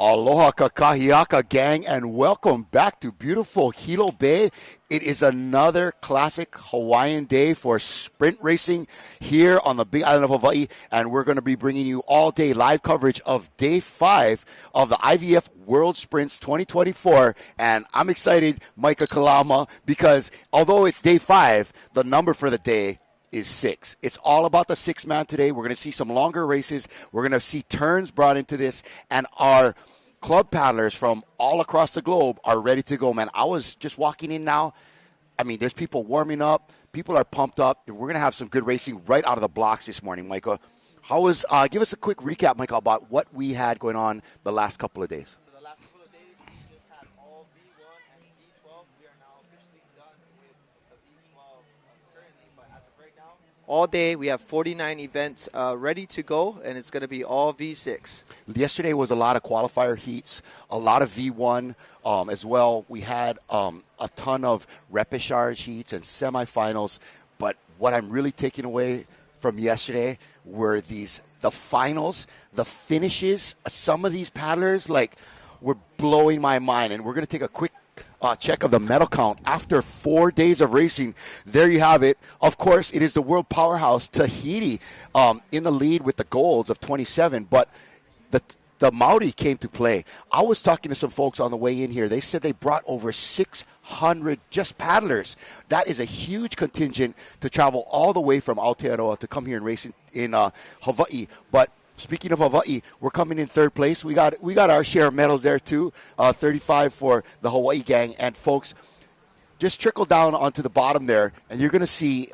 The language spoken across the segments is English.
Aloha kakahiaka gang, and welcome back to beautiful Hilo Bay. It is another classic Hawaiian day for sprint racing here on the Big Island of Hawaii, and we're going to be bringing you all day live coverage of day 5 of the IVF World Sprints 2024. And I'm excited, Micah Kalama, because although it's day 5, the number for the day is 6. It's all about the 6-man today. We're going to see some longer races. We're going to see turns brought into this, and our club paddlers from all across the globe are ready to go, man. I was just walking in now. I mean, there's people warming up. People are pumped up. We're going to have some good racing right out of the blocks this morning, Micah. How was? Give us a quick recap, Micah, about what we had going on the last couple of days. So the last couple of days, we just had all V1 and V12. We are now officially done with the V12 currently, but as of right now, all day we have 49 events ready to go, and it's going to be all V6. Yesterday was a lot of qualifier heats, a lot of V1 as well. We had a ton of repechage heats and semifinals, but what I'm really taking away from yesterday were the finals, the finishes. Some of these paddlers were blowing my mind, and we're going to take a quick check of the medal count after 4 days of racing. There you have it. Of course, it is the world powerhouse Tahiti in the lead with the golds of 27, but the Maori came to play. I was talking to some folks on the way in here. They said they brought over 600 just paddlers. That is a huge contingent to travel all the way from Aotearoa to come here and race in Hawaii. But speaking of Hawaii, we're coming in third place. We got our share of medals there too, 35 for the Hawaii gang. And folks, just trickle down onto the bottom there, and you're going to see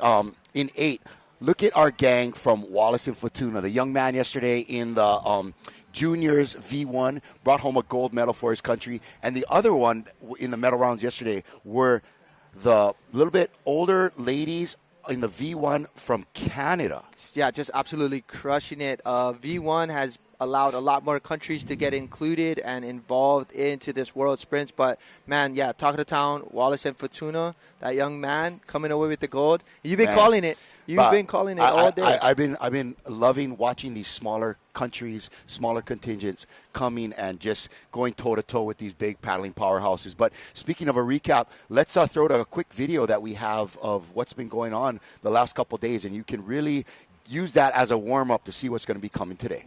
in 8, look at our gang from Wallace and Fortuna. The young man yesterday in the juniors V1 brought home a gold medal for his country, and the other one in the medal rounds yesterday were the little bit older ladies in the V1 from Canada. Yeah, just absolutely crushing it. V1 has allowed a lot more countries to get included and involved into this World Sprints. But, man, yeah, talk of the town, Wallace and Fortuna, that young man coming away with the gold. You've been calling it. You've been calling it all day. I've been loving watching these smaller countries, smaller contingents coming and just going toe-to-toe with these big paddling powerhouses. But speaking of a recap, let's throw to a quick video that we have of what's been going on the last couple of days, and you can really use that as a warm-up to see what's going to be coming today.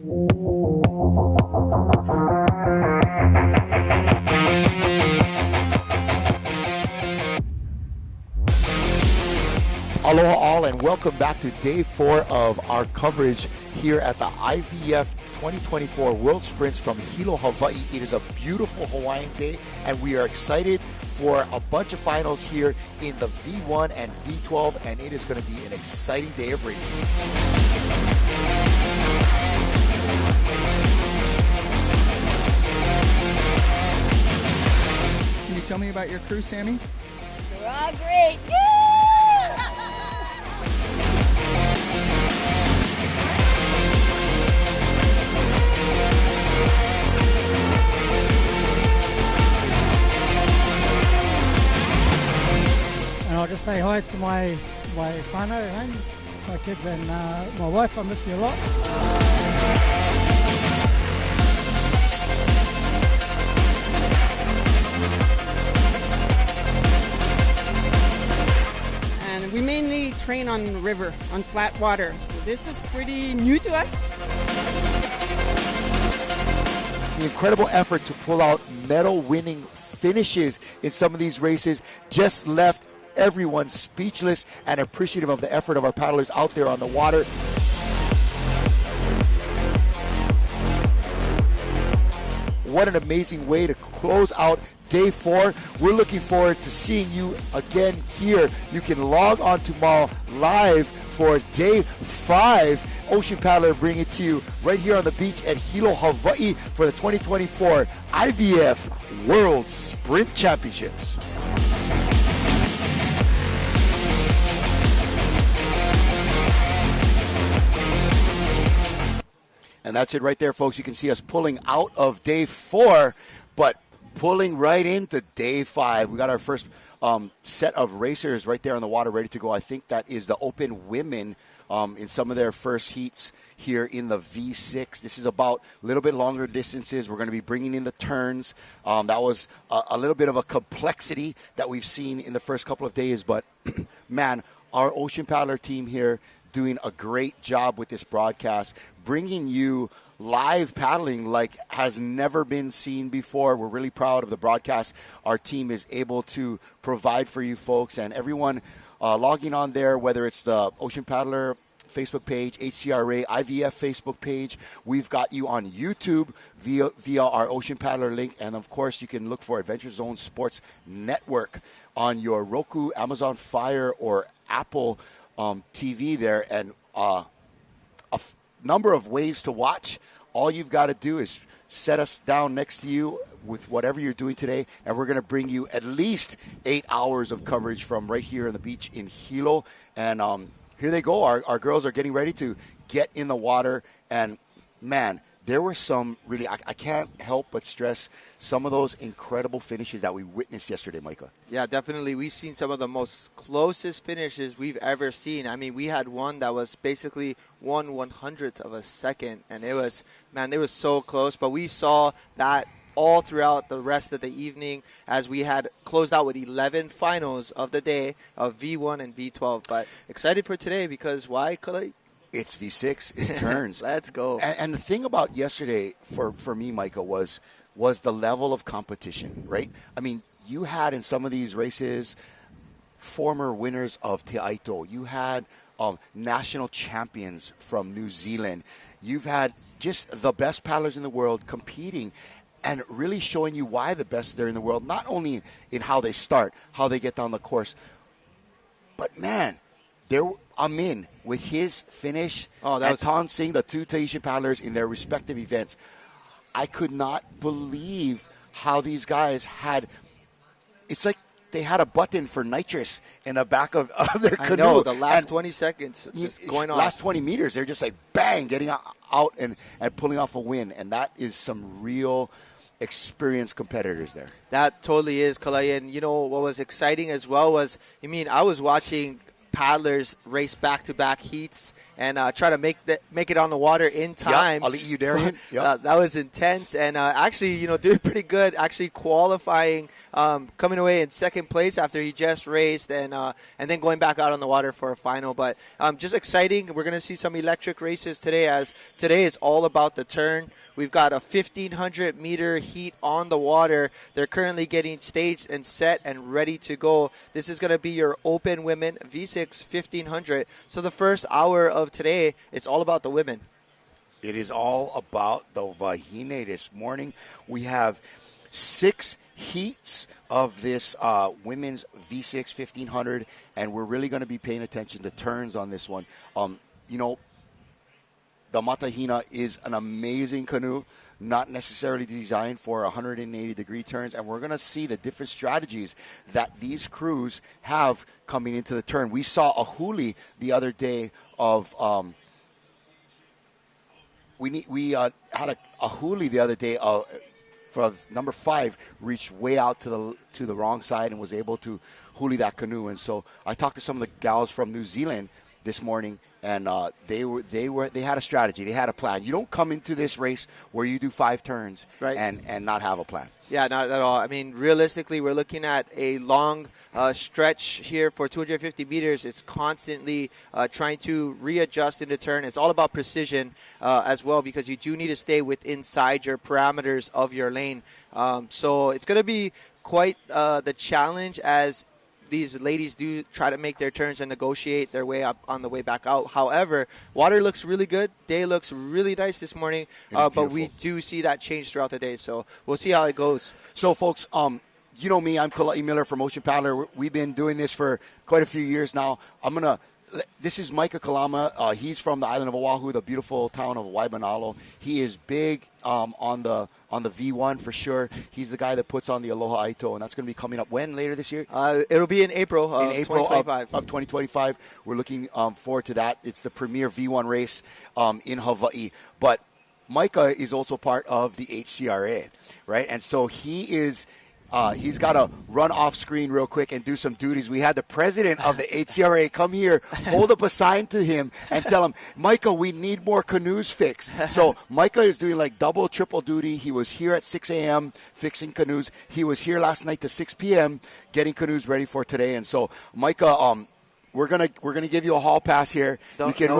Aloha all, and welcome back to day 4 of our coverage here at the IVF 2024 World Sprints from Hilo, Hawaii. It is a beautiful Hawaiian day, and we are excited for a bunch of finals here in the V1 and V12, and it is going to be an exciting day of racing. Can you tell me about your crew, Sammy? We're all great. And I'll just say hi to my whānau at home, my kids and my wife. I miss you a lot. And we mainly train on the river, on flat water. So this is pretty new to us. The incredible effort to pull out medal-winning finishes in some of these races just left everyone speechless and appreciative of the effort of our paddlers out there on the water. What an amazing way to close out day 4. We're looking forward to seeing you again here. You can log on tomorrow live for day 5. Ocean Paddler bring it to you right here on the beach at Hilo, Hawaii for the 2024 IVF World Sprint Championships. And that's it right there, folks. You can see us pulling out of day 4, but pulling right into day 5. We got our first set of racers right there on the water ready to go. I think that is the Open Women in some of their first heats here in the V6. This is about a little bit longer distances. We're going to be bringing in the turns. That was a little bit of a complexity that we've seen in the first couple of days. But, man, our Ocean Paddler team here doing a great job with this broadcast, bringing you live paddling like has never been seen before. We're really proud of the broadcast our team is able to provide for you folks, and everyone logging on there, whether it's the Ocean Paddler Facebook page, HCRA IVF Facebook page. We've got you on YouTube via our Ocean Paddler link, and of course you can look for Adventure Zone Sports Network on your Roku, Amazon Fire, or Apple TV there, and number of ways to watch. All you've got to do is set us down next to you with whatever you're doing today, and we're going to bring you at least 8 hours of coverage from right here on the beach in Hilo. And here they go. Our girls are getting ready to get in the water, and man, there were some really, I can't help but stress some of those incredible finishes that we witnessed yesterday, Micah. Yeah, definitely. We've seen some of the most closest finishes we've ever seen. I mean, we had one that was basically 1/100th of a second, and it was so close. But we saw that all throughout the rest of the evening as we had closed out with 11 finals of the day of V1 and V12. But excited for today because why, Kalei? It's V6. It's turns. Let's go. And the thing about yesterday for me, Micah, was the level of competition, right? I mean, you had in some of these races former winners of Te Aito. You had national champions from New Zealand. You've had just the best paddlers in the world competing and really showing you why the best they're in the world, not only in how they start, how they get down the course, but, man, Amin, with his finish, and Tan Singh, the two Tahitian paddlers in their respective events, I could not believe how these guys had – it's like they had a button for nitrous in the back of their canoe. I know, the last 20 seconds just going on. Last 20 meters, they're just like, bang, getting out and pulling off a win. And that is some real experienced competitors there. That totally is, Kalei. And, you know, what was exciting as well was, I was watching – paddlers race back-to-back heats and try to make it on the water in time. Yep, I'll eat you, Darian. Yep. That was intense, and actually, doing pretty good. Actually, qualifying, coming away in second place after he just raced, and then going back out on the water for a final. But just exciting. We're going to see some electric races today, as today is all about the turn. We've got a 1,500-meter heat on the water. They're currently getting staged and set and ready to go. This is going to be your Open Women V6 1,500. So the first hour of today, it's all about the women. It is all about the Wahine this morning. We have 6 heats of this women's V6 1,500, and we're really going to be paying attention to turns on this one. The Matahina is an amazing canoe, not necessarily designed for 180-degree turns, and we're going to see the different strategies that these crews have coming into the turn. We saw a huli the other day of we had a huli the other day for number 5 reached way out to the wrong side and was able to huli that canoe. And so I talked to some of the gals from New Zealand this morning, and they had a strategy. They had a plan. You don't come into this race where you do 5 turns and not have a plan. Yeah, not at all. I mean, realistically, we're looking at a long stretch here for 250 meters. It's constantly trying to readjust in the turn. It's all about precision as well, because you do need to stay inside your parameters of your lane. So it's going to be quite the challenge as these ladies do try to make their turns and negotiate their way up on the way back out. However, water looks really good. Day looks really nice this morning, but we do see that change throughout the day. So we'll see how it goes. So, folks, you know me. I'm Kalai Miller from Ocean Paddler. We've been doing this for quite a few years now. This is Micah Kalama. He's from the island of Oahu, the beautiful town of Waimanalo. He is big on the V1 for sure. He's the guy that puts on the Aloha Aito, and that's going to be coming up when later this year? It'll be in April of 2025. Of 2025. We're looking forward to that. It's the premier V1 race in Hawaii. But Micah is also part of the HCRA, right? And so he's got to run off screen real quick and do some duties. We had the president of the HCRA come here, hold up a sign to him, and tell him, Micah, we need more canoes fixed. So Micah is doing like double, triple duty. He was here at 6 a.m. fixing canoes. He was here last night to 6 p.m. getting canoes ready for today. And so Micah, we're gonna give you a hall pass here. You can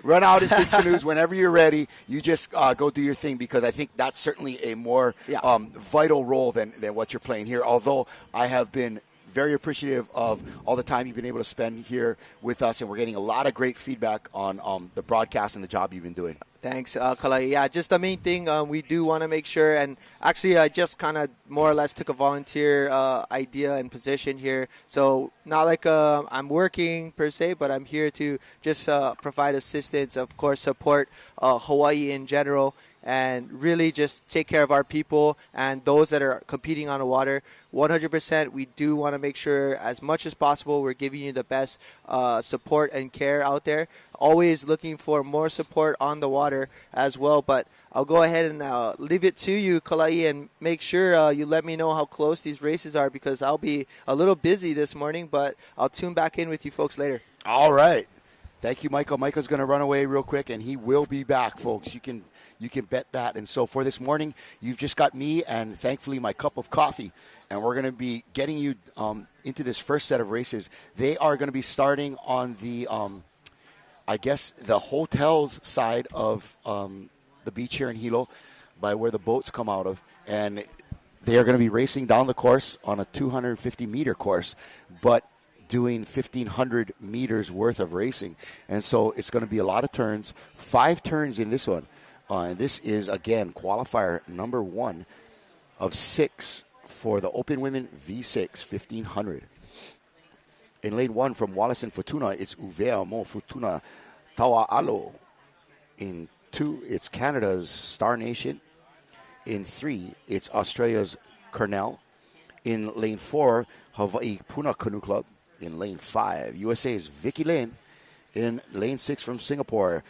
run out and fix canoes whenever you're ready. You just go do your thing, because I think that's certainly a more vital role than what you're playing here. Although I have been very appreciative of all the time you've been able to spend here with us, and we're getting a lot of great feedback on the broadcast and the job you've been doing. Thanks, Kalai. Yeah, just the main thing, we do want to make sure, and actually I just kind of more or less took a volunteer idea and position here. So not like I'm working per se, but I'm here to just provide assistance, of course, support Hawaii in general, and really just take care of our people and those that are competing on the water. 100%, we do want to make sure as much as possible we're giving you the best support and care out there. Always looking for more support on the water as well. But I'll go ahead and leave it to you, Kalai, and make sure you let me know how close these races are, because I'll be a little busy this morning, but I'll tune back in with you folks later. All right. Thank you, Michael. Michael's going to run away real quick, and he will be back, folks. You can bet that. And so for this morning, you've just got me and, thankfully, my cup of coffee. And we're going to be getting you into this first set of races. They are going to be starting on the, I guess, the hotel's side of the beach here in Hilo, by where the boats come out of. And they are going to be racing down the course on a 250-meter course, but doing 1,500 meters worth of racing. And so it's going to be a lot of turns, 5 turns in this one. And this is, again, qualifier number 1 of 6 for the Open Women V6 1500. In lane 1 from Wallace and Fortuna, it's Uvea Mo Fortuna Tawa'alo. In 2, it's Canada's Star Nation. In 3, it's Australia's Cornell. In lane 4, Hawaii Puna Canoe Club. In lane 5, USA's Vicky Lin. In lane 6 from Singapore,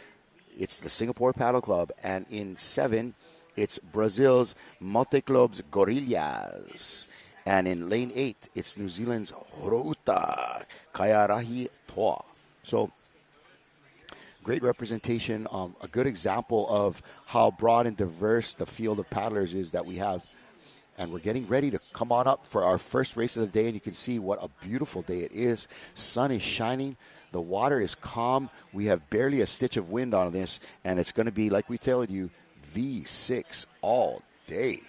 it's the Singapore Paddle Club. And in 7, it's Brazil's Multiclubs Gorillas. And in lane 8, it's New Zealand's Horouta Kaiarahi Toa. So, great representation, a good example of how broad and diverse the field of paddlers is that we have. And we're getting ready to come on up for our first race of the day, and you can see what a beautiful day it is. Sun is shining. The water is calm. We have barely a stitch of wind on this, and it's going to be, like we told you, V6 all day.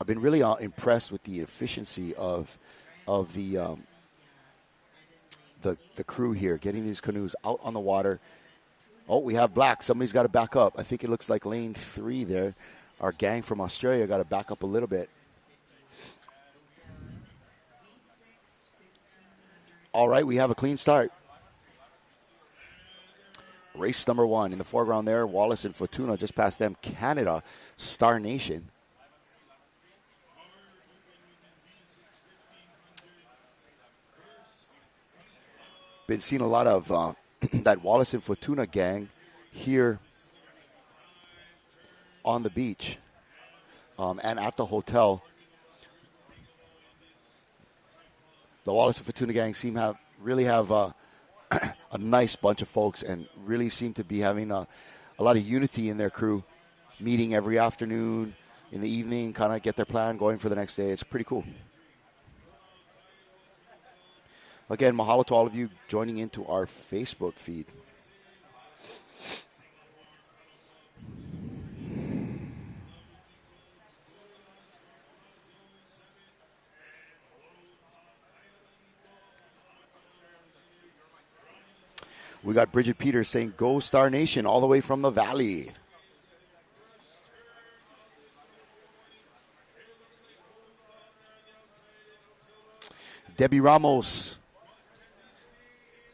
I've been really impressed with the efficiency of the crew here, getting these canoes out on the water. Oh, we have black. Somebody's got to back up. I think it looks like lane 3 there. Our gang from Australia got to back up a little bit. All right, we have a clean start. Race number 1 in the foreground there, Wallace and Fortuna. Just past them, Canada, Star Nation. Been seeing a lot of that Wallace and Fortuna gang here on the beach and at the hotel. The Wallace and Fortuna gang seem to really have a nice bunch of folks, and really seem to be having a lot of unity in their crew, meeting every afternoon, in the evening, kind of get their plan going for the next day. It's pretty cool. Again, mahalo to all of you joining into our Facebook feed. We got Bridget Peters saying, "Go Star Nation," all the way from the Valley. Debbie Ramos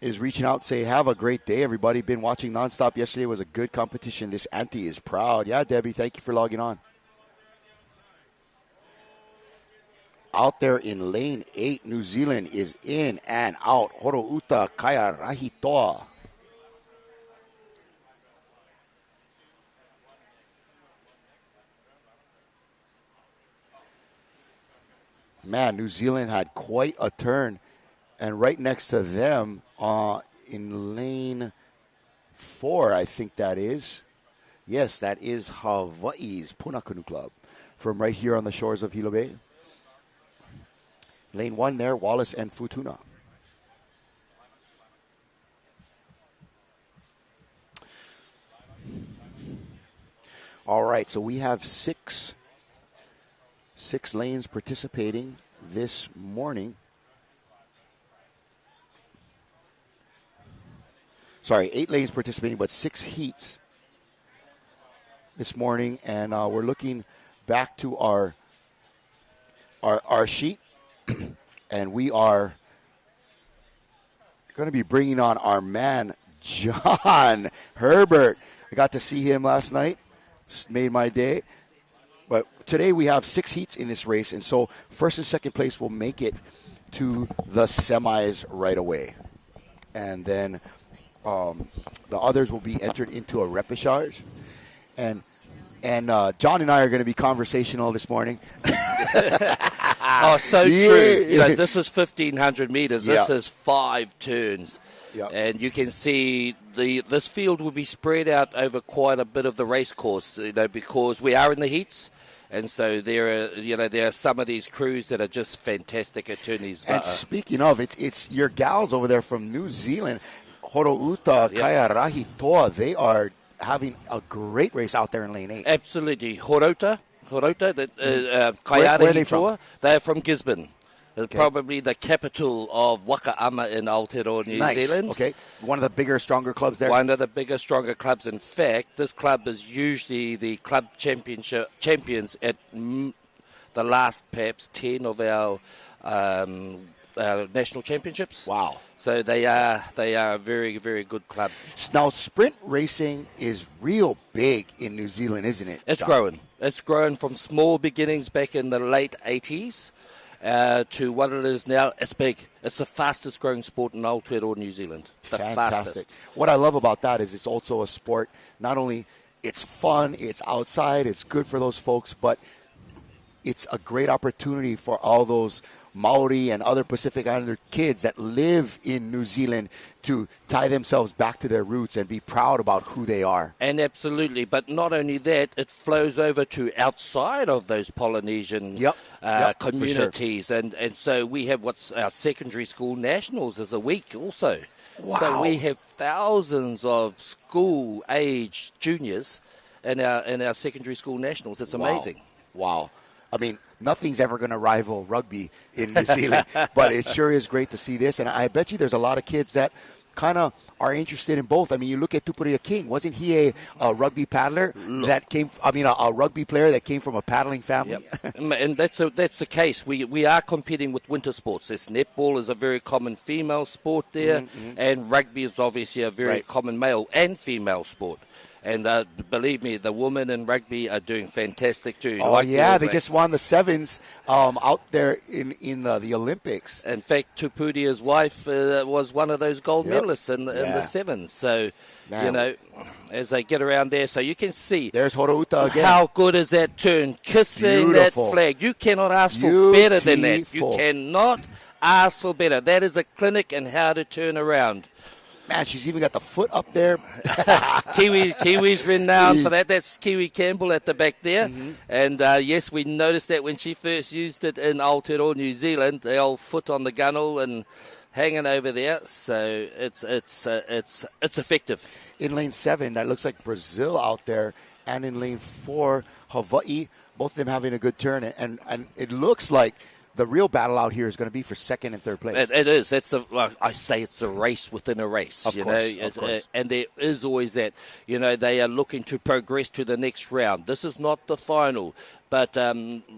is reaching out, say, "Have a great day, everybody. Been watching nonstop. Yesterday was a good competition. This auntie is proud." Yeah, Debbie, thank you for logging on. out there in lane 8. New Zealand is in and out. Horouta Kaya Rahitoa. Man, New Zealand had quite a turn. And right next to them in lane 4, I think that is. Yes, that is Hawaii's Punakunu Club from right here on the shores of Hilo Bay. Lane 1 there, Wallace and Futuna. All right, so we have six lanes participating this morning. Sorry, 8 lanes participating, but 6 heats this morning. And we're looking back to our sheet, and we are going to be bringing on our man, John Herbert. I got to see him last night. Made my day. But today we have 6 heats in this race, and so first and second place will make it to the semis right away. And then the others will be entered into a repechage. And John and I are going to be conversational this morning. Oh, so true. You know, this is 1,500 meters. Yeah. This is 5 turns. Yep. And you can see this field will be spread out over quite a bit of the race course, you know, because we are in the heats. And so there are some of these crews that are just fantastic at turning these. And speaking of, it's your gals over there from New Zealand, Horouta, Kaya Rahitoa. They are having a great race out there in lane 8. Absolutely. Horouta, Kaya Where are they from? Rahitoa. They're from Gisborne. Probably the capital of Wakaama in Aotearoa, New Zealand. Okay, one of the bigger, stronger clubs there. One of the bigger, stronger clubs. In fact, this club is usually the club champions at the last, perhaps, 10 of our national championships. Wow! So they are a very, very good club. Now, sprint racing is real big in New Zealand, isn't it? It's growing. It's grown from small beginnings back in the late 80s. To what it is now. It's big. It's the fastest growing sport in Aotearoa, New Zealand. The Fantastic. fastest. What I love about that is it's also a sport. Not only it's fun, it's outside, it's good for those folks, but it's a great opportunity for all those Maori and other Pacific Islander kids that live in New Zealand to tie themselves back to their roots and be proud about who they are. And absolutely, but not only that, it flows over to outside of those Polynesian communities. Sure. And so we have what's our secondary school nationals is a week also. Wow. So we have thousands of school-age juniors in our secondary school nationals. It's amazing. Wow. I mean, nothing's ever going to rival rugby in New Zealand, but it sure is great to see this. And I bet you there's a lot of kids that kind of are interested in both. I mean, you look at Tupuria King. Wasn't he a rugby paddler a rugby player that came from a paddling family? Yep. And that's the case. We are competing with winter sports. This netball is a very common female sport there, and rugby is obviously a very common male and female sport. And believe me, the women in rugby are doing fantastic too. Oh, yeah, they just won the sevens out there in the Olympics. In fact, Tupuria's wife was one of those gold medalists in the sevens. So, you know, as they get around there, so you can see. There's Horouta again. How good is that turn? Kissing that flag. You cannot ask for better than that. You cannot ask for better. That is a clinic in how to turn around. Man, she's even got the foot up there. Kiwi's renowned for that. That's Kiwi Campbell at the back there. And, yes, we noticed that when she first used it in Aotearoa, New Zealand, the old foot on the gunnel and hanging over there. So it's effective. In lane 7, that looks like Brazil out there. And in lane 4, Hawaii, both of them having a good turn. And it looks like the real battle out here is going to be for second and third place. It is. I say it's a race within a race. Of course. And there is always that. You know, they are looking to progress to the next round. This is not the final, but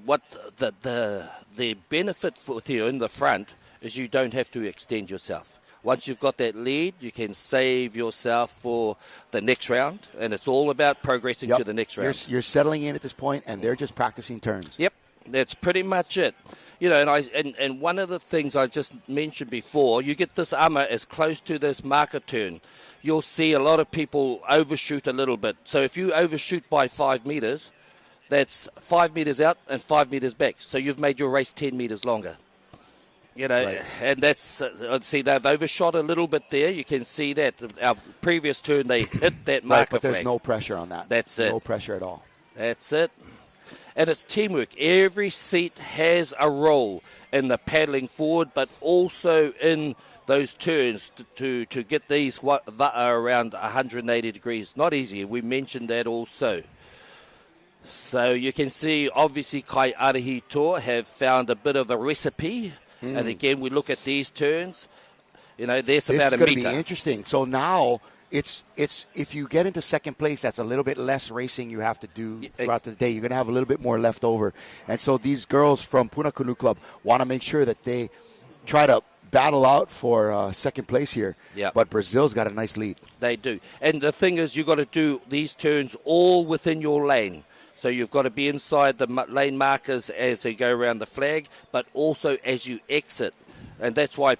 what the benefit for you in the front is you don't have to extend yourself. Once you've got that lead, you can save yourself for the next round, and it's all about progressing to the next round. You're settling in at this point, and they're just practicing turns. Yep. That's pretty much it. You know, and one of the things I just mentioned before, you get this ama as close to this marker turn, you'll see a lot of people overshoot a little bit. So if you overshoot by 5 meters, that's 5 meters out and 5 meters back. So you've made your race 10 meters longer. You know, Right. and that's, see, they've overshot a little bit there. You can see that. Our previous turn, they hit that marker Right, but there's flag. no pressure on that. That's it. No pressure at all. That's it. And it's teamwork. Every seat has a role in the paddling forward, but also in those turns to get these around 180 degrees. Not easy. We mentioned that also. So you can see, obviously, Kai Arahi Tour have found a bit of a recipe. And again, we look at these turns. You know, there's This about is a going to meter. be interesting. So now it's if you get into second place, that's a little bit less racing you have to do throughout the day. You're going to have a little bit more left over. And so these girls from Puna Canoe Club want to make sure that they try to battle out for second place here. Yeah. But Brazil's got a nice lead. They do. And the thing is, you've got to do these turns all within your lane. So you've got to be inside the lane markers as they go around the flag, but also as you exit. And that's why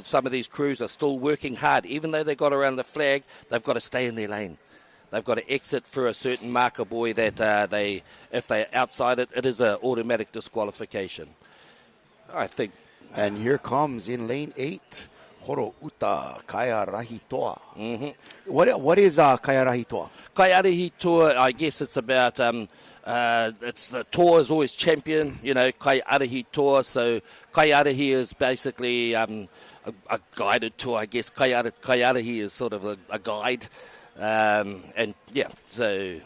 some of these crews are still working hard. Even though they got around the flag, they've got to stay in their lane. They've got to exit through a certain marker buoy that if they're outside it, it is an automatic disqualification. I think. And here comes in lane 8, Horo Uta Kaya Rahitoa. Mm-hmm. What is Kaya Rahitoa? Kaiarahi Tour, I guess it's about, it's the tour is always champion, you know, Kaiarahi Tour. So Kaiarahi is basically a guided tour, I guess. Kaiarahi is sort of a guide. And yeah, so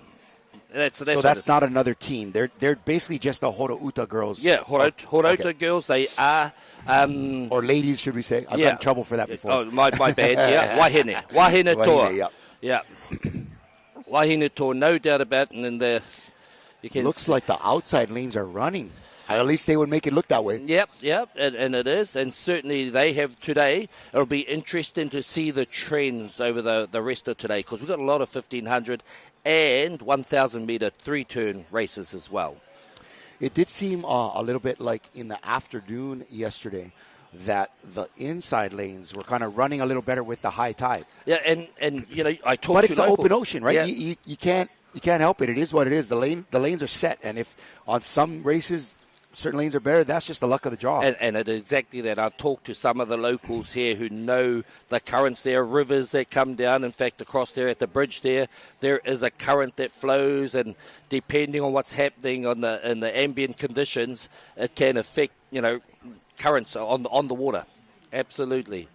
that's not another team. They're basically just the Horo Uta girls. Yeah, Horota Okay. girls, they are. Or ladies, should we say? I've got in trouble for that before. Oh, my bad, yeah. Wahine Tour. Wahine, Yeah. Wahine Tour, no doubt about it. And then you can Looks like the outside lanes are running. At least they would make it look that way. Yep, and it is. And certainly they have today. It'll be interesting to see the trends over the rest of today, because we've got a lot of 1,500 and 1,000 metre three-turn races as well. It did seem a little bit like in the afternoon yesterday that the inside lanes were kind of running a little better with the high tide. Yeah, and you know, I talked But to it's the local- open ocean, right? Yeah. You can't help it. It is what it is. The lanes are set, and if on some races certain lanes are better, that's just the luck of the draw. And it is exactly that. I've talked to some of the locals here who know the currents there, rivers that come down. In fact, across there at the bridge there is a current that flows, and depending on what's happening in the ambient conditions, it can affect, you know, currents on the water. Absolutely.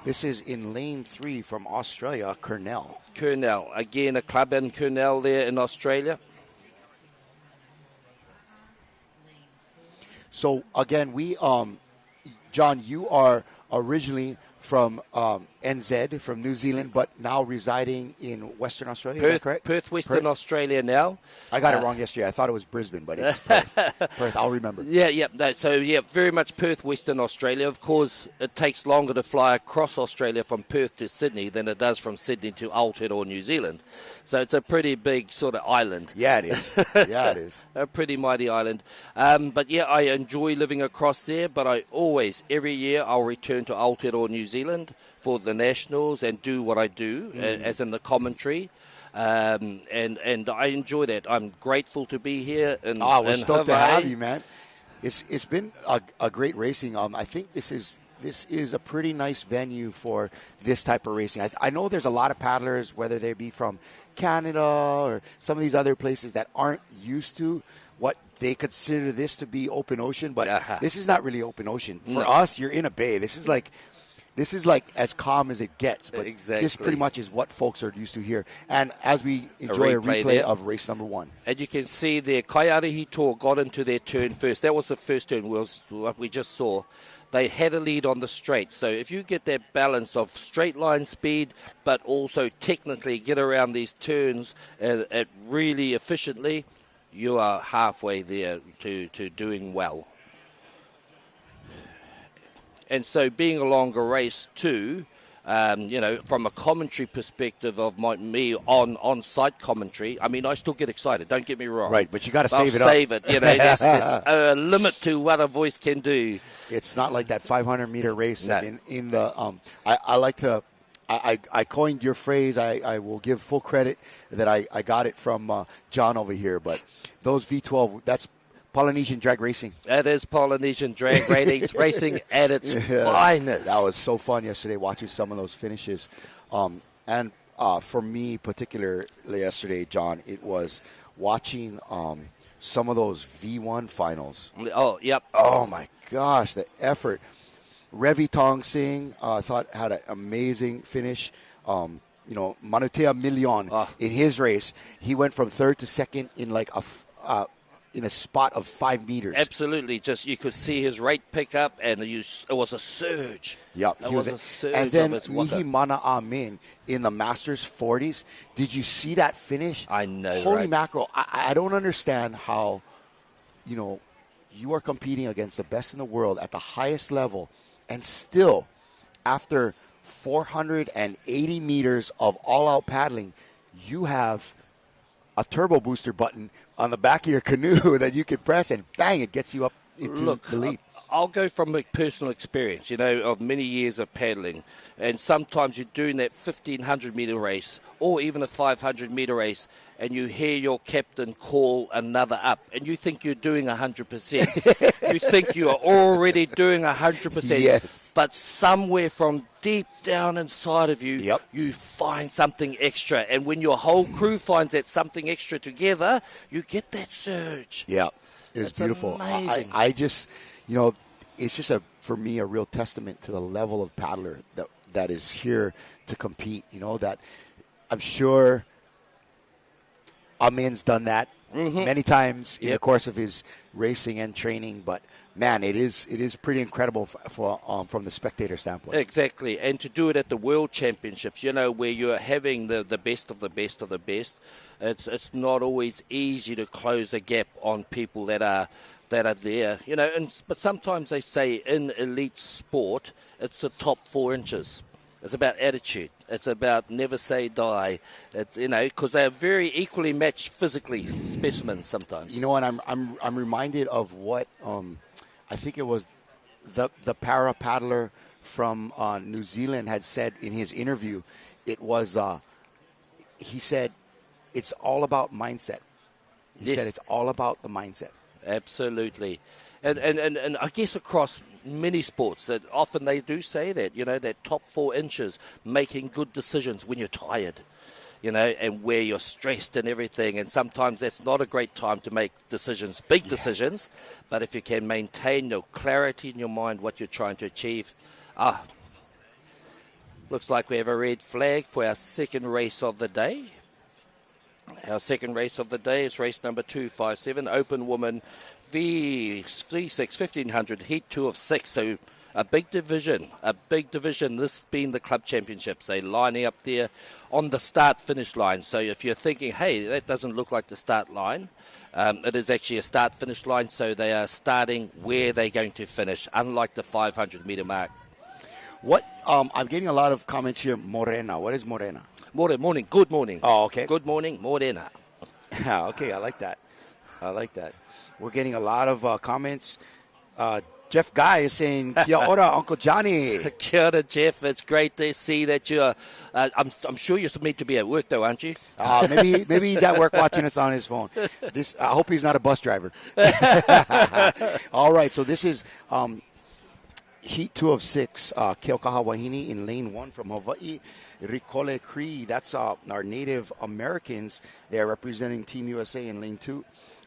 This is in lane 3 from Australia, Kurnell. Again, a club in Kurnell there in Australia. So again, we, John, you are originally from NZ, from New Zealand, but now residing in Western Australia. Is that correct? Perth, Western Australia now. I got it wrong yesterday. I thought it was Brisbane, but it's Perth. Perth, I'll remember. So very much Perth, Western Australia. Of course, it takes longer to fly across Australia from Perth to Sydney than it does from Sydney to Aotearoa, New Zealand. So it's a pretty big sort of island. Yeah, it is. Yeah, it is. A pretty mighty island. But yeah, I enjoy living across there, but I always, every year, I'll return to Aotearoa, New Zealand for the Nationals and do what I do, as in the commentary. And I enjoy that. I'm grateful to be here in We're in stoked to Hawaii. have you, man. It's been a great racing. I think this is a pretty nice venue for this type of racing. I know there's a lot of paddlers, whether they be from Canada or some of these other places, that aren't used to what they consider this to be open ocean, but this is not really open ocean. For us, you're in a bay. This is like as calm as it gets, but this pretty much is what folks are used to here. And as we enjoy a replay of race number 1. And you can see there, Kaiarahi Tour got into their turn first. That was the first turn, was what we just saw. They had a lead on the straight. So if you get that balance of straight line speed, but also technically get around these turns at really efficiently, you are halfway there to doing well. And so being a longer race too, From a commentary perspective of me on-site commentary, I mean, I still get excited. Don't get me wrong. Right, but you got to I'll save it up. Save it. There's a limit to what a voice can do. It's not like that 500-meter race. No. In the I like to. I coined your phrase. I will give full credit that I got it from John over here. But those V12, that's Polynesian drag racing. It is Polynesian drag racing at its finest. That was so fun yesterday watching some of those finishes. And for me particularly yesterday, John, it was watching some of those V1 finals. Oh, yep. Oh, my gosh, the effort. Revi Tong Singh, thought had an amazing finish. Manutea Million in his race, he went from third to second in like in a spot of 5 meters. Absolutely. Just you could see his rate pick up, and it was a surge. Yep. It was a surge. And then Mihi Mana Amin in the Masters 40s. Did you see that finish? I know, Holy right? mackerel. I don't understand how, you are competing against the best in the world at the highest level, and still, after 480 meters of all-out paddling, you have a turbo booster button on the back of your canoe that you can press, and bang, it gets you up into the lead. I'll go from a personal experience, of many years of paddling, and sometimes you're doing that 1,500-meter race or even a 500-meter race, and you hear your captain call another up, and you think you're doing 100%. You think you are already doing 100%. Yes. But somewhere from deep down inside of you, Yep. you find something extra. And when your whole crew finds that something extra together, you get that surge. Yeah, it's That's beautiful. amazing. I just, it's just for me a real testament to the level of paddler that is here to compete. That I'm sure Amin's done that many times in the course of his racing and training, but man, it is pretty incredible from the spectator standpoint. Exactly, and to do it at the World Championships, where you're having the best of the best of the best, it's not always easy to close a gap on people that are there, but sometimes they say in elite sport, it's the top 4 inches. It's about attitude. It's about never say die. It's because they are very equally matched physically specimens sometimes. And I'm reminded of what I think it was the para paddler from New Zealand had said in his interview. It was he said it's all about mindset. He said it's all about the mindset. Absolutely. And I guess across many sports that often they do say that, that top 4 inches, making good decisions when you're tired, and where you're stressed and everything. And sometimes that's not a great time to make decisions, big decisions. But if you can maintain your clarity in your mind, what you're trying to achieve. Looks like we have a red flag for our second race of the day. Our second race of the day is race number 257, Open Woman V6 1500, Heat 2 of 6. So a big division. This being the club championships. They're lining up there on the start-finish line. So if you're thinking, hey, that doesn't look like the start line, it is actually a start-finish line. So they are starting where they're going to finish, unlike the 500-meter mark. What I'm getting a lot of comments here. Morena. What is Morena? Morning. Good morning. Oh, okay. Good morning, Morena. Okay, I like that. We're getting a lot of comments. Jeff Guy is saying, Kia ora, Uncle Johnny. Kia ora, Jeff. It's great to see that you're... I'm sure you're meant to be at work, though, aren't you? Maybe he's at work watching us on his phone. I hope he's not a bus driver. All right, so this is... Heat 2 of 6, Keokaha Wahine in lane 1 from Hawaii. Rikole Cree, that's our Native Americans. They're representing Team USA in lane 2.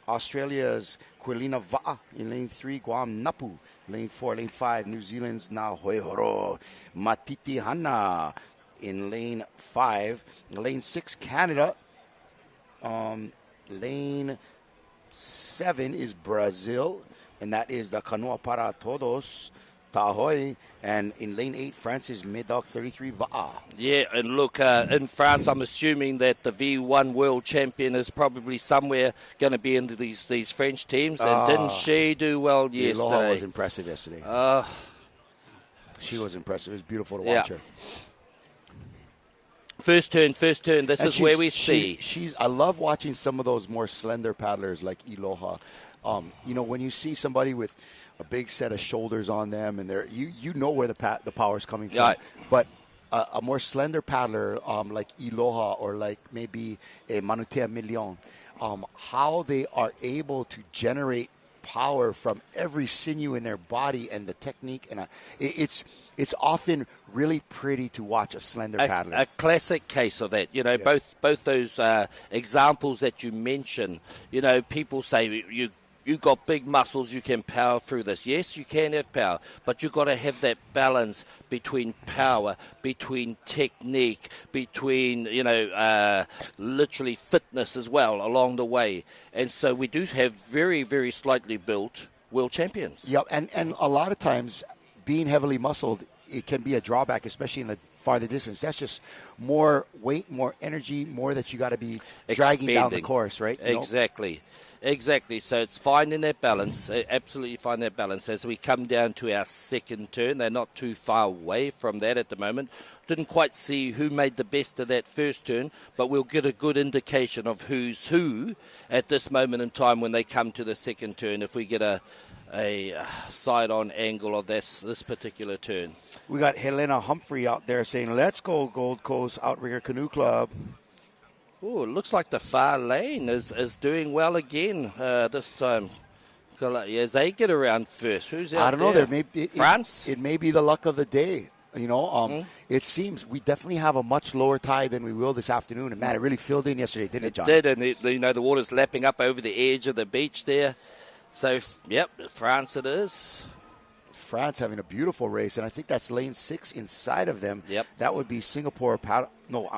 Australia's Quilina Va'a in lane 3. Guam Napu, lane 4. Lane 5, New Zealand's Na Hoihoro Matiti Hana in lane 5. Lane 6, Canada. Lane 7 is Brazil, and that is the Canoa para Todos. Tahoe, and in lane 8, France's Médoc 33 Va'a. Yeah, and look, in France, I'm assuming that the V1 world champion is probably somewhere going to be into these French teams, and didn't she do well yesterday? Aloha was impressive yesterday. She was impressive. It was beautiful to watch her. First turn. This is where we see. I love watching some of those more slender paddlers like Iloha. When you see somebody with a big set of shoulders on them, and you know where the power is coming from. Right. But a more slender paddler like Iloha or like maybe a Manutea Million, how they are able to generate power from every sinew in their body and the technique, and it's often really pretty to watch a slender paddler. A classic case of that. Both those examples that you mentioned. People say you got big muscles, you can power through this. Yes, you can have power, but you've got to have that balance between power, between technique, between, literally fitness as well along the way. And so we do have very, very slightly built world champions. Yep, and a lot of times being heavily muscled, it can be a drawback, especially in the farther distance. That's just more weight, more energy, more that you got to be dragging down the course, right? Exactly. So it's finding that balance, absolutely find that balance. As we come down to our second turn, they're not too far away from that at the moment. Didn't quite see who made the best of that first turn, but we'll get a good indication of who's who at this moment in time when they come to the second turn, if we get a side-on angle of this particular turn. We got Helena Humphrey out there saying, "Let's go Gold Coast Outrigger Canoe Club." Oh, it looks like the far lane is doing well again this time. As they get around first, who's out there? I don't know. There may be, France? It may be the luck of the day. It seems we definitely have a much lower tide than we will this afternoon. And, man, it really filled in yesterday, didn't it, John? It did, and the water's lapping up over the edge of the beach there. So, yep, France it is. France having a beautiful race, and I think that's lane 6 inside of them. Yep. That would be Singapore paddle. No,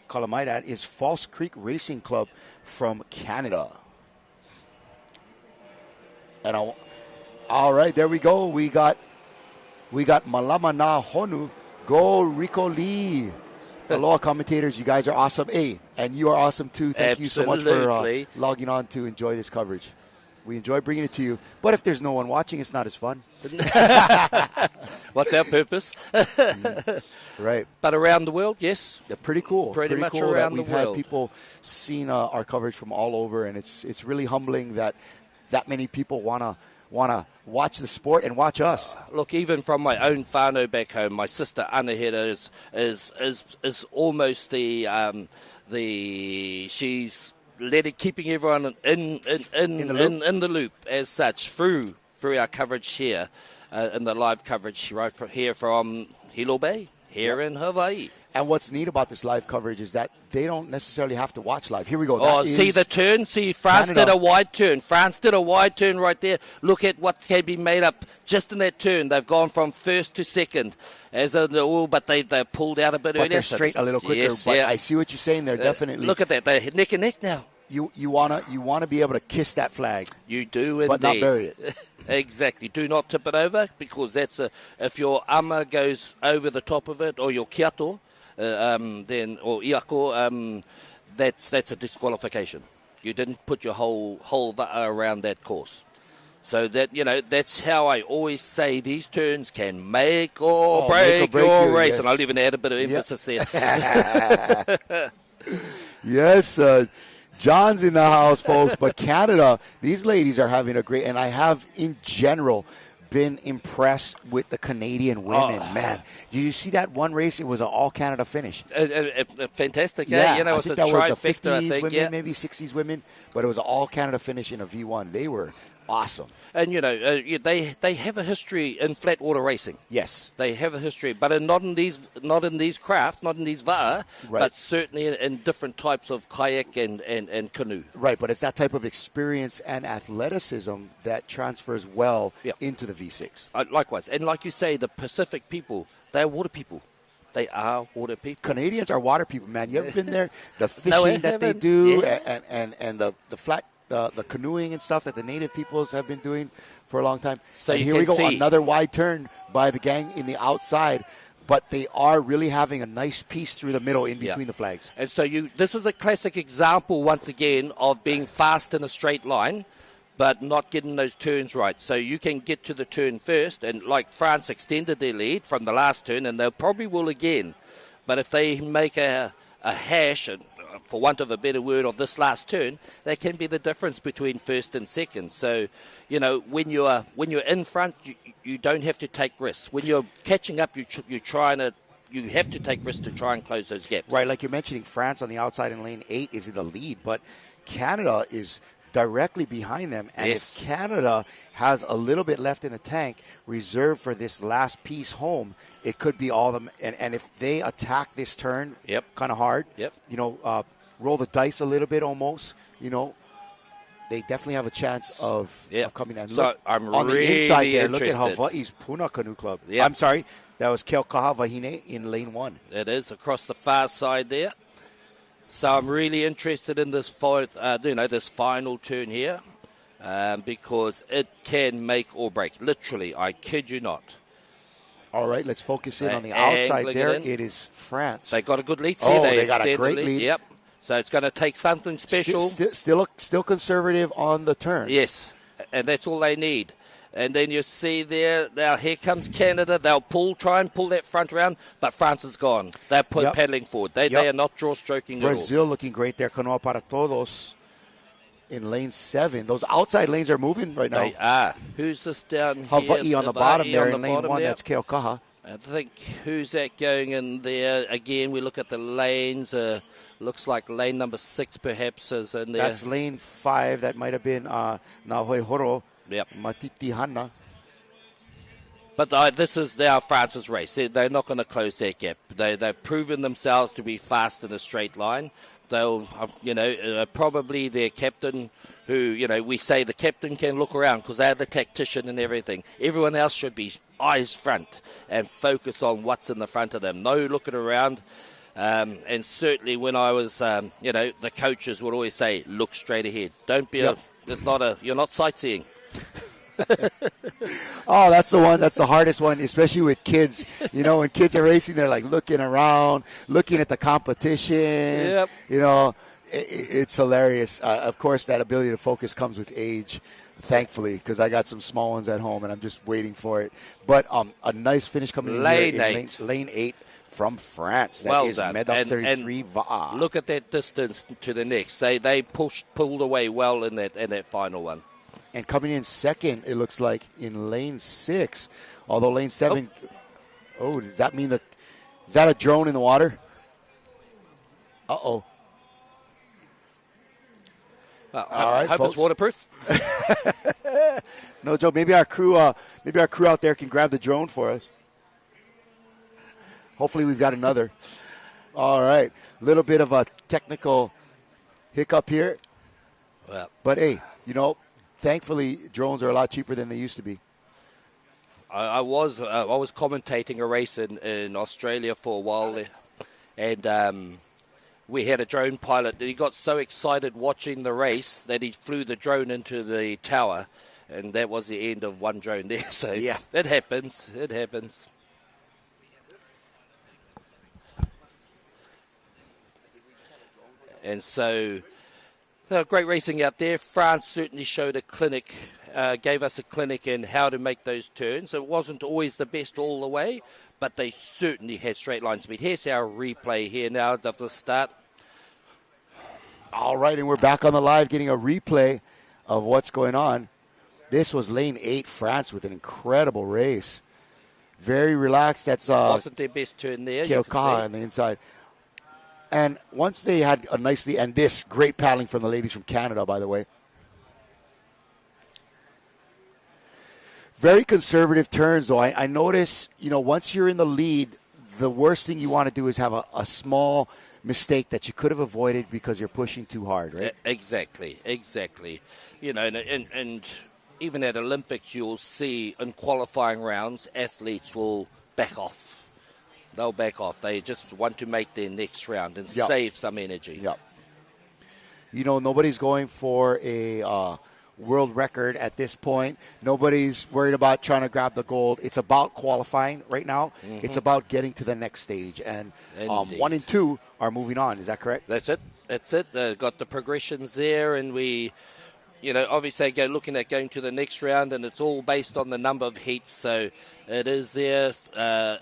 Kalamaidat is False Creek Racing Club from Canada. And all right, there we go. We got Malamana Honu. Go Rico Lee. Aloha commentators, you guys are awesome. Hey, and you are awesome too. Thank you so much for logging on to enjoy this coverage. We enjoy bringing it to you. But if there's no one watching, it's not as fun. What's our purpose? Right. But around the world, yes. Yeah, pretty cool. Pretty much cool around that the world. We've had people seeing our coverage from all over, and it's really humbling that many people want to watch the sport and watch us. Look, even from my own whānau back home, my sister Anahera is almost she's keeping everyone in the loop as such through our coverage here, in the live coverage right here from Hilo Bay here in Hawaii. And what's neat about this live coverage is that they don't necessarily have to watch live. Here we go. See the turn? See, France did a wide turn. France did a wide turn right there. Look at what can be made up just in that turn. They've gone from first to second. But they pulled out a bit earlier. But they're straight a little quicker. Yes, but I see what you're saying there, definitely. Look at that. They're neck and neck now. You wanna be able to kiss that flag. You do indeed. But not bury it. Exactly. Do not tip it over, because if your ama goes over the top of it, or your kiato, then or iako, that's a disqualification. You didn't put your whole around that course. So that's how I always say these turns can make or break your race. Yes. And I'll even add a bit of emphasis there. Yes, John's in the house, folks. But Canada, these ladies are having a great, and I have in general been impressed with the Canadian women. Man, did you see that one race? It was an all-Canada finish. Fantastic. Yeah, it was I think a that was the 50s I think, women, maybe 60s women, but it was an all-Canada finish in a V1. They were awesome. And, they have a history in flat water racing. Yes. They have a history, but not in these craft, not in these va'a, right. But certainly in different types of kayak and canoe. Right, but it's that type of experience and athleticism that transfers well into the V6. Likewise. And like you say, the Pacific people, they're water people. They are water people. Canadians are water people, man. You ever been there? The fishing that they do and the flat the canoeing and stuff that the native peoples have been doing for a long time. So and here we go, another wide turn by the gang in the outside, but they are really having a nice piece through the middle in between the flags. And so this is a classic example, once again, of being fast in a straight line, but not getting those turns right. So you can get to the turn first, and like France extended their lead from the last turn, and they probably will again. But if they make a hash, for want of a better word, of this last turn, that can be the difference between first and second. So, when you're in front, you don't have to take risks. When you're catching up, you have to take risks to try and close those gaps. Right, like you're mentioning, France on the outside in lane 8 is in the lead, but Canada is directly behind them. And Yes. if Canada has a little bit left in the tank reserved for this last piece home, it could be all them. And if they attack this turn kind of hard, roll the dice a little bit almost, they definitely have a chance of coming down. So look, I'm on really the inside there, look at interested. Hawaii's Puna Canoe Club. Yep. I'm sorry, that was Keaukaha Wahine in lane 1. It is across the far side there. So I'm really interested in this this final turn here, because it can make or break. Literally, I kid you not. All right, let's focus in on the Angling outside there. it in. It is France. They got a good lead. Oh, See, they got a extend the great lead. Yep. So it's going to take something special. Still conservative on the turn. Yes, and that's all they need. And then you see there, now here comes Canada. They'll try and pull that front round, but France is gone. They're paddling forward. They are not draw stroking at all. Brazil looking great there. Canoa para todos in lane 7. Those outside lanes are moving right now. They are. Who's this down Hawaii here? on the bottom Hawaii there on in the lane bottom 1. there. That's Keaukaha. I think, who's that going in there? Again, we look at the lanes. Looks like lane number 6 perhaps is in there. That's lane 5. That might have been Nahoehoro. Yep. Matitihana. But this is now France's race. They're not going to close that gap. They've proven themselves to be fast in a straight line. They'll, probably their captain, who, we say the captain can look around because they're the tactician and everything. Everyone else should be eyes front and focus on what's in the front of them. No looking around. And certainly when I was, the coaches would always say, look straight ahead. Don't be you're not sightseeing. Oh, that's the one. That's the hardest one, especially with kids. When kids are racing, they're like looking around, looking at the competition. Yep. It's hilarious. Of course, that ability to focus comes with age, thankfully, because I got some small ones at home, and I'm just waiting for it. But a nice finish coming in Lane here in 8. lane 8 from France. That Well is done. Medal And 33 Va'a. Look at that distance to the next. They pulled away well in that final one. And coming in second, it looks like, in lane 6. Although lane 7. Oh, does that mean is that a drone in the water? Uh-oh. All right, hope folks. it's waterproof. No joke. Maybe our crew out there can grab the drone for us. Hopefully we've got another. All right. Little bit of a technical hiccup here. Well, But, hey, thankfully drones are a lot cheaper than they used to be. I was commentating a race in Australia for a while there, and we had a drone pilot that he got so excited watching the race that he flew the drone into the tower, and that was the end of one drone there. So Yeah. it happens. It happens. And so great racing out there. France certainly showed a clinic, gave us a clinic in how to make those turns. It wasn't always the best all the way, but they certainly had straight line speed. Here's our replay here now of the start. All right, and we're back on the live getting a replay of what's going on. This was lane 8, France, with an incredible race. Very relaxed. That's Wasn't their best turn there. you could Keaukaha see. on the inside. And once they had a nicely, and this great paddling from the ladies from Canada, by the way. Very conservative turns, though. I notice, once you're in the lead, the worst thing you want to do is have a small mistake that you could have avoided because you're pushing too hard, right? Exactly. And even at Olympics, you'll see in qualifying rounds, athletes will back off. They'll back off. They just want to make their next round and save some energy. Yep. Nobody's going for a world record at this point. Nobody's worried about trying to grab the gold. It's about qualifying right now. Mm-hmm. It's about getting to the next stage. And 1 and 2 are moving on. Is that correct? That's it. Got the progressions there, and we obviously they're looking at going to the next round, and it's all based on the number of heats. So it is there.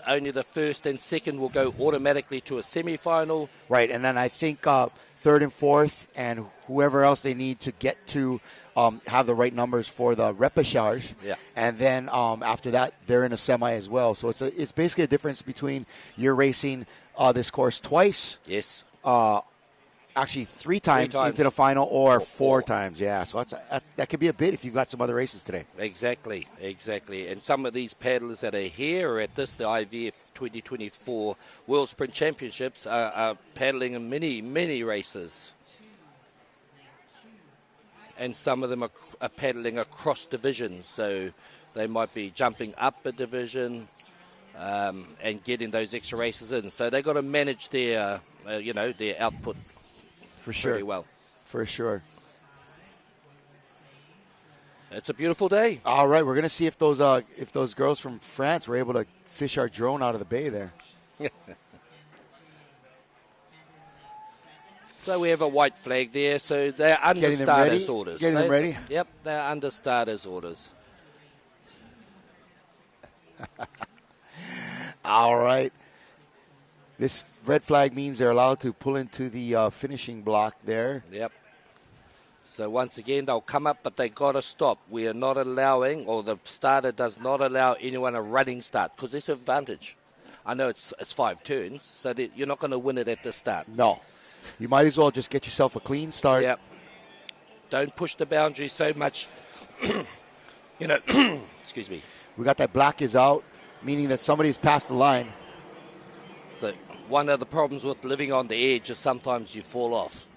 Only the first and second will go automatically to a semi-final. Right, and then I think third and fourth and whoever else they need to get to have the right numbers for the repechage. Yeah. And then after that, they're in a semi as well. So it's basically a difference between you're racing this course twice. Yes. Actually, three times into the final, or four times. Yeah, so that could be a bit if you've got some other races today. Exactly. And some of these paddlers that are here at the IVF 2024 World Sprint Championships are paddling in many races. And some of them are paddling across divisions, so they might be jumping up a division and getting those extra races in. So they've got to manage their output. For sure. Pretty well. For sure. It's a beautiful day. All right, we're going to see if those girls from France were able to fish our drone out of the bay there. So we have a white flag there. So they're under starters orders. Getting them ready? Yep, they're under starters orders. All right. This red flag means they're allowed to pull into the finishing block there. Yep. So once again, they'll come up, but they got to stop. We are not allowing, or the starter does not allow anyone a running start, because there's an advantage. I know it's 5 turns, so that you're not going to win it at the start. No. You might as well just get yourself a clean start. Yep. Don't push the boundary so much. Excuse me. We got that black is out, meaning that somebody's passed the line. So one of the problems with living on the edge is sometimes you fall off.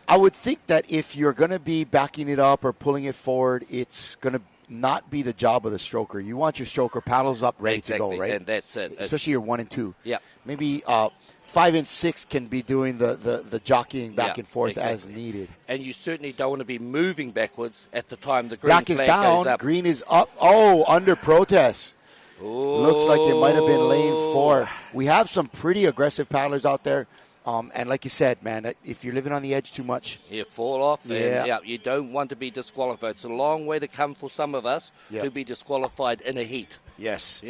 I would think that if you're going to be backing it up or pulling it forward, it's going to not be the job of the stroker. You want your stroker paddles up, ready to go, right? And that's it. Especially your 1 and 2. Yeah. Maybe 5 and 6 can be doing the jockeying back and forth as needed. And you certainly don't want to be moving backwards at the time the green black flag is down, goes up. Green is up. Oh, under protest. Ooh. Looks like it might have been lane 4. We have some pretty aggressive paddlers out there. And like you said, man, if you're living on the edge too much, you fall off. And, you don't want to be disqualified. It's a long way to come for some of us to be disqualified in a heat. Yes.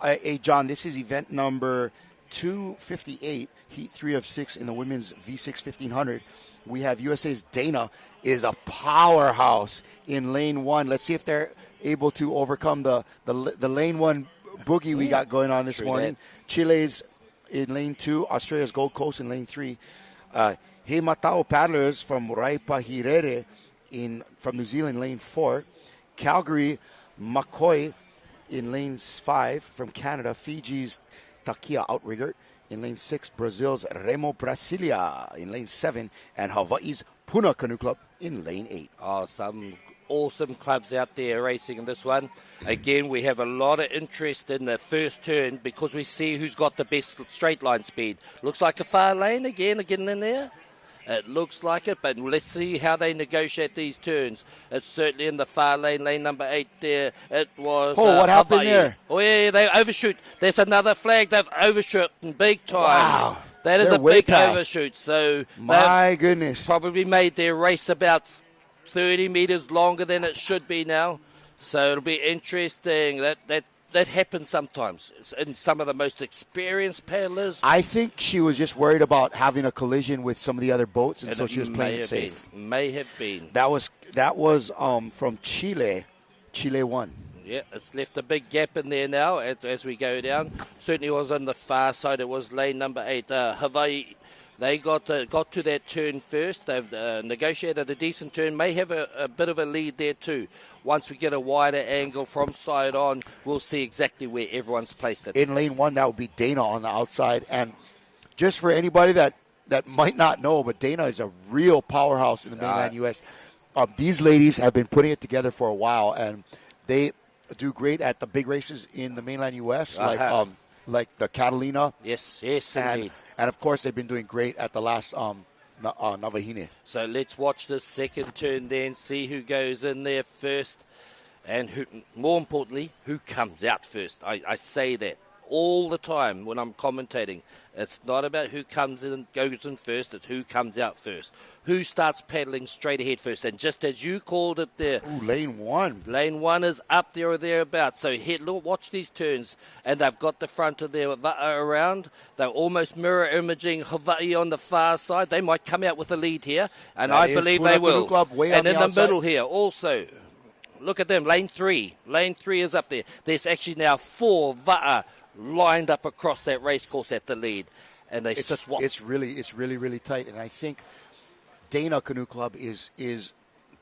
Hey, John, this is event number 258, heat 3 of 6 in the women's V6 1500. We have USA's Dana is a powerhouse in lane 1. Let's see if they're able to overcome the lane 1 boogie we got going on this morning. Chile's in lane 2, Australia's Gold Coast in lane 3. He Matao paddlers from Raipahirere from New Zealand, lane 4. Calgary, McCoy in lane 5 from Canada. Fiji's Takia Outrigger in lane 6. Brazil's Remo Brasilia in lane 7. And Hawaii's Puna Canoe Club in lane 8. Oh, some awesome clubs out there racing in this one. Again, we have a lot of interest in the first turn because we see who's got the best straight line speed. Looks like a far lane again getting in there. It looks like it, but let's see how they negotiate these turns. It's certainly in the far lane, lane number 8 there. It was... what happened Hawaii. there? Oh, yeah, they overshoot. There's another flag. They've overshot in big time. Wow. That is They're a way big past. overshoot. So My goodness. Probably made their race about 30 metres longer than it should be now. So it'll be interesting. That happens sometimes in some of the most experienced paddlers. I think she was just worried about having a collision with some of the other boats, and so she was playing it safe. May have been. That was from Chile. Chile won. Yeah, it's left a big gap in there now as we go down. Certainly was on the far side. It was lane number 8. Hawaii, they got to that turn first. They've negotiated a decent turn. May have a bit of a lead there too. Once we get a wider angle from side on, we'll see exactly where everyone's placed it. In lane 1, that would be Dana on the outside. And just for anybody that might not know, but Dana is a real powerhouse in the mainland U.S. These ladies have been putting it together for a while, and they do great at the big races in the mainland U.S., like the Catalina. Yes, indeed. And, of course, they've been doing great at the last Navahine. So let's watch the second turn then, see who goes in there first, and who, more importantly, who comes out first. I say that. all the time when I'm commentating. It's not about who comes in, goes in first, it's who comes out first. Who starts paddling straight ahead first. And just as you called it there. Ooh, lane one. Lane one is up there or thereabouts. So look, watch these turns. And they've got the front of their va'a around. They're almost mirror imaging Hawaii on the far side. They might come out with a lead here. And That I is believe Puna they Canoe will. Club way And on in the the outside. middle here also. Look at them, lane three. Lane three is up there. There's actually now 4 va'a lined up across that race course at the lead. And they swap. It's really tight. And I think Dana Canoe Club is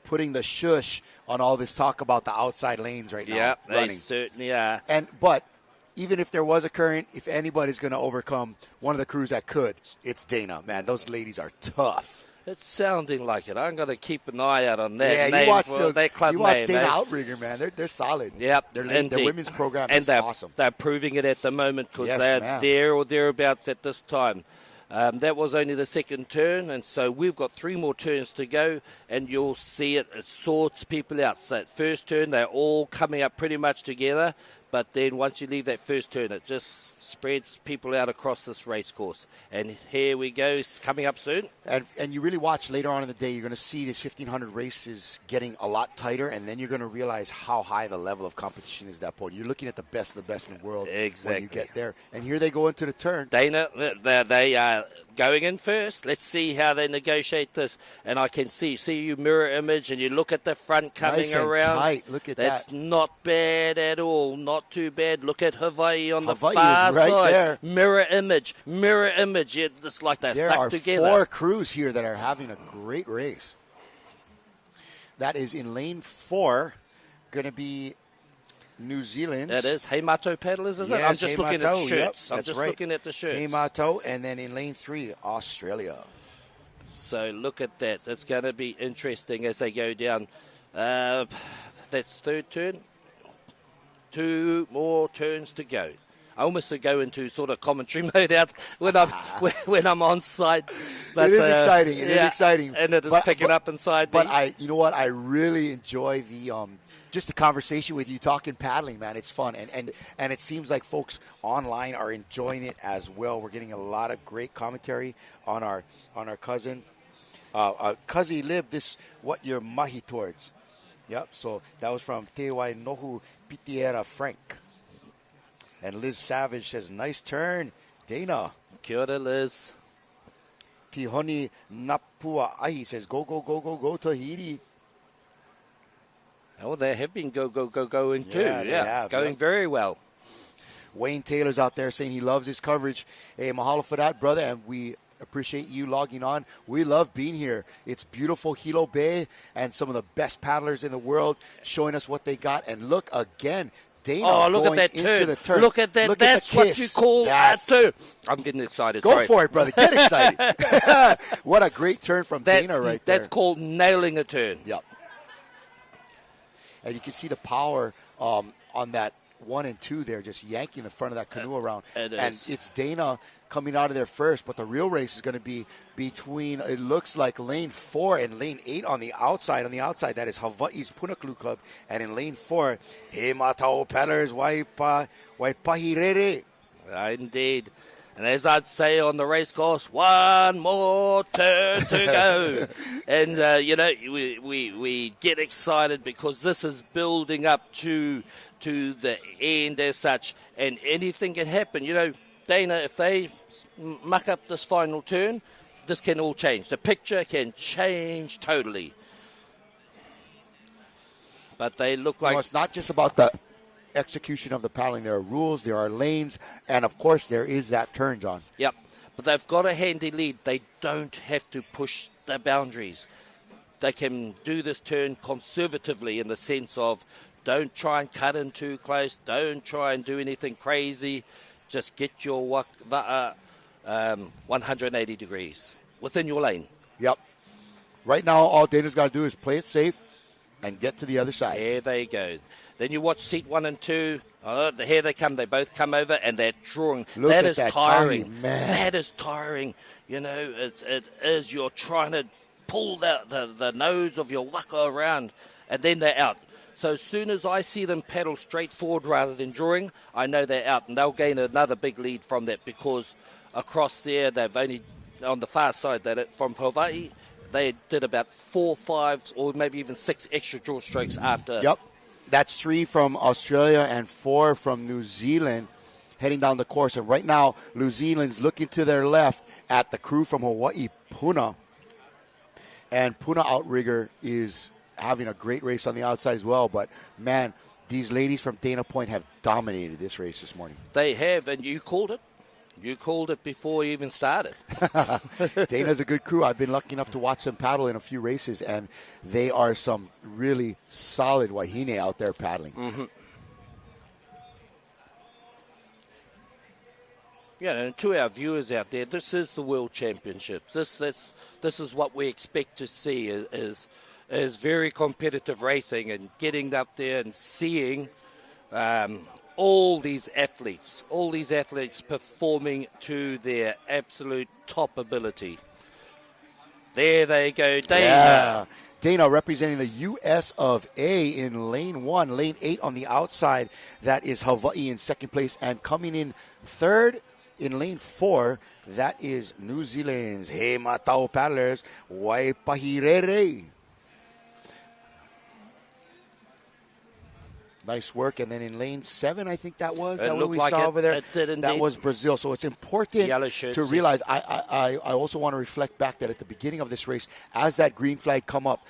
putting the shush on all this talk about the outside lanes right now. Yeah, running. they certainly are. But even if there was a current, if anybody's going to overcome one of the crews that could, it's Dana. Man, those ladies are tough. It's sounding like it. I'm going to keep an eye out on that. Yeah, you watch that club you watch name, Dana eh? Outrigger, man. They're solid. Yep, Their indeed. women's program and is awesome. They're proving it at the moment because Yes, they're ma'am. there or thereabouts at this time. That was only the second turn, and so we've got 3 more turns to go, and you'll see it sorts people out. So that first turn, they're all coming up pretty much together, but then once you leave that first turn, it just spreads people out across this race course. And here we go, it's coming up soon. And you really watch later on in the day, you're going to see these 1,500 races getting a lot tighter, and then you're going to realize how high the level of competition is at that point. You're looking at the best of the best in the world Exactly. when you get there. And here they go into the turn. Dana, they are going in first. Let's see how they negotiate this. And I can see you mirror image, and you look at the front coming Nice and around. tight. Look at That's that. not bad at all. Not too bad. Look at Hawaii on Hawaii the far is right side. there. Mirror image. Yeah, it's like they're There stuck are together. 4 crews here that are having a great race. That is in lane 4, going to be New Zealand. That is Heimato paddlers, is it? I'm Yes, just looking at Heimato, the shirts. yep, I'm that's just right. looking at the shirts. Heimato, and then in lane 3, Australia. So look at that. It's going to be interesting as they go down. That's third turn. 2 more turns to go. I almost go into sort of commentary mode out when I'm on site. But, it is exciting. It is exciting, and it is picking up inside. But you know what? I really enjoy the just the conversation with you, talking paddling, man. It's fun, and it seems like folks online are enjoying it as well. We're getting a lot of great commentary on our cousin, Kazi Lib. This what you're mahi towards. Yep. So that was from Te Wai Nohu Pitiera Frank. And Liz Savage says, nice turn, Dana. Kia ora, Liz. Tihoni Napua Ahi says, go, Tahiti. Oh, they have been going too. Yeah, they have, going yeah. very well. Wayne Taylor's out there saying he loves his coverage. Hey, mahalo for that, brother, and we appreciate you logging on. We love being here. It's beautiful Hilo Bay and some of the best paddlers in the world showing us what they got. And look again, Dana. Oh, look at that into the turn. Look at that. Look That's at the what kiss. you call that too. I'm getting excited. Go Sorry. for it, brother. Get excited. What a great turn from Dana right there. That's called nailing a turn. Yep. And you can see the power on that 1 and 2 there, just yanking the front of that canoe around. It and is. it's Dana coming out of there first, but the real race is going to be between, it looks like lane 4 and lane 8 on the outside. On the outside, that is Hawaii's Puna Canoe Club. And in lane 4, He Matao Paddlers, Waipahirere. Indeed. And as I'd say on the race course, 1 more turn to go. And, we get excited because this is building up to the end as such. And anything can happen. You know, Dana, if they muck up this final turn, this can all change. The picture can change totally. But they look like... It's not just about the execution of the paddling. There are rules, there are lanes, and of course there is that turn, John. Yep, but they've got a handy lead. They don't have to push the boundaries. They can do this turn conservatively in the sense of don't try and cut in too close, don't try and do anything crazy. Just get your 180 degrees within your lane. Yep. Right now, all Dana's got to do is play it safe and get to the other side. There they go. Then you watch seat 1 and 2. Oh, here they come. They both come over and they're drawing. Look that at is that tiring. body, man. That is tiring. You know, it is. You're trying to pull the nose of your waka around, and then they're out. So as soon as I see them paddle straight forward rather than drawing, I know they're out, and they'll gain another big lead from that, because across there they've only, on the far side, from Hawaii, they did about 4, 5, or maybe even 6 extra draw strokes after. Yep. That's 3 from Australia and 4 from New Zealand heading down the course. And right now, New Zealand's looking to their left at the crew from Hawaii, Puna. And Puna Outrigger is having a great race on the outside as well. But, man, these ladies from Dana Point have dominated this race this morning. They have, and you called it. You called it before you even started. Dana's a good crew. I've been lucky enough to watch them paddle in a few races, and they are some really solid wahine out there paddling. Mm-hmm. Yeah, and to our viewers out there, this is the World Championships. This is what we expect to see is very competitive racing, and getting up there and seeing all these athletes performing to their absolute top ability. There they go, Dana. Yeah. Dana representing the U.S. of A in lane 1. Lane 8 on the outside, that is Hawaii in second place. And coming in third in lane 4, that is New Zealand's He Matau paddlers, Waipahirere. Nice work. And then in lane 7, I think that was what we saw over there. That was Brazil. So it's important to realize, I also want to reflect back that at the beginning of this race, as that green flag come up,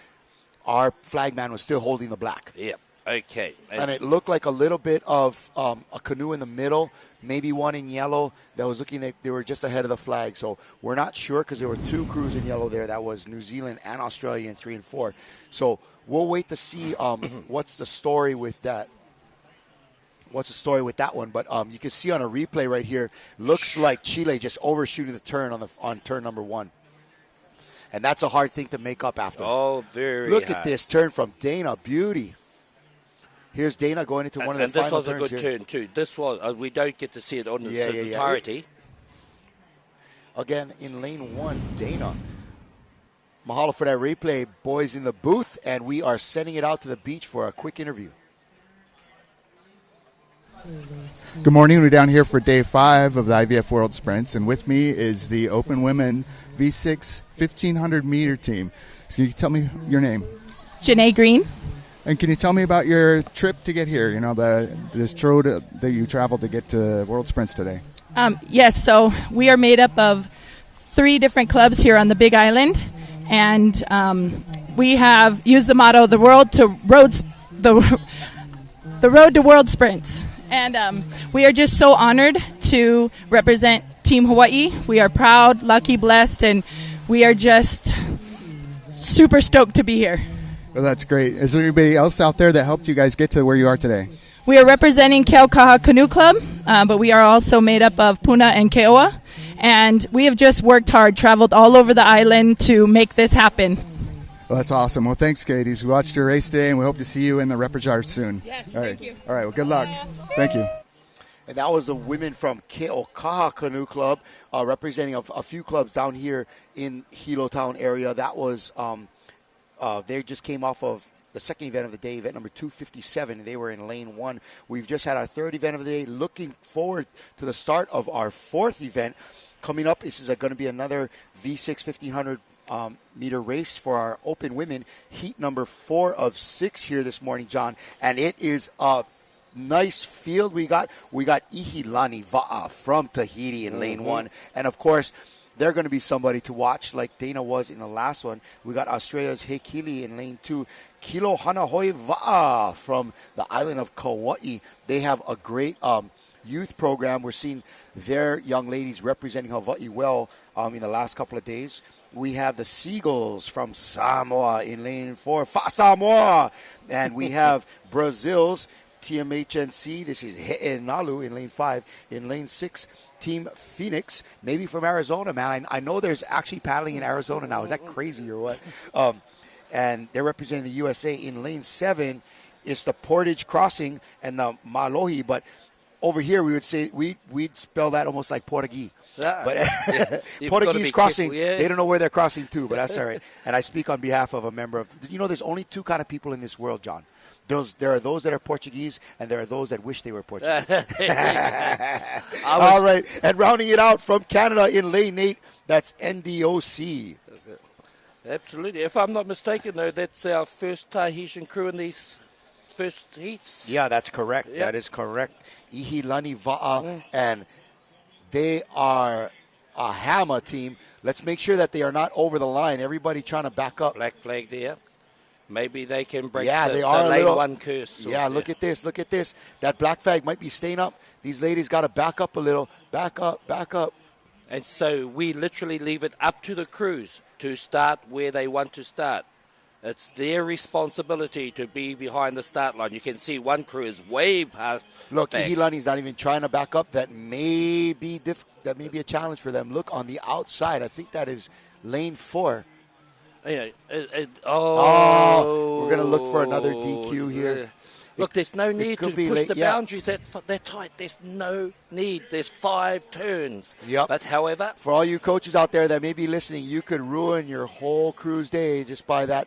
our flagman was still holding the black. Yep. Okay. And it looked like a little bit of a canoe in the middle, maybe one in yellow that was looking like they were just ahead of the flag. So we're not sure, because there were 2 crews in yellow there. That was New Zealand and Australia in 3 and 4. So we'll wait to see what's the story with that. What's the story with that one? But you can see on a replay right here, looks like Chile just overshooting the turn on turn number 1. And that's a hard thing to make up after. Oh, very Look hard. at this turn from Dana. Beauty. Here's Dana going into one of the final turns. And this was a good turn, too. This was, we don't get to see it on its entirety. Again, in lane 1, Dana. Mahalo for that replay, boys in the booth, and we are sending it out to the beach for a quick interview. Good morning. We're down here for day 5 of the IVF World Sprints, and with me is the Open Women V6 1500 meter team. So can you tell me your name? Janae Green. And can you tell me about your trip to get here? You know, this road that you traveled to get to World Sprints today. Yes, so we are made up of 3 different clubs here on the Big Island, and we have used the motto the road to World Sprints. And we are just so honored to represent Team Hawaii. We are proud, lucky, blessed, and we are just super stoked to be here. Well, that's great. Is there anybody else out there that helped you guys get to where you are today? We are representing Keaukaha Canoe Club, but we are also made up of Puna and Keoa. And we have just worked hard, traveled all over the island to make this happen. Well, that's awesome. Well, thanks, Katie. We watched your race today, and we hope to see you in the repertoire soon. Yes, thank you. All right, well, good luck. Thank you. And that was the women from Keaukaha Canoe Club, representing a few clubs down here in Hilo Town area. That was, they just came off of the second event of the day, event number 257. They were in lane 1. We've just had our third event of the day. Looking forward to the start of our 4th event. Coming up, this is going to be another V6 1500 meter race for our open women. Heat number 4 of 6 here this morning, John. And it is a nice field we got. We got Ihilani Va'a from Tahiti in lane 1. And, of course, they're going to be somebody to watch like Dana was in the last one. We got Australia's Heikili in lane 2. Kilo Hanahoi Va'a from the island of Kauai. They have a great youth program. We're seeing their young ladies representing Hawaii well in the last couple of days. We have the Seagulls from Samoa in lane 4. Fa Samoa! And we have Brazil's TMHNC. This is He'enalu in lane 5. In lane 6, Team Phoenix, maybe from Arizona, man. I know there's actually paddling in Arizona now. Is that crazy or what? And they're representing the USA. In lane 7, it's the Portage Crossing and the Malohi. But over here we would say we'd spell that almost like Portuguese. But You've Portuguese gotta be crossing, careful, yeah. they don't know where they're crossing to, but that's all right. And I speak on behalf of a member of, there's only two kind of people in this world, John. There are those that are Portuguese, and there are those that wish they were Portuguese. All right, and rounding it out from Canada in lane 8, that's NDOC. Absolutely. If I'm not mistaken, though, that's our first Tahitian crew in these first heats. Yeah, that's correct. Yep. That is correct. Ihilani Va'a, and they are a hammer team. Let's make sure that they are not over the line. Everybody trying to back up. Black flag there. Maybe they can break they the are lane 1 curse. Yeah, look at this. Look at this. That black flag might be staying up. These ladies got to back up a little. Back up, back up. And so we literally leave it up to the crews to start where they want to start. It's their responsibility to be behind the start line. You can see one crew is way past. Look, back. Ihilani's not even trying to back up. That may be a challenge for them. Look on the outside. I think that is lane 4. Yeah, we're going to look for another DQ here. Look, there's no need to push late, the boundaries that tight. There's no need. There's 5 turns. Yep. But however, for all you coaches out there that may be listening, you could ruin your whole cruise day just by that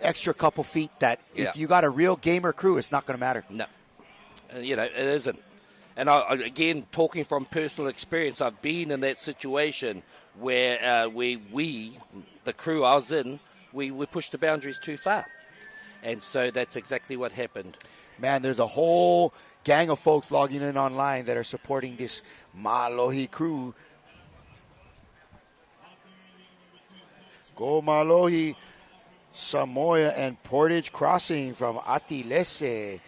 extra couple feet. That if you got a real gamer crew, it's not going to matter. No, it isn't. And again, talking from personal experience, I've been in that situation where we, the crew I was in, we pushed the boundaries too far. And so that's exactly what happened. Man, there's a whole gang of folks logging in online that are supporting this Malohi crew. Go Malohi, Samoa, and Portage Crossing from Atilese.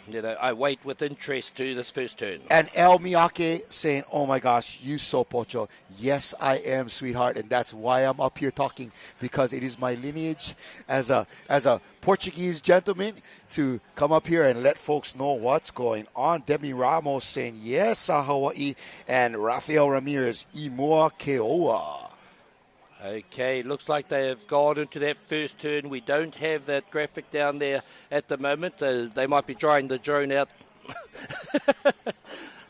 I wait with interest to this first turn. And El Miyake saying, oh my gosh, you so pocho. Yes, I am, sweetheart. And that's why I'm up here talking, because it is my lineage as a Portuguese gentleman to come up here and let folks know what's going on. Demi Ramos saying, yes, Hawaii. And Rafael Ramirez, Imoa Keoa. Okay, looks like they have gone into that first turn. We don't have that graphic down there at the moment. They might be drying the drone out.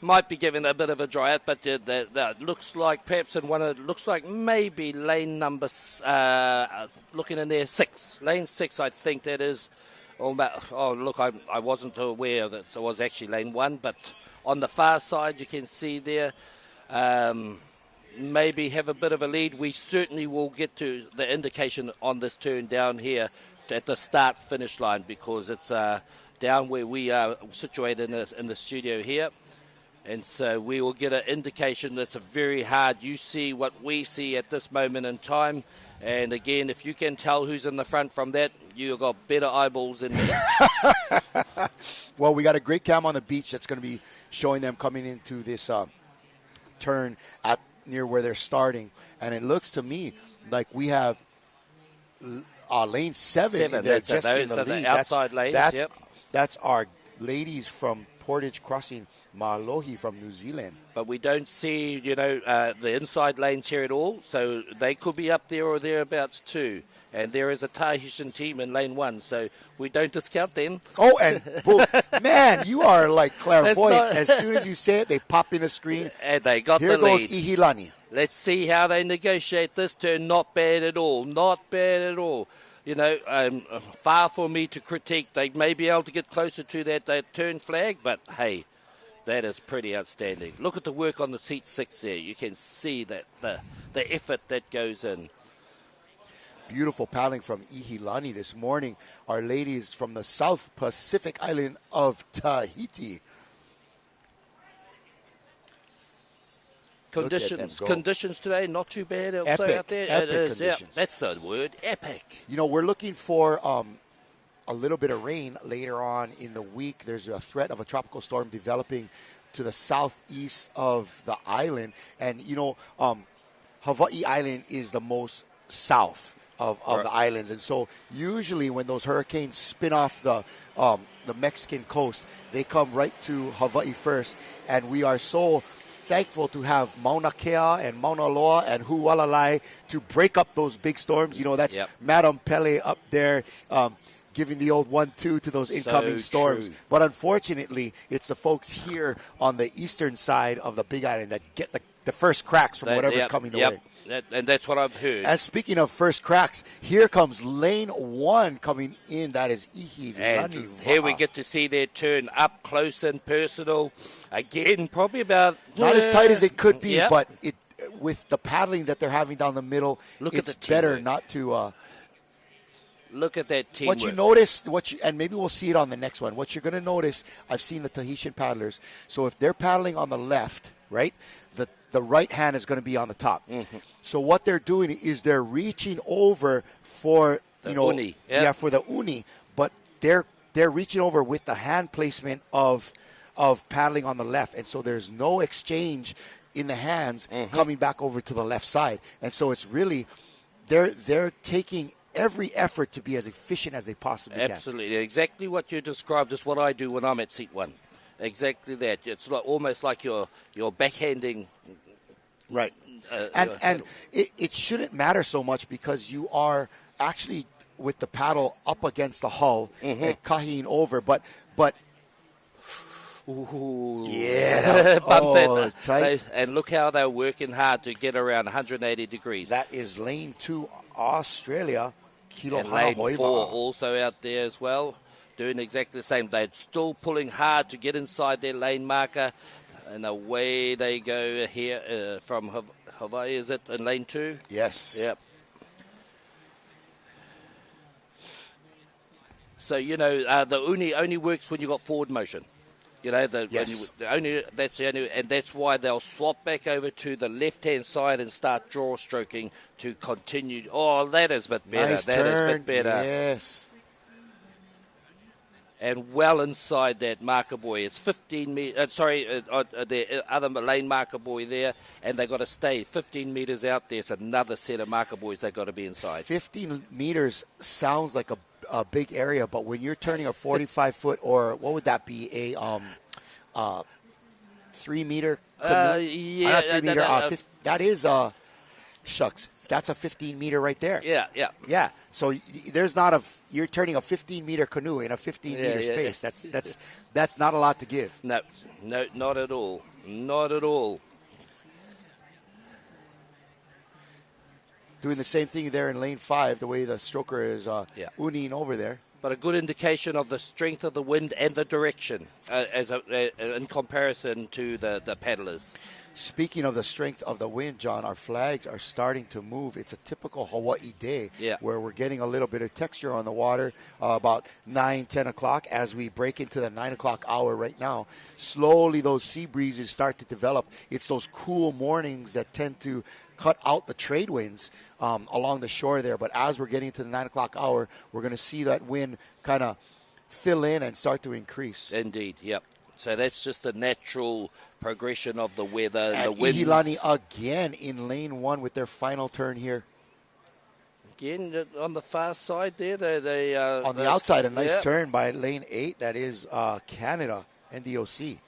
Might be giving a bit of a dry out, but that looks like perhaps in one of looks like maybe lane number looking in there 6. Lane 6, I think that is. Oh look, I wasn't aware that it was actually lane 1, but on the far side you can see there. Maybe have a bit of a lead. We certainly will get to the indication on this turn down here at the start-finish line, because it's down where we are situated in the studio here. And so we will get an indication that's a very hard. You see what we see at this moment in time. And again, if you can tell who's in the front from that, you've got better eyeballs in there. Well, we got a great cam on the beach that's going to be showing them coming into this turn at near where they're starting, and it looks to me like we have lane 7 in there, just in the lead. The outside lanes. That's our ladies from Portage Crossing, Malohi from New Zealand. But we don't see, the inside lanes here at all, so they could be up there or thereabouts too. And there is a Tahitian team in lane 1, so we don't discount them. Oh, and man, you are like clairvoyant. As soon as you say it, they pop in a screen. And they got Here the lead. Here goes Ihilani. Let's see how they negotiate this turn. Not bad at all. Not bad at all. Far for me to critique. They may be able to get closer to that turn flag, but hey, that is pretty outstanding. Look at the work on the seat 6 there. You can see that the effort that goes in. Beautiful paddling from Ihilani this morning. Our ladies from the South Pacific island of Tahiti. Conditions today, not too bad. Epic, out there. epic it is, conditions. Yeah, that's the word, epic. We're looking for a little bit of rain later on in the week. There's a threat of a tropical storm developing to the southeast of the island. And, Hawaii Island is the most south of the islands. And so usually when those hurricanes spin off the Mexican coast, they come right to Hawaii first. And we are so thankful to have Mauna Kea and Mauna Loa and Hualalai to break up those big storms. That's Madam Pele up there. giving the old 1-2 to those incoming storms. True. But unfortunately, it's the folks here on the eastern side of the Big Island that get the first cracks from whatever's coming their way. And that's what I've heard. And speaking of first cracks, here comes lane 1 coming in. That is Ihi. And here we get to see their turn up close and personal. Again, probably about... Not as tight as it could be, Yep. but with the paddling that they're having down the middle, Look at it's the better teamwork. not to... Look at that teamwork. What you notice, and maybe we'll see it on the next one, what you're going to notice, I've seen the Tahitian paddlers, so if they're paddling on the left, right, the right hand is going to be on the top. Mm-hmm. So what they're doing is they're reaching over for, The uni, yeah. for the uni, but they're reaching over with the hand placement of paddling on the left, and so there's no exchange in the hands coming back over to the left side. And so it's really, they're taking every effort to be as efficient as they possibly can. Absolutely. Exactly what you described is what I do when I'm at seat 1. Exactly that. It's almost like you're backhanding. Right. And it shouldn't matter so much because you are actually with the paddle up against the hull and kaheen over. But Ooh. yeah, Bump tight. And look how they're working hard to get around 180 degrees. That is lane 2, Australia. Hilo And lane 4 IVF. also out there as well, doing exactly the same. They're still pulling hard to get inside their lane marker, and away they go here from Hawaii, is it, in lane 2? Yes. Yep. So, the uni only works when you've got forward motion. Yes. That's the only, and that's why they'll swap back over to the left-hand side and start draw stroking to continue. Oh, that is a bit better. Nice That turn. is a bit better. Yes. And well inside that marker buoy. It's 15 meters. The other lane marker buoy there, and they've got to stay 15 meters out there. It's another set of marker buoys they've got to be inside. 15 meters sounds like a big area, but when you're turning a 45-foot or what would that be, a 3-meter canoe? Yeah, 3 meter. That is shucks. That's a 15-meter right there. Yeah. Yeah. So you're turning a 15-meter canoe in a 15-meter space. That's not a lot to give. No, not at all. Not at all. Doing the same thing there in lane 5, the way the stroker is uniing over there. But a good indication of the strength of the wind and the direction in comparison to the paddlers. Speaking of the strength of the wind, John, our flags are starting to move. It's a typical Hawaii day where we're getting a little bit of texture on the water about 9, 10 o'clock as we break into the 9 o'clock hour right now. Slowly those sea breezes start to develop. It's those cool mornings that tend to cut out the trade winds along the shore there. But as we're getting to the 9 o'clock hour, we're going to see that wind kind of fill in and start to increase. Indeed, yep. So that's just the natural progression of the weather. And the winds. Ihilani again in lane 1 with their final turn here. Again, on the far side there. They on the outside, a nice turn by lane 8. That is Canada, NDOC.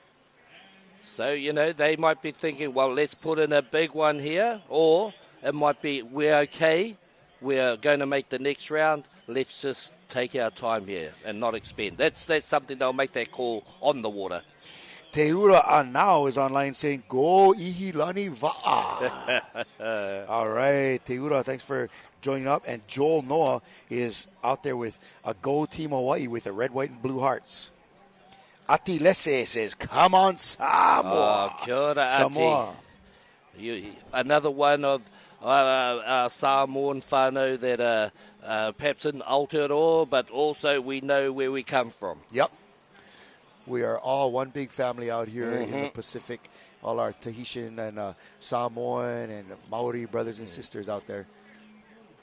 So, they might be thinking, well, let's put in a big one here. Or it might be, we're okay. We're going to make the next round. Let's just take our time here and not expend. That's something they'll make that call on the water. Teura now is online saying, go Ihilani va'a. All right, Teura, thanks for joining up. And Joel Noah is out there with a Go Team Hawaii with the red, white, and blue hearts. Ati Lese says, come on, Samoa. Oh, kia ora, Samoa. Ati. Another one of our Samoan whānau that perhaps in Aotearoa, but also we know where we come from. Yep. We are all one big family out here in the Pacific. All our Tahitian and Samoan and Maori brothers and sisters out there.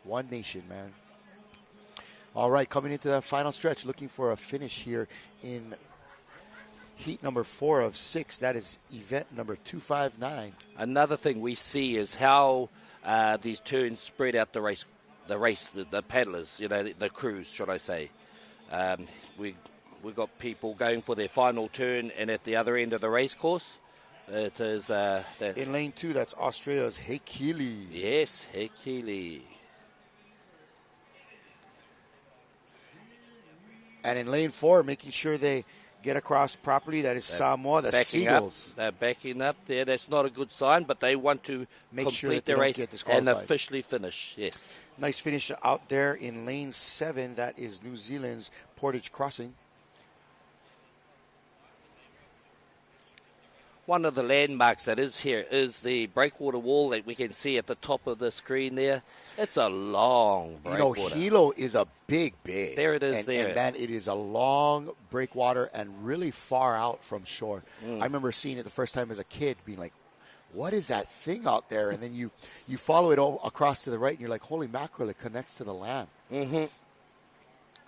One nation, man. All right, coming into the final stretch, looking for a finish here in heat number 4 of 6. That is event number 259. Another thing we see is how these turns spread out the race, the paddlers, the crews, should I say. We've got people going for their final turn, and at the other end of the race course, it is... in lane 2, that's Australia's Hekili. Yes, Hekili. And in lane 4, making sure they get across properly. That is Samoa, the Seagulls. They're backing up there. That's not a good sign, but they want to Make sure complete that they the don't race get disqualified. and officially finish. Yes. Nice finish out there in lane 7. That is New Zealand's Portage Crossing. One of the landmarks that is here is the breakwater wall that we can see at the top of the screen there. It's a long breakwater. Hilo is a big. There it is there. And, man, it is a long breakwater and really far out from shore. I remember seeing it the first time as a kid, being like, what is that thing out there? And then you follow it all across to the right, and you're like, holy mackerel, it connects to the land. Mm-hmm.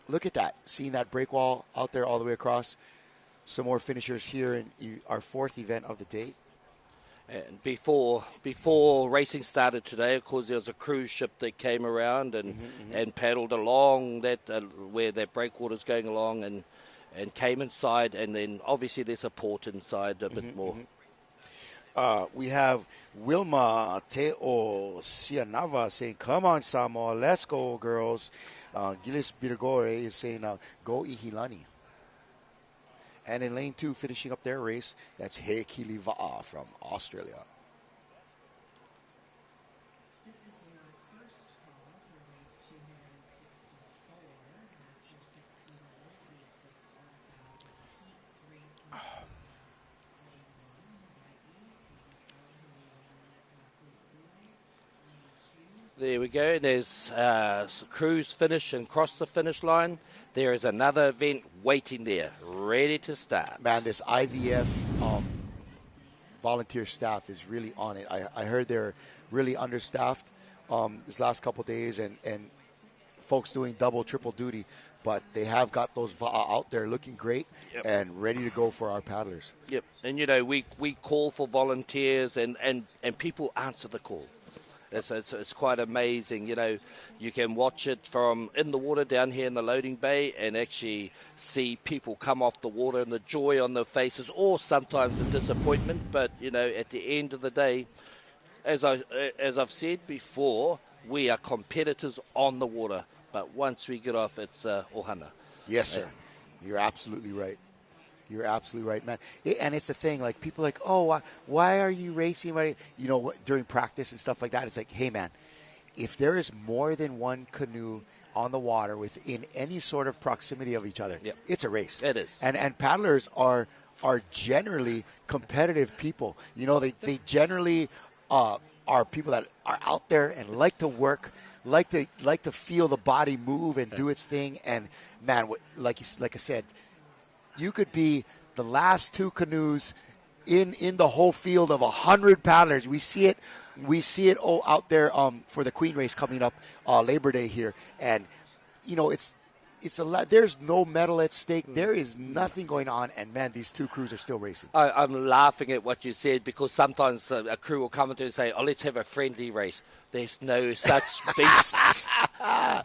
Look at that. Seeing that break wall out there all the way across. Some more finishers here in our 4th event of the day. And before racing started today, of course, there was a cruise ship that came around and paddled along that where that breakwater's going along and came inside, and then obviously there's a port inside a bit more. We have Wilma Teo Sianava saying, come on, Samoa, let's go, girls. Gilles Birgore is saying, go Ihilani. And in lane 2, finishing up their race, that's He Kiliva'a from Australia. There we go. There's cruise finish and cross the finish line. There is another event waiting there, ready to start. Man, this IVF volunteer staff is really on it. I heard they're really understaffed this last couple of days, and folks doing double, triple duty. But they have got those out there looking great and ready to go for our paddlers. Yep. And, we call for volunteers, and people answer the call. It's quite amazing. You can watch it from in the water down here in the loading bay and actually see people come off the water and the joy on their faces, or sometimes the disappointment. But, at the end of the day, as I've said before, we are competitors on the water. But once we get off, it's ohana. Yes, sir. You're absolutely right. You're absolutely right, man. And it's a thing, like, people are like, oh, why are you racing? During practice and stuff like that, it's like, hey, man, if there is more than one canoe on the water within any sort of proximity of each other, it's a race. It is. And paddlers are generally competitive people. They generally are people that are out there and like to work, like to feel the body move and do its thing. And, man, like I said, you could be the last 2 canoes in the whole field of 100 paddlers. We see it all out there for the Queen race coming up Labor Day here, and it's a lot. There's no medal at stake. There is nothing going on, and man, these 2 crews are still racing. I'm laughing at what you said, because sometimes a crew will come into and say, "Oh, let's have a friendly race." There's no such beast.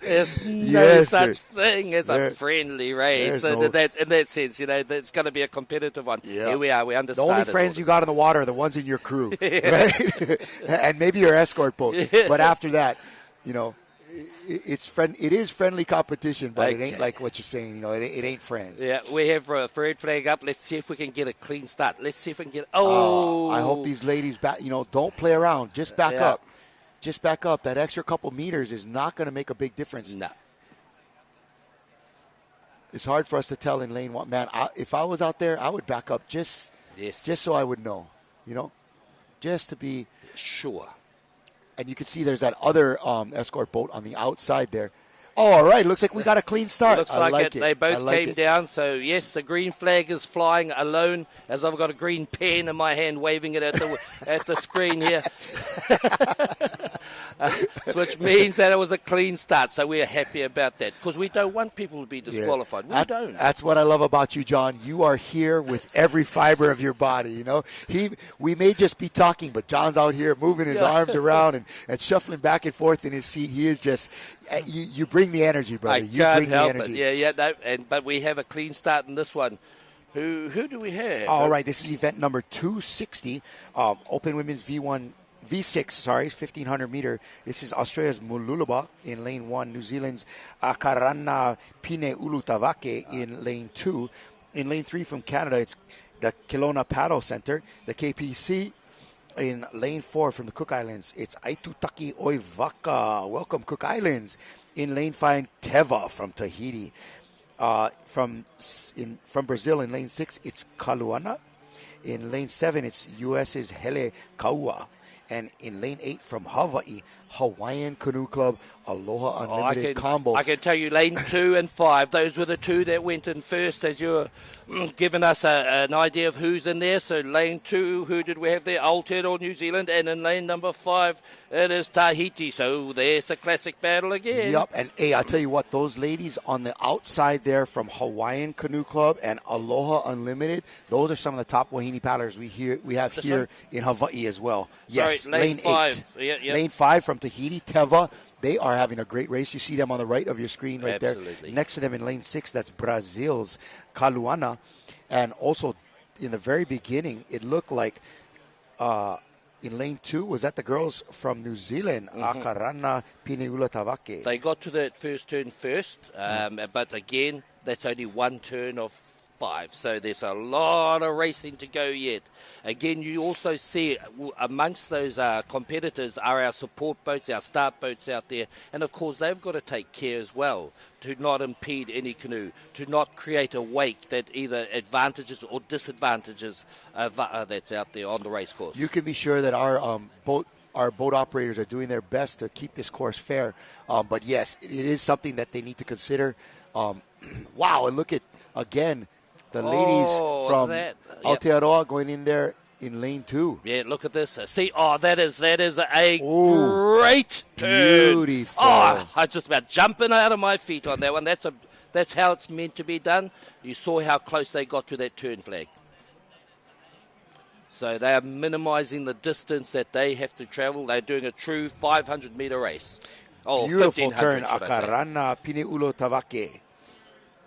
There's no such thing as a friendly race. In that sense, it's going to be a competitive one. Yeah. Here we are. We understand. The only friends you got in the water are the ones in your crew, right? And maybe your escort boat. But after that, it is friendly competition, but it ain't like what you're saying. It ain't friends. Yeah, we have a red flag up. Let's see if we can get a clean start. Let's see if we can get. Oh, I hope these ladies back. Don't play around. Just back up. Just back up. That extra couple meters is not going to make a big difference. No. It's hard for us to tell in lane 1. Man, if I was out there, I would back up just so I would know, just to be sure. And you can see there's that other escort boat on the outside there. Oh, all right. Looks like we got a clean start. Looks like it. They both came down. So, yes, the green flag is flying alone, as I've got a green pen in my hand waving it at the screen here. Which means that it was a clean start. So we're happy about that, because we don't want people to be disqualified. We don't. That's what I love about you, John. You are here with every fiber of your body, We may just be talking, but John's out here moving his arms around and shuffling back and forth in his seat. He is just you bring the energy, brother. You can't help it. But we have a clean start in this one. Who do we have? All right, this is event number 260, Open Women's V1 V6, sorry, 1,500 meter. This is Australia's Mululuba in lane 1. New Zealand's Akarana Pine Ulutavake in lane 2. In lane 3 from Canada, it's the Kelowna Paddle Center. The KPC in lane 4 from the Cook Islands, it's Aitutaki Oivaka. Welcome, Cook Islands. In lane 5, Teva from Tahiti. From Brazil in lane 6, it's Kaluana. In lane 7, it's U.S.'s Hele Kaua. And in lane 8 from Hawaii, Hawaiian Canoe Club, Aloha Unlimited Combo. I can tell you lane 2 and 5, those were the two that went in first as you were giving us an idea of who's in there. So lane 2, who did we have there? Aotearoa, New Zealand. And in lane number 5, it is Tahiti. So there's a classic battle again. Yep, and hey, I tell you what, those ladies on the outside there from Hawaiian Canoe Club and Aloha Unlimited, those are some of the top wahine paddlers we have here in Hawaii as well. Yes, sorry, lane 5. 8. Yep. Lane 5 from Tahiti, Teva. They are having a great race. You see them on the right of your screen right Absolutely. there. Next to them in lane 6, that's Brazil's Kaluana. And also in the very beginning, it looked like in lane 2, was that the girls from New Zealand, Akarana Pineula Tavake. They got to that first turn first, but again, that's only one turn of 5. So there's a lot of racing to go yet. Again, you also see amongst those competitors are our support boats, our start boats out there. And, of course, they've got to take care as well to not impede any canoe, to not create a wake that either advantages or disadvantages that's out there on the race course. You can be sure that our boat operators are doing their best to keep this course fair. But, yes, it is something that they need to consider. Wow, and look at, again, the ladies from Aotearoa going in there in lane 2. Yeah, look at this. See, that is a great turn. Beautiful. Oh, I just about jumping out of my feet on that one. That's how it's meant to be done. You saw how close they got to that turn flag. So they are minimizing the distance that they have to travel. They're doing a true 500-meter race. Oh, beautiful turn, 1500, Akarana Pineulo Tavake.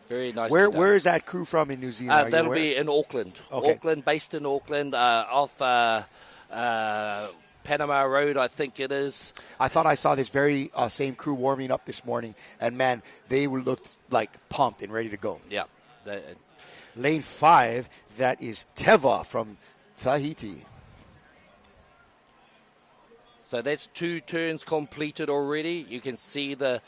Very nice. Where is that crew from in New Zealand? That'll be in Auckland. Okay. Auckland, based in Auckland, off Panama Road, I think it is. I thought I saw this very same crew warming up this morning, and man, they looked like pumped and ready to go. Yeah. Lane 5, that is Teva from Tahiti. So that's 2 turns completed already. You can see the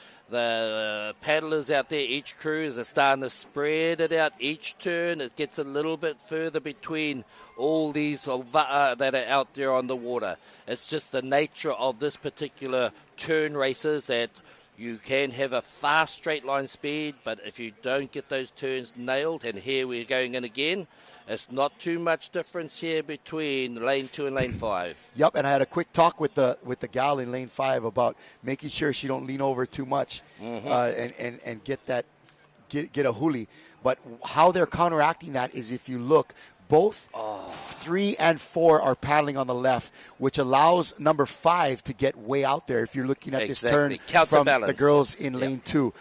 paddlers out there, each crew is starting to spread it out each turn. It gets a little bit further between all these that are out there on the water. It's just the nature of this particular turn races that you can have a fast straight line speed, but if you don't get those turns nailed, and here we're going in again, it's not too much difference here between lane 2 and lane 5. Yep, and I had a quick talk with the gal in lane 5 about making sure she don't lean over too much and get a huli. But how they're counteracting that is if you look, both 3 and 4 are paddling on the left, which allows number 5 to get way out there. If you're looking at this turn from the girls in lane 2.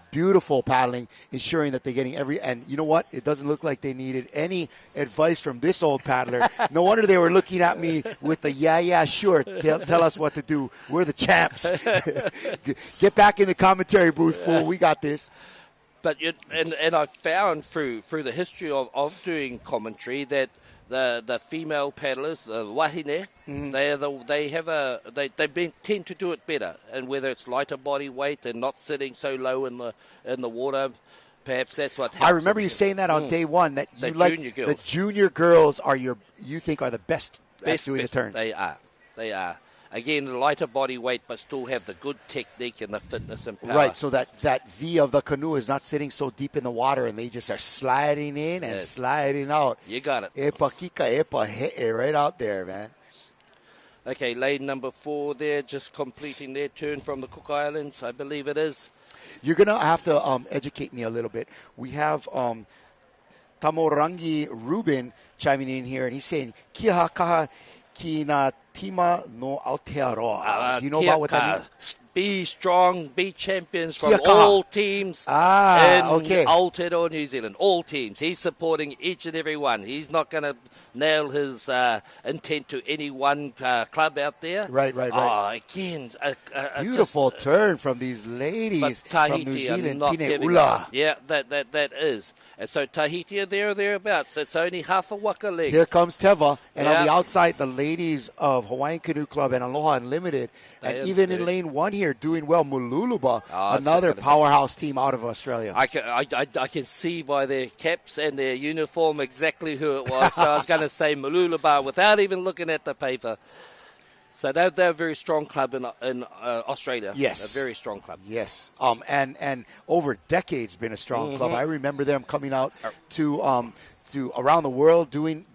Beautiful paddling, ensuring that they're getting and you know what? It doesn't look like they needed any advice from this old paddler. No wonder they were looking at me with the, sure, tell us what to do. We're the champs. Get back in the commentary booth, fool. We got this. But and I found through the history of doing commentary that the female paddlers, the wahine, they tend to do it better, and whether it's lighter body weight and not sitting so low in the water, perhaps that's what helps. I remember you saying that on day one that you like the junior girls are you think are the best at doing the turns. They are. Again, the lighter body weight, but still have the good technique and the fitness and power. Right, so that V of the canoe is not sitting so deep in the water, and they just are sliding in and sliding out. You got it. Epa kika, epa he, right out there, man. Okay, lane number 4 there, just completing their turn from the Cook Islands, I believe it is. You're going to have to educate me a little bit. We have Tamorangi Rubin chiming in here, and he's saying, Kia kaha ki na tima no Aotearoa. Do you know about what that means? be strong, be champions from Kia kaha. all teams in okay. Aotearoa, New Zealand. All teams. He's supporting each and every one. He's not going to nail his intent to any one club out there. Right. Oh, again, Beautiful turn from these ladies but from New Tahiti are Zealand. not Pine giving Ula. up. Yeah, that is. And so Tahiti are there or thereabouts. It's only half a waka leg. Here comes Teva, and on Yeah. the outside, the ladies of Hawaiian Canoe Club and Aloha Unlimited, They and are even good. in lane 1 here, doing well. Mululuba, I was just another gonna say. powerhouse team out of Australia. I can see by their caps and their uniform exactly who it was. So I was going to say Malulabar without even looking at the paper. So they're a very strong club in Australia. Yes. A very strong club. Yes, and over decades been a strong club. I remember them coming out to around the world doing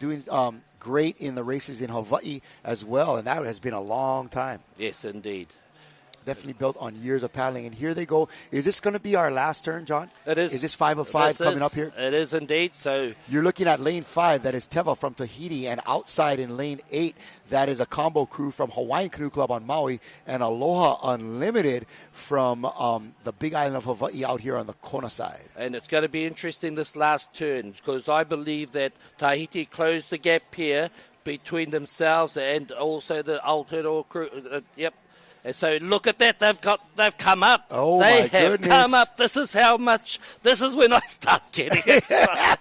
great in the races in Hawaii as well, and that has been a long time. Yes, indeed. Definitely built on years of paddling. And here they go. Is this going to be our last turn, John? It is. Is this 5 of 5 This coming is- up here? It is indeed. So You're looking at lane 5, that is Teva from Tahiti, and outside in lane 8, that is a combo crew from Hawaiian Canoe Club on Maui and Aloha Unlimited from the Big Island of Hawaii out here on the Kona side. and it's going to be interesting this last turn because I believe that Tahiti closed the gap here between themselves and also the Aotearoa crew. Yep. And so look at that, they've come up. Oh, they my have goodness. come up. This is when I start getting excited.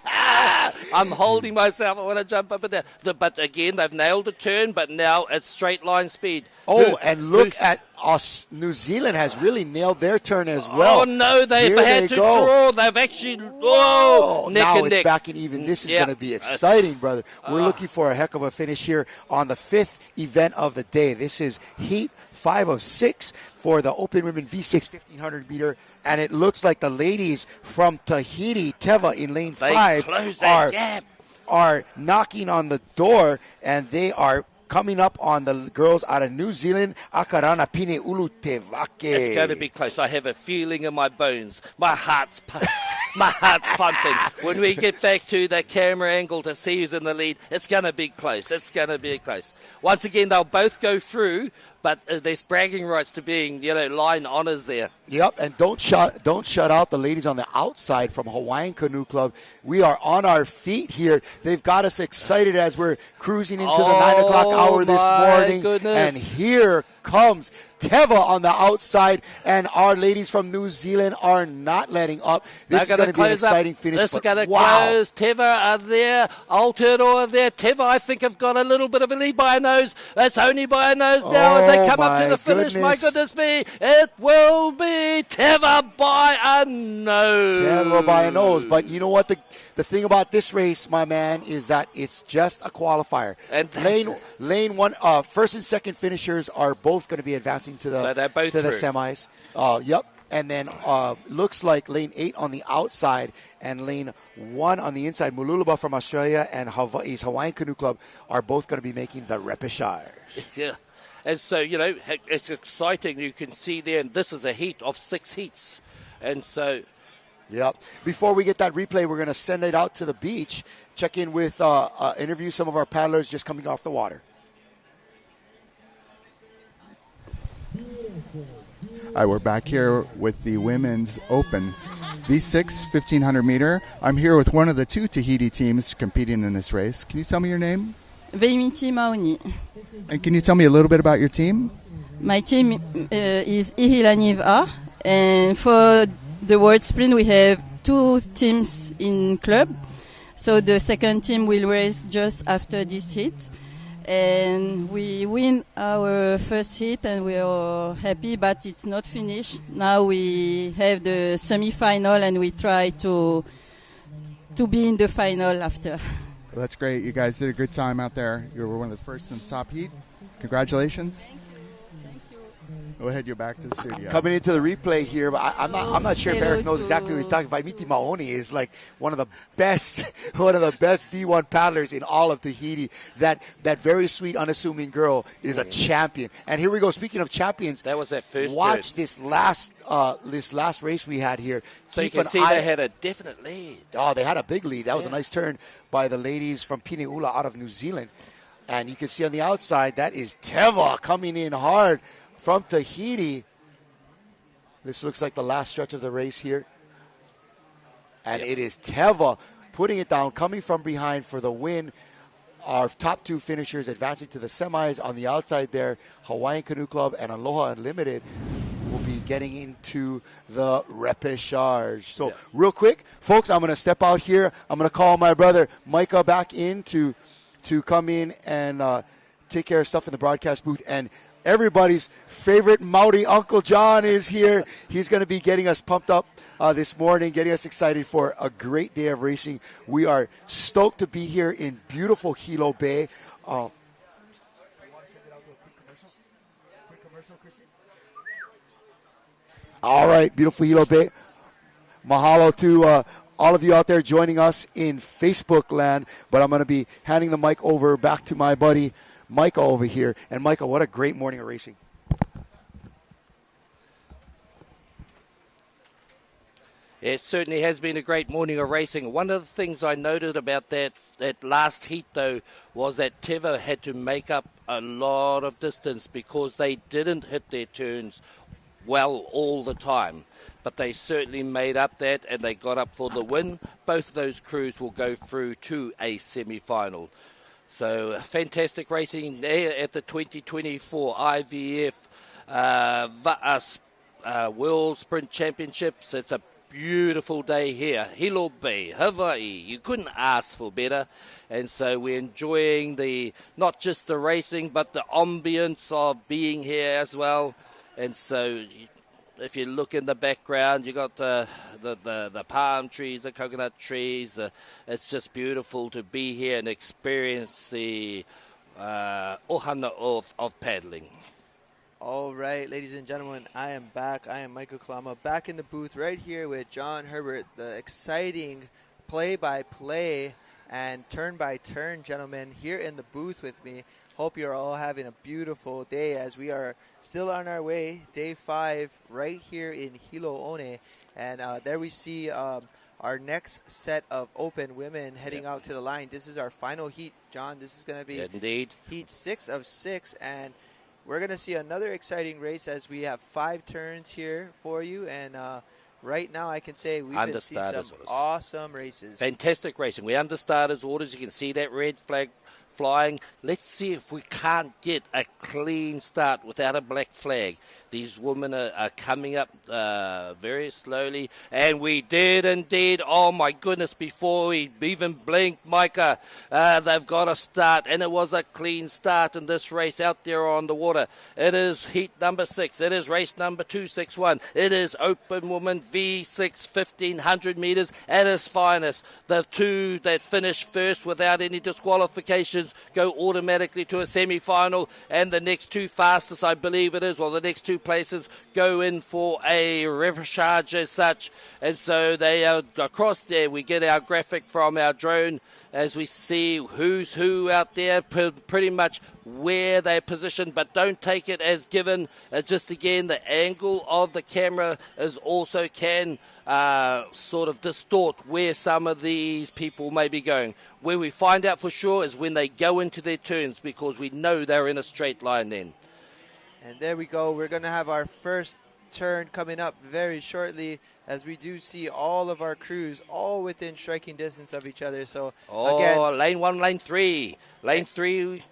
I'm holding myself. I want to jump up and down. But again, they've nailed the turn, but now it's straight line speed. Oh, and look at us. New Zealand has really nailed their turn as well. Oh, no, they've Here had they to go. draw. They've actually, neck now and it's neck. back and even. This is Yeah. going to be exciting, brother. We're looking for a heck of a finish here on the 5th event of the day. This is Heat 5 of 6 for the Open Women V6 1500 meter, and it looks like the ladies from Tahiti, Teva in lane They 5, closed that gap. are knocking on the door, and they are coming up on the girls out of New Zealand, Akarana Pine Ulu Tevake. It's going to be close. I have a feeling in my bones. My heart's pumping. When we get back to the camera angle to see who's in the lead, it's going to be close. It's going to be close. Once again, they'll both go through, but there's bragging rights to being, line honors there. Yep, and don't shut out the ladies on the outside from Hawaiian Canoe Club. We are on our feet here. They've got us excited as we're cruising into the 9 o'clock hour this my morning. goodness. And here comes Teva on the outside, and our ladies from New Zealand are not letting up. This is They're going to be an close up. exciting finish. This is but going to wow. close. Teva are there. Aotearoa are there. Teva, I think, have got a little bit of a lead by a nose. It's only by a nose now as they come up to the finish. My goodness me. It will be Teva by a nose. Teva by a nose. But you know what? The thing about this race, my man, is that it's just a qualifier. And lane 1, first and second finishers are both going to be advancing to the So they're both the through. semis. Yep. And then looks like lane 8 on the outside and lane 1 on the inside. Mululuba from Australia and Hawaii's Hawaiian Canoe Club are both going to be making the repechage. Yeah. And so, it's exciting. You can see there, and this is a heat of 6 heats. And so... Yep. Before we get that replay, we're going to send it out to the beach, check in with, interview some of our paddlers just coming off the water. All right, we're back here with the Women's Open V6 1500 meter. I'm here with one of the 2 Tahiti teams competing in this race. Can you tell me your name? Veimiti Mauni. And can you tell me a little bit about your team? My team is Hilo IVF, and for the World Sprint we have 2 teams in club. So the second team will race just after this heat, and we win our first heat and we are happy, but it's not finished. Now we have the semi-final and we try to be in the final after. Well, that's great. You guys did a good time out there. You were one of the first in the top heat. Congratulations. Thank you. Go ahead, you're back to the studio. Coming into the replay here, but I'm not sure if Hello Eric knows to- exactly what he's talking about. Vaimiti Maoni is like one of the best V1 paddlers in all of Tahiti. That very sweet, unassuming girl is a champion. And here we go. Speaking of champions, That was that first watch turn. this last race we had here. So you Keep can an see eye- they had a definite lead. Oh, they had a big lead. That was a nice turn by the ladies from Pineula out of New Zealand. And you can see on the outside, that is Teva coming in hard from Tahiti. This looks like the last stretch of the race here. And it is Teva putting it down, coming from behind for the win. Our top two finishers advancing to the semis. On the outside there, Hawaiian Canoe Club and Aloha Unlimited will be getting into the repechage. So real quick, folks, I'm going to step out here. I'm going to call my brother Micah back in to come in and take care of stuff in the broadcast booth. And everybody's favorite Maori Uncle John is here. He's going to be getting us pumped up this morning, getting us excited for a great day of racing. We are stoked to be here in beautiful Hilo Bay. All right, beautiful Hilo Bay. Mahalo to all of you out there joining us in Facebook land. But I'm going to be handing the mic over back to my buddy Michael over here. And Michael, what a great morning of racing. It certainly has been a great morning of racing. One of the things I noted about that last heat, though, was that Teva had to make up a lot of distance because they didn't hit their turns well all the time. But they certainly made up that, and they got up for the win. Both of those crews will go through to a semi-final. So fantastic racing there at the 2024 IVF World Sprint Championships. It's a beautiful day here, Hilo Bay, Hawaii. You couldn't ask for better. And so we're enjoying not just the racing, but the ambience of being here as well. And so if you look in the background, you got the palm trees, the coconut trees. It's just beautiful to be here and experience the ohana of paddling. All right, ladies and gentlemen, I am back. I am Michael Kalama, back in the booth right here with John Herbert, the exciting play-by-play and turn-by-turn gentlemen here in the booth with me. Hope you're all having a beautiful day as we are still on our way, day 5, right here in Hilo One. And there we see our next set of open women heading out to the line. This is our final heat, John. This is going to be heat 6 of 6, and we're going to see another exciting race as we have 5 turns here for you. And right now I can say we've been seeing some awesome races. Fantastic racing. We're under starters orders. You can see that red flag flying. Let's see if we can't get a clean start without a black flag. These women are coming up very slowly, and we did indeed. Oh my goodness, before we even blinked, Micah, they've got a start, and it was a clean start in this race out there on the water. It is heat number 6. It is race number 261. It is open woman V6 1500 meters at its finest. The two that finish first without any disqualifications go automatically to a semi-final, and the next 2 fastest, I believe it is, or the next 2 places go in for a repechage as such. And so they are across there. We get our graphic from our drone as we see who's who out there, pretty much where they're positioned, but don't take it as given. Just again, the angle of the camera is also can sort of distort where some of these people may be going. Where we find out for sure is when they go into their turns, because we know they're in a straight line then. And there we go. We're going to have our first turn coming up very shortly, as we do see all of our crews all within striking distance of each other. So again, lane 1, lane 3. Lane 3.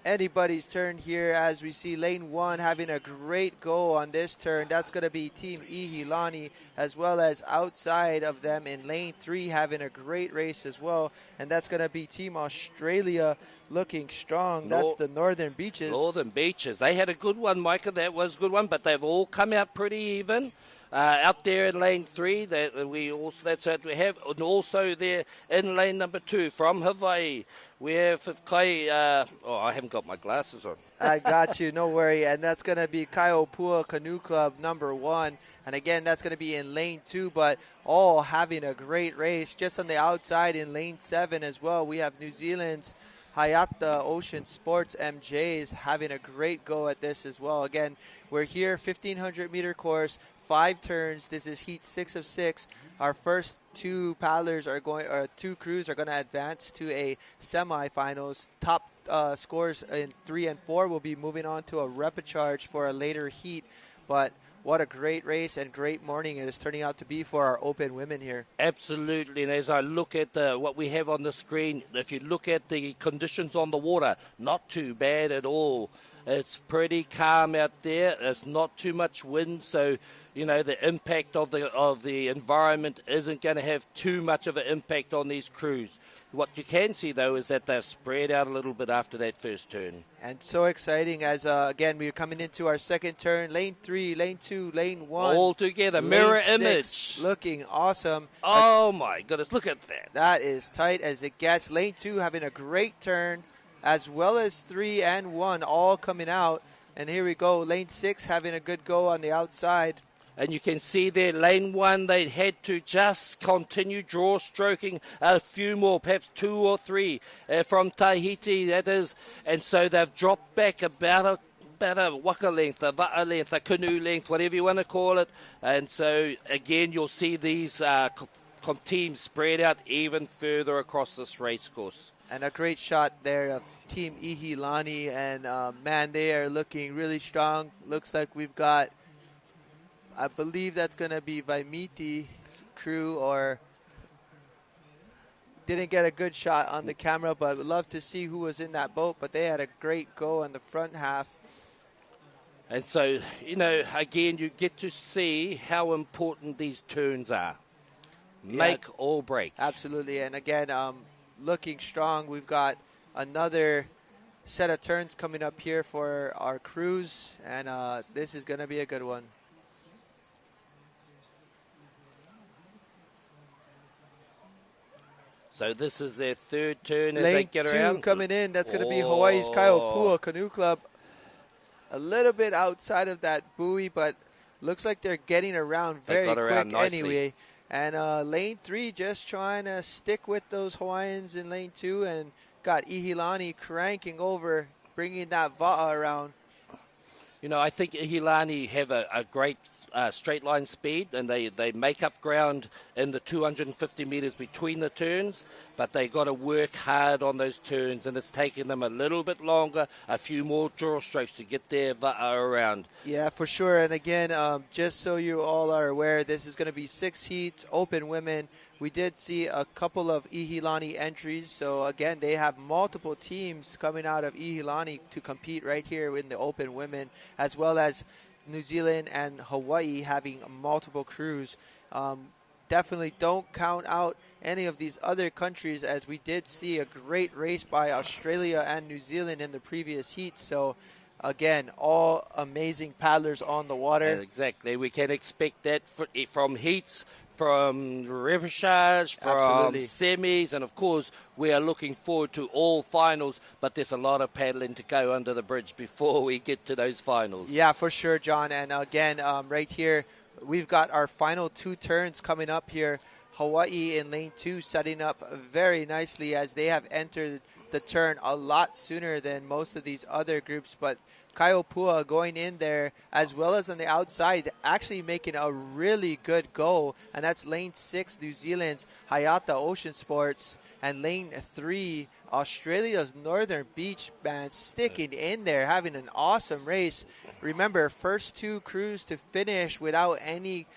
Anybody's turn here, as we see lane 1 having a great go on this turn. That's going to be Team Ihilani, as well as outside of them in lane 3 having a great race as well. And that's going to be Team Australia looking strong. That's the Northern Beaches. Northern Beaches. They had a good one, Micah. That was a good one, but they've all come out pretty even. Out there in lane 3, that's what we have. And also there in lane number 2 from Hawaii, we have Kai. I haven't got my glasses on. I got you, no worry. And that's going to be Kaiopua Canoe Club number 1. And again, that's going to be in lane 2, but all having a great race. Just on the outside in lane 7 as well, we have New Zealand's Hayata Ocean Sports MJs having a great go at this as well. Again, we're here, 1,500-meter course, 5 turns. This is heat 6 of 6. Our first 2 paddlers are going, or 2 crews are going to advance to a semifinals. Top scores in 3 and 4 will be moving on to a repechage for a later heat. But what a great race and great morning it is turning out to be for our open women here. Absolutely, and as I look at what we have on the screen, if you look at the conditions on the water, not too bad at all. It's pretty calm out there. There's not too much wind, so the impact of the environment isn't going to have too much of an impact on these crews. What you can see, though, is that they're spread out a little bit after that first turn. And so exciting as, again, we're coming into our second turn. Lane 3, Lane 2, Lane 1. All together, mirror image. 6, looking awesome. Oh, my goodness, look at that. That is tight as it gets. Lane 2 having a great turn, as well as 3 and 1 all coming out. And here we go, Lane 6 having a good go on the outside. And you can see there, lane 1, they had to just continue draw stroking a few more, perhaps 2 or 3 from Tahiti, that is. And so they've dropped back about a waka length, a va'a length, a canoe length, whatever you want to call it. And so, again, you'll see these teams spread out even further across this race course. And a great shot there of Team Ihilani. And, man, they are looking really strong. Looks like we've got, I believe that's going to be Vaimiti crew, or didn't get a good shot on the camera, but would love to see who was in that boat. But they had a great go on the front half. And so, again, you get to see how important these turns are. Make or break. Absolutely. And again, looking strong. We've got another set of turns coming up here for our crews, and this is going to be a good one. So this is their third turn as Lane they get 2 around. coming in. That's going to be Hawaii's Kaiopua Canoe Club. A little bit outside of that buoy, but looks like they're getting around very quick anyway. And Lane 3 just trying to stick with those Hawaiians in Lane 2, and got Ihilani cranking over, bringing that va'a around. I think Ihilani have a great straight line speed, and they make up ground in the 250 meters between the turns, but they got to work hard on those turns, and it's taking them a little bit longer, a few more draw strokes to get their va'a around. Yeah, for sure. And again, just so you all are aware, this is going to be 6 heats, open women. We did see a couple of Ihilani entries, so again, they have multiple teams coming out of Ihilani to compete right here in the open women, as well as New Zealand and Hawaii having multiple crews. Definitely don't count out any of these other countries, as we did see a great race by Australia and New Zealand in the previous heat. So again, all amazing paddlers on the water. Exactly. We can expect that from heats, from repechage, from semis, and of course we are looking forward to all finals, but there's a lot of paddling to go under the bridge before we get to those finals. Yeah, for sure, John. And again, right here, we've got our final 2 turns coming up here. Hawaii in lane 2 setting up very nicely, as they have entered the turn a lot sooner than most of these other groups, but Kaiopua going in there, as well as on the outside, actually making a really good go. And that's lane 6, New Zealand's Hayata Ocean Sports. And lane 3, Australia's Northern Beach Band, sticking in there, having an awesome race. Remember, first 2 crews to finish without any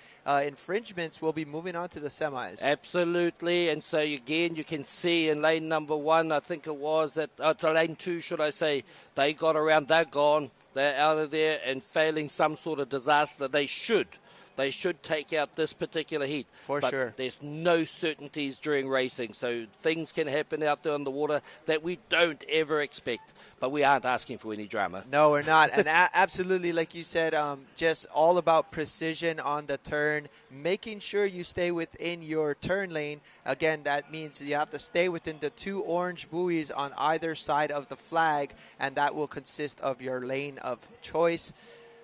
infringements will be moving on to the semis. Absolutely. And so again, you can see in lane number 1, I think it was to lane 2, should I say, they got around, they're gone, they're out of there, and failing some sort of disaster, they should take out this particular heat. For sure. There's no certainties during racing, so things can happen out there on the water that we don't ever expect, but we aren't asking for any drama. No, we're not. And absolutely, like you said, just all about precision on the turn, making sure you stay within your turn lane. Again, that means you have to stay within the 2 orange buoys on either side of the flag, and that will consist of your lane of choice.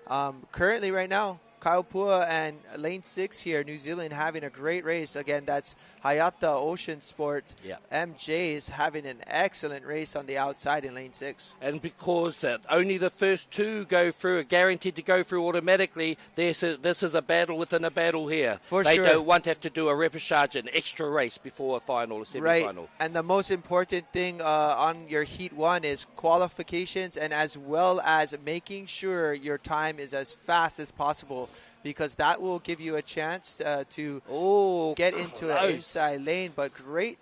Currently, right now, Kaiopua and lane 6 here, New Zealand having a great race. Again, that's Hayata Ocean Sport. Yeah. MJ is having an excellent race on the outside in lane 6. And because only the first 2 go through, are guaranteed to go through automatically, this is a battle within a battle here. They don't want to have to do a repechage, an extra race before a final or semi-final. Right, and the most important thing on your Heat 1 is qualifications, and as well as making sure your time is as fast as possible. because that will give you a chance to get into an inside lane. But great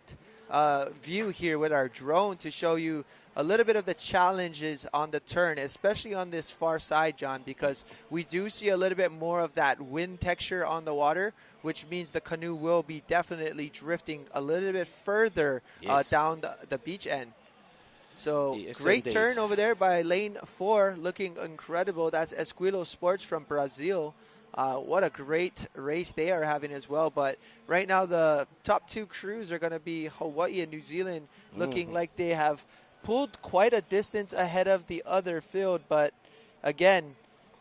view here with our drone to show you a little bit of the challenges on the turn, especially on this far side, John, because we do see a little bit more of that wind texture on the water, which means the canoe will be definitely drifting a little bit further down the beach end. So great turn over there by lane 4, looking incredible. That's Esquilo Sports from Brazil. What a great race they are having as well. But right now the top 2 crews are going to be Hawaii and New Zealand, looking like they have pulled quite a distance ahead of the other field. But again,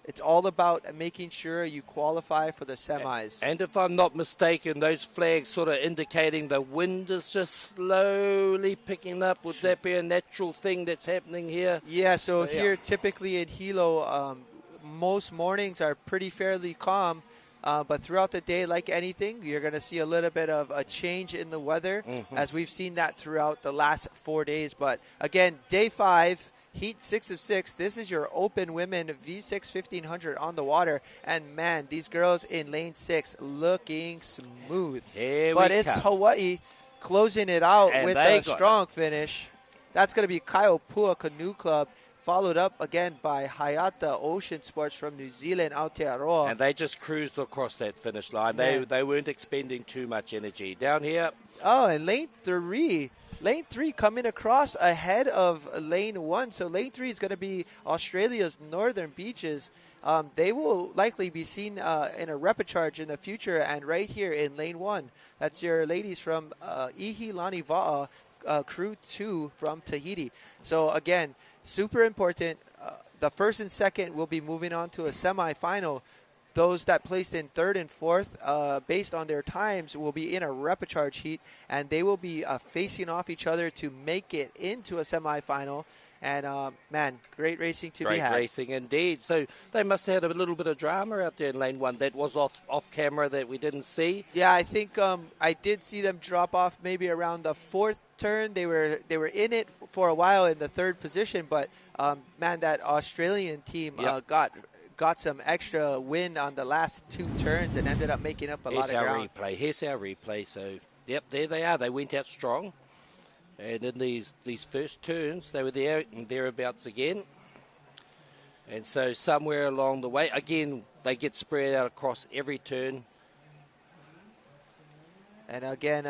it's all about making sure you qualify for the semis. And if I'm not mistaken, those flags sort of indicating the wind is just slowly picking up. Would that be a natural thing that's happening here? Yeah, so here typically in Hilo, most mornings are pretty fairly calm. But throughout the day, like anything, you're going to see a little bit of a change in the weather, as we've seen that throughout the last 4 days. But again, day 5, heat 6 of 6. This is your open women V6 1500 on the water. And, man, these girls in lane 6 looking smooth. It's Hawaii closing it out with a strong finish. That's going to be Kaiopua Canoe Club, followed up again by Hayata Ocean Sports from New Zealand, Aotearoa. And they just cruised across that finish line. They weren't expending too much energy. Down here. Oh, and lane 3 coming across ahead of lane 1. So lane 3 is going to be Australia's northern beaches. They will likely be seen in a repecharge in the future. And right here in lane 1, that's your ladies from Ihilani Va'a, crew 2 from Tahiti. So again, super important. The first and second will be moving on to a semifinal. Those that placed in 3rd and 4th, based on their times, will be in a repecharge heat, and they will be facing off each other to make it into a semifinal. And, man, great racing to be had. Great racing indeed. So they must have had a little bit of drama out there in lane 1 that was off camera that we didn't see. Yeah, I think I did see them drop off maybe around the 4th turn. They were in it for a while in the 3rd position, but man, that Australian team got some extra win on the last 2 turns and ended up making up a lot of ground. Here's our replay. So yep, there they are. They went out strong, and in these first turns they were there and thereabouts again. And so somewhere along the way, again, they get spread out across every turn. And again,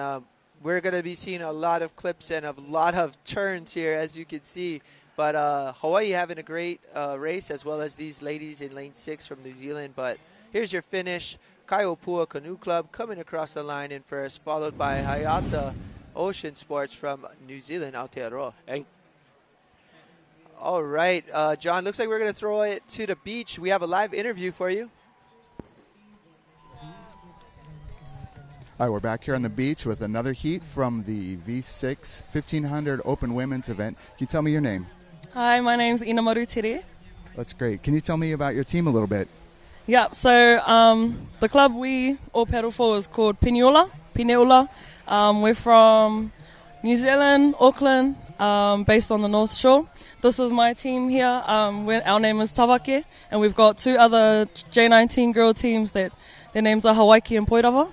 we're going to be seeing a lot of clips and a lot of turns here, as you can see. But Hawaii having a great race, as well as these ladies in lane 6 from New Zealand. But here's your finish. Kaiopua Canoe Club coming across the line in first, followed by Hayata Ocean Sports from New Zealand, Aotearoa. All right, John, looks like we're going to throw it to the beach. We have a live interview for you. All right, we're back here on the beach with another heat from the V6 1500 Open Women's event. Can you tell me your name? Hi, my name's Inamaru Tere. That's great. Can you tell me about your team a little bit? Yeah, so the club we all paddle for is called Pineola. We're from New Zealand, Auckland, based on the North Shore. This is my team here. Our name is Tawake, and we've got 2 other J19 girl teams that their names are Hawaii and Poirava.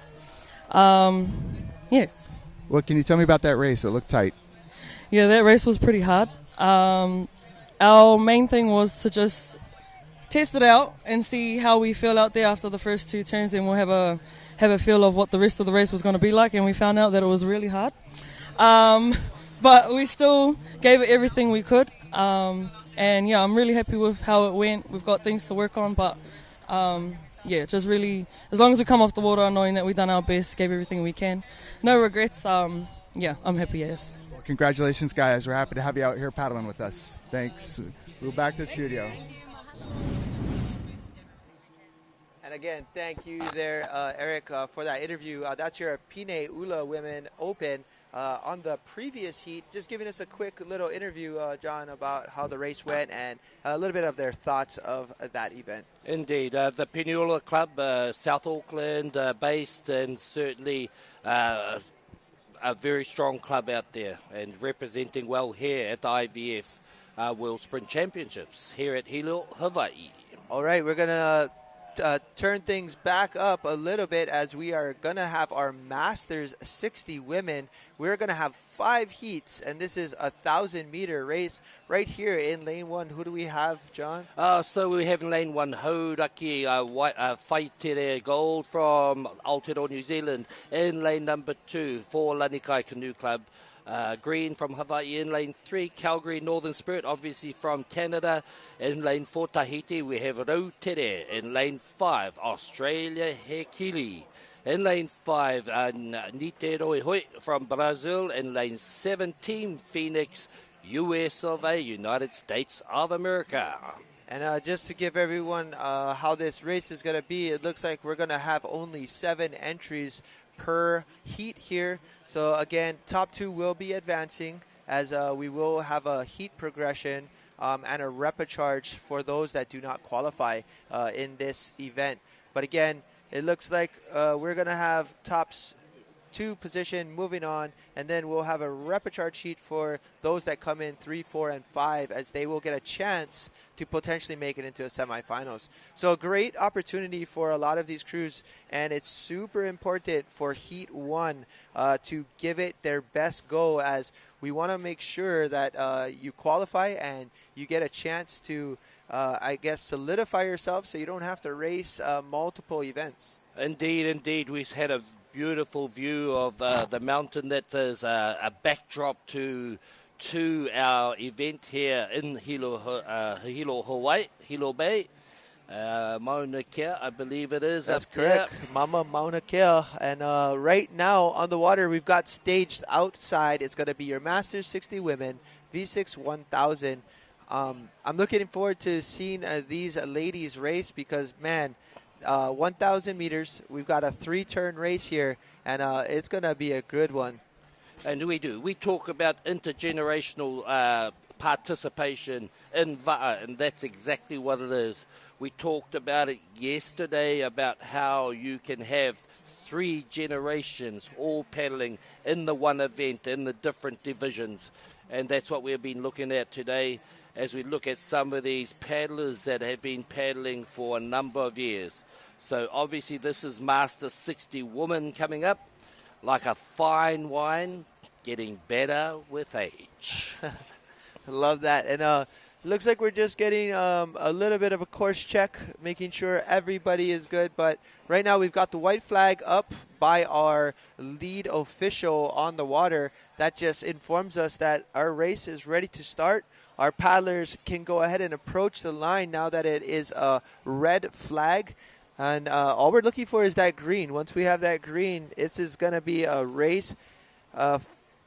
Yeah. Well, can you tell me about that race? It looked tight. Yeah, that race was pretty hard. Our main thing was to just test it out and see how we feel out there after the first 2 turns. Then we'll have a feel of what the rest of the race was going to be like, and we found out that it was really hard. But we still gave it everything we could. And yeah, I'm really happy with how it went. We've got things to work on, but yeah, just really, as long as we come off the water knowing that we've done our best, gave everything we can. No regrets. Yeah, I'm happy, yes. Well, congratulations, guys. We're happy to have you out here paddling with us. Thanks. We'll back to the studio. And again, thank you there, Eric, for that interview. That's your Pine Ula Women Open. On the previous heat, just giving us a quick little interview, John, about how the race went and a little bit of their thoughts of that event. Indeed. The Pineola Club, South Auckland based, and certainly a very strong club out there and representing well here at the IVF World Sprint Championships here at Hilo, Hawaii. All right, we're going to turn things back up a little bit as we are going to have our Masters 60 women. We're going to have 5 heats, and this is a 1,000-meter race right here in lane 1. Who do we have, John? So we have in lane 1, Hauraki Whaitere Gold from Aotearoa, New Zealand. In lane number 2, for Lanikai Canoe Club. Green from Hawaii. In lane 3, Calgary Northern Spirit, obviously from Canada. In lane 4, Tahiti, we have Rautere. In lane 5, Australia Hekili. In lane 5, Niteroi Hoi from Brazil. In lane 17, Phoenix, US of A, United States of America. And just to give everyone how this race is going to be, it looks like we're going to have only 7 entries per heat here. So again, top 2 will be advancing, as we will have a heat progression and a repecharge for those that do not qualify in this event. But again, it looks like we're going to have tops 2 position moving on, and then we'll have a repecharge sheet for those that come in 3, 4, and 5, as they will get a chance to potentially make it into a semifinals. So a great opportunity for a lot of these crews, and it's super important for Heat 1 to give it their best go, as we want to make sure that you qualify and you get a chance to, I guess, solidify yourself so you don't have to race multiple events. Indeed. We've had a beautiful view of the mountain that is a backdrop to our event here in Hilo, Hawaii, Hilo Bay. Mauna Kea, I believe it is. That's correct. Mama Mauna Kea. And right now on the water, we've got staged outside. It's going to be your Masters 60 women, V6 1000. I'm looking forward to seeing these ladies race because, man, 1,000 meters. We've got a 3-turn race here, and it's going to be a good one. And we talk about intergenerational participation in va'a, and that's exactly what it is. We talked about it yesterday, about how you can have 3 generations all paddling in the one event, in the different divisions. And that's what we've been looking at today as we look at some of these paddlers that have been paddling for a number of years. So obviously this is Master 60 woman coming up, like a fine wine, getting better with age. I love that. And looks like we're just getting a little bit of a course check, making sure everybody is good. But right now we've got the white flag up by our lead official on the water. That just informs us that our race is ready to start. Our paddlers can go ahead and approach the line now that it is a red flag. And all we're looking for is that green. Once we have that green, it is going to be a race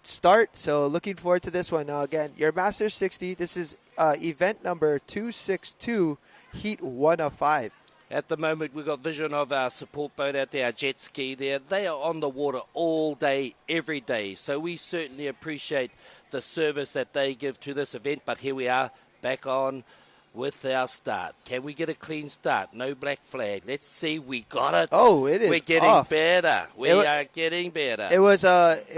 start. So looking forward to this one. Now, again, your Masters 60, this is event number 262, heat 1 of 5. At the moment, we've got vision of our support boat out there, our jet ski there. They are on the water all day, every day. So we certainly appreciate the service that they give to this event. But here we are, back on with our start. Can we get a clean start? No black flag. Let's see. We got it. Oh, it is. We're getting off. better. We are getting better. It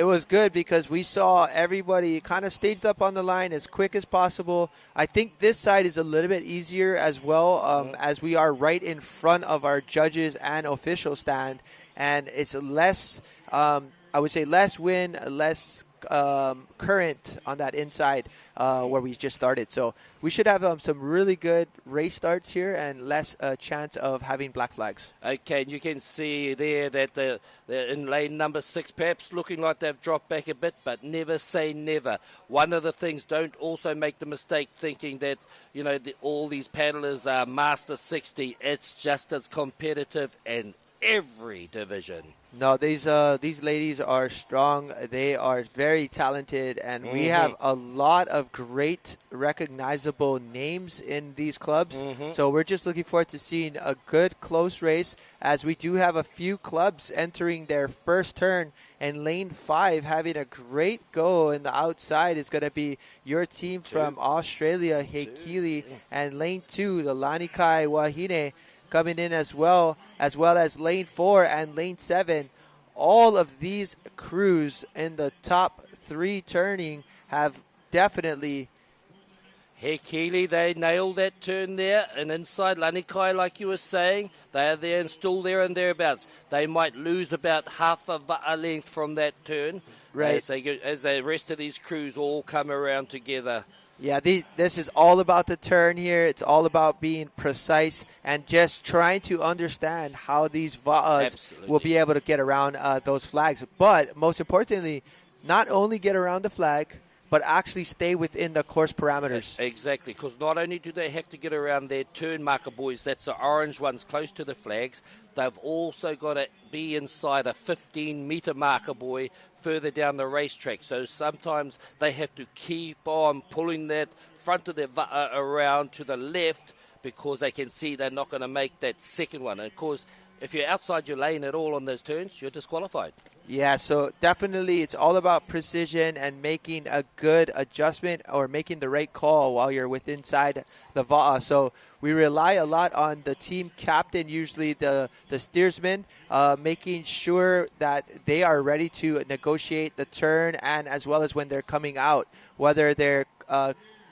was good because we saw everybody kind of staged up on the line as quick as possible. I think this side is a little bit easier as well, as we are right in front of our judges and official stand, and it's less. I would say less wind, less current on that inside where we just started. So we should have some really good race starts here and less chance of having black flags. Okay, and you can see there that they're in lane number 6, perhaps looking like they've dropped back a bit, but never say never. One of the things, don't also make the mistake thinking that, all these paddlers are Master 60. It's just as competitive in every division. No, these ladies are strong. They are very talented, and we have a lot of great recognizable names in these clubs. So we're just looking forward to seeing a good close race, as we do have a few clubs entering their first turn. And lane 5 having a great go in the outside is going to be your team from Australia, Heikili, and lane 2, the Lanikai Wahine, coming in as well as lane 4 and lane 7. All of these crews in the top 3 turning have definitely Hekili, they nailed that turn there. And inside Lanikai, like you were saying, they are there and still there and thereabouts. They might lose about half a length from that turn. Right. As the rest of these crews all come around together. Yeah, this is all about the turn here. It's all about being precise and just trying to understand how these va'as will be able to get around those flags. But most importantly, not only get around the flag, but actually stay within the course parameters. Exactly, because not only do they have to get around their turn marker buoys, that's the orange ones close to the flags, they've also got to be inside a 15-metre marker buoy further down the racetrack. So sometimes they have to keep on pulling that front of their around to the left because they can see they're not going to make that second one. And of course, if you're outside your lane at all on those turns, you're disqualified. Yeah, so definitely it's all about precision and making a good adjustment or making the right call while you're inside the va'a. So we rely a lot on the team captain, usually the steersman, making sure that they are ready to negotiate the turn and as well as when they're coming out, whether they're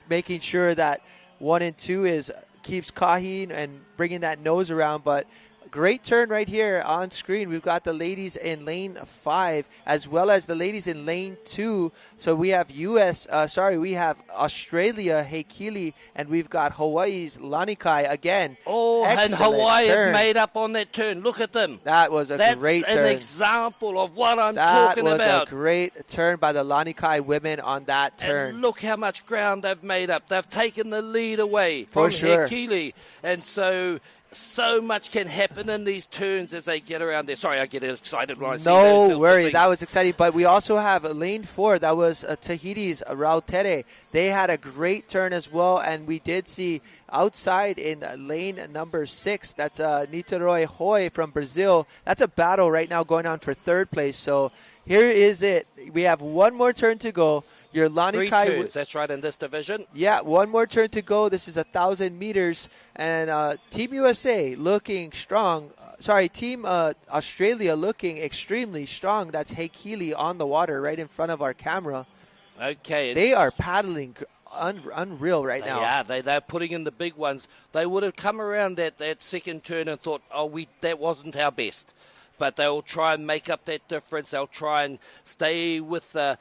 making sure that 1 and 2 keeps kahing and bringing that nose around, but great turn right here on screen. We've got the ladies in lane 5 as well as the ladies in lane 2. So we have we have Australia, Hekili, and we've got Hawaii's Lanikai again. Oh, and Hawaii have made up on that turn. Look at them. That was a great turn. That's an example of what I'm talking about. That was a great turn by the Lanikai women on that turn. And look how much ground they've made up. They've taken the lead away from Hekili. And so much can happen in these turns as they get around there. Sorry, I get excited when I see those. No worry, that was exciting. But we also have lane 4. That was Tahiti's Rautere. They had a great turn as well, and we did see outside in lane number 6. That's Niteroi Hoi from Brazil. That's a battle right now going on for 3rd place. So here is it. We have one more turn to go. Your Lanikai, 3 turns, that's right, in this division. Yeah, one more turn to go. This is 1,000 meters. And Team USA looking strong. Team Australia looking extremely strong. That's Hekili on the water right in front of our camera. Okay. They are paddling unreal right now. Yeah, they're putting in the big ones. They would have come around that second turn and thought, that wasn't our best. But they'll try and make up that difference. They'll try and stay with the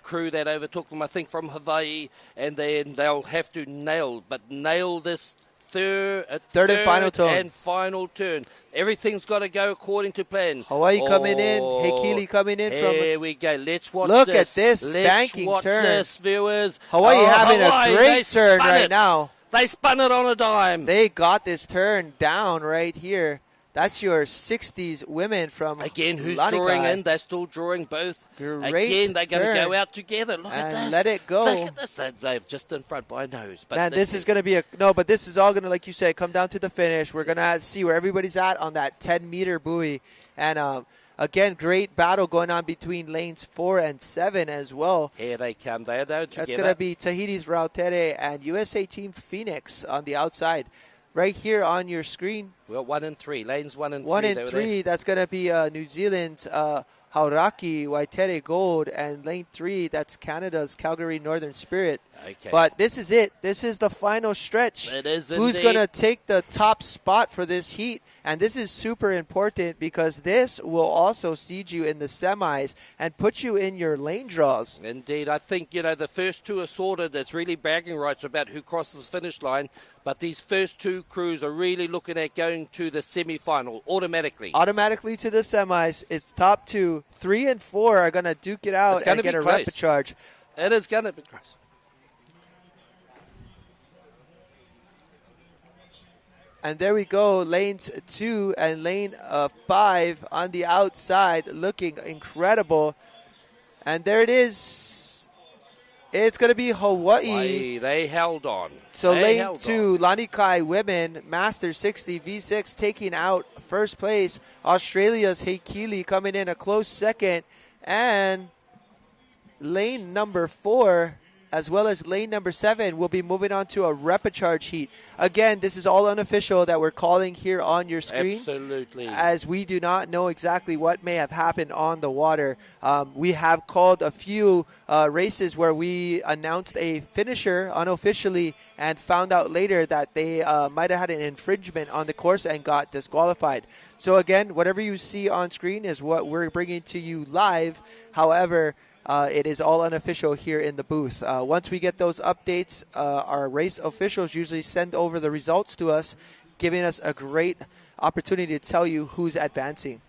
crew that overtook them, I think, from Hawaii, and then they'll have to nail this third and final turn. Everything's got to go according to plan. Hawaii coming in, Hekili coming in. Here we go. Let's watch Look this. At this Let's banking watch turn. This, viewers. Hawaii having a great turn right now. They spun it on a dime. They got this turn down right here. That's your 60s women from Again, who's Lanikai. drawing in? They're still drawing both. Great Again, they're going to turn. go out together. Look at this. Let it go. Look at this. They're just in front by a nose. But Man, this is going to be but this is all going to, like you said, come down to the finish. We're going to see where everybody's at on that 10-meter buoy. And, again, great battle going on between lanes 4 and 7 as well. Here they come. They're together. That's going to be Tahiti's Rautere and USA Team Phoenix on the outside. Right here on your screen. Well, 1 and 3. Lanes 1 and 3. 1 and 3. That's going to be New Zealand's Hauraki, Waitere Gold. And lane 3, that's Canada's Calgary Northern Spirit. Okay. But this is it. This is the final stretch. It is Who's going to take the top spot for this heat? And this is super important because this will also seed you in the semis and put you in your lane draws. Indeed. I think, the first 2 are sorted. It's really bragging rights about who crosses the finish line. But these first 2 crews are really looking at going to the semi-final automatically. Automatically to the semis. It's top 2. 3 and 4 are going to duke it out and get a repechage. It is going to be close. And there we go, lanes 2 and lane 5 on the outside, looking incredible. And there it is. It's going to be Hawaii. They held on. So lane 2, Lanikai women, Master 60 V6 taking out first place. Australia's Hekili coming in a close second. And lane number 4, as well as lane number 7 will be moving on to a repechage heat. Again, this is all unofficial that we're calling here on your screen. Absolutely. As we do not know exactly what may have happened on the water. We have called a few races where we announced a finisher unofficially and found out later that they might have had an infringement on the course and got disqualified. So again, whatever you see on screen is what we're bringing to you live. However, it is all unofficial here in the booth. Once we get those updates, our race officials usually send over the results to us, giving us a great opportunity to tell you who's advancing.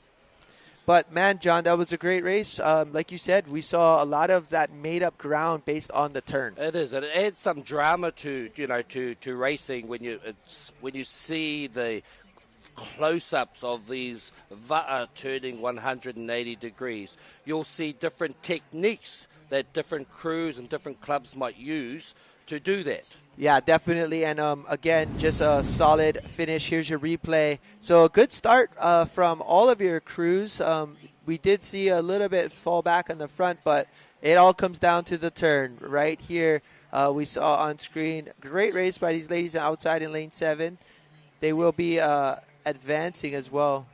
But man, John, that was a great race. Like you said, we saw a lot of that made-up ground based on the turn. It is, and it adds some drama to racing when you see the close-ups of these va'a turning 180 degrees. You'll see different techniques that different crews and different clubs might use to do that. Yeah, definitely. And again, just a solid finish. Here's your replay. So a good start from all of your crews. We did see a little bit fall back on the front, but it all comes down to the turn. Right here, we saw on screen, great race by these ladies outside in lane 7. They will be advancing as well.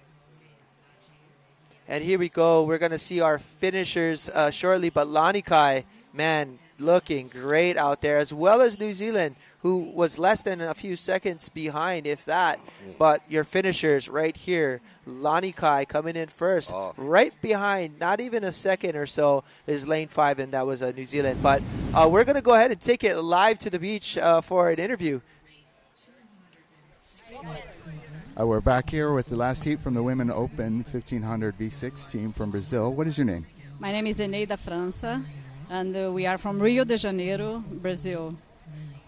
And here we go. We're going to see our finishers shortly, but Lanikai, man, looking great out there, as well as New Zealand, who was less than a few seconds behind, if that. But your finishers right here, Lanikai coming in first, right behind, not even a second or so, is lane 5, and that was New Zealand. But we're going to go ahead and take it live to the beach for an interview. We're back here with the last heat from the Women Open 1500 V6 team from Brazil. What is your name? My name is Eneida França, and we are from Rio de Janeiro, Brazil.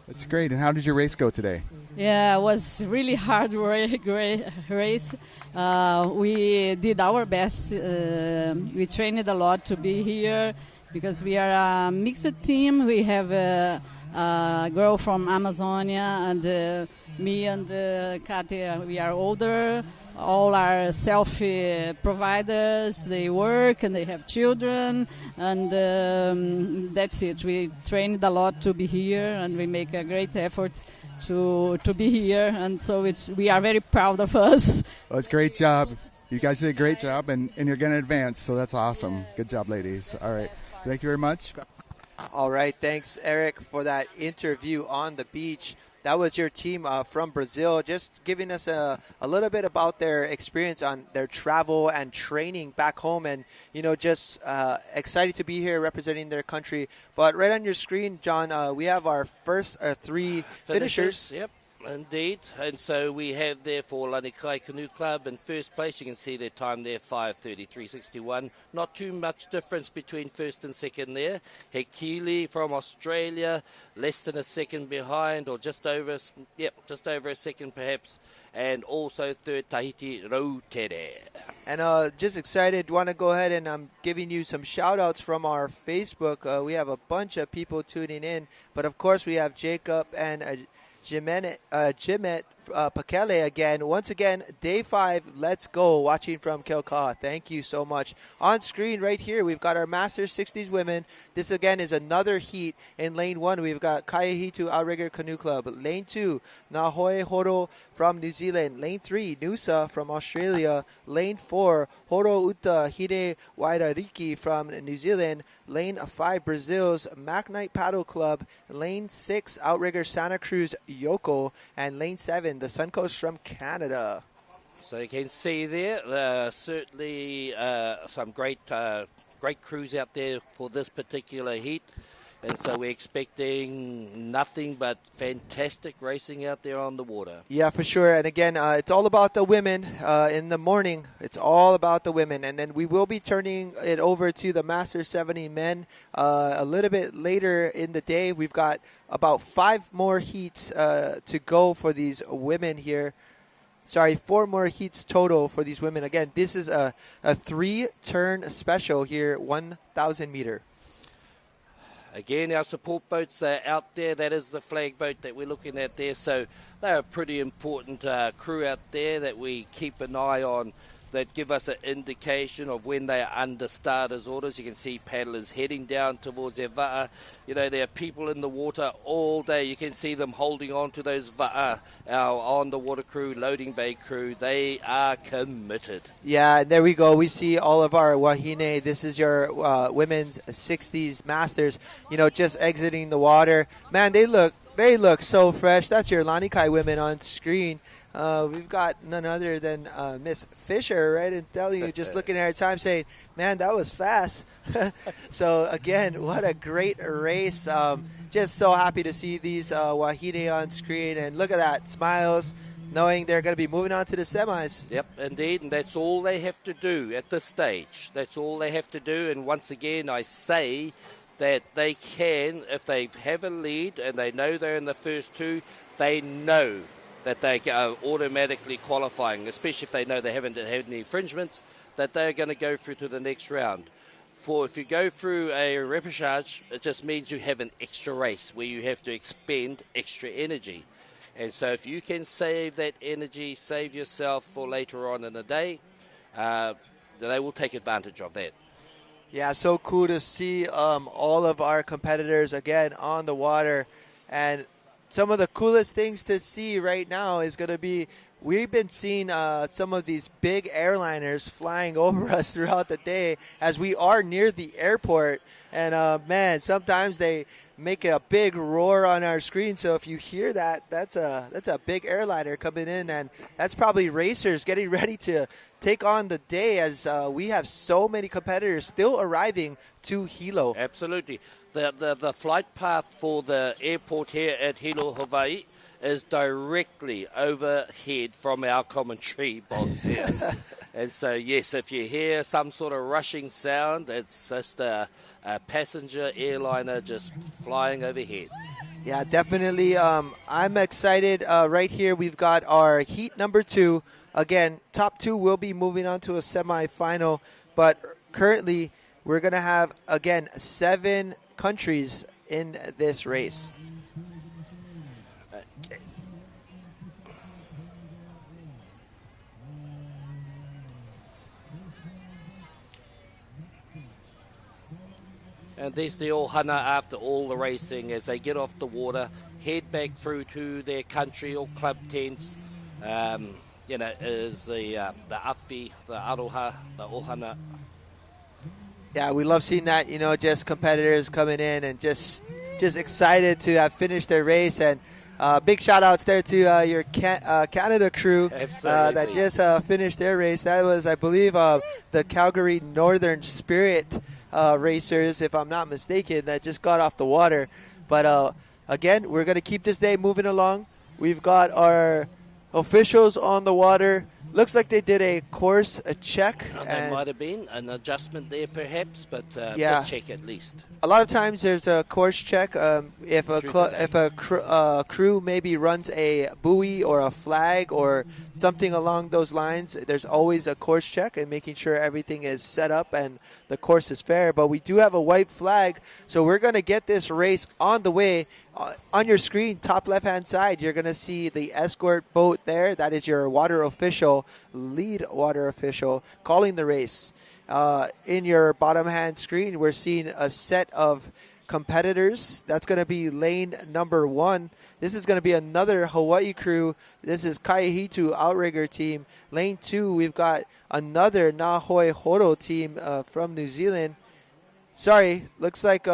That's great. And how did your race go today? Yeah, it was really hard race. We did our best. We trained a lot to be here because we are a mixed team. We have a girl from Amazonia, and me and Katia, we are older. All are self-providers. They work and they have children, and that's it. We trained a lot to be here, and we make a great effort to be here, and so we are very proud of us. Well, it's a great job. You guys did a great job, and you're going to advance, so that's awesome. Good job, ladies. All right. Thank you very much. All right. Thanks, Eric, for that interview on the beach. That was your team from Brazil, just giving us a little bit about their experience on their travel and training back home, and just excited to be here representing their country. But right on your screen, John, we have our first 3 finishers. Yep, indeed. And so we have there for Lanikai Canoe Club in first place. You can see their time there, 5:33.61. Not too much difference between first and second there. Hekili from Australia, less than a second behind, or just over a second perhaps. And also third, Tahiti Rautere. And just excited, want to go ahead and I'm giving you some shout-outs from our Facebook. We have a bunch of people tuning in, but of course we have Jacob and Jimet Pakele again. Once again, day 5, let's go, watching from Kelkaha. Thank you so much. On screen right here, we've got our Masters 60s women. This again is another heat. In lane 1, we've got Kaiahitu Outrigger Canoe Club. Lane 2, Nahoe Horo from New Zealand. Lane 3, Noosa from Australia. Lane 4, Horo Uta Hide Wairariki from New Zealand. Lane 5, Brazil's Macknight Paddle Club. Lane 6, Outrigger Santa Cruz Yoko. And lane 7, the Suncoast from Canada. So you can see there, certainly some great crews out there for this particular heat. And so we're expecting nothing but fantastic racing out there on the water. Yeah, for sure. And again, it's all about the women in the morning. It's all about the women. And then we will be turning it over to the Master 70 men a little bit later in the day. We've got about 5 more heats to go for these women here. Sorry, 4 more heats total for these women. Again, this is a 3-turn special here, 1,000 meter. Again, our support boats are out there. That is the flag boat that we're looking at there. So they're a pretty important crew out there that we keep an eye on that give us an indication of when they are under starters orders. You can see paddlers heading down towards their va'a. You know, there are people in the water all day. You can see them holding on to those va'a. Our on-the-water crew, loading bay crew, they are committed. Yeah, there we go. We see all of our wahine. This is your women's 60s masters, you know, just exiting the water. Man, they look so fresh. That's your Lanikai women on screen. We've got none other than Miss Fisher, right? And telling you, just looking at her time, saying, man, that was fast. So, again, what a great race. Just so happy to see these wahine on screen. And look at that, smiles, knowing they're going to be moving on to the semis. Yep, indeed, and that's all they have to do at this stage. That's all they have to do. And once again, I say that they can, if they have a lead and they know they're in the first two, they know that they are automatically qualifying, especially if they know they haven't had any infringements, that they're going to go through to the next round. For if you go through a repechage, it just means you have an extra race where you have to expend extra energy. And so if you can save that energy, save yourself for later on in the day, they will take advantage of that. Yeah, so cool to see all of our competitors, again, on the water. And some of the coolest things to see right now is going to be, we've been seeing some of these big airliners flying over us throughout the day as we are near the airport. And, man, sometimes they make a big roar on our screen. So if you hear that, that's a big airliner coming in. And that's probably racers getting ready to take on the day as we have so many competitors still arriving to Hilo. Absolutely. The flight path for the airport here at Hilo, Hawaii, is directly overhead from our commentary box here. And so, yes, if you hear some sort of rushing sound, it's just a passenger airliner just flying overhead. Yeah, definitely. I'm excited. Right here, we've got our heat number 2. Again, top 2 will be moving on to a semifinal, but currently we're going to have, again, 7 countries in this race. Okay. And there's the ohana after all the racing as they get off the water, head back through to their country or club tents. You know, is the awhi, the aroha, the ohana. Yeah, we love seeing that, you know, just competitors coming in and just excited to have finished their race. And big shout-outs there to your Canada crew that just finished their race. That was, I believe, the Calgary Northern Spirit racers, if I'm not mistaken, that just got off the water. But, again, we're going to keep this day moving along. We've got our officials on the water. Looks like they did a course check. There might have been an adjustment there, perhaps, but yeah, just check at least. A lot of times there's a course check. If a crew maybe runs a buoy or a flag or something along those lines, there's always a course check and making sure everything is set up and the course is fair. But we do have a white flag, so we're going to get this race on the way. On your screen, top left-hand side, you're going to see the escort boat there. That is your water official, lead water official, calling the race. In your bottom-hand screen, we're seeing a set of competitors. That's going to be lane number 1. This is going to be another Hawaii crew. This is Kaihitu Outrigger team. Lane 2, we've got another Nahoi Horo team from New Zealand. Sorry, looks like...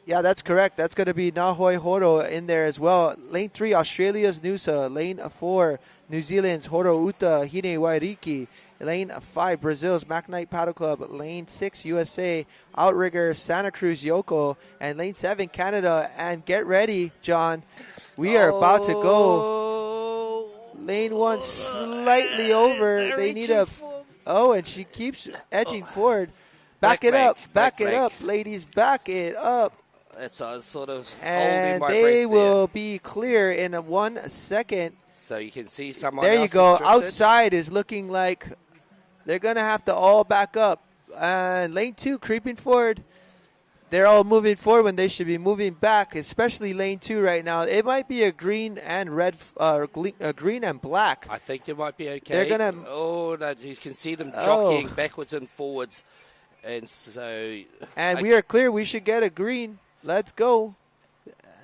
Yeah, that's correct. That's going to be Nahoi Horo in there as well. Lane 3, Australia's Noosa. Lane 4, New Zealand's Horo Uta Hine Wairiki. Lane 5, Brazil's Macknight Paddle Club. Lane 6, USA, Outrigger Santa Cruz Yoko. And Lane 7, Canada. And get ready, John. We are about to go. Lane 1 slightly over. They need a... Oh, and she keeps edging forward. Back it up, ladies. Back it up. That's sort of and holding my they breath will there. be clear in 1 second. So you can see someone There else you go. is drifted. Outside is looking like they're going to have to all back up. And lane 2 creeping forward. they're all moving forward when they should be moving back, especially lane 2 right now. It might be a green and red, green and black. I think it might be okay. They're gonna. Oh, no, you can see them jockeying backwards and forwards, and so. And we are clear. We should get a green. Let's go.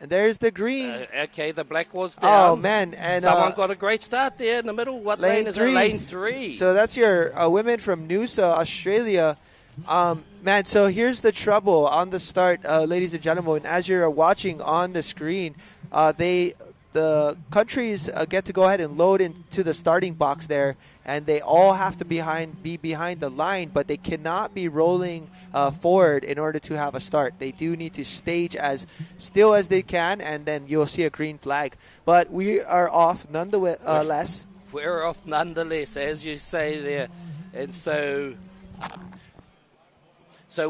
There's the green. Okay, the black was down. Oh, man. And someone got a great start there in the middle. What lane is it? Lane 3. So that's your women from Noosa, Australia. Man, so here's the trouble on the start, ladies and gentlemen. As you're watching on the screen, the countries get to go ahead and load into the starting box there, and they all have to be behind the line, but they cannot be rolling forward in order to have a start. They do need to stage as still as they can, and then you'll see a green flag. But we are off nonetheless. We're off nonetheless, as you say there. And so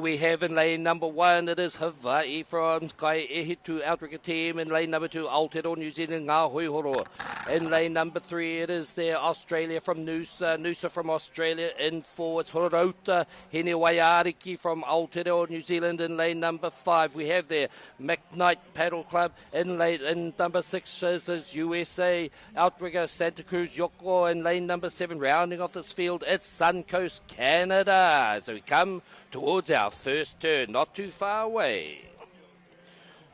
we have in lane number 1, it is Hawaii from Kai Ehitu Outrigger team. In lane number 2, Aotearoa New Zealand, Ngā Hoihoro. In lane number 3, it is there Australia from Noosa from Australia. In forwards, Horota Hene Waiariki from Aotearoa New Zealand. In lane number 5, we have there McKnight Paddle Club. In number 6 is USA Outrigger Santa Cruz Yoko. In lane number 7, rounding off this field, it's Suncoast Canada. So we come towards our first turn, not too far away.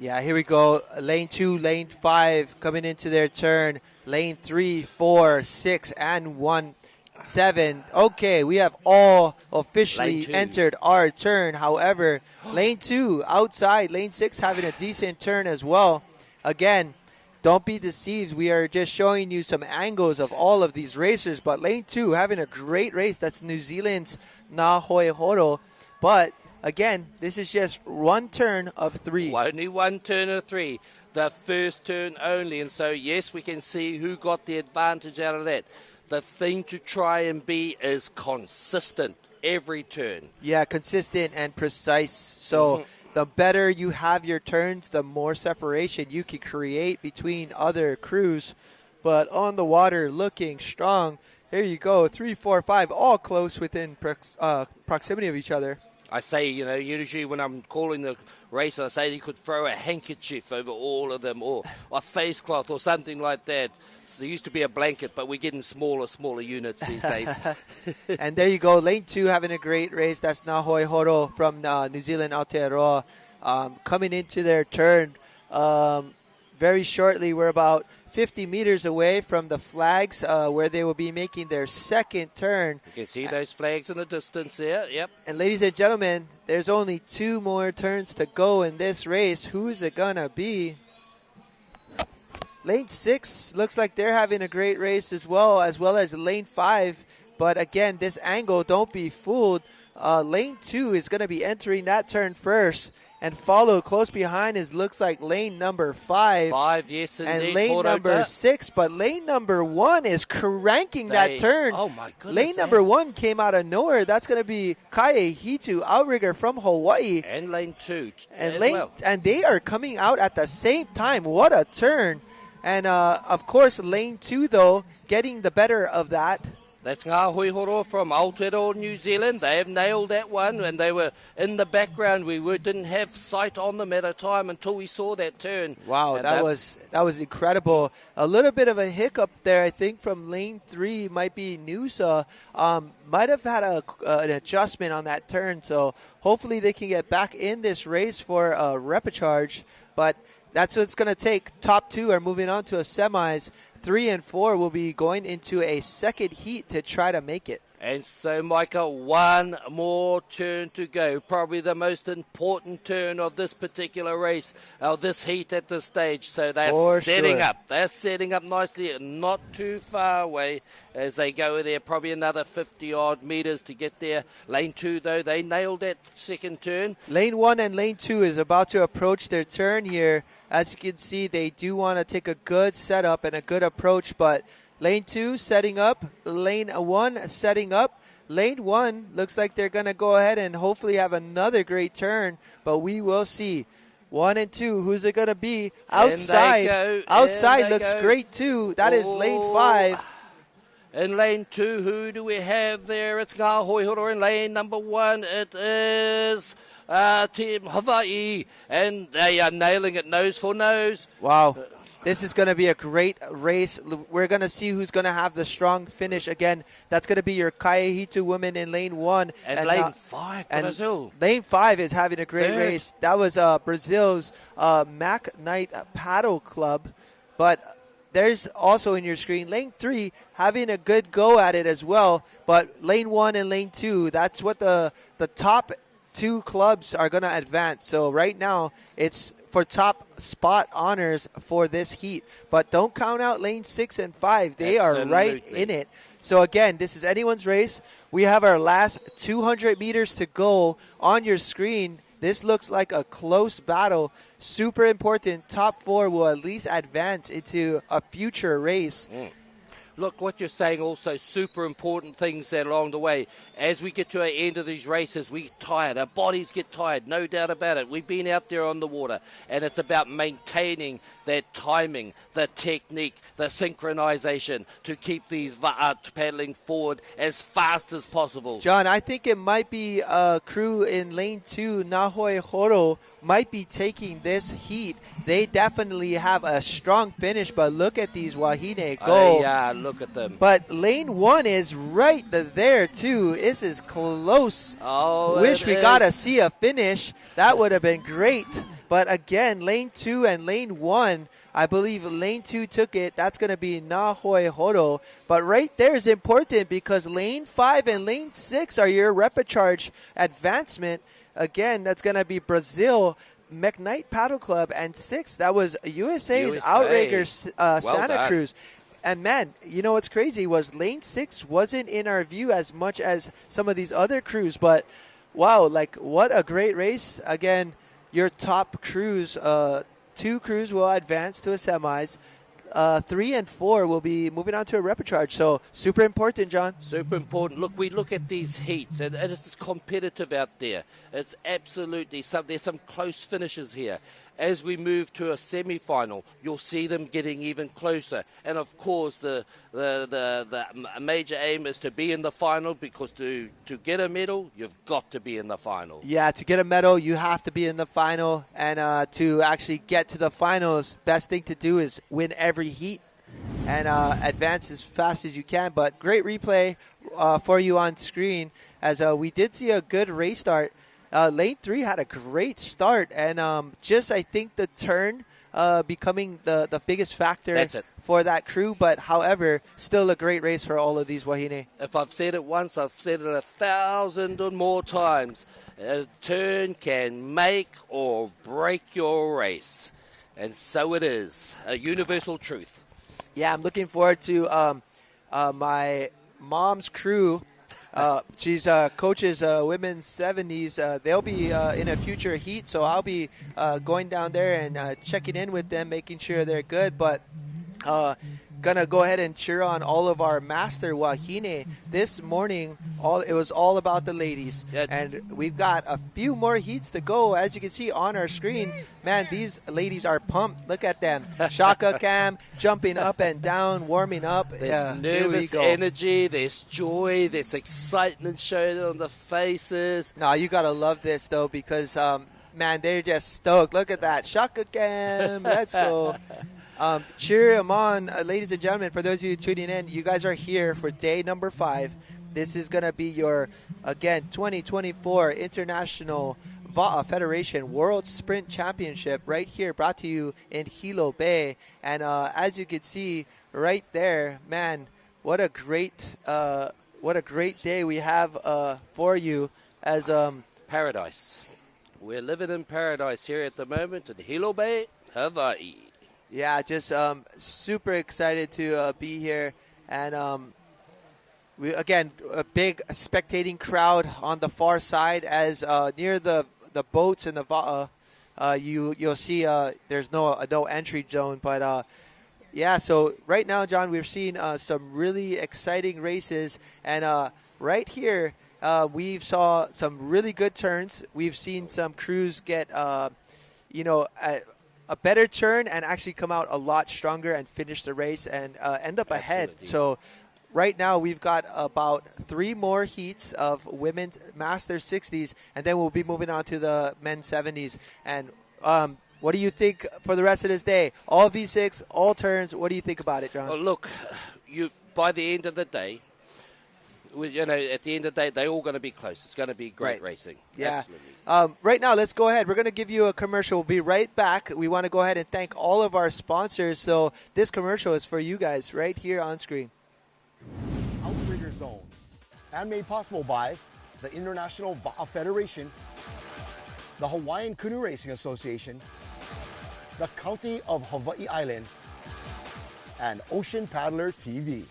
Yeah, here we go. Lane 2, lane 5 coming into their turn. Lane 3, 4, 6, and 1, 7. Okay, we have all officially entered our turn. However, lane 2 outside, lane 6 having a decent turn as well. Again, don't be deceived. We are just showing you some angles of all of these racers. But lane 2 having a great race. That's New Zealand's Ngā Hoihoro. But, again, this is just one turn of 3. Only one turn of 3. The first turn only. And so, yes, we can see who got the advantage out of that. The thing to try and be is consistent every turn. Yeah, consistent and precise. So the better you have your turns, the more separation you can create between other crews. But on the water, looking strong. Here you go, 3, 4, 5, all close within proximity of each other. I say, usually when I'm calling the race, I say you could throw a handkerchief over all of them, or a face cloth, or something like that. So there used to be a blanket, but we're getting smaller units these days. And there you go, lane 2 having a great race. That's Ngā Hoihoro from New Zealand, Aotearoa, coming into their turn. Very shortly, we're about 50 meters away from the flags where they will be making their second turn. You can see those flags in the distance there, yep. And ladies and gentlemen, there's only 2 more turns to go in this race. Who's it going to be? Lane 6 looks like they're having a great race as well as lane 5. But again, this angle, don't be fooled. Lane 2 is going to be entering that turn first. And followed close behind looks like lane number 5. 5, yes, indeed. And lane number 6. But lane number 1 is cranking that turn. Oh, my goodness. Lane number 1 came out of nowhere. That's going to be Kaie Hitu, outrigger from Hawaii. And lane 2 and they are coming out at the same time. What a turn. And, of course, lane 2, though, getting the better of that. That's Ngā Hoihoro from Aotearoa, New Zealand. They have nailed that one, and they were in the background. We didn't have sight on them at a time until we saw that turn. Wow, that was incredible. A little bit of a hiccup there, I think, from lane 3. Might be Noosa. Might have had an adjustment on that turn, so hopefully they can get back in this race for a repecharge. But that's what it's going to take. Top 2 are moving on to a semis. 3 and 4 will be going into a second heat to try to make it. And so, Micah, one more turn to go. Probably the most important turn of this particular race, this heat at this stage. So they're setting up. They're setting up nicely, not too far away as they go there. Probably another 50-odd meters to get there. Lane 2, though, they nailed that second turn. Lane 1 and lane 2 is about to approach their turn here. As you can see, they do want to take a good setup and a good approach, but lane 2 setting up, lane 1 setting up. Lane 1 looks like they're going to go ahead and hopefully have another great turn, but we will see. 1 and 2, who's it going to be? Outside. Outside looks great too. That is lane 5. In lane 2, who do we have there? It's Ngā Hoihoro in lane number 1. It is Team Hawaii, and they are nailing it nose for nose. Wow. This is going to be a great race. We're going to see who's going to have the strong finish. Again, that's going to be your Kaihitu women in lane 1. And lane 5, Brazil. Lane 5 is having a great race. That was Brazil's Mac Knight Paddle Club. But there's also in your screen, lane 3 having a good go at it as well. But lane 1 and lane 2, that's what the top 2 clubs are going to advance. So right now, it's for top spot honors for this heat. But don't count out lane 6 and 5. They are right in it. So again, this is anyone's race. We have our last 200 meters to go on your screen. This looks like a close battle. Super important. Top 4 will at least advance into a future race. Look, what you're saying also, super important things there along the way. As we get to the end of these races, we get tired. Our bodies get tired, no doubt about it. We've been out there on the water, and it's about maintaining that timing, the technique, the synchronization to keep these paddling forward as fast as possible. John, I think it might be a crew in lane 2, Nahoi Horo, might be taking this heat. They definitely have a strong finish, but look at these Wahine go. Yeah, look at them. But lane 1 is right there, too. This is close. Oh, Wish we got to see a finish. That would have been great. But again, lane 2 and lane 1, I believe lane 2 took it. That's going to be Nahoi Horo. But right there is important because lane 5 and lane 6 are your repecharge advancement. Again, that's going to be Brazil, McKnight Paddle Club, and 6. That was USA's Outrigger Santa Cruz. And, man, you know what's crazy was lane 6 wasn't in our view as much as some of these other crews. But, wow, like, what a great race. Again, your top crews, 2 crews will advance to a semis. 3 and 4 will be moving on to a repecharge. So, super important, John. Super important. Look, we look at these heats, and it's competitive out there. It's absolutely there's some close finishes here. As we move to a semi-final, you'll see them getting even closer. And, of course, the major aim is to be in the final because to get a medal, you've got to be in the final. Yeah, to get a medal, you have to be in the final. And to actually get to the finals, best thing to do is win every heat and advance as fast as you can. But great replay for you on screen as we did see a good race start. Lane 3 had a great start, and just I think the turn becoming the biggest factor for that crew. But however, still a great race for all of these Wahine. If I've said it once, I've said it 1,000 or more times. A turn can make or break your race, and so it is. A universal truth. Yeah, I'm looking forward to my mom's crew. She's coaches women's 70s. They'll be in a future heat, so I'll be going down there and checking in with them, making sure they're good. But gonna go ahead and cheer on all of our master Wahine this morning. It was all about the ladies, and we've got a few more heats to go. As you can see on our screen, man, these ladies are pumped. Look at them, Shaka Cam jumping up and down, warming up. There's nervous energy, there's joy, there's excitement shown on the faces. No, you gotta love this though because man, they're just stoked. Look at that, Shaka Cam, let's go. Cheer them on, ladies and gentlemen. For those of you tuning in, you guys are here for day number 5. This is going to be your, again, 2024 International Va'a Federation World Sprint Championship right here, brought to you in Hilo Bay. And as you can see right there, man, what a great day we have for you as paradise. We're living in paradise here at the moment in Hilo Bay, Hawaii. Yeah, just super excited to be here. And we again, a big spectating crowd on the far side as near the boats and the Va'a, you'll see there's no entry zone. But yeah, so right now, John, we're seeing some really exciting races. And right here, we've saw some really good turns. We've seen some crews get, a better turn and actually come out a lot stronger and finish the race and end up ahead. So right now we've got about 3 more heats of women's Master 60s, and then we'll be moving on to the men's 70s. And what do you think for the rest of this day? All V6, all turns. What do you think about it, John? Well, look, by the end of the day, at the end of the day, they're all going to be close. It's going to be great racing. Yeah. Absolutely. Right now, let's go ahead. We're going to give you a commercial. We'll be right back. We want to go ahead and thank all of our sponsors. So this commercial is for you guys right here on screen. Outrigger Zone, and made possible by the International Va'a Federation, the Hawaiian Canoe Racing Association, the County of Hawaii Island, and Ocean Paddler TV.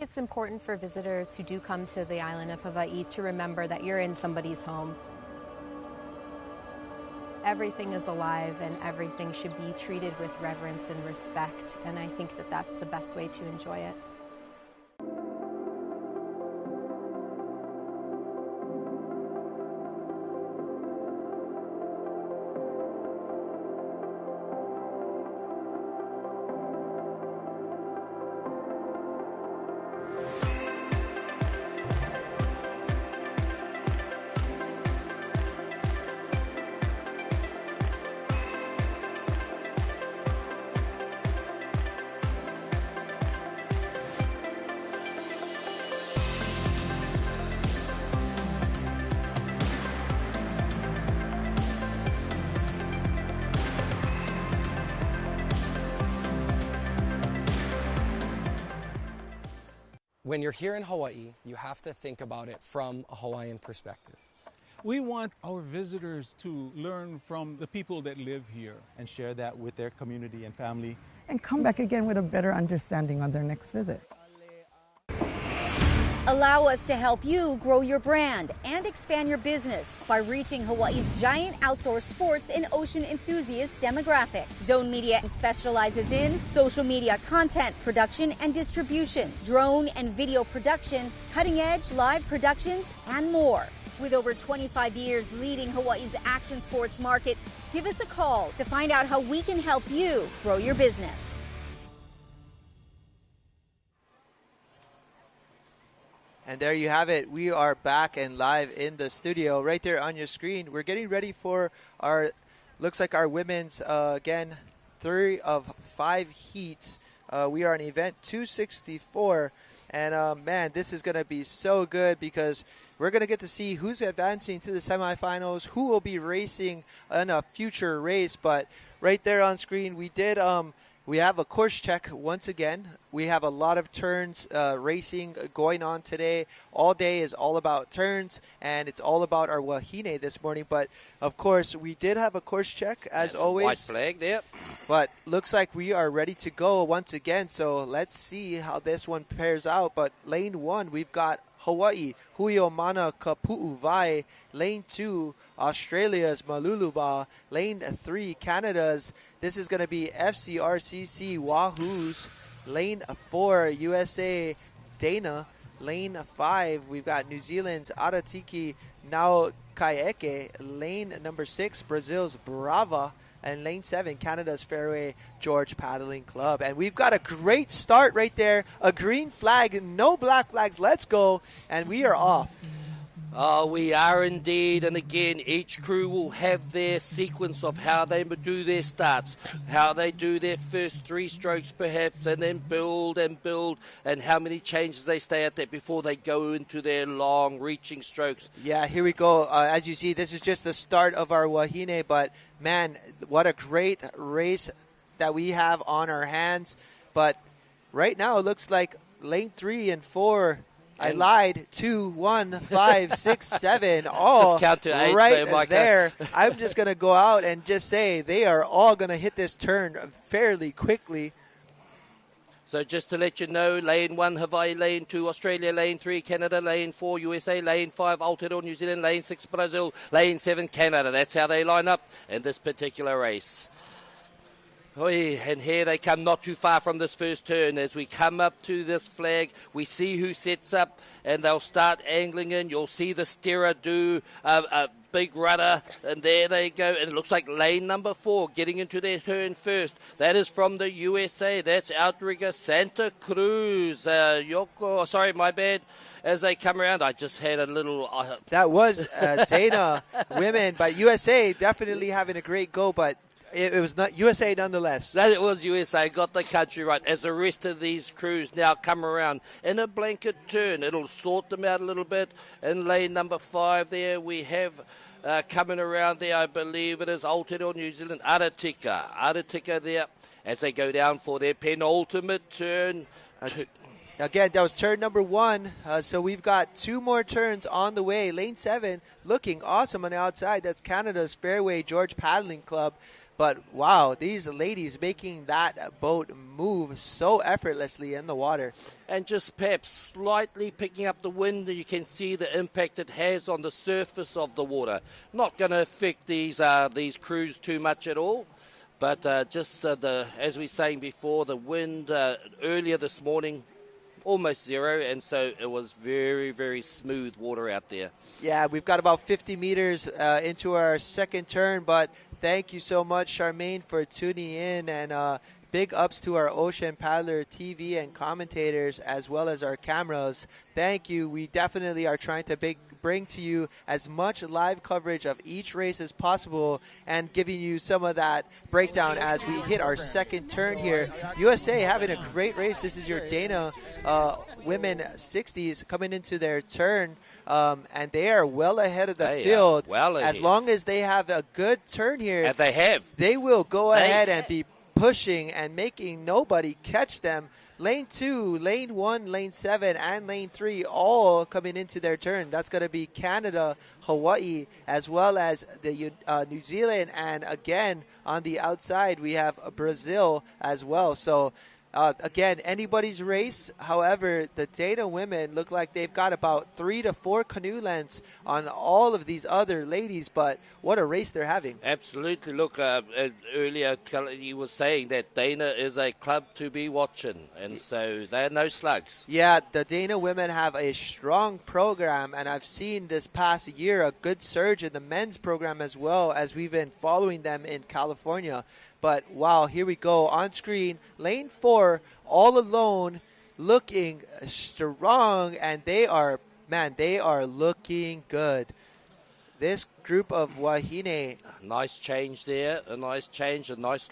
It's important for visitors who do come to the island of Hawaii to remember that you're in somebody's home. Everything is alive and everything should be treated with reverence and respect, and I think that that's the best way to enjoy it. When you're here in Hawaii, you have to think about it from a Hawaiian perspective. We want our visitors to learn from the people that live here and share that with their community and family, and come back again with a better understanding on their next visit. Allow us to help you grow your brand and expand your business by reaching Hawaii's giant outdoor sports and ocean enthusiast demographic. Zone Media specializes in social media content production and distribution, drone and video production, cutting-edge live productions, and more. With over 25 years leading Hawaii's action sports market, give us a call to find out how we can help you grow your business. And there you have it. We are back and live in the studio right there on your screen. We're getting ready for looks like our women's, again, 3 of 5 heats. We are in event 264. And, man, this is going to be so good because we're going to get to see who's advancing to the semifinals, who will be racing in a future race. But right there on screen, we have a course check once again. We have a lot of turns racing going on today. All day is all about turns, and it's all about our wahine this morning. But, of course, we did have a course check, as always. White flag there. But looks like we are ready to go once again. So let's see how this one pairs out. But lane 1, we've got Hawaii, Huiomana Kapu'u Vai. Lane 2, Australia's Maluluba. Lane 3, Canada's. This is going to be FCRCC Wahoo's. Lane 4, USA Dana. Lane 5, we've got New Zealand's Aratiki Nao Kaieke. Lane number 6, Brazil's Brava. And lane 7, Canada's Fairway George Paddling Club. And we've got a great start right there. A green flag, no black flags. Let's go. And we are off. Oh, we are indeed. And again, each crew will have their sequence of how they do their starts, how they do their first 3 strokes perhaps, and then build, and how many changes they stay at that before they go into their long reaching strokes. Yeah, here we go. As you see, this is just the start of our wahine, but man, what a great race that we have on our hands. But right now it looks like lane 3 and 4, I lied. 2, 1, 5, 6, 7. All just count to 8 right there. I'm just going to go out and just say they are all going to hit this turn fairly quickly. So just to let you know, lane 1, Hawaii, lane 2, Australia, lane 3, Canada, lane 4, USA, lane 5, Aotearoa, New Zealand, lane 6, Brazil, lane 7, Canada. That's how they line up in this particular race. And here they come, not too far from this first turn. As we come up to this flag, we see who sets up, and they'll start angling in. You'll see the steerer do a big rudder, and there they go. And it looks like lane number 4 getting into their turn first. That is from the USA. That's outrigger Santa Cruz. Sorry, my bad. As they come around, I just had a little... That was Dana women, but USA definitely having a great go, but it was not USA nonetheless. That it was USA, got the country right. As the rest of these crews now come around in a blanket turn, it'll sort them out a little bit. In lane number 5 there, we have coming around there, I believe it is Aotearoa New Zealand, Aratika there, as they go down for their penultimate turn. Again, that was turn number 1. So we've got 2 more turns on the way. Lane 7 looking awesome on the outside. That's Canada's Fairway George Paddling Club. But, wow, these ladies making that boat move so effortlessly in the water. And just perhaps slightly picking up the wind, you can see the impact it has on the surface of the water. Not going to affect these crews too much at all. But as we were saying before, the wind earlier this morning, almost zero, and so it was very, very smooth water out there. Yeah, we've got about 50 meters into our second turn, but thank you so much, Charmaine, for tuning in, and big ups to our Ocean Paddler TV and commentators, as well as our cameras. Thank you. We definitely are trying to bring to you as much live coverage of each race as possible and giving you some of that breakdown as we hit our second turn here. USA having a great race. This is your Dana women 60s coming into their turn. And they are well ahead of the field. As long as they have a good turn here, and they will go ahead and be pushing and making nobody catch them. Lane 2, Lane 1, Lane 7, and Lane 3 all coming into their turn. That's going to be Canada, Hawaii, as well as the New Zealand. And again, on the outside, we have Brazil as well. So, again, anybody's race. However, the Dana women look like they've got about 3 to 4 canoe lengths on all of these other ladies, but what a race they're having. Absolutely. Look, earlier you were saying that Dana is a club to be watching, and so they're no slugs. Yeah, the Dana women have a strong program, and I've seen this past year a good surge in the men's program as well, as we've been following them in California. But, wow, here we go. On screen, Lane 4, all alone, looking strong, and they are looking good. This group of Wahine. Nice change there, a nice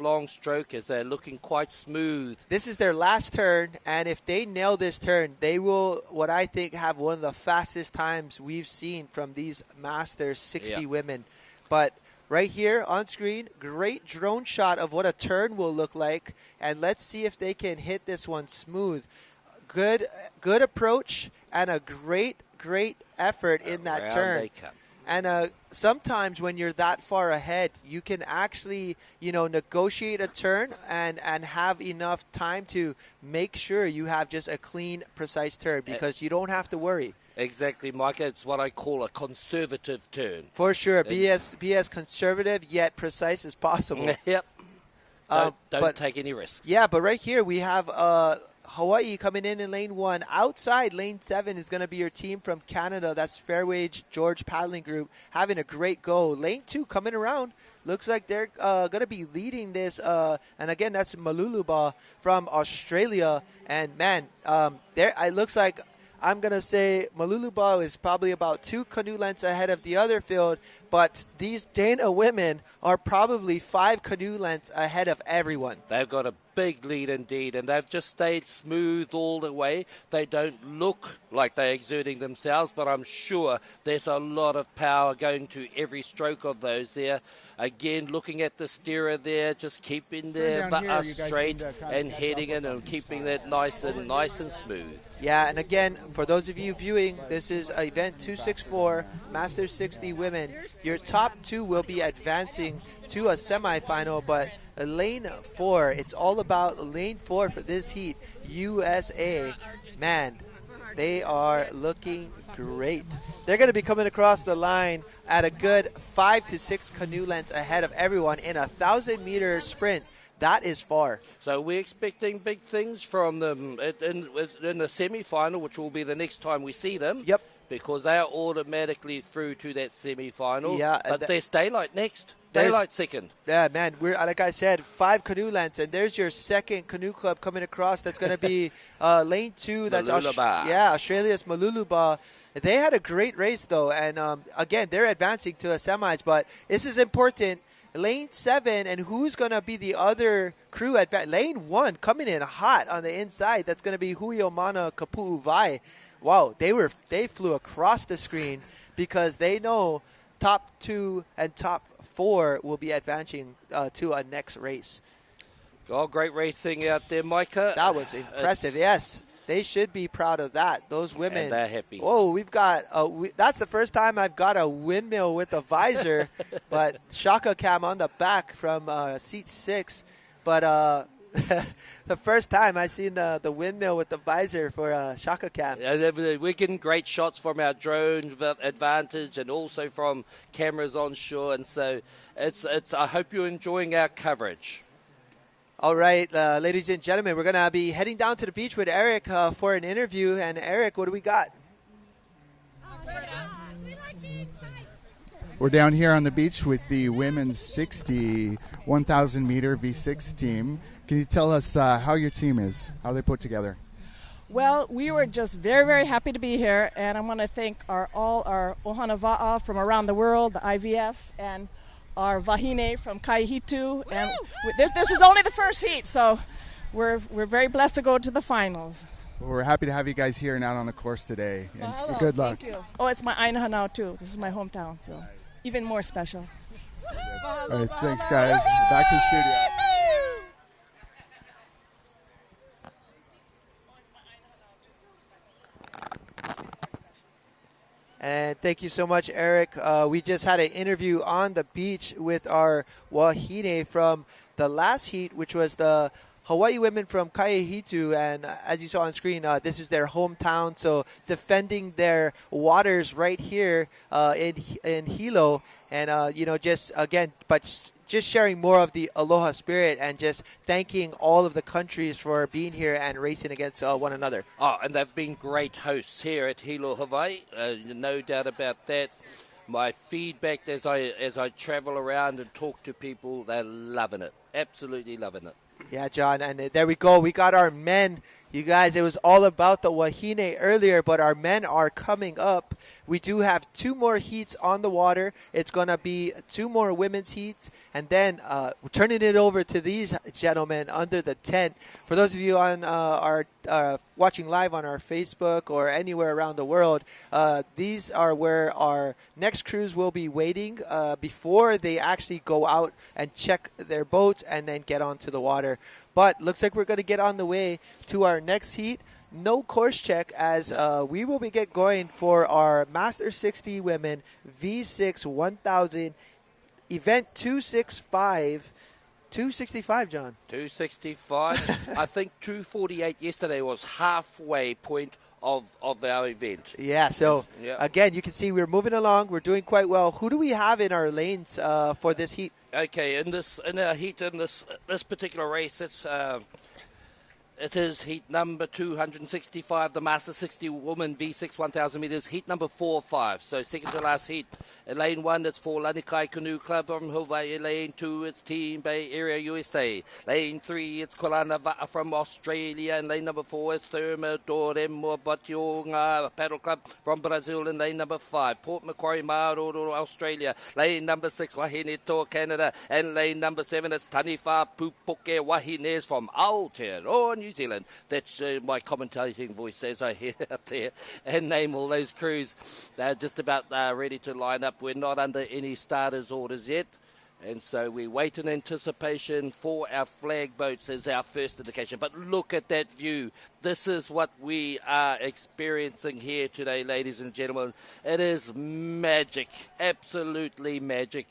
long stroke as they're looking quite smooth. This is their last turn, and if they nail this turn, they will, what I think, have one of the fastest times we've seen from these Masters 60 women. But right here on screen, great drone shot of what a turn will look like, and let's see if they can hit this one smooth. Good approach and a great effort in that turn. They come. And sometimes when you're that far ahead, you can actually, negotiate a turn and have enough time to make sure you have just a clean, precise turn because you don't have to worry. Exactly, Micah. It's what I call a conservative turn. For sure. Be as conservative yet precise as possible. Yep. Don't take any risks. Yeah, but right here we have Hawaii coming in Lane 1. Outside Lane 7 is going to be your team from Canada. That's Fairway George Paddling Group having a great go. Lane 2 coming around. Looks like they're going to be leading this. And again, that's Maluluba from Australia. And man, it looks like I'm going to say Maluluba is probably about 2 canoe lengths ahead of the other field, but these Dana women are probably 5 canoe lengths ahead of everyone. They've got a big lead indeed, and they've just stayed smooth all the way. They don't look like they're exerting themselves, but I'm sure there's a lot of power going to every stroke of those there. Again, looking at the steerer there, just keeping their butt straight and heading in and keeping that nice and smooth. Yeah, and again, for those of you viewing, this is event 264, Masters 60 Women. Your top 2 will be advancing to a semifinal, but Lane 4, it's all about Lane 4 for this heat. USA, man, they are looking great. They're going to be coming across the line at a good 5 to 6 canoe lengths ahead of everyone in a 1,000-meter sprint. that is far. So we're expecting big things from them in the semi-final, which will be the next time we see them. Yep. Because they are automatically through to that semi-final. Yeah, but there's Daylight next. Daylight second. Yeah, man. We're like I said, 5 canoe lengths, and there's your second canoe club coming across. That's going to be lane 2. That's Australia's Maluluba. They had a great race though, and again, they're advancing to the semis. But this is important. Lane 7, and who's going to be the other crew at lane 1 coming in hot on the inside? That's going to be Huiomana Kapu'uvai. Wow, they flew across the screen because they know top 2 and top 4 will be advancing to a next race. Oh, great racing out there, Micah. That was impressive. Yes, they should be proud of that. Those women. And they're happy. Oh, we've got. That's the first time I've got a windmill with a visor, but Shaka Cam on the back from seat 6. But the first time I seen the windmill with the visor for Shaka Cam. We're getting great shots from our drone advantage and also from cameras on shore, and so it's. I hope you're enjoying our coverage. All right, ladies and gentlemen, we're going to be heading down to the beach with Eric for an interview. And Eric, what do we got? We're down here on the beach with the women's 60 1,000 meter V6 team. Can you tell us how your team is? How they put together? Well, we were just very, very happy to be here, and I want to thank all our Ohana Va'a from around the world, the IVF, and our Wahine from Kaihitu. And this is only the first heat, so we're very blessed to go to the finals. Well, we're happy to have you guys here and out on the course today. And hello. Good luck. Thank you. Oh, it's my Ainaha now, too. This is my hometown, so even more special. All right, thanks, guys. Back to the studio. And thank you so much, Eric. We just had an interview on the beach with our Wahine from the last heat, which was the Hawaii women from Kaihitu. And as you saw on screen, this is their hometown. So defending their waters right here in Hilo. And, just again, just sharing more of the aloha spirit and just thanking all of the countries for being here and racing against one another. Oh, and they've been great hosts here at Hilo, Hawaii. No doubt about that. My feedback as I travel around and talk to people, they're loving it. Absolutely loving it. Yeah, John, and there we go. We got our men. You guys, it was all about the Wahine earlier, but our men are coming up. We do have 2 more heats on the water. It's going to be 2 more women's heats, and then we're turning it over to these gentlemen under the tent. For those of you on our watching live on our Facebook or anywhere around the world, these are where our next crews will be waiting before they actually go out and check their boats and then get onto the water. But looks like we're going to get on the way to our next heat. No course check as we will be get going for our Master 60 Women V6 1000 event 265. 265, John. 265. I think 248 yesterday was halfway point of our event. Yeah, so again, you can see we're moving along. We're doing quite well. Who do we have in our lanes for this heat? Okay, in our heat in this particular race, it is heat number 265, the Master 60 Woman V6 1000 meters, heat number 4-5. So second to last heat. In lane 1, it's for Lanikai Canoe Club from Hawaii. Lane 2, it's Team Bay Area USA. Lane 3, it's Kolana Va'a from Australia. And lane number 4, it's Thermador Mobationga Paddle Club from Brazil. And lane number 5, Port Macquarie Maroro, Australia. Lane number 6, Wahine Toa, Canada. And lane number 7, it's Taniwha Pupoke Wahines from Aotearoa, New Zealand. That's my commentating voice as I hear out there and name all those crews. They're just about ready to line up. We're not under any starters orders yet, and so we wait in anticipation for our flag boats as our first indication. But look at that view. This is what we are experiencing here today, ladies and gentlemen. It is magic, absolutely magic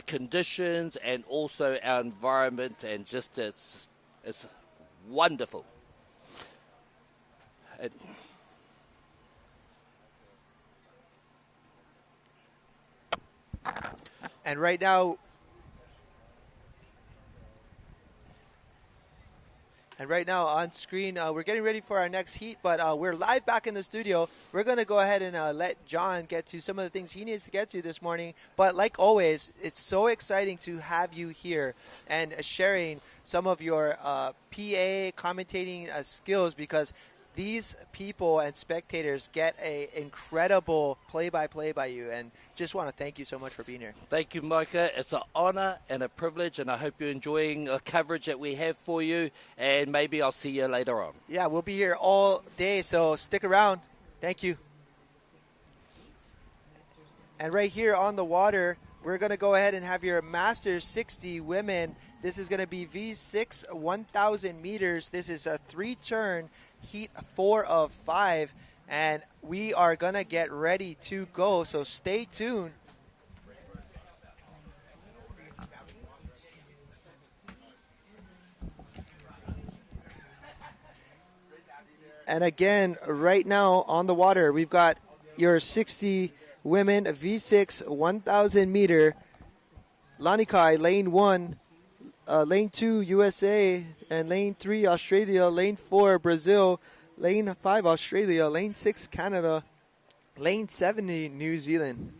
conditions, and also our environment, and just it's wonderful. And right now, And right now on screen, we're getting ready for our next heat, but we're live back in the studio. We're going to go ahead and let John get to some of the things he needs to get to this morning. But like always, it's so exciting to have you here and sharing some of your PA commentating skills, because these people and spectators get an incredible play-by-play by you, and just want to thank you so much for being here. Thank you, Micah. It's an honor and a privilege, and I hope you're enjoying the coverage that we have for you, and maybe I'll see you later on. Yeah, we'll be here all day, so stick around. Thank you. And right here on the water, we're going to go ahead and have your Masters 60 women. This is going to be V6 1,000 meters. This is a 3-turn heat 4 of 5, and we are going to get ready to go, so stay tuned. And again, right now on the water, we've got your 60 women V6 1,000 meter. Lanikai, lane 1, lane 2, USA, and lane 3, Australia, lane 4, Brazil, lane 5, Australia, lane 6, Canada, lane 7, New Zealand.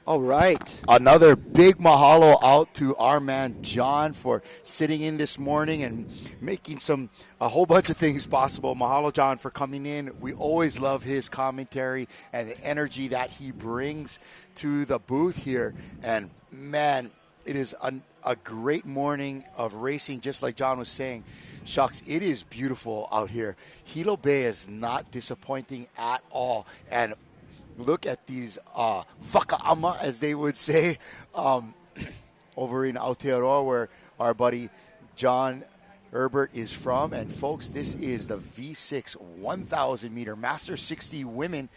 All right. Another big mahalo out to our man John for sitting in this morning and making a whole bunch of things possible. Mahalo, John, for coming in. We always love his commentary and the energy that he brings to the booth here. And, man, it is a great morning of racing, just like John was saying. Shucks, it is beautiful out here. Hilo Bay is not disappointing at all. And look at these whakaama, as they would say, over in Aotearoa, where our buddy John Herbert is from. And, folks, this is the V6 1,000 meter Master 60 women,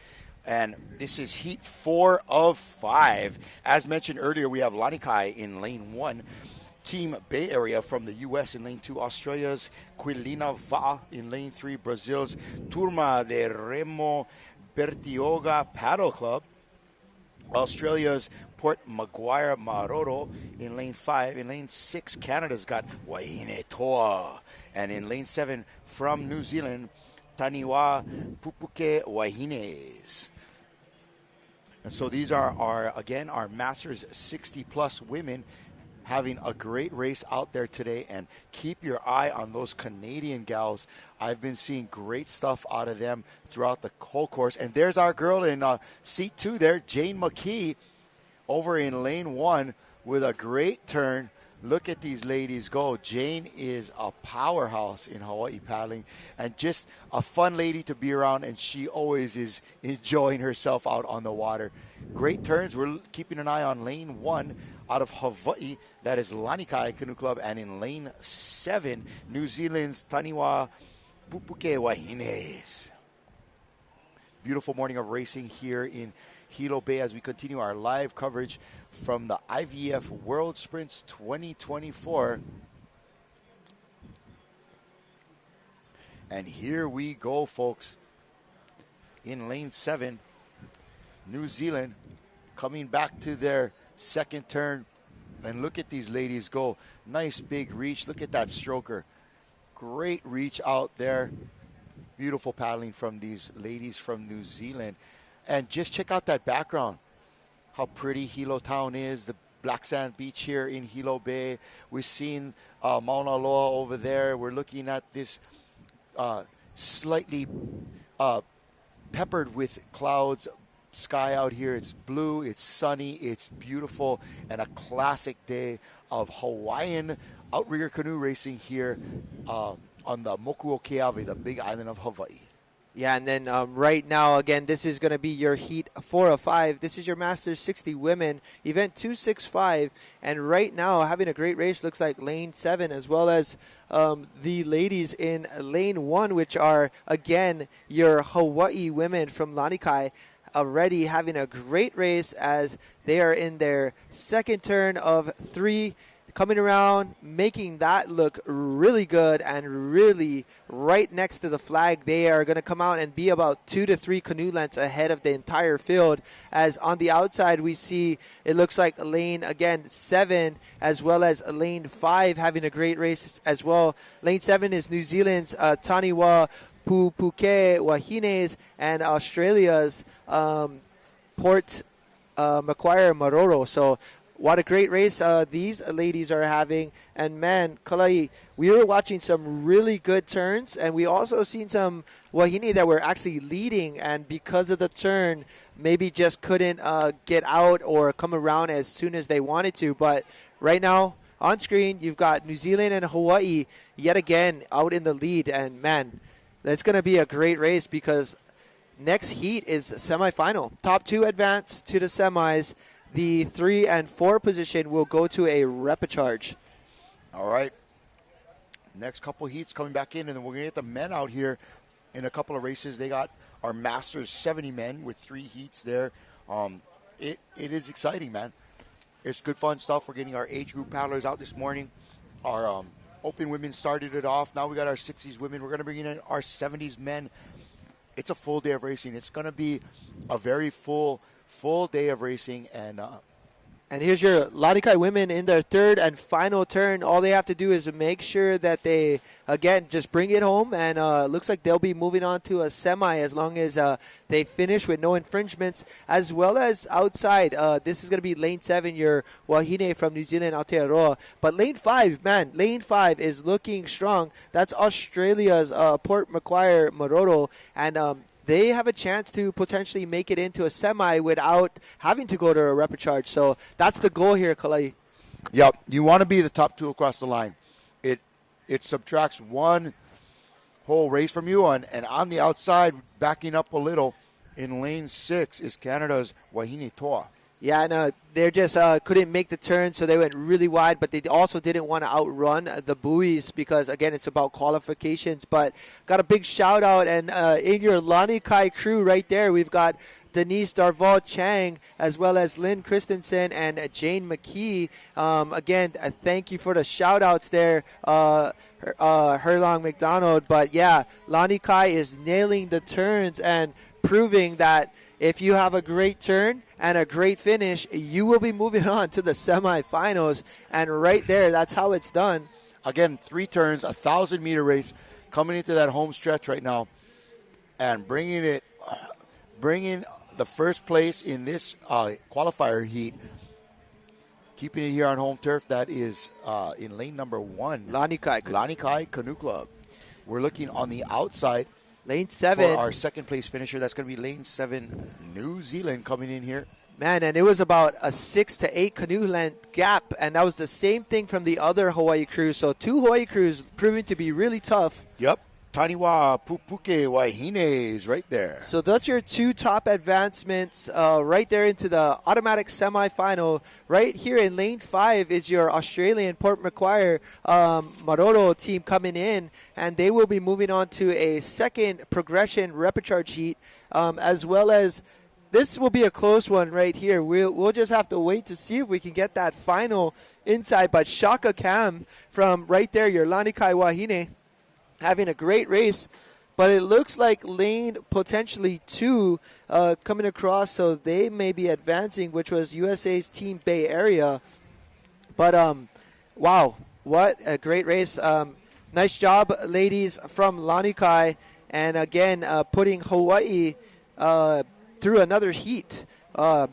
and this is heat 4 of 5. As mentioned earlier, we have Lanikai in lane 1. Team Bay Area from the U.S. in lane 2. Australia's Quilina Va'a in lane 3. Brazil's Turma de Remo Bertioga Paddle Club. Australia's Port Maguire Maroro in lane 5. In lane 6, Canada's got Wahine Toa. And in lane 7, from New Zealand, Taniwa Pupuke Wahines. And so these are our Masters 60-plus women having a great race out there today, and keep your eye on those Canadian gals. I've been seeing great stuff out of them throughout the whole course. And there's our girl in seat 2 there, Jane McKee, over in lane 1 with a great turn. Look at these ladies go. Jane is a powerhouse in Hawaii paddling and just a fun lady to be around, and she always is enjoying herself out on the water. Great turns. We're keeping an eye on lane 1 out of Hawaii. That is Lanikai Canoe Club. And in lane 7, New Zealand's Taniwa Pupuke Wahines. Beautiful morning of racing here in Hilo Bay as we continue our live coverage from the IVF World Sprints 2024. And here we go, folks. In lane 7, New Zealand coming back to their second turn. And look at these ladies go. Nice big reach. Look at that stroker. Great reach out there. Beautiful paddling from these ladies from New Zealand. And just check out that background. How pretty Hilo Town is. The black sand beach here in Hilo Bay. We've seen Mauna Loa over there. We're looking at this slightly peppered with clouds sky out here. It's blue, it's sunny, it's beautiful, and a classic day of Hawaiian outrigger canoe racing here on the Mokuokeawe, the big island of Hawaii. Yeah, and then right now, again, this is going to be your heat 4 of 5. This is your Masters 60 women, event 265. And right now, having a great race looks like lane 7, as well as the ladies in lane 1, which are, again, your Hawaii women from Lanikai, already having a great race as they are in their second turn of 3 coming around, making that look really good and really right next to the flag. They are going to come out and be about 2 to 3 canoe lengths ahead of the entire field. As on the outside, we see it looks like lane, again, 7, as well as lane 5 having a great race as well. Lane 7 is New Zealand's Taniwa Pupuke Wahines and Australia's Port Macquarie Maroro. So what a great race these ladies are having. And, man, Kalai, we were watching some really good turns, and we also seen some Wahine that were actually leading, and because of the turn, maybe just couldn't get out or come around as soon as they wanted to. But right now, on screen, you've got New Zealand and Hawaii yet again out in the lead. And, man, that's going to be a great race because next heat is semifinal. Top 2 advance to the semis. The 3 and 4 position will go to a repechage. All right. Next couple heats coming back in, and then we're going to get the men out here in a couple of races. They got our Masters 70 men with 3 heats there. It is exciting, man. It's good fun stuff. We're getting our age group paddlers out this morning. Our open women started it off. Now we got our 60s women. We're going to bring in our 70s men. It's a full day of racing. It's going to be a very full day of racing. And here's your Lanikai women in their 3rd and final turn. All they have to do is make sure that they, again, just bring it home. And looks like they'll be moving on to a semi as long as they finish with no infringements, as well as outside. This is going to be lane 7, your Wahine from New Zealand, Aotearoa. But lane 5, man, lane 5 is looking strong. That's Australia's Port Macquarie Maroro. And they have a chance to potentially make it into a semi without having to go to a repechage. So that's the goal here, Kalai. Yep. You want to be the top 2 across the line. It subtracts 1 whole race from you. And on the outside, backing up a little, in lane 6 is Canada's Wahine Toa. Yeah, no, they just couldn't make the turn, so they went really wide, but they also didn't want to outrun the buoys because, again, it's about qualifications. But got a big shout-out, and in your Lanikai crew right there, we've got Denise Darval Chang, as well as Lynn Christensen and Jane McKee. Again, thank you for the shout-outs there, Herlong McDonald. But, yeah, Lanikai is nailing the turns and proving that if you have a great turn and a great finish, you will be moving on to the semifinals. And right there, that's how it's done. Again, 3 turns, 1,000-meter race, coming into that home stretch right now, and bringing the first place in this qualifier heat, keeping it here on home turf. That is in lane number 1, Lanikai Canoe Club. We're looking on the outside. Lane 7. For our second place finisher, that's going to be lane 7, New Zealand coming in here. Man, and it was about a 6 to 8 canoe length gap, and that was the same thing from the other Hawaii crews. So 2 Hawaii crews proving to be really tough. Yep. Taniwa Pupuke Wahines right there. So that's your 2 top advancements right there into the automatic semifinal. Right here in lane 5 is your Australian Port Macquarie Maroro team coming in, and they will be moving on to a second progression repechage heat, as well as this will be a close one right here. We'll just have to wait to see if we can get that final inside. But Shaka Cam from right there, your Lanikai Wahine, having a great race, but it looks like lane potentially 2 coming across, so they may be advancing, which was USA's Team Bay Area. But, wow, what a great race. Nice job, ladies from Lanikai, and again, putting Hawaii through another heat.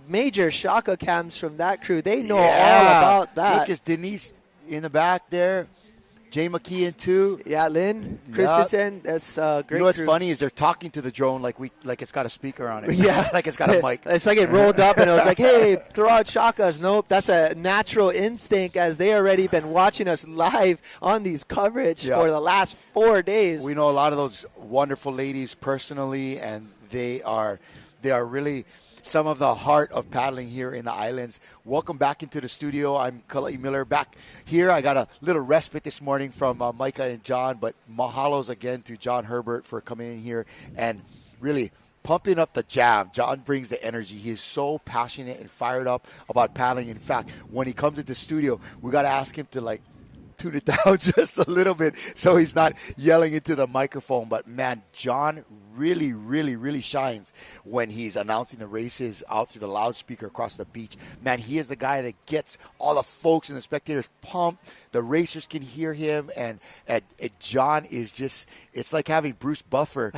Major Shaka Cams from that crew. They know all about that. Look, it's Denise in the back there. Jay McKee in 2. Yeah, Lynn Christensen. That's great. You know what's crew. funny is they're talking to the drone like it's got a speaker on it. Yeah, like it's got a mic. It's like it rolled up and it was like, "Hey, throw out shakas." Nope, that's a natural instinct as they already been watching us live on these coverage for the last 4 days. We know a lot of those wonderful ladies personally, and they are really some of the heart of paddling here in the islands. Welcome back into the studio. I'm Kalai Miller back here. I got a little respite this morning from Micah and John, but mahalos again to John Herbert for coming in here and really pumping up the jam. John brings the energy. He is so passionate and fired up about paddling. In fact, when he comes into the studio, we got to ask him to like tune it down just a little bit so he's not yelling into the microphone. But man, John really, really, really shines when he's announcing the races out through the loudspeaker across the beach. Man, he is the guy that gets all the folks and the spectators pumped. The racers can hear him, and John is just, it's like having Bruce Buffer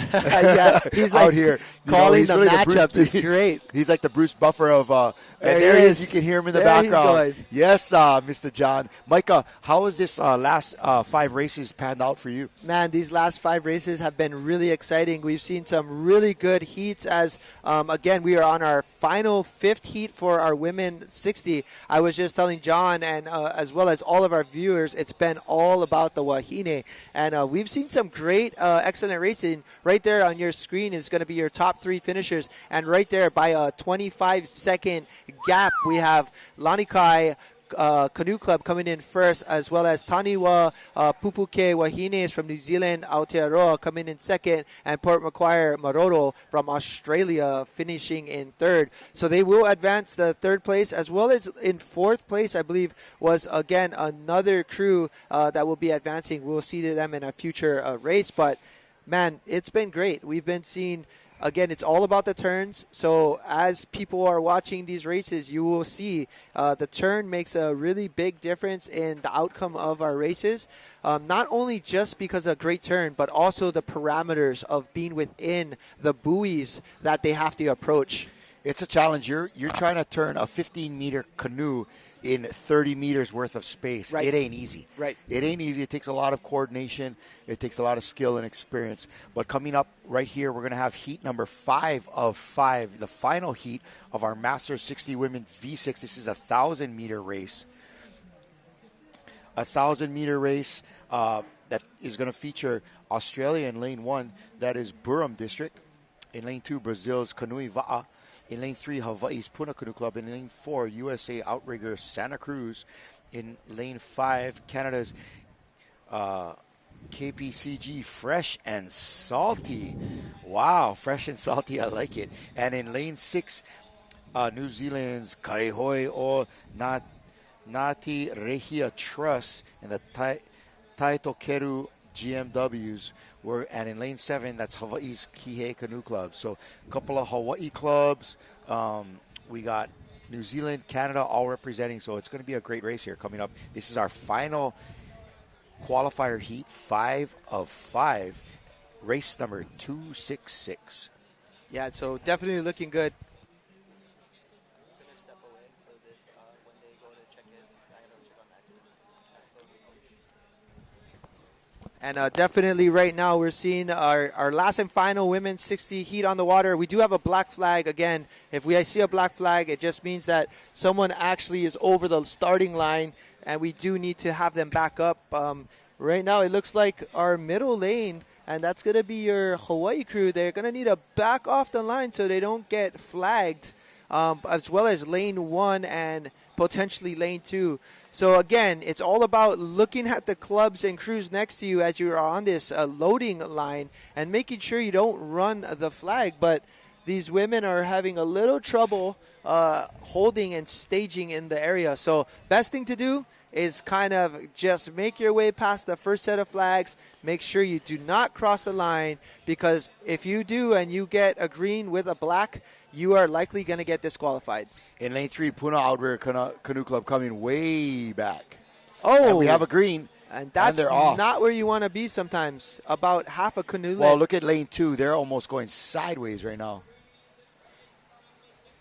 he's out like here. Calling he's the really matchups. Bruce, It's great. He's like the Bruce Buffer of, There there he he is. is. You can hear him in the There he's background. going. Yes, Mr. John. Micah, how has this last 5 races panned out for you? Man, these last 5 races have been really exciting. We've seen some really good heats as, again, we are on our final 5th heat for our women 60. I was just telling John and as well as all of our viewers, it's been all about the Wahine. And we've seen some great, excellent racing. Right there on your screen is going to be your top 3 finishers. And right there by a 25-second gap, we have Lanikai Canoe Club coming in first, as well as Taniwa Pupuke Wahines from New Zealand, Aotearoa coming in second, and Port Macquarie Maroro from Australia finishing in third. So they will advance the 3rd place, as well as in 4th place, I believe, was again another crew that will be advancing. We'll see them in a future race, but man, it's been great. We've been seeing. Again, it's all about the turns. So as people are watching these races, you will see the turn makes a really big difference in the outcome of our races. Not only just because of great turn, but also the parameters of being within the buoys that they have to approach. It's a challenge. You're trying to turn a 15-meter canoe in 30 meters worth of space. Right. It ain't easy. Right. It ain't easy. It takes a lot of coordination. It takes a lot of skill and experience. But coming up right here, we're going to have heat number 5 of 5, the final heat of our Masters 60 Women V6. This is a 1,000-meter race. A 1,000-meter race that is going to feature Australia in lane 1. That is Burrum District. In lane 2, Brazil's Kanui Va'a. In lane 3, Hawaii's Puna Canoe Club. In lane 4, USA Outrigger Santa Cruz. In lane 5, Canada's KPCG Fresh and Salty. Wow, fresh and salty, I like it. And in lane 6, New Zealand's Kaihoi o Ngāti Rehia Trust and the Taitokeru GMWs. And in lane 7, that's Hawaii's Kihei Canoe Club. So a couple of Hawaii clubs. We got New Zealand, Canada, all representing. So it's going to be a great race here coming up. This is our final qualifier heat, 5 of 5, race number 266. Yeah, so definitely looking good. And definitely right now we're seeing our last and final women's 60 heat on the water. We do have a black flag. Again, if I see a black flag, it just means that someone actually is over the starting line, and we do need to have them back up. Right now it looks like our middle lane, and that's going to be your Hawaii crew. They're going to need to back off the line so they don't get flagged, as well as lane 1 and potentially lane 2. So again, it's all about looking at the clubs and crews next to you as you're on this loading line and making sure you don't run the flag. But these women are having a little trouble holding and staging in the area. So best thing to do is kind of just make your way past the first set of flags. Make sure you do not cross the line, because if you do and you get a green with a black, you are likely going to get disqualified. In lane 3, Puna Outrigger Canoe Club coming way back. Oh, and we have a green, and that's they're off. not where you want to be sometimes. About half a canoe length. Well, look at lane 2. They're almost going sideways right now.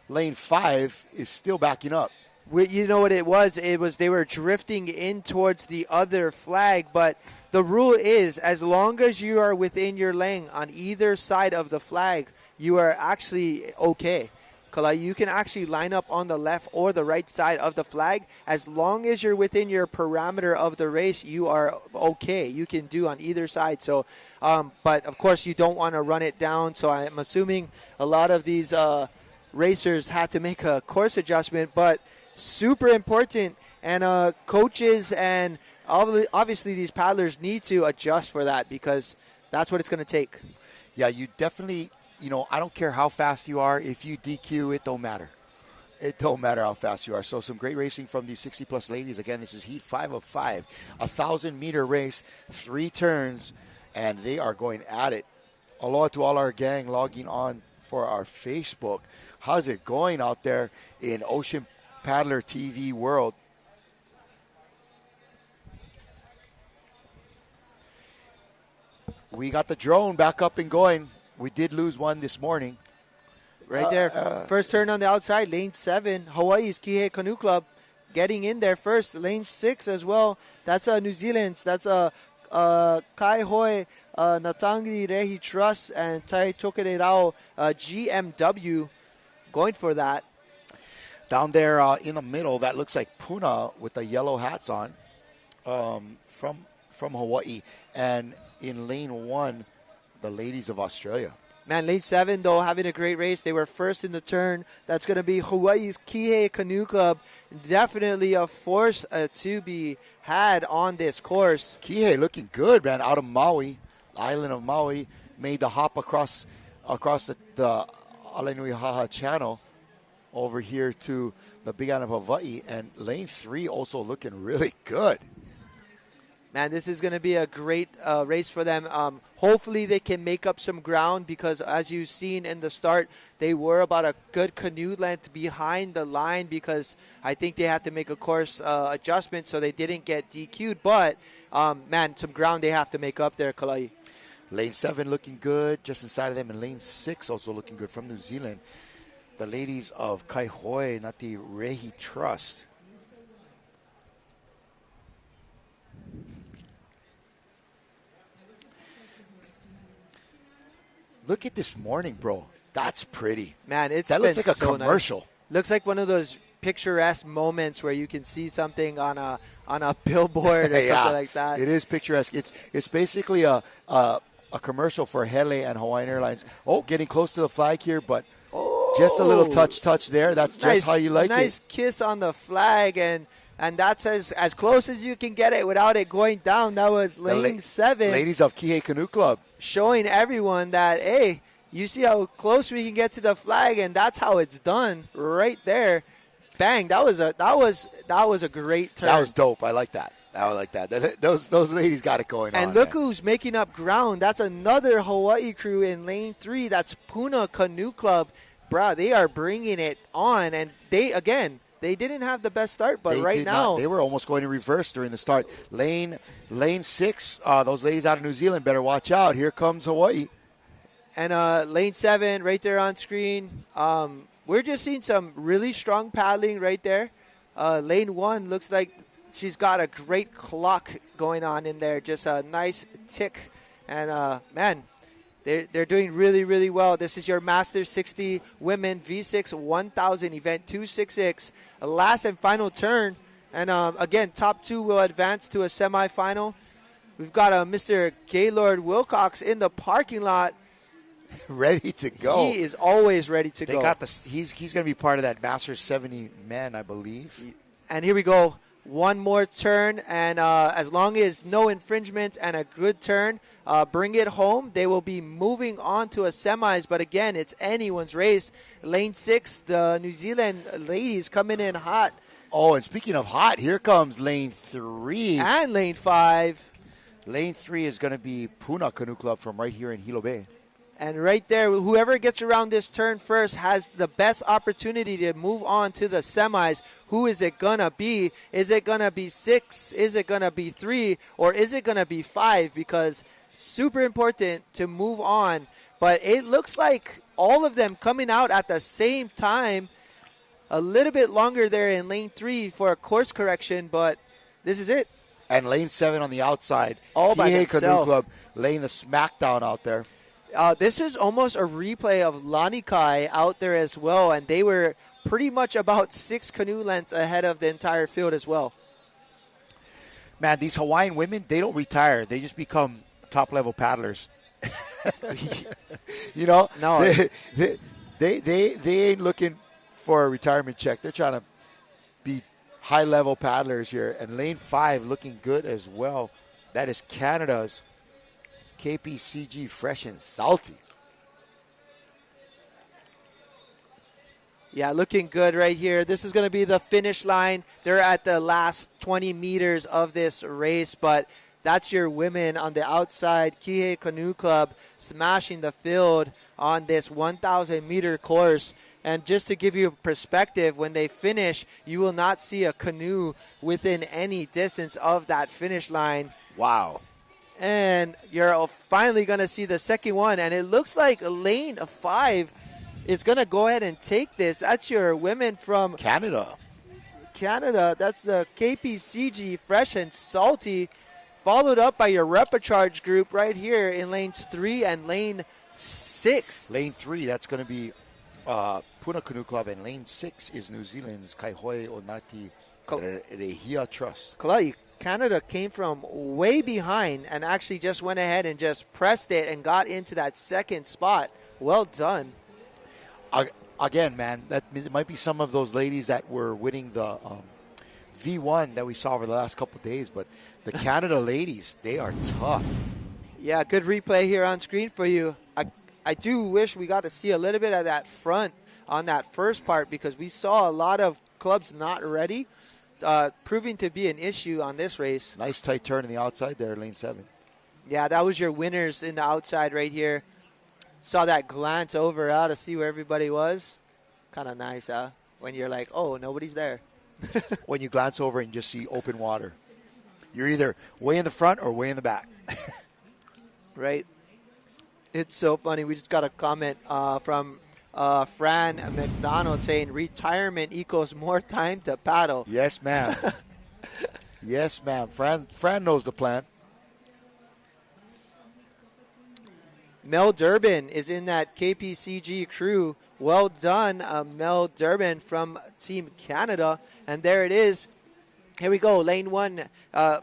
Lane 5 is still backing up. You know what it was? It was they were drifting in towards the other flag, but the rule is as long as you are within your lane on either side of the flag, you are actually okay. You can actually line up on the left or the right side of the flag. As long as you're within your parameter of the race, you are okay. You can do on either side. So, but of course you don't want to run it down. So I'm assuming a lot of these racers had to make a course adjustment, but super important. And coaches and obviously these paddlers need to adjust for that, because that's what it's going to take. Yeah, you definitely I don't care how fast you are. If you DQ, it don't matter. It don't matter how fast you are. So some great racing from these 60-plus ladies. Again, this is Heat 5 of 5, 1,000-meter race, 3 turns, and they are going at it. Aloha to all our gang logging on for our Facebook. How's it going out there in Ocean Paddler TV world? We got the drone back up and going. We did lose one this morning. Right there, first turn on the outside, lane 7, Hawaii's Kihei Canoe Club getting in there first. Lane 6 as well. That's New Zealand's. That's Kai Hoi, Natangi Rehi Trust, and Tai Tokererao GMW going for that. Down there in the middle, that looks like Puna with the yellow hats on from Hawaii. And in lane 1, the ladies of Australia. Man, lane 7, though, having a great race. They were first in the turn. That's going to be Hawaii's Kihei Canoe Club. Definitely a force to be had on this course. Kihei looking good, man, out of Maui, island of Maui. Made the hop across the Alenuihaha Channel over here to the Big Island of Hawaii. And lane 3 also looking really good. Man, this is going to be a great race for them. Hopefully they can make up some ground because, as you've seen in the start, they were about a good canoe length behind the line because I think they had to make a course adjustment so they didn't get DQ'd. But, man, some ground they have to make up there, Kalai. Lane 7 looking good just inside of them, and lane 6 also looking good from New Zealand. The ladies of Kaihoi, not the Rehi Trust. Look at this morning, bro. That's pretty. Man, that looks like a commercial. Nice. Looks like one of those picturesque moments where you can see something on a billboard or something like that. It is picturesque. It's basically a commercial for Hele and Hawaiian Airlines. Oh, getting close to the flag here, but just a little touch there. That's just how you like it. Nice kiss on the flag, and that's as close as you can get it without it going down. That was lane 7. Ladies of Kihei Canoe Club. Showing everyone that, hey, you see how close we can get to the flag, and that's how it's done right there. Bang! That was a great turn. That was dope. I like that. Those ladies got it going on. And look who's making up ground. That's another Hawaii crew in lane 3. That's Puna Canoe Club. Bruh, they are bringing it on, and they didn't have the best start, but right now they were almost going to reverse during the start. Lane 6, those ladies out of New Zealand better watch out. Here comes Hawaii. And lane 7 right there on screen. We're just seeing some really strong paddling right there. Lane 1 looks like she's got a great clock going on in there. Just a nice tick. And, man, they're doing really, really well. This is your Masters 60 Women V6 1000 event 266. Last and final turn. And, again, top 2 will advance to a semifinal. We've got Mr. Gaylord Wilcox in the parking lot. Ready to go. He is always ready to go. He's going to be part of that Masters 70 men, I believe. And here we go. One more turn, and as long as no infringement and a good turn, bring it home. They will be moving on to a semis, but again, it's anyone's race. Lane 6, the New Zealand ladies coming in hot. Oh, and speaking of hot, here comes lane 3. And lane 5. Lane 3 is going to be Puna Canoe Club from right here in Hilo Bay. And right there, whoever gets around this turn first has the best opportunity to move on to the semis. Who is it going to be? Is it going to be 6? Is it going to be 3? Or is it going to be 5? Because super important to move on. But it looks like all of them coming out at the same time. A little bit longer there in lane 3 for a course correction, but this is it. And lane 7 on the outside. All by Kihei themselves. Canoe Club laying the smackdown out there. This is almost a replay of Lanikai out there as well, and they were pretty much about 6 canoe lengths ahead of the entire field as well. Man, these Hawaiian women, they don't retire. They just become top-level paddlers. You know? No. They ain't looking for a retirement check. They're trying to be high-level paddlers here. And lane 5 looking good as well. That is Canada's KPCG Fresh and Salty. Yeah, looking good right here. This is going to be the finish line. They're at the last 20 meters of this race, but that's your women on the outside. Kihei Canoe Club smashing the field on this 1,000-meter course. And just to give you perspective, when they finish, you will not see a canoe within any distance of that finish line. Wow. And you're finally going to see the second one, and it looks like lane 5 is going to go ahead and take this. That's your women from Canada. That's the KPCG Fresh and Salty, followed up by your Repicharge group right here in lanes 3 and lane 6. Lane 3, that's going to be Puna Canoe Club, and lane 6 is New Zealand's Kaihoi Onati Rehia Trust. Kalai, Canada came from way behind and actually just went ahead and just pressed it and got into that second spot. Well done. Again, man, it might be some of those ladies that were winning the V1 that we saw over the last couple of days, but the Canada ladies, they are tough. Yeah, good replay here on screen for you. I do wish we got to see a little bit of that front on that first part, because we saw a lot of clubs not ready, proving to be an issue on this race. Nice tight turn in the outside there, lane 7. Yeah, that was your winners in the outside right here. Saw that glance over to see where everybody was. Kind of nice, huh? When you're like, oh, nobody's there. When you glance over and just see open water. You're either way in the front or way in the back. Right. It's so funny. We just got a comment from Fran McDonald saying retirement equals more time to paddle. Yes, ma'am. Yes, ma'am. Fran knows the plan. Mel Durbin is in that KPCG crew. Well done, Mel Durbin from Team Canada. And there it is. Here we go. Lane 1,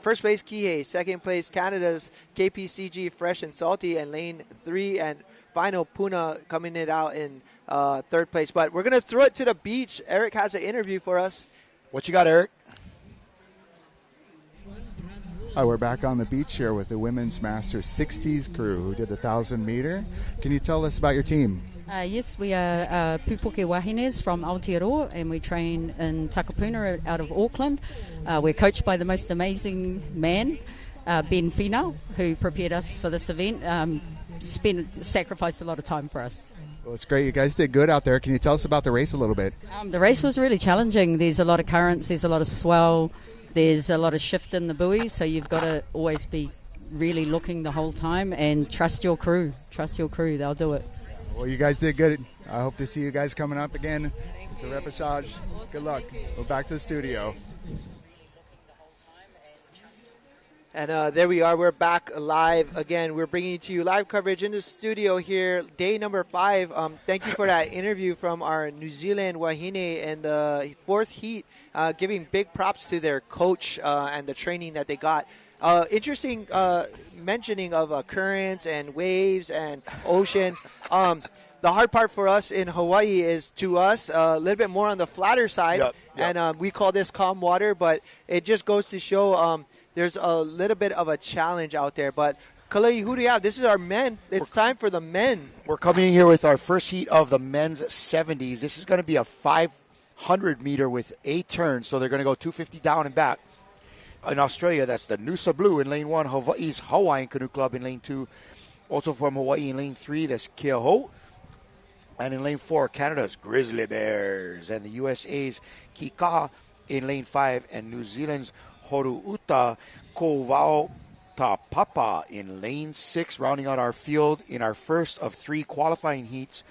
first place Kihei. Second place Canada's KPCG Fresh and Salty. And lane 3 and final Puna coming it out in third place. But we're going to throw it to the beach. Eric has an interview for us. What you got, Eric? Hi, we're back on the beach here with the Women's Masters 60s crew who did the 1,000-meter. Can you tell us about your team? Yes, we are Pupuke Wahines from Aotearoa, and we train in Takapuna out of Auckland. We're coached by the most amazing man, Ben Finau, who prepared us for this event. Sacrificed a lot of time for us. Well, it's great. You guys did good out there. Can you tell us about the race a little bit? The race was really challenging. There's a lot of currents, there's a lot of swell, there's a lot of shift in the buoys, so you've got to always be really looking the whole time and trust your crew. Trust your crew. They'll do it. Well, you guys did good. I hope to see you guys coming up again to Repechage. Good luck. Go back to the studio. And there we are. We're back live again. We're bringing to you live coverage in the studio here, day number 5. Thank you for that interview from our New Zealand Wahine in the 4th heat, giving big props to their coach and the training that they got. Interesting mentioning of currents and waves and ocean. The hard part for us in Hawaii is, to us, a little bit more on the flatter side. Yep. And we call this calm water, but it just goes to show there's a little bit of a challenge out there. But Kalei, who do you have? This is our men. It's time for the men. We're coming in here with our first heat of the men's 70s. This is going to be a 500-meter with 8 turns, so they're going to go 250 down and back. In Australia, that's the Noosa Blue in lane 1, Hawaii's Hawaiian Canoe Club in lane 2. Also from Hawaii in lane 3, that's Keaho. And in lane 4, Canada's Grizzly Bears. And the USA's Kikaha in lane 5. And New Zealand's Horuuta Kovao Tapapa in lane 6, rounding out our field in our first of 3 qualifying heats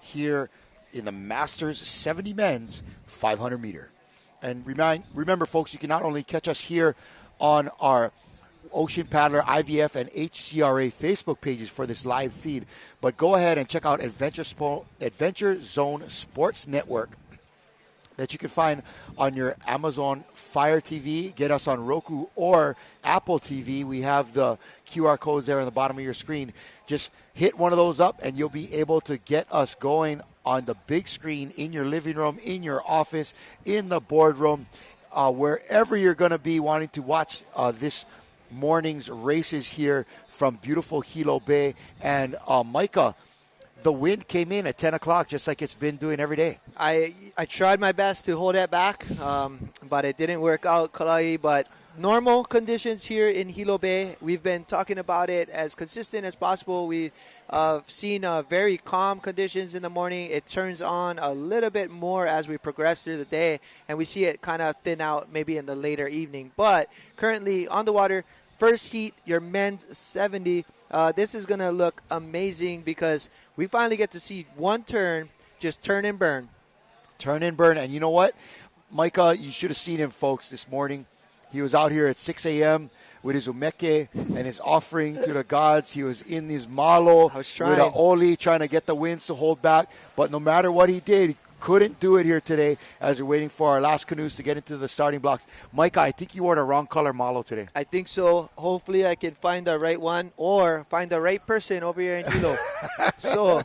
here in the Masters 70 men's 500-meter. And remember, folks, you can not only catch us here on our Ocean Paddler, IVF, and HCRA Facebook pages for this live feed, but go ahead and check out Adventure Zone Sports Network that you can find on your Amazon Fire TV. Get us on Roku or Apple TV. We have the QR codes there on the bottom of your screen. Just hit one of those up and you'll be able to get us going on the big screen in your living room, in your office, in the boardroom, wherever you're going to be wanting to watch this morning's races here from beautiful Hilo Bay. And Micah, the wind came in at 10 o'clock just like it's been doing every day. I tried my best to hold it back, but it didn't work out, Kalai. But normal conditions here in Hilo Bay. We've been talking about it as consistent as possible. We've seen very calm conditions in the morning. It turns on a little bit more as we progress through the day, and we see it kind of thin out maybe in the later evening. But currently on the water, first heat, your men's 70. This is going to look amazing because we finally get to see one turn, just turn and burn. Turn and burn. And you know what? Micah, you should have seen him, folks, this morning. He was out here at 6 a.m. with his umeke and his offering to the gods. He was in his malo with a oli trying to get the winds to hold back. But no matter what he did, he couldn't do it here today as we're waiting for our last canoes to get into the starting blocks. Micah, I think you wore the wrong color malo today. I think so. Hopefully I can find the right one or find the right person over here in Hilo. So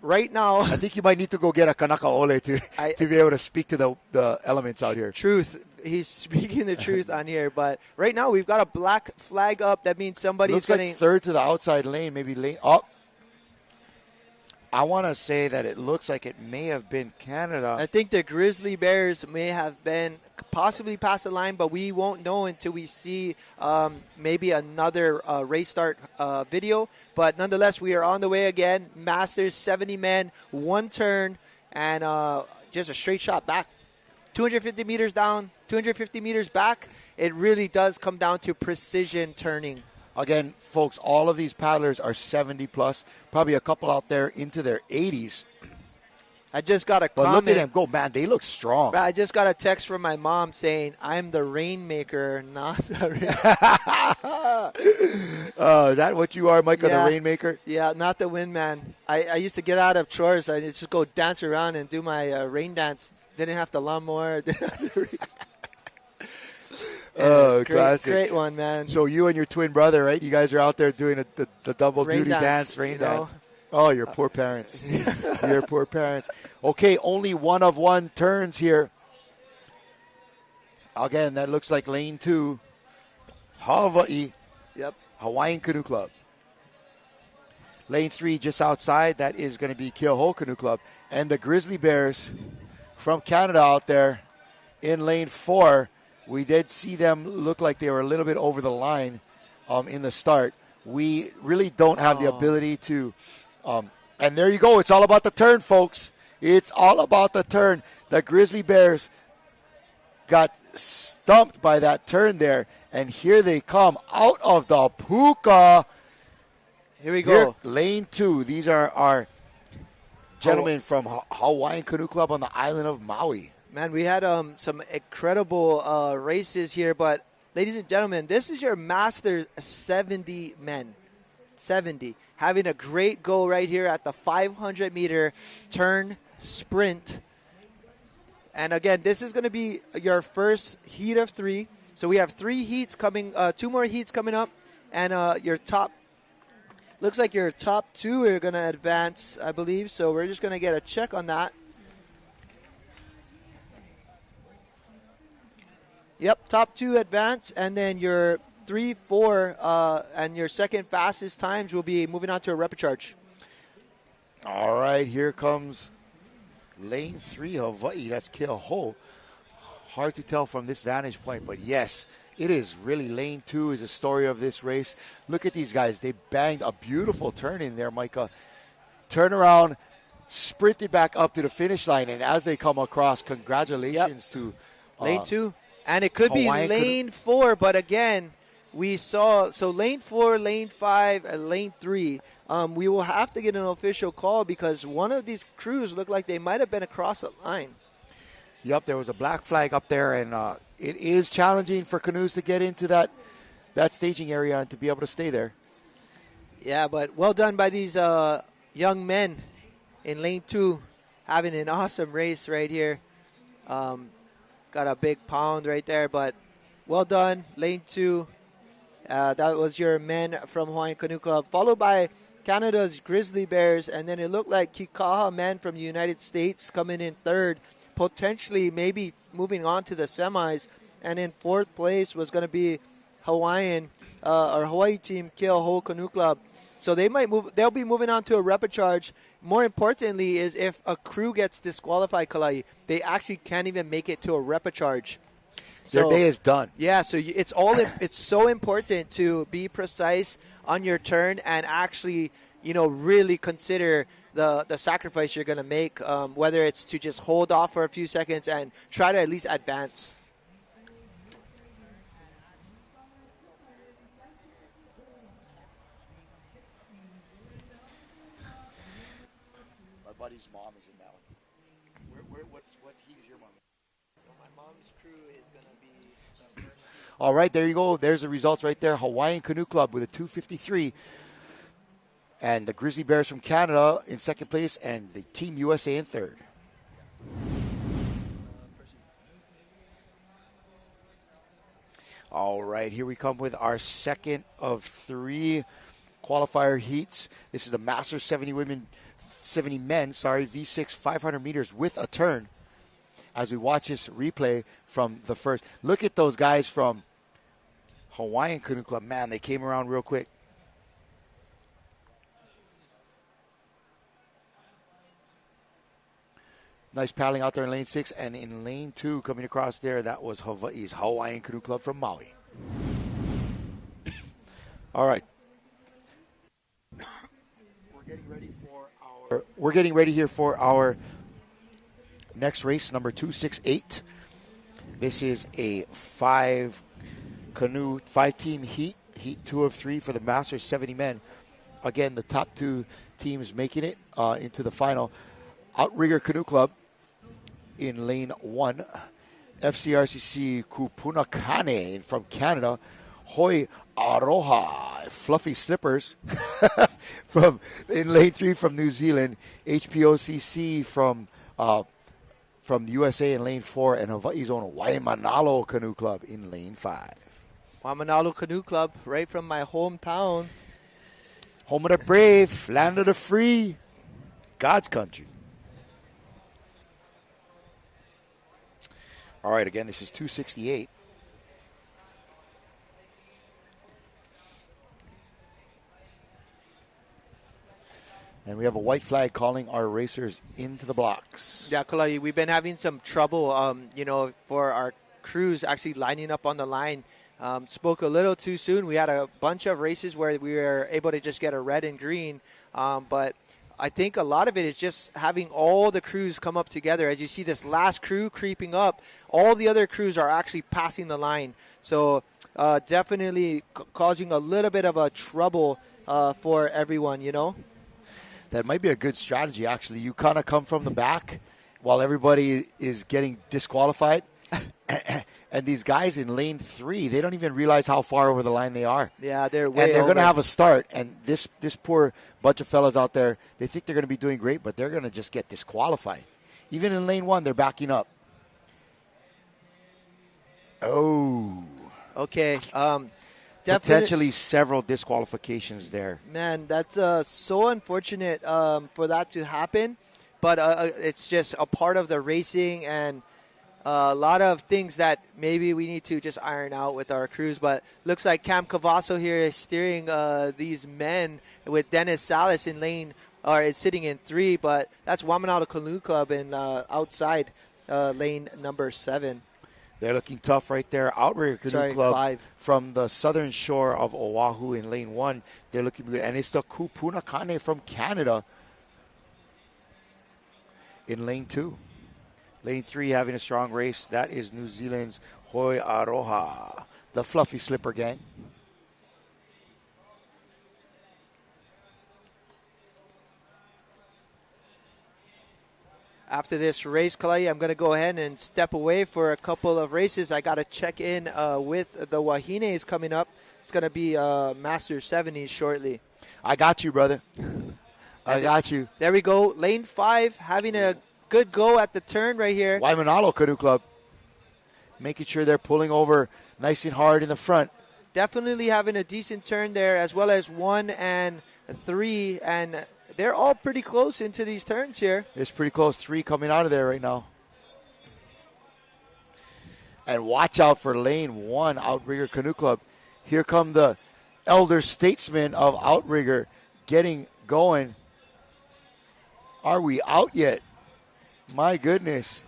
right now, I think you might need to go get a kanaka ole to be able to speak to the elements out here. Truth. He's speaking the truth on here. But right now we've got a black flag up. That means somebody's looks like third to the outside lane, maybe lane up. I want to say that it looks like it may have been Canada. I think the Grizzly Bears may have been possibly past the line, but we won't know until we see maybe another race start video. But nonetheless, we are on the way again. Masters, 70 men, one turn, and just a straight shot back. 250 meters down, 250 meters back. It really does come down to precision turning. Again, folks, all of these paddlers are 70 plus, probably a couple out there into their 80s. I just got a comment. But look at them go, man, they look strong. I just got a text from my mom saying, I'm the rainmaker, not the Is that what you are, Micah, the rainmaker? Yeah, not the windman. I used to get out of chores. I just go dance around and do my rain dance. Didn't have the lawnmower. Classic. Great one, man. So you and your twin brother, right? You guys are out there doing the double rain duty dance, rain dance. Oh, your poor parents. Your poor parents. Okay, only one of one turns here. Again, that looks like lane 2. Hawaii. Yep. Hawaiian Canoe Club. Lane 3 just outside. That is going to be Keauhou Canoe Club. And the Grizzly Bears from Canada out there in lane 4. We did see them look like they were a little bit over the line in the start. We really don't have the ability to and there you go. It's all about the turn, folks. It's all about the turn. The Grizzly Bears got stumped by that turn there, and here they come out of the puka. Here we go. Lane 2. These are our gentlemen from Hawaiian Canoe Club on the island of Maui. Man, we had some incredible races here, but ladies and gentlemen, this is your Masters 70 men. 70. Having a great go right here at the 500-meter turn sprint. And again, this is going to be your first heat of 3. So we have 3 heats coming, 2 more heats coming up. And looks like your top 2 are going to advance, I believe. So we're just going to get a check on that. Yep, top 2 advance, and then your 3, 4, and your second fastest times will be moving on to a repecharge. All right, here comes lane 3, Hawaii. That's Keauhou. Hard to tell from this vantage point, but yes, it is really lane 2 is the story of this race. Look at these guys. They banged a beautiful turn in there, Micah. Turn around, sprinted back up to the finish line, and as they come across, congratulations to lane 2. And it could Hawaiian be lane 4, but again, we saw, so lane 4, lane 5, and lane 3, we will have to get an official call because one of these crews looked like they might have been across the line. Yep, there was a black flag up there, and it is challenging for canoes to get into that staging area and to be able to stay there. Yeah, but well done by these young men in lane 2, having an awesome race right here. Got a big pound right there, but well done. Lane 2, that was your men from Hawaiian Canoe Club, followed by Canada's Grizzly Bears, and then it looked like Kikaha men from the United States coming in 3rd, potentially maybe moving on to the semis, and in 4th place was going to be Hawaii team Keauhou Canoe Club. So they'll be moving on to a repechage. More importantly is if a crew gets disqualified, Kalai, they actually can't even make it to a repechage. Their day is done. Yeah, so it's so important to be precise on your turn and actually, really consider the sacrifice you're going to make, whether it's to just hold off for a few seconds and try to at least advance. My buddy's mom is in that one. What heat is your mom? So my mom's crew is going to be... All right, there you go. There's the results right there. Hawaiian Canoe Club with a 2:53. And the Grizzly Bears from Canada in second place, and the Team USA in third. All right, here we come with our second of 3 qualifier heats. This is the Masters 70 men, V6 500 meters with a turn. As we watch this replay from the first. Look at those guys from Hawaiian Canoe Club. Man, they came around real quick. Nice paddling out there in lane 6. And in lane 2, coming across there, that was Hawaii's Hawaiian Canoe Club from Maui. All right. We're getting ready here for our next race, number 268. This is a 5-team heat 2 of 3 for the Masters 70 men. Again, the top 2 teams making it into the final. Outrigger Canoe Club in lane 1. FCRCC Kupunakane from Canada. Hoi Aroha, Fluffy Slippers in lane 3 from New Zealand. HPOCC from the USA in lane 4. And Hawaii's own Waimanalo Canoe Club in lane 5. Waimanalo Canoe Club, right from my hometown. Home of the brave, land of the free, God's country. All right, again, this is 268. And we have a white flag calling our racers into the blocks. Yeah, Kalai, we've been having some trouble, for our crews actually lining up on the line. Spoke a little too soon. We had a bunch of races where we were able to just get a red and green, but I think a lot of it is just having all the crews come up together. As you see this last crew creeping up, all the other crews are actually passing the line. So definitely causing a little bit of a trouble for everyone, That might be a good strategy, actually. You kind of come from the back while everybody is getting disqualified. And these guys in lane 3, they don't even realize how far over the line they are. Yeah, they're way And they're over. going to have a start. And this poor bunch of fellas out there, they think they're going to be doing great, but they're going to just get disqualified. Even in lane 1, they're backing up. Oh. Okay. Potentially several disqualifications there. Man, that's so unfortunate for that to happen. But it's just a part of the racing and a lot of things that maybe we need to just iron out with our crews. But looks like Cam Cavasso here is steering these men with Dennis Salas in lane, or it's sitting in 3. But that's Waimanalo Canoe Club in outside lane number 7. They're looking tough right there. Outrigger Canoe Club 5. From the southern shore of Oahu in lane 1. They're looking good. And it's the Kupunakane from Canada in lane 2. Lane 3 having a strong race. That is New Zealand's Hoi Aroha, the Fluffy Slipper Gang. After this race, Kalai, I'm going to go ahead and step away for a couple of races. I got to check in with the Wahines coming up. It's going to be Masters 70s shortly. I got you, brother. I got you. There we go. Lane 5 having a good go at the turn right here. Waimanalo Canoe Club making sure they're pulling over nice and hard in the front. Definitely having a decent turn there, as well as 1 and 3, and they're all pretty close into these turns here. It's pretty close. 3 coming out of there right now. And watch out for lane 1, Outrigger Canoe Club. Here come the elder statesmen of Outrigger, getting going. Are we out yet? My goodness.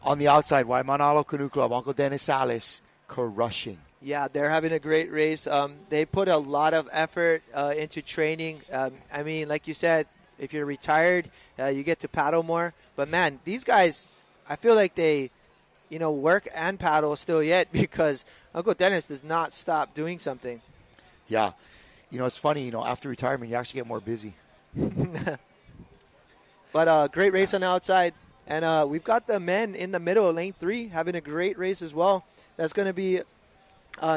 On the outside, Waimanalo Canoe Club, Uncle Dennis Salas, crushing. Yeah, they're having a great race. They put a lot of effort into training. I mean, like you said, if you're retired, you get to paddle more. But, man, these guys, I feel like they, work and paddle still yet because Uncle Dennis does not stop doing something. Yeah. It's funny, after retirement, you actually get more busy. But great race on the outside. And we've got the men in the middle, lane 3, having a great race as well. That's going to be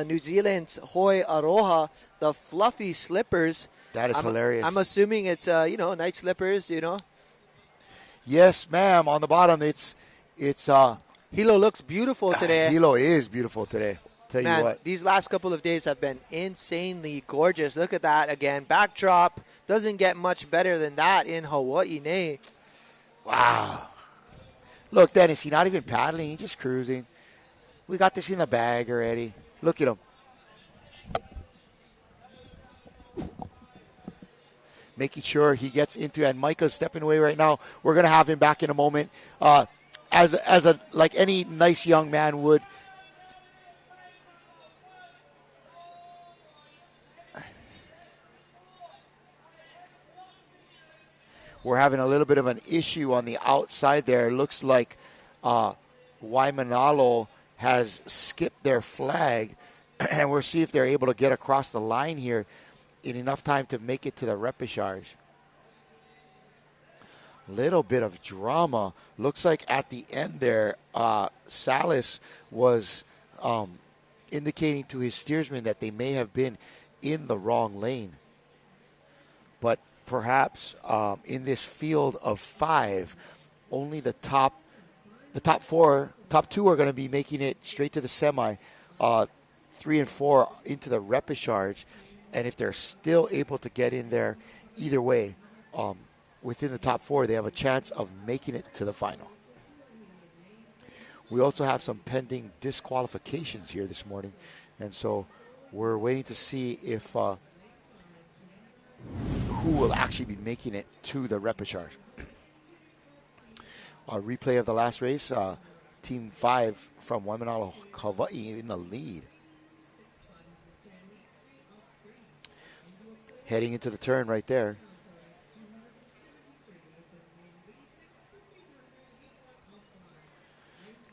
New Zealand's Hoi Aroha, the fluffy slippers. That is hilarious. I'm assuming it's, night slippers, Yes, ma'am. On the bottom, it's Hilo looks beautiful today. Hilo is beautiful today. Tell you what. These last couple of days have been insanely gorgeous. Look at that again. Backdrop doesn't get much better than that in Hawaii, nay. Wow. Look, Dennis, he's not even paddling. He's just cruising. We got this in the bag already. Look at him. Making sure he gets into, and Micah's stepping away right now. We're going to have him back in a moment. Like any nice young man would. We're having a little bit of an issue on the outside there. It looks like Waimanalo has skipped their flag, and we'll see if they're able to get across the line here in enough time to make it to the repechage. Little bit of drama. Looks like at the end there, Salas was indicating to his steersman that they may have been in the wrong lane. But perhaps in this field of 5, only the top 2 are going to be making it straight to the semi. 3 and 4 into the repechage. And if they're still able to get in there, either way, within the top 4, they have a chance of making it to the final. We also have some pending disqualifications here this morning. And so we're waiting to see if who will actually be making it to the repechage. A replay of the last race, Team 5 from Waimanalo, Hawaii in the lead. Heading into the turn right there.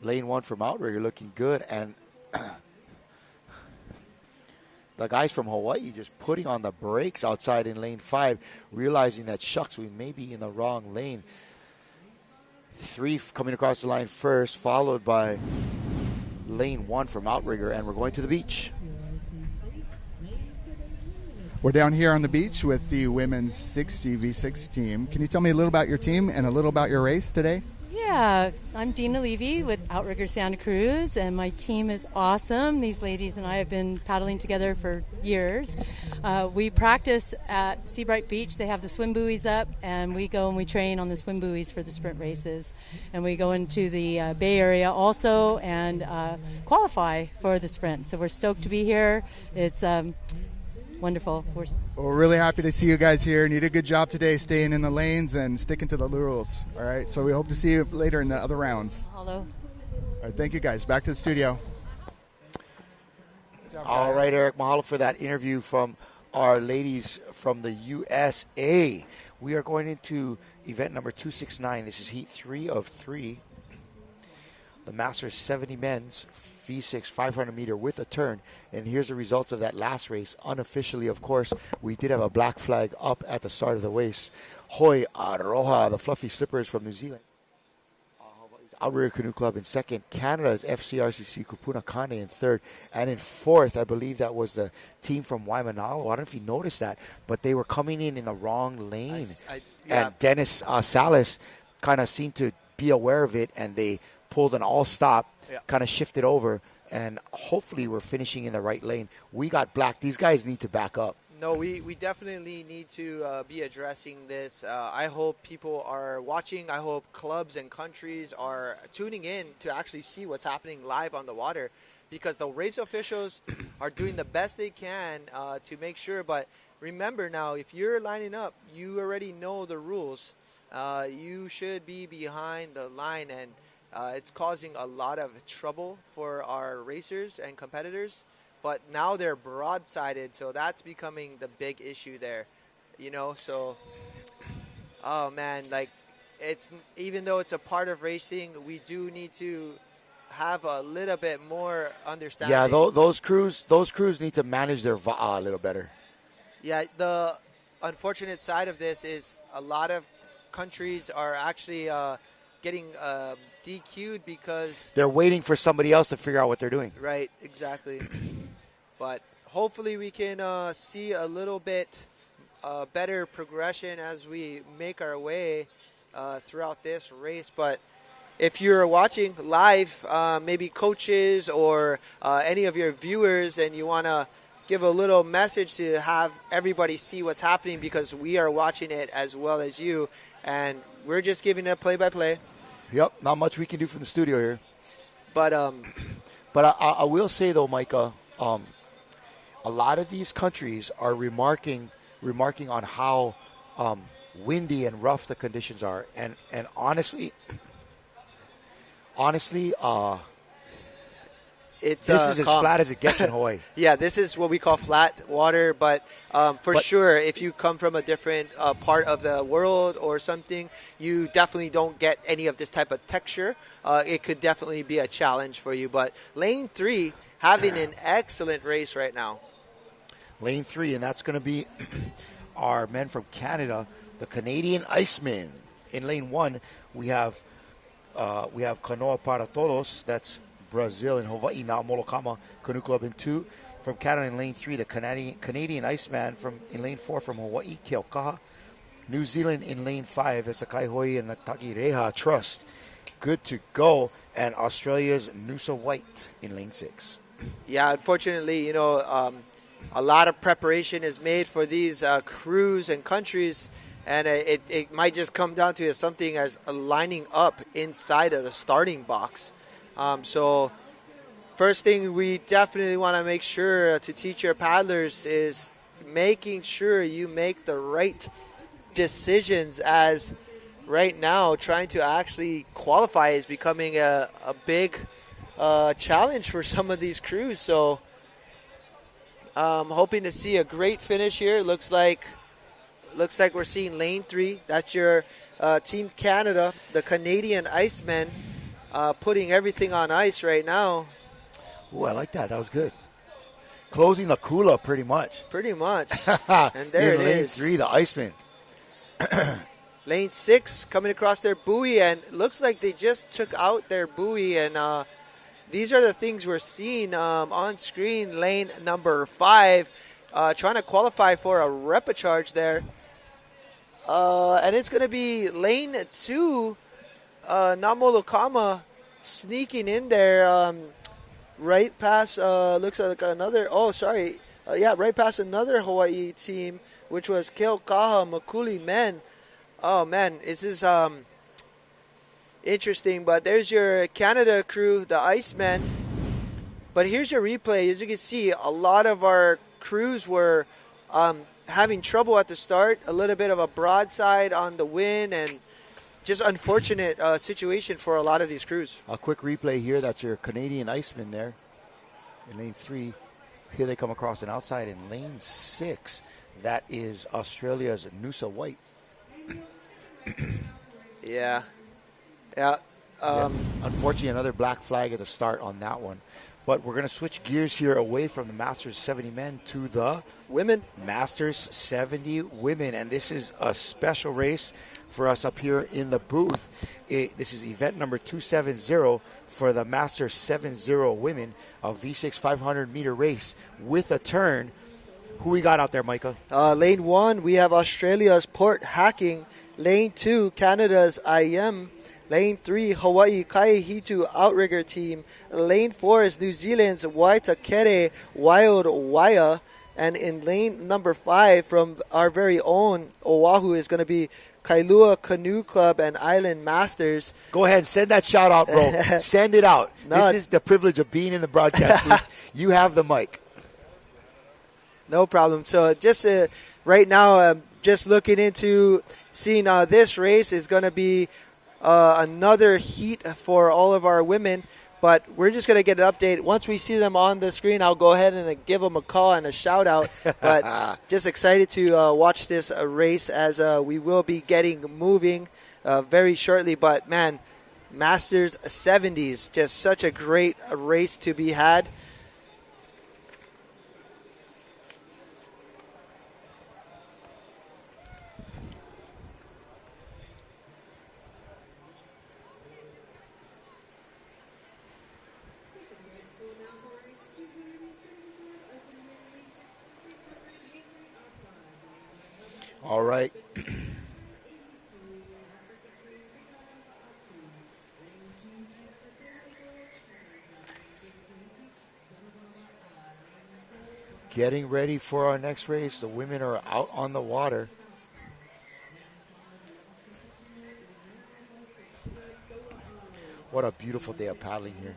Lane 1 from Outrigger looking good, and the guys from Hawaii just putting on the brakes outside in lane 5, realizing that, shucks, we may be in the wrong lane. 3 coming across the line first, followed by lane 1 from Outrigger, and we're going to the beach. We're down here on the beach with the women's 60 V6 team. Can you tell me a little about your team and a little about your race today? Yeah, I'm Dina Levy with Outrigger Santa Cruz, and my team is awesome. These ladies and I have been paddling together for years. We practice at Seabright Beach. They have the swim buoys up, and we go and we train on the swim buoys for the sprint races. And we go into the Bay Area also and qualify for the sprint. So we're stoked to be here. It's wonderful. We're really happy to see you guys here, and you did a good job today staying in the lanes and sticking to the rules. All right, so we hope to see you later in the other rounds. Hello. All right, thank you guys. Back to the studio. All right, Eric, mahalo for that interview from our ladies from the USA. We are going into event number 269. This is heat 3 of 3. The Masters 70 men's V6 500 meter with a turn. And here's the results of that last race. Unofficially, of course, we did have a black flag up at the start of the race. Hoi Aroha, the fluffy slippers from New Zealand. Outrigger Canoe Club in second. Canada's FCRCC Kupuna Kane in third. And in fourth, I believe that was the team from Waimanalo. I don't know if you noticed that, but they were coming in the wrong lane. And Dennis Salas kind of seemed to be aware of it, and they pulled an all-stop, kind of shifted over, and hopefully we're finishing in the right lane. We got black. These guys need to back up. No, we definitely need to be addressing this. I hope people are watching. I hope clubs and countries are tuning in to actually see what's happening live on the water, because the race officials are doing the best they can to make sure. But remember now, if you're lining up, you already know the rules. You should be behind the line, and it's causing a lot of trouble for our racers and competitors. But now they're broadsided, so that's becoming the big issue there. So, oh man, like, it's, even though it's a part of racing, we do need to have a little bit more understanding. Yeah, those crews need to manage their VAA a little better. Yeah, the unfortunate side of this is a lot of countries are actually getting DQ'd because they're waiting for somebody else to figure out what they're doing. Right, exactly. But hopefully we can see a little bit better progression as we make our way throughout this race. But if you're watching live, maybe coaches or any of your viewers, and you want to give a little message to have everybody see what's happening, because we are watching it as well as you, and we're just giving it play-by-play. Yep, not much we can do from the studio here. But I will say, though, Micah, a lot of these countries are remarking on how windy and rough the conditions are, and honestly, this is as flat as it gets in Hawaii. Yeah, this is what we call flat water, but sure, if you come from a different part of the world or something, you definitely don't get any of this type of texture. It could definitely be a challenge for you. But Lane 3 having an excellent race right now. Lane 3, and that's going to be our men from Canada, the Canadian Icemen. In Lane 1, we have Canoa Para Todos, that's Brazil and Hawaii, now Molokama Canoe Club in 2. From Canada in Lane 3, the Canadian Iceman in Lane 4 from Hawaii, Keaukaha. New Zealand in Lane 5, it's Kaihoi and Takireha Trust. Good to go. And Australia's Noosa White in Lane 6. Yeah, unfortunately, a lot of preparation is made for these crews and countries, and it might just come down to something as lining up inside of the starting box. So first thing we definitely want to make sure to teach your paddlers is making sure you make the right decisions, as right now trying to actually qualify is becoming a big challenge for some of these crews. So I'm hoping to see a great finish here. Looks like we're seeing Lane 3. That's your Team Canada, the Canadian Icemen, putting everything on ice right now. Ooh, I like that. That was good. Closing the Kula pretty much. Pretty much. And there it Lane is. 3, the Iceman. Lane 6 coming across their buoy, and looks like they just took out their buoy, and these are the things we're seeing on screen. Lane number 5 trying to qualify for a repecharge there. And it's going to be Lane 2, Namolokama, sneaking in there right past, looks like another, right past another Hawaii team, which was Keaukaha Makuli men. Oh, man, this is interesting. But there's your Canada crew, the Icemen. But here's your replay. As you can see, a lot of our crews were having trouble at the start, a little bit of a broadside on the wind, and just unfortunate situation for a lot of these crews. A quick replay here. That's your Canadian Iceman there in Lane 3. Here they come across an outside in Lane 6. That is Australia's Noosa White. Yeah. Unfortunately, another black flag at the start on that one. But we're going to switch gears here away from the Masters 70 men to the women. Masters 70 women. And this is a special race for us up here in the booth. This is event number 270 for the Masters 70 women, a V6 500-meter race with a turn. Who we got out there, Micah? Lane 1, we have Australia's Port Hacking. Lane 2, Canada's IM. Lane 3, Hawaii Kaihitu Outrigger Team. Lane 4 is New Zealand's Waitakere Wild Waia. And in lane number 5, from our very own Oahu, is going to be Kailua Canoe Club and Island Masters. Go ahead, send that shout out, bro. Send it out. No. This is the privilege of being in the broadcast booth. You have the mic. No problem. So just right now, just looking into seeing this race is going to be another heat for all of our women. But we're just going to get an update. Once we see them on the screen, I'll go ahead and give them a call and a shout-out. But just excited to watch this race as we will be getting moving very shortly. But, man, Masters 70s, just such a great race to be had. All right. Getting ready for our next race. The women are out on the water. What a beautiful day of paddling here.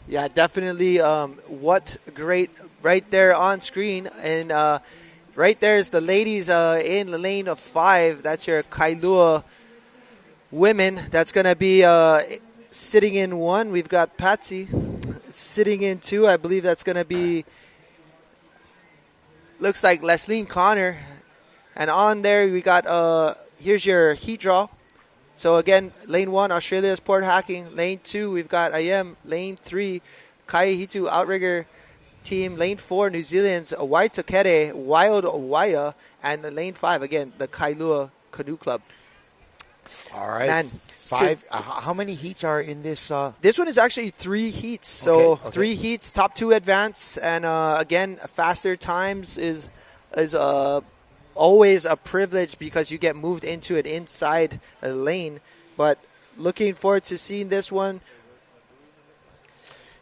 Yeah, definitely. What great right there on screen. And right there is the ladies in lane of 5. That's your Kailua women. That's going to be sitting in 1. We've got Patsy sitting in 2. I believe that's going to be, looks like Leslie Connor. And on there we got, here's your heat draw. So again, lane 1, Australia's Port Hacking. Lane 2, we've got IM. Lane 3, Kaihitu Outrigger team. Lane 4, New Zealand's Waitakere Wild Waya. And lane 5, again, the Kailua Canoe Club. All right. Man, 5. How many heats are in this? This one is actually 3 heats. So Okay. 3 heats, top 2 advance. And again, faster times is always a privilege because you get moved into an inside lane. But looking forward to seeing this one.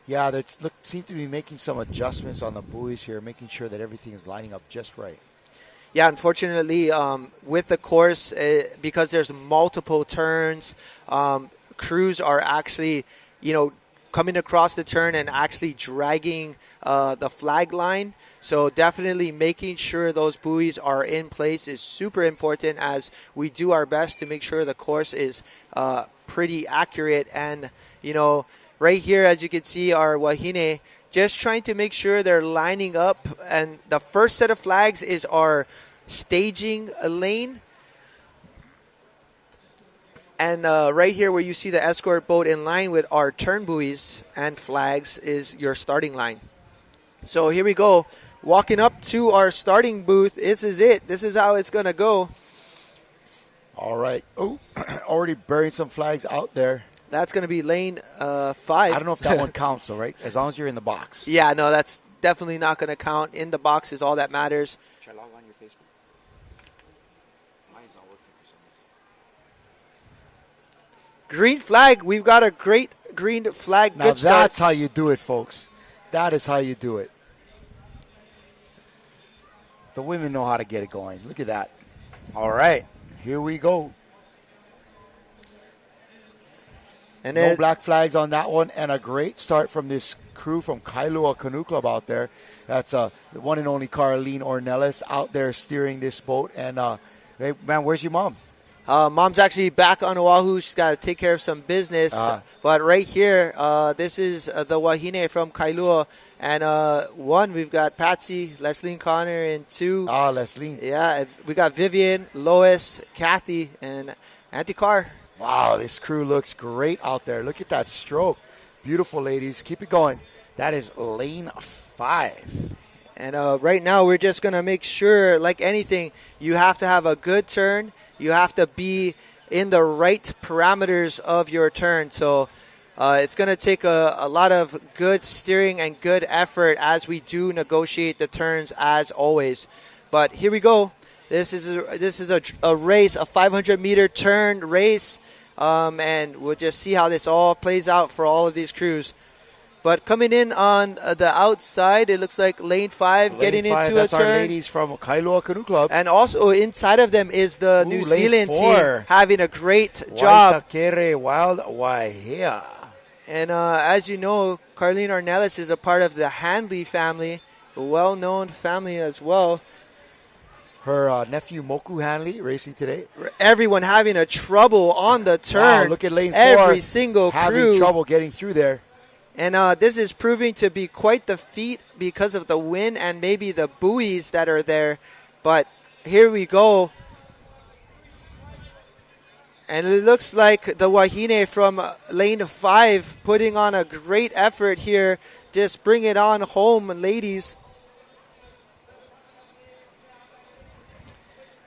Yeah, they seem to be making some adjustments on the buoys here, making sure that everything is lining up just right. Yeah, unfortunately, with the course, because there's multiple turns, crews are actually, coming across the turn and actually dragging the flag line. So definitely making sure those buoys are in place is super important as we do our best to make sure the course is pretty accurate. And, right here, as you can see, our wahine, just trying to make sure they're lining up. And the first set of flags is our staging lane. And right here where you see the escort boat in line with our turn buoys and flags is your starting line. So here we go. Walking up to our starting booth. This is it. This is how it's going to go. All right. Oh, already burying some flags out there. That's going to be lane 5. I don't know if that one counts, though, right? As long as you're in the box. Yeah, no, that's definitely not going to count. In the box is all that matters. Should I log on your Facebook? Mine's not working for some reason. Green flag. We've got a great green flag. Now Good start. that's how you do it, folks. That is how you do it. The women know how to get it going. Look at that. All right. Here we go. And no black flags on that one, and a great start from this crew from Kailua Canoe Club out there. That's the one and only Caroline Ornelas out there steering this boat. And, hey, man, where's your mom? Mom's actually back on Oahu. She's got to take care of some business. But right here, this is the wahine from Kailua. And 1, we've got Patsy, Leslie Connor, and 2. Leslie. Yeah, we got Vivian, Lois, Kathy, and Auntie Carr. Wow, this crew looks great out there. Look at that stroke. Beautiful, ladies. Keep it going. That is lane 5. And right now, we're just going to make sure, like anything, you have to have a good turn. You have to be in the right parameters of your turn. So it's going to take a lot of good steering and good effort as we do negotiate the turns as always. But here we go. This is a race, a 500-meter turn race. And we'll just see how this all plays out for all of these crews. But coming in on the outside, it looks like lane 5 getting into a turn. That's our ladies from Kailua Canoe Club. And also inside of them is the New Zealand 4. team having a great job. Waitakere Wild Waihea. And as you know, Carlene Ornelas is a part of the Handley family, a well-known family as well. Her nephew Moku Hanley racing today. Everyone having a trouble on the turn. Wow, look at lane 4. Every single having crew. trouble getting through there. And this is proving to be quite the feat because of the wind and maybe the buoys that are there. But here we go. And it looks like the Wahine from lane 5 putting on a great effort here. Just bring it on home, ladies.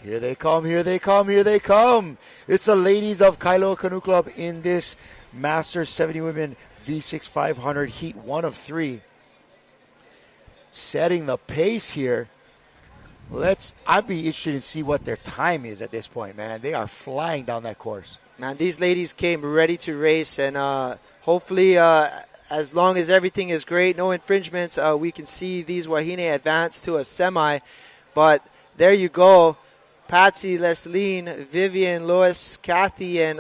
Here they come, here they come, here they come. It's the ladies of Kailua Canoe Club in this Masters 70 Women V6 500 Heat 1 of 3. Setting the pace here. I'd be interested to see what their time is at this point, man. They are flying down that course. Man, these ladies came ready to race, and hopefully as long as everything is great, no infringements, we can see these Wahine advance to a semi. But there you go. Patsy, Lesline, Vivian, Lois, Kathy, and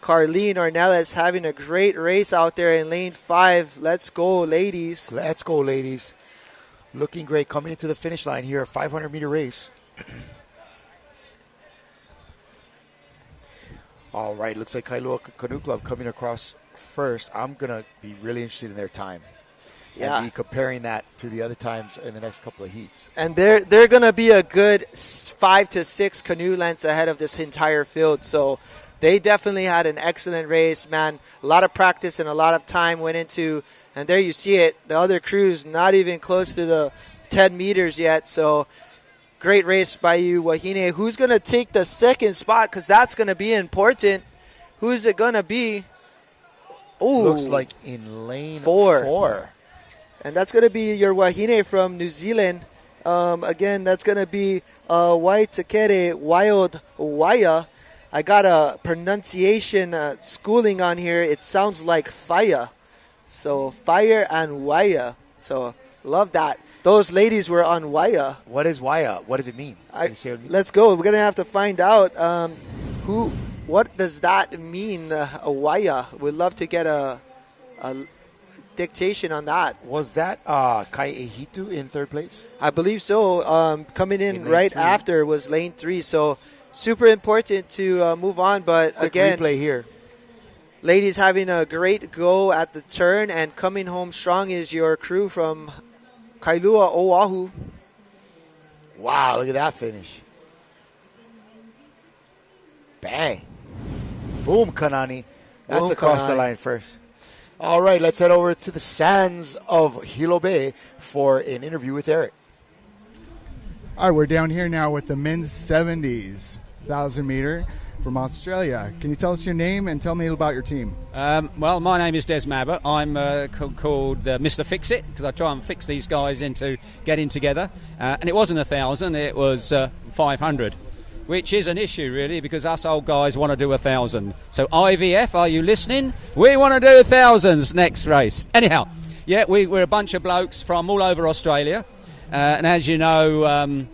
Carlene Ornelas having a great race out there in lane 5. Let's go, ladies. Let's go, ladies. Looking great coming into the finish line here, a 500-meter race. All right, looks like Kailua Canoe Club coming across first. I'm going to be really interested in their time. Yeah. And be comparing that to the other times in the next couple of heats. And they're going to be a good 5 to 6 canoe lengths ahead of this entire field. So they definitely had an excellent race, man. A lot of practice and a lot of time went into, and there you see it. The other crews not even close to the 10 meters yet. So great race by you, Wahine. Who's going to take the second spot? Because that's going to be important. Who's it going to be? Ooh, looks like in lane 4. And that's going to be your Wahine from New Zealand. Again, that's going to be Waitakere Wild Waya. I got a pronunciation schooling on here. It sounds like fire. So fire and Waya. So love that. Those ladies were on Waya. What is Waya? What does it mean? Let's go. We're going to have to find out what does that mean, Waya. We'd love to get a dictation on that. Was that Kai Ehitu in third place? I believe so. Coming in right 3. After was lane 3. So super important to move on. But quick again, replay here. Ladies having a great go at the turn, and coming home strong is your crew from Kailua Oahu. Wow, look at that finish. Bang. Boom, Kanani. That's Boom, across Kanani. the line first. All right, let's head over to the sands of Hilo Bay for an interview with Eric. All right, we're down here now with the men's 70s 1,000 meter from Australia. Can you tell us your name and tell me about your team? Well, my name is Des Mabber. I'm called Mr. Fix-It because I try and fix these guys into getting together. And it wasn't 1,000, it was 500. Which is an issue, really, because us old guys want to do 1,000. So IVF, are you listening? We want to do 1,000s next race. Anyhow, yeah, we're a bunch of blokes from all over Australia. And as you know,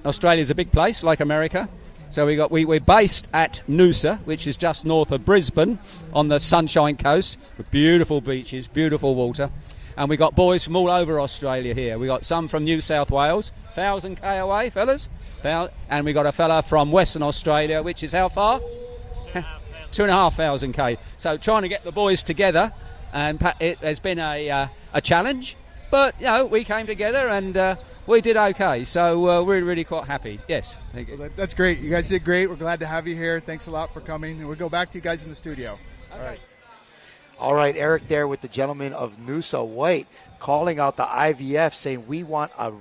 Australia's a big place, like America. So we're based at Noosa, which is just north of Brisbane on the Sunshine Coast, with beautiful beaches, beautiful water. And we got boys from all over Australia here. We got some from New South Wales, 1,000 k away, fellas. And we got a fella from Western Australia, which is how far? 2,500 k. So trying to get the boys together, and it has been a challenge. But, you know, we came together and we did okay. So we're really quite happy. Yes. Thank you. Well, that's great. You guys did great. We're glad to have you here. Thanks a lot for coming. And we'll go back to you guys in the studio. Okay. All right, Eric there with the gentleman of Noosa White calling out the IVF, saying we want a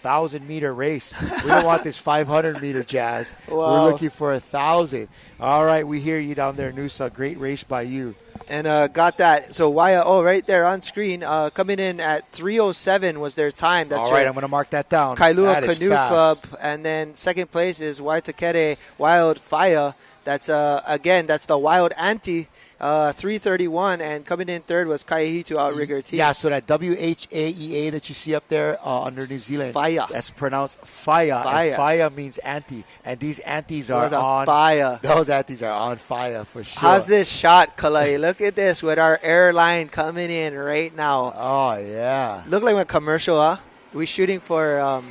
1,000-meter race. We don't want this 500-meter jazz. Wow. We're looking for 1,000. All right, we hear you down there, Noosa. Great race by you. And got that. So Waya, right there on screen, coming in at 3:07 was their time. That's all right. I'm going to mark that down. Kailua That is Canoe fast. Club, and then second place is Waitakere Wildfire. That's again, that's the Wild Anti, 3:31, and coming in third was Kaihitu Outrigger team. Yeah, so that WHAEA that you see up there under New Zealand, Fire. That's pronounced fire. Fire. And fire means anti, and these antis are Those are on fire. Those antis are on fire for sure. How's this shot, Kalai? Look at this with our airline coming in right now. Oh yeah, look like a commercial, huh? We shooting for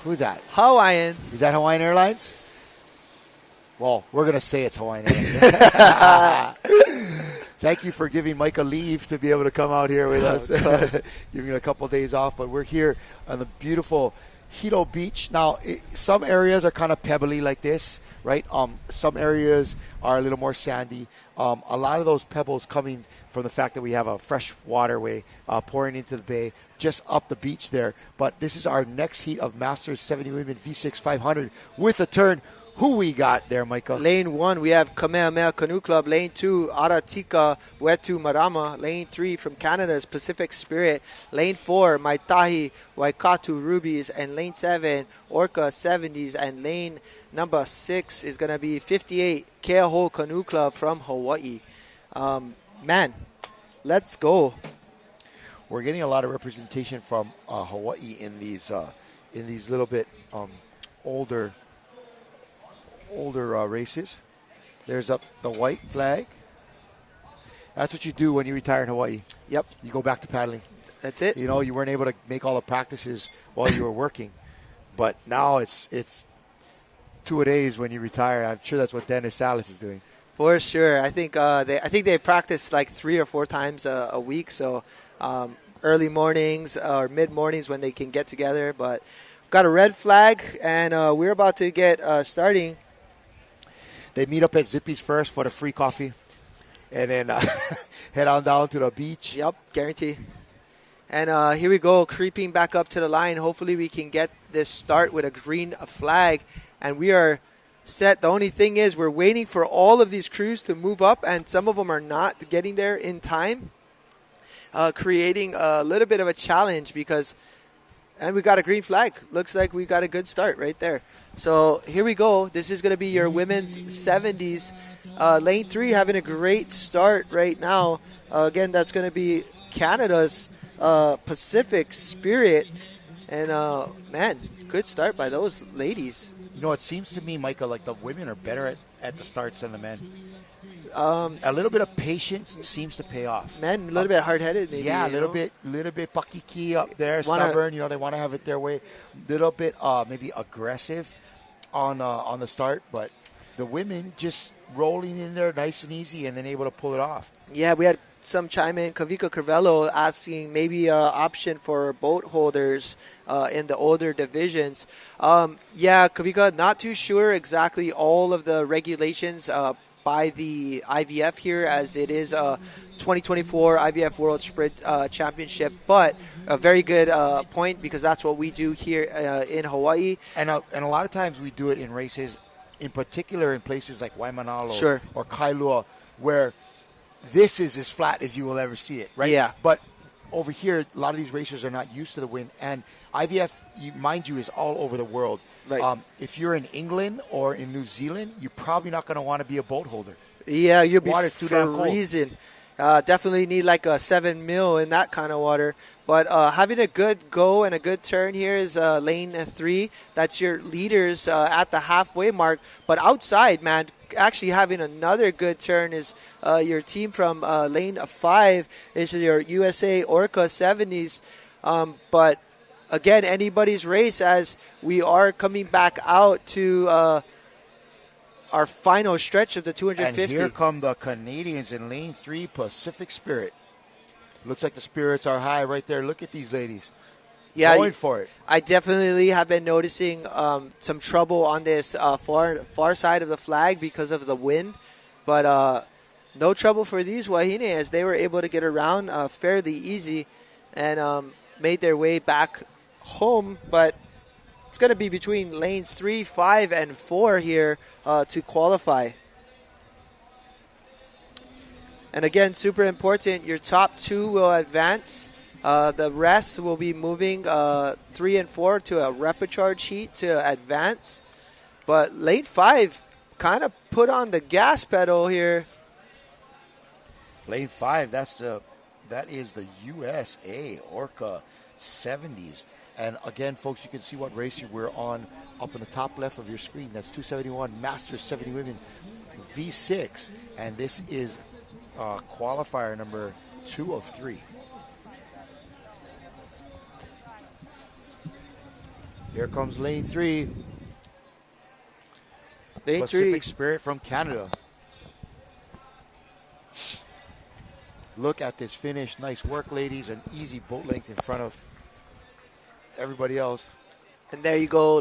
who's that? Hawaiian. Is that Hawaiian Airlines? Well, we're going to say it's Hawaiian Airlines. Thank you for giving Mike a leave to be able to come out here with us. Giving a couple of days off, but we're here on the beautiful Hilo Beach. Now, some areas are kind of pebbly like this, right? Some areas are a little more sandy. A lot of those pebbles coming from the fact that we have a fresh waterway pouring into the bay just up the beach there. But this is our next heat of Masters 70 Women V6 500 with a turn. Who we got there, Michael? Lane 1, we have Kamehameha Canoe Club. Lane 2, Aratika Wetu Marama. Lane 3 from Canada's Pacific Spirit. Lane 4, Maitahi Waikatu Rubies. And lane 7, Orca 70s. And lane number 6 is going to be 58, Keaho Canoe Club from Hawaii. Man, let's go. We're getting a lot of representation from Hawaii in these little bit older races. There's the white flag. That's what you do when you retire in Hawaii. Yep. You go back to paddling. That's it. You know, you weren't able to make all the practices while you were working. But now it's 2 days when you retire. I'm sure that's what Dennis Salas is doing. For sure. I think they practice like 3 or 4 times a week. So early mornings or mid mornings when they can get together. But got a red flag, and we're about to get starting. They meet up at Zippy's first for the free coffee, and then head on down to the beach. Yep, guarantee. And here we go, creeping back up to the line. Hopefully we can get this start with a green flag, and we are set. The only thing is we're waiting for all of these crews to move up, and some of them are not getting there in time, creating a little bit of a challenge and we got a green flag. Looks like we got a good start right there. So here we go. This is going to be your women's 70s. Lane 3 having a great start right now. Again, that's going to be Canada's Pacific Spirit. And, man, good start by those ladies. You know, it seems to me, Michael, like the women are better at the starts than the men. A little bit of patience seems to pay off. Men, a little bit hard-headed, maybe. Yeah, a little bit pakiki up there, stubborn. You know, they want to have it their way. Little bit maybe aggressive on the start, but the women just rolling in there nice and easy and then able to pull it off. Yeah, we had some chime in. Kavika Carvello asking maybe an option for boat holders in the older divisions. Yeah, Kavika, not too sure exactly all of the regulations by the IVF here, as it is a 2024 IVF World Sprint Championship, but a very good point, because that's what we do here in Hawaii. And a lot of times we do it in races, in particular in places like Waimanalo Sure. or Kailua, where this is as flat as you will ever see it, right? Yeah. But over here, a lot of these racers are not used to the wind, and IVF, mind you, is all over the world. Right. If you're in England or in New Zealand, you're probably not going to want to be a boat holder. Yeah, you'll be Water's too damn cold. freezing. Definitely need like a 7 mil in that kind of water. But having a good go and a good turn here is lane 3. That's your leaders at the halfway mark. But outside, man, actually having another good turn is your team from lane 5 is your USA Orca 70s. But again, anybody's race, as we are coming back out to our final stretch of the 250. And here come the Canadians in lane 3, Pacific Spirit. Looks like the spirits are high right there. Look at these ladies. Yeah, going for it. I definitely have been noticing some trouble on this far side of the flag because of the wind. But no trouble for these Wahine, as they were able to get around fairly easy and made their way back home. But it's going to be between lanes 3, 5, and 4 here to qualify. And again, super important, your top 2 will advance. The rest will be moving 3 and 4 to a repechage heat to advance. But lane 5 kind of put on the gas pedal here. Lane 5, that is the USA Orca 70s. And again, folks, you can see what race we're on up in the top left of your screen. That's 271 Masters 70 Women V6. And this is qualifier number 2 of 3. Here comes lane 3. Lane Pacific 3. Spirit from Canada. Look at this finish. Nice work, ladies. An easy boat length in front of everybody else. And there you go.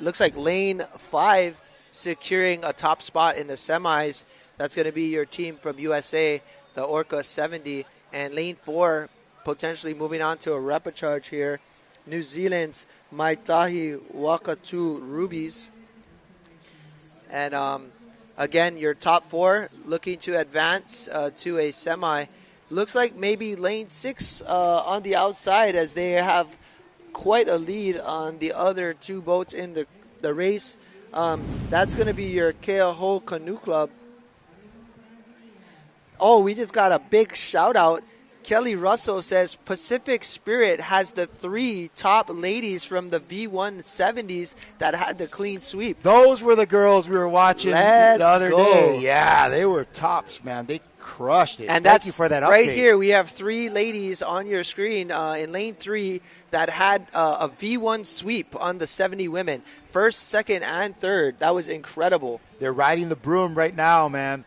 Looks like lane 5 securing a top spot in the semis. That's going to be your team from USA, the Orca 70. And lane 4 potentially moving on to a repechage here. New Zealand's Maitahi Wakatu Rubies. And again, your top 4 looking to advance to a semi. Looks like maybe lane 6 on the outside, as they have quite a lead on the other 2 boats in the race. That's going to be your Keaho Canoe Club. Oh, we just got a big shout out. Kelly Russell says Pacific Spirit has the 3 top ladies from the V170s that had the clean sweep. Those were the girls we were watching the other day. Yeah, they were tops, man. They crushed it. And Thank you for that update. Right here, we have 3 ladies on your screen in lane 3 that had a V1 sweep on the 70 women. First, second, and third. That was incredible. They're riding the broom right now, man.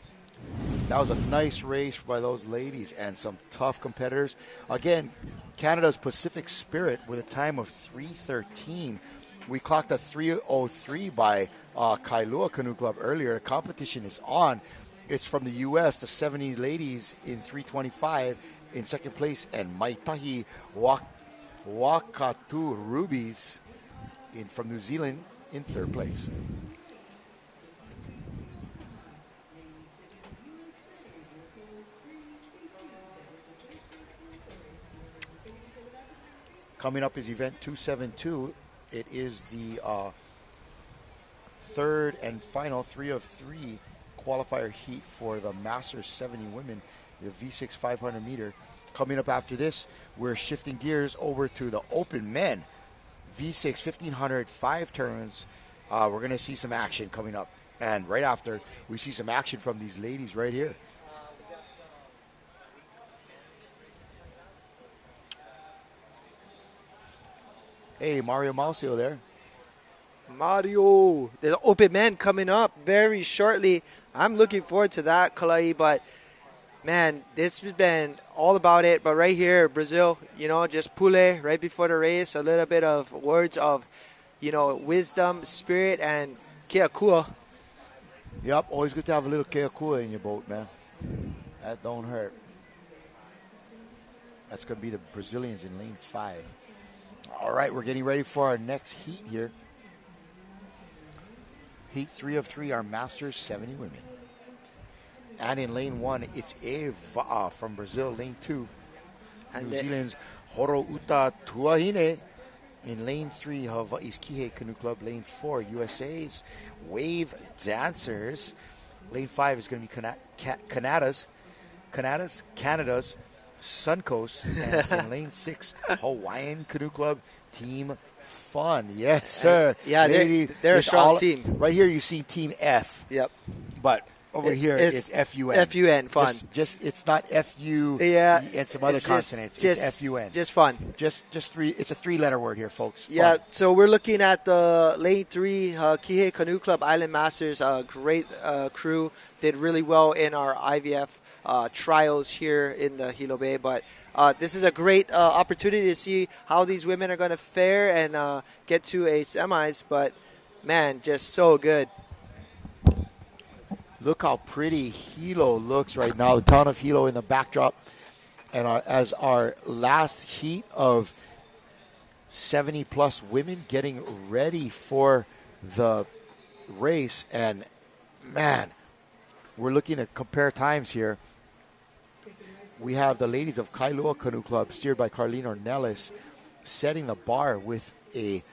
That was a nice race by those ladies and some tough competitors. Again, Canada's Pacific Spirit with a time of 3:13. We clocked a 3:03 by Kailua Canoe Club earlier. The competition is on. It's from the U.S., the 70 ladies in 3:25 in second place, and Maitahi Wakatu Rubies from New Zealand in third place. Coming up is event 272. It is the third and final 3 of 3 qualifier heat for the Masters 70 women, the V6 500 meter. Coming up after this, we're shifting gears over to the open men, V6 1500 5 turns. We're going to see some action coming up. And right after, we see some action from these ladies right here. Hey, Mario Mausio there. Mario, there's an open man coming up very shortly. I'm looking forward to that, Kalai. But, man, this has been all about it. But right here, Brazil, just pule right before the race. A little bit of words of, wisdom, spirit, and keakua. Yep, always good to have a little keakua in your boat, man. That don't hurt. That's going to be the Brazilians in lane 5. All right, we're getting ready for our next heat here. Heat 3 of 3, our Masters 70 women. And in lane 1, it's Eva from Brazil. Lane 2, New Zealand's Horouta Tuahine. In lane 3, Hawaii's Kihei Canoe Club. Lane 4, USA's Wave Dancers. Lane 5 is going to be Canada's Suncoast. And in lane 6, Hawaiian Canoe Club Team Fun. Yes, sir. Yeah, they're a strong team. Right here, you see Team F. Yep. But over here, it's FUN. FUN, fun. Just it's not FU. Yeah, and some other consonants. It's FUN. Just fun. Just 3. It's a 3-letter word here, folks. Fun. Yeah. So we're looking at the lane 3 Kihei Canoe Club Island Masters. Great crew, did really well in our IVF trials here in the Hilo Bay, but. This is a great opportunity to see how these women are going to fare and get to a semis, but, man, just so good. Look how pretty Hilo looks right now, the town of Hilo in the backdrop. And as our last heat of 70-plus women getting ready for the race. And, man, we're looking to compare times here. we have the ladies of Kailua Canoe Club, steered by Carlene Ornelas, setting the bar with a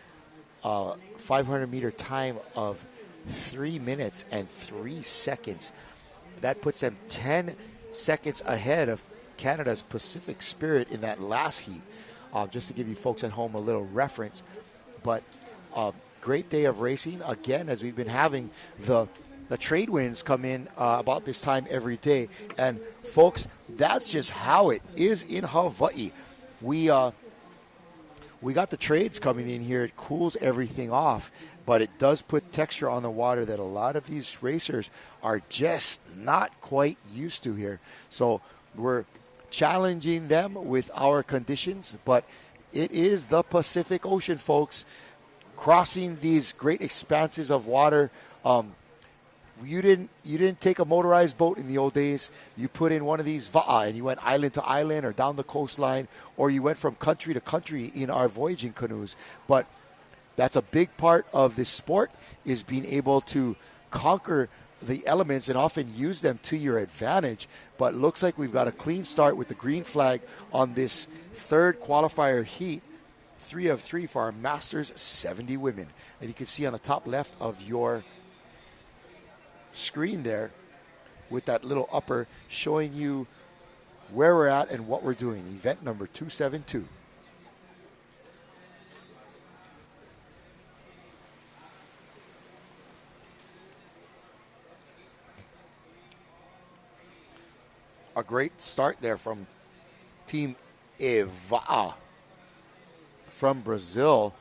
500-meter time of 3 minutes and 3 seconds. That puts them 10 seconds ahead of Canada's Pacific Spirit in that last heat. Just to give you folks at home a little reference. But great day of racing. Again, as we've been having the trade winds come in about this time every day. And folks, that's just how it is in Hawaii. We got the trades coming in here. It cools everything off, but it does put texture on the water that a lot of these racers are just not quite used to here. So we're challenging them with our conditions, but it is the Pacific Ocean, folks. Crossing these great expanses of water. You didn't take a motorized boat in the old days. You put in one of these va'a and you went island to island or down the coastline, or you went from country to country in our voyaging canoes. But that's a big part of this sport, is being able to conquer the elements and often use them to your advantage. But looks like we've got a clean start with the green flag on this third qualifier heat. 3 of 3 for our Masters 70 women. And you can see on the top left of your screen there with that little upper showing you where we're at and what we're doing. Event number 272. A great start there from Team Eva'a from Brazil.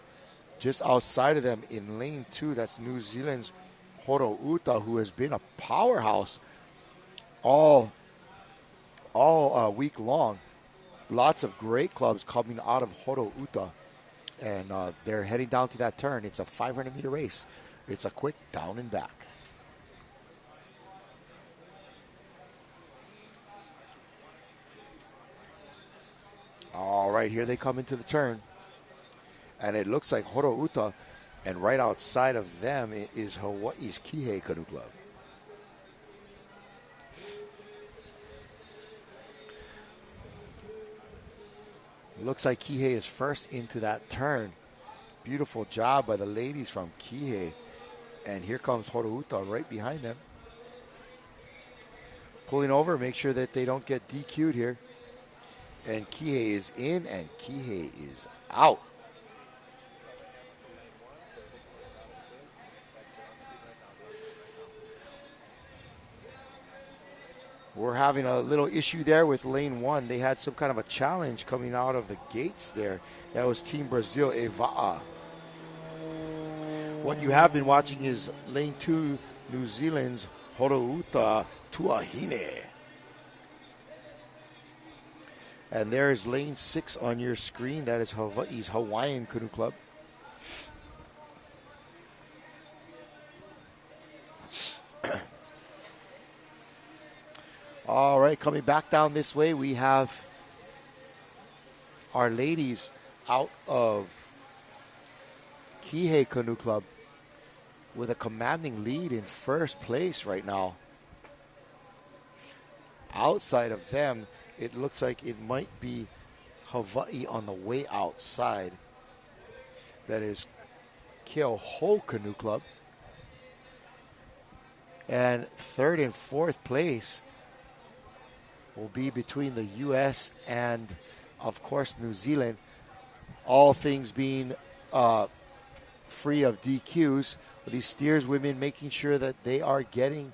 Just outside of them in lane 2, that's New Zealand's Horouta, who has been a powerhouse all week long. Lots of great clubs coming out of Horouta, and they're heading down to that turn. It's a 500-meter race. It's a quick down and back. All right, here they come into the turn. And it looks like Horouta, and right outside of them is Hawaii's Kihei Canoe Club. Looks like Kihei is first into that turn. Beautiful job by the ladies from Kihei. And here comes Horouta right behind them. Pulling over, make sure that they don't get DQ'd here. And Kihei is in and Kihei is out. We're having a little issue there with lane 1. They had some kind of a challenge coming out of the gates there. That was Team Brazil Eva'a. What you have been watching is lane 2, New Zealand's Horouta Tuahine. And there's lane 6 on your screen. That is Hawaii's Hawaiian Canoe Club. All right, coming back down this way, we have our ladies out of Kihei Canoe Club with a commanding lead in first place right now. Outside of them, it looks like it might be Hawaii on the way outside. That is Keoho Canoe Club. And third and fourth place will be between the U.S. and, of course, New Zealand. All things being free of DQs. These steers women making sure that they are getting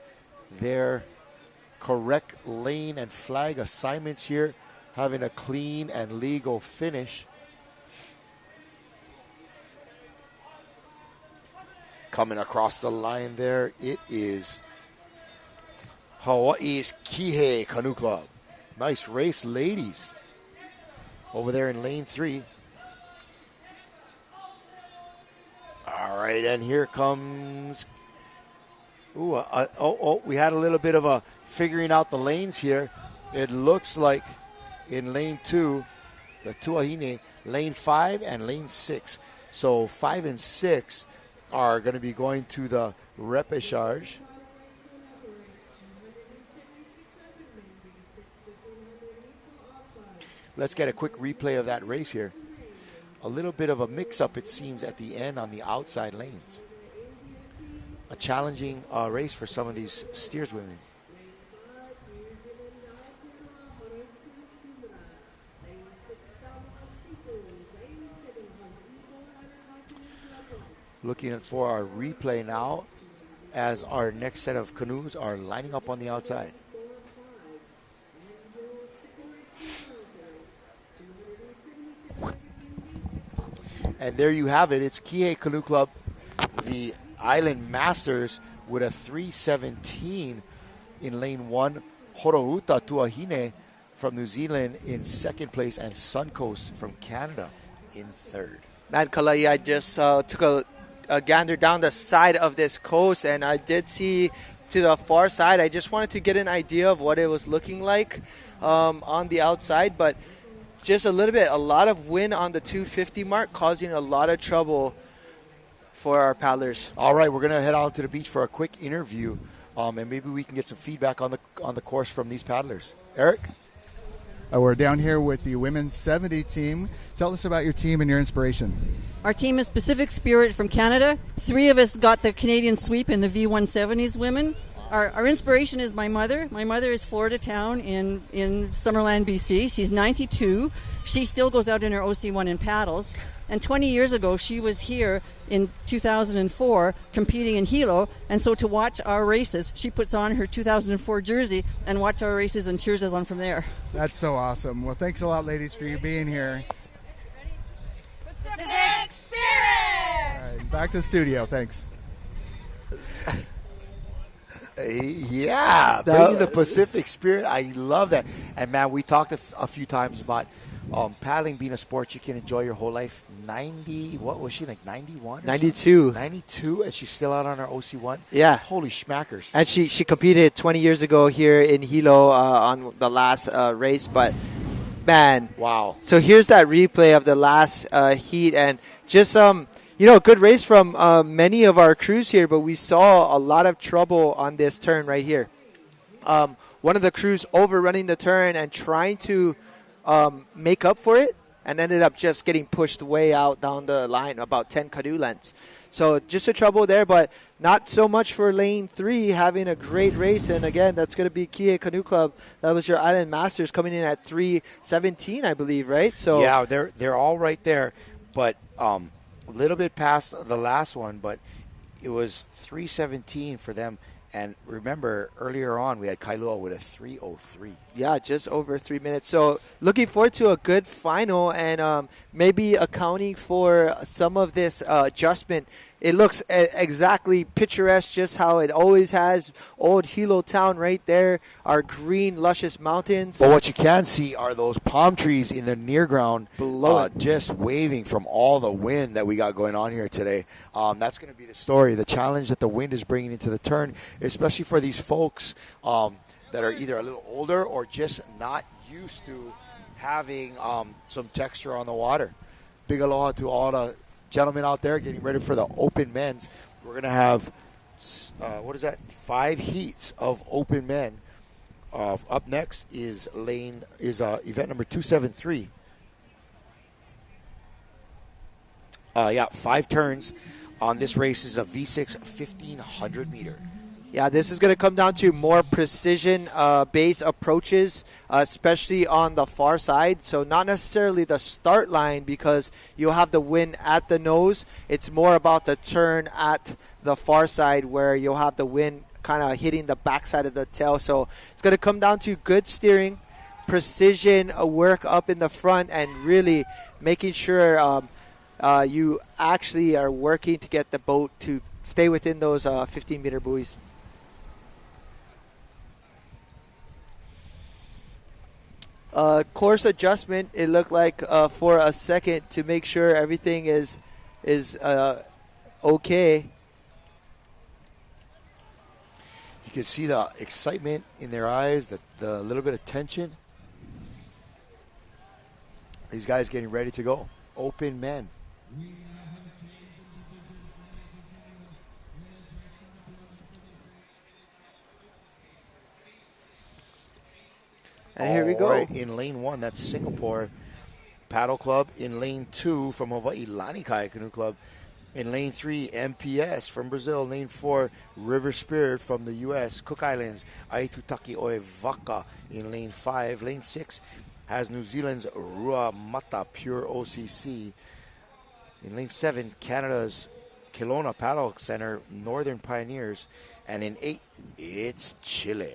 their correct lane and flag assignments here, having a clean and legal finish. Coming across the line there, it is Hawaii's Kihei Canoe Club. Nice race, ladies. Over there in lane 3. All right, and here comes... we had a little bit of a figuring out the lanes here. It looks like in lane 2, the Tuahine, lane 5 and lane 6. So 5 and 6 are going to be going to the repechage. Let's get a quick replay of that race here. A little bit of a mix-up, it seems, at the end on the outside lanes. A challenging race for some of these steerswomen. Looking for our replay now as our next set of canoes are lining up on the outside. And there you have it. It's Kihei Canoe Club, the Island Masters, with a 3:17 in lane 1. Horouta Tuahine from New Zealand in second place, and Suncoast from Canada in third. Matt Kalai, I just took a gander down the side of this coast, and I did see to the far side. I just wanted to get an idea of what it was looking like on the outside, but just a lot of wind on the 250 mark, causing a lot of trouble for our paddlers. All right, we're going to head out to the beach for a quick interview, and maybe we can get some feedback on the course from these paddlers. Eric? We're down here with the women's 70 team. Tell us about your team and your inspiration. Our team is Pacific Spirit from Canada. 3 of us got the Canadian sweep in the V170s women. Our inspiration is my mother. My mother is Florida Town in Summerland, BC. She's 92. She still goes out in her OC1 and paddles. And 20 years ago, she was here in 2004 competing in Hilo. And so to watch our races, she puts on her 2004 jersey and watch our races and cheers us on from there. That's so awesome. Well, thanks a lot, ladies, for you being here. Pacific Spirit! All right, back to the studio. Thanks. Yeah, bringing the Pacific Spirit. I love that. And, man, we talked a few times about paddling being a sport you can enjoy your whole life. 90, what was she, like 91? 92. 92, and she's still out on her OC1? Yeah. Holy schmackers. And she competed 20 years ago here in Hilo on the last race, but, man. Wow. So here's that replay of the last heat, and just good race from many of our crews here, but we saw a lot of trouble on this turn right here. One of the crews overrunning the turn and trying to make up for it, and ended up just getting pushed way out down the line, about 10 canoe lengths. So just a trouble there, but not so much for lane 3, having a great race. And again, that's going to be Kihei Canoe Club. That was your Island Masters coming in at 3:17, I believe, right? So yeah, they're all right there, but a little bit past the last one, but it was 3:17 for them. And remember, earlier on, we had Kailua with a 3:03. Yeah, just over 3 minutes. So looking forward to a good final, and maybe accounting for some of this adjustment. It looks exactly picturesque, just how it always has. Old Hilo town right there, our green, luscious mountains. But what you can see are those palm trees in the near ground below just waving from all the wind that we got going on here today. That's going to be the story, the challenge that the wind is bringing into the turn, especially for these folks that are either a little older or just not used to having some texture on the water. Big aloha to all the gentlemen out there getting ready for the open men's. We're going to have, 5 heats of open men. Up next is event number 273. 5 turns on this race is a V6 1,500 meter. Yeah, this is going to come down to more precision-based approaches, especially on the far side. So not necessarily the start line, because you'll have the wind at the nose. It's more about the turn at the far side, where you'll have the wind kind of hitting the backside of the tail. So it's going to come down to good steering, precision work up in the front, and really making sure you actually are working to get the boat to stay within those 15-meter buoys. Course adjustment, it looked like for a second, to make sure everything is okay. You can see the excitement in their eyes, the little bit of tension. These guys getting ready to go. Open men. And here we go. All right, in lane 1, that's Singapore Paddle Club. In lane 2, from Hawaii, Lanikai Canoe Club. In lane 3, MPS from Brazil. Lane 4, River Spirit from the U.S. Cook Islands, Aitutaki Oe Vaka in lane 5. Lane 6 has New Zealand's Rua Mata Pure OCC. In lane 7, Canada's Kelowna Paddle Center, Northern Pioneers. And in 8, it's Chile.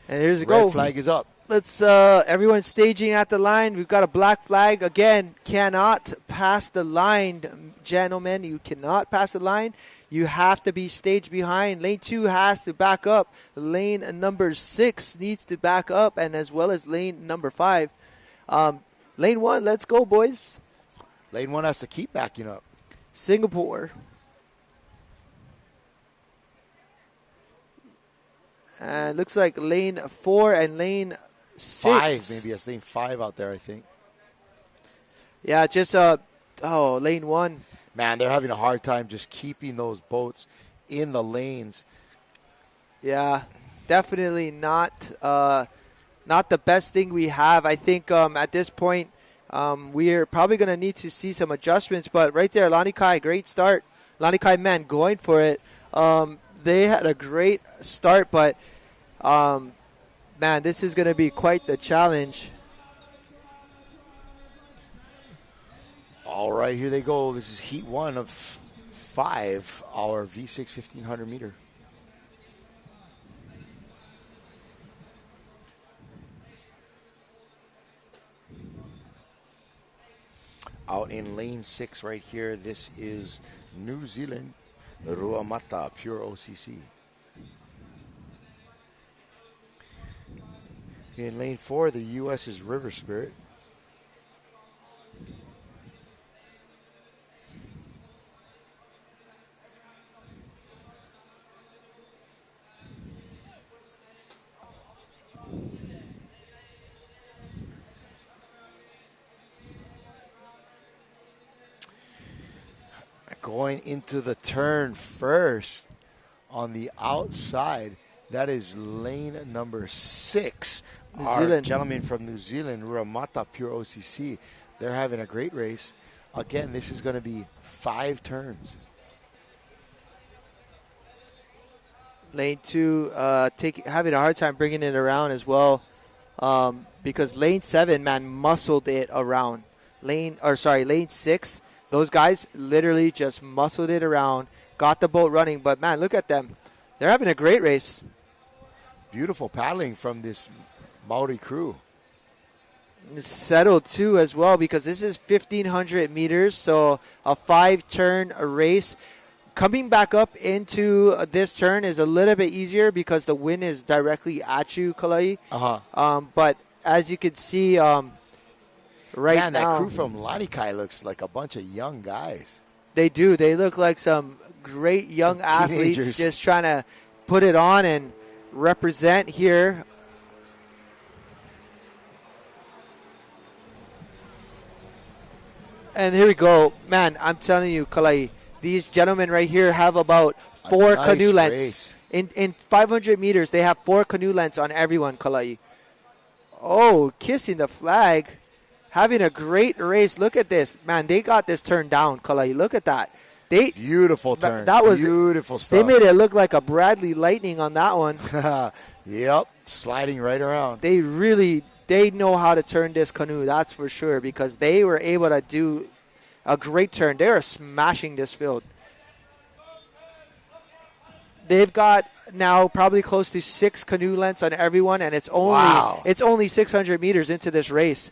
And here's the go. Red flag is up. Let's everyone staging at the line. We've got a black flag. Again, cannot pass the line, gentlemen. You cannot pass the line. You have to be staged behind. Lane 2 has to back up. Lane number 6 needs to back up, and as well as lane number 5. Lane 1, let's go, boys. Lane 1 has to keep backing up. Singapore. And looks like lane 4 and lane 6. 5, maybe. It's lane 5 out there, I think. Yeah, just lane 1. Man, they're having a hard time just keeping those boats in the lanes. Yeah, definitely not the best thing we have. I think at this point we're probably going to need to see some adjustments. But right there, Lanikai, great start. Lanikai men going for it. They had a great start, but man, this is going to be quite the challenge. All right, here they go. This is heat 1 of 5, our V6 1500 meter. Out in lane 6 right here, this is New Zealand, Rua Mata Pure OCC. In lane 4, the U.S. is River Spirit. Going into the turn first on the outside, that is lane number 6. Our gentleman from New Zealand, Ruamata Pure OCC. They're having a great race. Again, this is going to be 5 turns. Lane 2 having a hard time bringing it around as well, because lane 7, man, muscled it around. Lane 6. Those guys literally just muscled it around, got the boat running. But, man, look at them. They're having a great race. Beautiful paddling from this Maori crew. It's settled, too, as well, because this is 1,500 meters, so a 5-turn race. Coming back up into this turn is a little bit easier because the wind is directly at you, Kalai. But as you can see right now, that now, crew from Lanikai looks like a bunch of young guys. They do. They look like some great young athletes just trying to put it on and represent here. And here we go. Man, I'm telling you, Kalai, these gentlemen right here have about 4 canoe lengths. In 500 meters, they have 4 canoe lengths on everyone, Kalai. Oh, kissing the flag. Having a great race. Look at this. Man, they got this turn down, Kalai. Look at that. Beautiful turn. That was beautiful stuff. They made it look like a Bradley Lightning on that one. Yep, sliding right around. They know how to turn this canoe, that's for sure, because they were able to do a great turn. They are smashing this field. They've got now probably close to 6 canoe lengths on everyone, and it's only 600 meters into this race.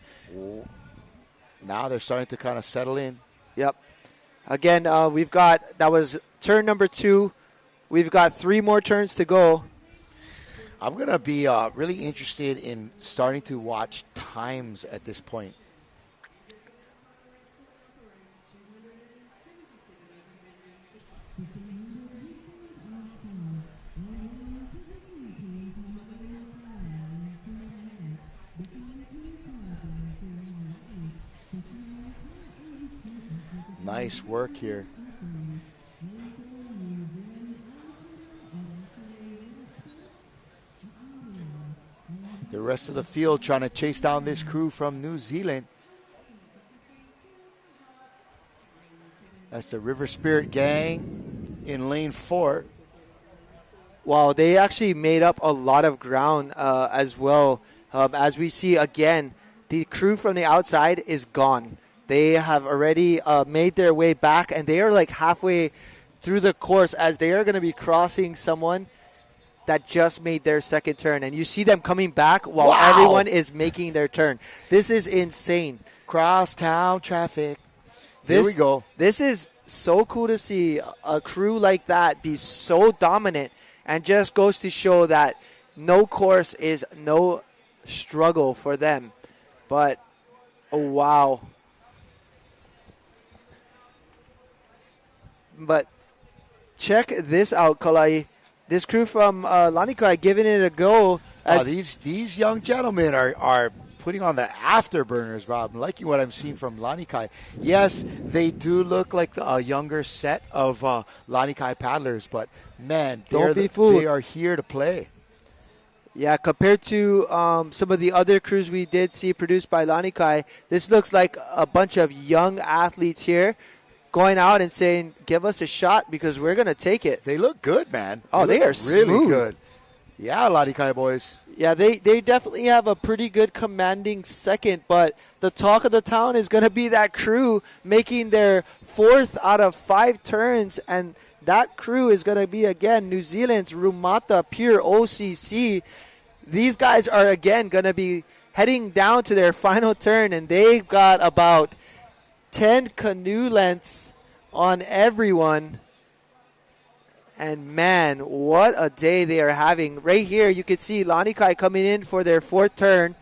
Now they're starting to kind of settle in. Yep. Again, that was turn number 2. We've got 3 more turns to go. I'm going to be really interested in starting to watch times at this point. Nice work here. The rest of the field trying to chase down this crew from New Zealand. That's the River Spirit gang in lane 4. Wow, they actually made up a lot of ground as well. As we see again, the crew from the outside is gone. They have already made their way back, and they are like halfway through the course as they are going to be crossing someone that just made their second turn. And you see them coming back while everyone is making their turn. This is insane. Crosstown traffic. Here we go. This is so cool to see a crew like that be so dominant, and just goes to show that no course is no struggle for them. But, oh, wow. But check this out, Kalai. This crew from Lanikai giving it a go. These young gentlemen are putting on the afterburners, Rob. I'm liking what I'm seeing from Lanikai. Yes, they do look like a younger set of Lanikai paddlers, but, man, they are here to play. Yeah, compared to some of the other crews we did see produced by Lanikai, this looks like a bunch of young athletes here going out and saying, give us a shot because we're going to take it. They look good, man. Oh, they are really smooth. good. Yeah, Lanikai boys. Yeah, they definitely have a pretty good commanding second, but the talk of the town is going to be that crew making their 4th out of 5 turns, and that crew is going to be, again, New Zealand's Rumata Pure OCC. These guys are, again, going to be heading down to their final turn, and they've got about 10 canoe lengths on everyone. And, man, what a day they are having. Right here, you can see Lanikai coming in for their 4th turn.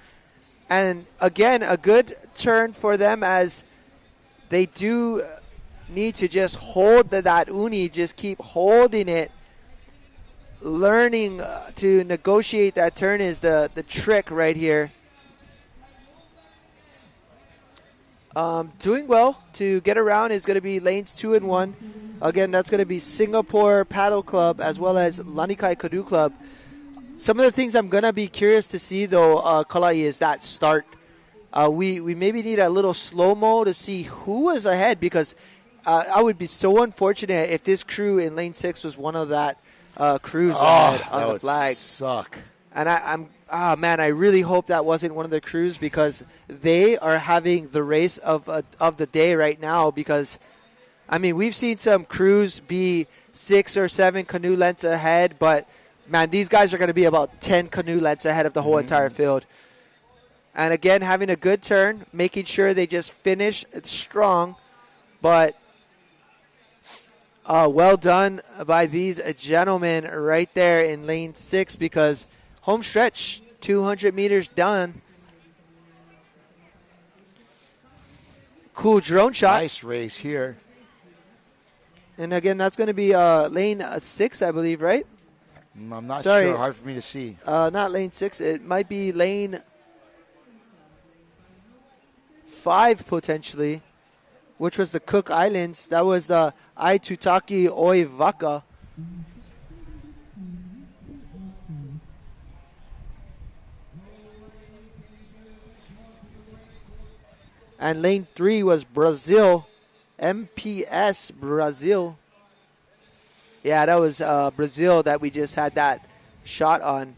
And, again, a good turn for them as they do need to just hold that uni, just keep holding it. Learning to negotiate that turn is the trick right here. Doing well to get around is going to be lanes 2 and 1. Again, that's going to be Singapore Paddle Club as well as Lanikai Canoe Club. Some of the things I'm going to be curious to see, though, Kalai, is that start. We maybe need a little slow-mo to see who was ahead, because I would be so unfortunate if this crew in lane 6 was one of that crews ahead on the flag. Suck. And I really hope that wasn't one of the crews, because they are having the race of the day right now. Because, I mean, we've seen some crews be 6 or 7 canoe lengths ahead, but, man, these guys are going to be about 10 canoe lengths ahead of the whole entire field. And, again, having a good turn, making sure they just finish strong. But well done by these gentlemen right there in lane 6, because home stretch, 200 meters done. Cool drone shot. Nice race here. And again, that's going to be lane 6, I believe, right? I'm not sure. Hard for me to see. Not lane 6. It might be lane 5, potentially, which was the Cook Islands. That was the Aitutaki Oivaka. And lane 3 was Brazil, MPS Brazil. Yeah, that was Brazil that we just had that shot on.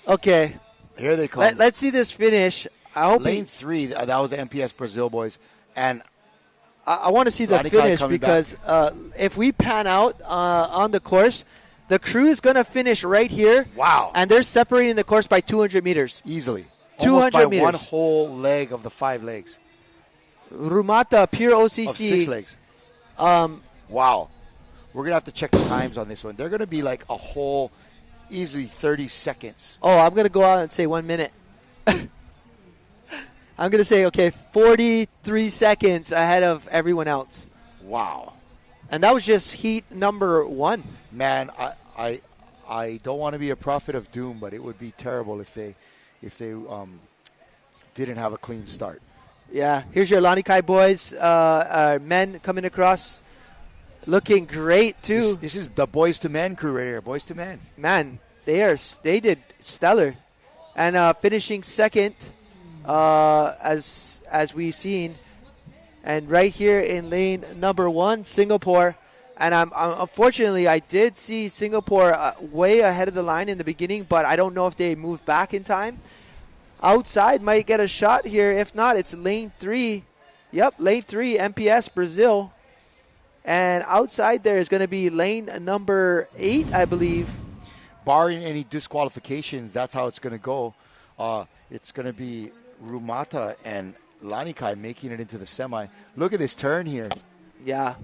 Okay. Here they come. Let's see this finish. I hope lane 3, that was the MPS Brazil boys. And I want to see the finish, because if we pan out on the course, the crew is going to finish right here. Wow. And they're separating the course by 200 meters. Easily. 200 by meters. One whole leg of the 5 legs. Rumata, Pure OCC. Of 6 legs. Wow. We're going to have to check the times on this one. They're going to be like a whole easily 30 seconds. Oh, I'm going to go out and say 1 minute. I'm going to say, 43 seconds ahead of everyone else. Wow. And that was just heat number 1. Man, I don't want to be a prophet of doom, but it would be terrible if they didn't have a clean start. Yeah, here's your Lanikai boys, men coming across, looking great too. This is the boys to men crew right here. Boys to men. Man, they did stellar. and finishing second, as we've seen. And right here in lane number 1, Singapore. And I'm unfortunately, I did see Singapore way ahead of the line in the beginning, but I don't know if they moved back in time. Outside might get a shot here. If not, it's lane 3. Yep, lane 3, MPS Brazil. And outside there is going to be lane number 8, I believe. Barring any disqualifications, that's how it's going to go. It's going to be Rumata and Lanikai making it into the semi. Look at this turn here. Yeah.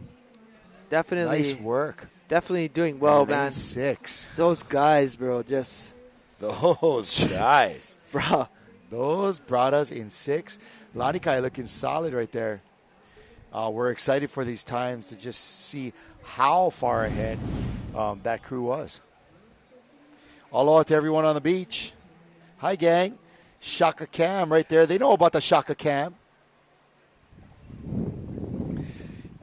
Definitely. Nice work. Definitely doing well, man. 6. Those guys, bro, just. Those guys. Bro. Those brought us in 6. Lanikai looking solid right there. We're excited for these times to just see how far ahead that crew was. Aloha to everyone on the beach. Hi, gang. Shaka Cam right there. They know about the Shaka Cam.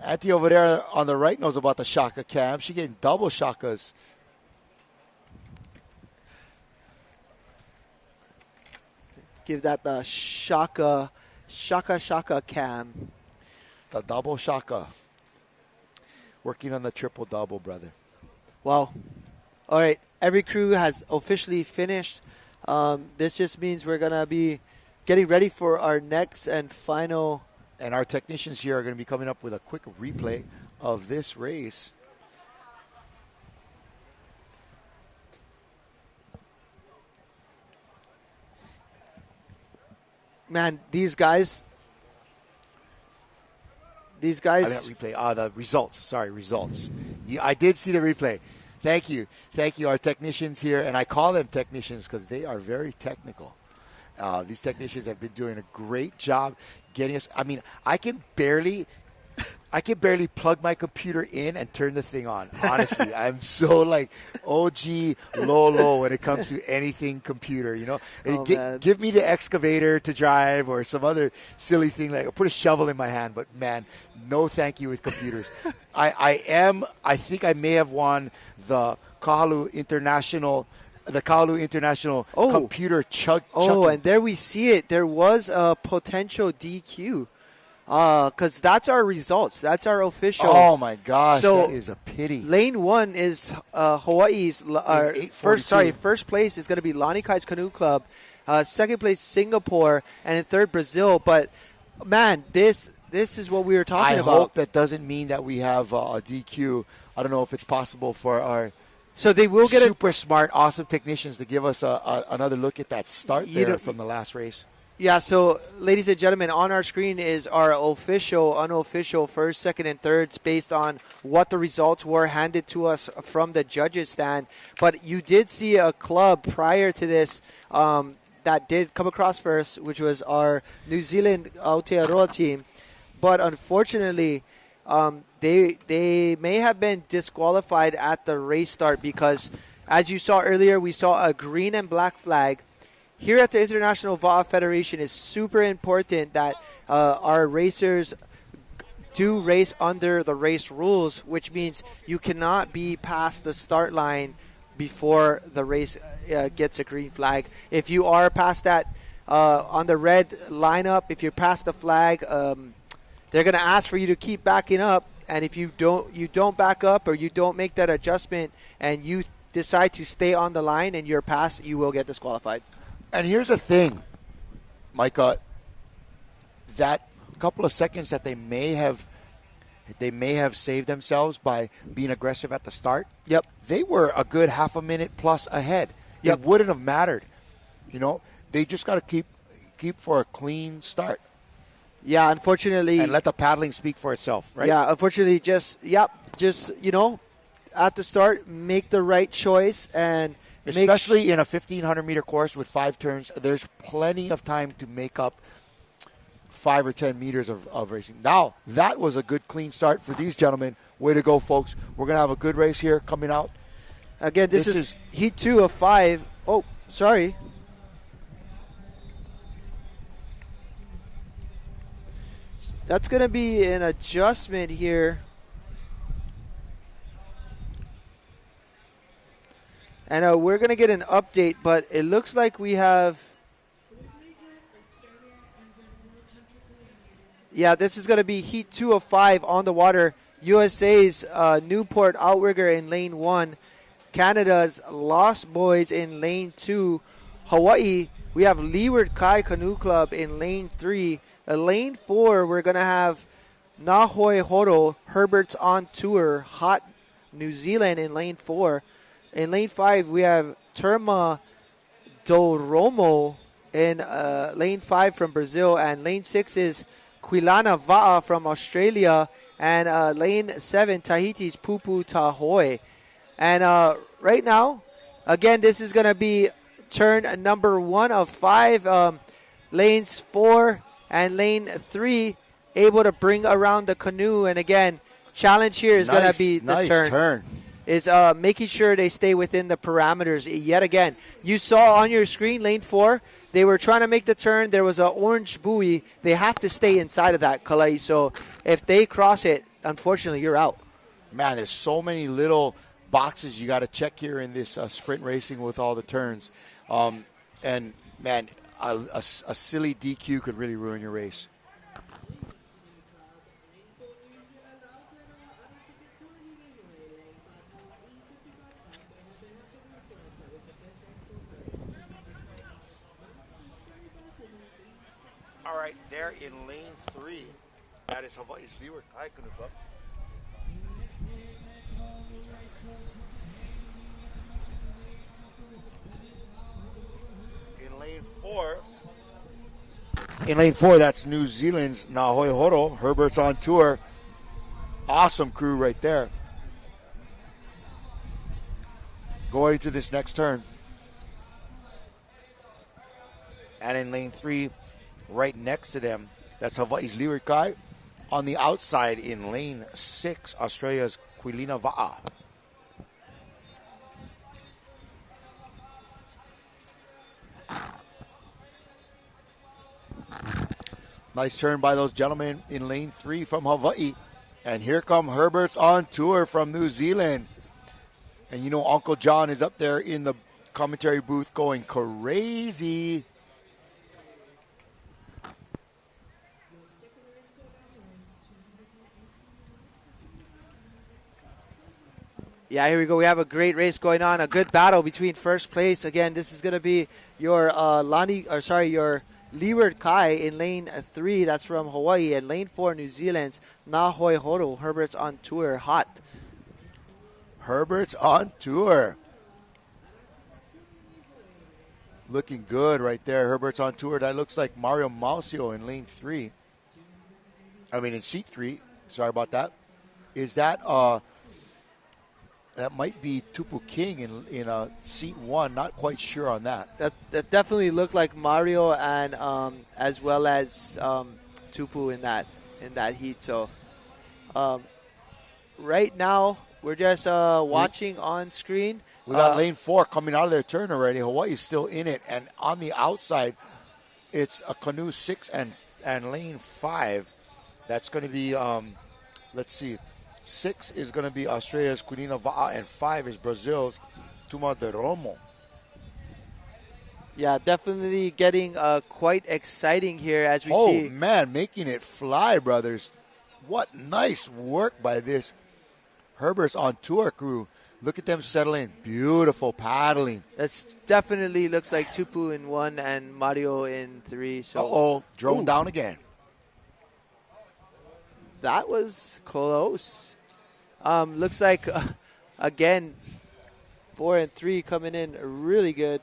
Auntie over there on the right knows about the Shaka Cam. She's getting double shakas. Give that the Shaka Cam. The double shaka. Working on the triple double, brother. Wow. All right. Every crew has officially finished. This just means we're going to be getting ready for our next and final. And our technicians here are going to be coming up with a quick replay of this race. Man, these guys. I mean, replay. The results. Sorry, results. I did see the replay. Thank you. Thank you, our technicians here. And I call them technicians because they are very technical. These technicians have been doing a great job getting us. I mean, I can barely plug my computer in and turn the thing on. Honestly, I'm so like OG Lolo when it comes to anything computer, you know. Give me the excavator to drive or some other silly thing like put a shovel in my hand. But man, no thank you with computers. I think I may have won the Kahalu International computer chug. Oh, and there we see it. There was a potential DQ. Because that's our results. That's our official. Oh, my gosh. So that is a pity. Lane 1 is Hawaii's. First place is going to be Lanikai's Canoe Club. Second place, Singapore. And in third, Brazil. But, man, this is what we were talking about. I hope that doesn't mean that we have a DQ. I don't know if it's possible for our So they will get super smart, awesome technicians to give us another look at that start there from the last race. Yeah, so ladies and gentlemen, on our screen is our official, unofficial first, second, and thirds based on what the results were handed to us from the judges' stand. But you did see a club prior to this that did come across first, which was our New Zealand Aotearoa team. But unfortunately, they may have been disqualified at the race start because, as you saw earlier, we saw a green and black flag. Here at the International VAA Federation, it's super important that our racers do race under the race rules, which means you cannot be past the start line before the race gets a green flag. If you are past that on the red lineup, if you're past the flag, they're going to ask for you to keep backing up. And if you don't back up or you don't make that adjustment and you decide to stay on the line and you're past, you will get disqualified. And here's the thing, Micah, that couple of seconds that they may have saved themselves by being aggressive at the start. Yep. They were a good half a minute plus ahead. Yep. It wouldn't have mattered. You know, they just got to keep for a clean start. Yeah, unfortunately. And let the paddling speak for itself, right? Yeah, unfortunately, just at the start, make the right choice and especially in a 1,500-meter course with 5 turns, there's plenty of time to make up 5 or 10 meters of racing. Now, that was a good, clean start for these gentlemen. Way to go, folks. We're going to have a good race here coming out. Again, this is Heat 2 of 5. Oh, sorry. That's going to be an adjustment here. And we're going to get an update, but it looks like we have... Yeah, this is going to be Heat 2 of 5 on the water. USA's Newport Outrigger in lane 1. Canada's Lost Boys in lane 2. Hawaii, we have Leeward Kai Canoe Club in lane 3. Lane 4, we're going to have Nahoi Horo, Herbert's on Tour, Hot New Zealand in lane 4. In lane 5, we have Terma do Romo in lane 5 from Brazil. And lane 6 is Quilana Va'a from Australia. And lane 7, Tahiti's Pupu Tahoi. And right now, again, this is going to be turn number 1 of 5. Lanes 4 and lane 3 able to bring around the canoe. And again, challenge here is going to be the turn. Is making sure they stay within the parameters. Yet again, you saw on your screen, lane 4, they were trying to make the turn. There was an orange buoy. They have to stay inside of that, Kalai. So if they cross it, unfortunately, you're out. Man, there's so many little boxes you got to check here in this sprint racing with all the turns. And, man, a silly DQ could really ruin your race. All right, there in lane 3, that is Hawaii's Leeward Kai Canoe Club. In lane 4, that's New Zealand's Nahoi Horo, Herbert's on Tour. Awesome crew right there. Going to this next turn. And in lane 3, right next to them, that's Hawaii's Leeward Kai. On the outside in lane 6, Australia's Quilina Va'a. Nice turn by those gentlemen in lane 3 from Hawaii. And here come Herbert's on Tour from New Zealand. And you know Uncle John is up there in the commentary booth going crazy. Yeah, here we go. We have a great race going on. A good battle between first place. Again, this is going to be your your Leeward Kai in lane 3. That's from Hawaii. And lane 4, New Zealand's Nahoi Horo. Herbert's on Tour. Hot. Herbert's on Tour. Looking good right there. Herbert's on Tour. That looks like Mario Mausio in lane 3. In seat 3. Sorry about that. Is that that might be Tupu King in seat 1. Not quite sure on that. That definitely looked like Mario and as well as Tupu in that heat. So right now we're just watching on screen. We got lane 4 coming out of their turn already. Hawaii's still in it, and on the outside, it's a canoe 6 and lane 5. That's going to be let's see. 6 is going to be Australia's Quilina Va'a, and 5 is Brazil's Tuma de Romo. Yeah, definitely getting quite exciting here as we see. Oh, man, making it fly, brothers. What nice work by this Herbert's on Tour crew. Look at them settle in. Beautiful paddling. That's definitely looks like Tupu in 1 and Mario in 3. So, drone down again. That was close. Looks like, again, 4 and 3 coming in really good.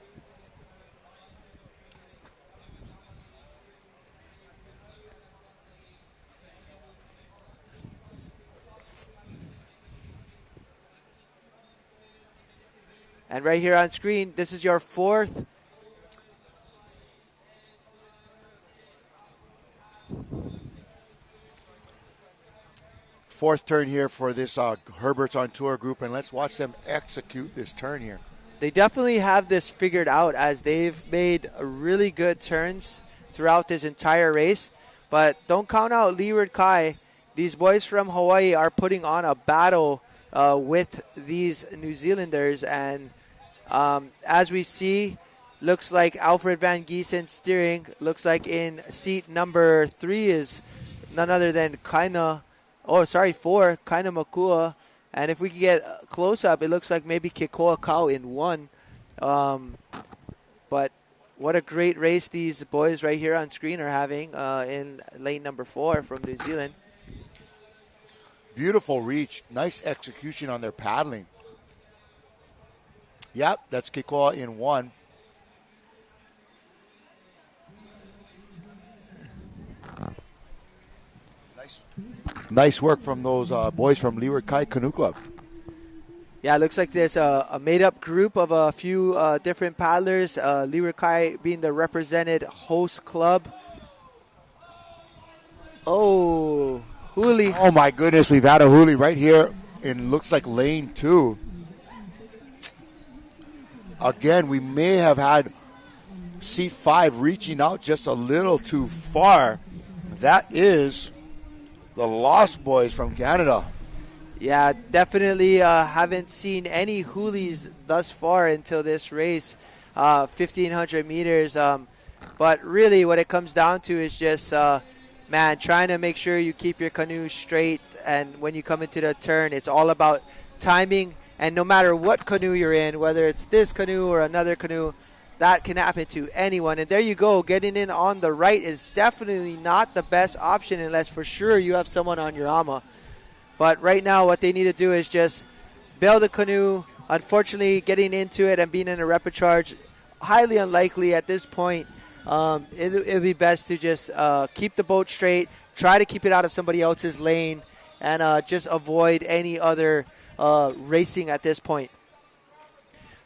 And right here on screen, this is your 4th. Fourth turn here for this Herbert's on Tour group, and let's watch them execute this turn here. They definitely have this figured out as they've made really good turns throughout this entire race. But don't count out Leeward Kai. These boys from Hawaii are putting on a battle with these New Zealanders, and As we see, looks like Alfred Van Giesen steering. Looks like in seat number 3 is none other than Kaina 4, Kaina Makua. And if we can get close up, it looks like maybe Kekoa Kau in 1. But what a great race these boys right here on screen are having in lane number 4 from New Zealand. Beautiful reach. Nice execution on their paddling. Yep, that's Kekoa in 1. Nice work from those boys from Leeward Kai Canoe Club. Yeah, it looks like there's a made-up group of a few different paddlers. Leeward Kai being the represented host club. Oh, huli. Oh, my goodness. We've had a huli right here in looks like lane 2. Again, we may have had seat 5 reaching out just a little too far. That is the Lost Boys from Canada. Yeah, definitely haven't seen any hulis thus far until this race, 1,500 meters. But really what it comes down to is just, trying to make sure you keep your canoe straight. And when you come into the turn, it's all about timing. And no matter what canoe you're in, whether it's this canoe or another canoe, that can happen to anyone. And there you go. Getting in on the right is definitely not the best option unless for sure you have someone on your ama. But right now what they need to do is just bail the canoe. Unfortunately, getting into it and being in a repecharge, highly unlikely at this point. It would be best to just keep the boat straight, try to keep it out of somebody else's lane, and just avoid any other racing at this point.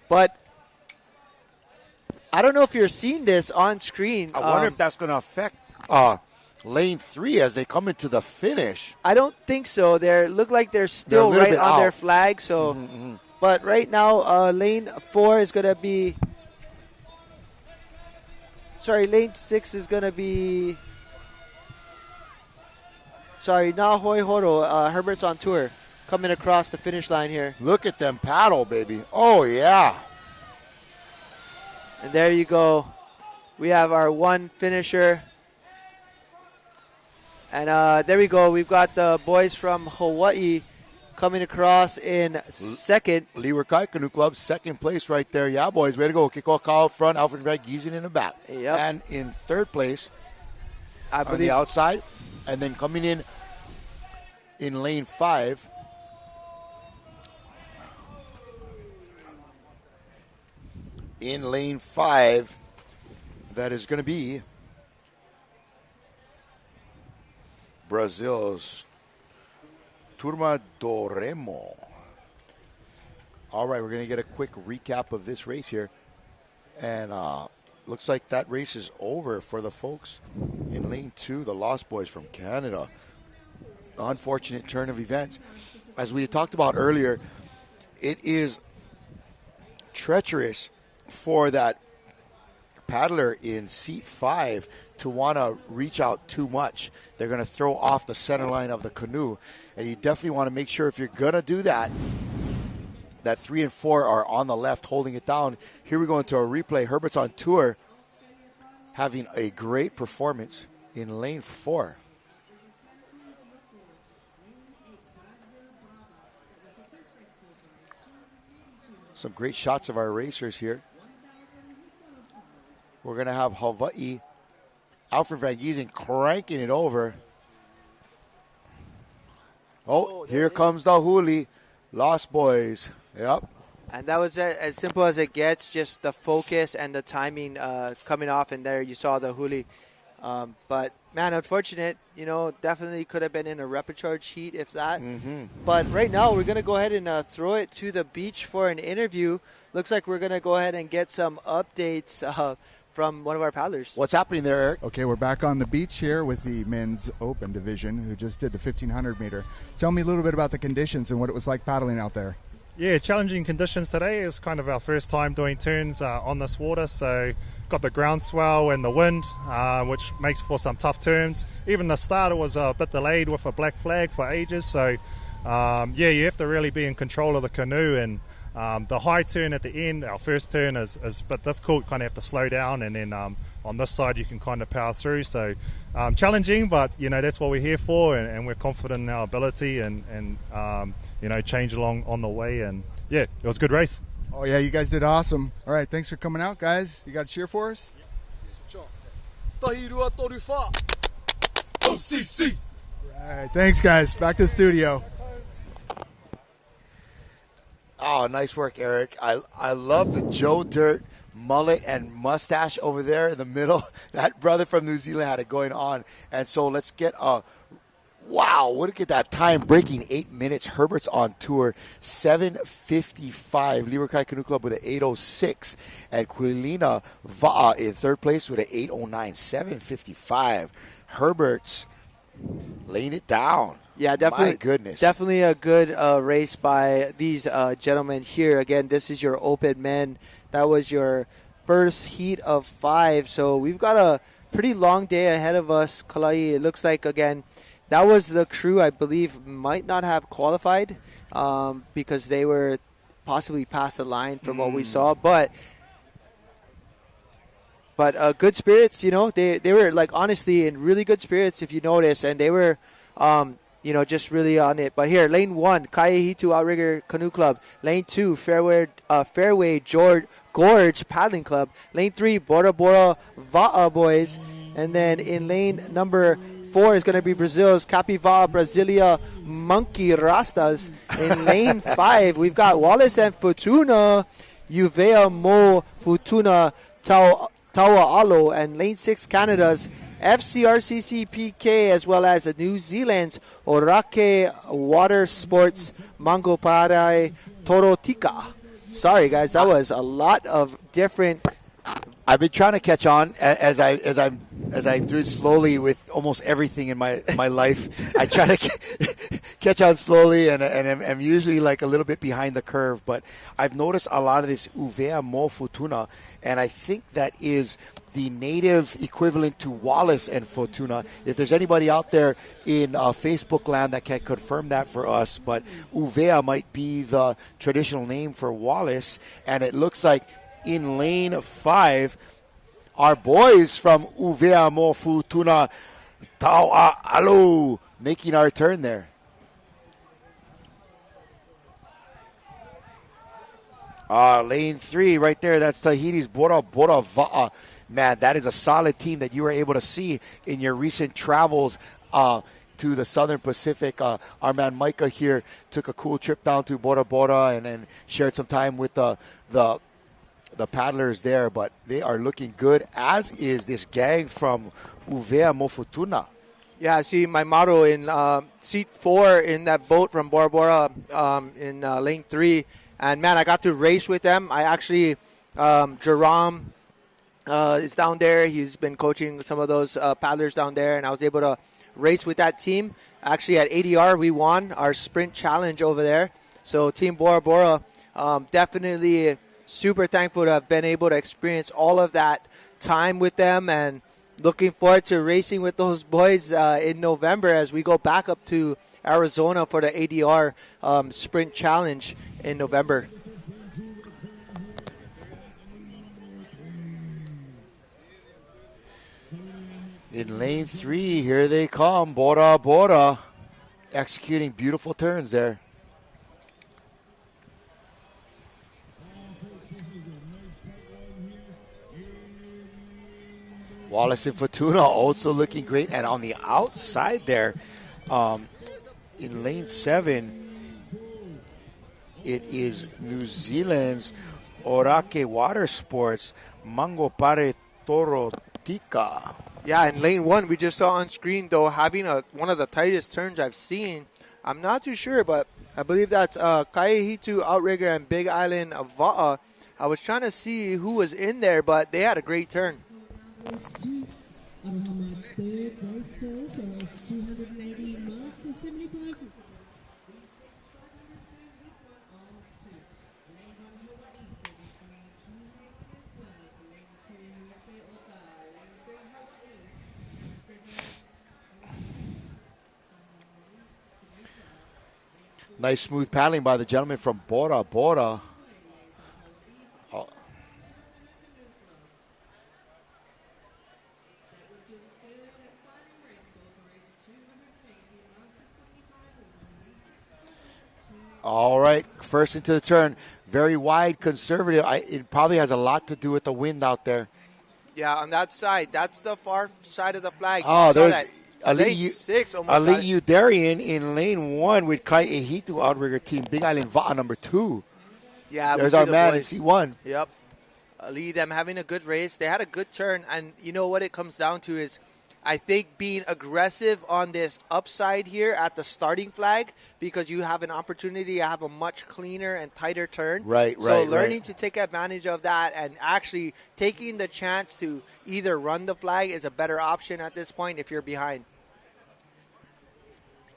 But I don't know if you're seeing this on screen. I wonder if that's going to affect lane 3 as they come into the finish. I don't think so. They look like they're still right on their flag. So, but right now, lane 4 is going to be. Sorry, lane 6 is going to be. Sorry, Nahoi Horo. Herbert's on tour, coming across the finish line here. Look at them paddle, baby. Oh yeah. And there you go. We have our one finisher. And there we go. We've got the boys from Hawaii coming across in second. Leeward Kai Canoe Club, second place right there. Yeah, boys. Way to go. Kekoa Kau up front. Alfred Van Giesen in the back. Yep. And in third place I on the outside. And then coming in lane 5. In lane 5, that is going to be Brazil's Turma do Remo. All right, we're going to get a quick recap of this race here. And looks like that race is over for the folks in lane 2, the Lost Boys from Canada. Unfortunate turn of events. As we had talked about earlier, it is treacherous for that paddler in seat 5 to want to reach out too much. They're going to throw off the center line of the canoe. And you definitely want to make sure if you're going to do that, that 3 and 4 are on the left holding it down. Here we go into a replay. Herbert's on tour having a great performance in lane 4. Some great shots of our racers here. We're going to have Hawaii, Alfred Van Giesen cranking it over. Oh, here comes the huli. Lost Boys. Yep. And that was as simple as it gets, just the focus and the timing coming off. And there you saw the huli. But, man, unfortunate. Definitely could have been in a repecharge heat, if that. Mm-hmm. But right now we're going to go ahead and throw it to the beach for an interview. Looks like we're going to go ahead and get some updates from one of our paddlers. What's happening there, Eric? Okay, we're back on the beach here with the men's open division who just did the 1,500 meter. Tell me a little bit about the conditions and what it was like paddling out there. Yeah, challenging conditions today. It's kind of our first time doing turns on this water, so got the groundswell and the wind, which makes for some tough turns. Even the start was a bit delayed with a black flag for ages, so you have to really be in control of the canoe and The high turn at the end, our first turn, is a bit difficult. Kind of have to slow down, and then on this side you can kind of power through. So challenging, but that's what we're here for, and we're confident in our ability, and change along on the way. And yeah, it was a good race. Oh yeah, you guys did awesome. All right, thanks for coming out, guys. You got a cheer for us? OCC. All right, thanks, guys. Back to the studio. Oh, nice work, Eric. I love the Joe Dirt mullet and mustache over there in the middle. That brother from New Zealand had it going on. And so let's get wow, look at that time, breaking 8 minutes. Herbert's on tour, 7:55. Liverkai Canoe Club with an 8:06. And Quilina Va'a in third place with an 8:09, 7:55. Herbert's laying it down. Yeah, definitely. My goodness. Definitely a good race by these gentlemen here. Again, this is your open men. That was your first heat of 5. So we've got a pretty long day ahead of us, Kalai. It looks like, again, that was the crew I believe might not have qualified because they were possibly past the line from what we saw. But good spirits, they were, like, honestly in really good spirits if you notice. And they were, just really on it. But here, lane 1, Kaiahitu Outrigger Canoe Club. Lane 2, Fairway Gorge Paddling Club. Lane 3, Bora Bora Va'a Boys. And then in lane number 4 is going to be Brazil's Capivara Brasilia Monkey Rastas. In lane 5, we've got Wallace and Fortuna, Uvea Mo Fortuna Taua'alo. And lane 6, Canada's FCRCC PK, as well as New Zealand's Orake Water Sports Mangoparai Torotika. Sorry, guys, that was a lot of different. I've been trying to catch on as I do it slowly with almost everything in my life. I try to catch on slowly, and I'm usually like a little bit behind the curve. But I've noticed a lot of this Uvea Mo Fortuna, and I think that is the native equivalent to Wallace and Fortuna. If there's anybody out there in Facebook land that can confirm that for us, but Uvea might be the traditional name for Wallace, and it looks like in lane 5, our boys from Uvea Mo Fortuna Taua'alo making our turn there. Lane 3 right there, that's Tahiti's Bora Bora Va'a. Man, that is a solid team that you were able to see in your recent travels to the Southern Pacific. Our man Micah here took a cool trip down to Bora Bora and shared some time with the paddlers there. But they are looking good, as is this gang from Uvea Mo Fortuna. Yeah, see my motto in seat 4 in that boat from Bora Bora in lane 3. And, man, I got to race with them. I actually, Jerome is down there. He's been coaching some of those paddlers down there, and I was able to race with that team. Actually, at ADR, we won our sprint challenge over there. So Team Bora Bora, definitely super thankful to have been able to experience all of that time with them, and looking forward to racing with those boys in November as we go back up to Arizona for the ADR sprint challenge in November. In lane 3, here they come, Bora Bora, executing beautiful turns there. Wallace and Fortuna also looking great. And on the outside there, in lane 7, it is New Zealand's Orake Water Sports, Mangopare Torotika. Yeah, in lane 1, we just saw on screen, though, having one of the tightest turns I've seen. I'm not too sure, but I believe that's Kaiahitu Outrigger and Big Island Va'a. I was trying to see who was in there, but they had a great turn. Nice smooth paddling by the gentleman from Bora Bora. All right, first into the turn. Very wide, conservative. It probably has a lot to do with the wind out there. Yeah, on that side. That's the far side of the flag. There's lane 6 almost got Ali it. Udarian in lane 1 with Kai Ehitu outrigger team. Big Island Va'a number 2. Yeah, there's we see our the man boys. in C1. Yep. Ali, them having a good race. They had a good turn, and you know what it comes down to is I think being aggressive on this upside here at the starting flag because you have an opportunity to have a much cleaner and tighter turn. Right, So learning to take advantage of that and actually taking the chance to either run the flag is a better option at this point if you're behind.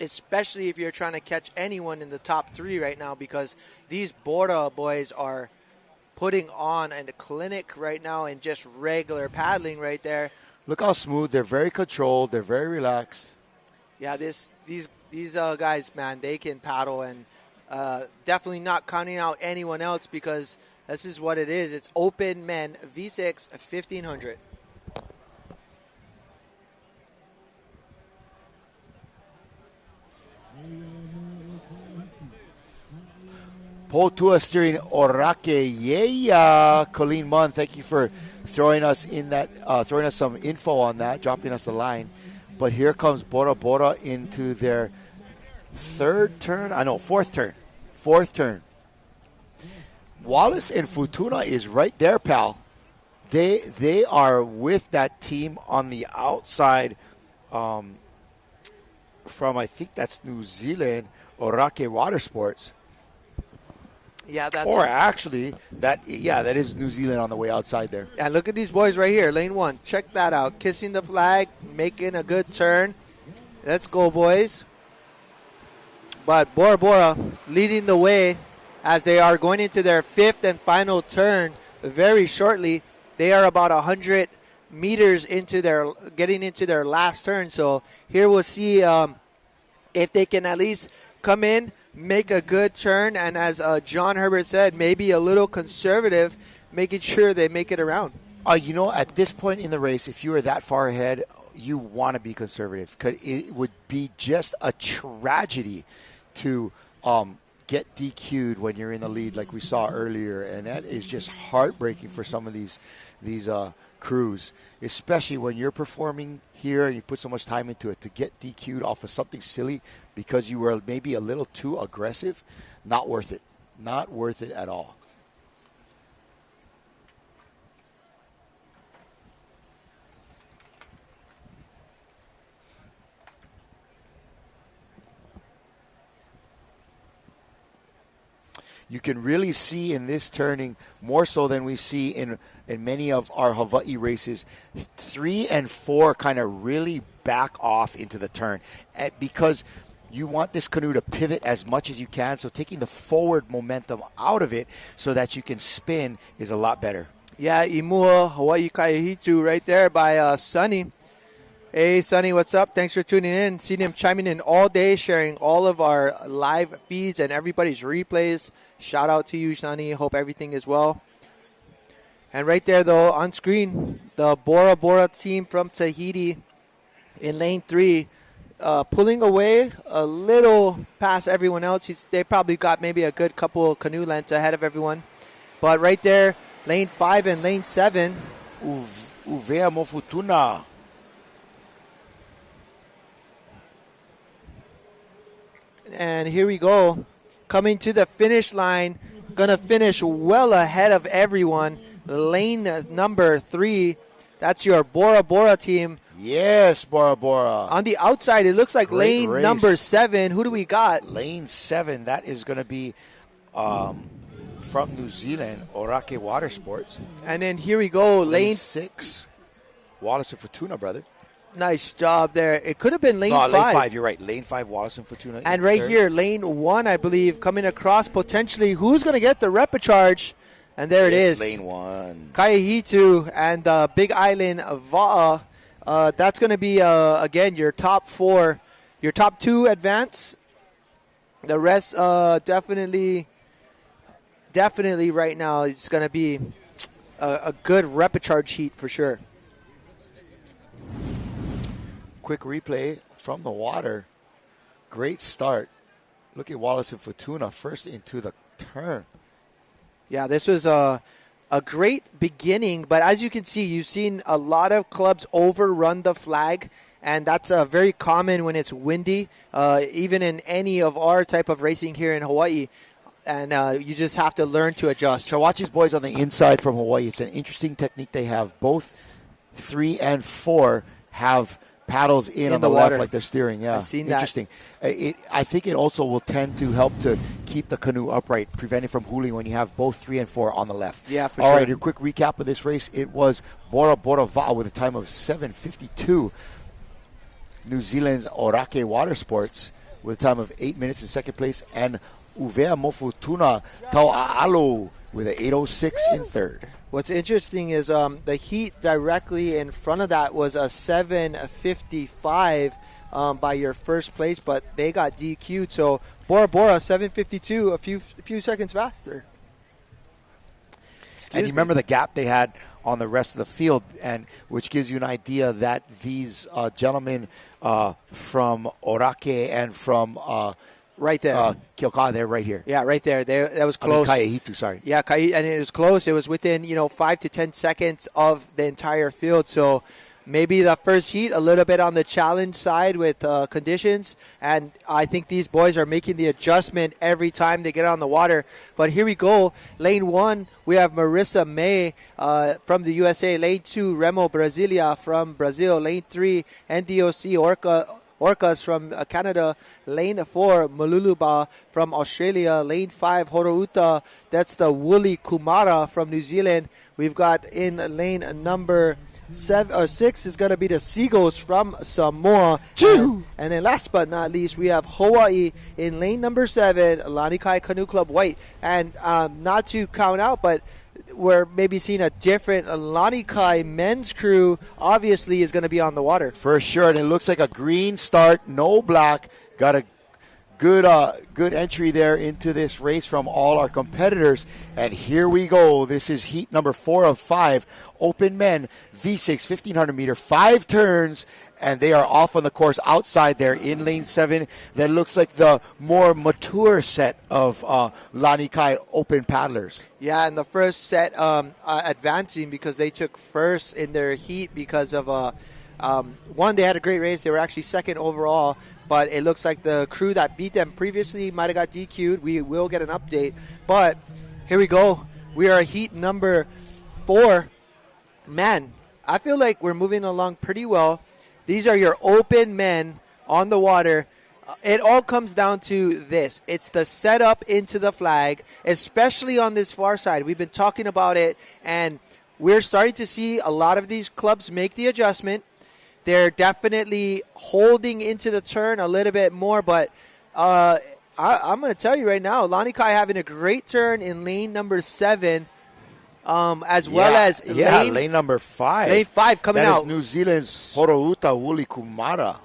Especially if you're trying to catch anyone in the top 3 right now because these Bora boys are putting on a clinic right now and just regular paddling right there. Look how smooth. They're very controlled. They're very relaxed. Yeah, these guys, man, they can paddle and definitely not counting out anyone else because this is what it is. It's open men V6 1500. Potua steering Orake. Yeah, Colleen Munn, thank you for throwing us some info on that, dropping us a line. But here comes Bora Bora into their fourth turn. Wallace and Futuna is right there, pal. They are with that team on the outside from, I think that's New Zealand, Orake Water Sports. Yeah, that's that is New Zealand on the way outside there. And look at these boys right here, lane 1. Check that out. Kissing the flag, making a good turn. Let's go, boys. But Bora Bora leading the way as they are going into their 5th and final turn very shortly. They are about 100 meters getting into their last turn. So here we'll see if they can at least come in, make a good turn, and as John Herbert said, maybe a little conservative, making sure they make it around. At this point in the race, if you are that far ahead, you want to be conservative because it would be just a tragedy to get DQ'd when you're in the lead like we saw earlier, and that is just heartbreaking for some of these crews, especially when you're performing here and you put so much time into it. To get DQ'd off of something silly because you were maybe a little too aggressive, not worth it. Not worth it at all. You can really see in this turning, more so than we see in many of our Hawaii races, 3 and 4 kind of really back off into the turn because you want this canoe to pivot as much as you can. So taking the forward momentum out of it so that you can spin is a lot better. Yeah, Imua, Hawaii Kaihitu right there by Sunny. Hey, Sonny, what's up? Thanks for tuning in. Seen him chiming in all day, sharing all of our live feeds and everybody's replays. Shout out to you, Sonny. Hope everything is well. And right there, though, on screen, the Bora Bora team from Tahiti in lane 3, pulling away a little past everyone else. They probably got maybe a good couple of canoe lengths ahead of everyone. But right there, lane 5 and lane 7. Uvea Mofutuna. And here we go. Coming to the finish line. Going to finish well ahead of everyone. Lane number 3. That's your Bora Bora team. Yes, Bora Bora. On the outside, it looks like Great lane race. number 7. Who do we got? Lane 7. That is going to be from New Zealand, Orake Water Sports. And then here we go. Lane 6. Wallace and Fortuna, brother. Nice job there. It could have been lane 5. Lane 5, you're right. Lane 5, Wallace and Fortuna. And right here, lane 1, I believe, coming across potentially. Who's going to get the repecharge? And there it is. Lane 1. Kaihitu and Big Island Va'a. That's going to be, again, your top 4. Your top 2 advance. The rest definitely right now it's going to be a good repecharge heat for sure. Quick replay from the water. Great start. Look at Wallace and Fortuna first into the turn. Yeah, this was a great beginning, but as you can see, you've seen a lot of clubs overrun the flag, and that's very common when it's windy, even in any of our type of racing here in Hawaii. And you just have to learn to adjust. So watch these boys on the inside from Hawaii. It's an interesting technique they have. Both 3 and 4 have paddles in on the water. left like they're steering. Yeah, I've seen interesting. I think it also will tend to help to keep the canoe upright, prevent it from hooling when you have both 3 and 4 on the left. Yeah, for All sure. right, a quick recap of this race. It was Bora Bora Va'a with a time of 7:52. New Zealand's Orake Water Sports with a time of 8 minutes in second place, and Uvea Mofutuna Tau'alo with an 8:06 in third. What's interesting is the heat directly in front of that was a 7:55 by your first place, but they got DQ'd. So Bora Bora 7:52, a few seconds faster. And you remember the gap they had on the rest of the field, and which gives you an idea that these gentlemen from Orake and from right there, Kioka, they're right here. Yeah, right there. That was close. Kaihitu, sorry. Yeah, and it was close. It was within 5 to 10 seconds of the entire field. So maybe the first heat a little bit on the challenge side with conditions, and I think these boys are making the adjustment every time they get on the water. But here we go. Lane 1, we have Marissa May from the USA. Lane 2, Remo Brasilia from Brazil. Lane 3, NDOC Orcas from Canada. Lane 4, Maluluba from Australia. Lane 5, Horouta. That's the Woolly Kumara from New Zealand. We've got in lane number 6 is going to be the Seagulls from Samoa. And then last but not least, we have Hawaii in lane number 7, Lanikai Canoe Club White. And not to count out, but we're maybe seeing a different Lanikai men's crew obviously is going to be on the water. For sure, and it looks like a green start, no black. Got a good entry there into this race from all our competitors. And here we go. This is heat number 4 of 5. Open men, V6, 1,500 meter, 5 turns, and they are off on the course outside there in lane 7. That looks like the more mature set of Lanikai open paddlers. Yeah, and the first set advancing because they took first in their heat because of one, they had a great race. They were actually second overall, but it looks like the crew that beat them previously might have got DQ'd. We will get an update. But here we go. We are heat number 4. Man, I feel like we're moving along pretty well. These are your open men on the water. It all comes down to this. It's the setup into the flag, especially on this far side. We've been talking about it, and we're starting to see a lot of these clubs make the adjustment. They're definitely holding into the turn a little bit more, but I'm going to tell you right now, Lanikai having a great turn in lane number 7, as well as lane number 5. Lane 5 coming out. That is New Zealand's Horouta Woolly Kumara.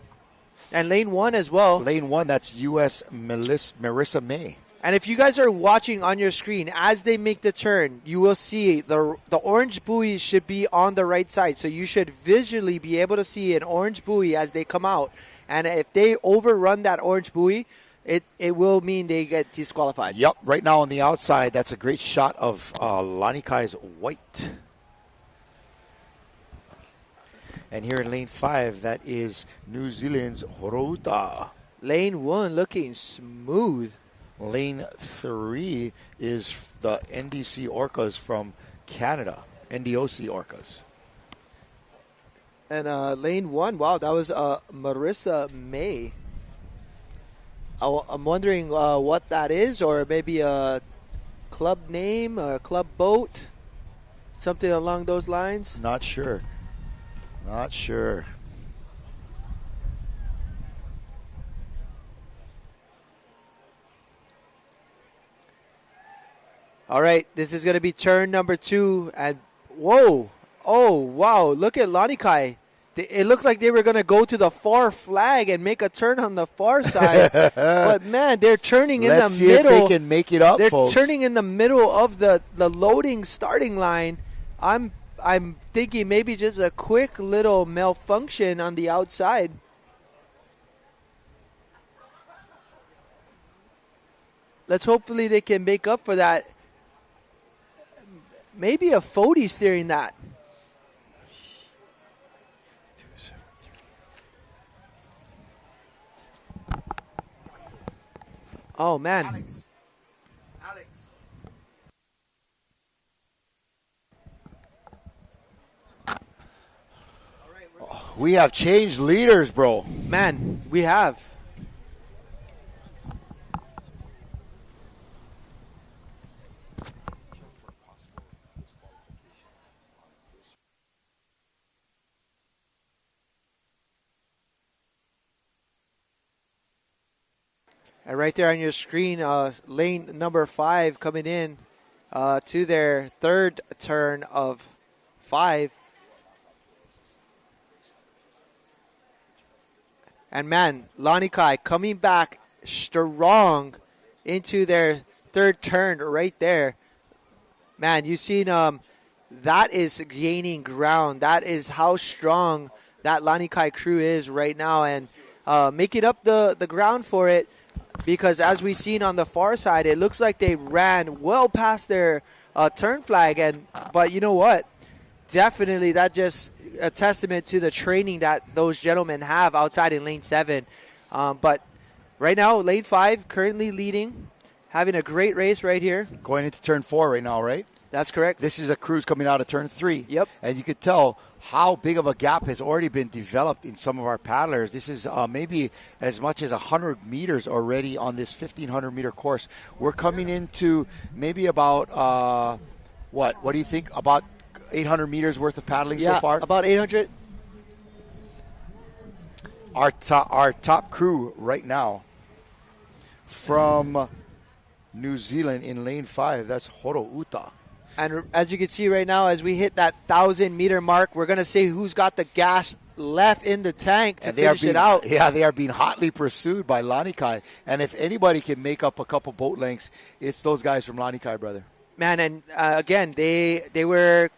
And lane 1 as well. Lane 1, that's U.S. Marissa May. And if you guys are watching on your screen, as they make the turn, you will see the orange buoys should be on the right side. So you should visually be able to see an orange buoy as they come out. And if they overrun that orange buoy, it will mean they get disqualified. Yep, right now on the outside, that's a great shot of Lanikai's white. And here in lane 5, that is New Zealand's Horouta. Lane 1 looking smooth. Lane 3 is the NDC Orcas from Canada, NDOC Orcas. And lane 1, wow, that was Marissa May. I'm wondering what that is, or maybe a club name, or a club boat, something along those lines. Not sure. All right, this is going to be turn number 2, and whoa, oh wow, look at Lanikai. It looked like they were going to go to the far flag and make a turn on the far side, but man, they're turning in the middle. Let's see if they can make it up, they're folks. turning in the middle of the loading starting line. I'm thinking maybe just a quick little malfunction on the outside. let's hopefully they can make up for that. Maybe a Fody steering that. Oh, man. Alex. We have changed leaders, bro. Man, we have. And right there on your screen, lane number 5 coming in to their third turn of 5. And man, Lanikai coming back strong into their third turn right there. Man, you've seen that is gaining ground. That is how strong that Lanikai crew is right now, and making up the ground for it. Because as we've seen on the far side, it looks like they ran well past their turn flag. But you know what? Definitely that just a testament to the training that those gentlemen have outside in lane 7. But right now, lane 5 currently leading, having a great race right here. Going into turn 4 right now, right? That's correct. This is a cruise coming out of turn 3. Yep. And you could tell how big of a gap has already been developed in some of our paddlers. This is maybe as much as 100 meters already on this 1,500-meter course. We're coming into maybe about, what do you think, about 800 meters worth of paddling so far? About 800. Our top crew right now from New Zealand in lane 5, that's Horo Uta. And as you can see right now, as we hit that 1,000-meter mark, we're going to see who's got the gas left in the tank to finish it out. Yeah, they are being hotly pursued by Lanikai. And if anybody can make up a couple boat lengths, it's those guys from Lanikai, brother. Man, and again, they were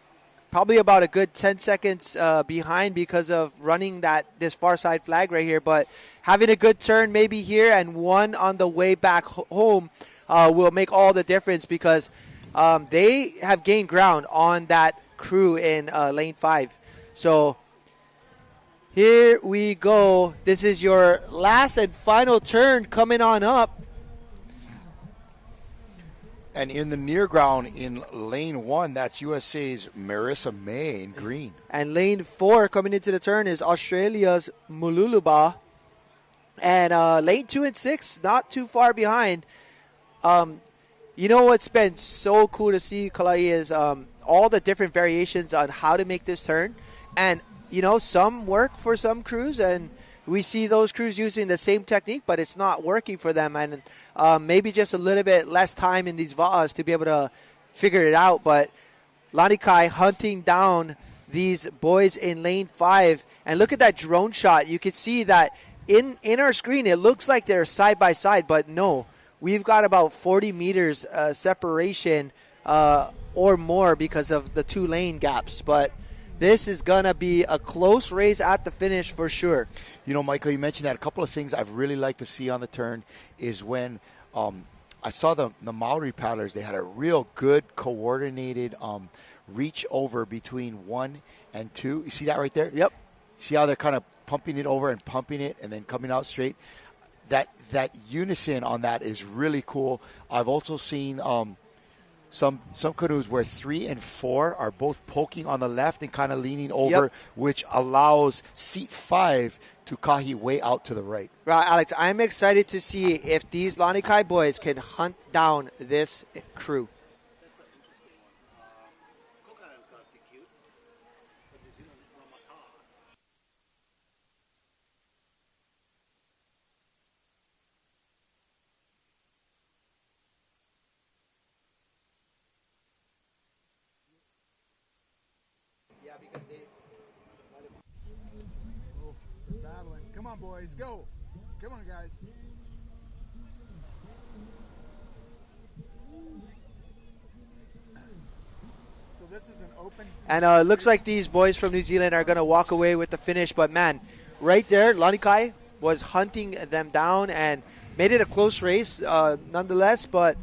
probably about a good 10 seconds behind because of running this far side flag right here. But having a good turn maybe here and one on the way back home will make all the difference, because they have gained ground on that crew in lane 5. So here we go. This is your last and final turn coming on up. And in the near ground in lane 1, that's USA's Marissa May in green. And lane 4 coming into the turn is Australia's Mululuba. And lane 2 and 6, not too far behind. You know what's been so cool to see, Kalai, is all the different variations on how to make this turn. And, you know, some work for some crews, and we see those crews using the same technique, but it's not working for them. And maybe just a little bit less time in these VAs to be able to figure it out. But Lanikai hunting down these boys in lane 5. And look at that drone shot. You can see that in our screen, it looks like they're side by side, but no. We've got about 40 meters separation or more because of the 2 lane gaps. But this is going to be a close race at the finish for sure. You know, Michael, you mentioned that a couple of things I've really liked to see on the turn is when I saw the Maori paddlers, they had a real good coordinated reach over between 1 and 2. You see that right there? Yep. See how they're kind of pumping it over and pumping it and then coming out straight? That unison on that is really cool. I've also seen some canoes where 3 and 4 are both poking on the left and kind of leaning over, which allows seat 5 to kahi way out to the right. Right, Alex, I'm excited to see if these Lanikai boys can hunt down this crew. Come on, boys, go. Come on, guys. So this is an open. And it looks like these boys from New Zealand are going to walk away with the finish. But, man, right there, Lanikai was hunting them down. And made it a close race nonetheless, but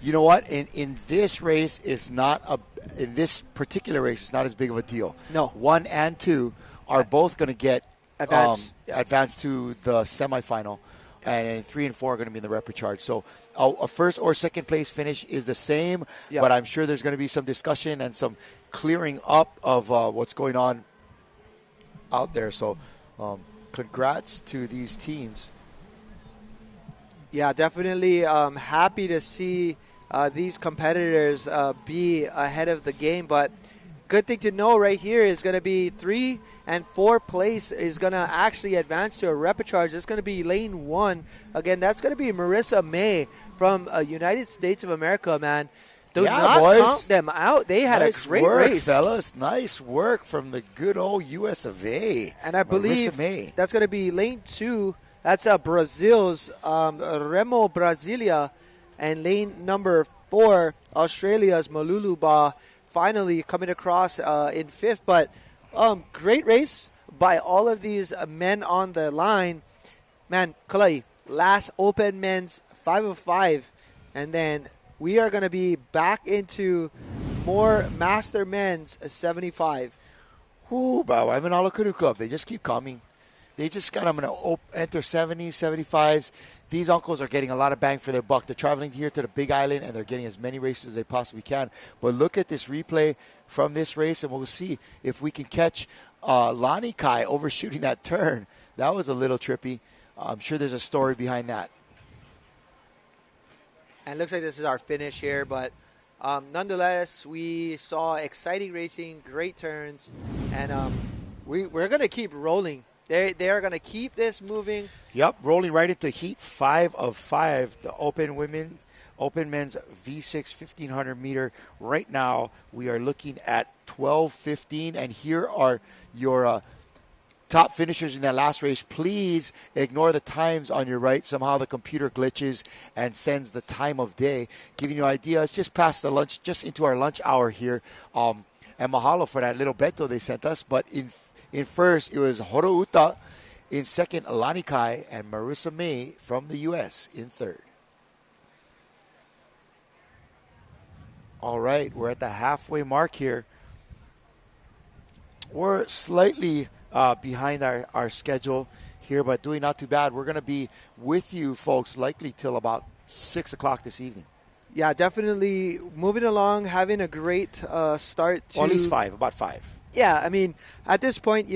you know what? In this race, in this particular race, it's not as big of a deal. No. 1 and 2 are both going to get advanced to the semifinal, and 3 and 4 are going to be in the repechage. So a first or second place finish is the same, but I'm sure there's going to be some discussion and some clearing up of what's going on out there. So congrats to these teams. Yeah, definitely happy to see these competitors be ahead of the game. But good thing to know right here is going to be 3 and 4 place is going to actually advance to a repechage. It's going to be lane 1. Again, that's going to be Marissa May from United States of America, man. Do not count them out. They had a great race. Fellas. Nice work from the good old US of A. And I believe that's going to be lane 2. That's Brazil's Remo Brasilia. And lane number 4, Australia's Maluluba, finally coming across in 5th. But great race by all of these men on the line. Man, Kalai, last open men's 5 of 5. And then we are going to be back into more master men's 75. Ooh, wow. I'm in Ala Kanu Club. They just keep coming. They just got, I'm going to enter 70s, 75s. These uncles are getting a lot of bang for their buck. They're traveling here to the Big Island, and they're getting as many races as they possibly can. But look at this replay from this race, and we'll see if we can catch Lonnie Kai overshooting that turn. That was a little trippy. I'm sure there's a story behind that. And it looks like this is our finish here, but nonetheless, we saw exciting racing, great turns, and we're going to keep rolling. They are going to keep this moving. Yep, rolling right into heat 5 of 5, the open men's V6 1500 meter. Right now, we are looking at 12:15, and here are your top finishers in that last race. Please ignore the times on your right. Somehow the computer glitches and sends the time of day, giving you an idea. It's just past the lunch, just into our lunch hour here. And mahalo for that little bento they sent us. But in first, it was Horouta. In second, Alani Kai and Marissa May from the U.S. in third. All right, we're at the halfway mark here. We're slightly behind our schedule here, but doing not too bad. We're going to be with you folks likely till about 6 o'clock this evening. Yeah, definitely moving along, having a great start. Or at least 5, about 5. Yeah, I mean, at this point,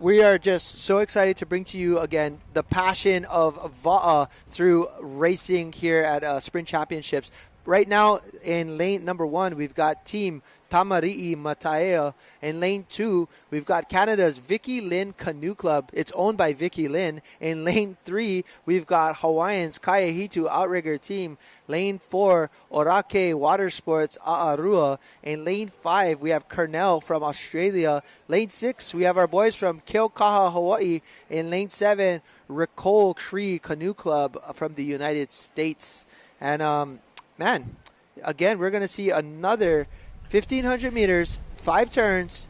we are just so excited to bring to you, again, the passion of Va'a through racing here at Sprint Championships. Right now, in lane number 1, we've got Team Tamari'i Mataea. In lane 2, we've got Canada's Vicky Lynn Canoe Club. It's owned by Vicky Lynn. In lane 3, we've got Hawaiian's Kaiahitu Outrigger Team. Lane 4, Orake Water Sports A'arua. In lane 5, we have Kernel from Australia. Lane 6, we have our boys from Keaukaha, Hawaii. In lane 7, Ricole Cree Canoe Club from the United States. And, man, again, we're going to see another 1,500 meters, 5 turns.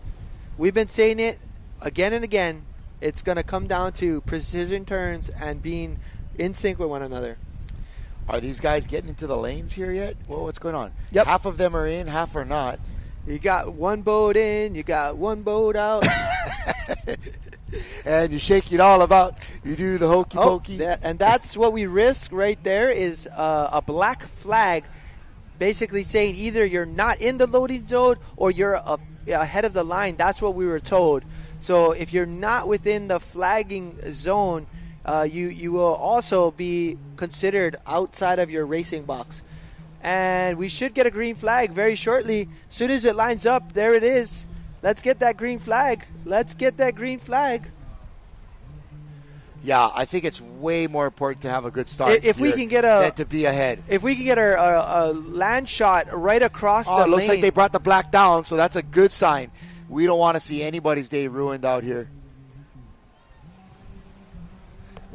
We've been saying it again and again. It's going to come down to precision turns and being in sync with one another. Are these guys getting into the lanes here yet? Well, what's going on? Yep. Half of them are in, half are not. You got one boat in, you got one boat out. And you shake it all about. You do the hokey pokey. And that's what we risk right there is a black flag basically saying either you're not in the loading zone or you're ahead of the line. That's what we were told. So if you're not within the flagging zone, you will also be considered outside of your racing box. And we should get a green flag very shortly. As soon as it lines up, there it is. Let's get that green flag. Let's get that green flag. Yeah, I think it's way more important to have a good start if we can get than to be ahead. If we can get a land shot right across the lane. It looks like they brought the black down, so that's a good sign. We don't want to see anybody's day ruined out here.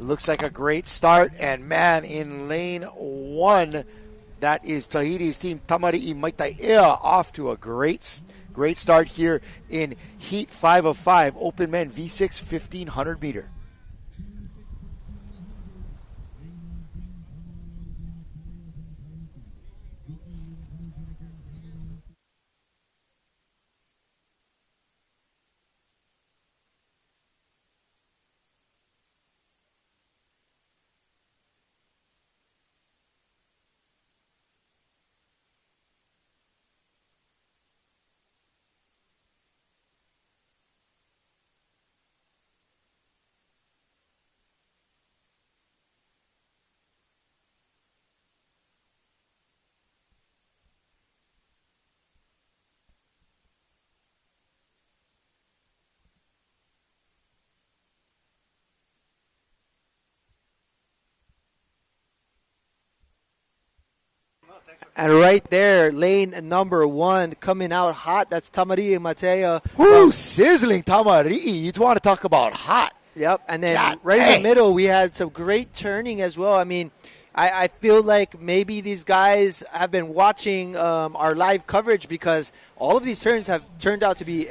Looks like a great start, and man, in lane 1, that is Tahiti's team, Tamari'i Maitaea, off to a great start here in Heat 5 of 5, Open Men V6 1500 meter. And right there, lane number 1 coming out hot. That's Tamari Matea. Woo, sizzling Tamari. You want to talk about hot. Yep, and then in the middle, we had some great turning as well. I mean, I feel like maybe these guys have been watching our live coverage because all of these turns have turned out to be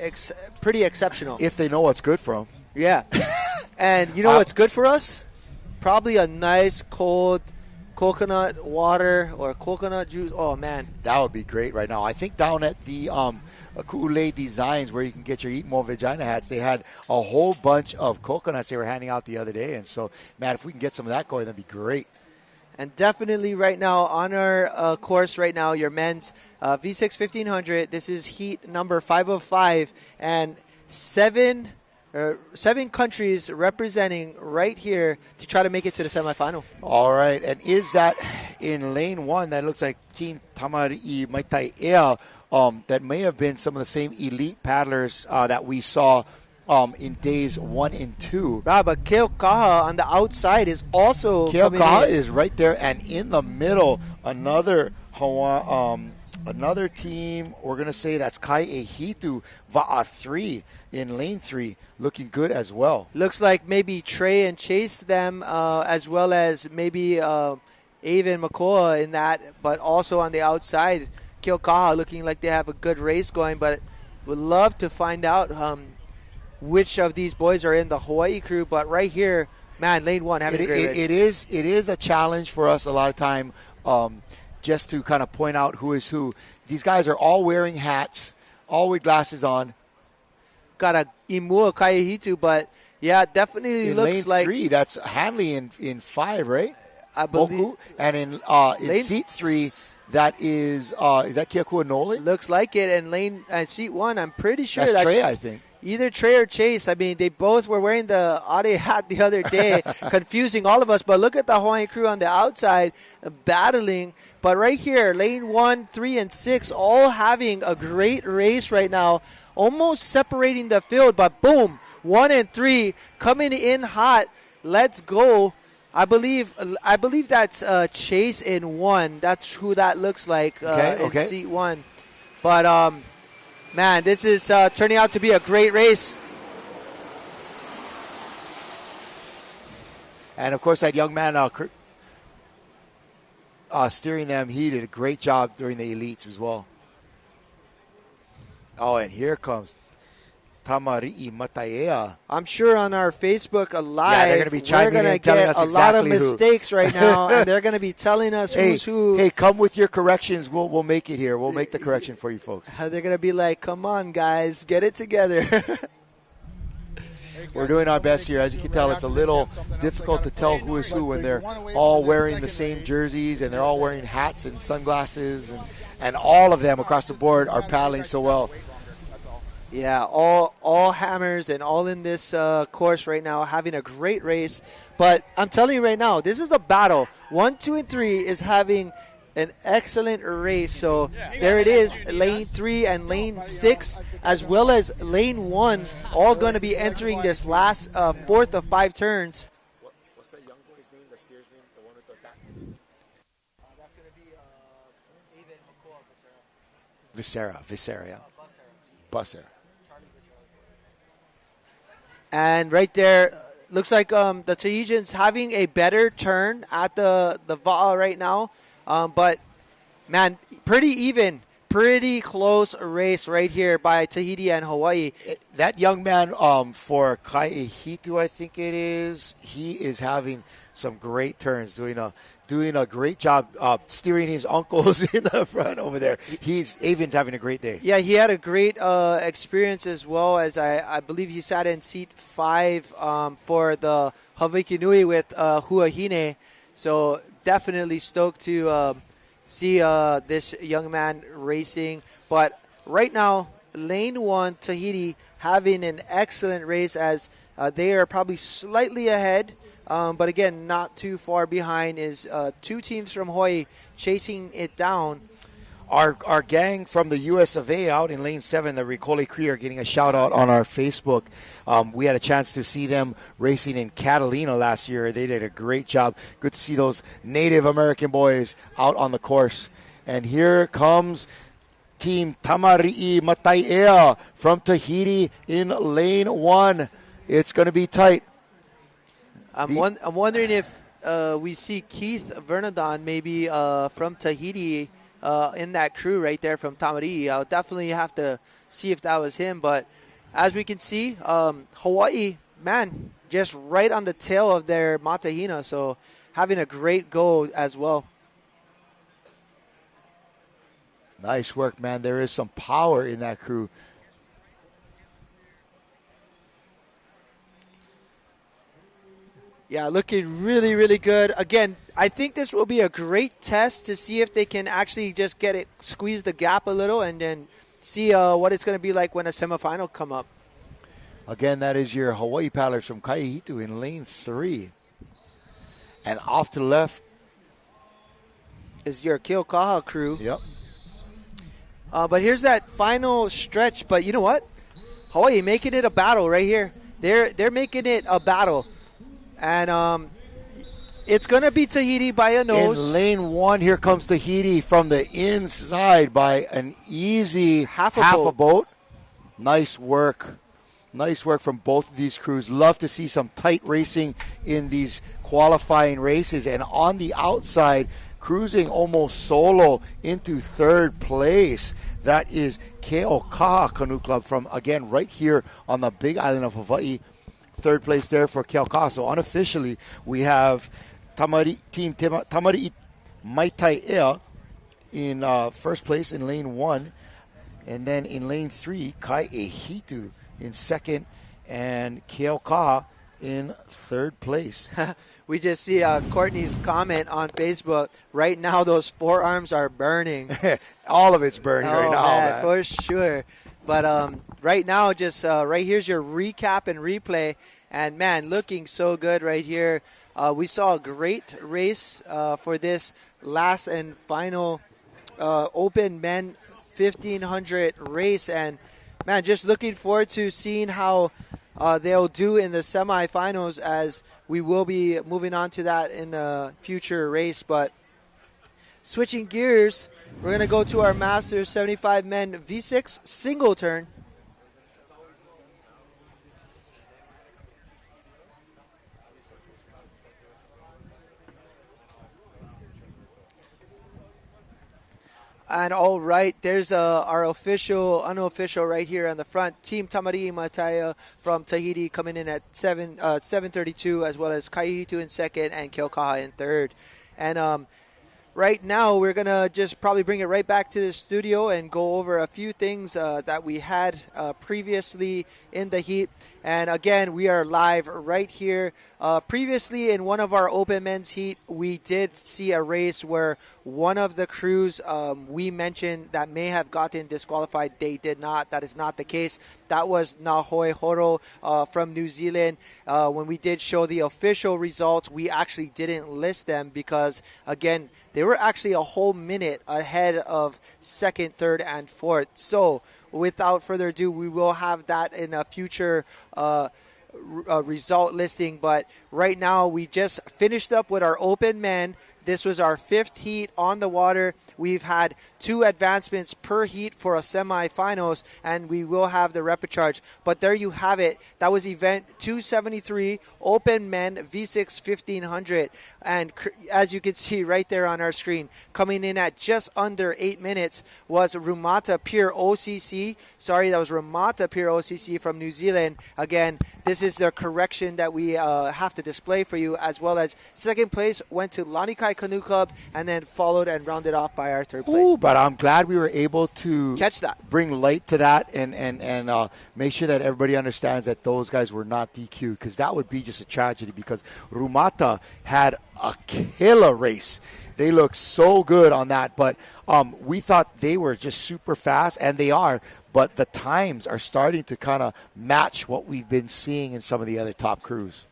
pretty exceptional. If they know what's good for them. Yeah. And you know what's good for us? Probably a nice cold coconut water or coconut juice. Oh, man. That would be great right now. I think down at the Ku'ule Designs where you can get your Eat More Vagina hats, they had a whole bunch of coconuts they were handing out the other day. And so, man, if we can get some of that going, that'd be great. And definitely right now on our course right now, your men's V6 1500, this is heat number 505, and seven countries representing right here to try to make it to the semifinal. All right, and is that in lane 1? That looks like Team Tamari Maitaea. That may have been some of the same elite paddlers that we saw in days 1 and 2. Right, but Keokaha on the outside is also Keokaha is right there, and in the middle, another team. We're gonna say that's Kai Ehitu Va'a 3 in lane 3, looking good as well. Looks like maybe Trey and Chase them, as well as maybe Avon Makoa in that, but also on the outside, Keokaha looking like they have a good race going. But would love to find out which of these boys are in the Hawaii crew. But right here, man, lane 1 having a great race. It is a challenge for us a lot of time, just to kind of point out who is who. These guys are all wearing hats, all with glasses on. Got a Imua Kaihitu, but yeah, definitely in looks lane like 3. That's Hanley in 5, right? I believe. Boku. And in seat 3, that is that Keakua Nole? Looks like it. And lane seat 1, I'm pretty sure that's Trey, I think. Either Trey or Chase. I mean, they both were wearing the Ade hat the other day, confusing all of us. But look at the Hawaiian crew on the outside battling. But right here, lane 1, 3, and 6, all having a great race right now, almost separating the field. But boom, 1 and 3 coming in hot. Let's go. I believe that's Chase in 1. That's who that looks like in seat 1. But man, this is turning out to be a great race. And, of course, that young man steering them, he did a great job during the elites as well. Oh, and here comes Tamari Maitaea. I'm sure on our Facebook Live, they're going to be chiming in, telling us a exactly lot of mistakes right now, and they're going to be telling us who's who. Hey, come with your corrections. We'll make it here. We'll make the correction for you folks. They're going to be like, come on, guys, get it together. We're doing our best here. As you can tell, it's a little difficult to tell who is who when they're all wearing the same jerseys and they're all wearing hats and sunglasses, and all of them across the board are paddling so well. Yeah, all hammers and all in this course right now, having a great race. But I'm telling you right now, this is a battle. 1, 2, and 3 is having an excellent race. So there it is, lane 3 and lane 6, as well as lane 1, all going to be entering this last 4th of 5 turns. What's that young boy's name, the steer's name, the one with the back? That's going to be Visera, yeah. Busser. And right there, looks like the Tahitians having a better turn at the Va'a right now. But, man, pretty even, pretty close race right here by Tahiti and Hawaii. That young man for Kai Ehitu, I think it is, he is having some great turns, doing a great job steering his uncles in the front over there. Avon's having a great day. Yeah, he had a great experience as well, as I believe he sat in seat 5 for the Hawaii Nui with Huahine. So definitely stoked to see this young man racing. But right now, lane 1, Tahiti having an excellent race as they are probably slightly ahead. But again, not too far behind is 2 teams from Hawaii chasing it down. Our gang from the US of A out in lane 7, the Ricole Cree, are getting a shout out on our Facebook. We had a chance to see them racing in Catalina last year. They did a great job. Good to see those Native American boys out on the course. And here comes Team Tamari'i Matai'ea from Tahiti in lane 1. It's going to be tight. I'm wondering if we see Keith Vernadon maybe from Tahiti in that crew right there from Tamari'i. I'll definitely have to see if that was him. But as we can see, Hawaii, man, just right on the tail of their Matahina. So having a great go as well. Nice work, man. There is some power in that crew. Yeah, looking really, really good. Again, I think this will be a great test to see if they can actually just get it, squeeze the gap a little, and then see what it's going to be like when a semifinal come up. Again, that is your Hawaii paddlers from Kaihitu in lane 3. And off to the left is your Keaukaha crew. Yep. But here's that final stretch. But you know what? Hawaii making it a battle right here. They're making it a battle. And it's going to be Tahiti by a nose. In lane 1, here comes Tahiti from the inside by an easy half a boat. Nice work. Nice work from both of these crews. Love to see some tight racing in these qualifying races. And on the outside, cruising almost solo into third place. That is Keaukaha Canoe Club from, again, right here on the big island of Hawaii. Third place there for Keaukaha. So unofficially, we have Team Tamari'i Matai'ea in first place in lane 1. And then in lane 3, Kaihitu in second. And Keaukaha in third place. We just see Courtney's comment on Facebook. Right now, those forearms are burning. All of it's burning right now, man. For sure. But right now, just right here's your recap and replay. And, man, looking so good right here. We saw a great race for this last and final Open Men 1500 race. And, man, just looking forward to seeing how they'll do in the semifinals, as we will be moving on to that in the future race. But switching gears, we're going to go to our Masters 75 Men V6 single turn. And all right, there's our official, unofficial right here on the front. Team Tamari'i Matai'ea from Tahiti coming in at 7:32, as well as Kaihitu in second and Keaukaha in third. And right now, we're going to just probably bring it right back to the studio and go over a few things that we had previously in the heat. And again, we are live right here. Previously, in one of our Open Men's Heat, we did see a race where one of the crews we mentioned that may have gotten disqualified, they did not. That is not the case. That was Nahoi Horo from New Zealand. When we did show the official results, we actually didn't list them because, again, they were actually a whole minute ahead of second, third, and fourth. So without further ado, we will have that in a future result listing. But right now, we just finished up with our Open Men. This was our 5th heat on the water. We've had 2 advancements per heat for a semifinals, and we will have the repechage. But there you have it. That was event 273, Open Men V6 1500. And as you can see right there on our screen, coming in at just under 8 minutes was Rumata Pier OCC. Sorry, that was Rumata Pier OCC from New Zealand. Again, this is the correction that we have to display for you, as well as second place went to Lanikai Canoe Club, and then followed and rounded off by our third place. Ooh, but I'm glad we were able to catch that, bring light to that, and make sure that everybody understands that those guys were not DQ'd, because that would be just a tragedy, because Rumata had a killer race. They look so good on that, but we thought they were just super fast, and they are, but the times are starting to kind of match what we've been seeing in some of the other top crews.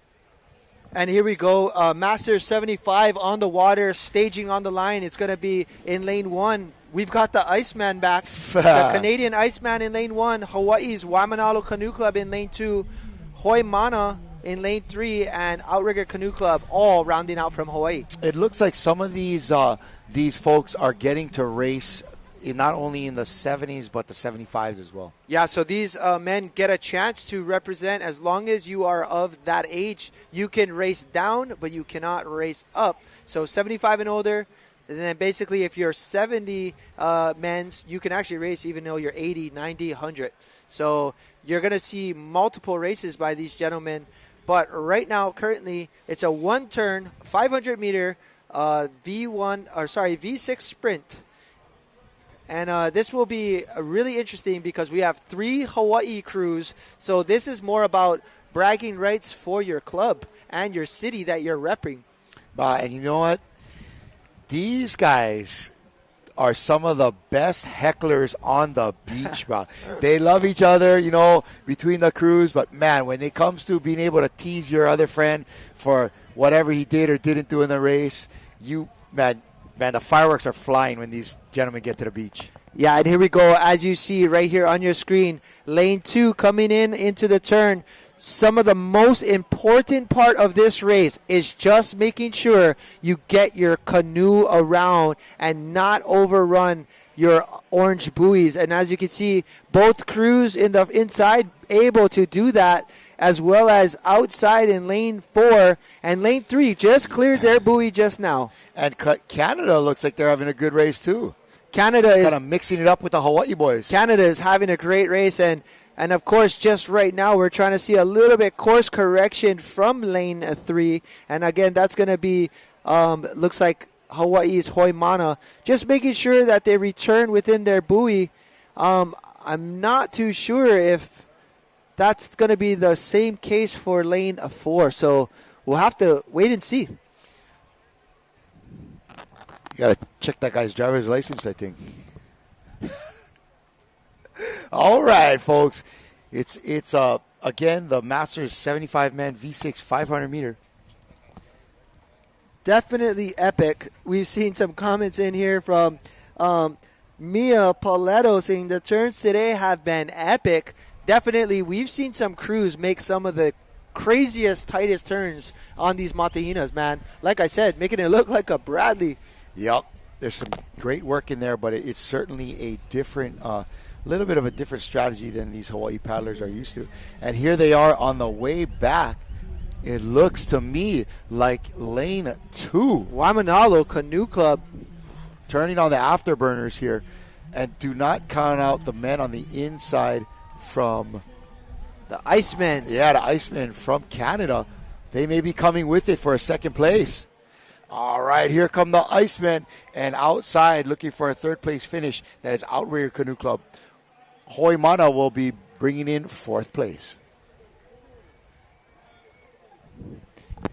And here we go, Masters 75 on the water, staging on the line. It's going to be in lane 1. We've got the Iceman back, the Canadian Iceman in lane 1, Hawaii's Waimanalo Canoe Club in lane 2, Hoi Mana in lane 3 and Outrigger Canoe Club all rounding out from Hawaii. It looks like some of these folks are getting to race not only in the 70s but the 75s as well. Yeah, so these men get a chance to represent. As long as you are of that age, you can race down, but you cannot race up. So 75 and older, and then basically if you're 70 men's, you can actually race even though you're 80, 90, 100. So you're going to see multiple races by these gentlemen. But right now, currently, it's a one-turn, 500-meter V6 sprint. And this will be really interesting because we have 3 Hawaii crews. So this is more about bragging rights for your club and your city that you're repping. And you know what? These guys are some of the best hecklers on the beach, bro. They love each other, you know, between the crews. But, man, when it comes to being able to tease your other friend for whatever he did or didn't do in the race, man, the fireworks are flying when these gentlemen get to the beach. Yeah, and here we go. As you see right here on your screen, lane 2 coming into the turn. Some of the most important part of this race is just making sure you get your canoe around and not overrun your orange buoys. And as you can see, both crews in the inside able to do that, as well as outside in lane 4. And lane 3 just cleared their buoy just now. And Canada looks like they're having a good race too. Canada is kind of mixing it up with the Hawaii boys. Canada is having a great race, and of course, just right now, we're trying to see a little bit course correction from lane 3. And again, that's going to be, looks like Hawaii's Hoimana, just making sure that they return within their buoy. I'm not too sure if that's going to be the same case for lane 4. So we'll have to wait and see. You got to check that guy's driver's license, I think. All right, folks. It's again, the Masters 75-man V6 500-meter. Definitely epic. We've seen some comments in here from Mia Paletto saying the turns today have been epic. Definitely, we've seen some crews make some of the craziest, tightest turns on these Matahinas, man. Like I said, making it look like a Bradley. Yep. There's some great work in there, but it's certainly a different little bit of a different strategy than these Hawaii paddlers are used to. And here they are on the way back. It looks to me like lane 2. Waimanalo Canoe Club. Turning on the afterburners here. And do not count out the men on the inside from the Icemen. Yeah, the Icemen from Canada. They may be coming with it for a second place. All right, here come the Icemen. And outside, looking for a third-place finish, that is Outrigger Canoe Club. Hoimana will be bringing in 4th place.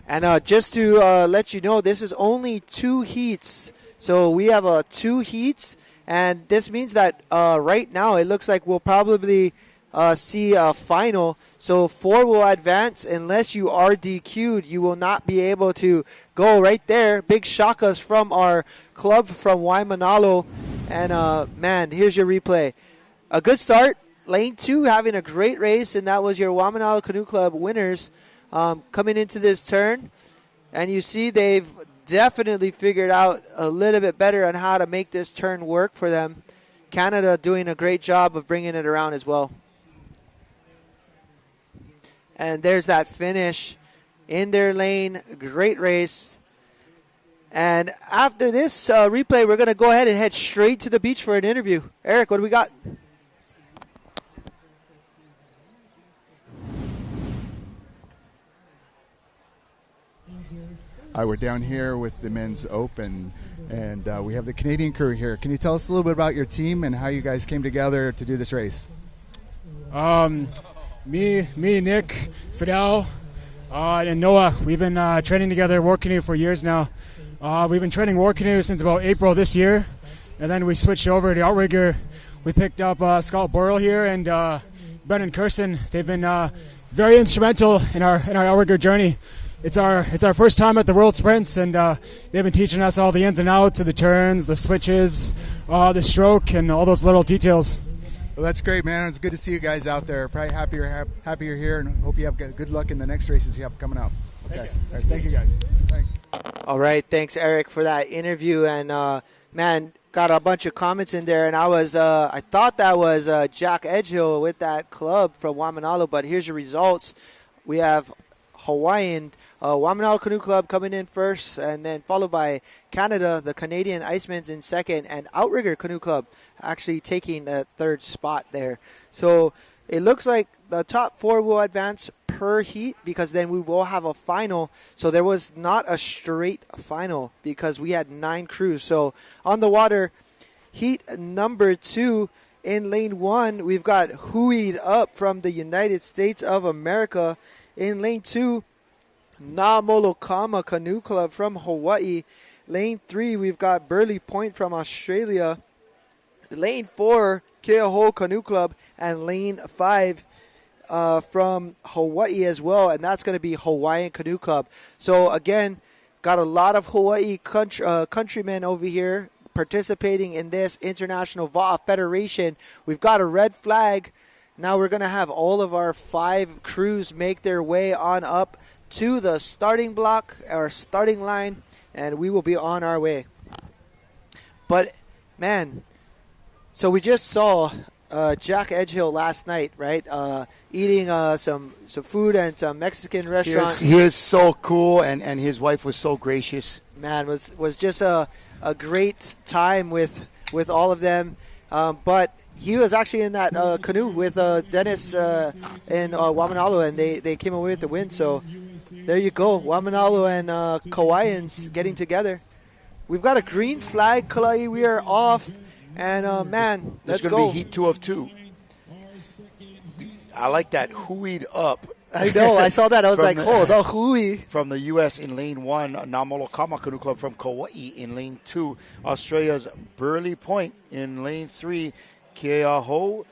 And just to let you know, this is only 2 heats. So we have 2 heats, and this means that right now it looks like we'll probably see a final. So 4 will advance. Unless you are DQ'd, you will not be able to go right there. Big shakas from our club from Waimanalo. And, man, here's your replay. A good start. Lane 2 having a great race, and that was your Waimanalo Canoe Club winners coming into this turn. And you see they've definitely figured out a little bit better on how to make this turn work for them. Canada doing a great job of bringing it around as well. And there's that finish in their lane. Great race. And after this replay, we're going to go ahead and head straight to the beach for an interview. Eric, what do we got? We're down here with the men's open, and we have the Canadian crew here. Can you tell us a little bit about your team and how you guys came together to do this race? Me, Nick, Fidel, and Noah, we've been training together war canoe for years now. We've been training war canoe since about April this year, and then we switched over to outrigger. We picked up Scott Burrell here and Brendan Kirsten. They've been very instrumental in our outrigger journey. It's our first time at the World Sprints, and they've been teaching us all the ins and outs of the turns, the switches, the stroke, and all those little details. Well, that's great, man. It's good to see you guys out there. Probably happy you're here, and hope you have good luck in the next races you have coming up. Okay. All right, thank you, guys. Thanks. All right, thanks, Eric, for that interview. And man, got a bunch of comments in there, and I thought that was Jack Edgehill with that club from Waimanalo, but here's your results. We have Hawaiian Waimanalo Canoe Club coming in first, and then followed by Canada, the Canadian Icemen's in second, and Outrigger Canoe Club actually taking the third spot there. So it looks like the top 4 will advance per heat, because then we will have a final. So there was not a straight final because we had 9 crews. So on the water, heat number 2 in lane 1, we've got Hui Up from the United States of America. In lane 2, Na Molokama Canoe Club from Hawaii. Lane 3, we've got Burley Point from Australia. Lane 4, Keoho Canoe Club. And lane 5 from Hawaii as well. And that's going to be Hawaiian Canoe Club. So, again, got a lot of Hawaii countrymen over here participating in this International Va'a Federation. We've got a red flag. Now we're going to have all of our 5 crews make their way on up to the starting block, or starting line, and we will be on our way. But, man, so we just saw Jack Edgehill last night, right? Eating some food at some Mexican restaurant. He is so cool, and his wife was so gracious. Man, was just a great time with all of them. But he was actually in that canoe with Dennis in Waimanalo, and they came away with the win. So there you go, Waimanalo and Kauaians getting together. We've got a green flag, Kalai. We are off, and man, let's go. It's going to be heat 2 of 2. I like that Hui'd up. I know, I saw that. I was like, the Hui. From the U.S. in lane 1, Namolokama Canoe Club from Kauai in lane 2. Australia's Burley Point in lane 3. Keoho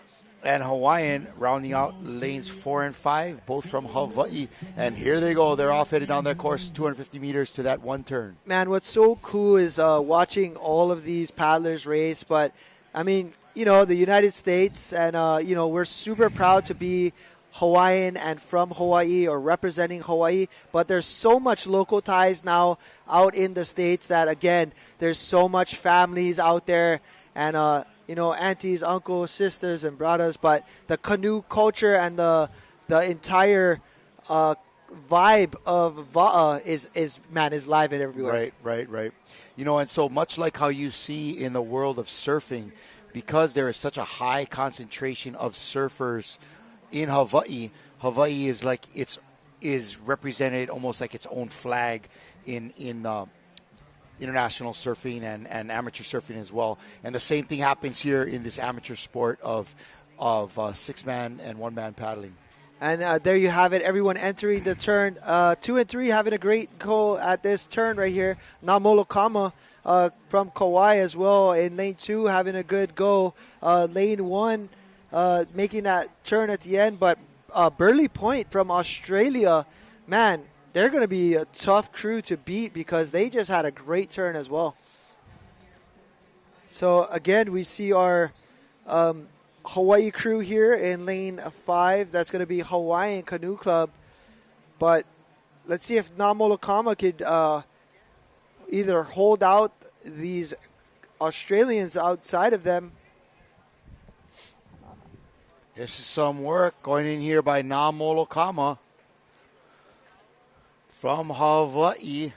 and Hawaiian rounding out lanes 4 and 5, both from Hawaii. And here they go. They're off headed down their course, 250 meters to that one turn. Man, what's so cool is watching all of these paddlers race. But, I mean, you know, the United States, and, you know, we're super proud to be Hawaiian and from Hawaii, or representing Hawaii. But there's so much local ties now out in the States that, again, there's so much families out there. And, you know, aunties, uncles, sisters, and brothers, but the canoe culture and the entire vibe of Va'a is live and everywhere. Right. You know, and so much like how you see in the world of surfing, because there is such a high concentration of surfers in Hawaii is like is represented almost like its own flag in international surfing and amateur surfing as well. And the same thing happens here in this amateur sport of 6-man and 1-man paddling. And there you have it. Everyone entering the turn. 2 and 3 having a great go at this turn right here. Namolokama from Kauai as well in lane 2 having a good go. Lane 1 making that turn at the end. But Burley Point from Australia, man, they're going to be a tough crew to beat because they just had a great turn as well. So, again, we see our Hawaii crew here in lane 5. That's going to be Hawaiian Canoe Club. But let's see if Namolokama could either hold out these Australians outside of them. This is some work going in here by Namolokama from Hawaii.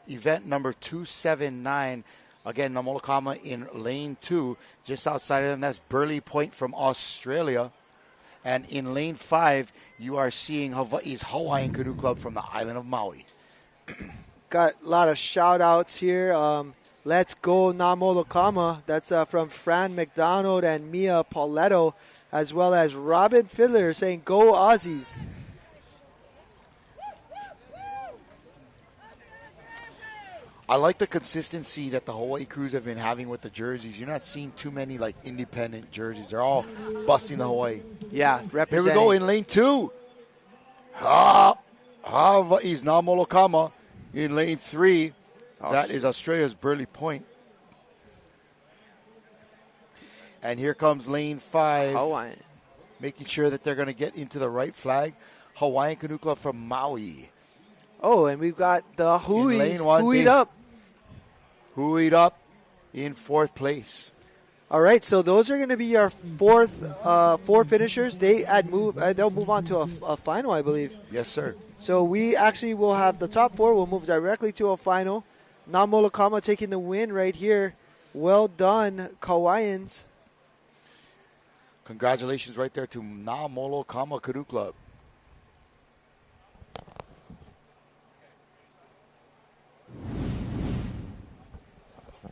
Event number 279. Again, Namolokama in lane 2. Just outside of them, that's Burley Point from Australia. And in lane 5, you are seeing Hawaii's Hawaiian Canoe Club from the island of Maui. Got a lot of shout-outs here. Let's go Namolokama. That's from Fran McDonald and Mia Pauletto, as well as Robin Fiddler saying, go Aussies. I like the consistency that the Hawaii crews have been having with the jerseys. You're not seeing too many like independent jerseys. They're all busting the Hawaii. Yeah, representing. Here we go in lane 2. Hawaii's Namolokama in lane 3. That is Australia's Burley Point. And here comes lane 5. Hawaiian. Making sure that they're going to get into the right flag. Hawaiian Canoe Club from Maui. Oh, and we've got the Hui's lane 1, Hui'd up. Hui'd up in 4th place. All right, so those are going to be your four finishers. They'll move on to a final, I believe. Yes, sir. So we actually will have the top 4 will move directly to a final. Namolokama taking the win right here. Well done, Kauaians. Congratulations right there to Namolokama Canoe Club.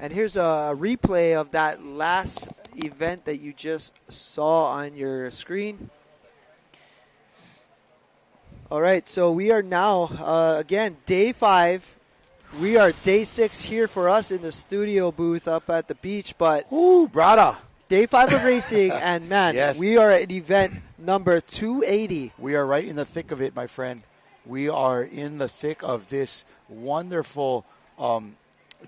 And here's a replay of that last event that you just saw on your screen. All right, so we are now, again, day 5. We are day 6 here for us in the studio booth up at the beach. But ooh, brada. Day 5 of racing, and man, yes. We are at event number 280. We are right in the thick of it, my friend. We are in the thick of this wonderful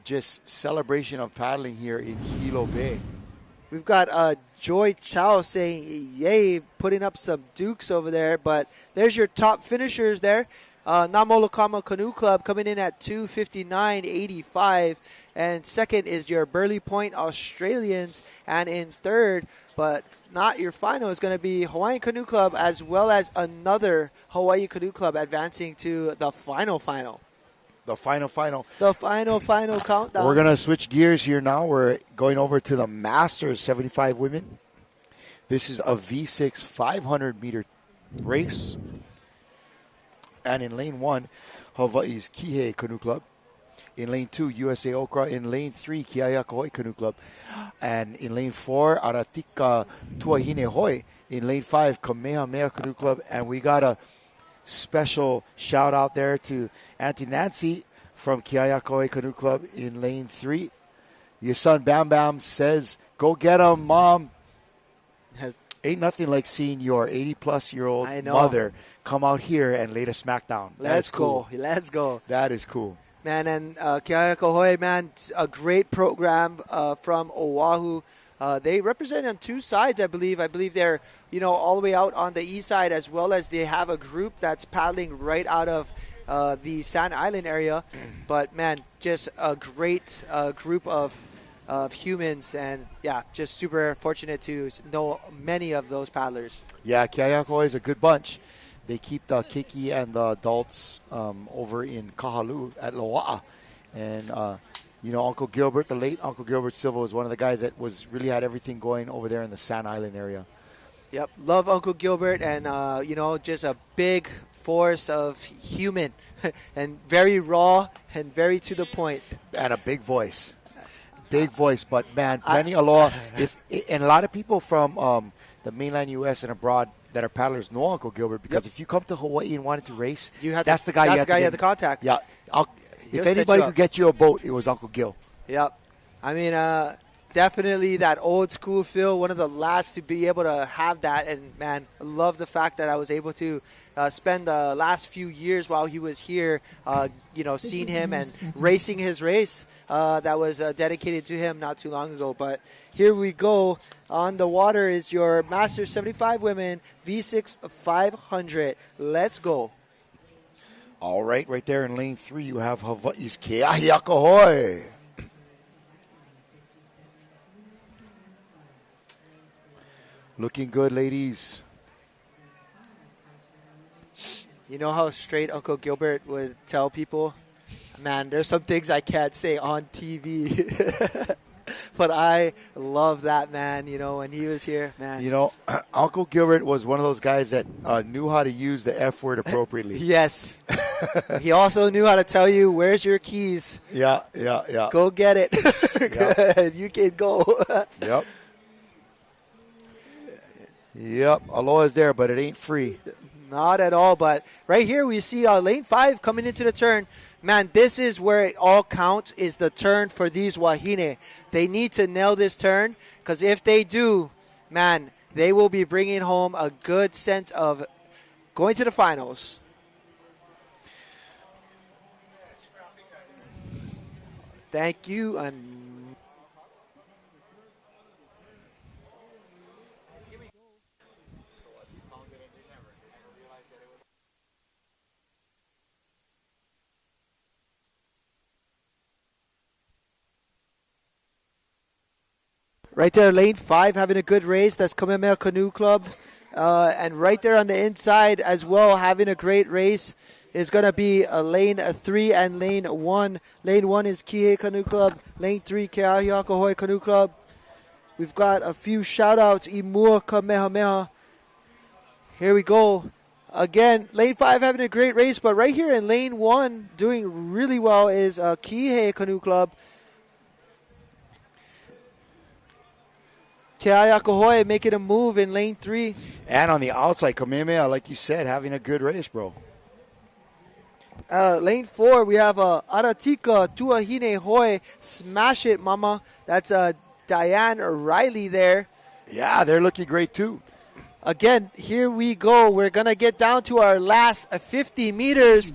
just celebration of paddling here in Hilo Bay. We've got Joy Chow saying yay, putting up some dukes over there. But there's your top finishers there. Namolokama Canoe Club coming in at 2:59.85. And second is your Burley Point Australians. And in third, but not your final, is going to be Hawaiian Canoe Club, as well as another Hawaii Canoe Club advancing to the final. The final. The final countdown. We're going to switch gears here now. We're going over to the Masters 75 women. This is a V6 500-meter race. And in lane 1, Hawaii's Kihei Canoe Club. In lane 2, USA Okra. In lane 3, Kiaiakahoi Canoe Club. And in lane 4, Aratika Tuahine Hoi. In lane 5, Kamehameha Canoe Club. And we got a special shout out there to Auntie Nancy from Kiaiakahoi Canoe Club in lane 3. Your son Bam Bam says, "Go get him, Mom." Ain't nothing like seeing your 80-plus-year-old mother come out here and lay the smack down. Let's go. Let's go. That is cool. Man, and Kiaiakahoi, man, a great program from Oahu. They represent on 2 sides, I believe. I believe they're, all the way out on the east side, as well as they have a group that's paddling right out of the Sand Island area. But, man, just a great group of humans, and, yeah, just super fortunate to know many of those paddlers. Yeah, Kiaiakahoi is a good bunch. They keep the keiki and the adults over in Kahalu at Loa'a. And, Uncle Gilbert, the late Uncle Gilbert Silva, was one of the guys that really had everything going over there in the Sand Island area. Yep, love Uncle Gilbert, and, just a big force of human and very raw and very to the point. And a big voice. Big voice, but, man, plenty aloha. And a lot of people from the mainland U.S. and abroad that are paddlers know Uncle Gilbert, because if you come to Hawaii and wanted to race, that's the guy you have to contact. Yeah. If anybody could get you a boat, it was Uncle Gil. Yep. I mean, definitely that old school feel, one of the last to be able to have that. And, man, I love the fact that I was able to spend the last few years while he was here, seeing him and racing his race that was dedicated to him not too long ago. But here we go. On the water is your Masters 75 women V6 500. Let's go. All right, right there in lane 3, you have Hawaii's Kiaiakahoi. Looking good, ladies. You know how straight Uncle Gilbert would tell people? Man, there's some things I can't say on TV. But I love that, man, when he was here, man. Uncle Gilbert was one of those guys that knew how to use the F word appropriately. Yes. He also knew how to tell you, where's your keys? Yeah. Go get it. Good. You can go. Yep. Aloha's there, but it ain't free. Not at all. But right here we see lane 5 coming into the turn. Man, this is where it all counts, is the turn for these wahine. They need to nail this turn, because if they do, man, they will be bringing home a good sense of going to the finals. Thank you. And Right there, lane 5 having a good race. That's Kamehameha Canoe Club. And right there on the inside as well, having a great race, is going to be lane 3 and lane 1. Lane 1 is Kihei Canoe Club. Lane 3, Keahiakahoe Canoe Club. We've got a few shout-outs. Imua Kamehameha. Here we go. Again, lane 5 having a great race, but right here in lane 1 doing really well is Kihei Canoe Club. Keahiakahoe making a move in lane 3. And on the outside, Kamehameha, like you said, having a good race, bro. Lane 4, we have Aratika Tuahine Hoi. Smash it, mama. That's Diane Riley there. Yeah, they're looking great, too. Again, here we go. We're going to get down to our last 50 meters.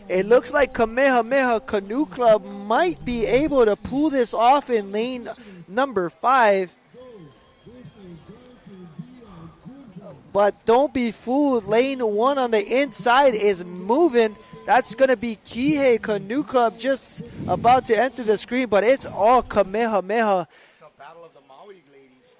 It looks like Kamehameha Canoe Club might be able to pull this off in lane number 5. But don't be fooled. Lane 1 on the inside is moving. That's going to be Kihei Canoe Club just about to enter the screen, but it's all Kamehameha. It's a battle of the Maui ladies.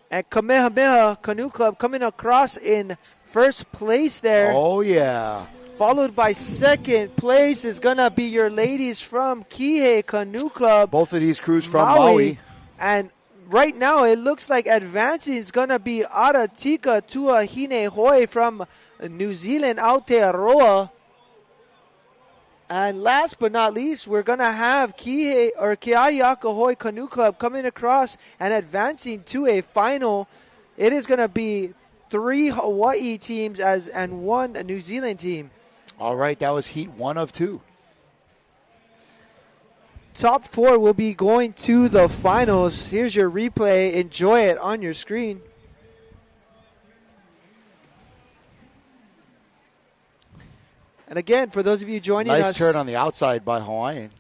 And Kamehameha Canoe Club coming across in first place there. Oh, yeah. Followed by second place is going to be your ladies from Kihei Canoe Club. Both of these crews from Maui. And right now, it looks like advancing is going to be Aratika Tuahine Hoi from New Zealand, Aotearoa. And last but not least, we're going to have Keahiakahoe Canoe Club coming across and advancing to a final. It is going to be 3 Hawaii teams and 1 New Zealand team. All right, that was heat 1 of 2. Top 4 will be going to the finals. Here's your replay. Enjoy it on your screen. And again, for those of you joining us. Nice turn on the outside by Hawaiian.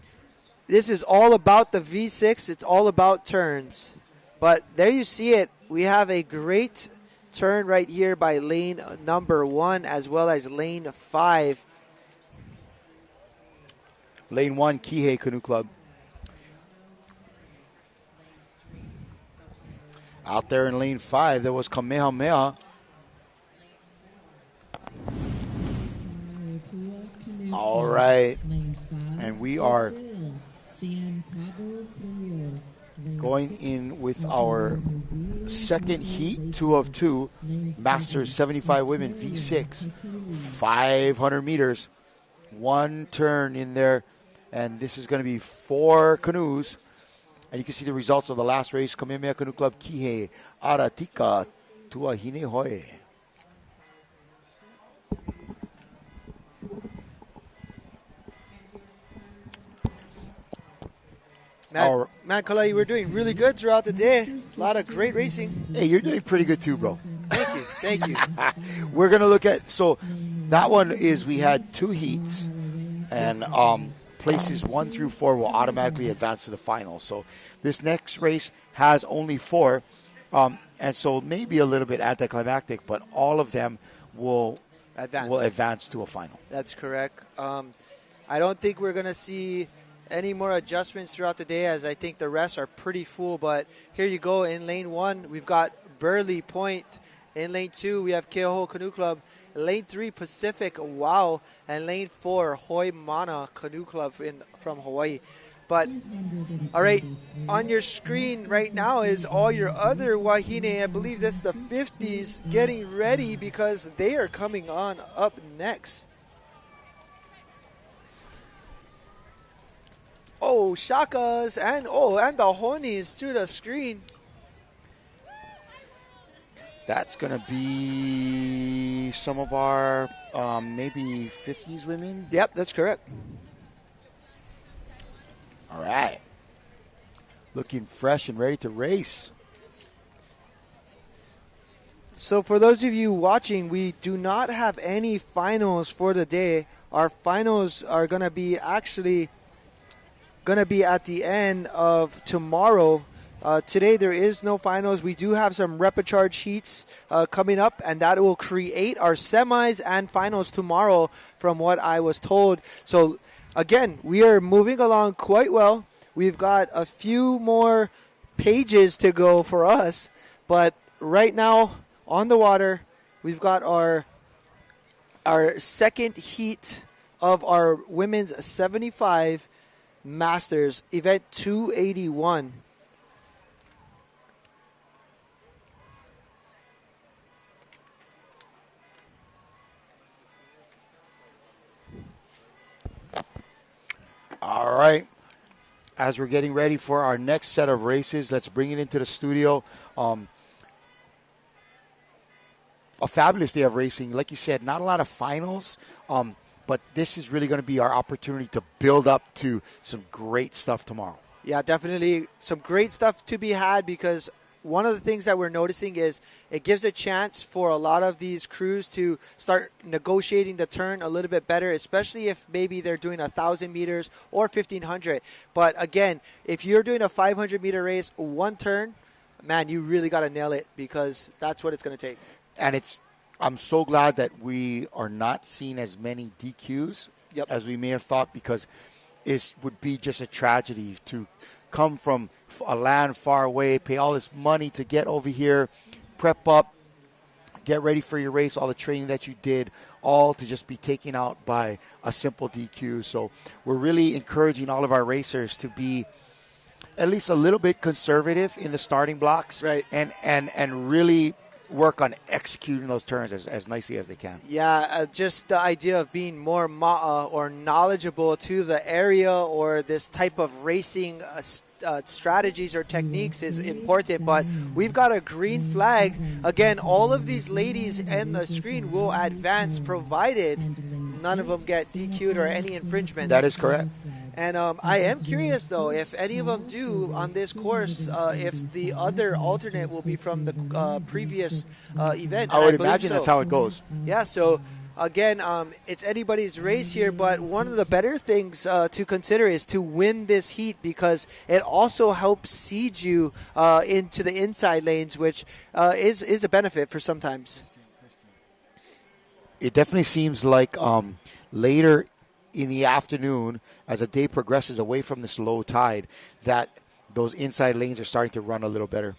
This is all about the V6. It's all about turns. But there you see it. We have a great turn right here by lane number 1 as well as lane 5. Lane 1, Kihei Canoe Club. Out there in lane 5, there was Kamehameha. All right. And we are going in with our second heat, 2 of 2, Masters 75 Women V6, 500 meters, 1 turn in there, and this is going to be 4 canoes. And you can see the results of the last race. Kamehameha Canoe Club, Kihei, Aratika, Tuahine Hoi. Matt Kalai, we're doing really good throughout the day. A lot of great racing. Hey, you're doing pretty good too, bro. Thank you. We're going to look at, so that one is we had 2 heats, and places 1 through 4 will automatically advance to the final. So this next race has only 4, and so maybe a little bit anticlimactic, but all of them will advance to a final. That's correct. I don't think we're going to see any more adjustments throughout the day, as I think the rest are pretty full. But here you go. In lane 1, we've got Burley Point. In lane 2, we have Keoho Canoe Club. Lane 3, Pacific Wow. And lane 4, Hoi Mana Canoe Club from Hawaii. But, all right, on your screen right now is all your other wahine. I believe that's the 50s getting ready because they are coming on up next. Oh, Shakas and the Honis to the screen. That's going to be some of our maybe 50s women. Yep, that's correct. All right. Looking fresh and ready to race. So for those of you watching, we do not have any finals for the day. Our finals are going to be at the end of tomorrow. Today there is no finals. We do have some repechage heats coming up, and that will create our semis and finals tomorrow from what I was told. So again, we are moving along quite well. We've got a few more pages to go for us. But right now on the water, we've got our second heat of our women's 75 Masters, event 281. All right. As we're getting ready for our next set of races, let's bring it into the studio. A fabulous day of racing. Like you said, not a lot of finals, but this is really going to be our opportunity to build up to some great stuff tomorrow. Yeah, definitely some great stuff to be had, because one of the things that we're noticing is it gives a chance for a lot of these crews to start negotiating the turn a little bit better, especially if maybe they're doing 1,000 meters or 1,500. But again, if you're doing a 500-meter race, one turn, man, you really got to nail it, because that's what it's going to take. And I'm so glad that we are not seeing as many DQs as we may have thought, because it would be just a tragedy to come from a land far away, pay all this money to get over here, prep up, get ready for your race, all the training that you did, all to just be taken out by a simple DQ. So we're really encouraging all of our racers to be at least a little bit conservative in the starting blocks, right? And really work on executing those turns as nicely as they can. Yeah, just the idea of being more or knowledgeable to the area or this type of racing strategies or techniques is important. But we've got a green flag. Again, all of these ladies and the screen will advance, provided none of them get DQ'd or any infringements. That is correct. And I am curious, though, if any of them do on this course, if the other alternate will be from the previous event. I would imagine that's how it goes. Yeah, so again, it's anybody's race here, but one of the better things to consider is to win this heat, because it also helps seed you into the inside lanes, which is a benefit for sometimes. It definitely seems like later in the afternoon, as the day progresses away from this low tide, that those inside lanes are starting to run a little better.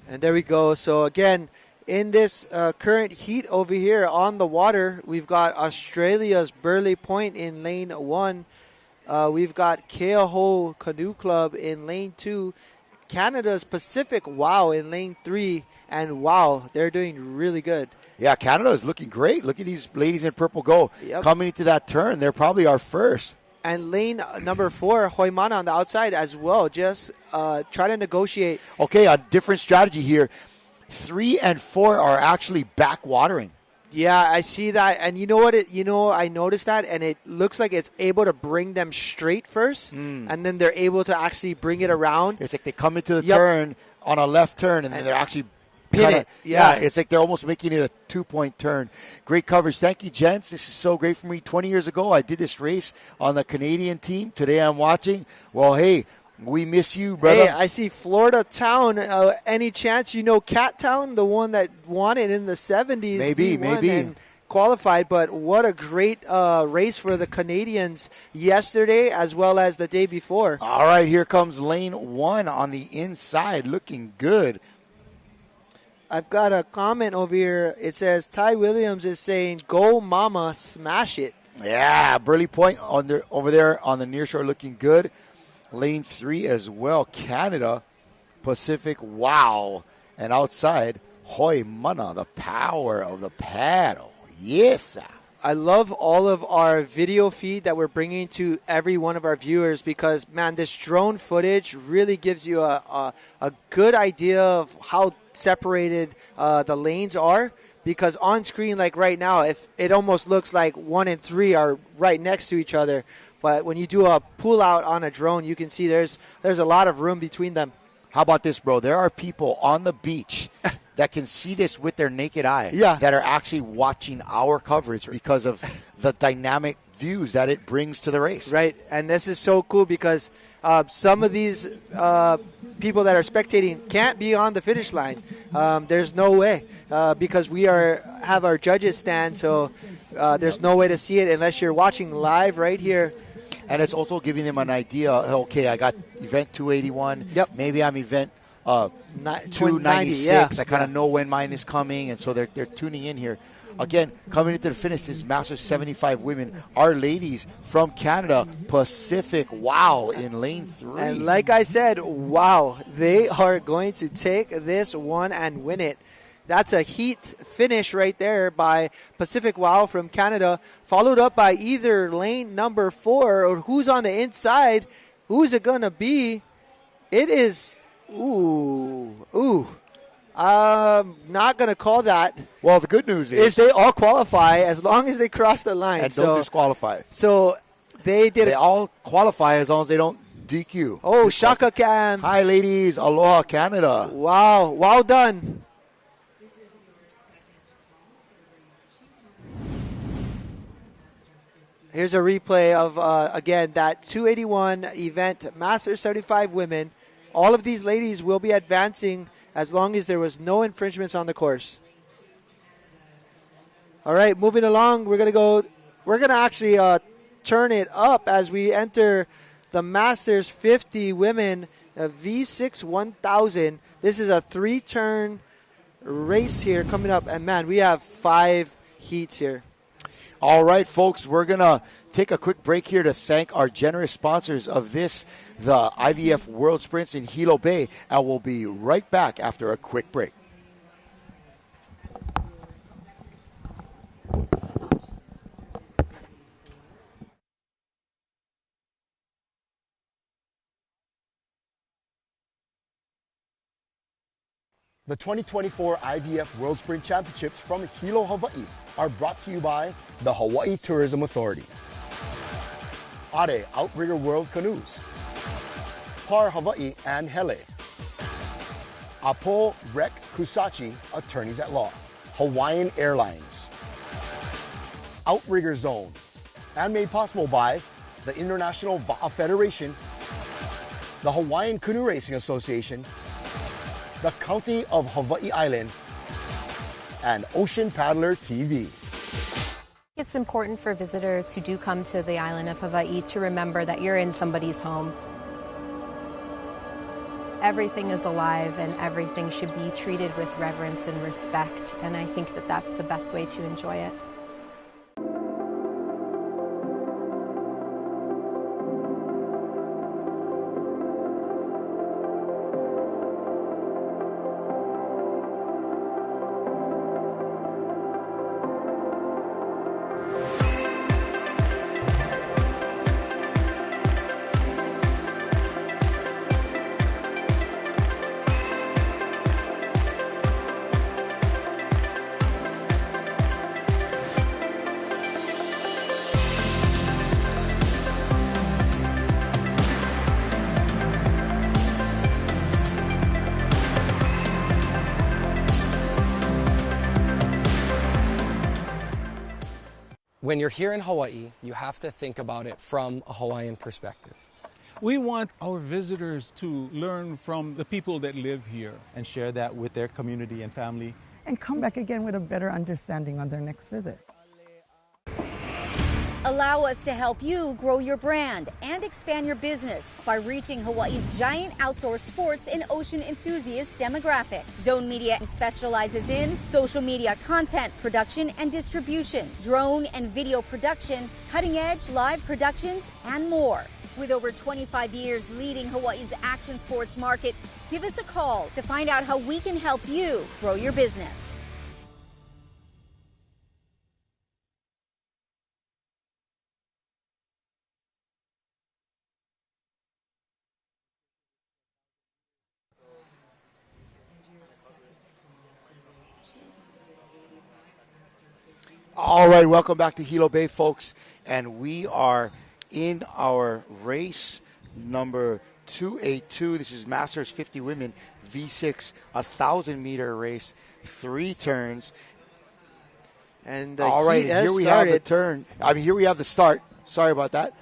And there we go. So again, in this current heat over here on the water, we've got Australia's Burley Point in lane 1. We've got Keoho Canoe Club in lane 2. Canada's Pacific Wow in lane 3. And wow, they're doing really good. Yeah, Canada is looking great. Look at these ladies in purple go. Coming into that turn. They're probably our first. And lane number 4, Hoimana on the outside as well. Just try to negotiate. Okay, a different strategy here. 3 and 4 are actually back watering. Yeah, I see that. And you know what? I noticed that, and it looks like it's able to bring them straight first, and then they're able to actually bring it around. It's like they come into the turn on a left turn, and then they're actually pin it. Yeah, it's like they're almost making it a 2-point turn. Great coverage. Thank you, gents. This is so great for me. 20 years ago, I did this race on the Canadian team. Today I'm watching. Well, hey, we miss you, brother. Hey, I see Florida Town. Any chance you know Cat Town, the one that won it in the 70s? Maybe. And qualified, but what a great race for the Canadians yesterday as well as the day before. All right, here comes lane 1 on the inside, looking good. I've got a comment over here. It says, Ty Williams is saying, go mama, smash it. Yeah, Burley Point over there on the near shore looking good. Lane 3 as well. Canada, Pacific, wow. And outside, Hoi Mana, the power of the paddle. Yes, sir. I love all of our video feed that we're bringing to every one of our viewers, because, man, this drone footage really gives you a good idea of how separated the lanes are. Because on screen, like right now, if it almost looks like 1 and 3 are right next to each other. But when you do a pull out on a drone, you can see there's a lot of room between them. How about this, bro? There are people on the beach that can see this with their naked eye, Yeah. that are actually watching our coverage because of the dynamic views that it brings to the race. Right, and this is so cool because some of these people that are spectating can't be on the finish line. There's no way because we have our judges stand, so there's no way to see it unless you're watching live right here. And it's also giving them an idea, okay, I got event 281, maybe I'm event 296. yeah. I kind of know when mine is coming, and so they're tuning in here. Again, coming into the finish is Masters 75 women. Our ladies from Canada, Pacific, wow, in lane 3. And like I said, wow, they are going to take this one and win it. That's a heat finish right there by Pacific Wow from Canada, followed up by either lane number 4 or who's on the inside. Who's it going to be? It is, not going to call that. Well, the good news is they all qualify as long as they cross the line. And don't disqualify. So they all qualify as long as they don't DQ. Oh, Shaka Khan. Hi, ladies. Aloha, Canada. Wow. Well done. Here's a replay of, again, that 281 event, Masters 75 women. All of these ladies will be advancing as long as there was no infringements on the course. All right, moving along, we're going to actually turn it up as we enter the Masters 50 women V6 1000. This is a 3-turn race here coming up. And, man, we have 5 heats here. All right, folks, we're going to take a quick break here to thank our generous sponsors of this, the IVF World Sprints in Hilo Bay, and we'll be right back after a quick break. The 2024 IVF World Sprint Championships from Hilo, Hawaii are brought to you by the Hawaii Tourism Authority, Are Outrigger World Canoes, Par Hawaii and Hele, Apo Rek Kusachi, Attorneys at Law, Hawaiian Airlines, Outrigger Zone, and made possible by the International Va'a Federation, the Hawaiian Canoe Racing Association, the County of Hawaii Island, and Ocean Paddler TV. It's important for visitors who do come to the island of Hawaii to remember that you're in somebody's home. Everything is alive and everything should be treated with reverence and respect, and I think that that's the best way to enjoy it. When you're here in Hawaii, you have to think about it from a Hawaiian perspective. We want our visitors to learn from the people that live here. And share that with their community and family. And come back again with a better understanding on their next visit. Allow us to help you grow your brand and expand your business by reaching Hawaii's giant outdoor sports and ocean enthusiast demographic. Zone Media specializes in social media content production and distribution, drone and video production, cutting-edge live productions, and more. With over 25 years leading Hawaii's action sports market, give us a call to find out how we can help you grow your business. All right, welcome back to Hilo Bay, folks. And we are in our race number 282. This is Masters 50 Women V6, 1,000-meter race, 3 turns. And all right, heat has here we started. have the turn. Here we have the start. Sorry about that.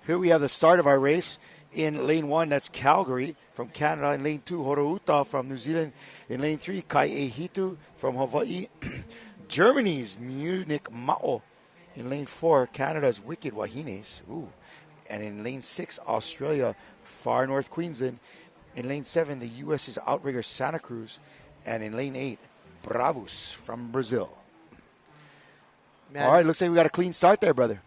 Here we have the start of our race. In lane 1, that's Calgary from Canada. In lane 2, Horouta from New Zealand. In lane 3, Kai'ehitu from Hawaii. Germany's Munich Mao. In lane 4, Canada's Wicked Wahines. Ooh. And in lane 6, Australia, Far North Queensland. In lane 7, the U.S.'s Outrigger Santa Cruz. And in lane 8, Bravos from Brazil. Man. All right, looks like we got a clean start there, brother.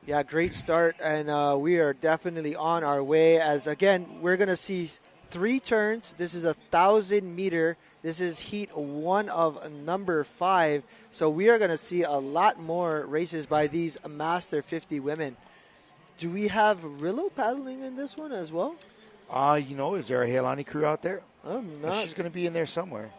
Yeah, great start, and we are definitely on our way. As again, we're gonna see 3 turns. This is 1,000-meter. This is heat 1 of number 5. So we are gonna see a lot more races by these Master 50 women. Do we have Rillo paddling in this one as well? Is there a Heilani crew out there? I'm not. She's gonna be in there somewhere.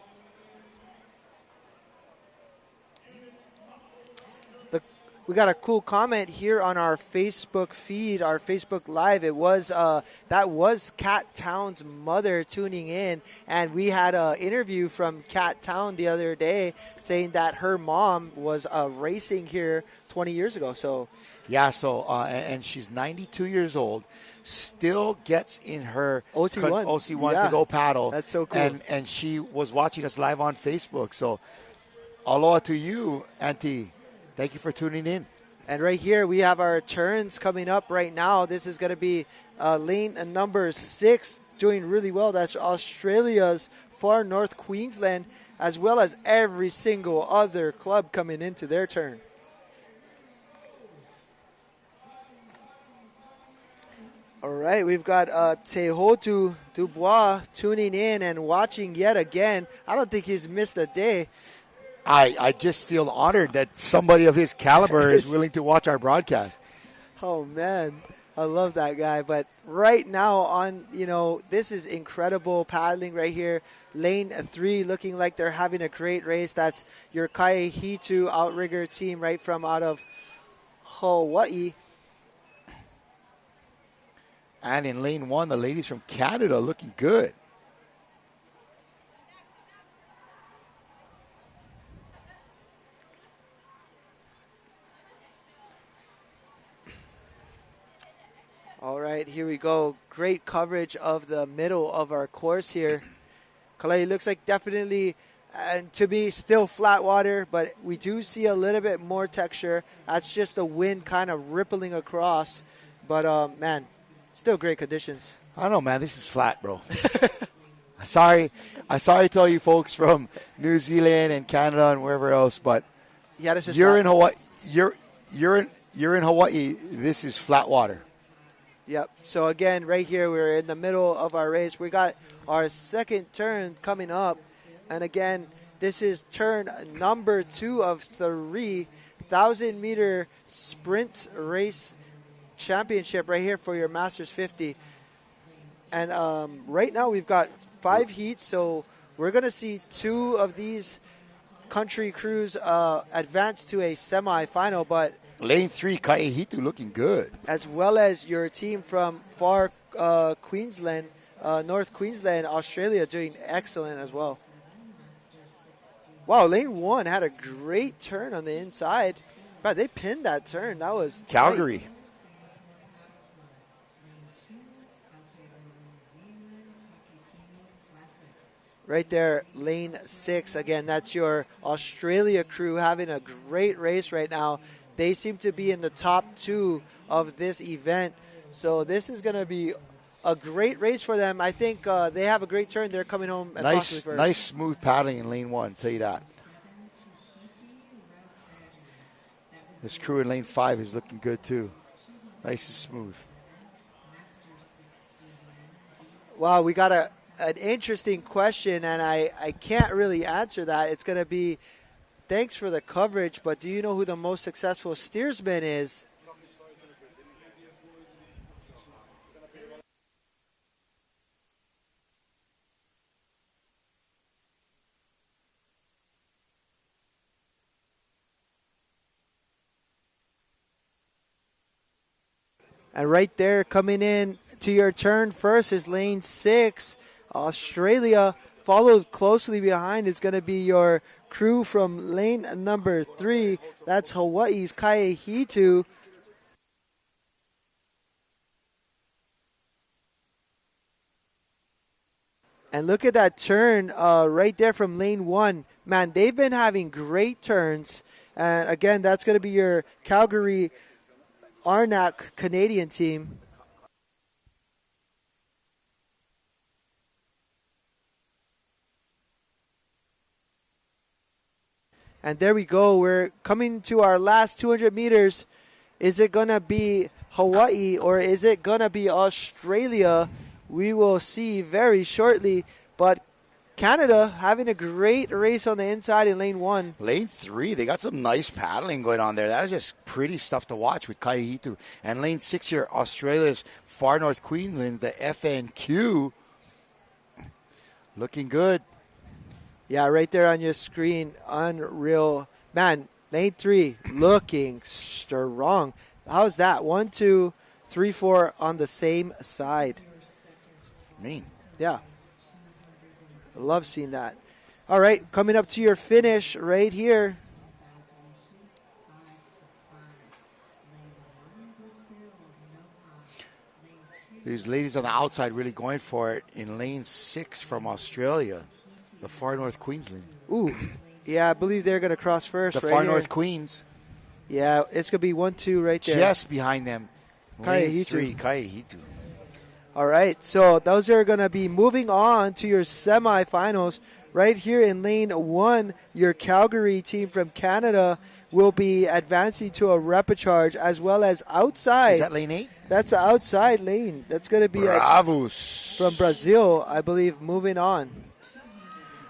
We got a cool comment here on our Facebook feed, our Facebook Live. It was that was Cat Town's mother tuning in, and we had an interview from Cat Town the other day saying that her mom was racing here 20 years ago. So, yeah. So and she's 92 years old, still gets in her OC1 to go paddle. That's so cool. And she was watching us live on Facebook. So, aloha to you, Auntie. Thank you for tuning in. And right here, we have our turns coming up right now. This is going to be lane number 6 doing really well. That's Australia's Far North Queensland, as well as every single other club coming into their turn. All right, we've got Tehotu Dubois tuning in and watching yet again. I don't think he's missed a day. I just feel honored that somebody of his caliber is willing to watch our broadcast. Oh, man. I love that guy. But right now this is incredible paddling right here. Lane 3 looking like they're having a great race. That's your Kai'ehitu outrigger team right from out of Hawaii. And in lane 1, the ladies from Canada looking good. All right, here we go. Great coverage of the middle of our course here. Kalei looks like definitely, to me, still flat water, but we do see a little bit more texture. That's just the wind kind of rippling across. But, man, still great conditions. I don't know, man. This is flat, bro. I'm sorry to tell you folks from New Zealand and Canada and wherever else, but yeah, this is you're flat. in Hawaii. You're in Hawaii. This is flat water. Yep. So, again, right here, we're in the middle of our race. We got our second turn coming up. And, again, this is turn number 2 of 3, 1,000-meter sprint race championship right here for your Masters 50. And right now we've got 5 heats, so we're going to see 2 of these country crews advance to a semifinal, but lane 3, Kai'ehitu looking good. As well as your team from far Queensland, North Queensland, Australia doing excellent as well. Wow, lane 1 had a great turn on the inside. But they pinned that turn. That was Calgary. Tight. Right there, lane 6. Again, that's your Australia crew having a great race right now. They seem to be in the top 2 of this event. So this is going to be a great race for them. I think they have a great turn. They're coming home at possibly first. Nice smooth paddling in lane 1, tell you that. This crew in lane 5 is looking good too. Nice and smooth. Wow, we got an interesting question, and I can't really answer that. It's going to be, thanks for the coverage, but do you know who the most successful steersman is? And right there, coming in to your turn first is lane 6. Australia followed closely behind is going to be your crew from lane number 3. That's Hawaii's Kaehitu. And look at that turn right there from lane 1. Man, they've been having great turns. And again, that's going to be your Calgary Arnak Canadian team. And there we go. We're coming to our last 200 meters. Is it going to be Hawaii or is it going to be Australia? We will see very shortly. But Canada having a great race on the inside in lane 1. Lane 3, they got some nice paddling going on there. That is just pretty stuff to watch with Kaehitu. And lane 6 here, Australia's Far North Queensland, the FNQ. Looking good. Yeah, right there on your screen. Unreal. Man, lane 3 looking strong. How's that? 1, 2, 3, 4 on the same side. Mean. Yeah. I love seeing that. All right, coming up to your finish right here. These ladies on the outside really going for it in lane 6 from Australia, the Far North Queensland. Ooh, yeah, I believe they're going to cross first. The right Far here. North Queens. Yeah, it's going to be 1, 2 right there. Just behind them. Lane Kaehitu. 3, Kaehitu. All right, so those are going to be moving on to your semifinals. Right here in lane 1, your Calgary team from Canada will be advancing to a repechage, as well as outside. Is that lane 8? That's the outside lane. That's going to be Bravos. from Brazil, I believe, moving on.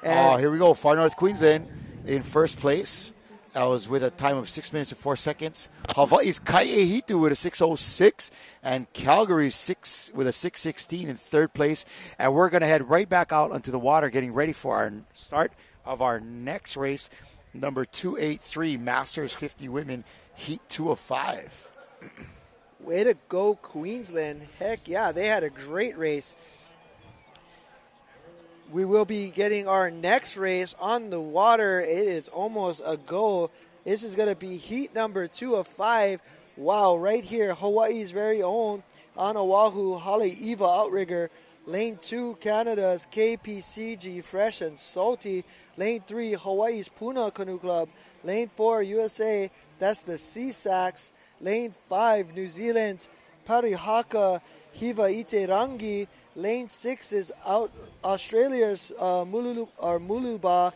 And Here we go. Far North Queensland in first place. That was with a time of 6 minutes and 4 seconds. Hawaii's Kaehitu with a 6:06, and Calgary's 6 with a 6:16 in third place. And we're going to head right back out onto the water, getting ready for our start of our next race, number 283 Masters 50 Women Heat 2 of 5. way to go, Queensland. Heck yeah, they had a great race. We will be getting our next race on the water. It is almost a go. This is going to be heat number 2 of 5. Wow, right here, Hawaii's very own on Oahu, Haleiwa Outrigger. Lane 2, Canada's KPCG Fresh and Salty. Lane 3, Hawaii's Puna Canoe Club. Lane 4, USA, that's the Sea Sax. Lane 5, New Zealand's Parihaka Hiva Iterangi. Lane 6 is Australia's Muluba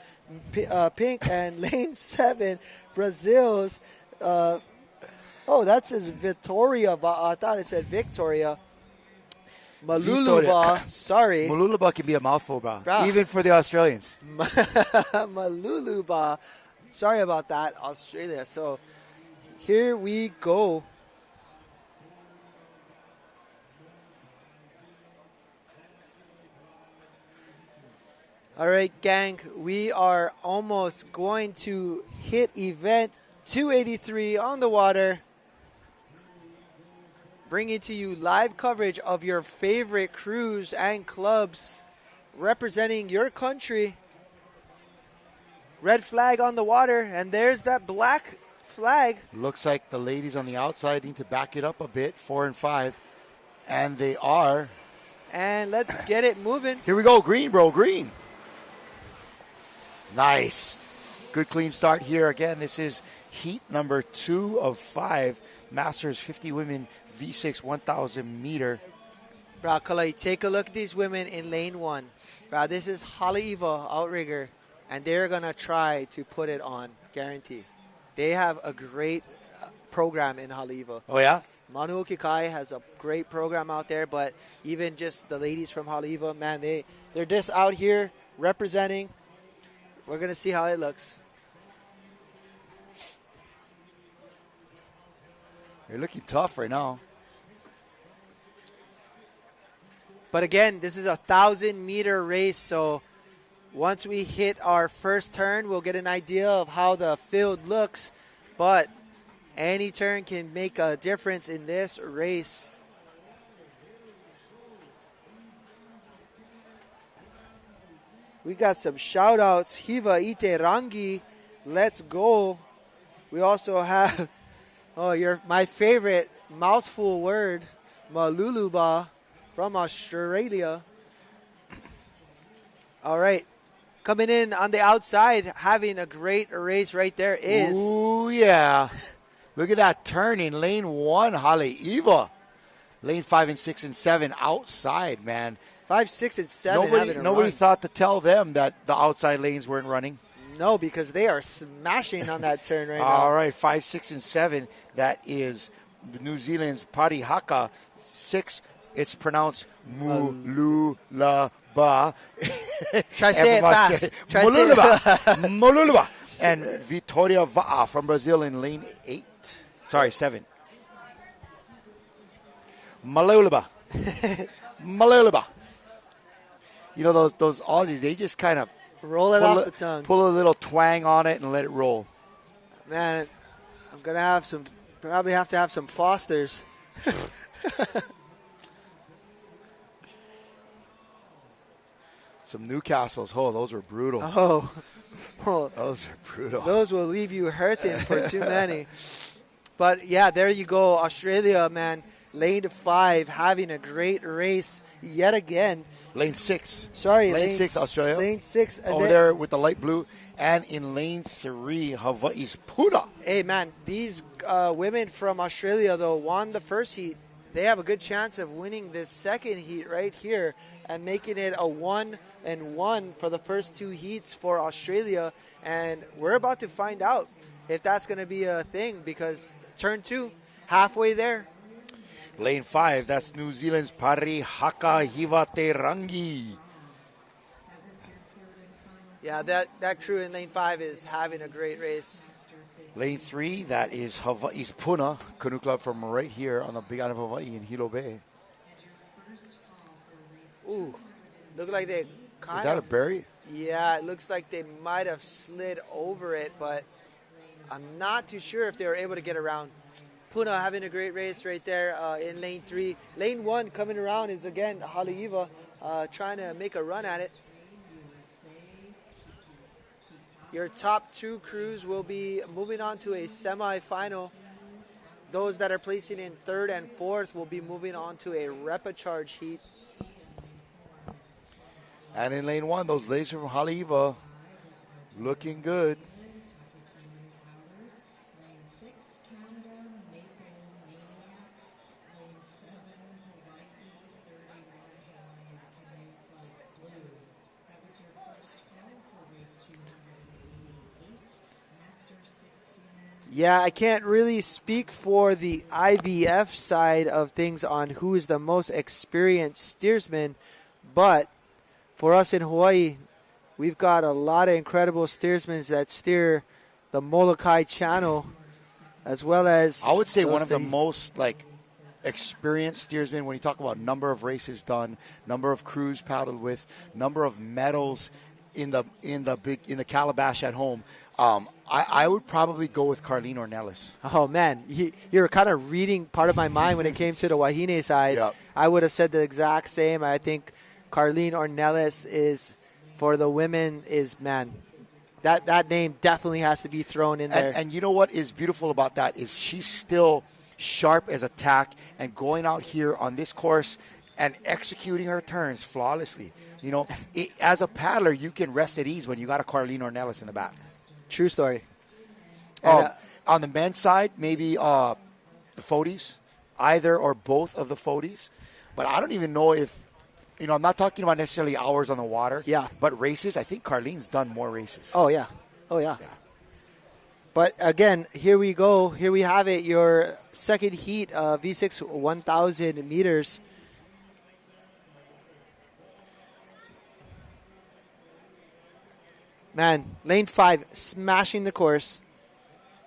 Pink. And lane 7, Brazil's, that's his Victoria. I thought it said Victoria. Maluluba, sorry. Maluluba can be a mouthful, bro. Even for the Australians. Maluluba. Sorry about that, Australia. So here we go. All right, gang, we are almost going to hit event 283 on the water. Bringing to you live coverage of your favorite crews and clubs representing your country. Red flag on the water, and there's that black flag. Looks like the ladies on the outside need to back it up a bit, 4 and 5. And they are. And let's get it moving. Here we go, green, bro, green. Nice. Good clean start here. Again, this is heat number 2 of 5. Masters 50 women V6 1,000 meter. Bro, Kalai, take a look at these women in lane 1. Bro, this is Haleiwa Outrigger, and they're going to try to put it on, guarantee. They have a great program in Haleiwa. Oh, yeah? Manu Okikai has a great program out there, but even just the ladies from Haleiwa, man, they're just out here representing. We're going to see how it looks. They're looking tough right now. But again, this is a 1,000-meter race, so once we hit our first turn, we'll get an idea of how the field looks. But any turn can make a difference in this race. We got some shout-outs. Hiva Ite Rangi, let's go. We also have, my favorite mouthful word, Maluluba from Australia. All right. Coming in on the outside, having a great race right there is... Ooh, yeah. Look at that turn in lane 1, Haleiwa. Lane 5 and 6 and 7 outside, man. 5, 6, and 7. Nobody thought to tell them that the outside lanes weren't running. No, because they are smashing on that turn right now. All right, 5, 6, and 7. That is New Zealand's Parihaka. 6, it's pronounced Mululaba. Try say it fast. Mululaba. And Vitória Va'a from Brazil in lane 8. Sorry, 7. Malulaba. Malulaba. You know, those Aussies, they just kind of roll it off the tongue. Pull a little twang on it and let it roll. Man, I'm going to probably have to have some Fosters. Some Newcastles. Oh, those were brutal. Oh. Those are brutal. Those will leave you hurting for too many. But, yeah, there you go. Australia, man. Lane 5 having a great race yet again. Lane 6. Sorry, lane 6, Australia. Lane 6. Over there with the light blue. And in lane 3, Hawaii's Puna. Hey, man, these women from Australia, though, won the first heat. They have a good chance of winning this second heat right here and making it a 1-1 for the first 2 heats for Australia. And we're about to find out if that's going to be a thing because turn 2, halfway there. Lane 5, that's New Zealand's Parihaka Hivate Rangi. Yeah, that crew in lane 5 is having a great race. Lane 3, that is Hawaii's Puna, canoe club from right here on the Big Island of Hawaii in Hilo Bay. Ooh, look like they Is that a berry? Yeah, it looks like they might have slid over it, but I'm not too sure if they were able to get around. Puna having a great race right there in lane 3. Lane 1 coming around is, again, Haleiwa trying to make a run at it. Your top 2 crews will be moving on to a semifinal. Those that are placing in 3rd and 4th will be moving on to a repechage heat. And in lane 1, those ladies from Haleiwa looking good. Yeah, I can't really speak for the IVF side of things on who is the most experienced steersman, but for us in Hawaii, we've got a lot of incredible steersmen that steer the Molokai Channel, as well as... I would say one of the most, experienced steersmen when you talk about number of races done, number of crews paddled with, number of medals in the calabash at home. I would probably go with Carlene Ornelas. Oh, man. You're kind of reading part of my mind when it came to the Wahine side. Yep. I would have said the exact same. I think Carlene Ornelas is, for the women, that name definitely has to be thrown in there. And you know what is beautiful about that is she's still sharp as a tack and going out here on this course and executing her turns flawlessly. You know, as a paddler, you can rest at ease when you got a Carlene Ornelas in the back. True story. On the men's side, maybe the Fodies, either or both of the Fodies. But I don't even know if, I'm not talking about necessarily hours on the water. Yeah. But races, I think Carlene's done more races. Oh, yeah. But again, here we go. Here we have it. Your second heat, V6 1,000 meters. Man, lane 5, smashing the course.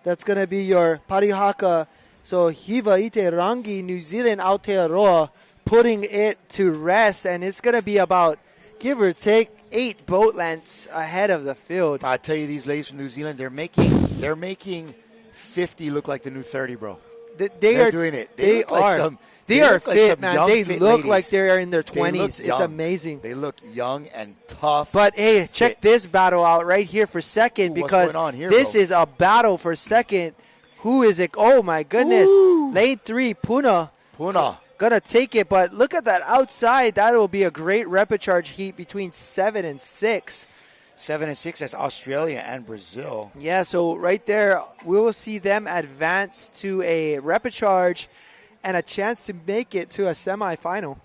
That's going to be your Parihaka. So Hiva Ite Rangi, New Zealand Aotearoa, putting it to rest. And it's going to be about, give or take, 8 boat lengths ahead of the field. I tell you, these ladies from New Zealand, they're making 50 look like the new 30, bro. They're doing it. They look like are. some. They are look like fit, some man. young, They fit look ladies. like they're in their They look 20s. It's young. amazing. They look young and tough. But hey, fit. check this battle out right here for second, Ooh, what's because going on here, this bro? is a battle for second. Who is it? Oh my goodness! Ooh. Lane 3, Puna gonna take it. But look at that outside. That will be a great repecharge heat between 7 and 6. 7 and 6. That's Australia and Brazil. Yeah, so right there, we will see them advance to a repecharge and a chance to make it to a semifinal.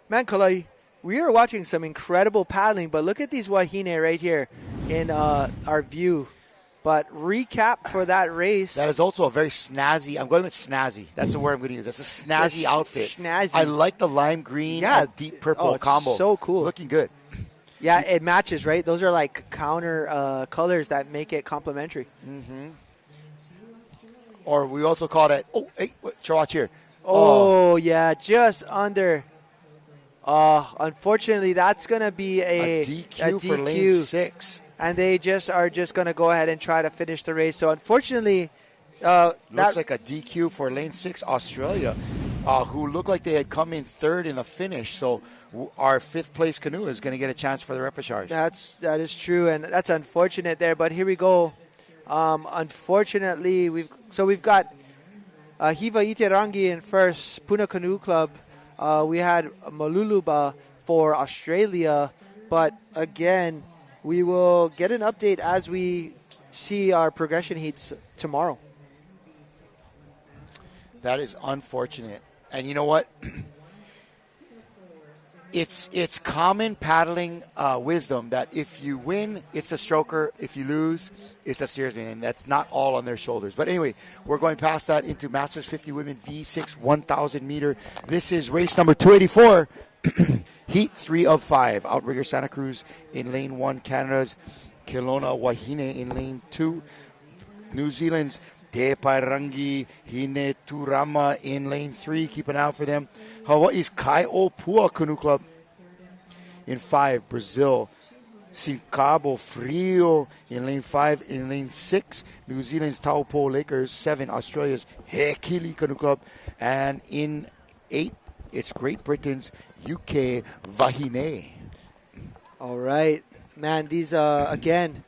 Man, Kalai, we are watching some incredible paddling, but look at these wahine right here in our view. But recap for that race. That is also a very snazzy. I'm going with snazzy. That's the word I'm going to use. That's a snazzy outfit. Snazzy. I like the lime green and deep purple it's combo. So cool. Looking good. Yeah, it matches, right? Those are like counter colors that make it complementary. Mm-hmm. Or we also call that. Oh, hey, watch here. Oh, yeah, just under. Unfortunately, that's going to be a DQ for lane 6. And they are just going to go ahead and try to finish the race. So, unfortunately, looks like a DQ for lane 6, Australia, who looked like they had come in third in the finish. So, our 5th place canoe is going to get a chance for the repechage. That is true, and that's unfortunate there. But here we go. Unfortunately, we've got Hiva Iterangi in first, Puna Canoe Club. We had Maluluba for Australia, but again, we will get an update as we see our progression heats tomorrow. That is unfortunate. And you know what? It's common paddling wisdom that if you win, it's a stroker. If you lose, it's a steersman. And that's not all on their shoulders. But anyway, we're going past that into Masters 50 Women V6 1,000 meter. This is race number 284. Heat 3 of 5. Outrigger Santa Cruz in lane 1. Canada's Kelowna Wahine in lane 2. New Zealand's Te Pairangi Hine Turama in lane 3. Keep an eye out for them. Hawaii's Kaiopua Canoe Club in 5. Brazil Sincabo Frio in lane 5. In lane 6, New Zealand's Taupo Lakers. 7, Australia's Hekili Canoe Club. And in 8, it's Great Britain's UK Vahine. All right. Man, these, again,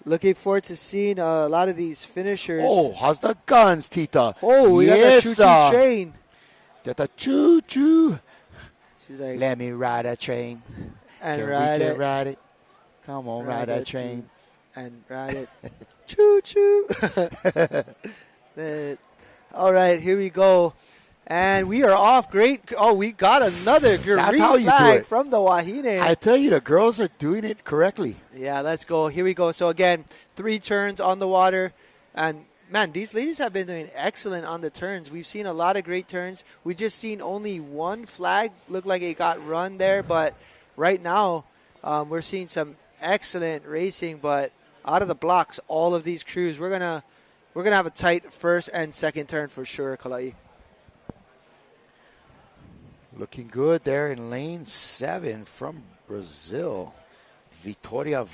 looking forward to seeing a lot of these finishers. Oh, how's the guns, Tita? Oh, we got the choo-choo train. Got the choo-choo. She's like, let me ride a train. And Can ride we it. ride it? Come on, ride that train. And ride it. Choo-choo. All right, here we go. And we are off. Great. Oh, we got another green That's how you do flag it. from the Wahine. I tell you, the girls are doing it correctly. Yeah, let's go. Here we go. So, again, 3 turns on the water. And, man, these ladies have been doing excellent on the turns. We've seen a lot of great turns. We've just seen only one flag look like it got run there. But right now, we're seeing some excellent racing. But out of the blocks, all of these crews, we're gonna have a tight first and second turn for sure, Kalai. Looking good there in lane 7 from Brazil. Vitoria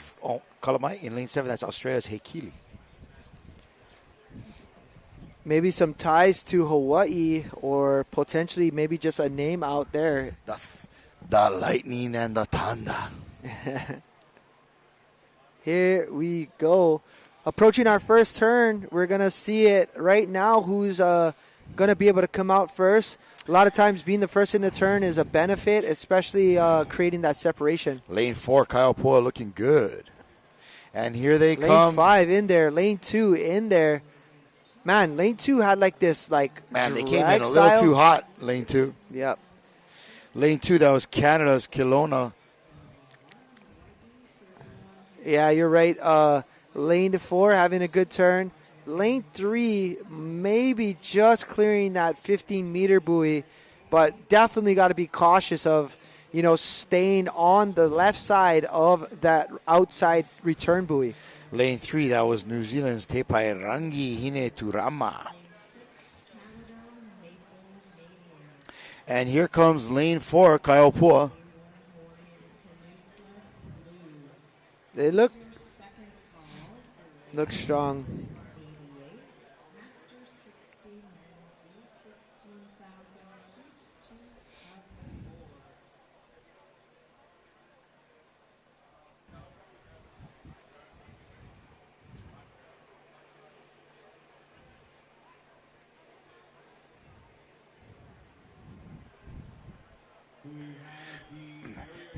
Kalamai in lane 7. That's Australia's Hekili. Maybe some ties to Hawaii or potentially maybe just a name out there. The lightning and the thunder. Here we go. Approaching our first turn. We're going to see it right now. Who's going to be able to come out first? A lot of times being the first in the turn is a benefit, especially creating that separation. Lane 4, Kaiopua looking good. And here they Lane come. Lane 5 in there. Lane 2 in there. Man, Lane 2 had like this, Man, they drag came in a little style. too hot, Lane 2. Yep. Lane 2, that was Canada's Kelowna. Yeah, you're right. Lane 4 having a good turn. Lane 3 maybe just clearing that 15-meter buoy, but definitely got to be cautious of, staying on the left side of that outside return buoy. Lane 3, that was New Zealand's Te Pairangi Hine Turama. And here comes lane 4, Kaiopua. They look strong.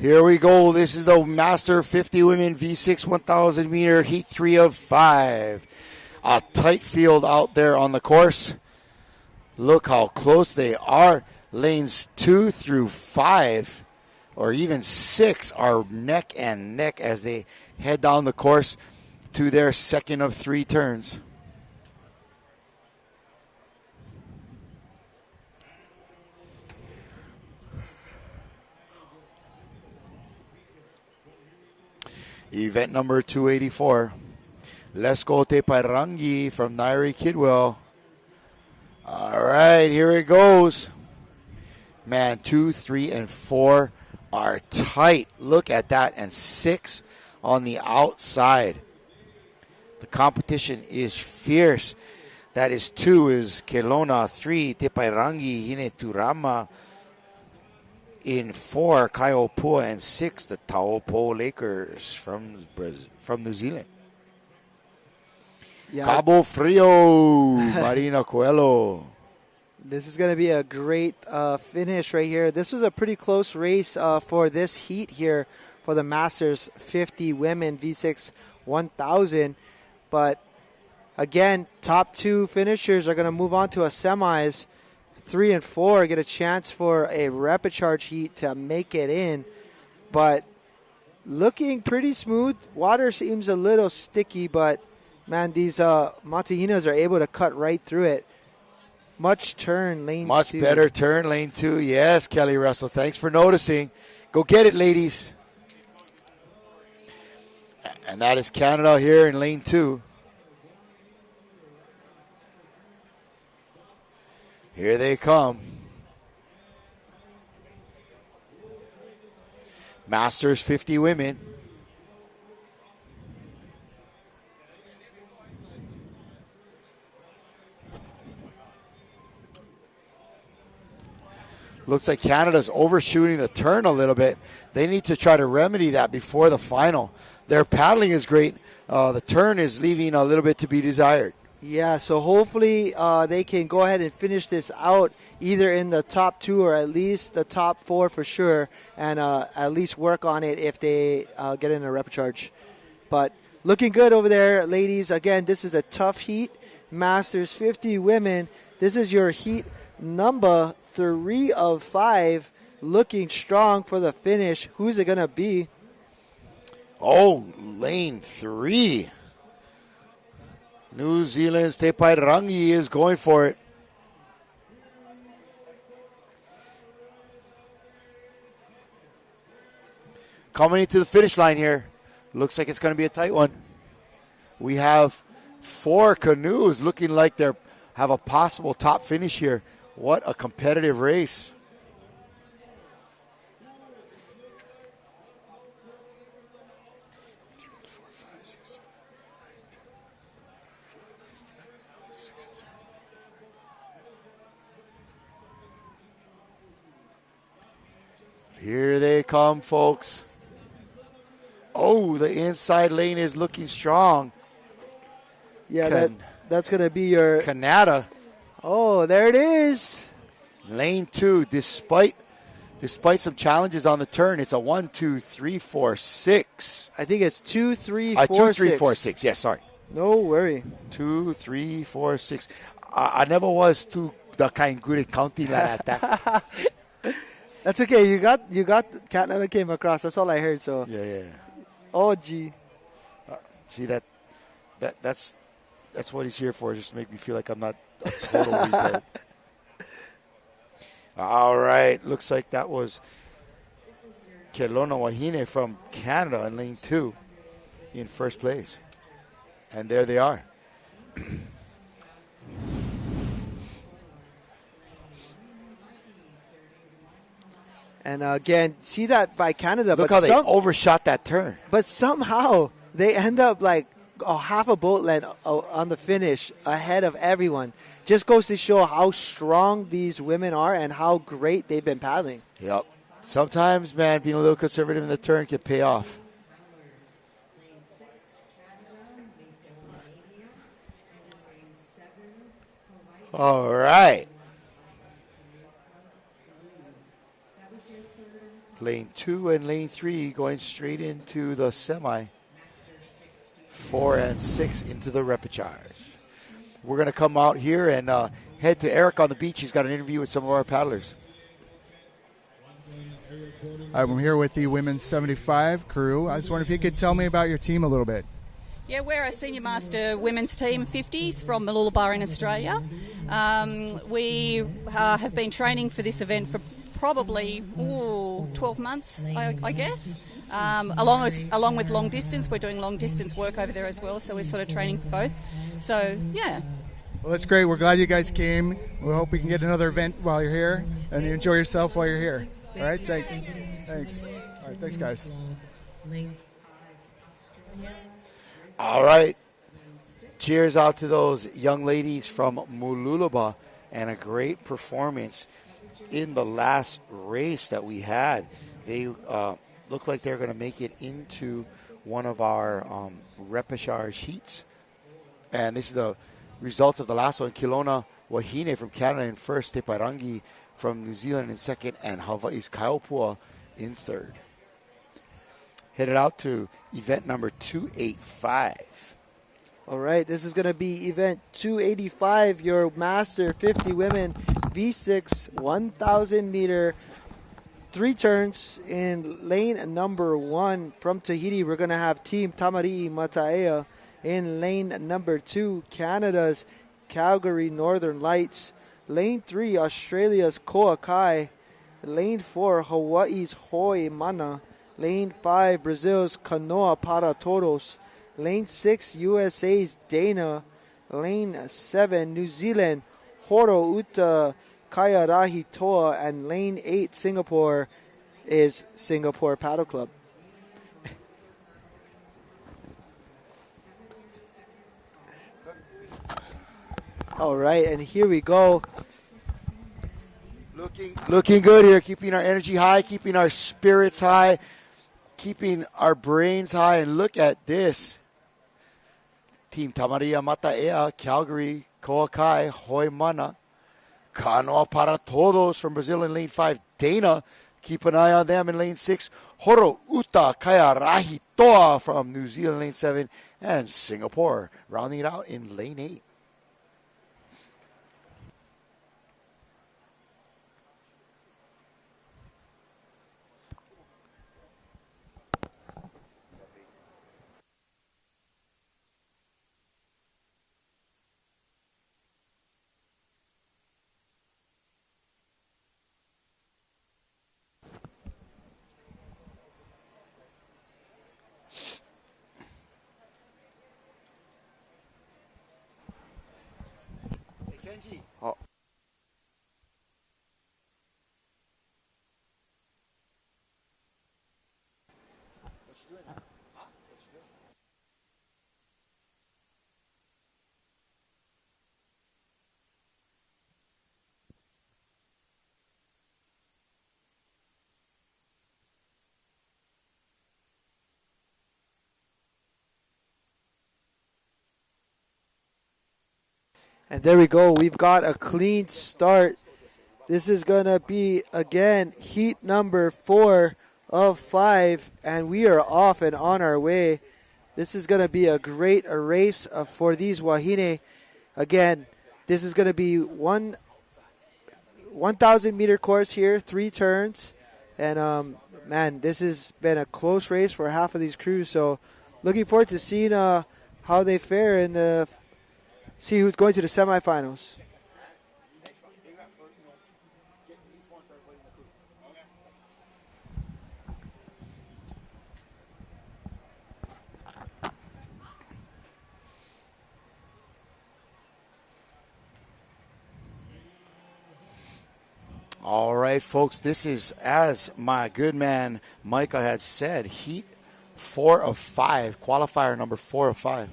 Here we go. This is the Master 50 Women V6 1,000 meter heat 3 of 5. A tight field out there on the course. Look how close they are. Lanes 2 through 5 or even 6 are neck and neck as they head down the course to their second of 3 turns. Event number 284. Let's go Te Pairangi from Nairi Kidwell. All right, here it goes. Man, 2, 3, and 4 are tight. Look at that. And 6 on the outside. The competition is fierce. That is 2 is Kelowna, 3 Te Pairangi, Hine Turama. In 4, Kaiopua, and 6, the Taupo Lakers from New Zealand. Yeah. Cabo Frio, Marina Coelho. This is going to be a great finish right here. This was a pretty close race for this heat here for the Masters 50 Women V6 1000. But again, top 2 finishers are going to move on to a semis. 3 and 4 get a chance for a rapid charge heat to make it in. But looking pretty smooth. Water seems a little sticky, but man, these Matahinas are able to cut right through it. Much turn, lane 2. Much better turn, lane 2. Yes, Kelly Russell. Thanks for noticing. Go get it, ladies. And that is Canada here in lane 2. Here they come. Masters 50 women. Looks like Canada's overshooting the turn a little bit. They need to try to remedy that before the final. Their paddling is great. The turn is leaving a little bit to be desired. Yeah, so hopefully they can go ahead and finish this out either in the top 2 or at least the top 4 for sure, and at least work on it if they get in a rapid charge. But looking good over there, ladies. Again, this is a tough heat. Masters 50 women. This is your heat number 3 of 5. Looking strong for the finish. Who's it going to be? Oh, lane 3. New Zealand's Te Pairangi is going for it. Coming into the finish line here. Looks like it's going to be a tight one. We have 4 canoes looking like they have a possible top finish here. What a competitive race. Here they come, folks. Oh, the inside lane is looking strong. Yeah, that's going to be your... Canada. Oh, there it is. Lane 2, despite some challenges on the turn, it's a 1, 2, 3, 4, 6. I think it's 2, 3, 4, 2, 3, 6. 4, 6. Yes, sorry. No worry. 2, 3, 4, 6. I never was too kind good at counting like that. That's okay. You got Canada came across. That's all I heard. So yeah. Oh, gee. See that's what he's here for. Just to make me feel like I'm not a total retard. All right. Looks like that was Kelowna Wahine from Canada in lane 2 in first place. And there they are. And again, see that by Canada. Look but how they overshot that turn. But somehow they end up like a half a boat length on the finish ahead of everyone. Just goes to show how strong these women are and how great they've been paddling. Yep. Sometimes, man, being a little conservative in the turn can pay off. All right. Lane 2 and lane 3 going straight into the semi. 4 and 6 into the repechage. We're going to come out here and head to Eric on the beach. He's got an interview with some of our paddlers. I'm here with the women's 75 crew. I was wondering if you could tell me about your team a little bit. Yeah, we're a senior master women's team, 50s, from Mooloolaba in Australia. We have been training for this event for probably 12 months, I guess. Along with long distance, we're doing long distance work over there as well, so we're sort of training for both. So, yeah. Well, that's great. We're glad you guys came. We hope we can get another event while you're here, and you enjoy yourself while you're here. All right, thanks. Thanks. All right, thanks, guys. All right. Cheers out to those young ladies from Mooloolaba, and a great performance in the last race that we had. They look like they're going to make it into one of our repechage heats. And this is the results of the last one. Kelowna Wahine from Canada in first, Te Parangi from New Zealand in second, and Hawaii's Kaupua in third. Headed out to event number 285. All right, this is going to be event 285, your Master 50 Women V6 1,000 meter 3 turns in lane number 1. From Tahiti, we're going to have Team Tamari'i Mataea. In lane number 2, Canada's Calgary Northern Lights. Lane 3, Australia's Koakai. Lane 4, Hawaii's Hoi Mana. Lane 5, Brazil's Kanoa Para Toros. Lane 6, USA's Dana. Lane 7, New Zealand, Horo Uta Kaiarahi Toa. And lane 8, Singapore, is Singapore Paddle Club. All right, and here we go. Looking good here, keeping our energy high, keeping our spirits high, keeping our brains high. And look at this. Team Tamaria Mataea, Calgary, Koakai, Hoi Mana, Kanoa Para Todos from Brazil in lane 5. Dana, keep an eye on them in lane 6. Horo Uta Kaiarahi Toa from New Zealand lane 7. And Singapore rounding it out in lane 8. Oh. And there we go. We've got a clean start. This is going to be, again, heat number 4 of 5. And we are off and on our way. This is going to be a great race for these Wahine. Again, this is going to be 1,000 meter course here, 3 turns. And, man, this has been a close race for half of these crews. So looking forward to seeing how they fare in the see who's going to the semifinals. All right, folks, this is, as my good man Micah had said, heat 4 of 5, qualifier number 4 of 5.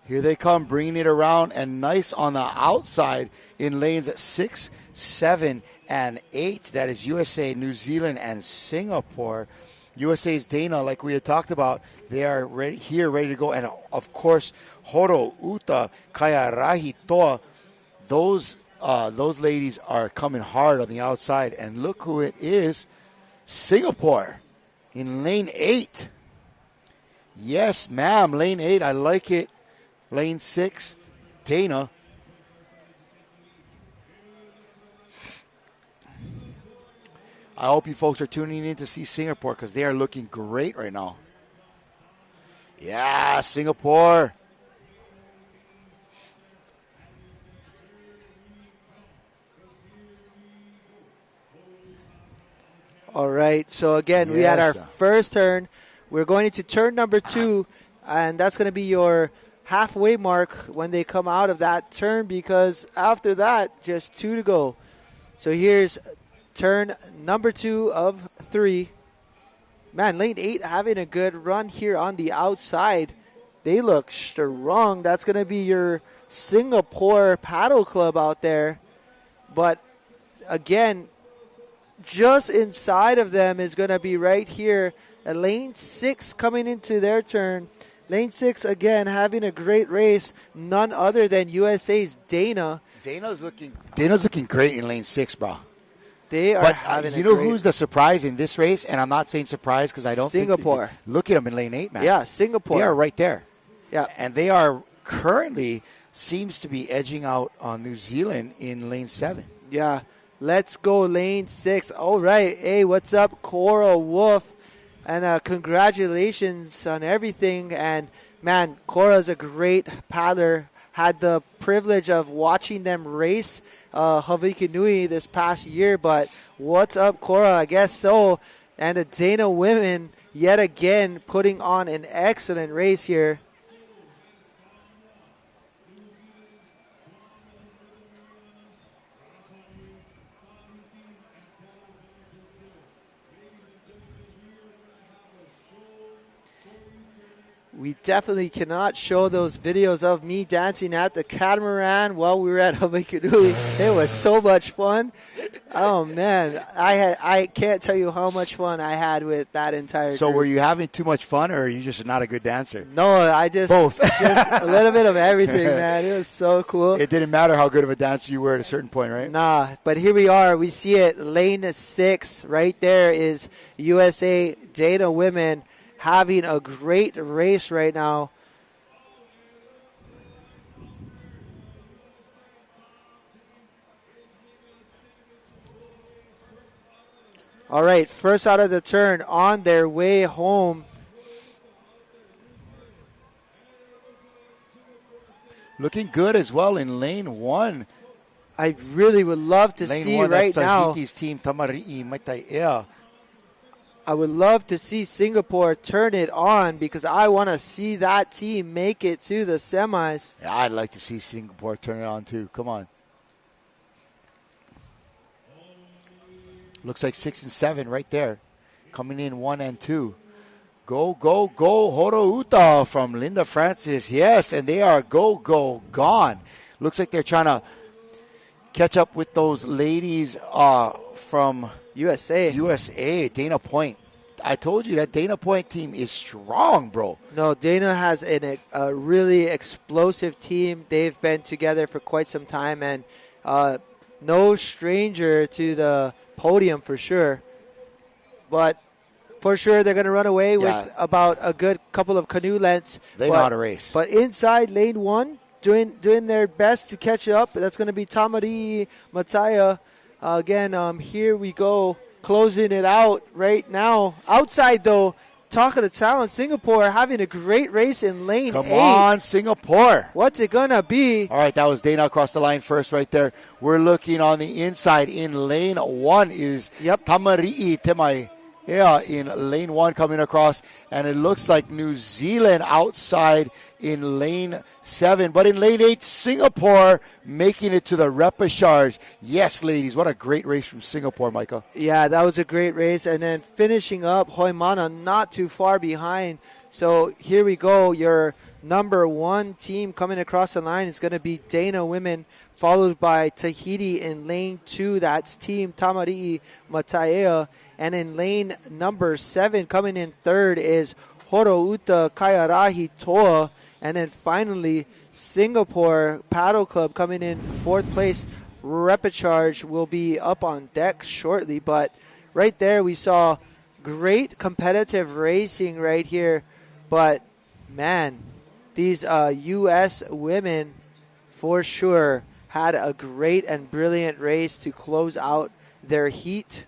Here they come, bringing it around, and nice on the outside in lanes at 6, 7, and 8. That is USA, New Zealand, and Singapore. USA's Dana, like we had talked about, they are ready to go. And, of course, Horo, Uta, Kayarahi, Toa, those ladies are coming hard on the outside. And look who it is, Singapore in lane 8. Yes, ma'am, lane 8, I like it. Lane 6, Dana. I hope you folks are tuning in to see Singapore because they are looking great right now. Yeah, Singapore. All right, so again, we had our first turn. We're going into turn number 2, and that's going to be your halfway mark when they come out of that turn, because after that, just 2 to go. So here's turn number 2 of 3. Man, lane 8 having a good run here on the outside. They look strong. That's going to be your Singapore paddle club out there. But again, just inside of them is going to be right here. Lane 6 coming into their turn. Lane 6, again, having a great race. None other than USA's Dana. Dana's looking great in lane 6, bro. They are having you know who's the surprise in this race? And I'm not saying surprise because I don't Singapore. Look at them in lane 8, man. Yeah, Singapore. They are right there. Yeah. And they are currently seems to be edging out on New Zealand in lane 7. Yeah. Let's go lane 6. All right. Hey, what's up, Cora Wolf? And congratulations on everything. And, man, Cora's a great paddler. Had the privilege of watching them race Hawaii Nui this past year. But what's up, Cora? I guess so. And the Dana women, yet again, putting on an excellent race here. We definitely cannot show those videos of me dancing at the catamaran while we were at Hawaii. It was so much fun. Oh, man. I can't tell you how much fun I had with that entire So group. were you having too much fun, or are you just not a good dancer? No, I just... Both. Just a little bit of everything, man. It was so cool. It didn't matter how good of a dancer you were at a certain point, right? Nah, but here we are. We see it. Lane 6 right there is USA Dana women having a great race right now. All right, first out of the turn on their way home. Looking good as well in lane 1. I really would love to lane see 1, right that's now. Tahiti's team, Tamari'i Maitai. I would love to see Singapore turn it on because I want to see that team make it to the semis. Yeah, I'd like to see Singapore turn it on too. Come on. Looks like 6 and 7 right there. Coming in 1 and 2. Go, go, go. Horo Uta from Linda Francis. Yes, and they are gone. Looks like they're trying to catch up with those ladies from USA, Dana Point. I told you that Dana Point team is strong, bro. No, Dana has a really explosive team. They've been together for quite some time, and no stranger to the podium for sure. But for sure, they're going to run away with about a good couple of canoe lengths. They know how to race. But inside lane 1, doing their best to catch up. That's going to be Tamari Mataya. Again, here we go, closing it out right now. Outside, though, talk of the town, Singapore having a great race in lane 8. Come on, Singapore. What's it going to be? All right, that was Dana across the line first right there. We're looking on the inside. In lane 1 is Tamari'i Temai. Yeah, in lane 1 coming across. And it looks like New Zealand outside in lane 7. But in lane 8, Singapore making it to the repechage. Yes, ladies, what a great race from Singapore, Micah. Yeah, that was a great race. And then finishing up, Hoimana not too far behind. So here we go, your number 1 team coming across the line is going to be Dana Women, followed by Tahiti in lane 2. That's Team Tamari'i Mataea. And in lane number 7, coming in third, is Horouta Kaiarahi Toa. And then finally, Singapore Paddle Club coming in 4th place. Repicharge will be up on deck shortly. But right there, we saw great competitive racing right here. But, man, these U.S. women, for sure, had a great and brilliant race to close out their heat.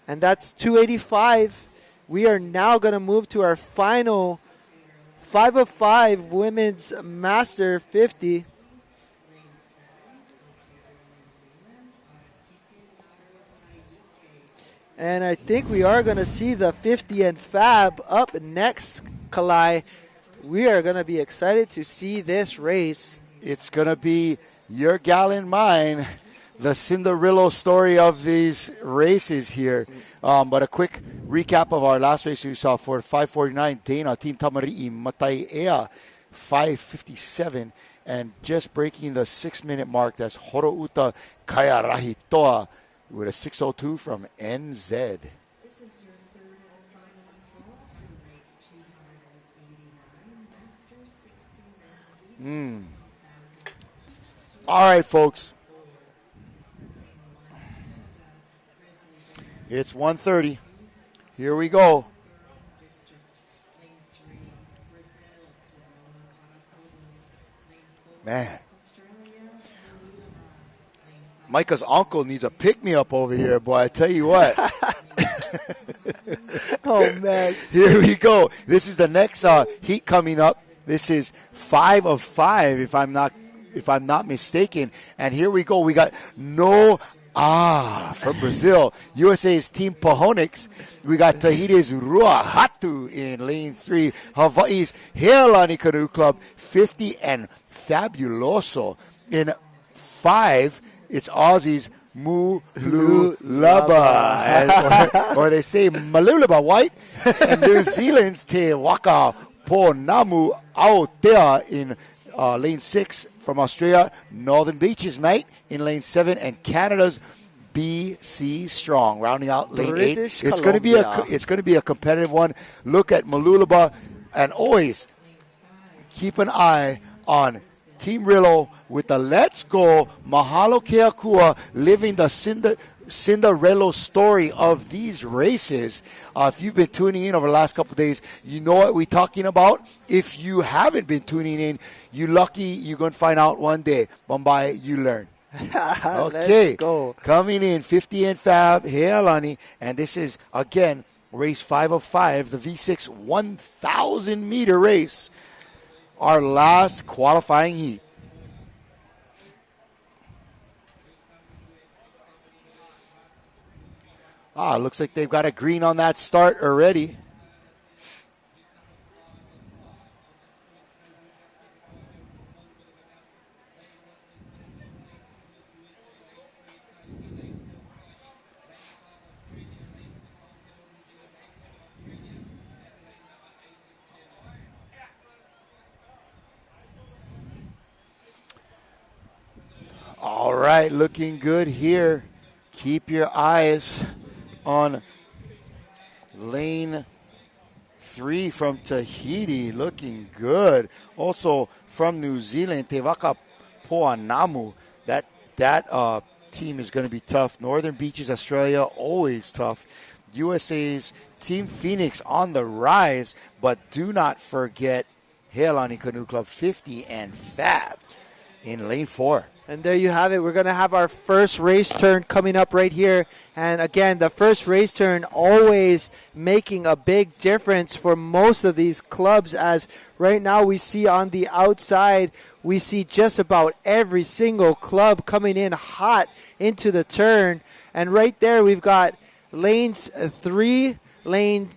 And that's 285. We are now going to move to our final 5x5 women's master 50. And I think we are going to see the 50 and Fab up next, Kalai. We are going to be excited to see this race. It's going to be your gal and mine, the Cinderella story of these races here. But a quick recap of our last race we saw for 549, Dana, Team Tamari'i Mataea, 557. And just breaking the 6-minute mark, that's Horouta Kaiarahi Toa with a 6:02 from NZ. All right, folks. It's 1:30. Here we go. Man. Micah's uncle needs a pick-me-up over here, boy. I tell you what. Oh, man. Here we go. This is the next heat coming up. This is 5 of 5, if I'm not mistaken. And here we go. We got from Brazil. USA's Team Pahonix. We got Tahiti's Ruahatu in lane 3. Hawaii's Heilani Canoe Club, 50 and Fabuloso. In 5, it's Aussies Mululaba, or they say Malulaba White, and New Zealand's Te Waka Po Namu Aotea in lane 6 from Australia. Northern Beaches, mate, in lane 7, and Canada's BC Strong rounding out lane British 8. It's going to be a competitive one. Look at Malulaba, and always keep an eye on Team Rillo with the Let's Go Mahalo Keakua, living the Cinderella story of these races. If you've been tuning in over the last couple of days, you know what we're talking about. If you haven't been tuning in, you're lucky. You're going to find out one day. Bombay, you learn. Okay, Let's go. Coming in 50 and Fab, Heilani, and this is, again, race 5 of 5, the V6 1,000-meter race. Our last qualifying heat. Looks like they've got a green on that start already. All right, looking good here. Keep your eyes on lane 3 from Tahiti, looking good. Also from New Zealand, Te Waka Poanamu. That team is going to be tough. Northern Beaches, Australia, always tough. USA's Team Phoenix on the rise, but do not forget Heilani Canoe Club, 50 and Fab in lane 4. And there you have it. We're going to have our first race turn coming up right here. And again, the first race turn always making a big difference for most of these clubs, as right now we see on the outside, we see just about every single club coming in hot into the turn. And right there we've got lanes 3, lane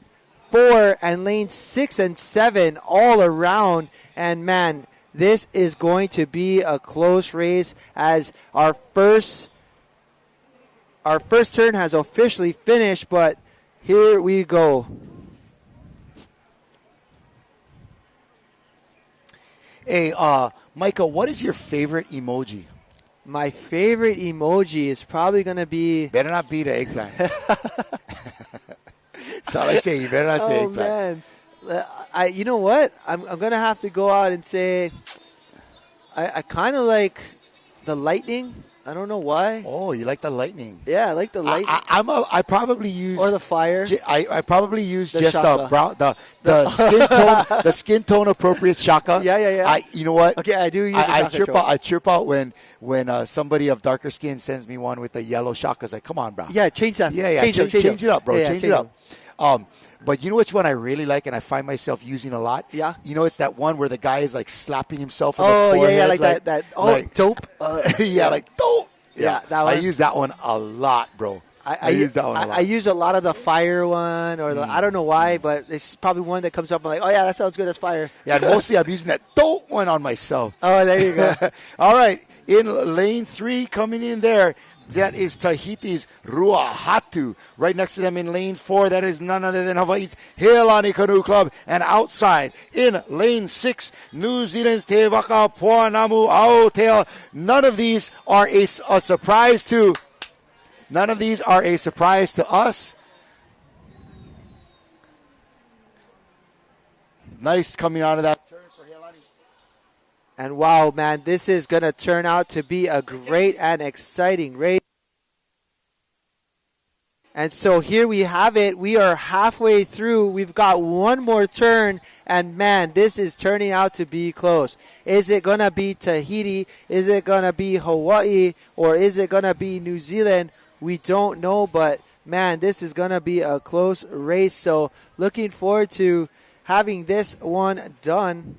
4, and lanes 6 and 7 all around. And man, this is going to be a close race, as our first turn has officially finished, but here we go. Hey, Michael, what is your favorite emoji? My favorite emoji is probably going to be... Better not be the eggplant. That's all I say. You better not say eggplant. Man. You know what? I'm going to have to go out and say I kind of like the lightning. I don't know why. Oh, you like the lightning? Yeah, I like the lightning. I probably use or the fire. I probably use The just shaka. the brown, the skin tone, the skin tone appropriate shaka. Yeah. You know what? Okay, I do use the I shaka chirp choke. out. I chirp out when somebody of darker skin sends me one with the yellow shaka. It's like, come on, bro. Yeah, change that. Yeah. Change Change it up, bro. Yeah, change it up. But you know which one I really like and I find myself using a lot? Yeah. You know, it's that one where the guy is like slapping himself in Oh, the forehead. yeah, like that. Oh, like, dope. Yeah, like dope. Yeah, that one. I use that one a lot, bro. I use that one a lot. I use a lot of the fire one, or I don't know why, but it's probably one that comes up. I'm like, oh yeah, that sounds good. That's fire. Yeah, mostly I'm using that dope one on myself. Oh, there you go. All right, in lane 3 coming in there, that is Tahiti's Ruahatu. Right next to them in lane 4, that is none other than Hawaii's Heilani Canoe Club. And outside in lane 6, New Zealand's Te Waka Poanamu Aotea. None of these are a surprise to. None of these are a surprise to us. Nice coming out of that turn for Heilani. And wow, man, this is going to turn out to be a great and exciting race. And so here we have it. We are halfway through. We've got one more turn. And, man, this is turning out to be close. Is it going to be Tahiti? Is it going to be Hawaii? Or is it going to be New Zealand? We don't know. But, man, this is going to be a close race. So looking forward to having this one done.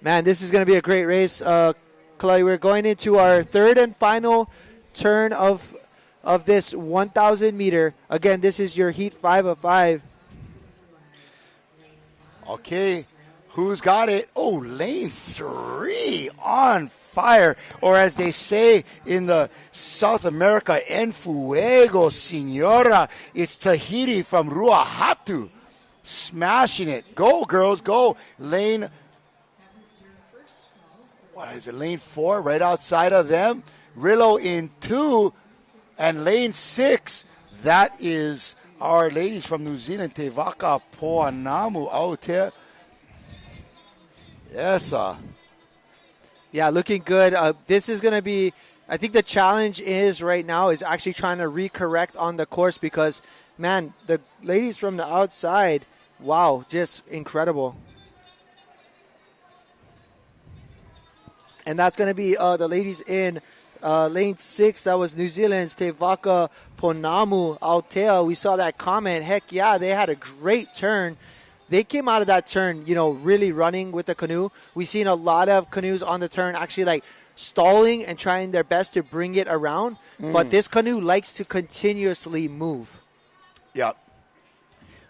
Man, this is going to be a great race. Claudia, we're going into our third and final turn of this 1,000 meter. Again, this is your heat 5 of 5. Okay, who's got it? Oh, lane 3 on fire. Or as they say in the South America, en fuego, senora. It's Tahiti from Ruahatu. Smashing it. Go, girls, go. Lane, what is it, lane 4 right outside of them. Rillo in 2. And lane 6, that is our ladies from New Zealand, Te Waka Poanamu Aotea. Yes, sir. Yeah, looking good. This is going to be, I think the challenge is right now is actually trying to recorrect on the course because, man, the ladies from the outside, wow, just incredible. And that's going to be the ladies in lane 6. That was New Zealand's Te Waka Ponamu Aotea. We saw that comment. Heck yeah, they had a great turn. They came out of that turn, really running with the canoe. We've seen a lot of canoes on the turn actually like stalling and trying their best to bring it around. But this canoe likes to continuously move. Yep.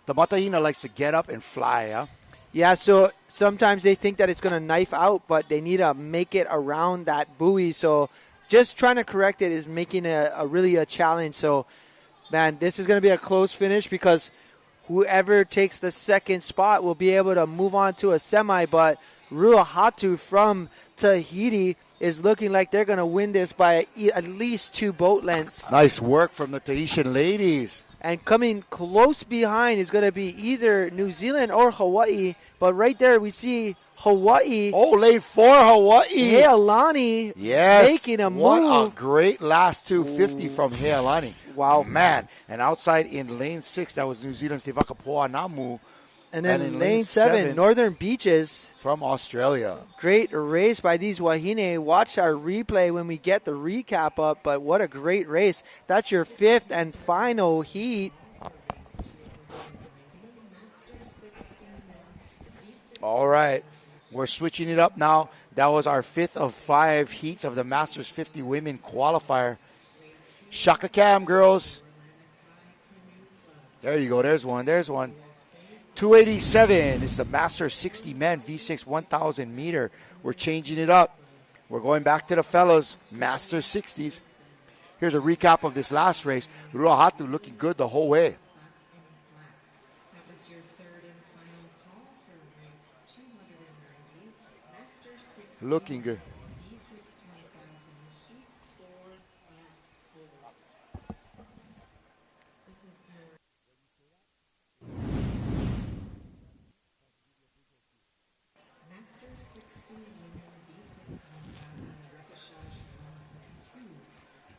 The Matahina likes to get up and fly, huh? Yeah, so sometimes they think that it's going to knife out, but they need to make it around that buoy. So just trying to correct it is making a really a challenge. So, man, this is going to be a close finish because whoever takes the second spot will be able to move on to a semi. But Ruahatu from Tahiti is looking like they're going to win this by at least 2 boat lengths. Nice work from the Tahitian ladies. And coming close behind is going to be either New Zealand or Hawaii. But right there we see Hawaii. Oh, lane 4, Hawaii. Heilani making a move. What a great last 250 from Heilani. Wow. Man. And outside in lane 6, that was New Zealand's Te Waka Poanamu. And then in lane 7, Northern Beaches. From Australia. Great race by these Wahine. Watch our replay when we get the recap up. But what a great race. That's your 5th and final heat. All right. We're switching it up now. That was our 5th of 5 heats of the Masters 50 Women Qualifier. Shaka Cam, girls. There you go. There's one. 287 is the Master 60 men V6 1,000 meter. We're changing it up. We're going back to the fellas, Master 60s. Here's a recap of this last race. Ruahatu looking good the whole way. Looking good.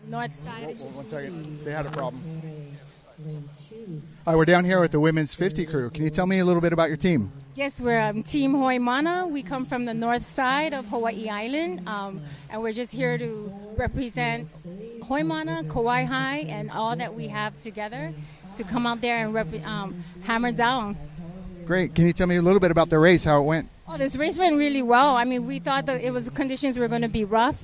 North side. One second. They had a problem. All right, we're down here with the women's 50 crew. Can you tell me a little bit about your team? Yes, we're Team Hoimana. We come from the north side of Hawaii Island, and we're just here to represent Hoimana, Kauai High, and all that we have together to come out there and hammer down. Great. Can you tell me a little bit about the race, how it went? Oh, this race went really well. I mean, we thought that conditions were going to be rough,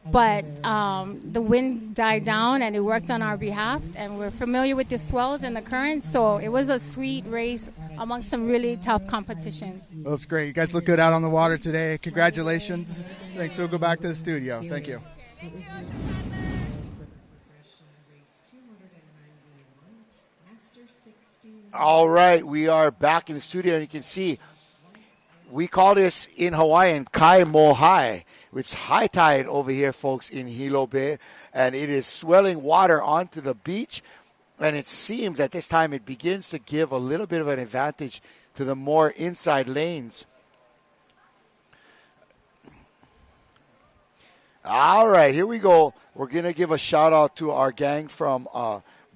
but the wind died down and it worked on our behalf, and we're familiar with the swells and the currents, so it was a sweet race amongst some really tough competition. Well, that's great. You guys look good out on the water today. Congratulations. Thanks. We'll go back to the studio. Thank you. All right, we are back in the studio, and you can see we call this in Hawaiian kai mo hai. It's high tide over here, folks, in Hilo Bay, and it is swelling water onto the beach, and it seems at this time it begins to give a little bit of an advantage to the more inside lanes. All right, here we go. We're going to give a shout-out to our gang from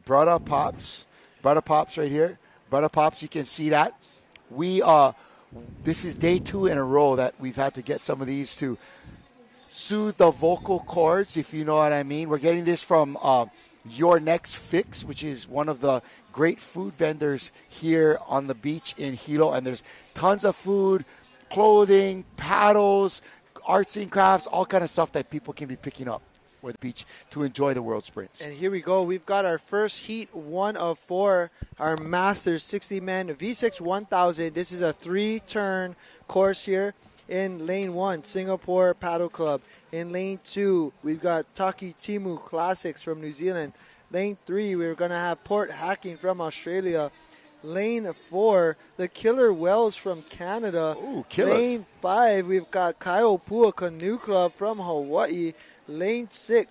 Brother Pops. Brother Pops right here. Brother Pops, you can see that. This is day 2 in a row that we've had to get some of these to soothe the vocal cords, if you know what I mean. We're getting this from Your Next Fix, which is one of the great food vendors here on the beach in Hilo. And there's tons of food, clothing, paddles, arts and crafts, all kind of stuff that people can be picking up for the beach to enjoy the World Sprints. And here we go. We've got our first heat, 1 of 4, our Masters 60-man V6 1000. This is a 3-turn course here. In lane 1, Singapore Paddle Club. In lane 2, we've got Taki Timu Classics from New Zealand. Lane 3, we're going to have Port Hacking from Australia. Lane 4, the Killer Whales from Canada. Ooh, killers. Lane 5, we've got Kaiopua Canoe Club from Hawaii. Lane 6,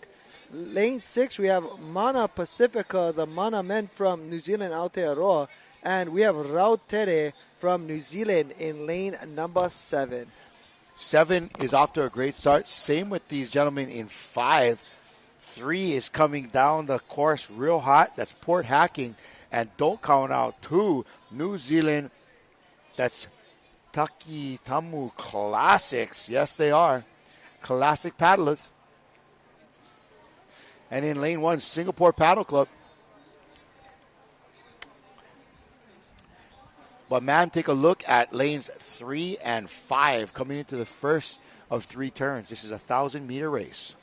we have Mana Pacifica, the Mana men from New Zealand, Aotearoa. And we have Rautere from New Zealand in lane number 7. 7 is off to a great start. Same with these gentlemen in 5. 3 is coming down the course real hot. That's Port Hacking. And don't count out 2, New Zealand. That's Taki Tamu Classics. Yes, they are. Classic paddlers. And in lane 1, Singapore Paddle Club. But, man, take a look at lanes 3 and 5 coming into the first of 3 turns. This is a 1,000-meter race.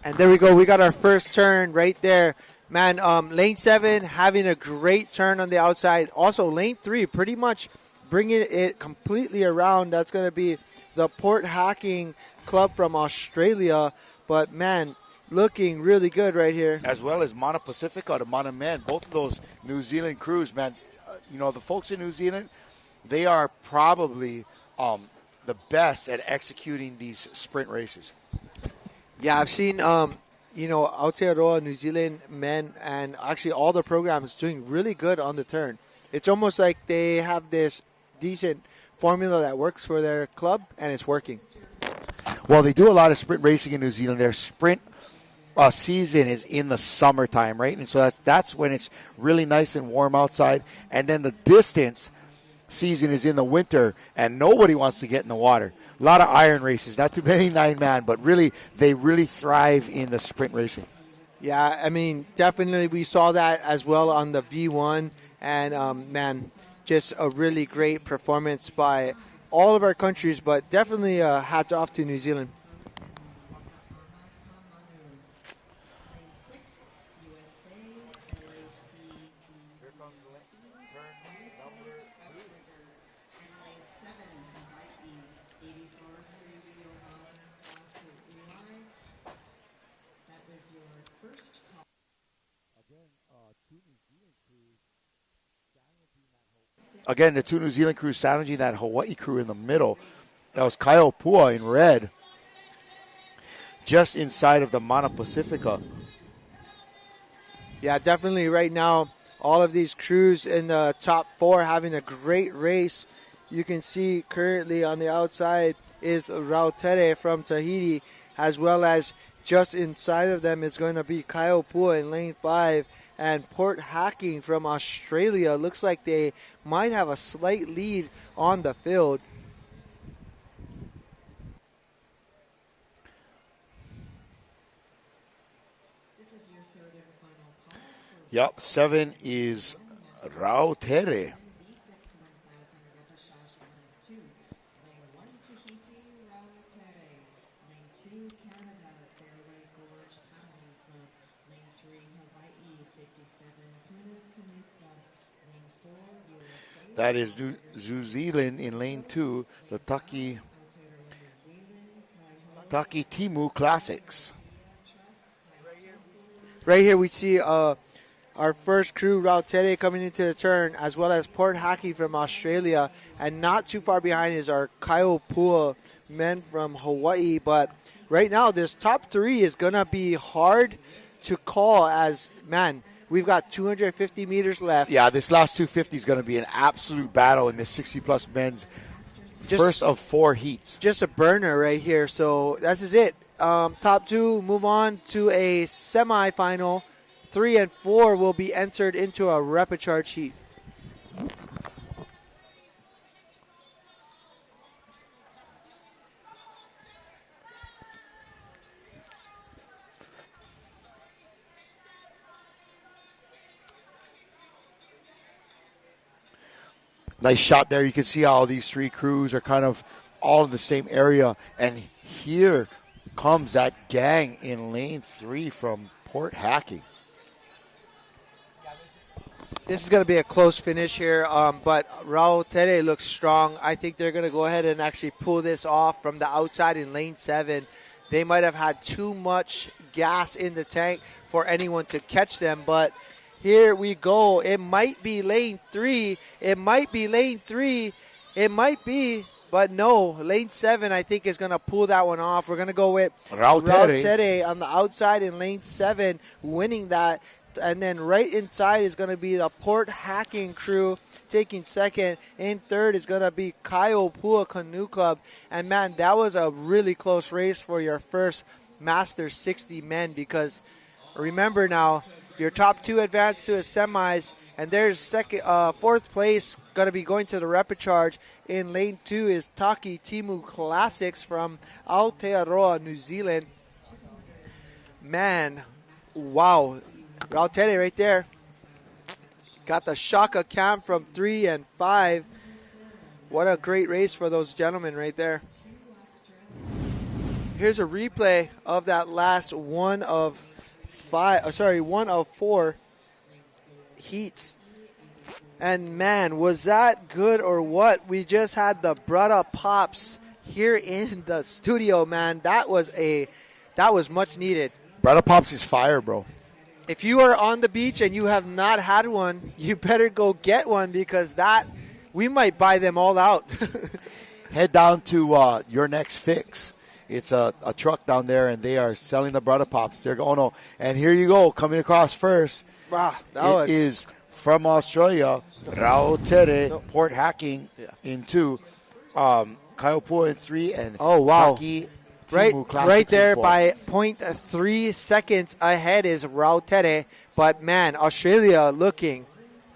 And there we go. We got our first turn right there. Man, lane 7 having a great turn on the outside. Also, lane 3 pretty much bringing it completely around. That's going to be the Port Hacking Club from Australia. But, man, looking really good right here. As well as Mana Pacifica, the Mana men. Both of those New Zealand crews, man. The folks in New Zealand, they are probably the best at executing these sprint races. Yeah, I've seen, Aotearoa, New Zealand men, and actually all the programs doing really good on the turn. It's almost like they have this decent formula that works for their club, and it's working. Well, they do a lot of sprint racing in New Zealand. Their sprint season is in the summertime, right? And so that's when it's really nice and warm outside. And then the distance season is in the winter, and nobody wants to get in the water. A lot of iron races, not too many 9-man, but really, they really thrive in the sprint racing. Yeah, I mean, definitely we saw that as well on the V1. And, man, just a really great performance by all of our countries, but definitely hats off to New Zealand. Again, the two New Zealand crews challenging that Hawaii crew in the middle. That was Kaioapua in red, just inside of the Mana Pacifica. Yeah, definitely right now, all of these crews in the top 4 having a great race. You can see currently on the outside is Rautere from Tahiti, as well as just inside of them is going to be Kaioapua in lane 5. And Port Hacking from Australia. Looks like they might have a slight lead on the field. Yep, 7 is Rautere. That is New Zealand in lane 2, the Taki Timu Classics. Right here we see our first crew, Rautere, coming into the turn, as well as Port Hacking from Australia. And not too far behind is our Kaioapua men from Hawaii. But right now, this top 3 is going to be hard to call as, man, we've got 250 meters left. Yeah, this last 250 is going to be an absolute battle in this 60-plus men's first of 4 heats. Just a burner right here. So this is it. Top 2 move on to a semifinal. 3 and 4 will be entered into a repechage heat. Nice shot there. You can see how these 3 crews are kind of all in the same area. And here comes that gang in lane 3 from Port Hacking. This is going to be a close finish here, but Rautere looks strong. I think they're going to go ahead and actually pull this off from the outside in lane 7. They might have had too much gas in the tank for anyone to catch them, but here we go. It might be lane 3. It might be lane 3. It might be, but no. Lane 7, I think, is going to pull that one off. We're going to go with Rautere on the outside in lane 7, winning that. And then right inside is going to be the Port Hacking crew taking second. In third is going to be Kaioapua Canoe Club. And, man, that was a really close race for your first Masters 60 men because remember now, your top 2 advance to a semis, and there's fourth place going to be going to the repechage. In lane 2 is Taki Timu Classics from Aotearoa, New Zealand. Man, wow. Rautere right there. Got the Shaka Cam from 3 and 5. What a great race for those gentlemen right there. Here's a replay of that last one of 4 heats. And man, was that good or what? We just had the Brada Pops here in the studio, man. That was much needed. Brada Pops is fire, bro. If you are on the beach and you have not had one, you better go get one because we might buy them all out. Head down to Your Next Fix. It's a truck down there, and they are selling the Brada Pops. They're going on. And here you go, coming across first. Wow, it is from Australia, Rautere, Port Hacking in 2, Kaioapua in 3, and Taki Right there by 0.3 seconds ahead is Rautere. But, man, Australia looking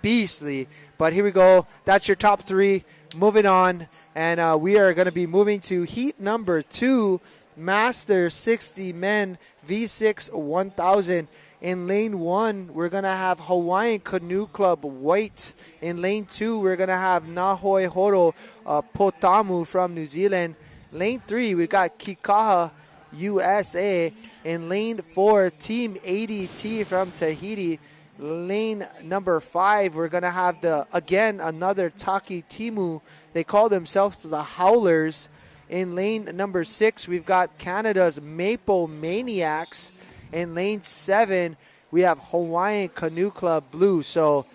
beastly. But here we go. That's your top 3. Moving on. And we are going to be moving to heat number 2, Masters 60 Men V6 1000. In lane 1, we're going to have Hawaiian Canoe Club White. In lane 2, we're going to have Nahoi Horo Potamu from New Zealand. Lane 3, we got Kikaha USA. In lane 4, Team ADT from Tahiti. Lane number 5, we're going to have another Taki Timu. They call themselves the Howlers. In lane number 6, we've got Canada's Maple Maniacs. In lane 7, we have Hawaiian Canoe Club Blue. So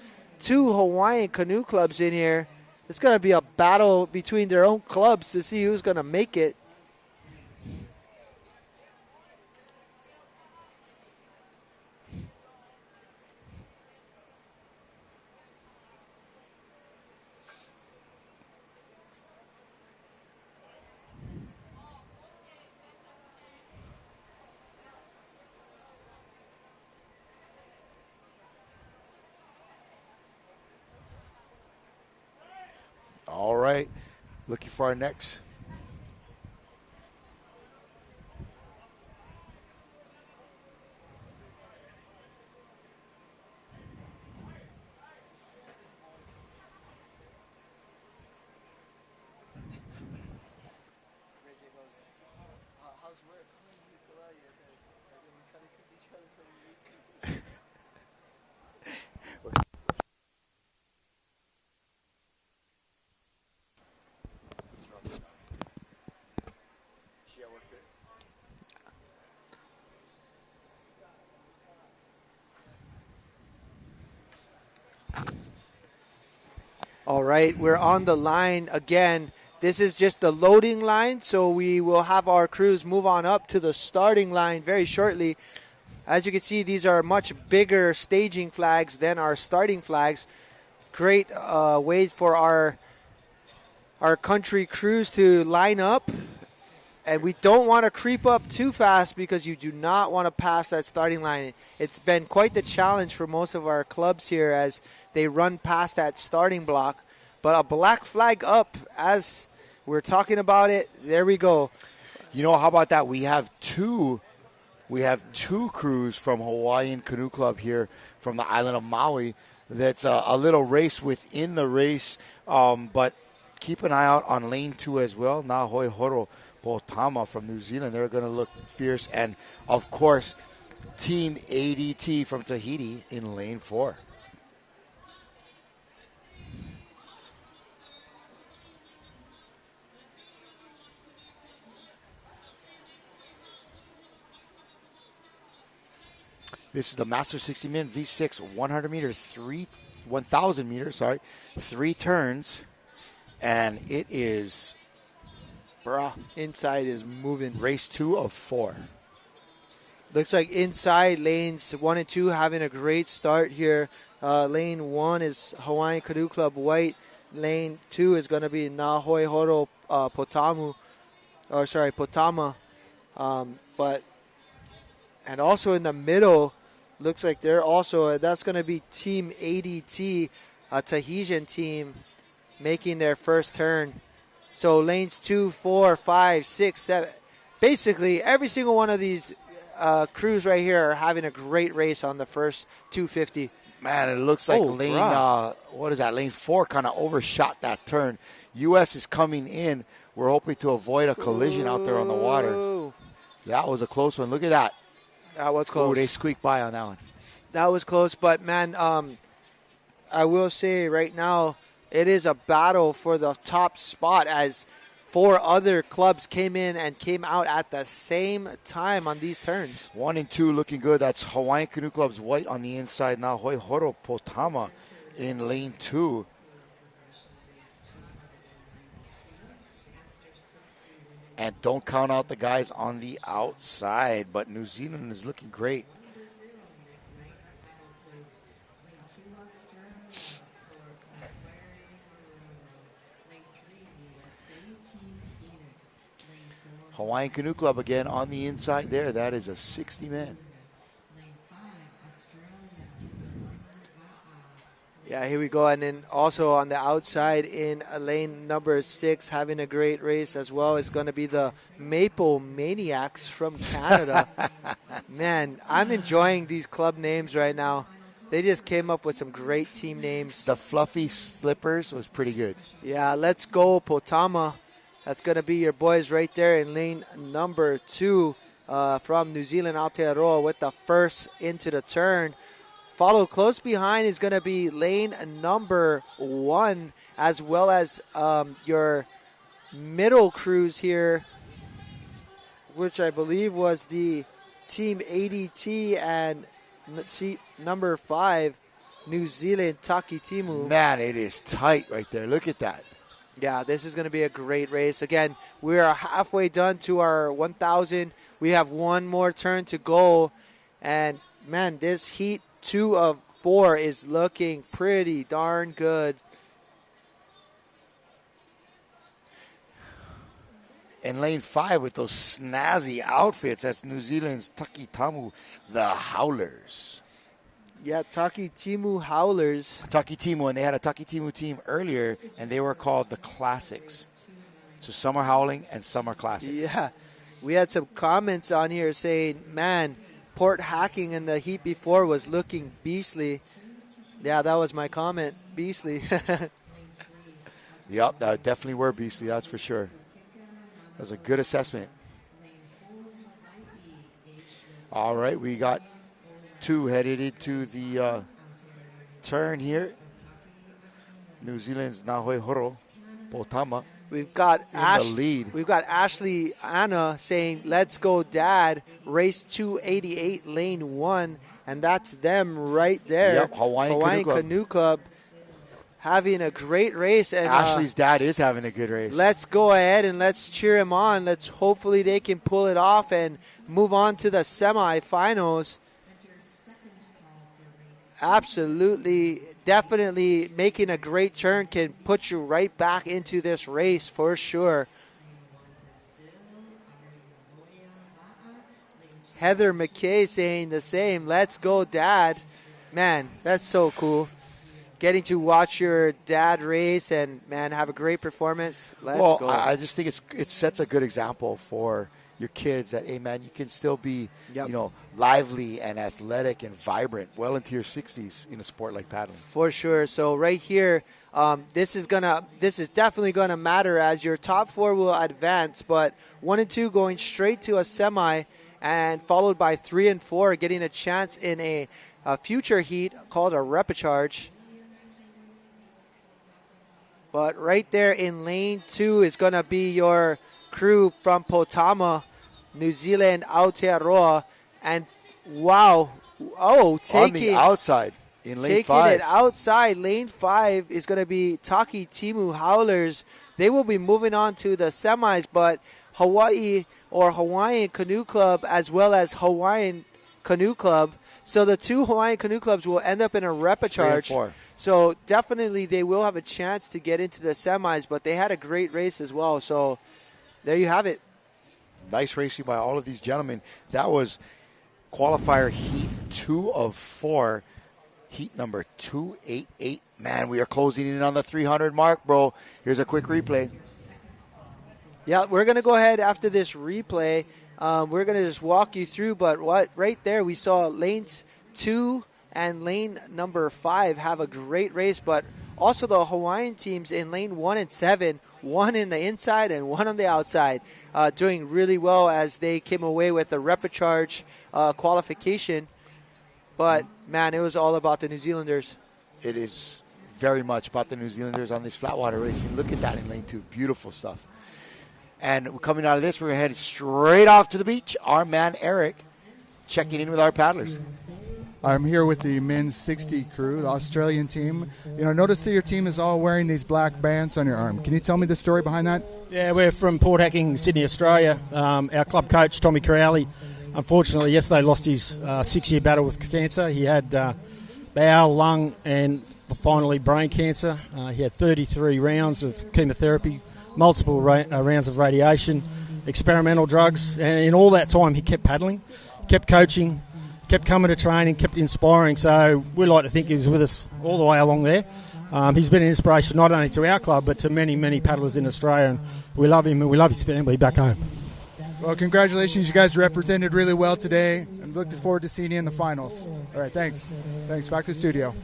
2 Hawaiian canoe clubs in here. It's going to be a battle between their own clubs to see who's going to make it. All right. Looking for our next. All right, we're on the line again. This is just the loading line, so we will have our crews move on up to the starting line very shortly. As you can see, these are much bigger staging flags than our starting flags. Great ways for our country crews to line up. And we don't want to creep up too fast because you do not want to pass that starting line. It's been quite the challenge for most of our clubs here as they run past that starting block. But a black flag up as we're talking about it. There we go. You know, how about that? We have two crews from Hawaiian Canoe Club here from the island of Maui. That's a little race within the race. But keep an eye out on lane 2 as well. Nahoi Horo Potama from New Zealand. They're going to look fierce. And, of course, Team ADT from Tahiti in lane 4. This is the Master 60 Min V6 100 meter, 1,000 meters, 3 turns. And it is... inside is moving. Race 2 of 4. Looks like inside lanes 1 and 2 having a great start here. Lane 1 is Hawaiian Canoe Club White. Lane 2 is going to be Nahoi Horo Potama. And also in the middle, looks like that's going to be Team ADT, a Tahitian team, making their first turn. So lanes 2, 4, 5, 6, 7. Basically, every single one of these crews right here are having a great race on the first 250. Man, it looks like lane 4 kind of overshot that turn. U.S. is coming in. We're hoping to avoid a collision out there on the water. That was a close one. Look at that. That was close. They squeaked by on that one. That was close, but man, I will say right now, it is a battle for the top spot as 4 other clubs came in and came out at the same time on these turns. 1 and 2 looking good. That's Hawaiian Canoe Club's White on the inside. Now Hoi Horo Potama in lane 2. And don't count out the guys on the outside, but New Zealand is looking great. Hawaiian Canoe Club again on the inside there. That is a 60 man. Yeah, Yeah, here we go. And then also on the outside in lane number 6, having a great race as well, is going to be the Maple Maniacs from Canada. Man, I'm enjoying these club names right now. They just came up with some great team names. The Fluffy Slippers was pretty good. Yeah, let's go Potama. That's going to be your boys right there in lane number 2 from New Zealand Aotearoa with the first into the turn. Followed close behind is going to be lane number 1, as well as your middle crews here, which I believe was the Team ADT and number 5, New Zealand Taki Timu. Man, it is tight right there. Look at that. Yeah, this is going to be a great race. Again, we are halfway done to our 1,000. We have one more turn to go. And, man, this heat 2 of 4 is looking pretty darn good. In lane 5 with those snazzy outfits, that's New Zealand's Taki Tamu, the Howlers. Yeah, Taki Timu Howlers. Taki Timu, and they had a Taki Timu team earlier, and they were called the Classics. So some are howling and some are classics. Yeah, we had some comments on here saying, man, port hacking in the heat before was looking beastly. Yeah, that was my comment, beastly. Yep, that definitely were beastly, that's for sure. That was a good assessment. All right, we got 2 headed into the turn here. New Zealand's Nahoi Horo, Potama. We've got the lead. We've got Ashley Anna saying, let's go, Dad. Race 288, lane 1. And that's them right there. Yep, Hawaiian Canoe Club. Having a great race. And Ashley's dad is having a good race. Let's go ahead and let's cheer him on. Let's hopefully they can pull it off and move on to the semifinals. Absolutely, definitely making a great turn can put you right back into this race for sure. Heather McKay saying the same. Let's go, Dad. Man, that's so cool. Getting to watch your dad race and, man, have a great performance. Let's go. I just think it sets a good example for your kids that, hey, man, you can still be, lively and athletic and vibrant well into your 60s in a sport like paddling. For sure. So right here, this is definitely gonna matter as your top 4 will advance, but 1 and 2 going straight to a semi, and followed by 3 and 4 getting a chance in a future heat called a repecharge. But right there in lane 2 is going to be your crew from Potama, New Zealand Aotearoa. And wow, on the outside in lane 5. Taking it outside, lane 5 is going to be Taki Timu Howlers. They will be moving on to the semis, but Hawaii or Hawaiian Canoe Club as well as Hawaiian Canoe Club. So the 2 Hawaiian Canoe Clubs will end up in a repecharge. 3 and 4. So definitely they will have a chance to get into the semis, but they had a great race as well. So there you have it. Nice racing by all of these gentlemen. That was qualifier heat 2 of 4, heat number 288. Man, we are closing in on the 300 mark, bro. Here's a quick replay. Yeah, we're going to go ahead after this replay. We're going to just walk you through, but right there we saw lanes 2 and lane number 5 have a great race, but also the Hawaiian teams in lane 1 and 7, 1 in the inside and 1 on the outside, doing really well as they came away with the repecharge qualification. But, man, it was all about the New Zealanders. It is very much about the New Zealanders on this flatwater racing. Look at that in lane 2. Beautiful stuff. And coming out of this, we're going to head straight off to the beach. Our man, Eric, checking in with our paddlers. I'm here with the men's 60 crew, the Australian team. Notice that your team is all wearing these black bands on your arm. Can you tell me the story behind that? Yeah, we're from Port Hacking, Sydney, Australia. Our club coach, Tommy Crowley, unfortunately yesterday lost his 6-year battle with cancer. He had bowel, lung, and finally brain cancer. He had 33 rounds of chemotherapy, multiple rounds of radiation, experimental drugs, and in all that time he kept paddling, kept coaching, kept coming to training, kept inspiring. So we like to think he was with us all the way along there. He's been an inspiration not only to our club but to many, many paddlers in Australia, and we love him and we love his family back home. Well, congratulations. You guys represented really well today. I'm looking forward to seeing you in the finals. All right, thanks. Thanks. Back to the studio.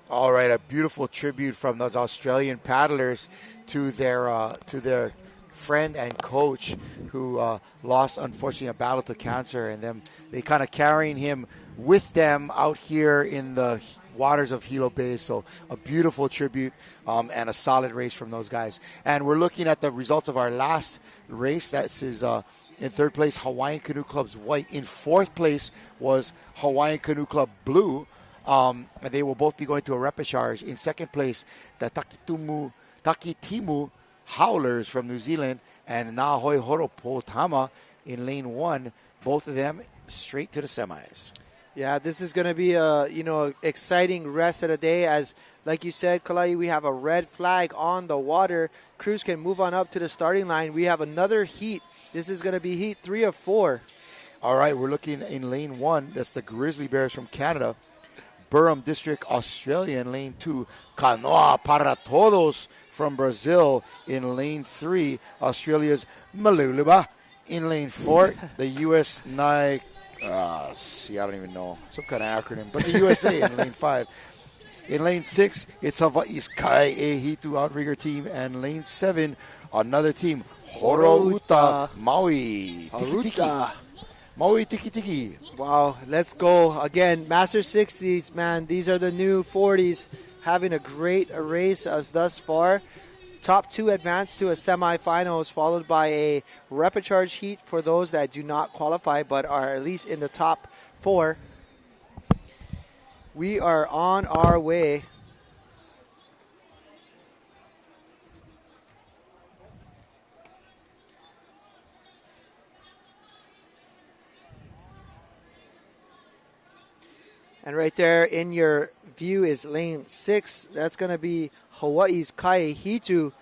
All right, a beautiful tribute from those Australian paddlers to their friend and coach who lost, unfortunately, a battle to cancer, and they kind of carrying him with them out here in the waters of Hilo Bay. So a beautiful tribute and a solid race from those guys. And we're looking at the results of our last race. That is in third place, Hawaiian Canoe Club's white. In fourth place was Hawaiian Canoe Club blue. And they will both be going to a repechage. In second place, the Takitimu Howlers from New Zealand and Nahoi Horopotama in lane 1. Both of them straight to the semis. Yeah, this is going to be a exciting rest of the day. As like you said, Kalai, we have a red flag on the water. Crews can move on up to the starting line. We have another heat. This is going to be heat 3 of 4. All right, we're looking in lane 1. That's the Grizzly Bears from Canada. Durham District, Australia in lane 2. Canoa para Todos from Brazil in lane 3. Australia's Maluluba in lane 4. The U.S. I don't even know. Some kind of acronym. But the USA in lane 5. In lane 6, it's Hawaii's Kai Ehitu Outrigger team. And lane 7, another team, Horouta Maui. Tiki-tiki. Maui Tiki-tiki. Wow, let's go. Again, Master 60s, man. These are the new 40s. Having a great race as thus far. Top 2 advance to a semifinals, followed by a repechage heat for those that do not qualify but are at least in the top 4. We are on our way. And right there in your view is lane 6. That's going to be Hawaii's Kai Hitu.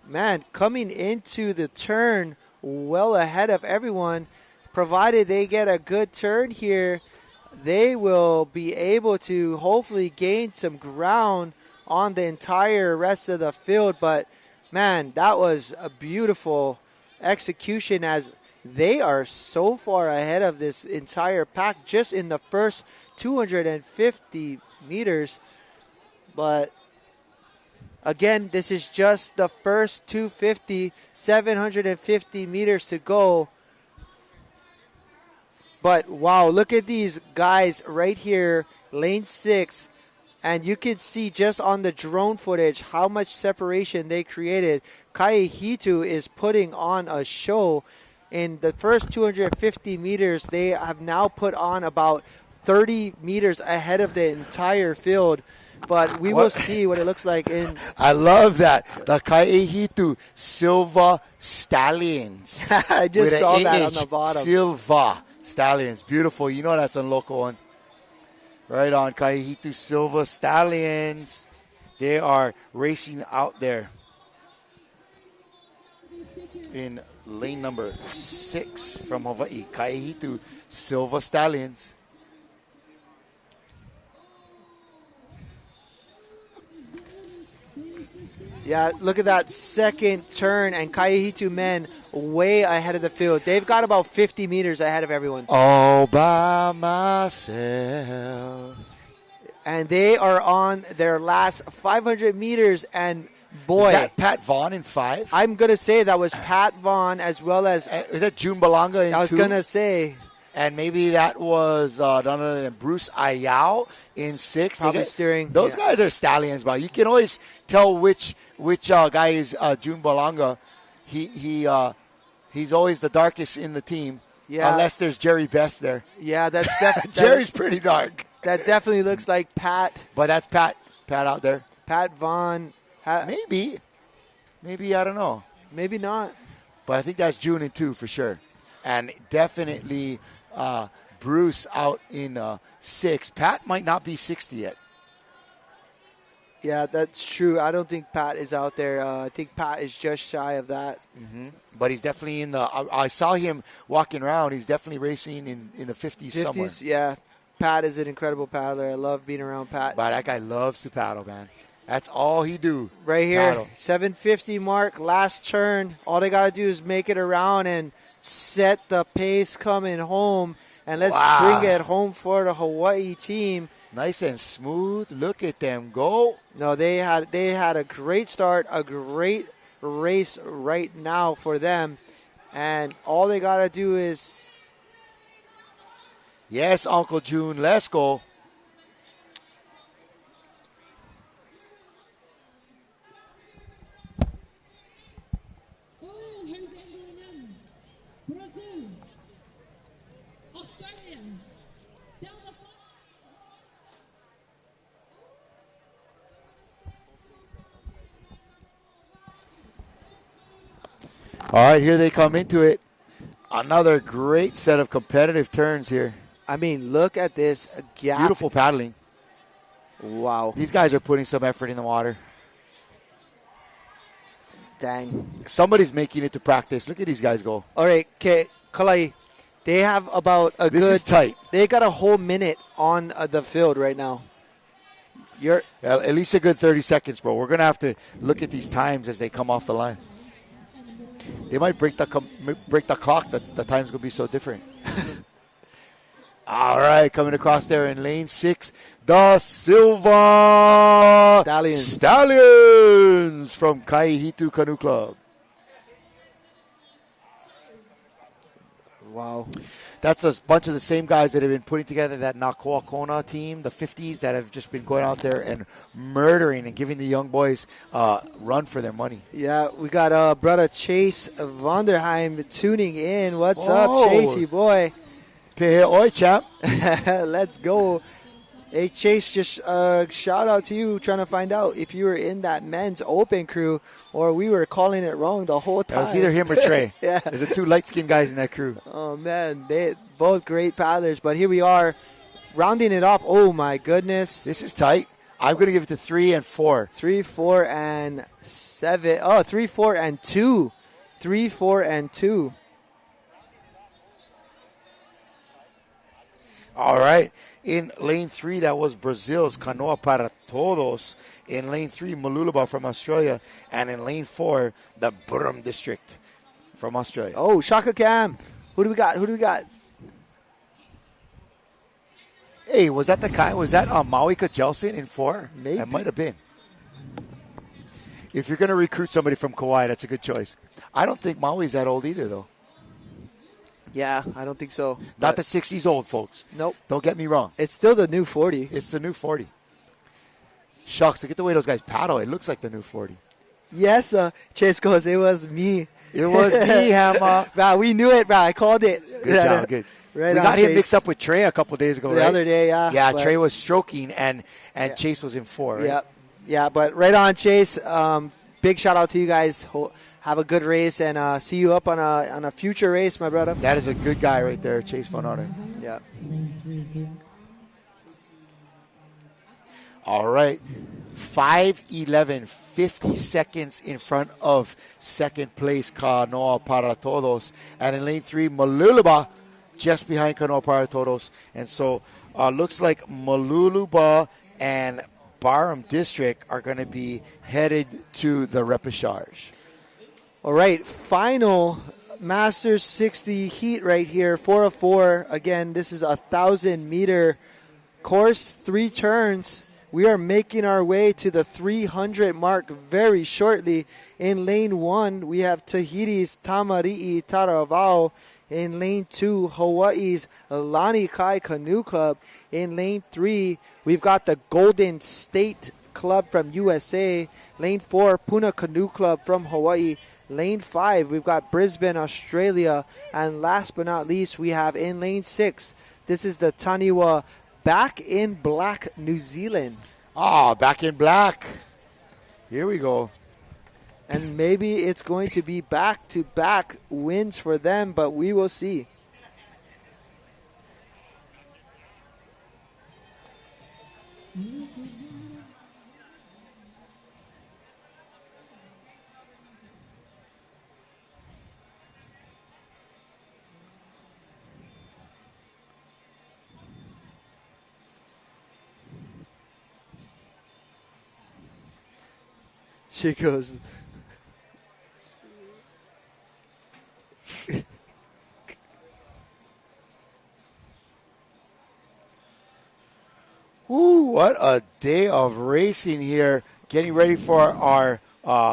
Man, coming into the turn well ahead of everyone. Provided they get a good turn here, they will be able to hopefully gain some ground on the entire rest of the field. But, man, that was a beautiful execution as they are so far ahead of this entire pack just in the first 250 meters. But again, this is just the first 250, 750 meters to go. But wow, look at these guys right here, lane 6. And you can see just on the drone footage how much separation they created. Kai Hitu is putting on a show. In the first 250 meters, they have now put on about 30 meters ahead of the entire field. But we will see what it looks like in... I love that. The Kaihitu Silva Stallions. I just saw that on the bottom. Silva Stallions. Beautiful. You know that's a local one. Right on. Kaihitu Silva Stallions. They are racing out there in lane number 6 from Hawaii. Kaihitu Silva Stallions. Yeah, look at that second turn, and Kaihitu men way ahead of the field. They've got about 50 meters ahead of everyone. All by myself. And they are on their last 500 meters, and boy. Is that Pat Vaughn in 5? I'm going to say that was Pat Vaughn as well as... Is that June Balanga in 2? I was going to say... And maybe that was none other than Bruce Ayao in 6. Probably steering. Those guys are stallions, but you can always tell which guy is June Balanga. He's always the darkest in the team, unless there's Jerry Best there. Yeah, that's definitely Jerry's pretty dark. That definitely looks like Pat. But that's Pat out there. Pat Vaughn. Maybe I don't know. Maybe not. But I think that's June in 2 for sure, and definitely. Bruce out in 6. Pat might not be 60 yet. Yeah, that's true. I don't think Pat is out there. I think Pat is just shy of that. Mm-hmm. But he's definitely in the. I saw him walking around. He's definitely racing in the 50s somewhere. Yeah. Pat is an incredible paddler. I love being around Pat. But that guy loves to paddle, man. That's all he do. Right here, paddle. 750 mark, last turn. All they got to do is make it around and set the pace coming home. And let's bring it home for the Hawaii team. Nice and smooth. Look at them go. No, they had a great start, a great race right now for them. And all they got to do is... Yes, Uncle June, let's go. All right, here they come into it. Another great set of competitive turns here. I mean, look at this gap. Beautiful paddling. Wow. These guys are putting some effort in the water. Dang. Somebody's making it to practice. Look at these guys go. All right, okay, Kalai, they have about a This is tight. They got a whole minute on the field right now. At least a good 30 seconds, bro. We're going to have to look at these times as they come off the line. They might break the clock. The time's going to be so different. All right, coming across there in lane 6, Da Silva Stallions from Kaihitu Canoe Club. Wow. That's a bunch of the same guys that have been putting together that Nakoa Kona team, the 50s, that have just been going out there and murdering and giving the young boys run for their money. Yeah, we got brother Chase Vonderheim tuning in. What's up, Chasey boy? Pehe oi, champ. Let's go. Hey, Chase, just shout out to you trying to find out if you were in that men's open crew or we were calling it wrong the whole time. It was either him or Trey. Yeah. There's the two light-skinned guys in that crew. Oh, man. They both great paddlers, but here we are rounding it off. Oh, my goodness. This is tight. I'm going to give it to 3 and 4. 3, 4, and 7. Oh, 3, 4, and 2. 3, 4, and 2. All right. In lane 3, that was Brazil's Canoa para Todos. In lane 3, Malulaba from Australia. And in lane 4, the Burrum District from Australia. Oh, Shaka Cam. Who do we got? Hey, was that the guy? Was that Mauika Jelson in 4? Maybe. That might have been. If you're going to recruit somebody from Kauai, that's a good choice. I don't think Maui's that old either, though. Yeah, I don't think so. Not that 60's old, folks. Nope. Don't get me wrong. It's still the new 40. It's the new 40. Shucks, look at the way those guys paddle. It looks like the new 40. Yes, Chase goes, it was me. It was me, Hammer. Wow, we knew it, bro. I called it. Good job, good. Right, we got him mixed up with Trey a couple days ago, the right? other day, yeah. Yeah, Trey was stroking and Chase was in 4, right? Yeah, but right on, Chase. Big shout out to you guys. Have a good race and see you up on a future race, my brother. That is a good guy right there, Chase Van Arden. Yeah. All right. 5:11, 50 seconds in front of second place, Canoa para Todos. And in lane 3, Maluluba, just behind Canoa para Todos. And so looks like Maluluba and Barham District are going to be headed to the repechage. All right, final Masters 60 heat right here, 4 of 4. Again, this is a 1,000-meter course, 3 turns. We are making our way to the 300 mark very shortly. In lane 1, we have Tahiti's Tamari'i Taravao. In lane 2, Hawaii's Lanikai Canoe Club. In lane 3, we've got the Golden State Club from USA. Lane 4, Puna Canoe Club from Hawaii. Lane 5, we've got Brisbane, Australia. And last but not least, we have in lane 6, this is the Taniwa Back in Black, New Zealand. Back in black. Here we go. And maybe it's going to be back-to-back wins for them, but we will see. She goes. Woo, what a day of racing here. Getting ready for our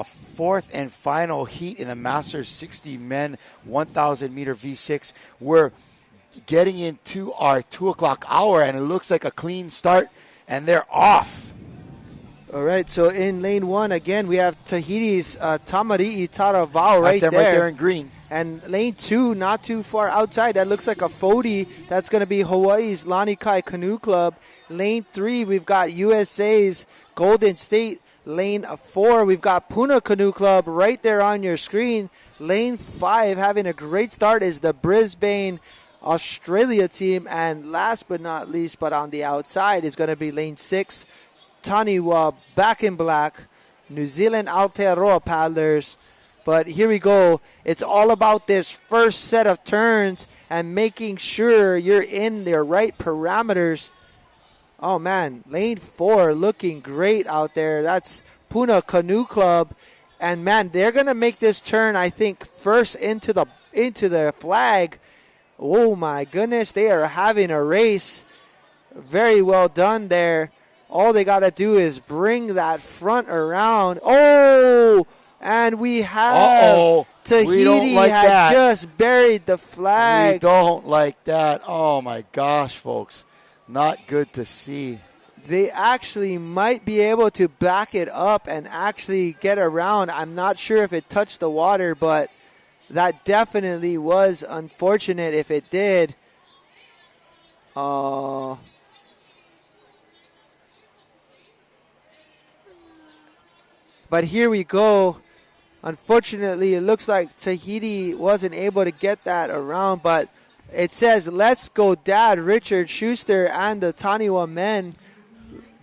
fourth and final heat in the Masters 60 men 1,000 meter V6. We're getting into our 2 o'clock hour, and it looks like a clean start, and they're off. All right, so in lane 1, again, we have Tahiti's Tamari'i Taravao That's them there. right there in green. And lane 2, not too far outside, that looks like a 40. That's going to be Hawaii's Lanikai Canoe Club. Lane 3, we've got USA's Golden State. Lane 4, we've got Puna Canoe Club right there on your screen. Lane 5, having a great start, is the Brisbane Australia team. And last but not least, but on the outside, is going to be lane 6, Taniwa Back in Black, New Zealand Aotearoa paddlers. But here we go. It's all about this first set of turns and making sure you're in their right parameters. Oh, man, lane 4 looking great out there. That's Puna Canoe Club. And, man, they're going to make this turn, I think, first into the flag. Oh, my goodness, they are having a race. Very well done there. All they got to do is bring that front around. Oh, and we have Tahiti had just buried the flag. We don't like that. Oh, my gosh, folks. Not good to see. They actually might be able to back it up and actually get around. I'm not sure if it touched the water, but that definitely was unfortunate if it did. But here we go. Unfortunately, it looks like Tahiti wasn't able to get that around, but it says, "Let's Go Dad," Richard Schuster and the Taniwa men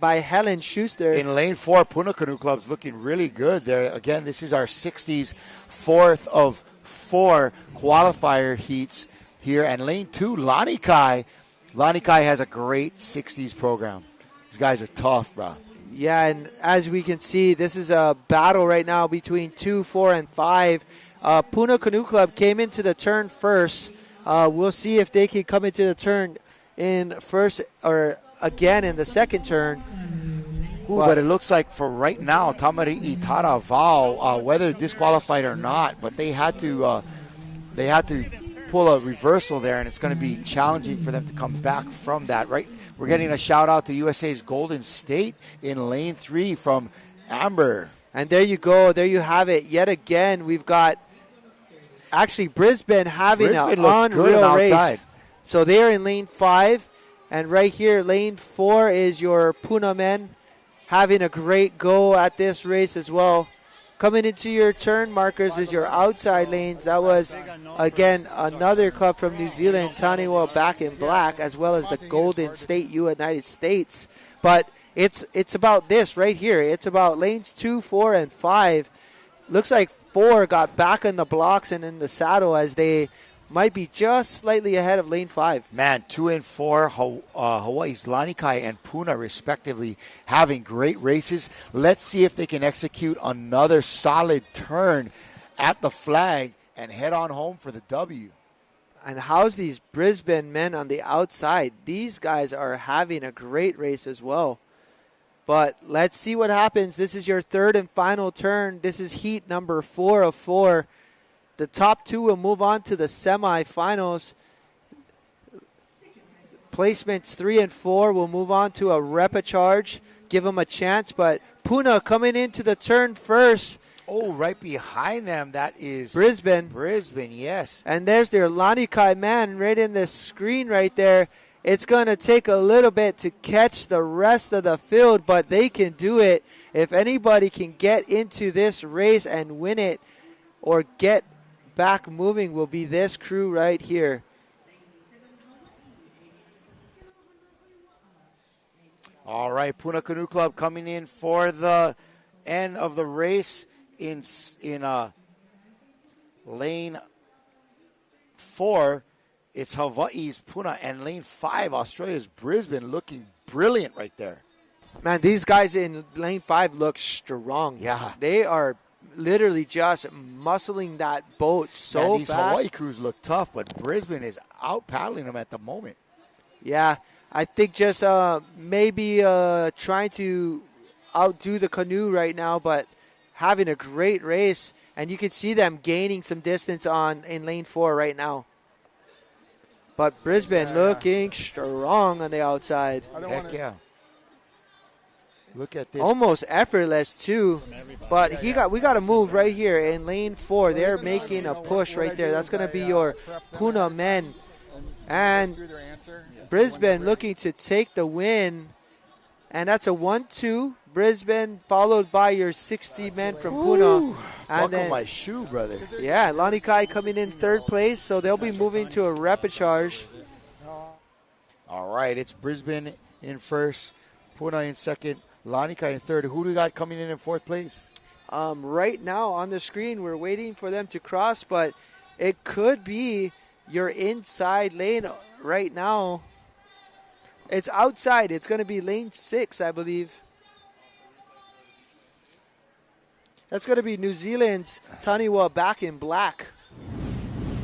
by Helen Schuster. In lane 4, Puna Canoe Club's looking really good there. Again, this is our 60s, fourth of 4 qualifier heats here. And lane 2, Lanikai. Lanikai has a great 60s program. These guys are tough, bro. Yeah, and as we can see, this is a battle right now between 2, 4, and 5. Puna Canoe Club came into the turn first. We'll see if they can come into the turn in first or again in the second turn. Ooh, but it looks like for right now, Tamari'i Taravao, whether disqualified or not, but they had to pull a reversal there, and it's going to be challenging for them to come back from that. Right, we're getting a shout out to USA's Golden State in lane 3 from Amber. And there you go, there you have it. Yet again, we've got actually Brisbane having an unreal race. So they're in lane 5. And right here, lane 4 is your Puna men having a great go at this race as well. Coming into your turn markers is your outside lanes. That was, again, another club from New Zealand, Taniwa Back in Black, as well as the Golden State United States. But it's about this right here. It's about lanes 2, 4, and 5. Looks like 4 got back in the blocks and in the saddle as they might be just slightly ahead of lane 5. Man, 2 and 4, Hawaii's Lanikai and Puna, respectively, having great races. Let's see if they can execute another solid turn at the flag and head on home for the W. And how's these Brisbane men on the outside? These guys are having a great race as well. But let's see what happens. This is your third and final turn. This is heat number 4 of 4. The top 2 will move on to the semifinals. Placements 3 and 4 will move on to a repechage. Give them a chance. But Puna coming into the turn first. Oh, right behind them, that is Brisbane. Brisbane, yes. And there's their Lanikai man right in the screen right there. It's going to take a little bit to catch the rest of the field, but they can do it. If anybody can get into this race and win it or get back moving, will be this crew right here. All right, Puna Canoe Club coming in for the end of the race in lane 4. It's Hawaii's Puna, and lane 5, Australia's Brisbane, looking brilliant right there. Man, these guys in lane 5 look strong. Yeah. They are literally just muscling that boat so Man, these fast. Hawaii crews look tough, but Brisbane is out paddling them at the moment. Yeah, I think just maybe trying to outdo the canoe right now, but having a great race. And you can see them gaining some distance in lane 4 right now. But Brisbane looking strong on the outside. Heck yeah. Look at this. Almost effortless too. But we got to move right here in lane 4. They're making a push right there. That's going to be your Puna men. And Brisbane looking to take the win. And that's a 1-2. Brisbane followed by your 60 men from Puna. And Buckle my shoe, brother. Yeah, Lanikai coming in 3rd place, so they'll be moving to a repechage. All right, it's Brisbane in 1st, Puna in 2nd, Lanikai in 3rd. Who do we got coming in 4th place? Right now on the screen, we're waiting for them to cross, but it could be your inside lane right now. It's outside. It's going to be lane 6, I believe. That's going to be New Zealand's Taniwa back in black.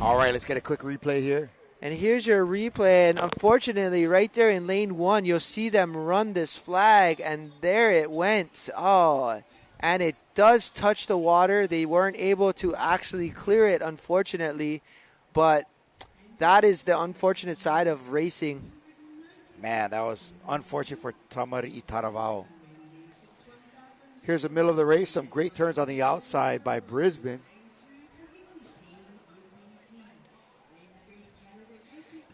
All right, let's get a quick replay here. And here's your replay. And unfortunately, right there in lane 1, you'll see them run this flag. And there it went. Oh, and it does touch the water. They weren't able to actually clear it, unfortunately. But that is the unfortunate side of racing. Man, that was unfortunate for Tamari Itaravao. Here's the middle of the race. Some great turns on the outside by Brisbane.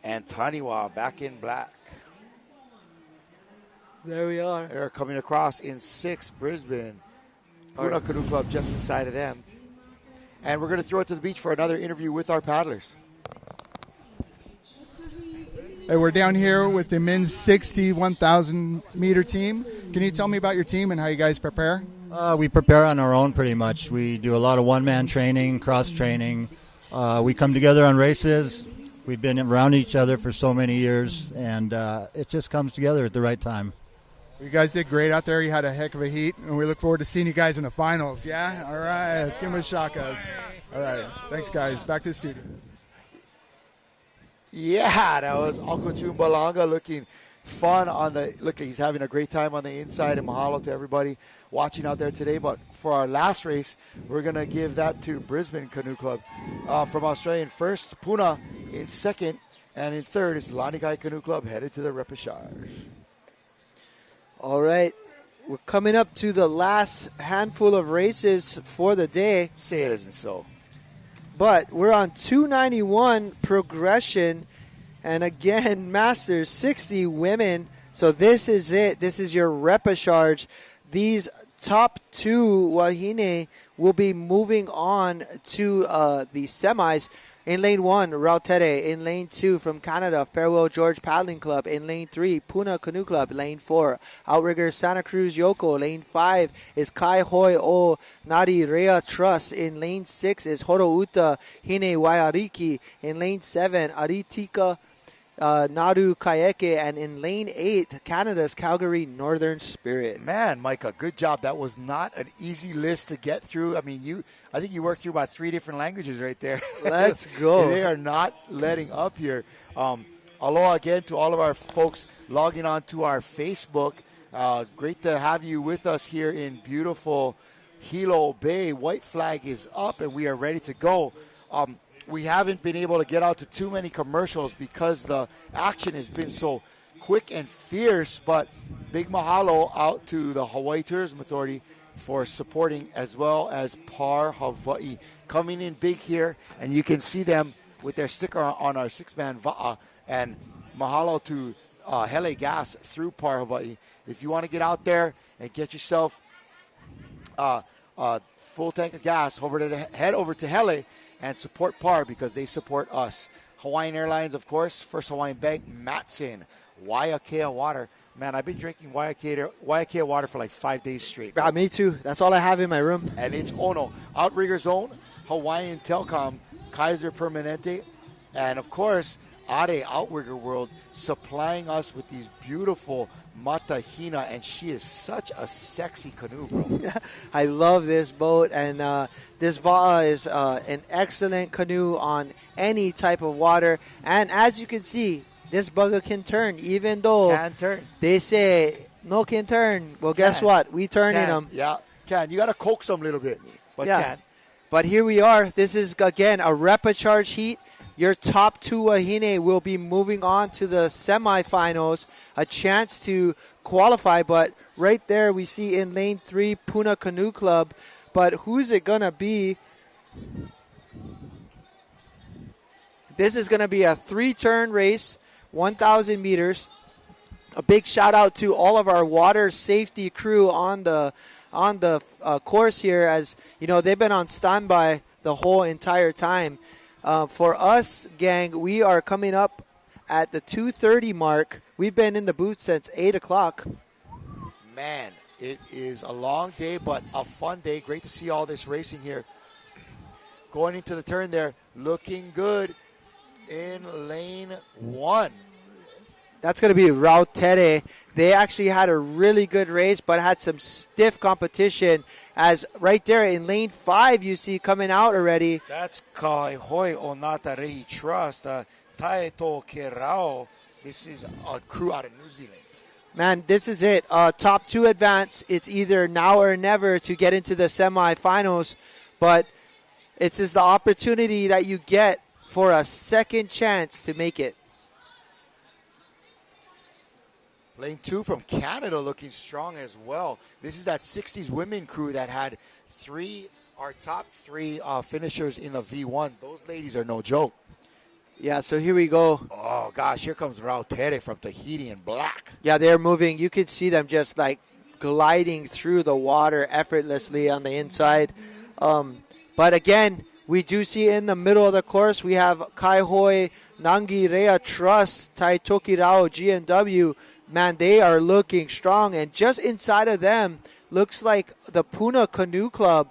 And Taniwa back in black. There we are. They're coming across in 6th, Brisbane. Puna Canoe Club just inside of them. And we're going to throw it to the beach for another interview with our paddlers. Hey, we're down here with the men's 60 1,000 meter team. Can you tell me about your team and how you guys prepare? We prepare on our own pretty much. We do a lot of one-man training, cross-training. We come together on races. We've been around each other for so many years, and it just comes together at the right time. You guys did great out there. You had a heck of a heat, and we look forward to seeing you guys in the finals, yeah? All right, let's give them a shot, guys. All right, thanks, guys. Back to the studio. Yeah, that was Uncle Chumbalanga looking fun on the look. He's having a great time on the inside, and mahalo to everybody watching out there today. But for our last race, we're gonna give that to Brisbane Canoe Club from Australia in 1st, Puna in 2nd, and in 3rd is Lanikai Canoe Club headed to the repechage. All right, we're coming up to the last handful of races for the day. Say it isn't so. But we're on 291 progression. And again, Masters, 60 women. So this is it. This is your repechage. These top 2 Wahine will be moving on to the semis. In lane 1, Rautere. In lane 2, from Canada, Farewell George Paddling Club. In lane 3, Puna Canoe Club. Lane 4, Outrigger Santa Cruz Yoko. Lane 5 is Kai Hoi O Nari Rea Trust. In lane 6 is Horouta Hine Waiariki. In lane 7, Aritika Naru Kayeke. And in lane 8, Canada's Calgary Northern Spirit. Man, Micah, good job. That was not an easy list to get through. I mean, I think you worked through about 3 different languages right there. Let's go. They are not letting up here. Aloha again to all of our folks logging on to our Facebook. Great to have you with us here in beautiful Hilo Bay. White flag is up, and we are ready to go. We haven't been able to get out to too many commercials because the action has been so quick and fierce, but big mahalo out to the Hawaii Tourism Authority for supporting, as well as Par Hawaii coming in big here, and you can see them with their sticker on our 6-man va'a, and mahalo to Hele Gas through Par Hawaii. If you want to get out there and get yourself a full tank of gas, head over to Hele and support Par, because they support us. Hawaiian Airlines, of course, First Hawaiian Bank, Matson, Waiakea Water. Man, I've been drinking Waiakea water for like 5 days straight. Me too. That's all I have in my room. And it's Ono. Outrigger Zone, Hawaiian Telcom, Kaiser Permanente, and of course, Are Outrigger World supplying us with these beautiful Mata Hina, and she is such a sexy canoe, bro. I love this boat, and this Va'a is an excellent canoe on any type of water. And as you can see, this bugger can turn, even though Can turn. they say no can turn. Well, guess Can. what? We turn in Can. them. Yeah, can. You got to coax them a little bit, but can. But here we are. This is, again, a repecharge heat. Your top two wahine will be moving on to the semifinals, a chance to qualify. But right there we see in lane 3, Puna Canoe Club. But who's it going to be? This is going to be a 3-turn race, 1,000 meters. A big shout out to all of our water safety crew on the course here, as you know, they've been on standby the whole entire time. For us, gang, we are coming up at the 2:30 mark. We've been in the booth since 8 o'clock. Man, it is a long day, but a fun day. Great to see all this racing here. Going into the turn there, looking good in lane 1. That's going to be Rautere. They actually had a really good race, but had some stiff competition. As right there in lane 5, you see coming out already. That's Kaihoi Onata Rehi Trust. Taeto Kerao. This is a crew out of New Zealand. Man, this is it. Top 2 advance. It's either now or never to get into the semifinals. But it's just the opportunity that you get for a second chance to make it. Lane 2 from Canada looking strong as well. This is that 60s women crew that had our top 3 finishers in the V1. Those ladies are no joke. Yeah, so here we go. Oh, gosh, here comes Rautere from Tahiti in black. Yeah, they're moving. You could see them just like gliding through the water effortlessly on the inside. But again, we do see in the middle of the course, we have Kaihoi, Nangi Rea Trust, Taitoki Rao, GNW. Man, they are looking strong. And just inside of them, looks like the Puna Canoe Club.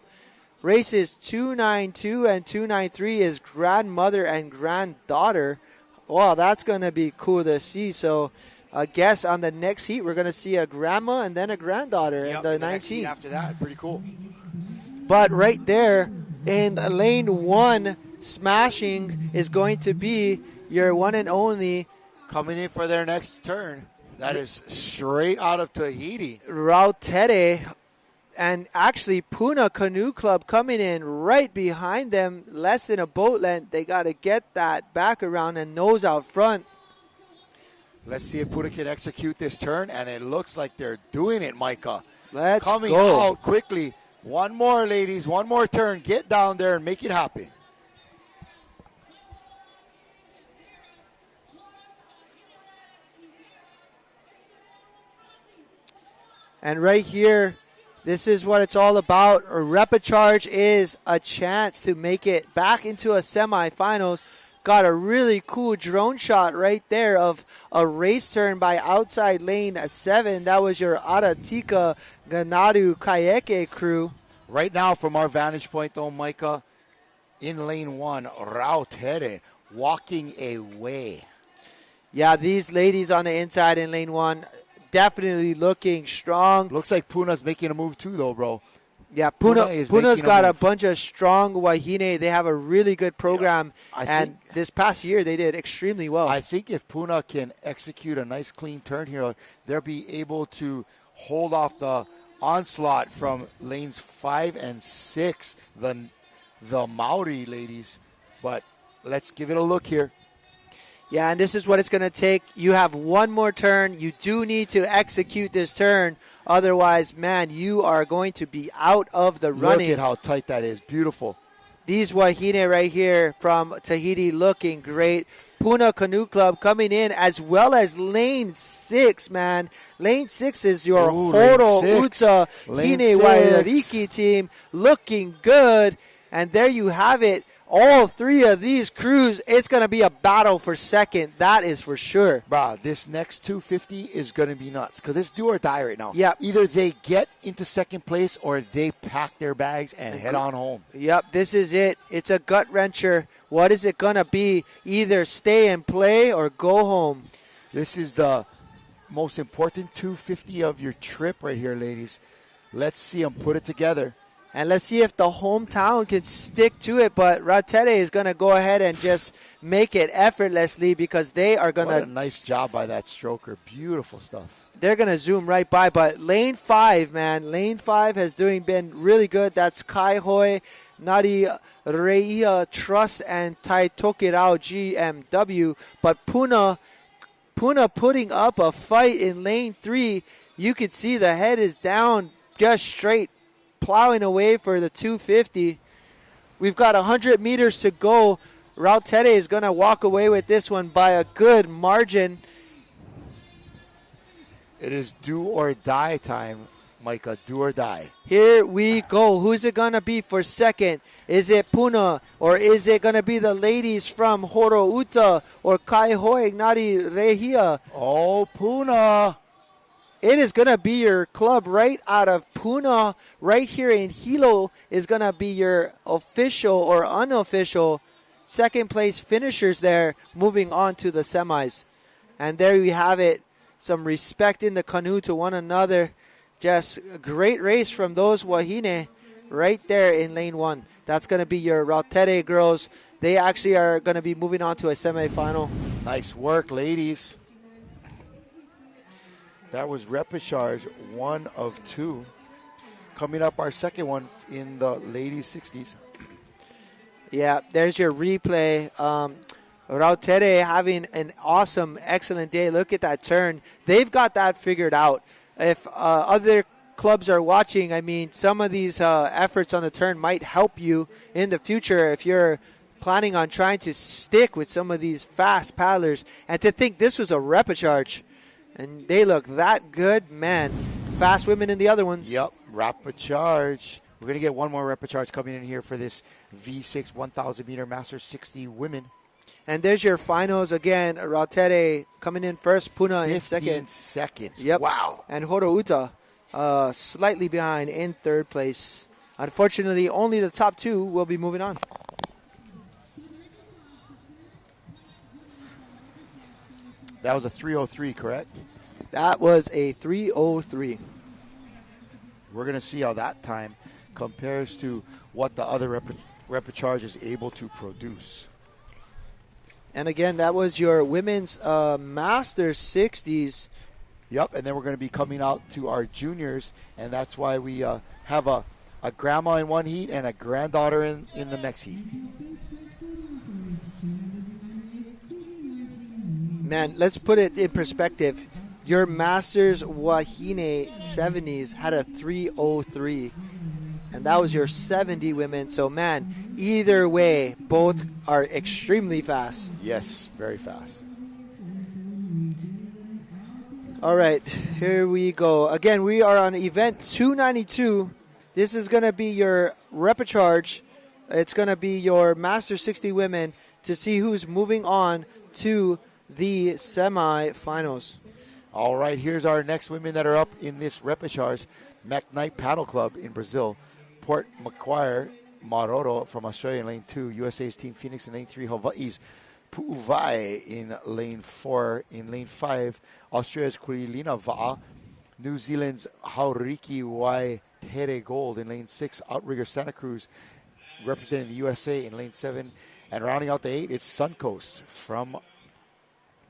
Races 292 and 293 is grandmother and granddaughter. Wow, that's going to be cool to see. So I guess on the next heat, we're going to see a grandma and then a granddaughter in the 19. After that, pretty cool. But right there in lane 1, smashing is going to be your one and only. Coming in for their next turn. That is straight out of Tahiti. Rautere. And actually, Puna Canoe Club coming in right behind them, less than a boat length. They got to get that back around and nose out front. Let's see if Puna can execute this turn, and it looks like they're doing it, Micah. Let's Coming go. out quickly. One more, ladies. One more turn. Get down there and make it happen. And right here, this is what it's all about. A repecharge is a chance to make it back into a semifinals. Got a really cool drone shot right there of a race turn by outside lane 7. That was your Aratika Ganadu Kayeke crew. Right now, from our vantage point, though, Micah, in lane 1, Rautere walking away. Yeah, these ladies on the inside in lane 1 definitely looking strong. Looks like Puna's making a move too, though, bro. Yeah, Puna's got a bunch of strong wahine. They have a really good program, and this past year they did extremely well. I think if Puna can execute a nice clean turn here, they'll be able to hold off the onslaught from lanes 5 and 6, the Maori ladies. But let's give it a look here. Yeah, and this is what it's going to take. You have one more turn. You do need to execute this turn. Otherwise, man, you are going to be out of the running. Look at how tight that is. Beautiful. These wahine right here from Tahiti looking great. Puna Canoe Club coming in, as well as lane 6, man. Lane 6 is your Horo Uta Hine Wairiki team looking good. And there you have it. All three of these crews, it's going to be a battle for second. That is for sure. Bruh, this next 250 is going to be nuts because it's do or die right now. Yep. Either they get into second place or they pack their bags and head on home. Yep, this is it. It's a gut wrencher. What is it going to be? Either stay and play or go home. This is the most important 250 of your trip right here, ladies. Let's see them put it together. And let's see if the hometown can stick to it. But Rautere is going to go ahead and just make it effortlessly because they are going to. What a nice job by that stroker. Beautiful stuff. They're going to zoom right by. But lane 5, man. Lane 5 has been really good. That's Kai Hoi, Nari Reia Trust, and Tai Tokirao GMW. But Puna putting up a fight in lane 3. You can see the head is down just straight, plowing away for the 250. We've got 100 meters to go. Rautere is going to walk away with this one by a good margin. It is do or die time, Micah. Do or die. Here we go. Who's it going to be for second? Is it Puna or is it going to be the ladies from Horo Uta or Kai Hoi Nari Rehia? Oh, Puna. It is going to be your club right out of Puna. Right here in Hilo is going to be your official or unofficial second place finishers there, moving on to the semis. And there we have it. Some respect in the canoe to one another. Just a great race from those Wahine right there in lane 1. That's going to be your Rautere girls. They actually are going to be moving on to a semifinal. Nice work, ladies. That was repechage 1 of 2. Coming up, our second one in the ladies 60s. Yeah, there's your replay. Rautere having an awesome, excellent day. Look at that turn. They've got that figured out. If other clubs are watching, I mean, some of these efforts on the turn might help you in the future if you're planning on trying to stick with some of these fast paddlers. And to think this was a repechage. And they look that good, man. Fast women in the other ones. Yep, repechage. We're going to get one more repechage coming in here for this V6 1,000 meter Master 60 women. And there's your finals again. Rautere coming in first, Puna in second. 15 seconds. Yep. Wow. And Horo Uta slightly behind in third place. Unfortunately, only the top 2 will be moving on. That was a 303, correct? That was a 303. We're going to see how that time compares to what the other repechage is able to produce. And again, that was your women's Masters 60s. Yep, and then we're going to be coming out to our juniors, and that's why we have a grandma in one heat and a granddaughter in the next heat. Man, let's put it in perspective. Your Masters Wahine 70s had a 303, and that was your 70 women. So, man, either way, both are extremely fast. Yes, very fast. All right, here we go. Again, we are on event 292. This is going to be your repechage. It's going to be your Master 60 women to see who's moving on to the semi-finals. All right, here's our next women that are up in this repechage. McKnight Paddle Club in Brazil. Port Macquarie Maroro from Australia in lane 2. USA's Team Phoenix in lane 3. Hawaii's Pu'uvai in lane 4. In lane 5, Australia's Kuilina Va'a. New Zealand's Hauriki Wai Tere Gold in lane 6. Outrigger Santa Cruz representing the USA in lane 7. And rounding out the 8, it's Suncoast from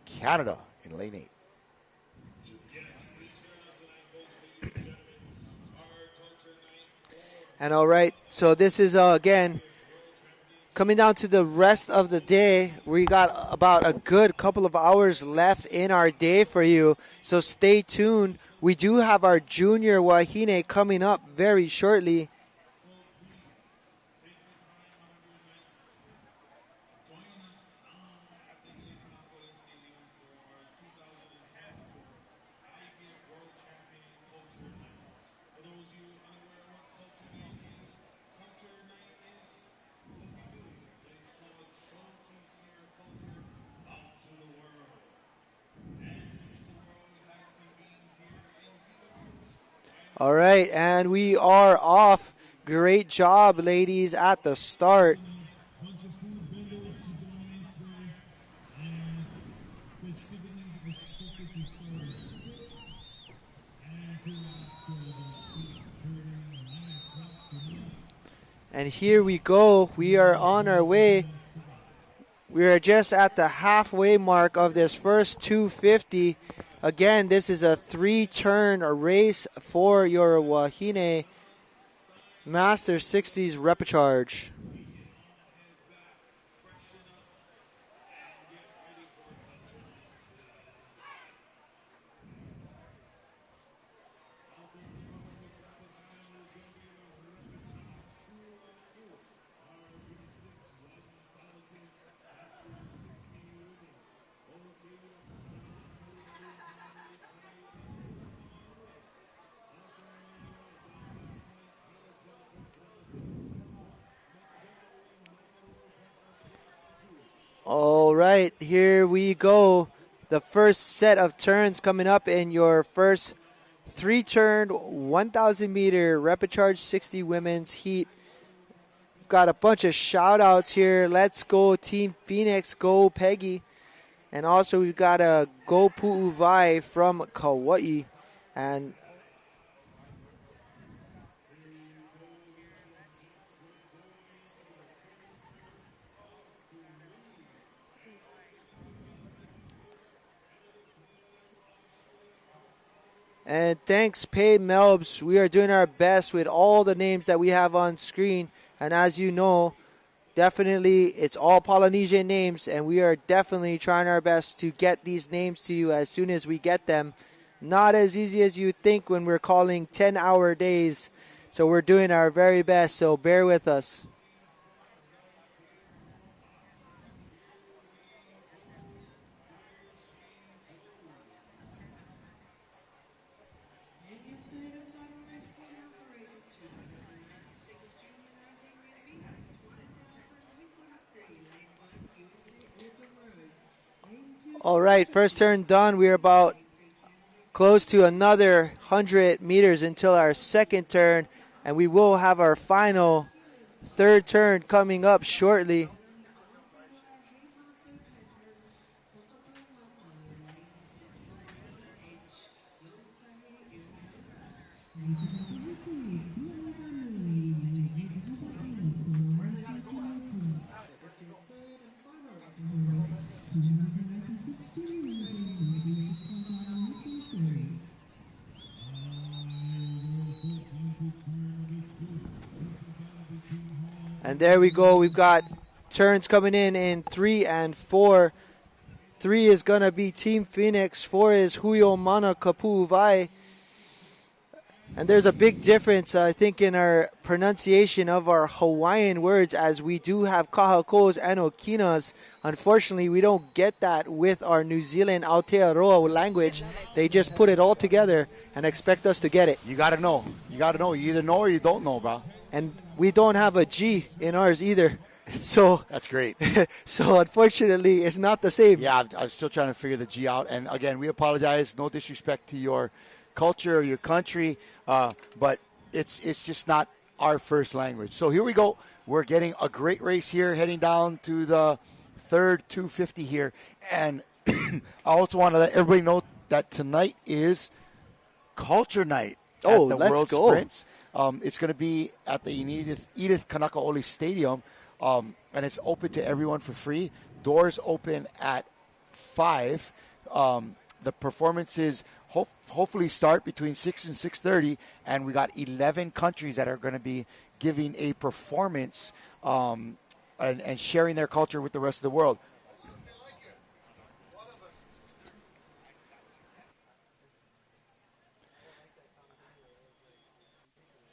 Canada in lane 8. And all right, so this is, again, coming down to the rest of the day. We got about a good couple of hours left in our day for you, so stay tuned. We do have our junior Wahine coming up very shortly. All right, and we are off. Great job, ladies, at the start. And here we go. We are on our way. We are just at the halfway mark of this first 250. Again, this is a 3-turn race for your Wahine Master 60s repecharge. All right, here we go. The first set of turns coming up in your first 3-turn 1,000 meter repecharge 60 women's heat. We've got a bunch of shout outs here. Let's go Team Phoenix, go Peggy. And also we've got a go Pu'uvai from Kauai. And thanks, Pay Melbs. We are doing our best with all the names that we have on screen. And as you know, definitely it's all Polynesian names. And we are definitely trying our best to get these names to you as soon as we get them. Not as easy as you think when we're calling 10-hour days. So we're doing our very best. So bear with us. All right, first turn done. We're about close to another 100 meters until our second turn, and we will have our final third turn coming up shortly. And there we go. We've got turns coming in 3 and 4. 3 is going to be Team Phoenix. 4 is Huyo Mana Kapu'uvai. And there's a big difference, I think, in our pronunciation of our Hawaiian words, as we do have kahakos and okinas. Unfortunately, we don't get that with our New Zealand Aotearoa language. They just put it all together and expect us to get it. You got to know. You got to know. You either know or you don't know, bro. And we don't have a G in ours either. So that's great. So unfortunately, it's not the same. Yeah, I'm still trying to figure the G out. And again, we apologize. No disrespect to your culture or your country, but it's just not our first language. So here we go. We're getting a great race here, heading down to the third 250 here. And I also want to let everybody know that tonight is Culture Night at the let's World go. Sprints. It's going to be at the Edith Kanakaole Stadium, and it's open to everyone for free. Doors open at 5. The performances hopefully start between 6 and 6:30, and we got 11 countries that are going to be giving a performance and sharing their culture with the rest of the world.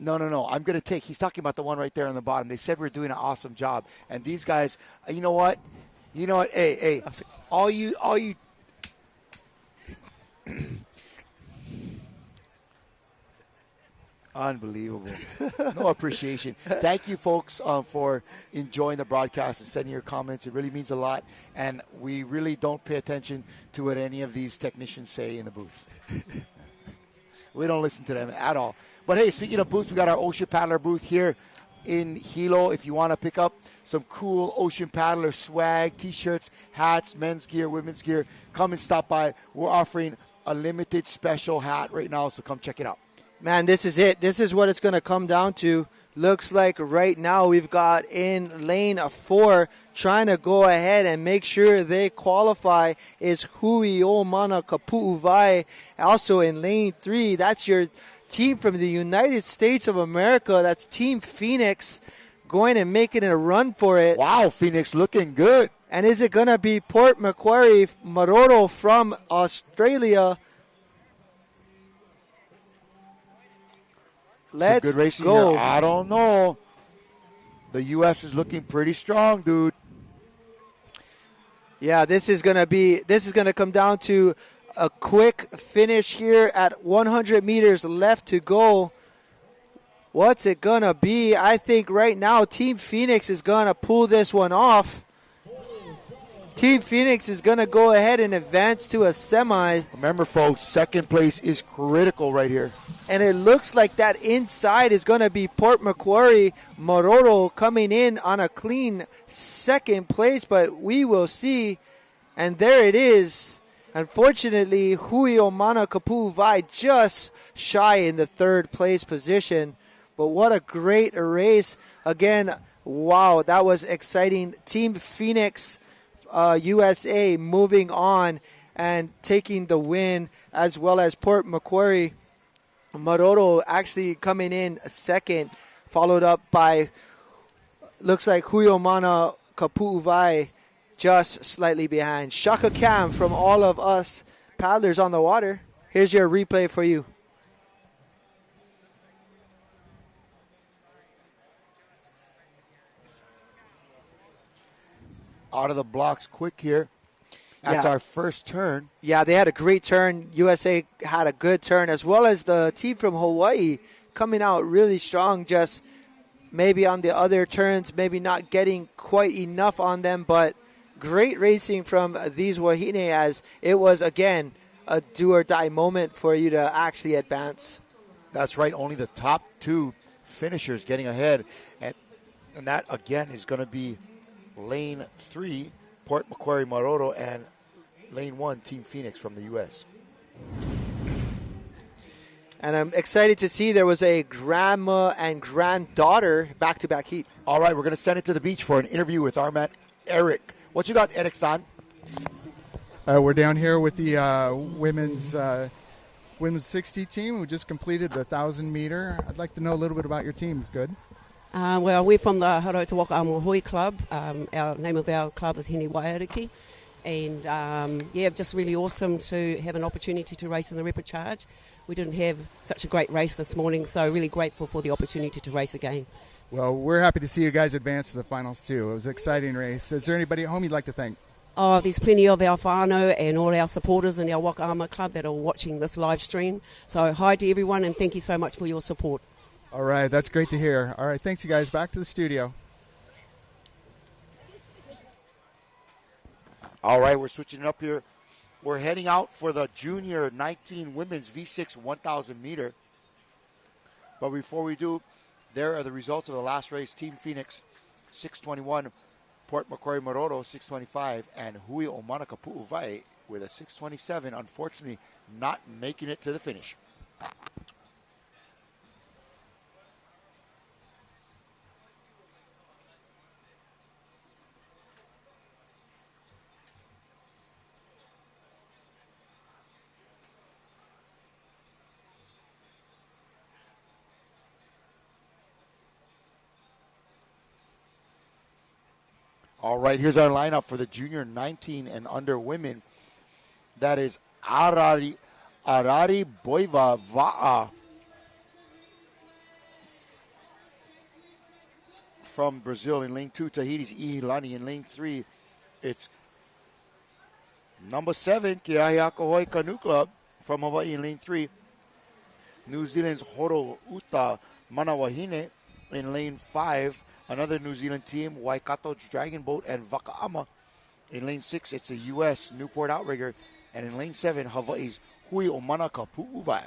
No. I'm going to take. He's talking about the one right there on the bottom. They said we're doing an awesome job, and these guys. You know what? Hey, all you. Unbelievable. No appreciation. Thank you, folks, for enjoying the broadcast and sending your comments. It really means a lot, and we really don't pay attention to what any of these technicians say in the booth. We don't listen to them at all. But hey, speaking of booths, we got our Ocean Paddler booth here in Hilo. If you want to pick up some cool Ocean Paddler swag, T-shirts, hats, men's gear, women's gear, come and stop by. We're offering a limited special hat right now, so come check it out. Man, this is it. This is what it's going to come down to. Looks like right now we've got in lane 4 trying to go ahead and make sure they qualify is Hui Omana Kapu'uvai. Also in lane 3, that's your team from the United States of America. That's Team Phoenix going and making a run for it. Wow, Phoenix looking good. And is it going to be Port Macquarie Maroro from Australia? Let's good racing go. Here. I don't know. The U.S. is looking pretty strong, dude. Yeah, this is going to come down to a quick finish here at 100 meters left to go. What's it going to be? I think right now Team Phoenix is going to pull this one off. Team Phoenix is going to go ahead and advance to a semi. Remember, folks, second place is critical right here. And it looks like that inside is going to be Port Macquarie Maroro coming in on a clean second place, but we will see. And there it is. Unfortunately, Hui Omana Kapu'uvai just shy in the third place position. But what a great race. Again, wow, that was exciting. Team Phoenix USA moving on and taking the win, as well as Port Macquarie Maroro actually coming in second, followed up by, looks like Huyomana Kapu'uvai just slightly behind. Shaka Cam from all of us paddlers on the water. Here's your replay for you. Out of the blocks quick here. That's our first turn. Yeah, they had a great turn. USA had a good turn, as well as the team from Hawaii coming out really strong. Just maybe on the other turns, maybe not getting quite enough on them, but great racing from these Wahine, as it was, again, a do-or-die moment for you to actually advance. That's right. Only the top 2 finishers getting ahead. And that, again, is going to be Lane 3, Port Macquarie Maroro, and Lane 1, Team Phoenix from the U.S. And I'm excited to see there was a grandma and granddaughter back-to-back heat. All right, we're going to send it to the beach for an interview with our man, Eric. What you got, Eric-san? We're down here with the women's 60 team who just completed the 1,000-meter. I'd like to know a little bit about your team. Good. Well, we're from the Harotuwaka Amohui Club. Our name of our club is Hini Waiariki. And, just really awesome to have an opportunity to race in the repechage. We didn't have such a great race this morning, so really grateful for the opportunity to race again. Well, we're happy to see you guys advance to the finals, too. It was an exciting race. Is there anybody at home you'd like to thank? Oh, there's plenty of our whānau and all our supporters in our Wakaama Club that are watching this live stream. So hi to everyone, and thank you so much for your support. All right, that's great to hear. All right, thanks, you guys. Back to the studio. All right, we're switching it up here. We're heading out for the Junior 19 Women's V6 1,000 meter. But before we do, there are the results of the last race. Team Phoenix, 6:21. Port Macquarie Maroro, 6:25. And Hui Omana Kapu'uvai with a 6:27. Unfortunately, not making it to the finish. All right, here's our lineup for the Junior 19 and under women. That is Arari Boiva Va'a from Brazil in lane 2. Tahiti's Ihilani in lane 3. It's number 7, Keahiakahoi Canoe Club from Hawaii in lane 3. New Zealand's Horo Uta Manawahine in lane 5. Another New Zealand team, Waikato Dragon Boat and Vaka'ama. In lane 6, it's the U.S. Newport Outrigger. And in lane 7, Hawaii's Hui Omana Kapu'uvai.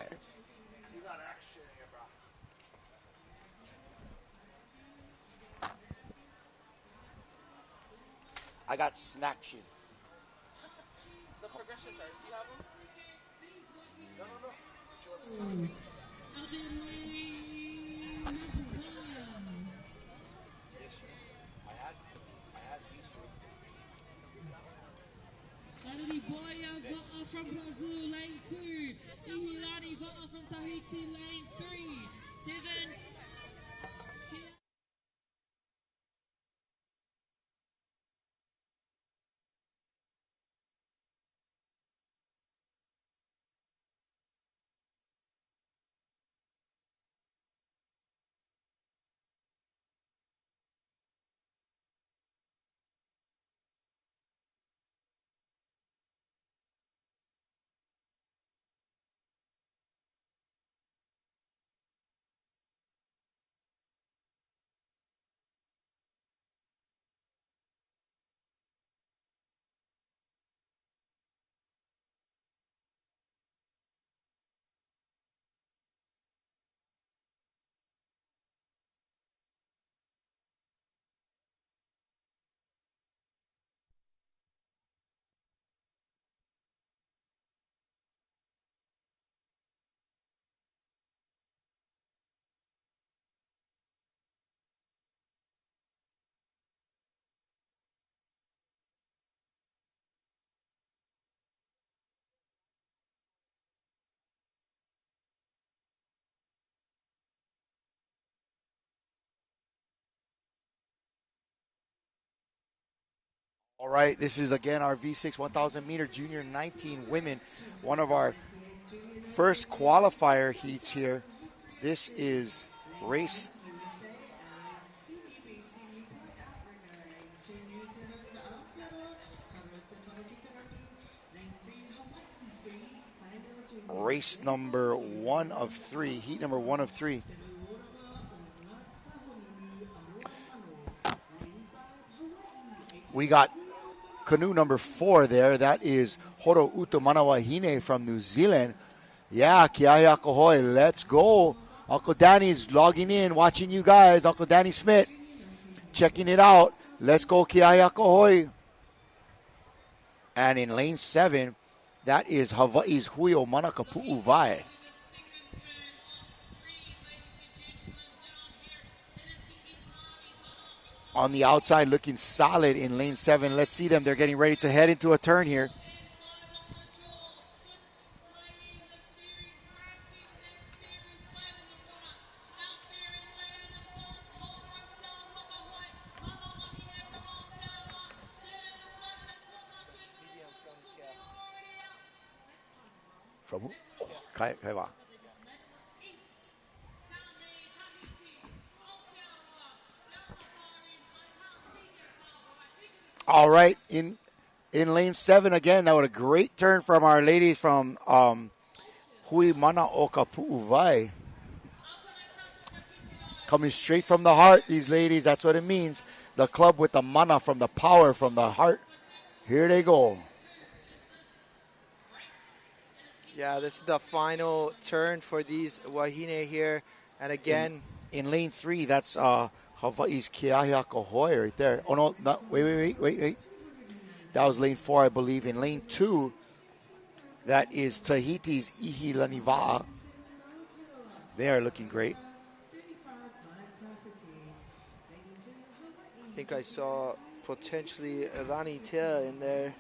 I got snack shit. The progression chart. Do you have them? No. She wants to talk. I had these two. Finally, Boya got off from Brazil, lane 2. Ihilani got off from Tahiti, lane 3. 7. All right, this is again our V6 1,000 meter junior 19 women. One of our first qualifier heats here. This is race number 1 of 3, heat number 1 of 3. We got canoe number 4 there. That is Horo Uto Manawahine from New Zealand. Yeah, Kiahi Akohoi, let's go. Uncle Danny's logging in, watching you guys. Uncle Danny Smith checking it out. Let's go, Kiahi Akohoi. And in lane 7, that is Hawaii's Huio Manakapu'uvai. On the outside, looking solid in lane 7. Let's see them. They're getting ready to head into a turn here. From who? Oh, Kaiwa. All right, in lane 7 again. That was a great turn from our ladies from Hui Mana Oka Pu'uvai. Coming straight from the heart, these ladies. That's what it means. The club with the mana from the power from the heart. Here they go. Yeah, this is the final turn for these Wahine here. And again, in lane 3, that's Hawaii's Kiahi Akohoi right there. Oh, no, wait. That was lane 4, I believe. In lane 2, that is Tahiti's Ihilaniva'a. They are looking great. I think I saw potentially Rani Tia in there.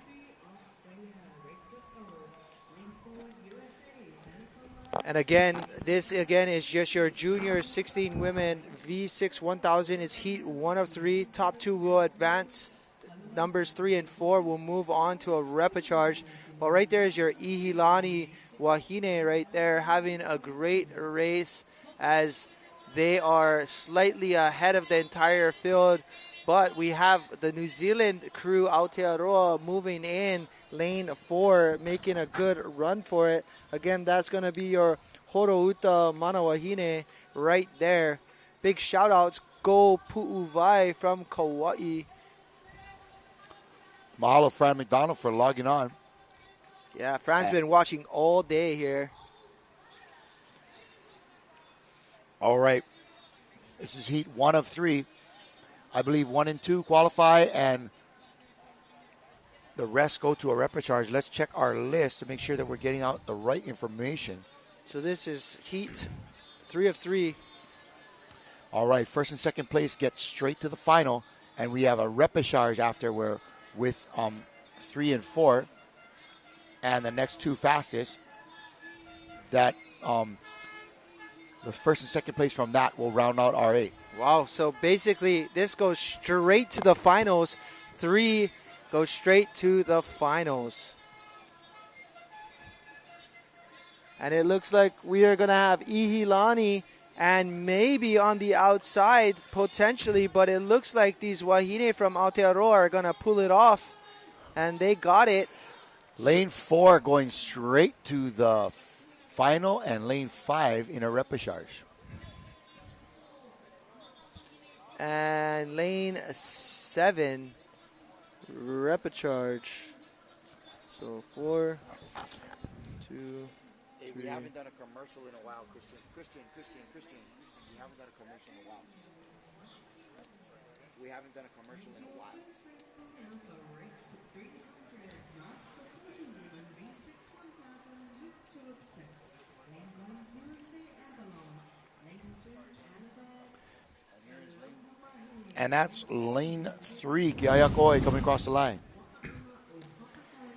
And again, this again is just your junior 16 women V6 1000. It's heat 1 of 3. Top 2 will advance. Numbers 3 and 4 will move on to a repechage. But right there is your Ihilani Wahine right there having a great race as they are slightly ahead of the entire field. But we have the New Zealand crew, Aotearoa, moving in lane 4, making a good run for it. Again, that's going to be your Horouta Manawahine right there. Big shout-outs. Go Pu'uvai from Kauai. Mahalo, Fran McDonald, for logging on. Yeah, Fran's been watching all day here. All right. This is heat 1 of 3. I believe 1 and 2 qualify, and the rest go to a repechage. Let's check our list to make sure that we're getting out the right information. So this is heat 3 of 3. All right, first and second place get straight to the final, and we have a repechage after we're with 3 and 4, and the next 2 fastest. That the first and second place from that will round out our 8. Wow, so basically this goes straight to the finals. 3 goes straight to the finals. And it looks like we are going to have Ihilani and maybe on the outside potentially, but it looks like these Wahine from Aotearoa are going to pull it off, and they got it. Lane 4 going straight to the final, and lane 5 in a repechage. And lane 7, repechage. So 4, 2, Hey, we haven't done a commercial in a while, Christian. Christian. We haven't done a commercial in a while. We haven't done a commercial in a while. And that's lane 3, Kiayakoi coming across the line.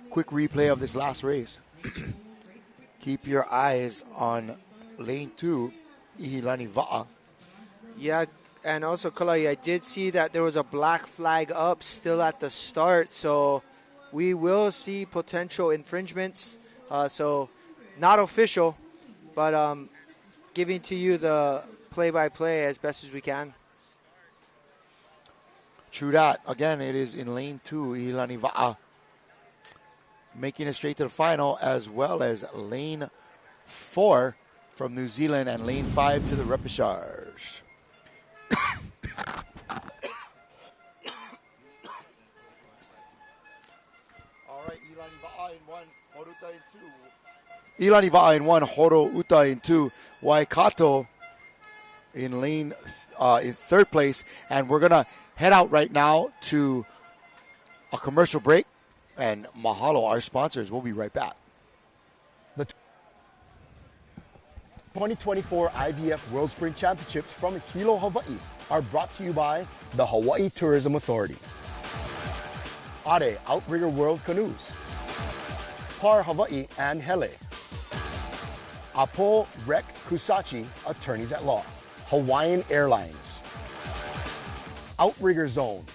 Quick replay of this last race. Keep your eyes on lane 2, Ihilani Va'a. Yeah, and also, Kalai, I did see that there was a black flag up still at the start, so we will see potential infringements. So not official, but giving to you the play-by-play as best as we can. True that. Again, it is in lane 2, Ihilani Va'a, making it straight to the final, as well as lane 4 from New Zealand and lane 5 to the repechage. All right, Ilani Va'a in 1, Horuta in 2. Ilani Va'a in 1, Horo Uta in 2. Waikato in lane in 3rd place, and we're gonna head out right now to a commercial break. And mahalo, our sponsors. We'll be right back. The 2024 IVF World Sprint Championships from Hilo, Hawaii are brought to you by the Hawaii Tourism Authority, Are Outrigger World Canoes, Par Hawaii and Hele, Apo Rek Kusachi, Attorneys at Law, Hawaiian Airlines, Outrigger Zone,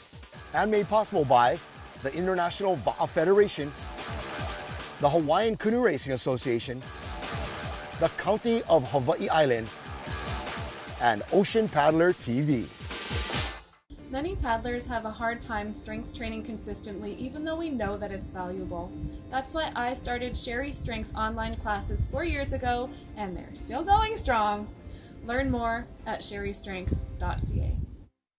and made possible by the International Va'a Federation, the Hawaiian Canoe Racing Association, the County of Hawaii Island, and Ocean Paddler TV. Many paddlers have a hard time strength training consistently, even though we know that it's valuable. That's why I started Sherry Strength online classes 4 years ago, and they're still going strong. Learn more at sherrystrength.ca.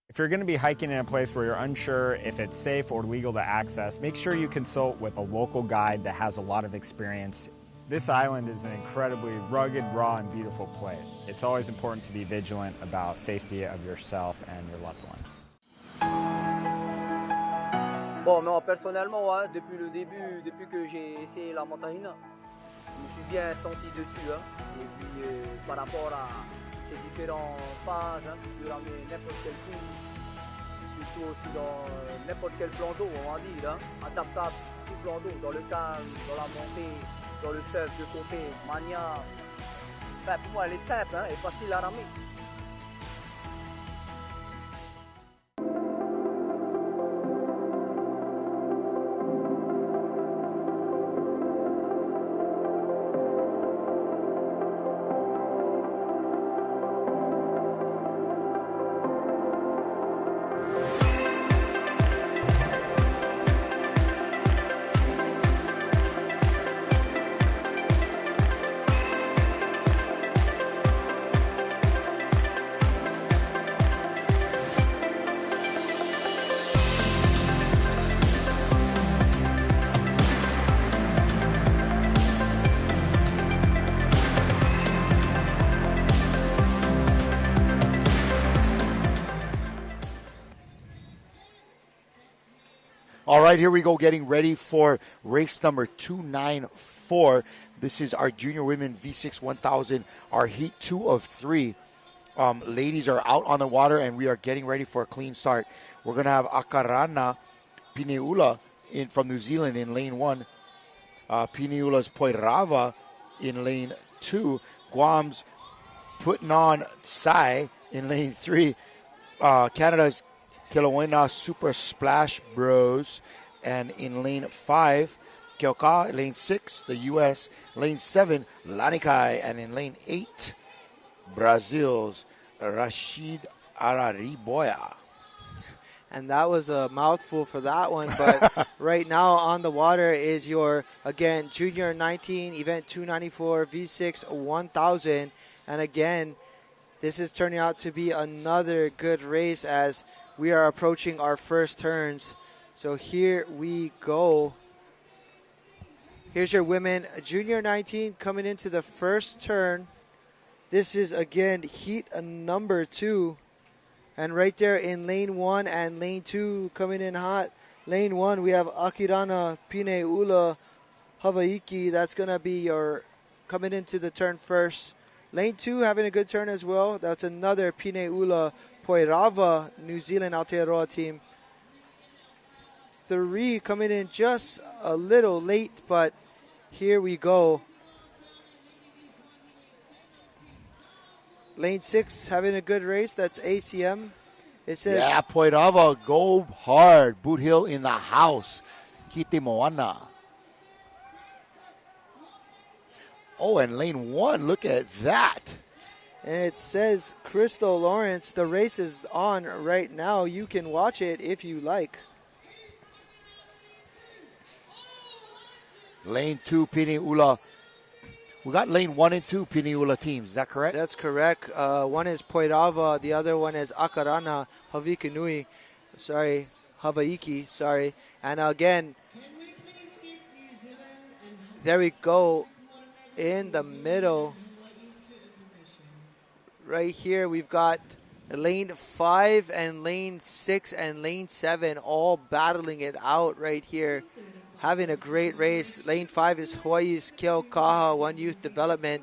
If you're going to be hiking in a place where you're unsure if it's safe or legal to access, make sure you consult with a local guide that has a lot of experience. This island is an incredibly rugged, raw, and beautiful place. It's always important to be vigilant about safety of yourself and your loved ones. Bon, non, personnellement, hein, depuis le début, depuis que j'ai essayé la montagne, je me suis bien senti dessus. Hein, et puis, par rapport à ces différentes phases, hein, tu peux ramener n'importe quel coup, surtout aussi dans n'importe quel plan d'eau, on va dire, hein, adaptable, tout plan d'eau, dans le calme, dans la montée, dans le surf de côté, manière. Ben, pour moi, elle est simple, hein, et facile à ramener. All right, here we go, getting ready for race number 294. This is our junior women V6 1000, our heat 2 of 3. Ladies are out on the water, and we are getting ready for a clean start. We're going to have Akarana Pineula from New Zealand in lane 1. Pineula's Poirava in lane 2. Guam's putting on Sai in lane 3. Canada's Kilauea Super Splash Bros. And in lane 5, Keoka, lane 6, the U.S., lane 7, Lanikai, and in lane 8, Brazil's Rashid Arariboya. And that was a mouthful for that one. But right now on the water is your, again, Junior 19, Event 294, V6 1000. And again, this is turning out to be another good race as we are approaching our first turns. So here we go. Here's your women, Junior 19 coming into the first turn. This is, again, heat number 2. And right there in lane 1 and lane 2 coming in hot. Lane 1, we have Akirana Pineula Havaiki. That's going to be your coming into the turn first. Lane 2 having a good turn as well. That's another Pineula Poirava New Zealand Aotearoa team. 3 coming in just a little late, but here we go. Lane 6 having a good race. That's ACM. It says, yeah, Poirava, go hard. Boot Hill in the house. Kite Moana. Oh, and lane 1, look at that. And it says, Crystal Lawrence, the race is on right now. You can watch it if you like. Lane 2, Pineula. We got lane 1 and 2 Pineula teams. Is that correct? That's correct. One is Poirava. The other one is Akarana Havikinui. Sorry, Havaiki. Sorry. And again, there we go. In the middle, right here, we've got lane 5 and lane 6 and lane 7 all battling it out right here. Having a great race. Lane 5 is Hawaii's Keo Kaha, One Youth Development.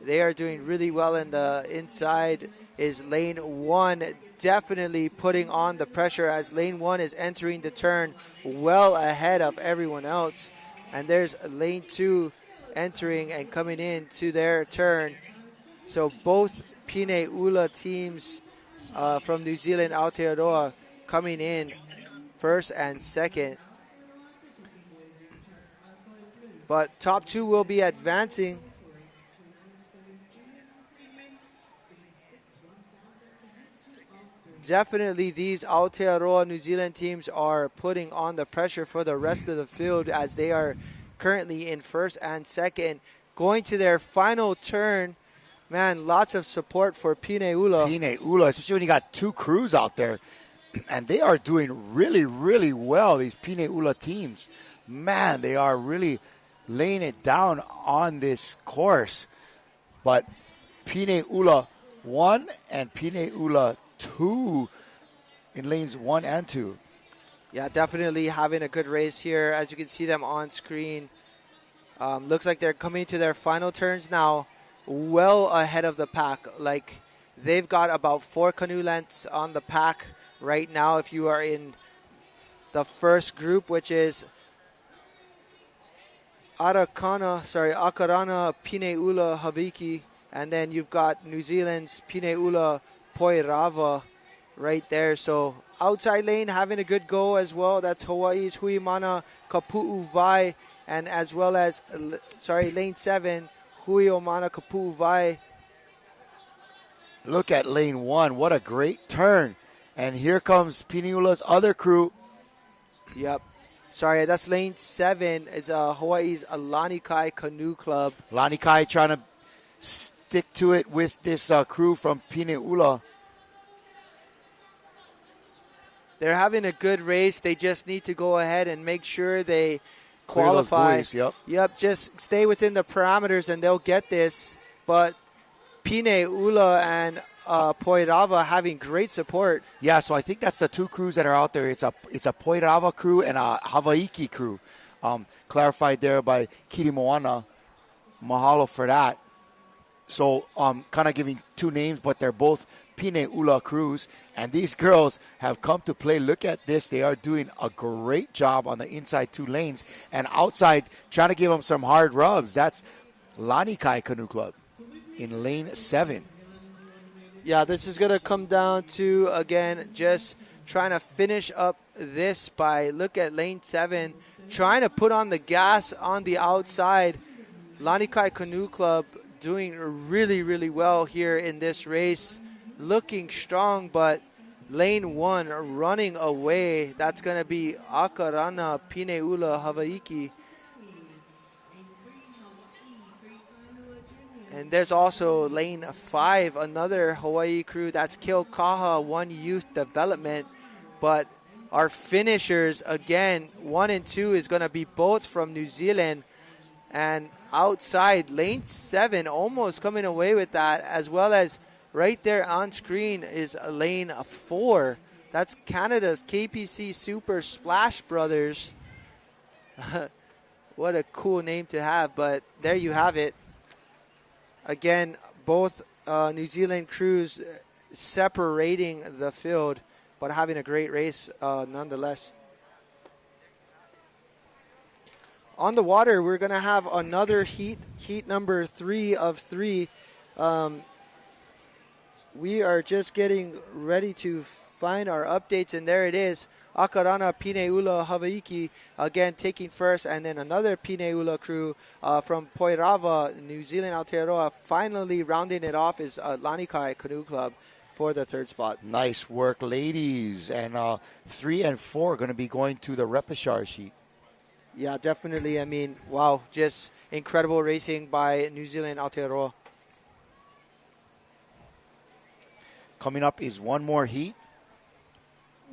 They are doing really well, and the inside is lane 1, definitely putting on the pressure as lane 1 is entering the turn well ahead of everyone else. And there's lane 2 entering and coming in to their turn. So both Pineula teams from New Zealand Aotearoa coming in first and second. But top 2 will be advancing. Definitely these Aotearoa New Zealand teams are putting on the pressure for the rest of the field as they are currently in first and second. Going to their final turn, man, lots of support for Pineula. Pineula, especially when you got 2 crews out there. And they are doing really, really well, these Pineula teams. Man, they are really laying it down on this course. But Pineula 1 and Pineula 2 in lanes 1 and 2. Yeah, definitely having a good race here. As you can see them on screen. Looks like they're coming to their final turns now, well ahead of the pack. Like, they've got about 4 canoe lengths on the pack right now if you are in the first group, which is Akarana Pineula Haviki, and then you've got New Zealand's Pineula Poirava right there. So outside lane having a good go as well. That's Hawaii's Huimana Kapu'u Vai, and as well as, lane 7, Huiomana Kapu'u Vai. Look at lane 1. What a great turn. And here comes Pineula's other crew. Yep. Sorry, that's lane 7. It's Hawaii's Lanikai Canoe Club. Lanikai trying to stick to it with this crew from Pineula. They're having a good race. They just need to go ahead and make sure they qualify. Buoys, yep. Yep, just stay within the parameters and they'll get this. But Pineula and Poirava having great support. Yeah, so I think that's the two crews that are out there. It's a Poirava crew and a Hawaiki crew. Clarified there by Kiri Moana. Mahalo for that. So kind of giving two names, but they're both Pine Ula crews. And these girls have come to play. Look at this. They are doing a great job on the inside two lanes. And outside, trying to give them some hard rubs. That's Lanikai Canoe Club in lane 7. Yeah, this is going to come down to, again, just trying to finish up this by, look at lane 7, trying to put on the gas on the outside. Lanikai Canoe Club doing really, really well here in this race. Looking strong, but lane 1 running away. That's going to be Akarana Pineula Hawaiki. And there's also lane 5, another Hawaii crew. That's Kilkaha, One Youth Development. But our finishers, again, 1 and 2 is going to be both from New Zealand. And outside, lane 7, almost coming away with that, as well as right there on screen is lane 4. That's Canada's KPC Super Splash Brothers. What a cool name to have, but there you have it. Again, both New Zealand crews separating the field, but having a great race nonetheless. On the water, we're going to have another heat number 3 of 3. We are just getting ready to find our updates, and there it is. Akarana Pineula Hawaiki, again taking first, and then another Pineula crew from Poirava, New Zealand, Aotearoa. Finally rounding it off is Lanikai Canoe Club for the 3rd spot. Nice work, ladies. And 3 and 4 are going to be going to the repechage sheet. Yeah, definitely. I mean, wow, just incredible racing by New Zealand, Aotearoa. Coming up is one more heat.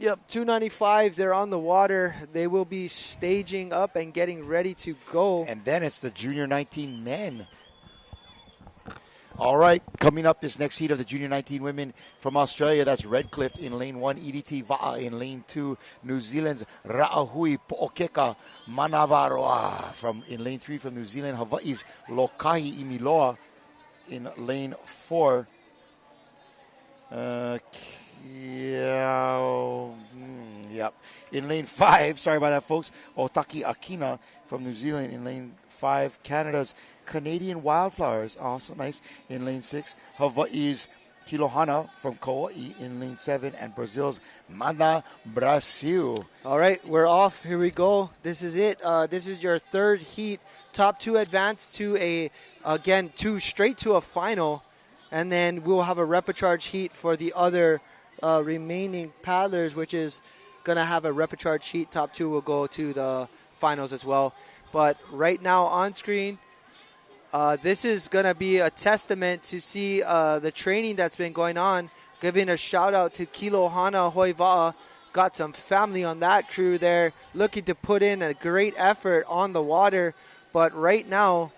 Yep, 295, they're on the water. They will be staging up and getting ready to go. And then it's the Junior 19 men. All right, coming up this next heat of the Junior 19 women from Australia, that's Redcliffe in lane 1, EDT Va'a in lane 2, New Zealand's Ra'ahui Po'okeka Manavaroa in lane 3 from New Zealand, Hawaii's Lokahi Imiloa in lane 4. Yep. In lane 5, sorry about that, folks, Otaki Akina from New Zealand in lane 5. Canada's Canadian Wildflowers, also nice, in lane 6. Hawaii's Kilohana from Kauai in lane 7. And Brazil's Mana Brasil. All right, we're off. Here we go. This is it. This is your 3rd heat. Top 2 advance to straight to a final. And then we'll have a repechage heat for the other remaining paddlers, which is going to have a repechage heat. Top 2 will go to the finals as well. But right now on screen, this is going to be a testament to see the training that's been going on. Giving a shout out to Kilohana Hoiva'a. Got some family on that crew there, looking to put in a great effort on the water. But right now,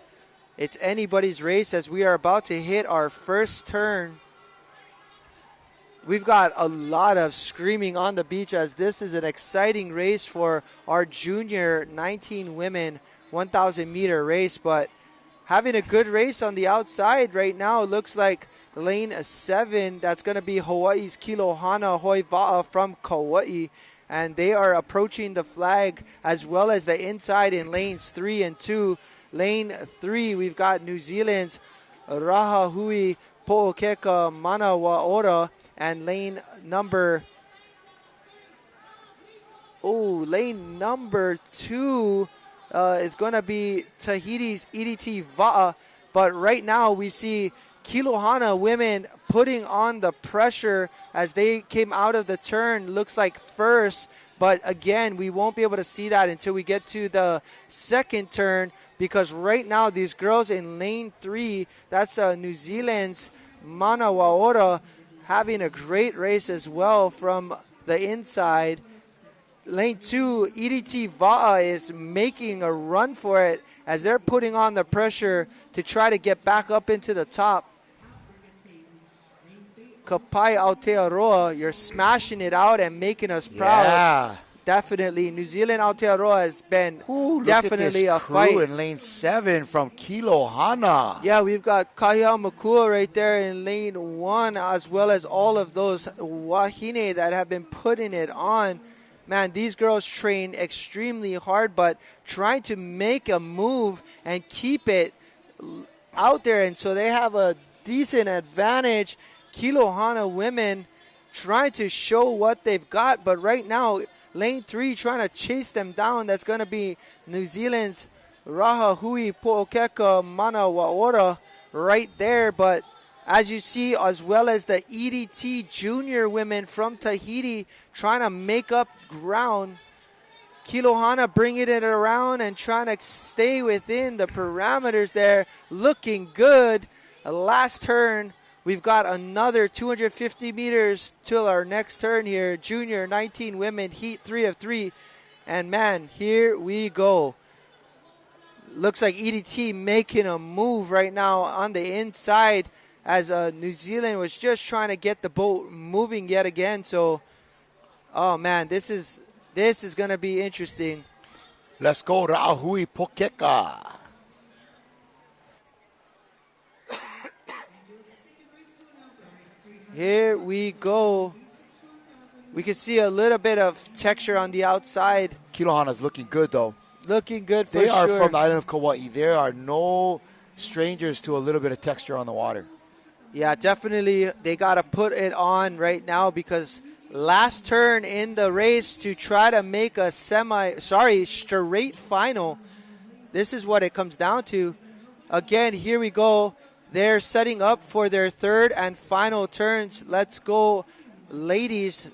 it's anybody's race as we are about to hit our first turn. We've got a lot of screaming on the beach as this is an exciting race for our Junior 19 women 1,000 meter race. But having a good race on the outside right now, it looks like lane 7, that's going to be Hawaii's Kilohana Hoiva'a from Kauai. And they are approaching the flag as well as the inside in lanes 3 and 2. Lane 3, we've got New Zealand's Rahahui Po'okeka Manawaora. And lane number 2 is going to be Tahiti's EDT Va'a. But right now we see Kilohana women putting on the pressure as they came out of the turn. Looks like first. But again, we won't be able to see that until we get to the second turn. Because right now, these girls in lane 3, that's New Zealand's Manawaora, having a great race as well from the inside. Lane 2, EDT Va'a is making a run for it as they're putting on the pressure to try to get back up into the top. Kapai Aotearoa, you're smashing it out and making us proud. Yeah. Definitely. New Zealand Aotearoa has been definitely Look at this a crew fight. in lane 7 from Kilo Hana. Yeah, we've got Kaya Makua right there in lane 1, as well as all of those wahine that have been putting it on. Man, these girls train extremely hard, but trying to make a move and keep it out there. And so they have a decent advantage. Kilo Hana women trying to show what they've got, but right now, lane 3 trying to chase them down. That's going to be New Zealand's Raha Hui Po'okeka Mana Waora right there. But as you see, as well as the EDT junior women from Tahiti trying to make up ground. Kilo Hana bringing it around and trying to stay within the parameters there. Looking good. Last turn. We've got another 250 meters till our next turn here. Junior 19 women, heat 3 of 3. And man, here we go. Looks like EDT making a move right now on the inside as New Zealand was just trying to get the boat moving yet again. So, oh man, this is going to be interesting. Let's go, Rahui Pokeka. Here we go. We can see a little bit of texture on the outside. Kilo Hana's looking good, though. Looking good for They sure. are from the island of Kauai. There are no strangers to a little bit of texture on the water. Yeah, definitely. They got to put it on right now because last turn in the race to try to make a straight final. This is what it comes down to. Again, here we go. They're setting up for their third and final turns. Let's go, ladies.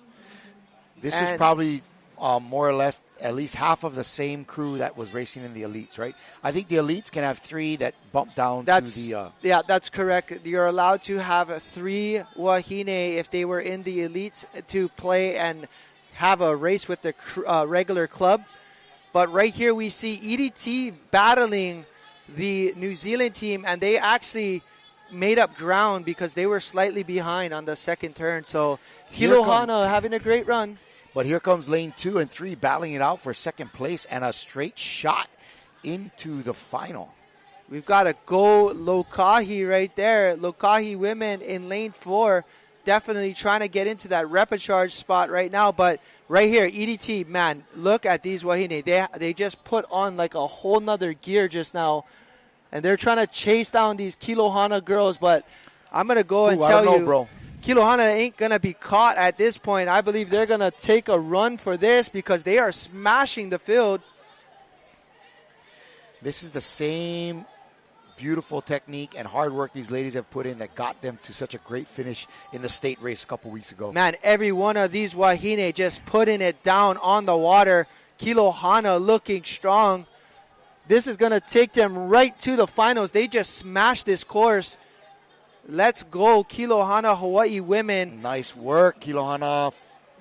This is probably more or less at least half of the same crew that was racing in the elites, right? I think the elites can have 3 that bump down to the... Yeah, that's correct. You're allowed to have 3 wahine if they were in the elites to play and have a race with the regular club. But right here we see EDT battling the New Zealand team, and they actually made up ground because they were slightly behind on the second turn. So Kilo Hana having a great run. But here comes lane 2 and 3 battling it out for second place and a straight shot into the final. We've got a go Lokahi right there. Lokahi women in lane 4 definitely trying to get into that repechage spot right now. But right here, EDT, man, look at these wahine. They just put on like a whole nother gear just now. And they're trying to chase down these Kilo Hana girls. But I'm going to go and tell you, bro. Kilo Hana ain't going to be caught at this point. I believe they're going to take a run for this because they are smashing the field. This is the same beautiful technique and hard work these ladies have put in that got them to such a great finish in the state race a couple weeks ago. Man, every one of these wahine just putting it down on the water. Kilo Hana looking strong. This is going to take them right to the finals. They just smashed this course. Let's go, Kilo Hana Hawaii women. Nice work, Kilo Hana.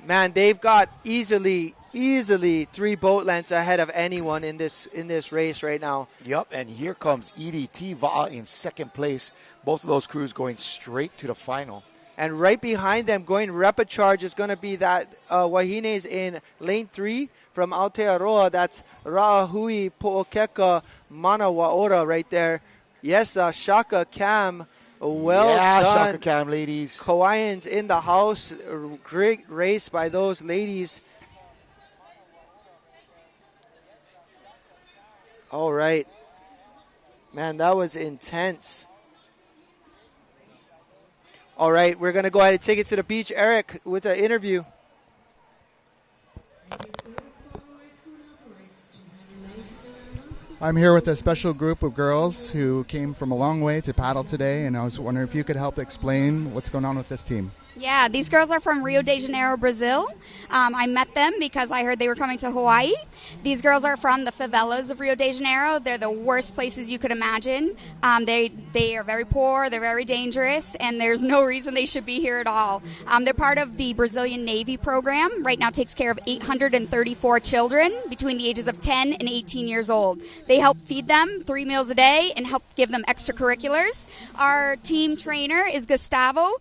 Man, they've got easily 3 boat lengths ahead of anyone in this race right now. Yep, and here comes EDT Va'a in second place. Both of those crews going straight to the final. And right behind them, going repechage, is going to be that wahines in lane 3 from Aotearoa. That's Ra'ahui Po'okeka Mana Waora right there. Yes, Shaka Cam. Well done. Shaka Cam, ladies. Kauaians in the house. Great race by those ladies. All right. Man, that was intense. All right, we're going to go ahead and take it to the beach. Eric, with the interview. I'm here with a special group of girls who came from a long way to paddle today, and I was wondering if you could help explain what's going on with this team. Yeah, these girls are from Rio de Janeiro, Brazil. I met them because I heard they were coming to Hawaii. These girls are from the favelas of Rio de Janeiro. They're the worst places you could imagine. They are very poor, they're very dangerous, and there's no reason they should be here at all. They're part of the Brazilian Navy program. Right now takes care of 834 children between the ages of 10 and 18 years old. They help feed them 3 meals a day and help give them extracurriculars. Our team trainer is Gustavo.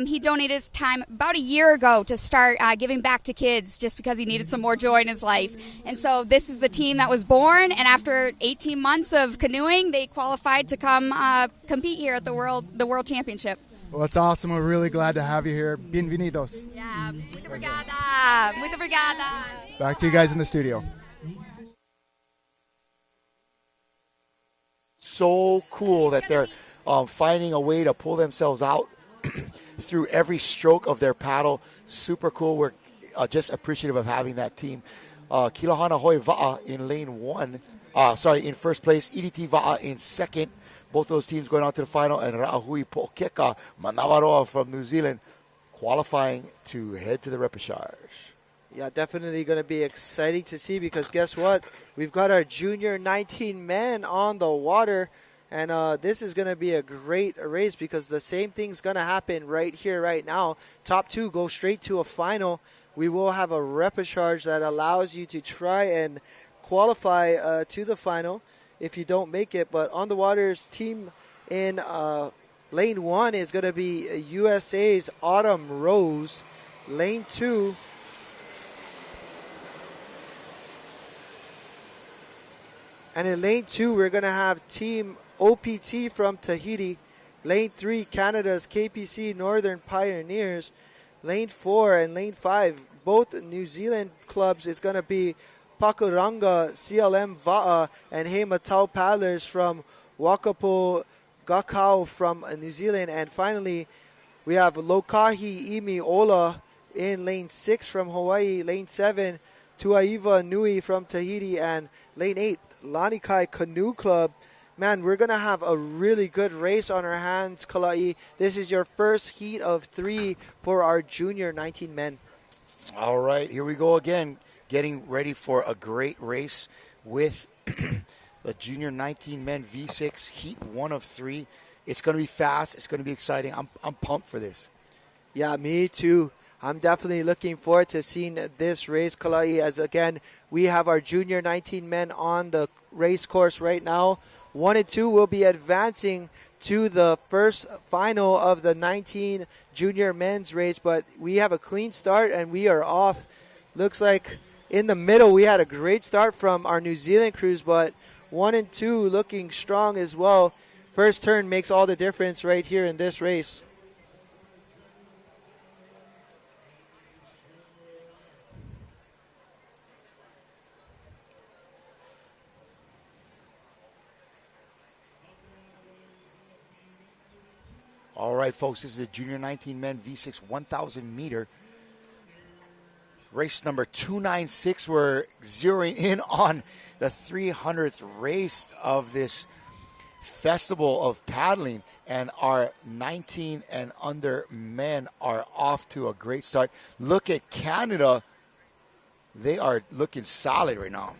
He donated his time about a year ago to start giving back to kids just because he needed some more joy in his life. And so this is the team that was born, and after 18 months of canoeing, they qualified to come compete here at the World Championship. Well, it's awesome. We're really glad to have you here. Bienvenidos. Yeah, muito obrigada. Muito obrigada. Back to you guys in the studio. So cool that they're finding a way to pull themselves out through every stroke of their paddle. Super cool. We're just appreciative of having that team. Kilohana Hoi Va'a in lane 1. In first place. EDT Va'a in second. Both those teams going on to the final. And Ra'ahui Po'okeka Manavaroa from New Zealand qualifying to head to the repechage. Yeah, definitely going to be exciting to see because guess what? We've got our junior 19 men on the water, and this is going to be a great race because the same thing's going to happen right here, right now. Top 2 go straight to a final. We will have a repechage that allows you to try and qualify to the final if you don't make it. But on the water's team in lane 1 is going to be USA's Autumn Rose. Lane 2... And in lane 2, we're going to have Team OPT from Tahiti. Lane 3, Canada's KPC Northern Pioneers. Lane 4 and lane 5, both New Zealand clubs, is going to be Pakuranga, CLM Va'a, and He Matau Paddlers from Wakapo Gakau from New Zealand. And finally, we have Lokahi Imi Ola in lane 6 from Hawaii. Lane 7, Tuaiva Nui from Tahiti. And lane 8, Lanikai Canoe Club. Man, we're going to have a really good race on our hands, Kalai. This is your first heat of 3 for our junior 19 men. All right, here we go again, getting ready for a great race with the junior 19 men V6 heat 1 of 3. It's going to be fast. It's going to be exciting. I'm pumped for this. Yeah, me too. I'm definitely looking forward to seeing this race, Kalai, as again, we have our junior 19 men on the race course right now. 1 and 2 will be advancing to the first final of the 19 junior men's race, but we have a clean start and we are off. Looks like in the middle we had a great start from our New Zealand crews, but 1 and 2 looking strong as well. First turn makes all the difference right here in this race. All right, folks, this is a junior 19 men V6 1,000 meter. Race number 296. We're zeroing in on the 300th race of this festival of paddling, and our 19 and under men are off to a great start. Look at Canada. They are looking solid right now.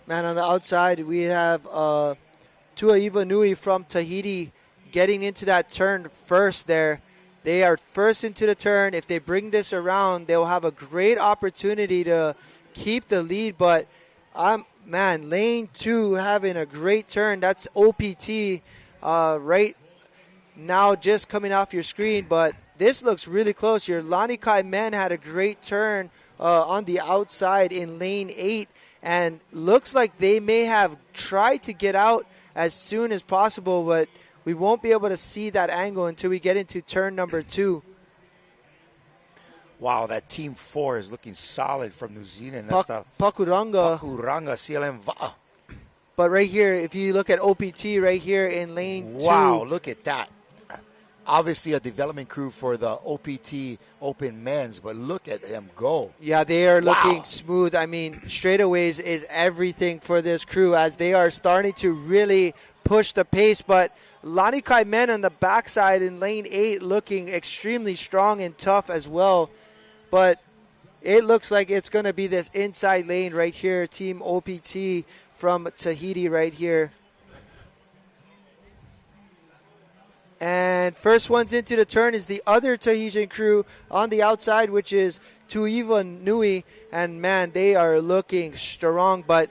Man, on the outside, we have Tuaiva Nui from Tahiti getting into that turn first there. They are first into the turn. If they bring this around, they'll have a great opportunity to keep the lead. But, lane 2 having a great turn. That's OPT right now just coming off your screen. But this looks really close. Your Lanikai men had a great turn on the outside in lane 8. And looks like they may have tried to get out as soon as possible, but we won't be able to see that angle until we get into turn number 2. Wow, that team 4 is looking solid from New Zealand. Pakuranga, CLM Va'a. But right here, if you look at OPT right here in lane 2. Wow, look at that. Obviously a development crew for the OPT Open Men's, but look at them go. Yeah, they are looking smooth. I mean, straightaways is everything for this crew as they are starting to really push the pace. But Lanikai men on the backside in lane 8 looking extremely strong and tough as well. But it looks like it's going to be this inside lane right here, Team OPT from Tahiti right here. And first ones into the turn is the other Tahitian crew on the outside, which is Tuiva Nui. And, man, they are looking strong. But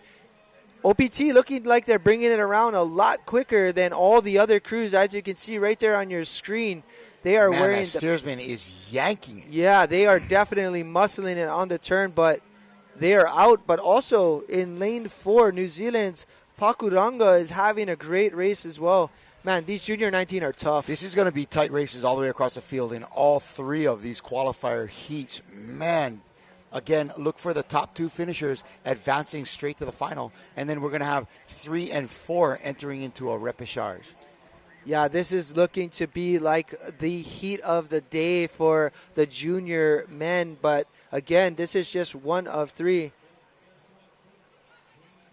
OPT looking like they're bringing it around a lot quicker than all the other crews, as you can see right there on your screen. They are Man, wearing that steersman is yanking it. Yeah, they are definitely muscling it on the turn, but they are out. But also in lane 4, New Zealand's Pakuranga is having a great race as well. Man, these Junior 19 are tough. This is going to be tight races all the way across the field in all 3 of these qualifier heats. Man, again, look for the top 2 finishers advancing straight to the final. And then we're going to have 3 and 4 entering into a repechage. Yeah, this is looking to be like the heat of the day for the junior men. But again, this is just one of 3.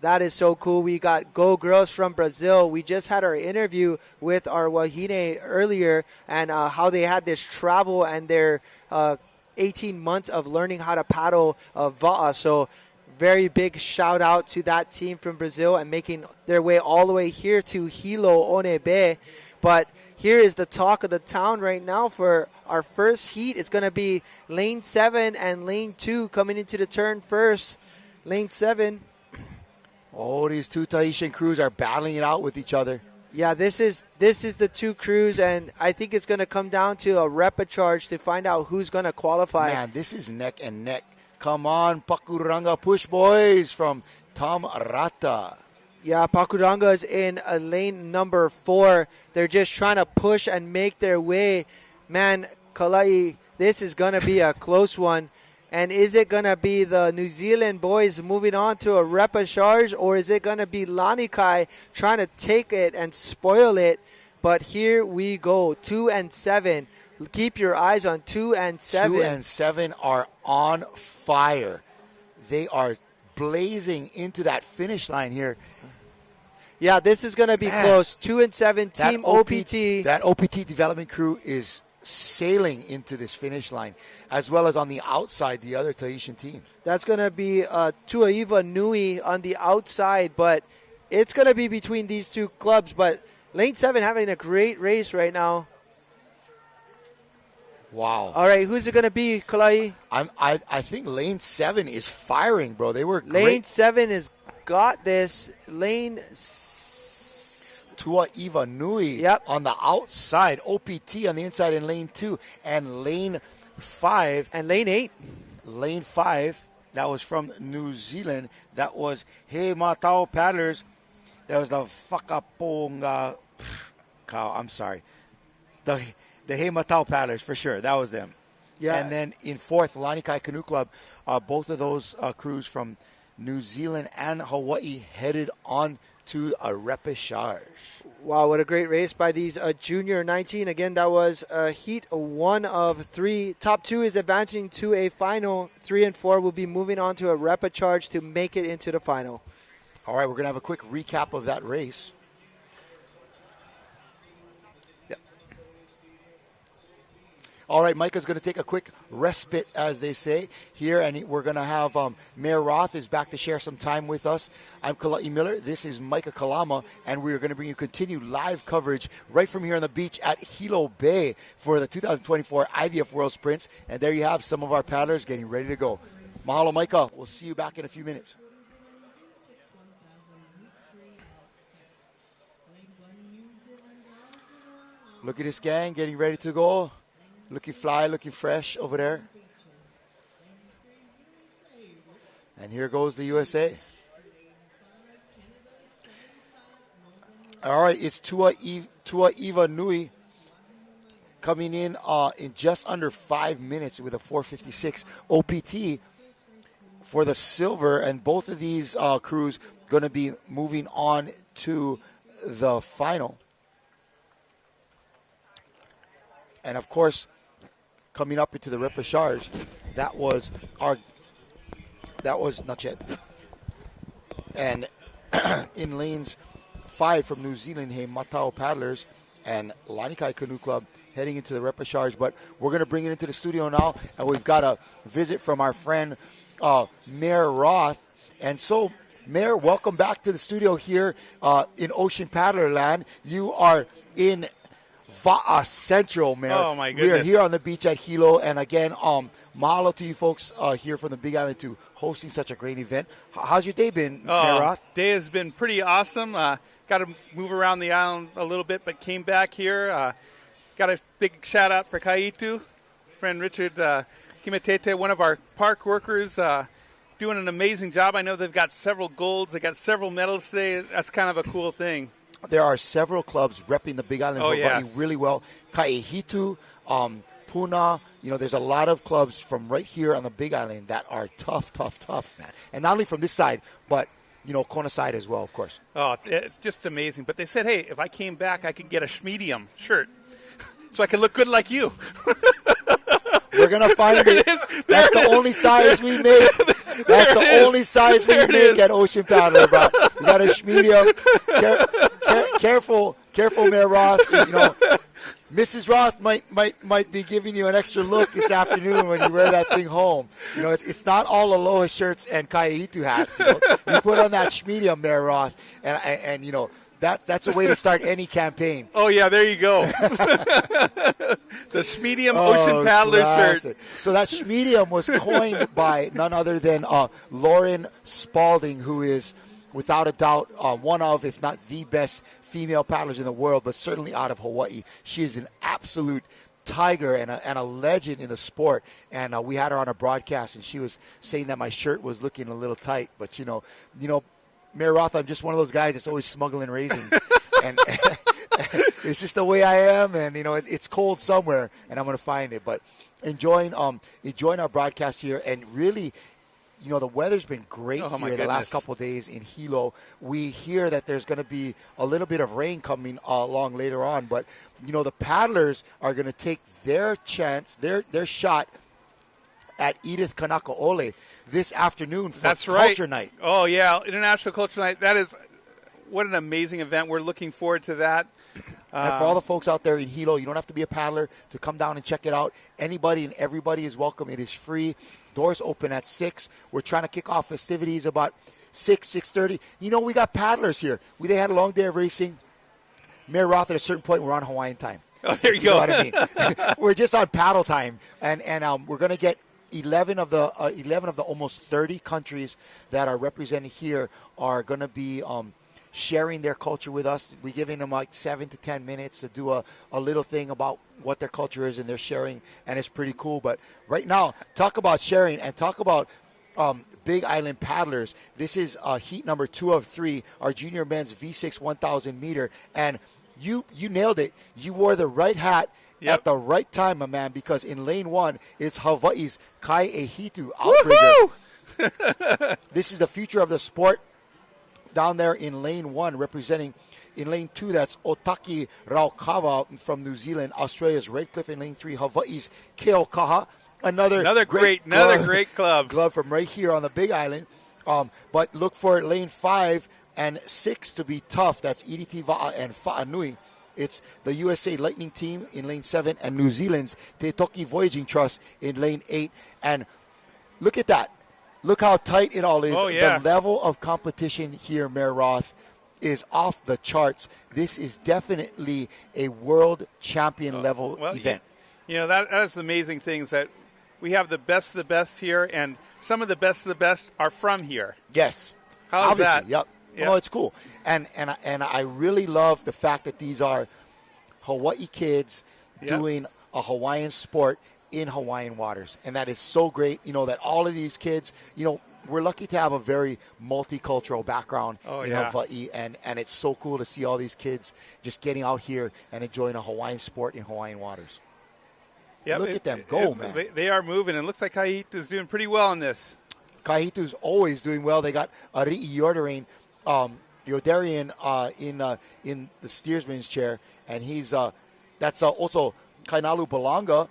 That is so cool. We got Go Girls from Brazil. We just had our interview with our Wahine earlier and how they had this travel and their 18 months of learning how to paddle va'a. So very big shout out to that team from Brazil and making their way all the way here to Hilo Bay. But here is the talk of the town right now for our first heat. It's going to be lane 7 and lane 2 coming into the turn first. Lane 7. Oh, these 2 Tahitian crews are battling it out with each other. Yeah, this is the 2 crews, and I think it's going to come down to a repechage to find out who's going to qualify. Man, this is neck and neck. Come on, Pakuranga push boys from Tom Rata. Yeah, Pakuranga is in lane number 4. They're just trying to push and make their way. Man, Kalai, this is going to be a close one. And is it going to be the New Zealand boys moving on to a repechage, or is it going to be Lanikai trying to take it and spoil it? But here we go, 2 and 7. Keep your eyes on 2 and 7. 2 and 7 are on fire. They are blazing into that finish line here. Yeah, this is going to be close. 2 and 7, Team OPT. That OPT development crew is sailing into this finish line, as well as on the outside, the other Tahitian team. That's going to be Tuaiva Nui on the outside, but it's going to be between these 2 clubs. But lane 7 having a great race right now. Wow. All right, who's it going to be, Kalai? I think lane 7 is firing, bro. They were great. Lane 7 has got this. Lane Tuaiva Nui on the outside, OPT on the inside in lane 2, and lane 5. And lane 8. Lane 5, that was from New Zealand. That was He Matau Paddlers. That was the Whakaponga. I'm sorry. The He Matau Paddlers, for sure. That was them. Yeah. And then in 4th, Lanikai Canoe Club. Both of those crews from New Zealand and Hawaii headed on to a repechage. Wow, what a great race by these Junior 19. Again, that was heat 1 of 3. Top 2 is advancing to a final. 3 and 4 will be moving on to a repechage to make it into the final. All right, we're going to have a quick recap of that race. All right, Micah's going to take a quick respite, as they say, here, and we're going to have Mayor Roth is back to share some time with us. I'm Kala'i Miller. This is Micah Kalama, and we're going to bring you continued live coverage right from here on the beach at Hilo Bay for the 2024 IVF World Sprints. And there you have some of our paddlers getting ready to go. Mahalo, Micah. We'll see you back in a few minutes. Look at this gang getting ready to go. Looking fly, looking fresh over there. And here goes the USA. All right, it's Tuaiva Nui coming in just under 5 minutes with a 4:56 OPT for the silver. And both of these crews going to be moving on to the final. And, of course, coming up into the repechage, that was not yet. And in lanes 5 from New Zealand, He Matau Paddlers and Lanikai Canoe Club heading into the repechage. But we're going to bring it into the studio now, and we've got a visit from our friend Mayor Roth. And so, Mayor, welcome back to the studio here in Ocean Paddler Land. You are in Va'a Central, Mayor. Oh, my goodness. We are here on the beach at Hilo. And again, mahalo to you folks here from the Big Island to hosting such a great event. How's your day been, Mayor Roth? Day has been pretty awesome. Got to move around the island a little bit, but came back here. Got a big shout out for Kaitu, friend Richard Kimetete, one of our park workers, doing an amazing job. I know they've got several golds. They got several medals today. That's kind of a cool thing. There are several clubs repping the Big Island of Hawaii yes. really well. Kaihitu, Puna, there's a lot of clubs from right here on the Big Island that are tough, man. And not only from this side, but, Kona side as well, of course. Oh, it's just amazing. But they said, hey, if I came back, I could get a Schmedium shirt so I could look good like you. We're going to find it. That's the only size we make. That's the only size we make at Ocean Paddler, bro. You got a Schmedium. Careful, Mayor Roth. Mrs. Roth might be giving you an extra look this afternoon when you wear that thing home. It's not all Aloha shirts and Kaihitu hats. You put on that Schmedium, Mayor Roth, and that's a way to start any campaign. Oh, yeah, there you go. The Schmedium Ocean Paddler shirt. So that Schmedium was coined by none other than Lauren Spalding, who is, without a doubt, one of, if not the best female paddlers in the world, but certainly out of Hawaii. She is an absolute tiger and a legend in the sport. And we had her on a broadcast, and she was saying that my shirt was looking a little tight. But, Mayor Roth, I'm just one of those guys that's always smuggling raisins. and it's just the way I am, and, it's cold somewhere, and I'm going to find it. But enjoying our broadcast here, and really, the weather's been great here the last couple of days in Hilo. We hear that there's going to be a little bit of rain coming along later on, but, the paddlers are going to take their chance, their shot at Edith Kanakaole this afternoon for Culture Night. Oh, yeah, International Culture Night. That is, what an amazing event. We're looking forward to that. And for all the folks out there in Hilo, you don't have to be a paddler to come down and check it out. Anybody and everybody is welcome. It is free. Doors open at 6. We're trying to kick off festivities about 6:30. We got paddlers here. They had a long day of racing. Mayor Roth, at a certain point, we're on Hawaiian time. Oh, there you go. Know what I mean? We're just on paddle time, and we're going to get 11 of the almost 30 countries that are represented here are going to be sharing their culture with us. We're giving them like 7 to 10 minutes to do a little thing about what their culture is, and they're sharing, and it's pretty cool. But right now, talk about sharing and talk about Big Island paddlers. This is heat number 2 of 3, our junior men's V6 1,000 meter, and you nailed it. You wore the right hat at the right time, my man, because in lane 1 is Hawaii's Kai Ehitu outrigger. This is the future of the sport down there in lane 1, representing in lane 2, that's Otaki Raukawa from New Zealand. Australia's Redcliffe in lane 3, Hawaii's Keokaha. Another great club. Glove from right here on the Big Island. But look for lane 5 and 6 to be tough. That's Iriti Va'a and Fa'anui. It's the USA Lightning team in lane 7 and New Zealand's Te Toki Voyaging Trust in lane 8. And look at that. Look how tight it all is. Oh, yeah. The level of competition here, Mayor Roth, is off the charts. This is definitely a world champion level event. That is the amazing things that we have the best of the best here, and some of the best of the best are from here. Yes. How is Obviously, that? Yep. Oh, it's cool. And I really love the fact that these are Hawaii kids doing a Hawaiian sport in Hawaiian waters. And that is so great, that all of these kids, we're lucky to have a very multicultural background in Hawaii, and it's so cool to see all these kids just getting out here and enjoying a Hawaiian sport in Hawaiian waters. Yep, Look at them go, man. They are moving, and it looks like Kaihitu's doing pretty well in this. Kaihitu's always doing well. They got Ari'i Yordarian in the steersman's chair, and he's that's also Kainalu Balanga,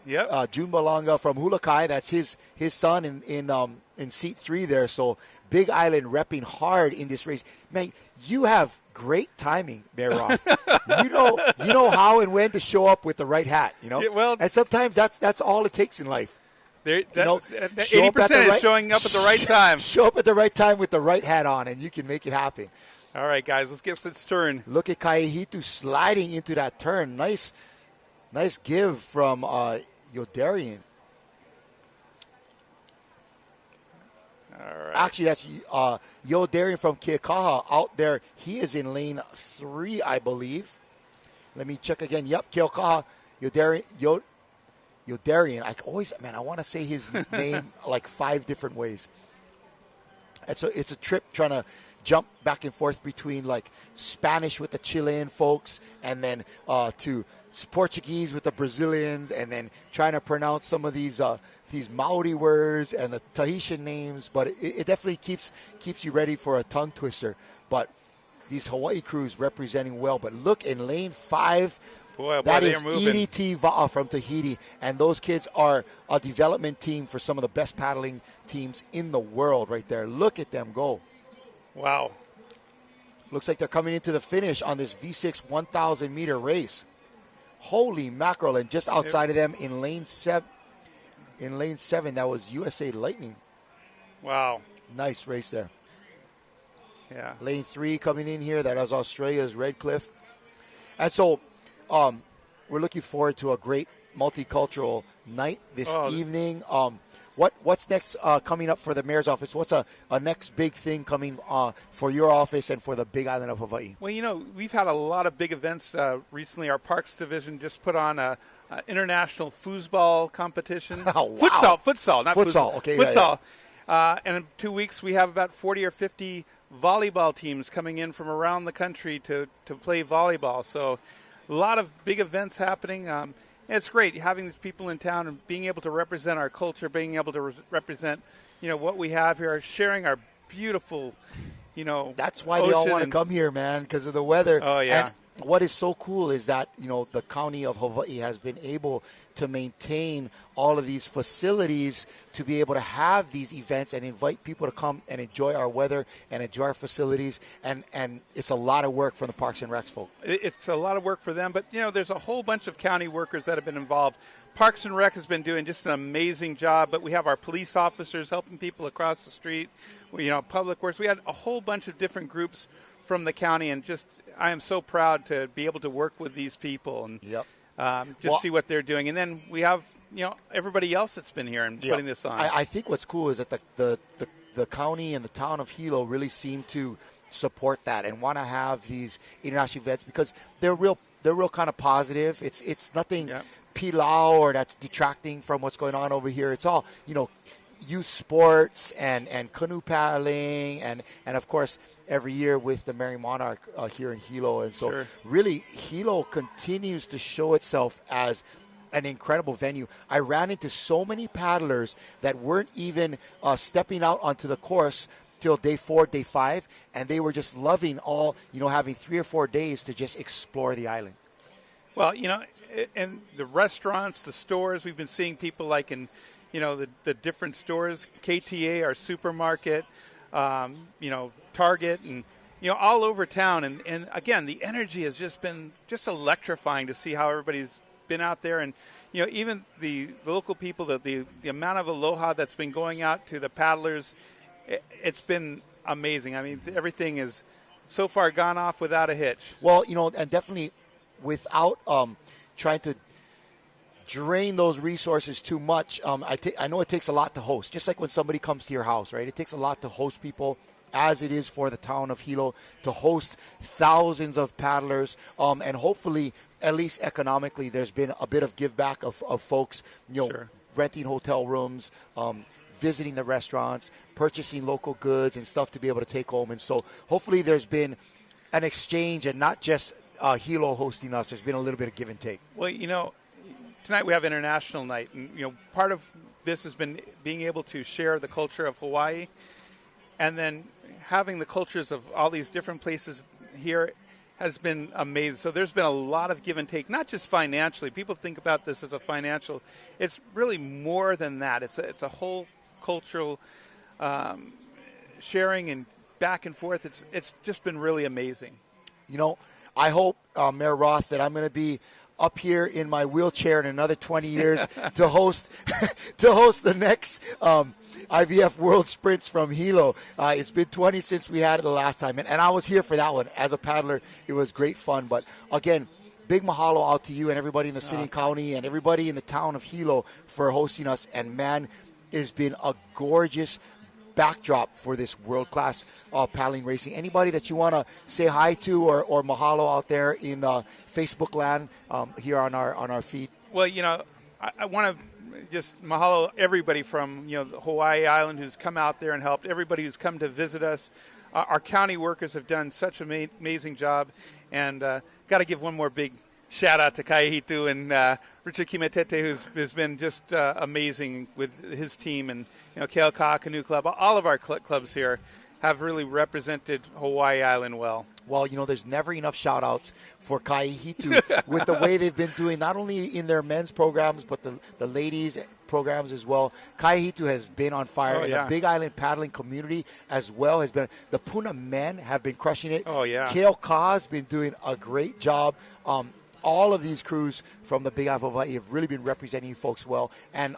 June Balanga from Hulakai. That's his son in seat 3 there. So Big Island repping hard in this race. Man, you have great timing, Mayor Roth. you know how and when to show up with the right hat. And sometimes that's all it takes in life. 80% is showing up at the right time. Show up at the right time with the right hat on, and you can make it happen. All right, guys, let's get this turn. Look at Kaihitu sliding into that turn. Nice give from Yodarian. All right. Actually, that's Yodarian from Keakaha out there. He is in lane 3, I believe. Let me check again. Yep, Keakaha Yodarian. I want to say his name like 5 different ways. And so it's a trip trying to jump back and forth between like Spanish with the Chilean folks and then to Portuguese with the Brazilians, and then trying to pronounce some of these Maori words and the Tahitian names. But it definitely keeps you ready for a tongue twister. But these Hawaii crews representing well. But look, in lane 5, that is EDT Va'a from Tahiti, and those kids are a development team for some of the best paddling teams in the world right there. Look at them go. Wow. Looks like they're coming into the finish on this V6 1,000-meter race. Holy mackerel, and just outside of them in lane 7, that was USA Lightning. Wow. Nice race there. Yeah. Lane 3 coming in here, that is Australia's Redcliffe. And so we're looking forward to a great multicultural night this evening. What's next coming up for the mayor's office? What's a next big thing coming for your office and for the Big Island of Hawaii? Well, we've had a lot of big events recently. Our Parks Division just put on a international foosball competition. Oh, wow. Futsal, not futsal. Okay, futsal. Yeah. And in 2 weeks, we have about 40 or 50 volleyball teams coming in from around the country to play volleyball. So a lot of big events happening. It's great having these people in town and being able to represent our culture, being able to represent, what we have here, sharing our beautiful, That's why they all want to come here, man, because of the weather. Oh, yeah. And what is so cool is that, the county of Hawaii has been able to maintain all of these facilities to be able to have these events and invite people to come and enjoy our weather and enjoy our facilities. And it's a lot of work from the Parks and Recs folk. It's a lot of work for them. But, there's a whole bunch of county workers that have been involved. Parks and Rec has been doing just an amazing job. But we have our police officers helping people across the street. Public Works. We had a whole bunch of different groups from the county. And I am so proud to be able to work with these people and see what they're doing. And then we have, everybody else that's been here and putting this on. I think what's cool is that the county and the town of Hilo really seem to support that and want to have these international events because they're real kind of positive. It's nothing pilau or that's detracting from what's going on over here. It's all, youth sports and canoe paddling and of course every year with the Merry Monarch here in Hilo. And so really Hilo continues to show itself as an incredible venue. I ran into so many paddlers that weren't even stepping out onto the course till day 4, day 5, and they were just loving having 3 or 4 days to just explore the island. Well, and the restaurants, the stores, we've been seeing people like in, the different stores, KTA, our supermarket, Target, and all over town. And again, the energy has just been electrifying to see how everybody's been out there, and even the local people, the amount of aloha that's been going out to the paddlers, it's been amazing. I mean, everything is so far gone off without a hitch. Well, and definitely without trying to drain those resources too much. I know it takes a lot to host, just like when somebody comes to your house, right? It takes a lot to host people, as it is for the town of Hilo, to host thousands of paddlers. And hopefully, at least economically, there's been a bit of give back of folks, renting hotel rooms, visiting the restaurants, purchasing local goods and stuff to be able to take home. And so hopefully there's been an exchange and not just Hilo hosting us. There's been a little bit of give and take. Well, tonight we have International Night. And, part of this has been being able to share the culture of Hawaii and then having the cultures of all these different places here has been amazing. So there's been a lot of give and take, not just financially. People think about this as a financial. It's really more than that. It's a whole cultural sharing and back and forth. It's just been really amazing. I hope, Mayor Roth, that I'm going to be up here in my wheelchair in another 20 years to host the next IVF World Sprints from Hilo. It's been 20 since we had it the last time, and I was here for that one. As a paddler, it was great fun. But again, big mahalo out to you and everybody in the city and county and everybody in the town of Hilo for hosting us. And man, it has been a gorgeous, backdrop for this world-class paddling racing. Anybody that you want to say hi to or mahalo out there in Facebook land here on our feed? Well, I want to just mahalo everybody from the Hawaii Island who's come out there and helped, everybody who's come to visit us. Our county workers have done such an amazing job, and got to give one more big shout out to Kaihitu and Richard Kimetete, who's been just amazing with his team, and Keoka'a Canoe Club. All of our clubs here have really represented Hawaii Island well. Well, there's never enough shout-outs for Kaihitu with the way they've been doing, not only in their men's programs, but the ladies' programs as well. Kaihitu has been on fire, and the Big Island paddling community as well has been. The Puna men have been crushing it. Oh, yeah. Keoka'a's been doing a great job. All of these crews from the Big Island of Hawaii have really been representing you folks well. And,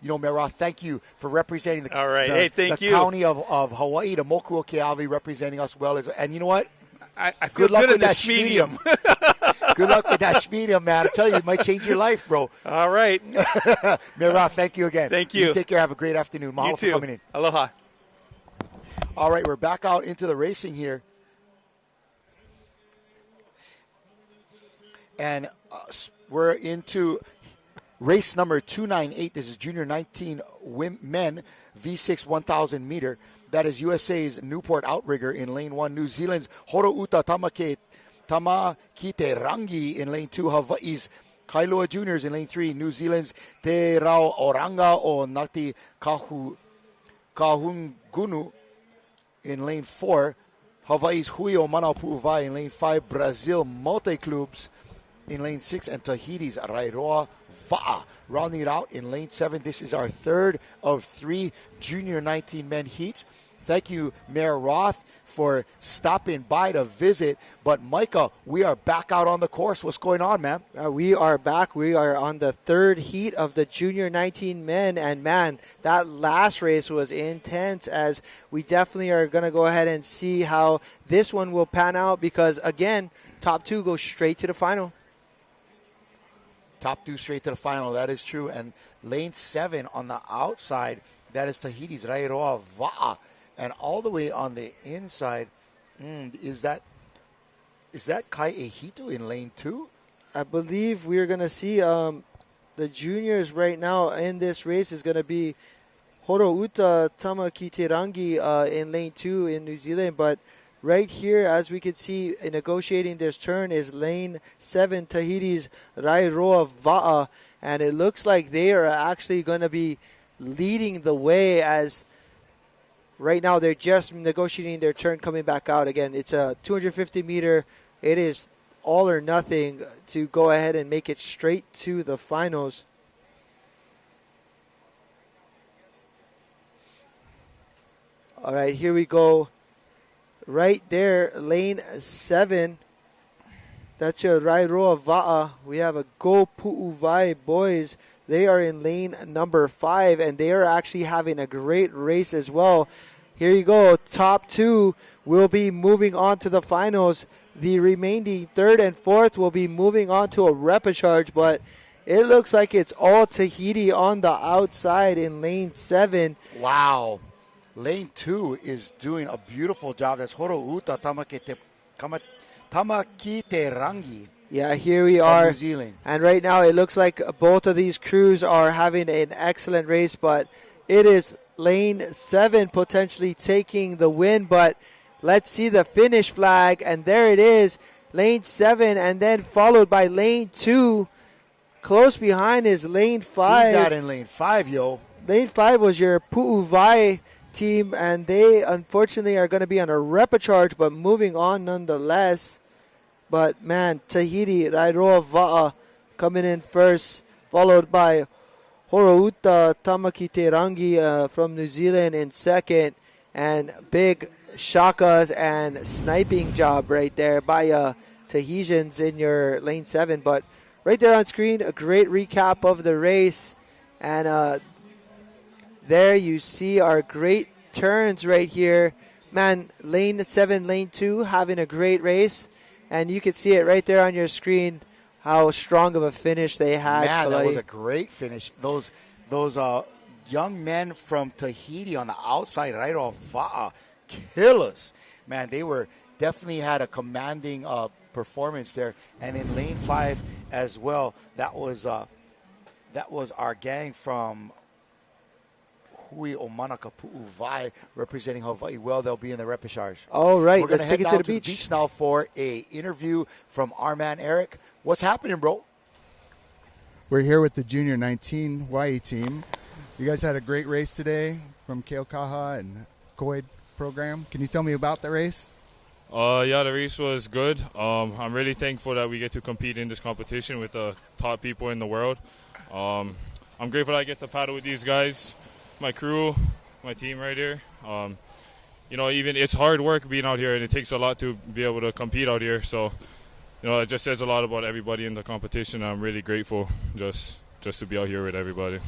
Mayor Roth, thank you for representing the county of Hawaii, the Moku o Keawe representing us well. And you know what? I feel good in this medium. Good luck with that medium, man. I tell you, it might change your life, bro. All right. Mayor Roth, thank you again. Thank you. Take care. Have a great afternoon. Mahalo for coming in. Aloha. All right, we're back out into the racing here. And we're into race number 298. This is Junior 19 men, V6 1,000 meter. That is USA's Newport Outrigger in lane 1. New Zealand's Horouta Tamakite Rangi in lane 2. Hawaii's Kailua Juniors in lane 3. New Zealand's Te Rao Oranga o Ngati Kahungunu in lane 4. Hawaii's Hui o Manaupu'uvai in lane 5. Brazil Multi-Clubs in lane 6, and Tahiti's Rairoa Va'a rounding it out in lane 7. This is our third of 3 Junior 19 men heats. Thank you, Mayor Roth, for stopping by to visit. But, Micah, we are back out on the course. What's going on, man? We are back. We are on the third heat of the Junior 19 men. And, man, that last race was intense, as we definitely are going to go ahead and see how this one will pan out because, again, top 2 go straight to the final. Top 2 straight to the final. That is true. And lane 7 on the outside, that is Tahiti's Rairoa Va'a. And all the way on the inside, is that Kai Ehitu in lane 2? I believe we're going to see the juniors right now in this race is going to be Horouta Tamakitirangi in lane 2 in New Zealand. But right here, as we can see, negotiating this turn is lane 7, Tahiti's Rairoa Va'a. And it looks like they are actually going to be leading the way, as right now they're just negotiating their turn coming back out. Again, it's a 250 meter. It is all or nothing to go ahead and make it straight to the finals. All right, here we go. Right there, lane 7. That's your Rairoa Va'a. We have a Go Pu'uvai boys. They are in lane number 5, and they are actually having a great race as well. Here you go. Top 2 will be moving on to the finals. The remaining 3rd and 4th will be moving on to a repechage, but it looks like it's all Tahiti on the outside in lane 7. Wow. Lane 2 is doing a beautiful job. That's Horouta Tamakite Rangi. Yeah, here we are. New Zealand. And right now it looks like both of these crews are having an excellent race, but it is lane 7 potentially taking the win. But let's see the finish flag, and there it is, lane 7, and then followed by lane 2. Close behind is lane 5. Who's that in lane 5, yo? Lane 5 was your Pu'uvai team, and they unfortunately are going to be on a repechage, but moving on nonetheless. But, man, Tahiti, Rairoa Va'a coming in first, followed by Horouta Tamakite from New Zealand in second. And big shakas and sniping job right there by Tahitians in your lane 7. But right there on screen, a great recap of the race. And there you see our great turns right here. Man, lane 7, lane 2 having a great race. And you can see it right there on your screen, how strong of a finish they had. Man, that was a great finish. Those young men from Tahiti on the outside, right off Va'a, killers. Man, they were definitely had a commanding performance there. And in lane 5 as well, that was our gang from Hui Omanaka Pu'uvai representing Hawaii. Well, they'll be in the repechage. All right, we're going let's to take head it down to the beach now for a interview from our man Eric. What's happening, bro? We're here with the Junior 19 Hawaii team. You guys had a great race today from Keaukaha and Koi program. Can you tell me about the race? Yeah, the race was good. I'm really thankful that we get to compete in this competition with the top people in the world. I'm grateful that I get to paddle with these guys, my crew, my team right here. Even it's hard work being out here, and it takes a lot to be able to compete out here. So, it just says a lot about everybody in the competition. I'm really grateful just to be out here with everybody.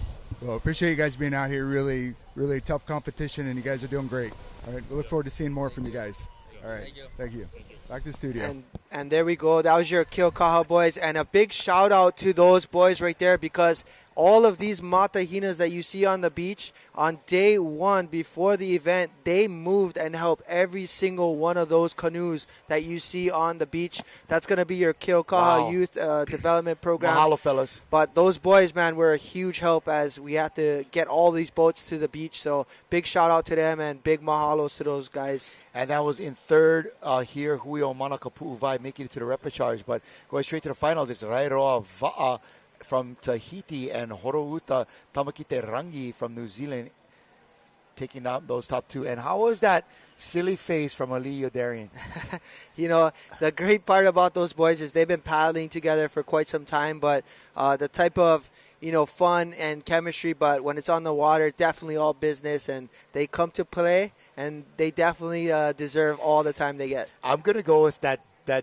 Well, appreciate you guys being out here. Really, really tough competition, and you guys are doing great. All right, we look forward to seeing more from you guys. All right, thank you. Back to the studio. And there we go. That was your Keaukaha boys. And a big shout out to those boys right there, because all of these matahinas that you see on the beach, on day 1 before the event, they moved and helped every single one of those canoes that you see on the beach. That's going to be your Keaukaha Youth Development Program. Mahalo, fellas. But those boys, man, were a huge help as we had to get all these boats to the beach. So big shout out to them and big mahalos to those guys. And that was in third here, Hui o Manaka Pu'uvai, making it to the repechage. But going straight to the finals, it's Rairoa Va'a from Tahiti and Horouta Tamakite Rangi from New Zealand taking out those top 2. And how was that silly face from Aliyo Darian? The great part about those boys is they've been paddling together for quite some time, but the type of fun and chemistry, but when it's on the water, definitely all business, and they come to play, and they definitely deserve all the time they get. I'm going to go with that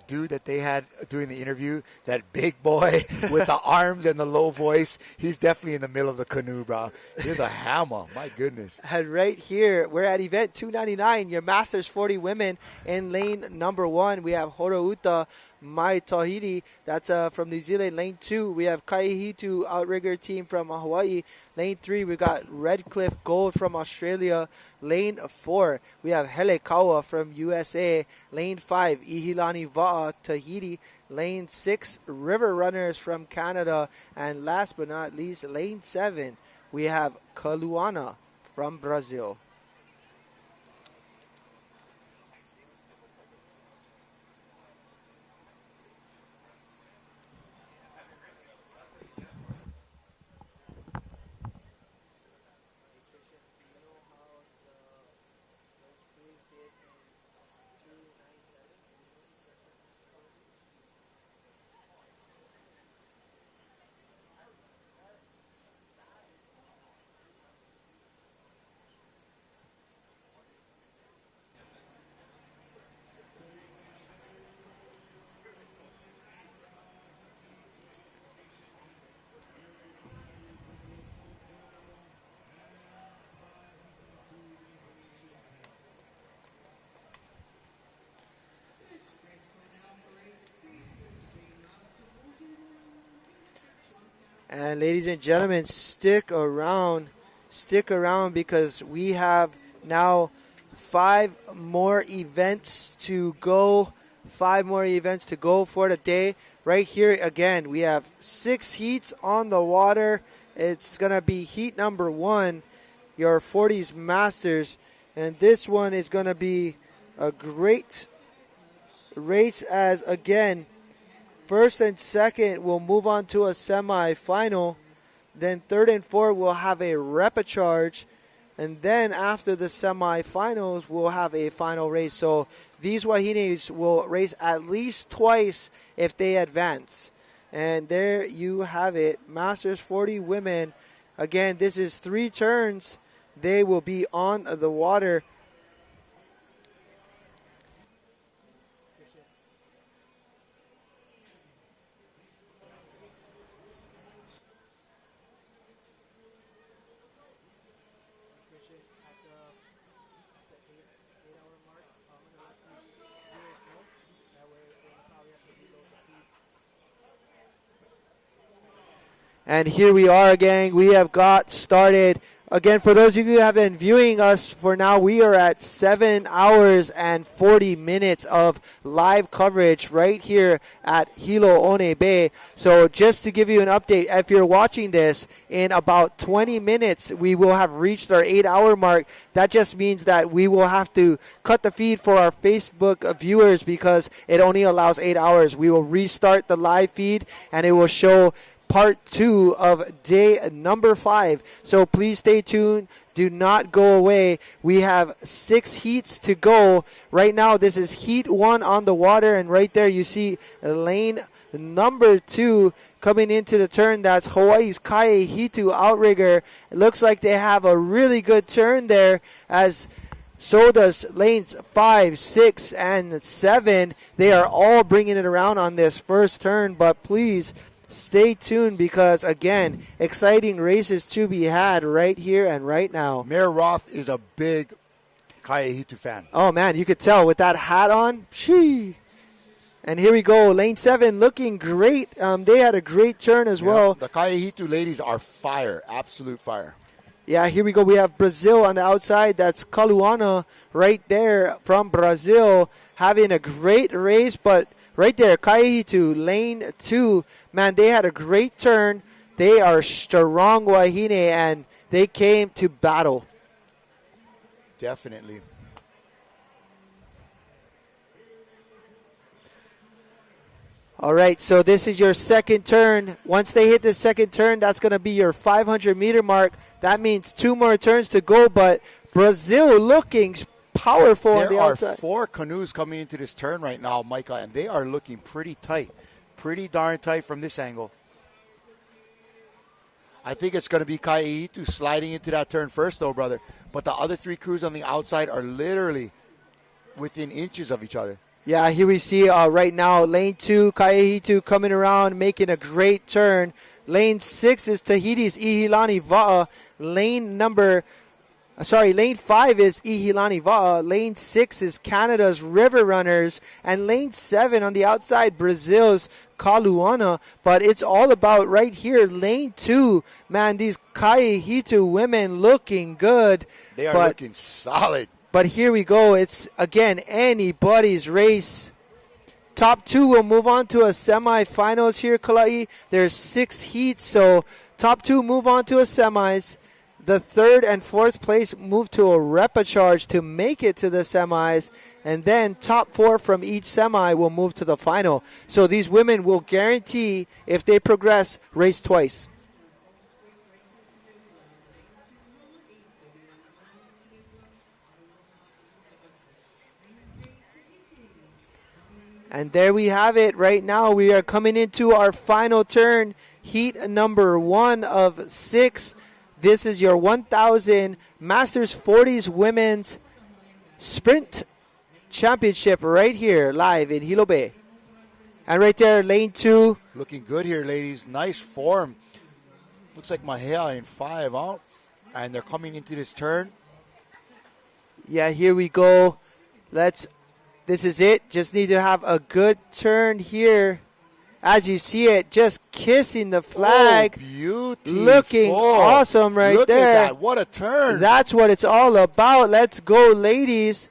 dude that they had doing the interview, that big boy with the arms and the low voice. He's definitely in the middle of the canoe, bro. He's a hammer. My goodness. And right here, we're at event 299, your Masters 40 women. In lane number 1, we have Horouta Mai Tahiti. That's from New Zealand. Lane 2, we have Kaihitu Outrigger team from Hawaii. Lane 3, we got Redcliffe Gold from Australia. Lane 4, we have Helekaua from USA. Lane 5, Ihilani Va'a Tahiti. Lane 6, River Runners from Canada. And last but not least, lane 7, we have Kaluana from Brazil. And ladies and gentlemen, stick around because we have now 5 more events to go. 5 more events to go for the day. Right here again, we have 6 heats on the water. It's going to be heat number 1, your 40s Masters. And this one is going to be a great race as, again, first and second will move on to a semi-final. Then third and fourth will have a repechage. And then after the semi-finals, we'll have a final race. So these Wahinis will race at least twice if they advance. And there you have it. Masters 40 women. Again, this is 3 turns. They will be on the water. And here we are again. We have got started Again, for those of you who have been viewing us for now, we are at 7 hours and 40 minutes of live coverage right here at Hilo Bay. So just to give you an update, if you're watching this, in about 20 minutes, we will have reached our 8-hour mark. That just means that we will have to cut the feed for our Facebook viewers because it only allows 8 hours. We will restart the live feed, and it will show part 2 of day number 5. So please stay tuned. Do not go away. We have 6 heats to go. Right now, this is heat 1 on the water, and right there you see lane number 2 coming into the turn. That's Hawaii's Kae Hitu outrigger. It looks like they have a really good turn there, as so does lanes 5, 6, and 7. They are all bringing it around on this first turn, but please stay tuned because, again, exciting races to be had right here and right now. Mayor Roth is a big Kaehitu fan. Oh, man, you could tell with that hat on. Shee. And here we go. Lane 7 looking great. They had a great turn as well. The Kaehitu ladies are fire, absolute fire. Yeah, here we go. We have Brazil on the outside. That's Kaluana right there from Brazil having a great race, but right there, Kaehitu, lane 2. Man, they had a great turn. They are strong Wahine, and they came to battle. Definitely. All right, so this is your second turn. Once they hit the second turn, that's going to be your 500-meter mark. That means 2 more turns to go, but Brazil looking powerful on the outside. There are 4 canoes coming into this turn right now, Micah, and they are looking pretty tight. Pretty darn tight from this angle. I think it's going to be Kaeitu sliding into that turn first, though, brother. But the other 3 crews on the outside are literally within inches of each other. Yeah, here we see right now lane 2, Kaehitu coming around, making a great turn. Lane 6 is Tahiti's Ihilani Va'a. Lane 5 is Ihilani Va'a. Lane 6 is Canada's River Runners. And lane 7 on the outside, Brazil's Kaluana. But it's all about right here, lane 2. Man, these Kaehitu women looking good. They are looking solid. But here we go. It's, again, anybody's race. Top 2 will move on to a semifinals here, Kalai. There's 6 heats, so top 2 move on to a semis. The 3rd and 4th place move to a repechage to make it to the semis. And then top 4 from each semi will move to the final. So these women will guarantee, if they progress, race twice. And there we have it. Right now we are coming into our final turn. Heat number 1 of 6. This is your 1,000 Masters 40s Women's Sprint Championship right here live in Hilo Bay. And right there, lane 2. Looking good here, ladies. Nice form. Looks like Mahea in 5 out. And they're coming into this turn. Yeah, here we go. This is it. Just need to have a good turn here. As you see it, just kissing the flag. Oh, beautiful. Looking awesome right Look there. At that. What a turn. That's what it's all about. Let's go, ladies.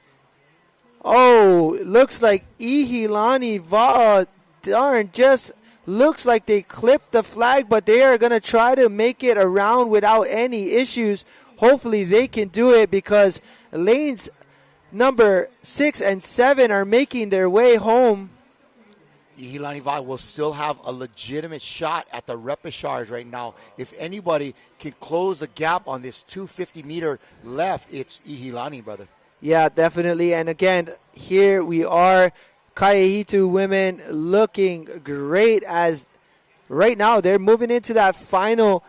Oh, looks like Ihilani Va'a. Darn, just looks like they clipped the flag, but they are going to try to make it around without any issues. Hopefully they can do it because lanes number 6 and 7 are making their way home. Ihilani Va'a will still have a legitimate shot at the repechage right now. If anybody can close the gap on this 250-meter left, it's Ihilani, brother. Yeah, definitely. And again, here we are. Kaehitu women looking great as right now they're moving into that final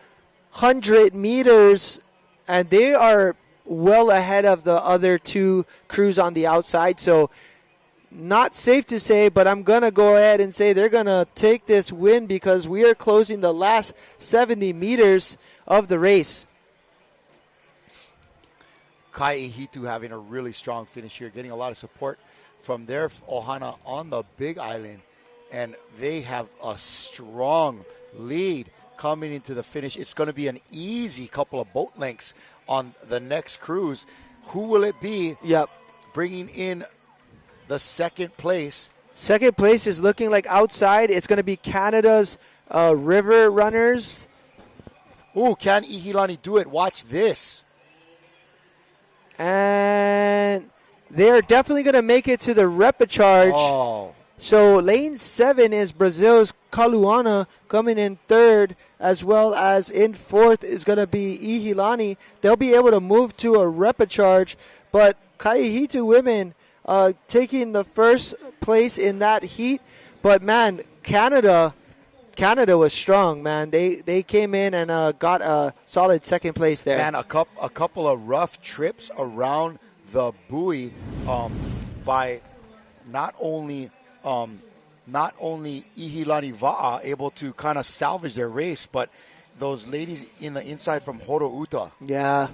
100 meters, and they are well ahead of the other 2 crews on the outside. So not safe to say, but I'm going to go ahead and say they're going to take this win because we are closing the last 70 meters of the race. Kaehitu having a really strong finish here, getting a lot of support from their ohana on the Big Island. And they have a strong lead coming into the finish. It's going to be an easy couple of boat lengths on the next cruise. Who will it be? Yep. Bringing in the second place. Second place is looking like outside. It's going to be Canada's River Runners. Ooh, can Ihilani do it? Watch this. And they're definitely going to make it to the repechage. Oh. So lane 7 is Brazil's Kaluana coming in third, as well as in fourth is going to be Ihilani. They'll be able to move to a repechage, but Kaihitu women taking the first place in that heat. But, man, Canada was strong, man. They came in and got a solid second place there. Man, a couple of rough trips around the buoy by not only Ihilani Va'a able to kind of salvage their race, but those ladies in the inside from Horouta. Yeah.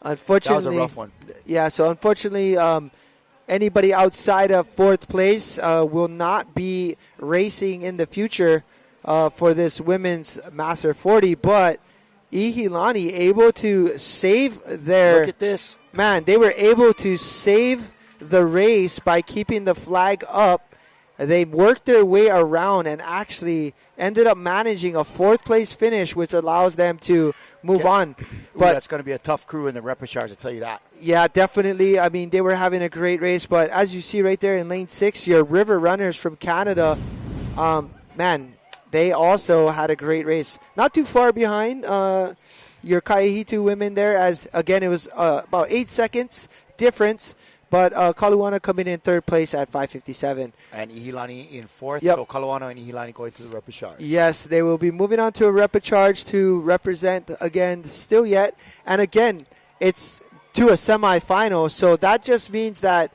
Unfortunately. That was a rough one. Yeah, so unfortunately, anybody outside of fourth place will not be racing in the future for this women's Master 40, but Ihilani able to save their... Look at this. Man, they were able to save the race by keeping the flag up. They worked their way around and actually ended up managing a fourth place finish, which allows them to move on. But that's going to be a tough crew in the repechage, I'll tell you that. Yeah, definitely. I mean, they were having a great race, but as you see right there in lane 6, your River Runners from Canada, man, they also had a great race. Not too far behind your Kaihitu women there, as, again, it was about 8 seconds difference. But Kaluana coming in third place at 5:57. And Ihilani in fourth. Yep. So Kaluana and Ihilani going to the repechage. Yes, they will be moving on to a repechage to represent, again, still yet. And again, it's to a semifinal. So that just means that,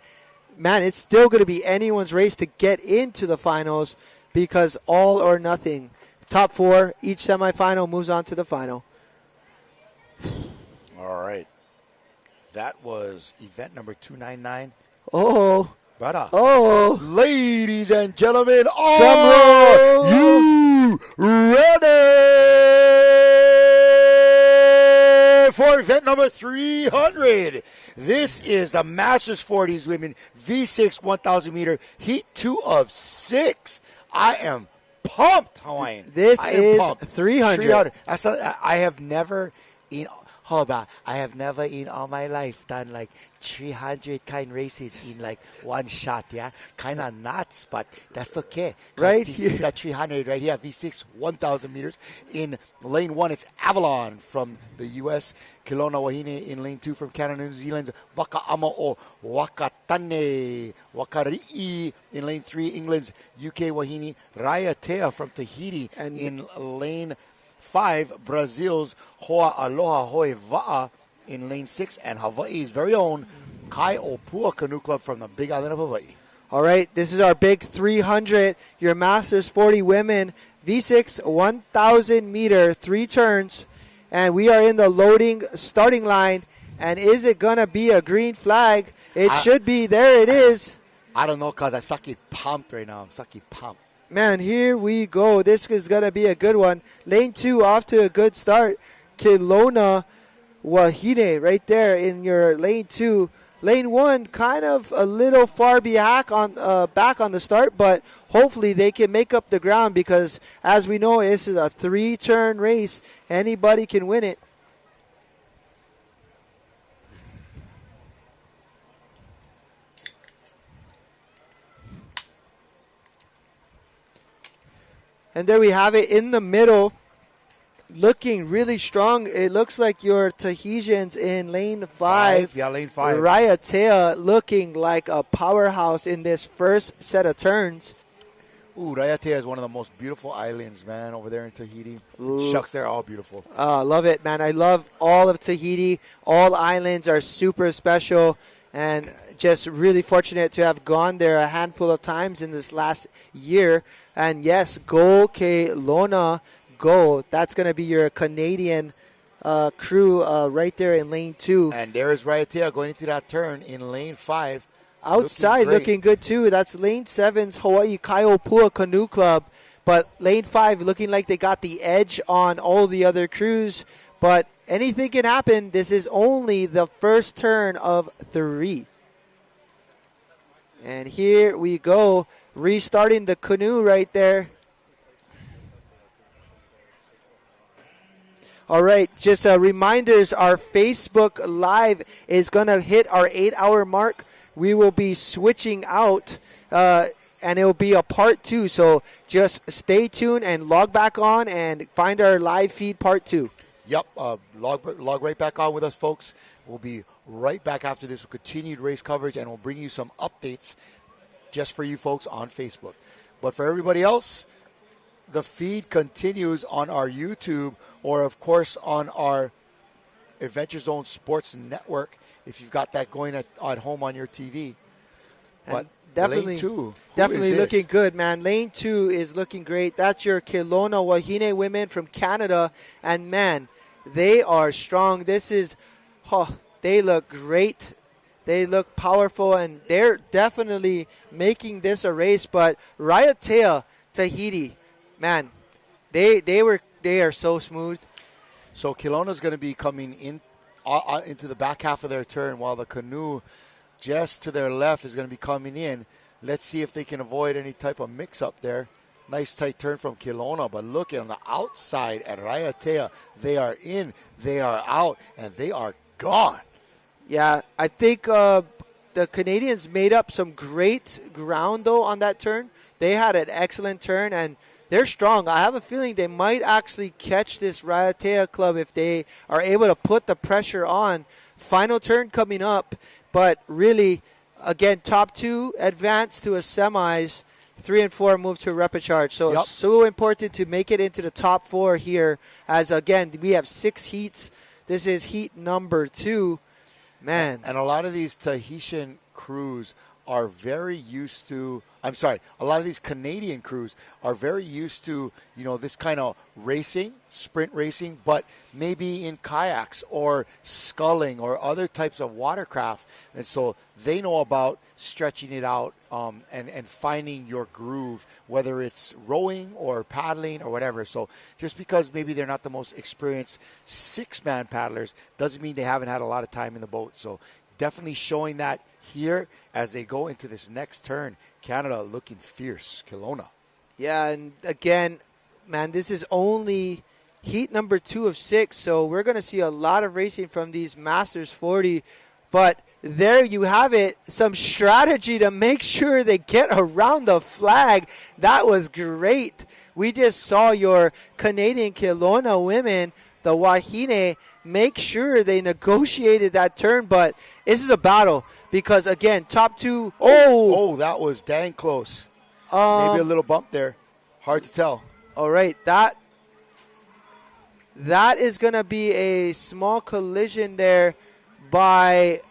man, it's still going to be anyone's race to get into the finals because all or nothing. Top 4, each semifinal moves on to the final. All right. That was event number 299. Oh. Brother. Oh. Ladies and gentlemen, are you ready for event number 300? This is the Masters 40s Women V6 1,000 meter Heat 2 of 6. I am pumped, Hawaiian. This is 300. I have never in all my life done like 300 kind races in like one shot, yeah? Kind of nuts, but that's okay. Right this here. is that 300 right here, V6, 1,000 meters. In lane 1, it's Avalon from the U.S., Kelowna Wahine in lane 2 from Canada, New Zealand's Wakaama o Wakatane, Wakari'i in lane 3, England's UK Wahine, Raya Tea from Tahiti, and in lane 5, Brazil's Hoa Aloha Hoi Va'a in lane 6, and Hawaii's very own Kai Opua Canoe Club from the Big Island of Hawaii. All right, this is our big 300, your Masters 40 women, V6 1,000 meter, 3 turns, and we are in the loading starting line. And is it going to be a green flag? It should be. There it is. I don't know, because I'm sucky pumped right now. I'm sucky pumped. Man, here we go. This is going to be a good one. Lane 2 off to a good start. Kelowna Wahine right there in your lane 2. Lane 1 kind of a little far back on the start, but hopefully they can make up the ground because, as we know, this is a 3-turn race. Anybody can win it. And there we have it in the middle, looking really strong. It looks like your Tahitians in lane 5. Yeah, lane 5. Raya Tea looking like a powerhouse in this first set of turns. Ooh, Raya Tea is one of the most beautiful islands, man, over there in Tahiti. Shucks, they're all beautiful. Love it, man. I love all of Tahiti. All islands are super special, and just really fortunate to have gone there a handful of times in this last year. And yes, go Kelowna, go. That's going to be your Canadian crew right there in lane 2. And there is Raya Tea going into that turn in lane 5. Outside looking good too. That's lane 7's Hawaii Kaiopua Canoe Club. But lane 5 looking like they got the edge on all the other crews. But anything can happen. This is only the first turn of 3. And here we go, restarting the canoe right there. All right, just reminders, our Facebook Live is going to hit our 8-hour mark. We will be switching out, and it will be a part 2. So just stay tuned and log back on and find our live feed part 2. Yep, log right back on with us, folks. We'll be right back after this with continued race coverage, and we'll bring you some updates just for you folks on Facebook. But for everybody else, the feed continues on our YouTube or, of course, on our Adventure Zone Sports Network if you've got that going at home on your TV. But definitely, Lane 2, definitely looking good, man. Lane 2 is looking great. That's your Kelowna Wahine women from Canada. And, man, they are strong. This is, they look great. They look powerful, and they're definitely making this a race. But Raiatea Tahiti, man, they are so smooth. So Kelowna's going to be coming in into the back half of their turn, while the canoe just to their left is going to be coming in. Let's see if they can avoid any type of mix-up there. Nice tight turn from Kelowna, but look on the outside at Raiatea. They are in, they are out, and they are gone. Yeah, I think the Canadians made up some great ground, though, on that turn. They had an excellent turn, and they're strong. I have a feeling they might actually catch this Raiatea club if they are able to put the pressure on. Final turn coming up, but really, again, top 2 advance to a semis. 3 and 4 move to a repechage. So It's so important to make it into the top 4 here, as, again, we have 6 heats. This is heat number 2. Man. And a lot of these Tahitian crews are very used to, a lot of these Canadian crews are very used to, this kind of racing, sprint racing, but maybe in kayaks or sculling or other types of watercraft. And so they know about stretching it out and finding your groove, whether it's rowing or paddling or whatever. So just because maybe they're not the most experienced 6-man paddlers doesn't mean they haven't had a lot of time in the boat. So definitely showing that here as they go into this next turn. Canada looking fierce. Kelowna. Yeah, and again, man, this is only heat number 2 of 6, so we're going to see a lot of racing from these Masters 40. But there you have it, some strategy to make sure they get around the flag. That was great. We just saw your Canadian Kelowna women, the Wahine, make sure they negotiated that turn, but this is a battle because, again, top 2. Oh, that was dang close. Maybe a little bump there. Hard to tell. All right, that is going to be a small collision there by,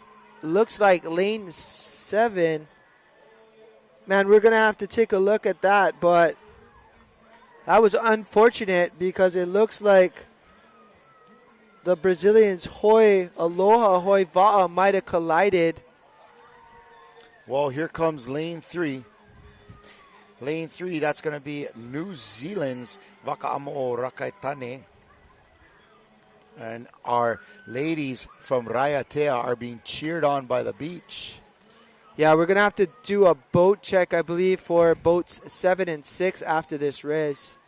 looks like lane 7. Man, we're going to have to take a look at that, but that was unfortunate because it looks like the Brazilians Aloha Hoi Va'a might have collided. Well, here comes lane 3. Lane 3, that's going to be New Zealand's Vaka'amo Rakaitane. And our ladies from Raiatea are being cheered on by the beach. Yeah, we're going to have to do a boat check, I believe, for boats 7 and 6 after this race.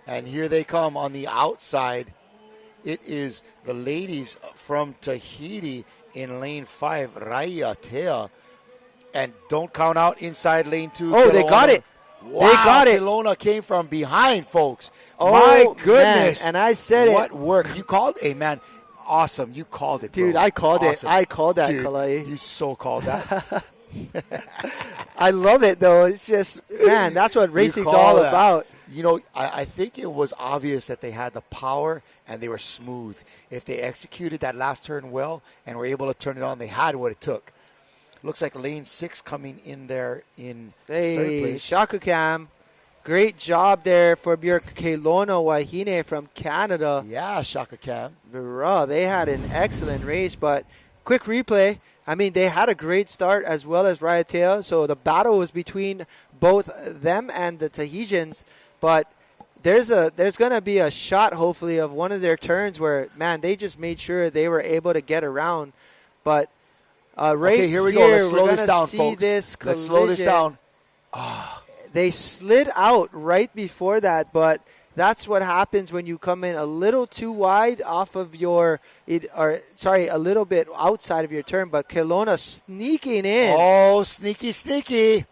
And here they come on the outside. It is the ladies from Tahiti in lane 5, Raiatea. And don't count out inside lane 2. Oh, they got it. Wow, they got it. Kelowna came from behind, folks. Oh, my goodness. Man. And I said what work. You called it? Hey, man, awesome. You called it, bro. Dude, I called awesome. it. I called that, Dude, Kalai. You so called that. I love it, though. It's just, man, that's what racing's all about. I think it was obvious that they had the power and they were smooth. If they executed that last turn well and were able to turn it on, they had what it took. Looks like lane 6 coming in there in third place. Shaka Cam, great job there for your Kelowna Wahine from Canada. Yeah, Shaka Cam. They had an excellent race, but quick replay. I mean, they had a great start as well as Raiatea, so the battle was between both them and the Tahitians. But there's gonna be a shot hopefully of one of their turns where, man, they just made sure they were able to get around. But right okay, here we go. Let's slow this down, folks. Let's slow this down. They slid out right before that, but that's what happens when you come in a little too wide off of a little bit outside of your turn. But Kelowna sneaking in. Oh, sneaky.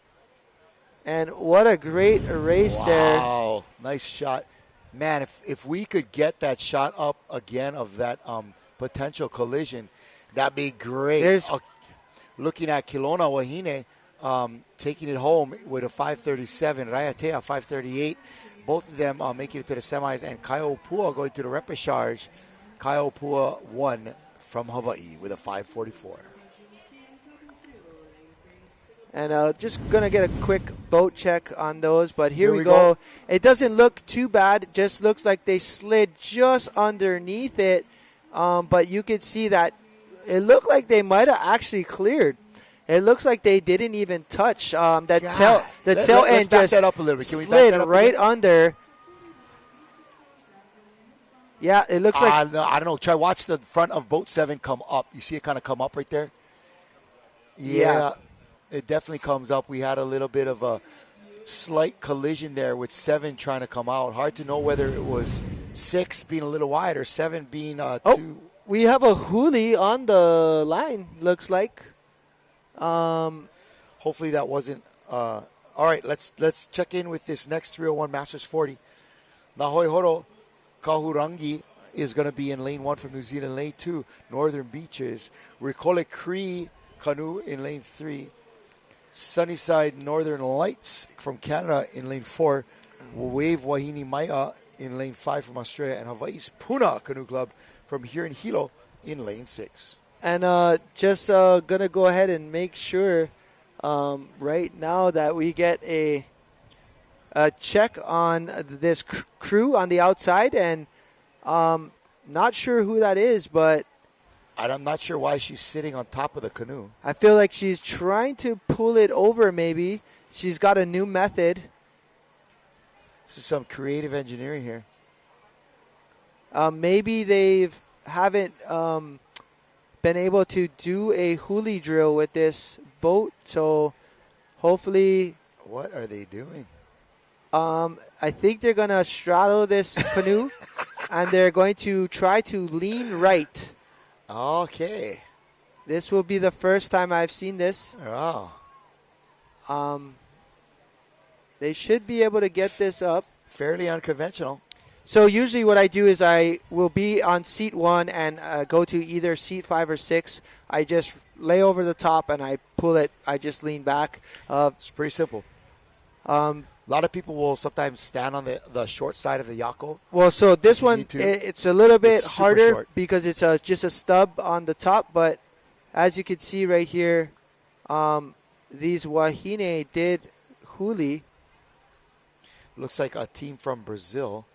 And what a great race there. Wow, nice shot. Man, if we could get that shot up again of that potential collision, that'd be great. Looking at Kelowna Wahine taking it home with a 5:37, Raiatea 5:38. Both of them making it to the semis, and Kaiopua going to the repechage. Kaiopua won from Hawaii with a 5:44. And just going to get a quick boat check on those, but here we go. It doesn't look too bad. It just looks like they slid just underneath it, but you could see that it looked like they might have actually cleared. It looks like they didn't even touch tail end. Just that up a little bit. Can we slid right under. Yeah, it looks like. No, I don't know. Try watch the front of boat 7 come up. You see it kind of come up right there? Yeah. It definitely comes up. We had a little bit of a slight collision there with 7 trying to come out. Hard to know whether it was 6 being a little wide or 7 being 2. We have a huli on the line, looks like. Hopefully that wasn't. All right, let's check in with this next 301 Masters 40. Nahoihoro Kahurangi is going to be in lane 1 from New Zealand. Lane 2, Northern Beaches. Rikole Cree Canoe in lane 3. Sunnyside Northern Lights from Canada in lane 4. Wave Wahine Maya in lane 5 from Australia. And Hawaii's Puna Canoe Club from here in Hilo in lane 6. And just going to go ahead and make sure right now that we get a check on this crew on the outside. And not sure who that is, but I'm not sure why she's sitting on top of the canoe. I feel like she's trying to pull it over maybe. She's got a new method. This is some creative engineering here. Maybe they haven't been able to do a huli drill with this boat, so hopefully. What are they doing? I think they're going to straddle this canoe, and they're going to try to lean right. Okay. This will be the first time I've seen this. Oh. They should be able to get this up. Fairly unconventional. So usually what I do is I will be on seat 1 and go to either seat 5 or 6. I just lay over the top and I pull it. I just lean back. It's pretty simple. A lot of people will sometimes stand on the short side of the yako. Well, so this one, it's a little bit harder short because it's just a stub on the top. But as you can see right here, these wahine did huli. Looks like a team from Brazil.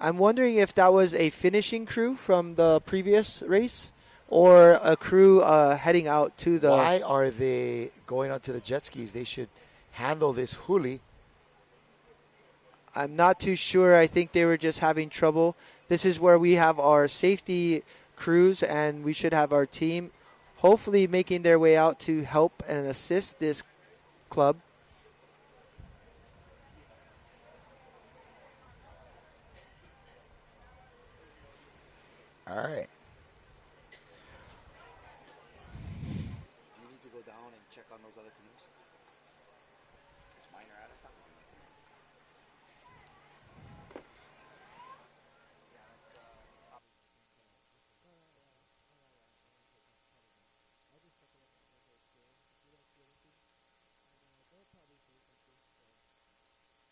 I'm wondering if that was a finishing crew from the previous race or a crew heading out to the... Why are they going onto the jet skis? They should handle this huli. I'm not too sure. I think they were just having trouble. This is where we have our safety crews, and we should have our team hopefully making their way out to help and assist this club. All right. Do you need to go down and check on those other canoes? Is minor out of stock?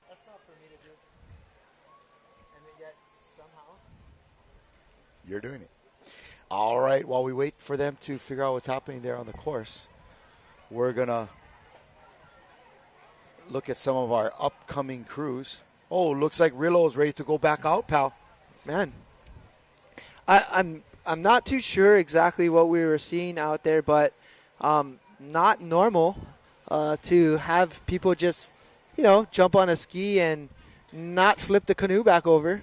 That's not for me to do. And yet somehow... You're doing it. All right. While we wait for them to figure out what's happening there on the course, we're going to look at some of our upcoming crews. Oh, looks like Rillo's ready to go back out, pal. Man, I'm not too sure exactly what we were seeing out there, but not normal to have people just, jump on a ski and not flip the canoe back over.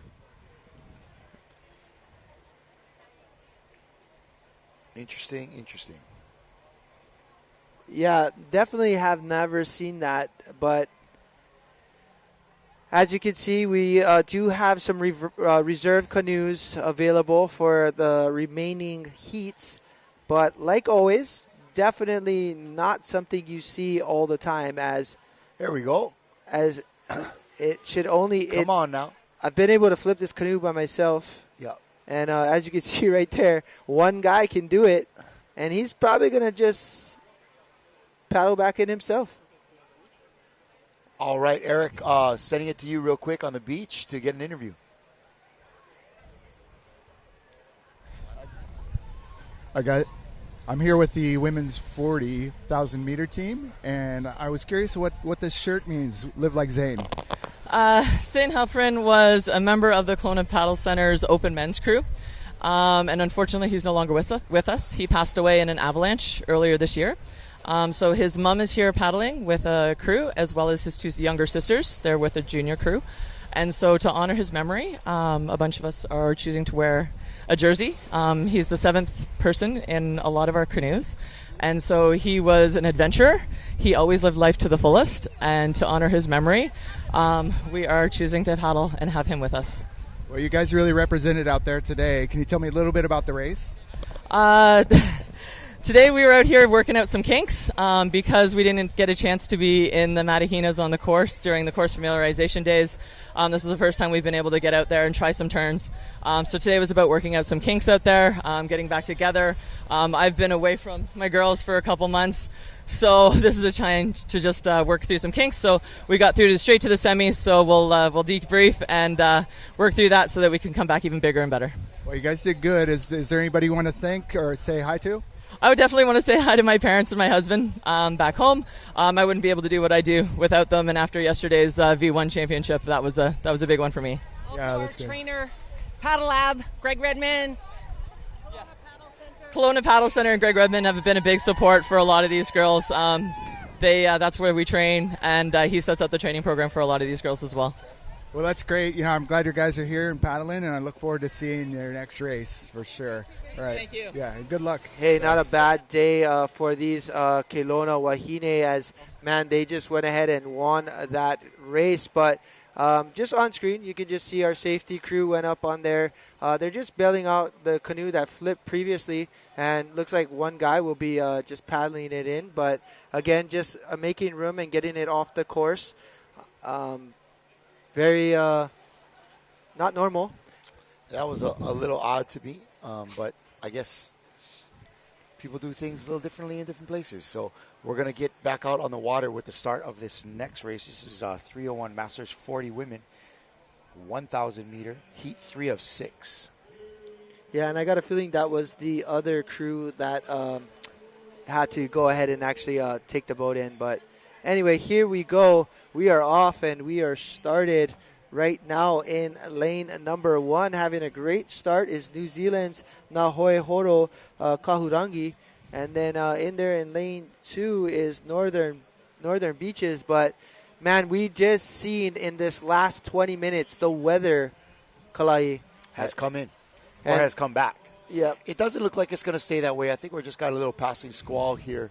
Interesting. Yeah, definitely have never seen that. But as you can see, we do have some reserve canoes available for the remaining heats. But like always, definitely not something you see all the time. As there we go. As it should only come on now. I've been able to flip this canoe by myself. Yeah. And as you can see right there, one guy can do it, and he's probably going to just paddle back in himself. All right, Eric, sending it to you real quick on the beach to get an interview. I'm here with the women's 40,000 meter team, and I was curious what this shirt means, Live Like Zane. Zane Halperin was a member of the Kelowna Paddle Center's open men's crew, and unfortunately he's no longer with us. He passed away in an avalanche earlier this year. So his mom is here paddling with a crew, as well as his two younger sisters. They're with a junior crew. And so to honor his memory, a bunch of us are choosing to wear a jersey. He's the seventh person in a lot of our canoes. And so he was an adventurer. He always lived life to the fullest. And to honor his memory, we are choosing to paddle and have him with us. Well, you guys really represented out there today. Can you tell me a little bit about the race? Today we were out here working out some kinks because we didn't get a chance to be in the Matahinas on the course during the course familiarization days. This is the first time we've been able to get out there and try some turns. So today was about working out some kinks out there, getting back together. I've been away from my girls for a couple months, so this is a challenge to just work through some kinks. So we got straight to the semis, so we'll debrief and work through that so that we can come back even bigger and better. Well, you guys did good. Is there anybody you want to thank or say hi to? I would definitely want to say hi to my parents and my husband back home. I wouldn't be able to do what I do without them. And after yesterday's V1 championship, that was a big one for me. Also our trainer, Paddle Lab, Greg Redman. Kelowna Paddle Center and Greg Redman have been a big support for a lot of these girls. That's where we train, and he sets up the training program for a lot of these girls as well. Well, that's great. I'm glad you guys are here and paddling, and I look forward to seeing your next race for sure. All right. Thank you. Yeah, good luck. Hey, not a bad day for these Kelowna Wahine, as, man, they just went ahead and won that race. But just on screen, you can just see our safety crew went up on there. They're just bailing out the canoe that flipped previously, and looks like one guy will be just paddling it in. But, again, just making room and getting it off the course. Very not normal. That was a little odd to me, but I guess people do things a little differently in different places. So we're going to get back out on the water with the start of this next race. This is 301 Masters 40 women, 1,000 meter, heat 3 of 6. Yeah, and I got a feeling that was the other crew that had to go ahead and actually take the boat in. But anyway, here we go. We are off, and we are started right now in lane number 1. Having a great start is New Zealand's Nahoe Horo Kahurangi. And then in there in lane 2 is Northern Beaches. But, man, we just seen in this last 20 minutes the weather, Kalai, has come in or has come back. Yeah. It doesn't look like it's going to stay that way. I think we're just got a little passing squall here,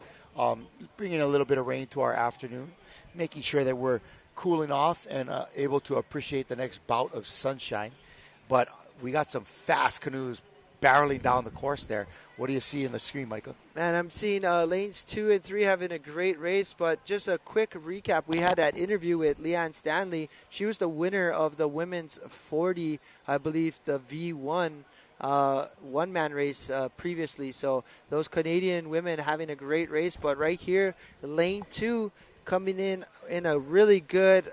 bringing a little bit of rain to our afternoon, making sure that we're cooling off and able to appreciate the next bout of sunshine. But we got some fast canoes barreling down the course there. What do you see in the screen, Michael? Man, I'm seeing lanes 2 and 3 having a great race, but just a quick recap. We had that interview with Leanne Stanley. She was the winner of the women's 40, I believe, the V1 one-man race previously. So those Canadian women having a great race. But right here, lane 2 coming in a really good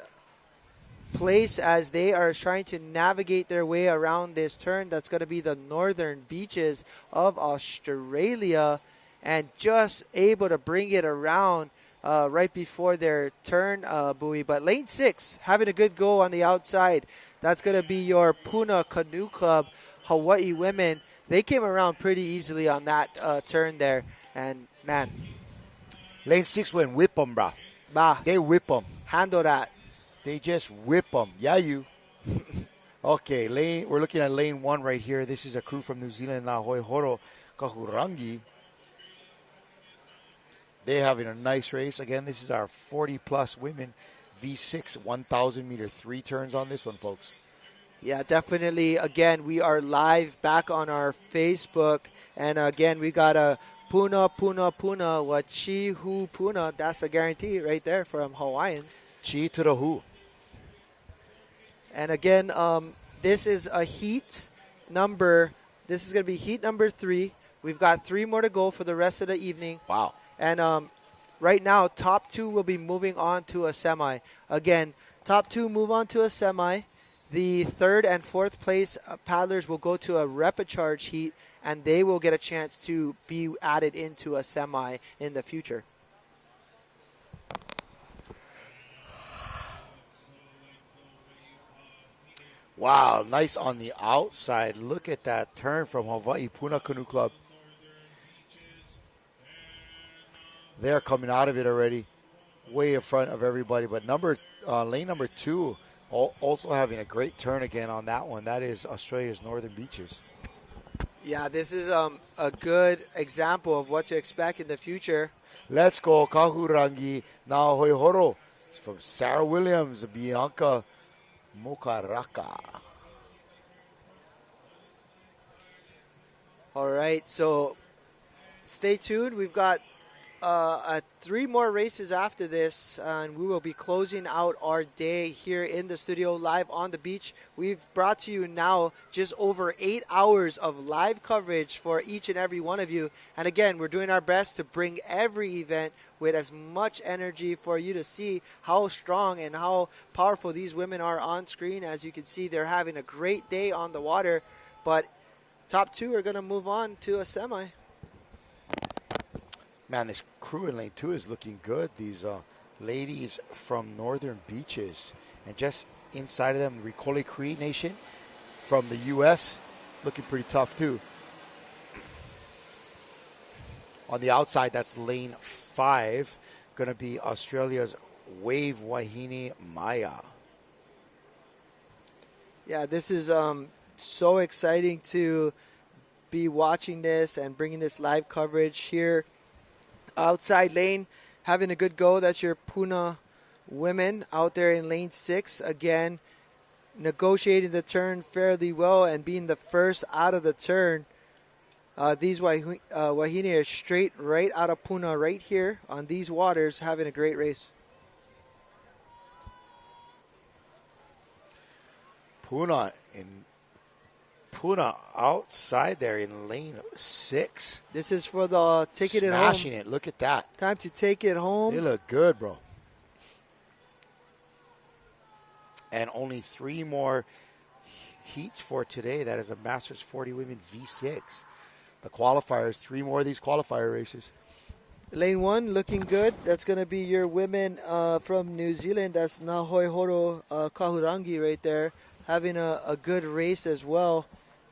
place as they are trying to navigate their way around this turn. That's going to be the Northern Beaches of Australia, and just able to bring it around right before their turn buoy. But lane 6 having a good go on the outside. That's going to be your Puna Canoe Club Hawaii women. They came around pretty easily on that turn there, and man, lane 6 went whip them, bro. Bah, they whip them. Handle that. They just whip them. Yeah, you. Okay, lane. We're looking at lane 1 right here. This is a crew from New Zealand, Nahoi Horo Kahurangi. They're having a nice race. Again, this is our 40-plus women V6 1,000-meter 3 turns on this one, folks. Yeah, definitely. Again, we are live back on our Facebook. And again, we got a Puna, Wachi Hu Puna. That's a guarantee right there from Hawaiians. Chi to the hu. And again, this is a heat number. This is going to be heat number 3. We've got 3 more to go for the rest of the evening. Wow. And right now, top 2 will be moving on to a semi. Again, top 2 move on to a semi. The 3rd and 4th place paddlers will go to a repecharge heat, and they will get a chance to be added into a semi in the future. Wow, nice on the outside. Look at that turn from Hawaii Puna Canoe Club. They're coming out of it already, way in front of everybody. But lane number 2 also having a great turn again on that one. That is Australia's Northern Beaches. Yeah, this is a good example of what to expect in the future. Let's go, Kahurangi Nahoi Horo. It's from Sarah Williams, Bianca Mokaraka. All right, so stay tuned. We've got 3 more races after this, and we will be closing out our day here in the studio live on the beach. We've brought to you now just over 8 hours of live coverage for each and every one of you. And again, we're doing our best to bring every event with as much energy for you to see how strong and how powerful these women are on screen. As you can see, they're having a great day on the water, but top 2 are going to move on to a semi. Man, this crew in lane 2 is looking good. These ladies from Northern Beaches. And just inside of them, Ricole Cree Nation from the U.S. looking pretty tough, too. On the outside, that's lane 5. Going to be Australia's Wave Wahine Maya. Yeah, this is so exciting to be watching this and bringing this live coverage here. Outside lane, having a good go. That's your Puna women out there in lane 6. Again, negotiating the turn fairly well and being the first out of the turn. These Wahine are straight right out of Puna right here on these waters, having a great race. Puna outside there in lane 6. This is for the take it home. Smashing it. Look at that. Time to take it home. They look good, bro. And only 3 more heats for today. That is a Masters 40 Women V6. The qualifiers, 3 more of these qualifier races. Lane 1 looking good. That's going to be your women from New Zealand. That's Nahoi Horo Kahurangi right there. Having a good race as well.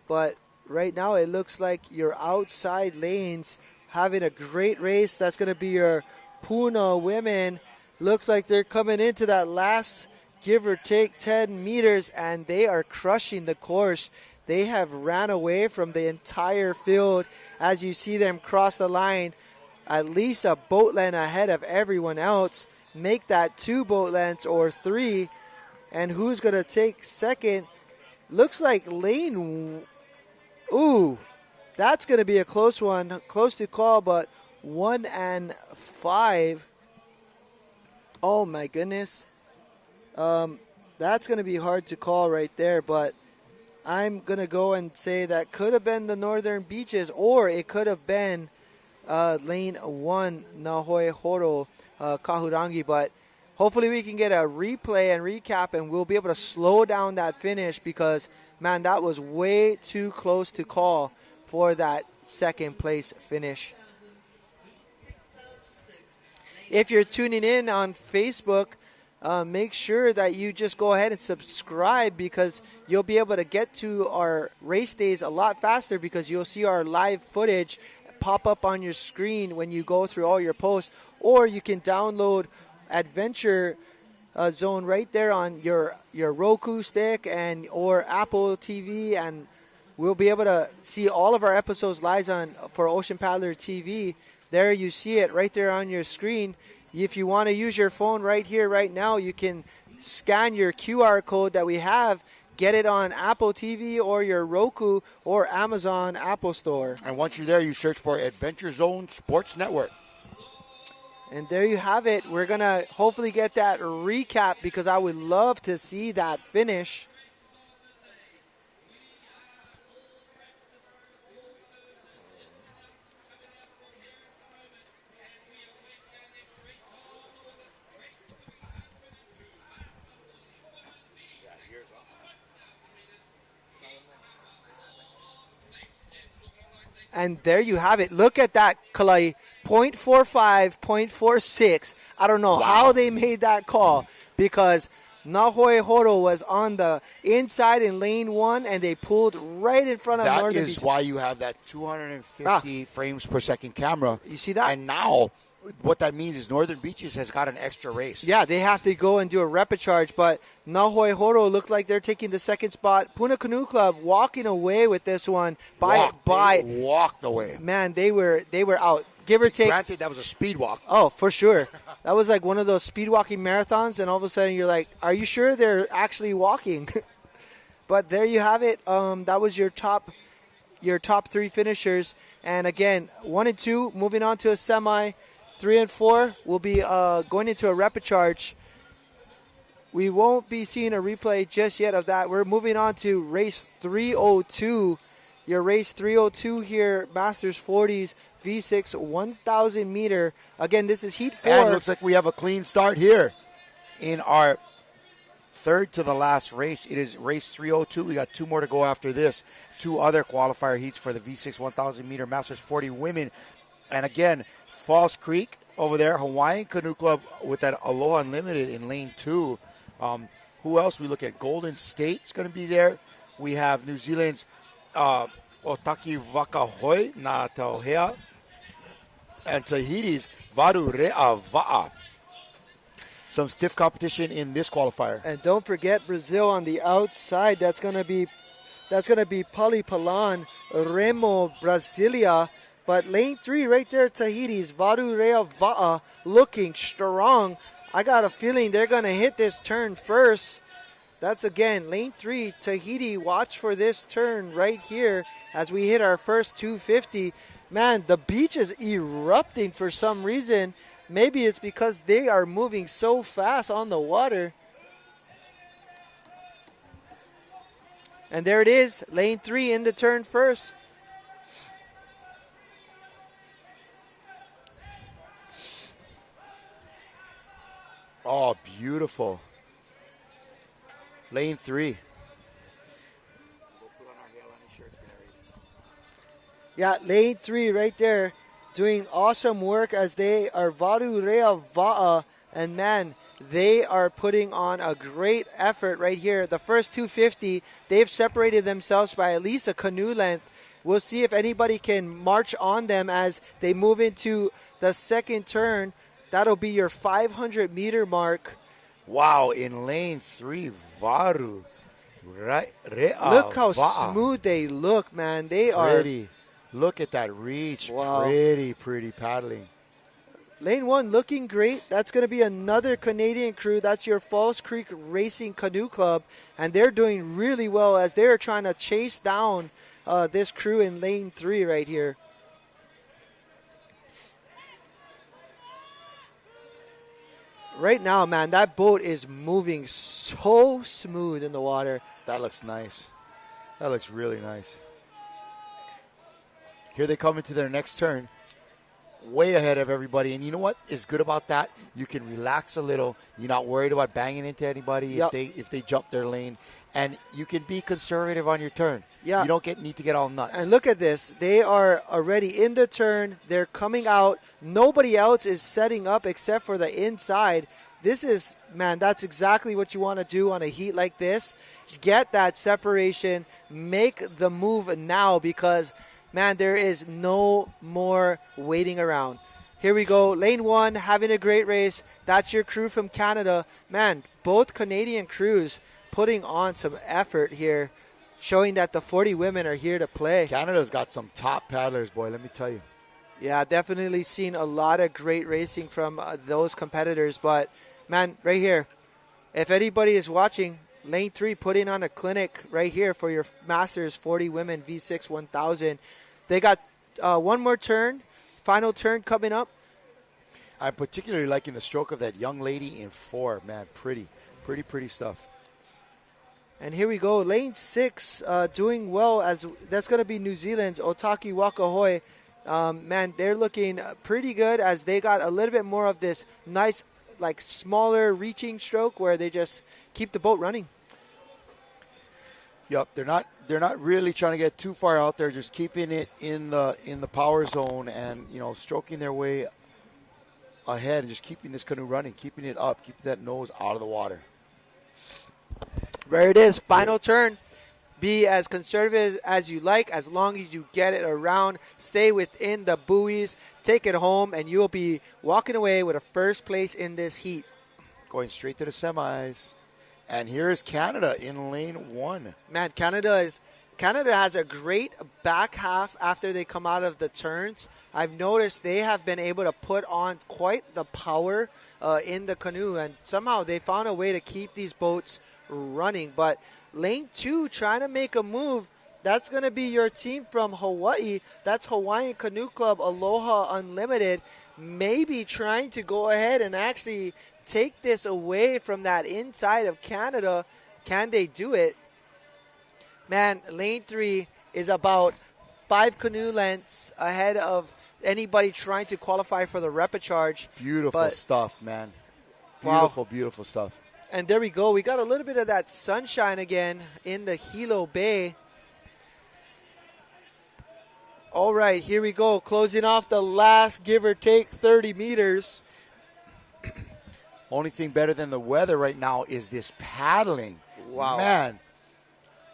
But right now it looks like your outside lanes having a great race. That's going to be your Puna women. Looks like they're coming into that last give or take 10 meters, and they are crushing the course. They have ran away from the entire field as you see them cross the line, at least a boat length ahead of everyone else. Make that 2 boat lengths or 3. And who's going to take second? Looks like lane... Ooh, that's going to be a close one. Close to call, but 1 and 5. Oh, my goodness. That's going to be hard to call right there, but I'm going to go and say that could have been the Northern Beaches, or it could have been lane 1, Nahoi Horo Kahurangi, but hopefully we can get a replay and recap, and we'll be able to slow down that finish because, man, that was way too close to call for that second place finish. If you're tuning in on Facebook, make sure that you just go ahead and subscribe because you'll be able to get to our race days a lot faster because you'll see our live footage pop up on your screen when you go through all your posts, or you can download Adventure zone right there on your Roku stick and or Apple TV, and we'll be able to see all of our episodes live for Ocean Paddler TV. There you see it right there on your screen. If you want to use your phone right here, right now, you can scan your QR code that we have, get it on Apple TV or your Roku or Amazon Apple Store. And once you're there, you search for Adventure Zone Sports Network. And there you have it. We're going to hopefully get that recap because I would love to see that finish. And there you have it. Look at that, Kalai. 0.45, 0.46. I don't know how they made that call because Nahoe Horo was on the inside in lane 1, and they pulled right in front of Northern Beach. That is why you have that 250 frames per second camera. You see that? And now what that means is Northern Beaches has got an extra race. Yeah, they have to go and do a repecharge, but Nahoe Horo looked like they're taking the second spot. Puna Canoe Club walking away with this one They walked away. Man, they were out. Give or take. Granted, that was a speed walk. Oh, for sure. That was like one of those speed walking marathons, and all of a sudden you're like, are you sure they're actually walking? But there you have it. That was your top 3 finishers. And again, 1 and 2 moving on to a semi. 3 and 4 will be going into a repecharge. We won't be seeing a replay just yet of that. We're moving on to race 302. Your race 302 here, Masters 40s, V6 1,000 meter. Again, this is heat 4. And it looks like we have a clean start here in our third to the last race. It is race 302. We got 2 more to go after this. 2 other qualifier heats for the V6 1,000 meter Masters 40 women. And again, Falls Creek over there, Hawaiian Canoe Club with that Aloha Unlimited in lane 2. Who else? We look at Golden State's going to be there. We have New Zealand's Otaki Wakahoi na Tauhea and Tahiti's Varu Rea Va'a. Some stiff competition in this qualifier. And don't forget Brazil on the outside. That's going to be Pali Palan, Remo Brasilia. But lane 3 right there, Tahiti's Varu Rea Va'a looking strong. I got a feeling they're going to hit this turn first. That's again lane 3, Tahiti. Watch for this turn right here as we hit our first 250. Man, the beach is erupting for some reason. Maybe it's because they are moving so fast on the water. And there it is, lane 3 in the turn first. Oh, beautiful. Lane 3. Yeah, lane 3 right there doing awesome work as they are Varu Rea Va'a. And man, they are putting on a great effort right here. The first 250, they've separated themselves by at least a canoe length. We'll see if anybody can march on them as they move into the second turn. That'll be your 500-meter mark. Wow, in lane 3, Varu. Look how smooth they look, man. They are pretty. Look at that reach. Wow. Pretty paddling. Lane 1 looking great. That's going to be another Canadian crew. That's your Falls Creek Racing Canoe Club. And they're doing really well as they're trying to chase down this crew in lane 3 right here. Right now, man, that boat is moving so smooth in the water. That looks nice. That looks really nice. Here they come into their next turn. Way ahead of everybody. And you know what is good about that? You can relax a little. You're not worried about banging into anybody if they jump their lane. And you can be conservative on your turn. Yeah. You don't need to get all nuts. And look at this. They are already in the turn. They're coming out. Nobody else is setting up except for the inside. This is, man, that's exactly what you want to do on a heat like this. Get that separation. Make the move now because, man, there is no more waiting around. Here we go. Lane 1, having a great race. That's your crew from Canada. Man, both Canadian crews putting on some effort here, showing that the 40 women are here to play. Canada's got some top paddlers, boy, let me tell you. Yeah, definitely seen a lot of great racing from those competitors. But, man, right here, if anybody is watching, Lane 3 putting on a clinic right here for your Masters 40 Women V6 1000. They got one more turn, final turn coming up. I'm particularly liking the stroke of that young lady in 4. Man, pretty stuff. And here we go. Lane 6 doing well. As that's going to be New Zealand's Otaki Wakahoe. Man, they're looking pretty good as they got a little bit more of this nice, like smaller reaching stroke where they just keep the boat running. Yep, they're not really trying to get too far out there, just keeping it in the power zone and, you know, stroking their way ahead and just keeping this canoe running, keeping it up, keeping that nose out of the water. There it is, final turn. Be as conservative as you like, as long as you get it around. Stay within the buoys, take it home, and you'll be walking away with a first place in this heat. Going straight to the semis. And here is Canada in lane 1. Man, Canada has a great back half after they come out of the turns. I've noticed they have been able to put on quite the power in the canoe, and somehow they found a way to keep these boats running. But lane 2 trying to make a move. That's going to be your team from Hawaii. That's Hawaiian Canoe Club Aloha Unlimited. Maybe trying to go ahead and actually take this away from that inside of Canada. Can they do it? Man, lane 3 is about 5 canoe lengths ahead of anybody trying to qualify for the repechage. Beautiful stuff, man. Beautiful stuff. And there we go. We got a little bit of that sunshine again in the Hilo Bay. All right, here we go. Closing off the last, give or take, 30 meters. Only thing better than the weather right now is this paddling. Wow. Man,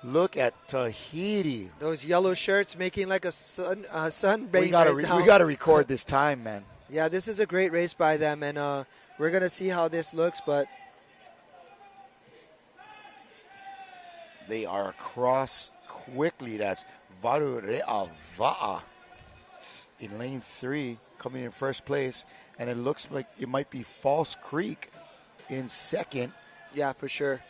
look at Tahiti. Those yellow shirts making like a sunbathe. We gotta record this time, man. Yeah, this is a great race by them, and we're going to see how this looks, but they are across quickly. That's Varureava'a in lane 3, coming in first place. And it looks like it might be False Creek in second. Yeah, for sure.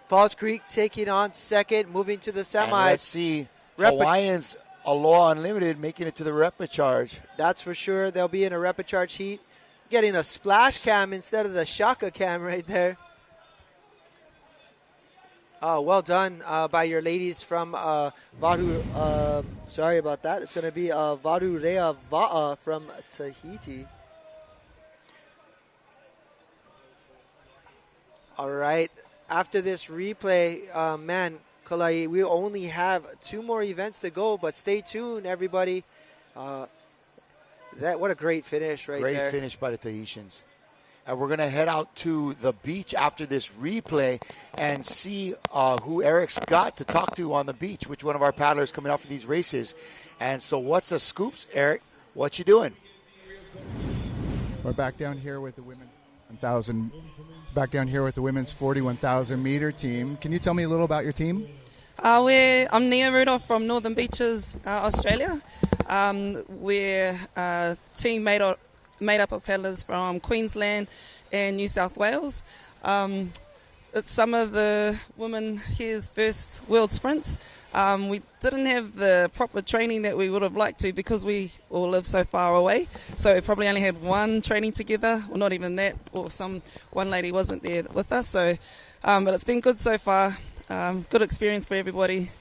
False Creek taking on second, moving to the semis. And let's see, Hawaiians Aloha Unlimited making it to the repechage. That's for sure. They'll be in a repechage heat. Getting a splash cam instead of the shaka cam right there. Oh, well done by your ladies from Varu. Sorry about that. It's going to be Varurea Va'a from Tahiti. All right. After this replay, man, Kalai, we only have 2 more events to go, but stay tuned, everybody. What a great finish right there. Great finish by the Tahitians. And we're going to head out to the beach after this replay and see who Eric's got to talk to on the beach, which one of our paddlers coming out for these races. And so what's the scoops, Eric? What you doing? We're back down here with the women's 1,000. Back down here with the women's 41,000 meter team. Can you tell me a little about your team? I'm Nia Rudolph from Northern Beaches, Australia. We're a team made up of paddlers from Queensland and New South Wales. It's some of the women here's first world sprints. We didn't have the proper training that we would have liked to because we all live so far away. So we probably only had one training together, or not even that, or one lady wasn't there with us. So, but it's been good so far. Good experience for everybody.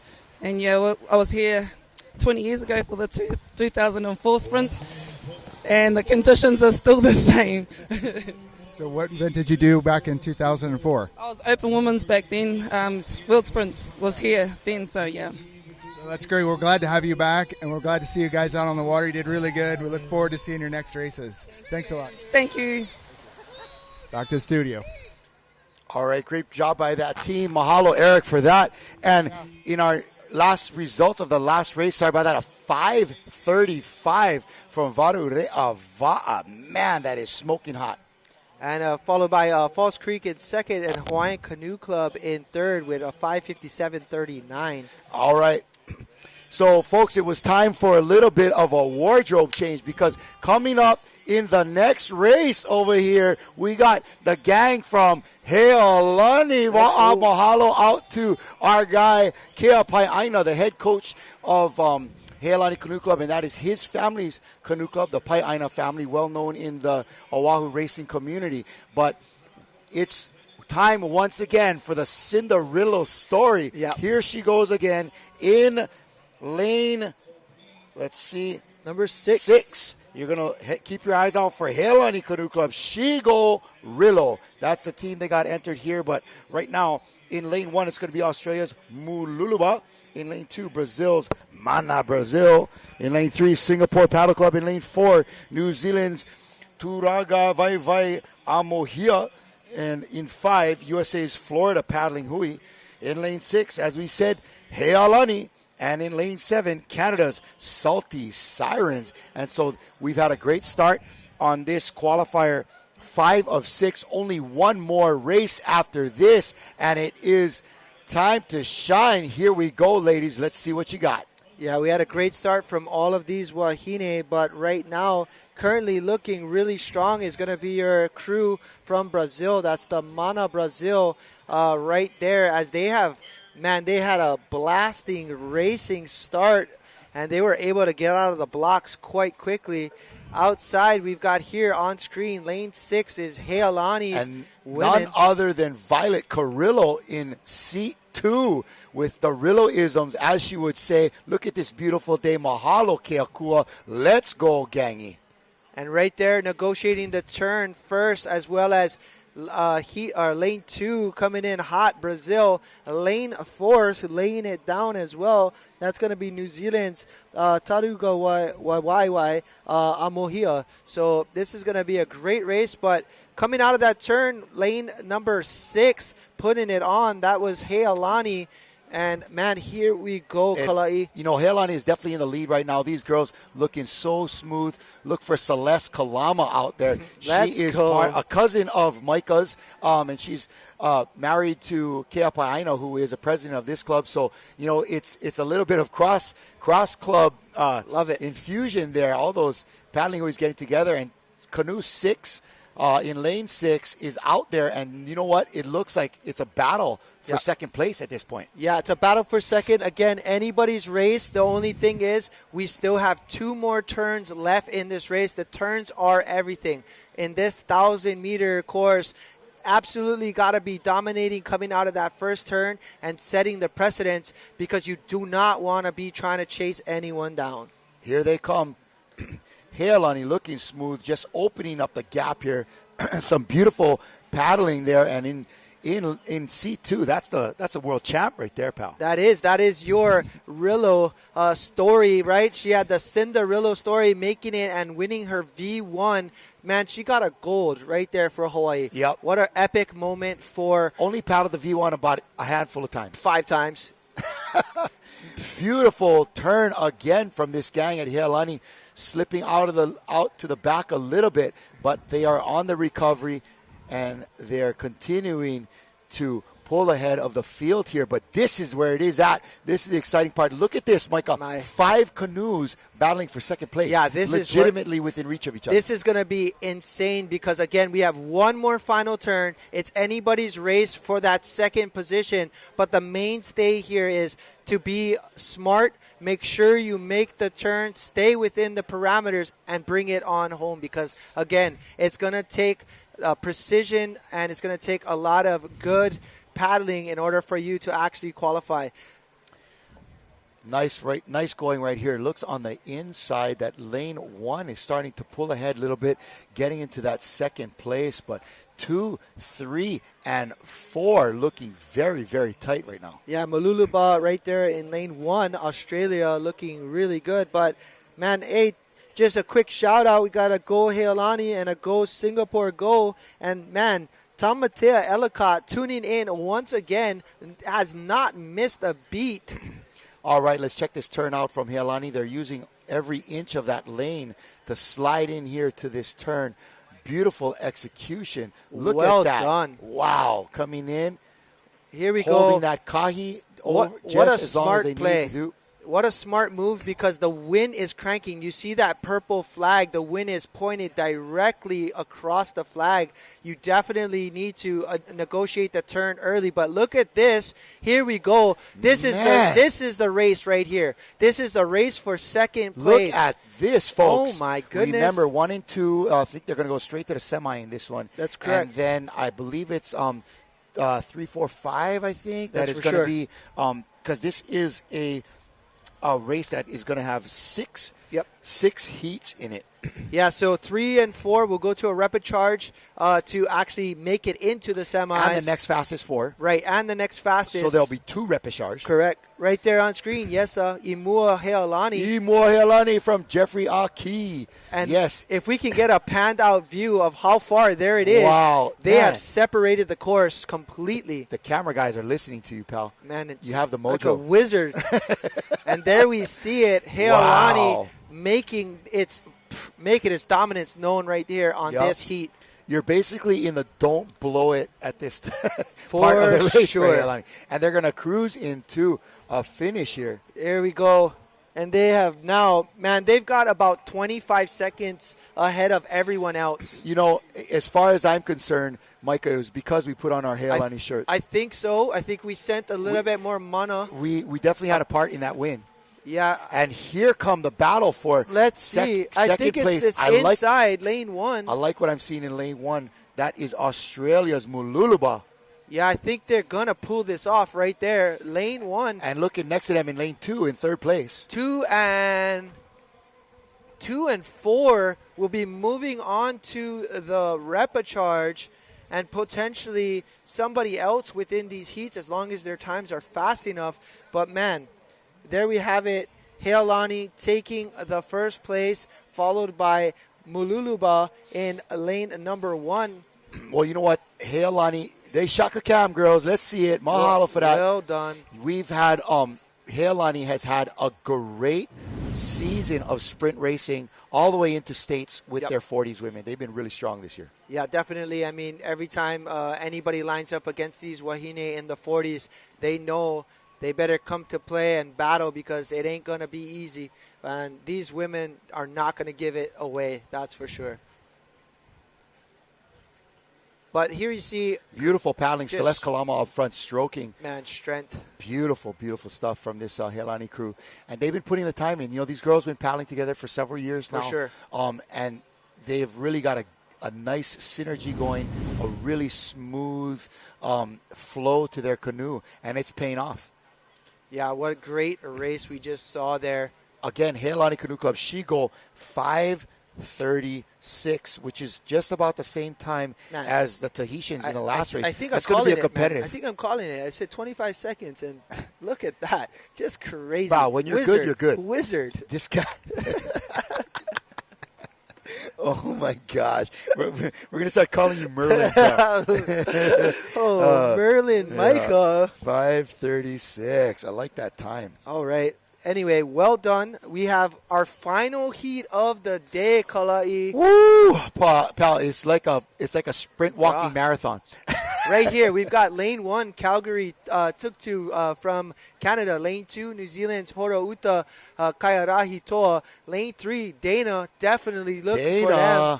And yeah, I was here 20 years ago for the 2004 sprints. And the conditions are still the same. So what event did you do back in 2004? I was open women's back then. World Sprints was here then, so yeah. Well, that's great. We're glad to have you back, and we're glad to see you guys out on the water. You did really good. We look forward to seeing your next races. Thanks a lot. Thank you. Back to the studio. All right, great job by that team. Mahalo, Eric, for that. And in our last results of the last race. Sorry about that. A 5:35 from Varu. Man, that is smoking hot. And followed by Falls Creek in second and Hawaiian Canoe Club in third with a 5:57.39. All right. So, folks, it was time for a little bit of a wardrobe change because coming up in the next race over here, we got the gang from Heolani. Mahalo out to our guy, Kea Pai'aina, the head coach of Heolani Canoe Club, and that is his family's canoe club, the Pai'aina family, well known in the Oahu racing community. But it's time once again for the Cinderella story. Yep. Here she goes again in lane, let's see, number 6. 6. You're going to keep your eyes out for Heolani Canoe Club. Shigo Rillo. That's the team they got entered here. But right now, in lane 1, it's going to be Australia's Mululuba. In lane 2, Brazil's Mana Brazil. In lane 3, Singapore Paddle Club. In lane 4, New Zealand's Turaga Vai Amohia. And in 5, USA's Florida Paddling Hui. In lane 6, as we said, Heolani. And in lane 7, Canada's Salty Sirens. And so we've had a great start on this qualifier. 5 of 6, only one more race after this. And it is time to shine. Here we go, ladies. Let's see what you got. Yeah, we had a great start from all of these wahine, but right now, currently looking really strong is going to be your crew from Brazil. That's the Mana Brazil right there, as they have... Man, they had a blasting racing start, and they were able to get out of the blocks quite quickly. Outside, we've got here on screen, lane 6 is Heolani's and women. None other than Violet Carrillo in seat 2 with the Rillo-isms, as she would say. Look at this beautiful day. Mahalo, Keakua. Let's go, gangy. And right there, negotiating the turn first, as well as lane 2 coming in hot, Brazil. Lane 4 laying it down as well. That's going to be New Zealand's Taruga Waiwai Amohia. So this is going to be a great race, but coming out of that turn, lane number 6, putting it on, that was Heolani. And, man, here we go, Kalai. You know, Heolani is definitely in the lead right now. These girls looking so smooth. Look for Celeste Kalama out there. She is a cousin of Micah's, and she's married to Kea Pai'aina, who is a president of this club. So, you know, it's a little bit of cross club love it infusion there. All those paddling always getting together. And Canoe 6 in lane 6 is out there. And you know what? It looks like it's a battle for second place at this point. Yeah, it's a battle for second. Again, anybody's race. The only thing is we still have 2 more turns left in this race. The turns are everything. In this 1,000-meter course, absolutely got to be dominating coming out of that first turn and setting the precedence, because you do not want to be trying to chase anyone down. Here they come. Heolani looking smooth, just opening up the gap here. Some beautiful paddling there, and in C2, that's a world champ right there, pal. That is your Rillo story, right? She had the Cinderella story, making it and winning her V1. Man, she got a gold right there for Hawaii. Yep. What an epic moment for... Only paddled the V1 about a handful of times. 5 times. Beautiful turn again from this gang at Heolani, slipping out to the back a little bit, but they are on the recovery. And they're continuing to pull ahead of the field here. But this is where it is at. This is the exciting part. Look at this, Micah. 5 canoes battling for second place. Yeah, this is legitimately within reach of each other. This is going to be insane because, again, we have one more final turn. It's anybody's race for that second position. But the mainstay here is to be smart. Make sure you make the turn, stay within the parameters, and bring it on home. Because, again, it's going to take precision, and it's going to take a lot of good paddling in order for you to actually qualify. Nice going right here. It looks on the inside that lane 1 is starting to pull ahead a little bit, getting into that second place. But 2, 3, and 4 looking very, very tight right now. Yeah, Maluluba right there in lane 1, Australia looking really good. But, man, just a quick shout out. We got a Go Heolani and a Go Singapore Go. And, man, Tamatea Ellicott tuning in once again, has not missed a beat. All right, let's check this turn out from Heilani. They're using every inch of that lane to slide in here to this turn. Beautiful execution. Look well at that. Done. Wow. Coming in. Here we holding go. That kahi What just a as long as they smart play. need to do. What a smart move, because the wind is cranking. You see that purple flag? The wind is pointed directly across the flag. You definitely need to negotiate the turn early. But look at this. Here we go. This is the race right here. This is the race for second place. Look at this, folks. Oh, my goodness. Remember, 1 and 2, I think they're going to go straight to the semi in this one. That's correct. And then I believe it's 3, 4, 5, I think. That's that is for going to sure. be, because this is a race that is going to have six heats in it. Yeah, so 3 and 4 will go to a rapid charge to actually make it into the semis. And the next fastest 4. Right, and the next fastest. So there'll be 2 repechage. Correct. Right there on screen. Yes, Imua Heilani. Imua Heilani from Jeffrey Aki. And yes. If we can get a panned out view of how far there it is. Wow. They have separated the course completely. The camera guys are listening to you, pal. Man, it's you have the mojo. like a wizard. And there we see it. Heilani making its dominance known right here on this heat. You're basically in the don't blow it at this for part of the race sure. for Heilani. And they're going to cruise into a finish here. There we go. And they have now, man, they've got about 25 seconds ahead of everyone else. You know, as far as I'm concerned, Micah, it was because we put on our Heilani shirts. I think so. I think we sent a little bit more mana. We definitely had a part in that win. Yeah. And here come the battle for see. second I think place. It's this inside lane 1. I like what I'm seeing in lane 1. That is Australia's Mululuba. Yeah, I think they're going to pull this off right there. Lane 1. And looking next to them in lane 2 in third place. 2 and 4 will be moving on to the repechage, and potentially somebody else within these heats as long as their times are fast enough. But, man, there we have it. Heilani taking the first place, followed by Mululuba in lane number 1. Well, you know what? Heilani, they shaka cam, girls. Let's see it. Mahalo for that. Well done. We've had, Heilani has had a great season of sprint racing all the way into states with their 40s women. They've been really strong this year. Yeah, definitely. I mean, every time anybody lines up against these Wahine in the 40s, they know they better come to play and battle because it ain't going to be easy. And these women are not going to give it away, that's for sure. But here you see... Beautiful paddling. Celeste Kalama up front stroking. Man, strength. Beautiful, beautiful stuff from this Heilani crew. And they've been putting the time in. You know, these girls have been paddling together for several years now. For sure. And they've really got a nice synergy going, a really smooth flow to their canoe. And it's paying off. Yeah, what a great race we just saw there. Again, Heilani Canoe Club, she go 5:36, which is just about the same time as the Tahitians in the last race. I think it's going to be a competitive. I think I'm calling it. I said 25 seconds, and look at that. Just crazy. Wow, when you're good, you're good. Wizard. This guy. Oh, my gosh. We're going to start calling you Merlin. Merlin, Micah. 5:36. I like that time. All right. Anyway, well done. We have our final heat of the day, Kalai. Woo! Pal, it's like a sprint walking marathon. Right here, we've got lane 1, Calgary took to from Canada. Lane 2, New Zealand's Horauta Kaiarahi Toa. Lane 3, Dana, definitely look for them.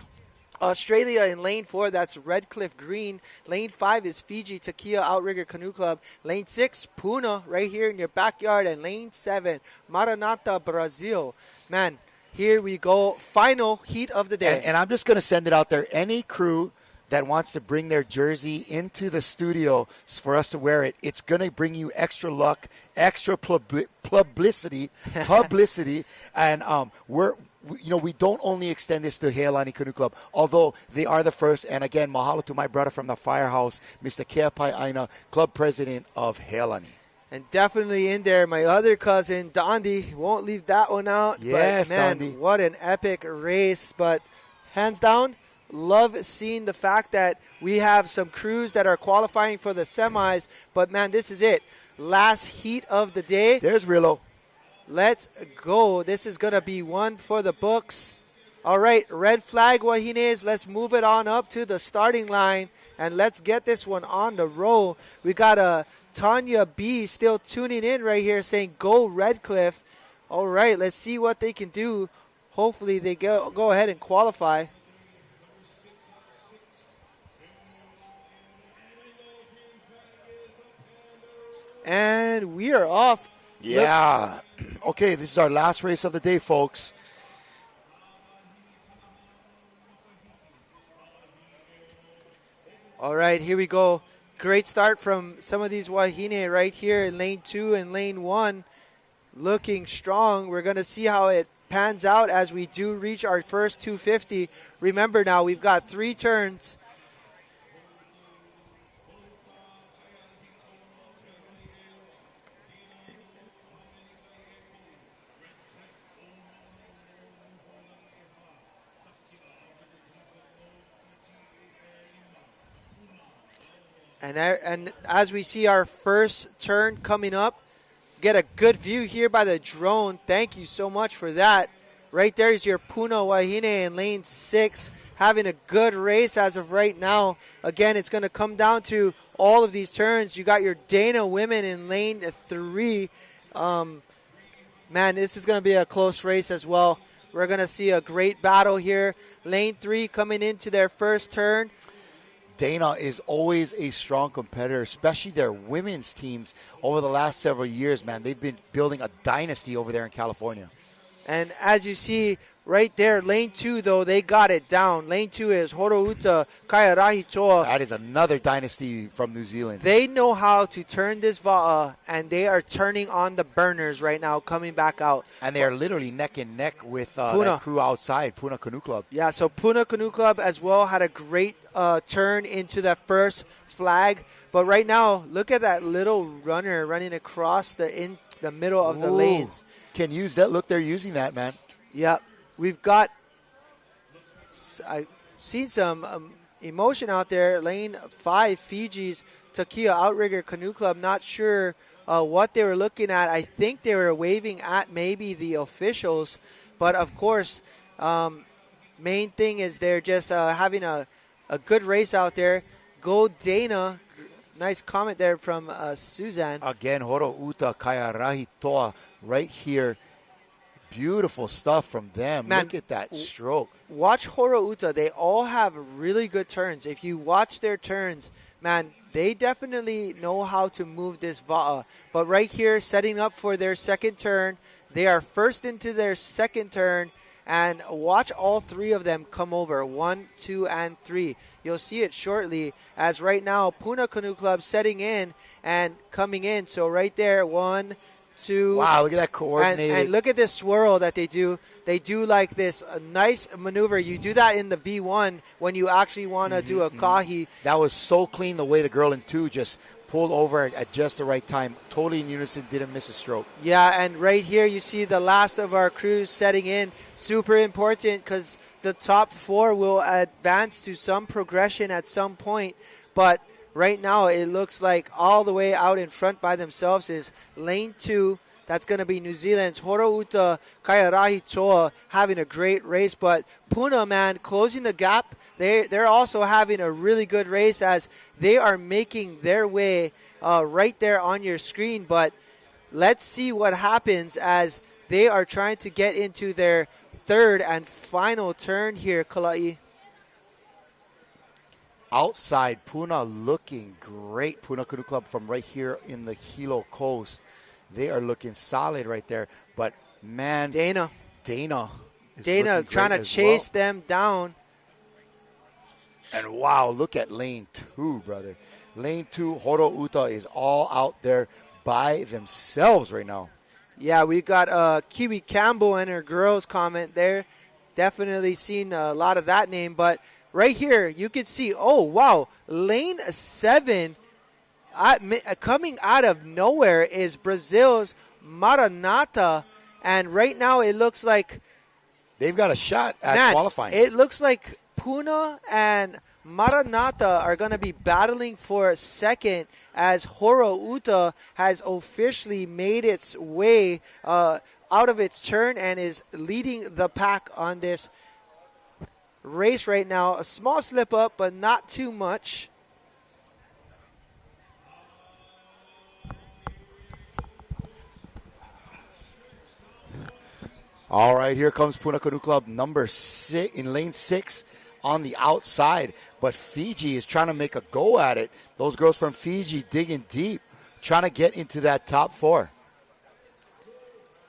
Australia in lane 4, that's Redcliffe Green. Lane 5 is Fiji Takia Outrigger Canoe Club. Lane 6, Puna, right here in your backyard. And lane 7, Maranata, Brazil. Man, here we go. Final heat of the day. And I'm just going to send it out there. Any crew that wants to bring their jersey into the studio for us to wear it, it's going to bring you extra luck, extra publicity, and we don't only extend this to Heilani Canoe Club, although they are the first. And again, mahalo to my brother from the firehouse, Mr. Keapai Aina, club president of Heilani. And definitely in there, my other cousin, Dondi. Won't leave that one out. Yes, but, man, Dondi. What an epic race. But hands down, love seeing the fact that we have some crews that are qualifying for the semis. But, man, this is it. Last heat of the day. There's Rillo. Let's go. This is going to be one for the books. All right, red flag, Wahines. Let's move it on up to the starting line, and let's get this one on the roll. We got Tanya B still tuning in right here saying, go Redcliffe. All right, let's see what they can do. Hopefully they go ahead and qualify. And we are off. Yeah. Okay, this is our last race of the day, folks. All right, here we go. Great start from some of these Wahine right here in lane 2 and lane 1. Looking strong. We're going to see how it pans out as we do reach our first 250. Remember now, we've got 3 turns. And as we see our first turn coming up, get a good view here by the drone. Thank you so much for that. Right there is your Puna Wahine in lane 6, having a good race as of right now. Again, it's going to come down to all of these turns. You got your Dana women in lane 3. Man, this is going to be a close race as well. We're going to see a great battle here. Lane 3 coming into their first turn. Dana is always a strong competitor, especially their women's teams over the last several years, man. They've been building a dynasty over there in California. And as you see right there, lane 2, though, they got it down. Lane 2 is Horouta Kaiarahi Choa. That is another dynasty from New Zealand. They know how to turn this va'a, and they are turning on the burners right now, coming back out. And they are literally neck and neck with that crew outside, Puna Canoe Club. Yeah, so Puna Canoe Club as well had a great turn into that first flag. But right now, look at that little runner running across the middle of the lanes. Can use that. Look, they're using that, man. Yeah, we've got. I've seen some emotion out there. Lane 5, Fiji's Takia Outrigger Canoe Club. Not sure what they were looking at. I think they were waving at maybe the officials, but of course, main thing is they're just having a good race out there. Go Dana. Nice comment there from Suzanne. Again, Horouta Kaiarahi Toa right here. Beautiful stuff from them. Man, look at that stroke. Watch Horouta. They all have really good turns. If you watch their turns, man, they definitely know how to move this va'a. But right here, setting up for their second turn. They are first into their second turn. And watch all 3 of them come over. 1, 2, and 3. You'll see it shortly, as right now Puna Canoe Club setting in and coming in. So right there, 1, 2. Wow, look at that coordinated. And look at this swirl that they do. They do like this nice maneuver. You do that in the V1 when you actually want to do a kahi. That was so clean the way the girl in 2 just pulled over at just the right time. Totally in unison, didn't miss a stroke. Yeah, and right here you see the last of our crews setting in. Super important because the top 4 will advance to some progression at some point. But right now it looks like all the way out in front by themselves is lane 2. That's going to be New Zealand's Horouta Kaiarahi Choa having a great race. But Puna, man, closing the gap. They're also having a really good race as they are making their way right there on your screen. But let's see what happens as they are trying to get into their third and final turn here, Kalai. Outside, Puna looking great. Puna Canoe Club from right here in the Hilo coast. They are looking solid right there. But, man, Dana is trying to chase them down. And, wow, look at lane 2, brother. Lane 2, Horouta is all out there by themselves right now. Yeah, we got Kiwi Campbell and her girls comment there. Definitely seen a lot of that name. But right here, you can see, oh, wow, lane 7, coming out of nowhere is Brazil's Maranata. And right now it looks like they've got a shot at qualifying. It looks like Puna and Maranata are going to be battling for second as Horouta has officially made its way out of its turn and is leading the pack on this race right now. A small slip up, but not too much. All right, here comes Puna Canoe Club number 6 in lane 6 on the outside. But Fiji is trying to make a go at it. Those girls from Fiji digging deep, trying to get into that top 4.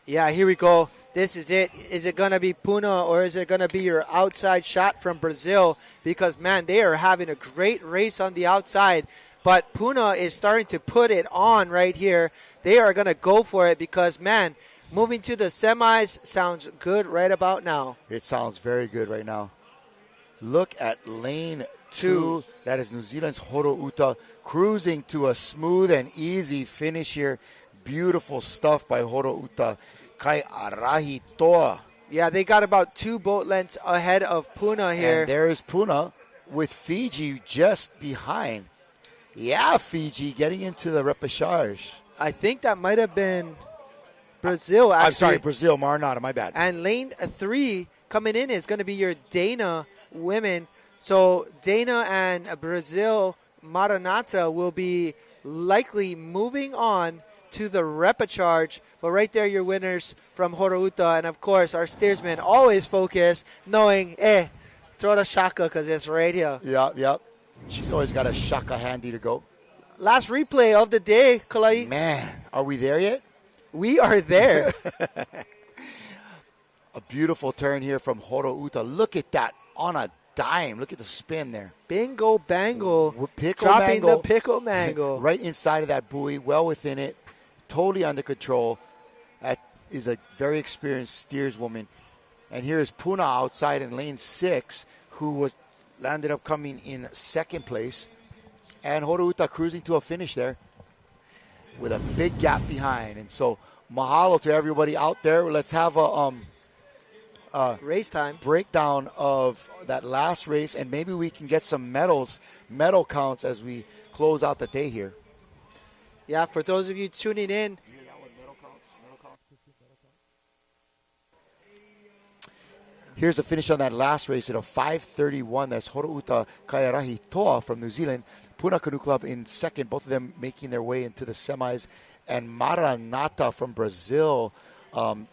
Yeah, here we go. This is it. Is it going to be Puna or is it going to be your outside shot from Brazil? Because, man, they are having a great race on the outside. But Puna is starting to put it on right here. They are going to go for it because, man, moving to the semis sounds good right about now. It sounds very good right now. Look at lane 2. That is New Zealand's Horouta cruising to a smooth and easy finish here. Beautiful stuff by Horouta. Kai Arahi Toa. Yeah, they got about 2 boat lengths ahead of Puna here. And there is Puna with Fiji just behind. Yeah, Fiji getting into the repechage. I think that might have been Brazil, actually. I'm sorry, Brazil, Maranata, my bad. And lane 3 coming in is going to be your Dana women. So Dana and Brazil Maranata will be likely moving on to the repechage. But right there, your winners from Horouta. And, of course, our steersman always focused, knowing, throw the shaka because it's right here. Yep. She's always got a shaka handy to go. Last replay of the day, Kalai. Man, are we there yet? We are there. A beautiful turn here from Horouta. Look at that on a dime. Look at the spin there. Bingo bango. Pickle dropping mango. the pickle mango. Right inside of that buoy, well within it. Totally under control. That is a very experienced steerswoman. And here is Puna outside in lane 6, who landed up coming in second place. And Horouta cruising to a finish there with a big gap behind. And so mahalo to everybody out there. Let's have a race time breakdown of that last race, and maybe we can get some medal counts as we close out the day here. Yeah, for those of you tuning in, here's the finish on that last race at a 5:31. That's Horouta Kairahi Toa from New Zealand, Puna Canoe Club in second, both of them making their way into the semis, and Maranata from Brazil.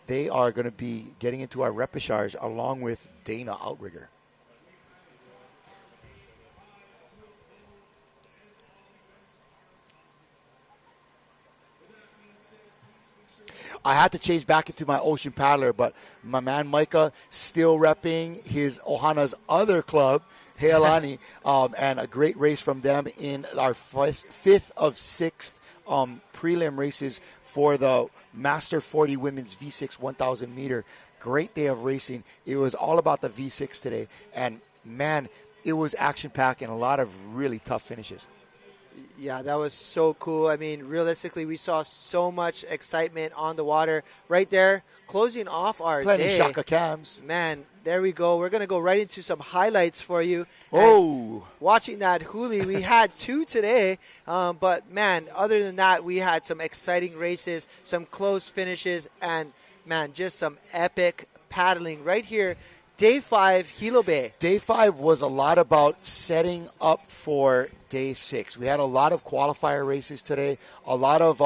They are going to be getting into our repechage along with Dana Outrigger. I had to change back into my Ocean Paddler, but my man Micah still repping his Ohana's other club, Heilani, and a great race from them in our fifth of 6 prelim races for the Master 40 Women's V6 1,000 meter. Great day of racing. It was all about the V6 today, and man, it was action-packed and a lot of really tough finishes. Yeah, that was so cool. I mean, realistically, we saw so much excitement on the water right there, closing off our Plenty day. shaka cams. Man, there we go. We're going to go right into some highlights for you. Oh. Watching that huli, we had 2 today. But, man, other than that, we had some exciting races, some close finishes, and, man, just some epic paddling right here. Day 5, Hilo Bay. Day 5 was a lot about setting up for Day 6. We had a lot of qualifier races today. A lot of,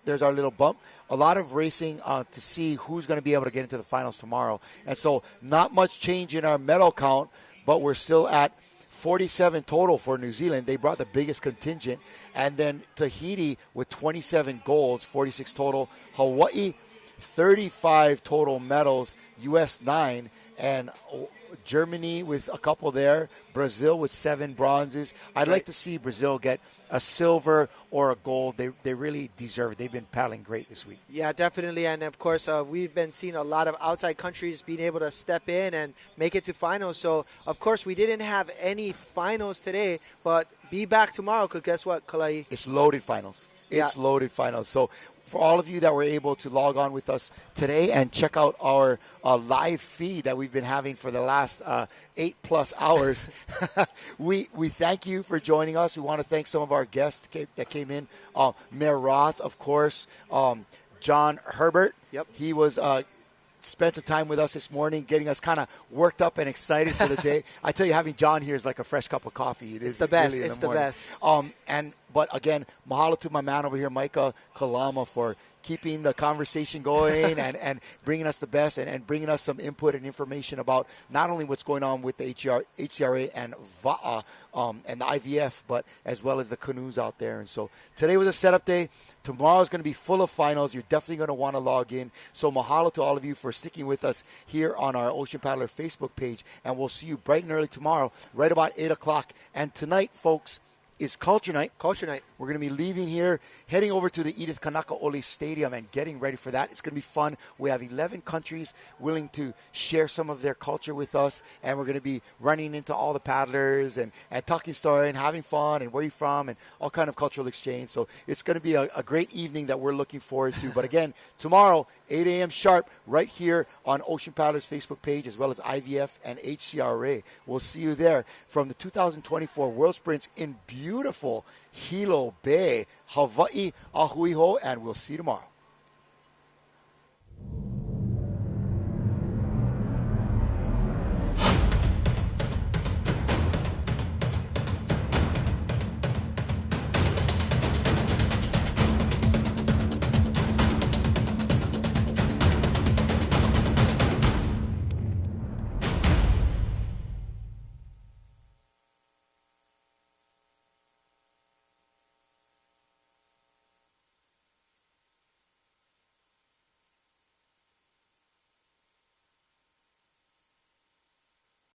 there's our little bump. A lot of racing to see who's going to be able to get into the finals tomorrow. And so not much change in our medal count, but we're still at 47 total for New Zealand. They brought the biggest contingent. And then Tahiti with 27 golds, 46 total. Hawaii, 35 total medals, U.S. 9. And Germany with a couple there. Brazil with 7 bronzes. I'd like to see Brazil get a silver or a gold. They really deserve it. They've been paddling great this week. Yeah, definitely. And, of course, we've been seeing a lot of outside countries being able to step in and make it to finals. So, of course, we didn't have any finals today, but be back tomorrow because guess what, Kalai? It's loaded finals. It's loaded finals. So for all of you that were able to log on with us today and check out our live feed that we've been having for the last 8+ hours, we thank you for joining us. We want to thank some of our guests that came in. Mayor Roth, of course, John Herbert. Yep. He was spent some time with us this morning, getting us kind of worked up and excited for the day. I tell you, having John here is like a fresh cup of coffee. It is the best. Really it's the best. But again, mahalo to my man over here, Micah Kalama, for keeping the conversation going and bringing us the best and bringing us some input and information about not only what's going on with the HCRA and VAA and the IVF, but as well as the canoes out there. And so today was a setup day. Tomorrow is going to be full of finals. You're definitely going to want to log in. So mahalo to all of you for sticking with us here on our Ocean Paddler Facebook page. And we'll see you bright and early tomorrow, right about 8 o'clock. And tonight, folks, is Culture Night. Culture Night. We're going to be leaving here, heading over to the Edith Kanakaole Stadium and getting ready for that. It's going to be fun. We have 11 countries willing to share some of their culture with us, and we're going to be running into all the paddlers and talking story and having fun and where you're from and all kind of cultural exchange. So it's going to be a great evening that we're looking forward to. But again, tomorrow, 8 a.m. sharp, right here on Ocean Paddler's Facebook page, as well as IVF and HCRA. We'll see you there from the 2024 World Sprints in beautiful Hilo Bay, Hawaii, Ahuiho, and we'll see you tomorrow.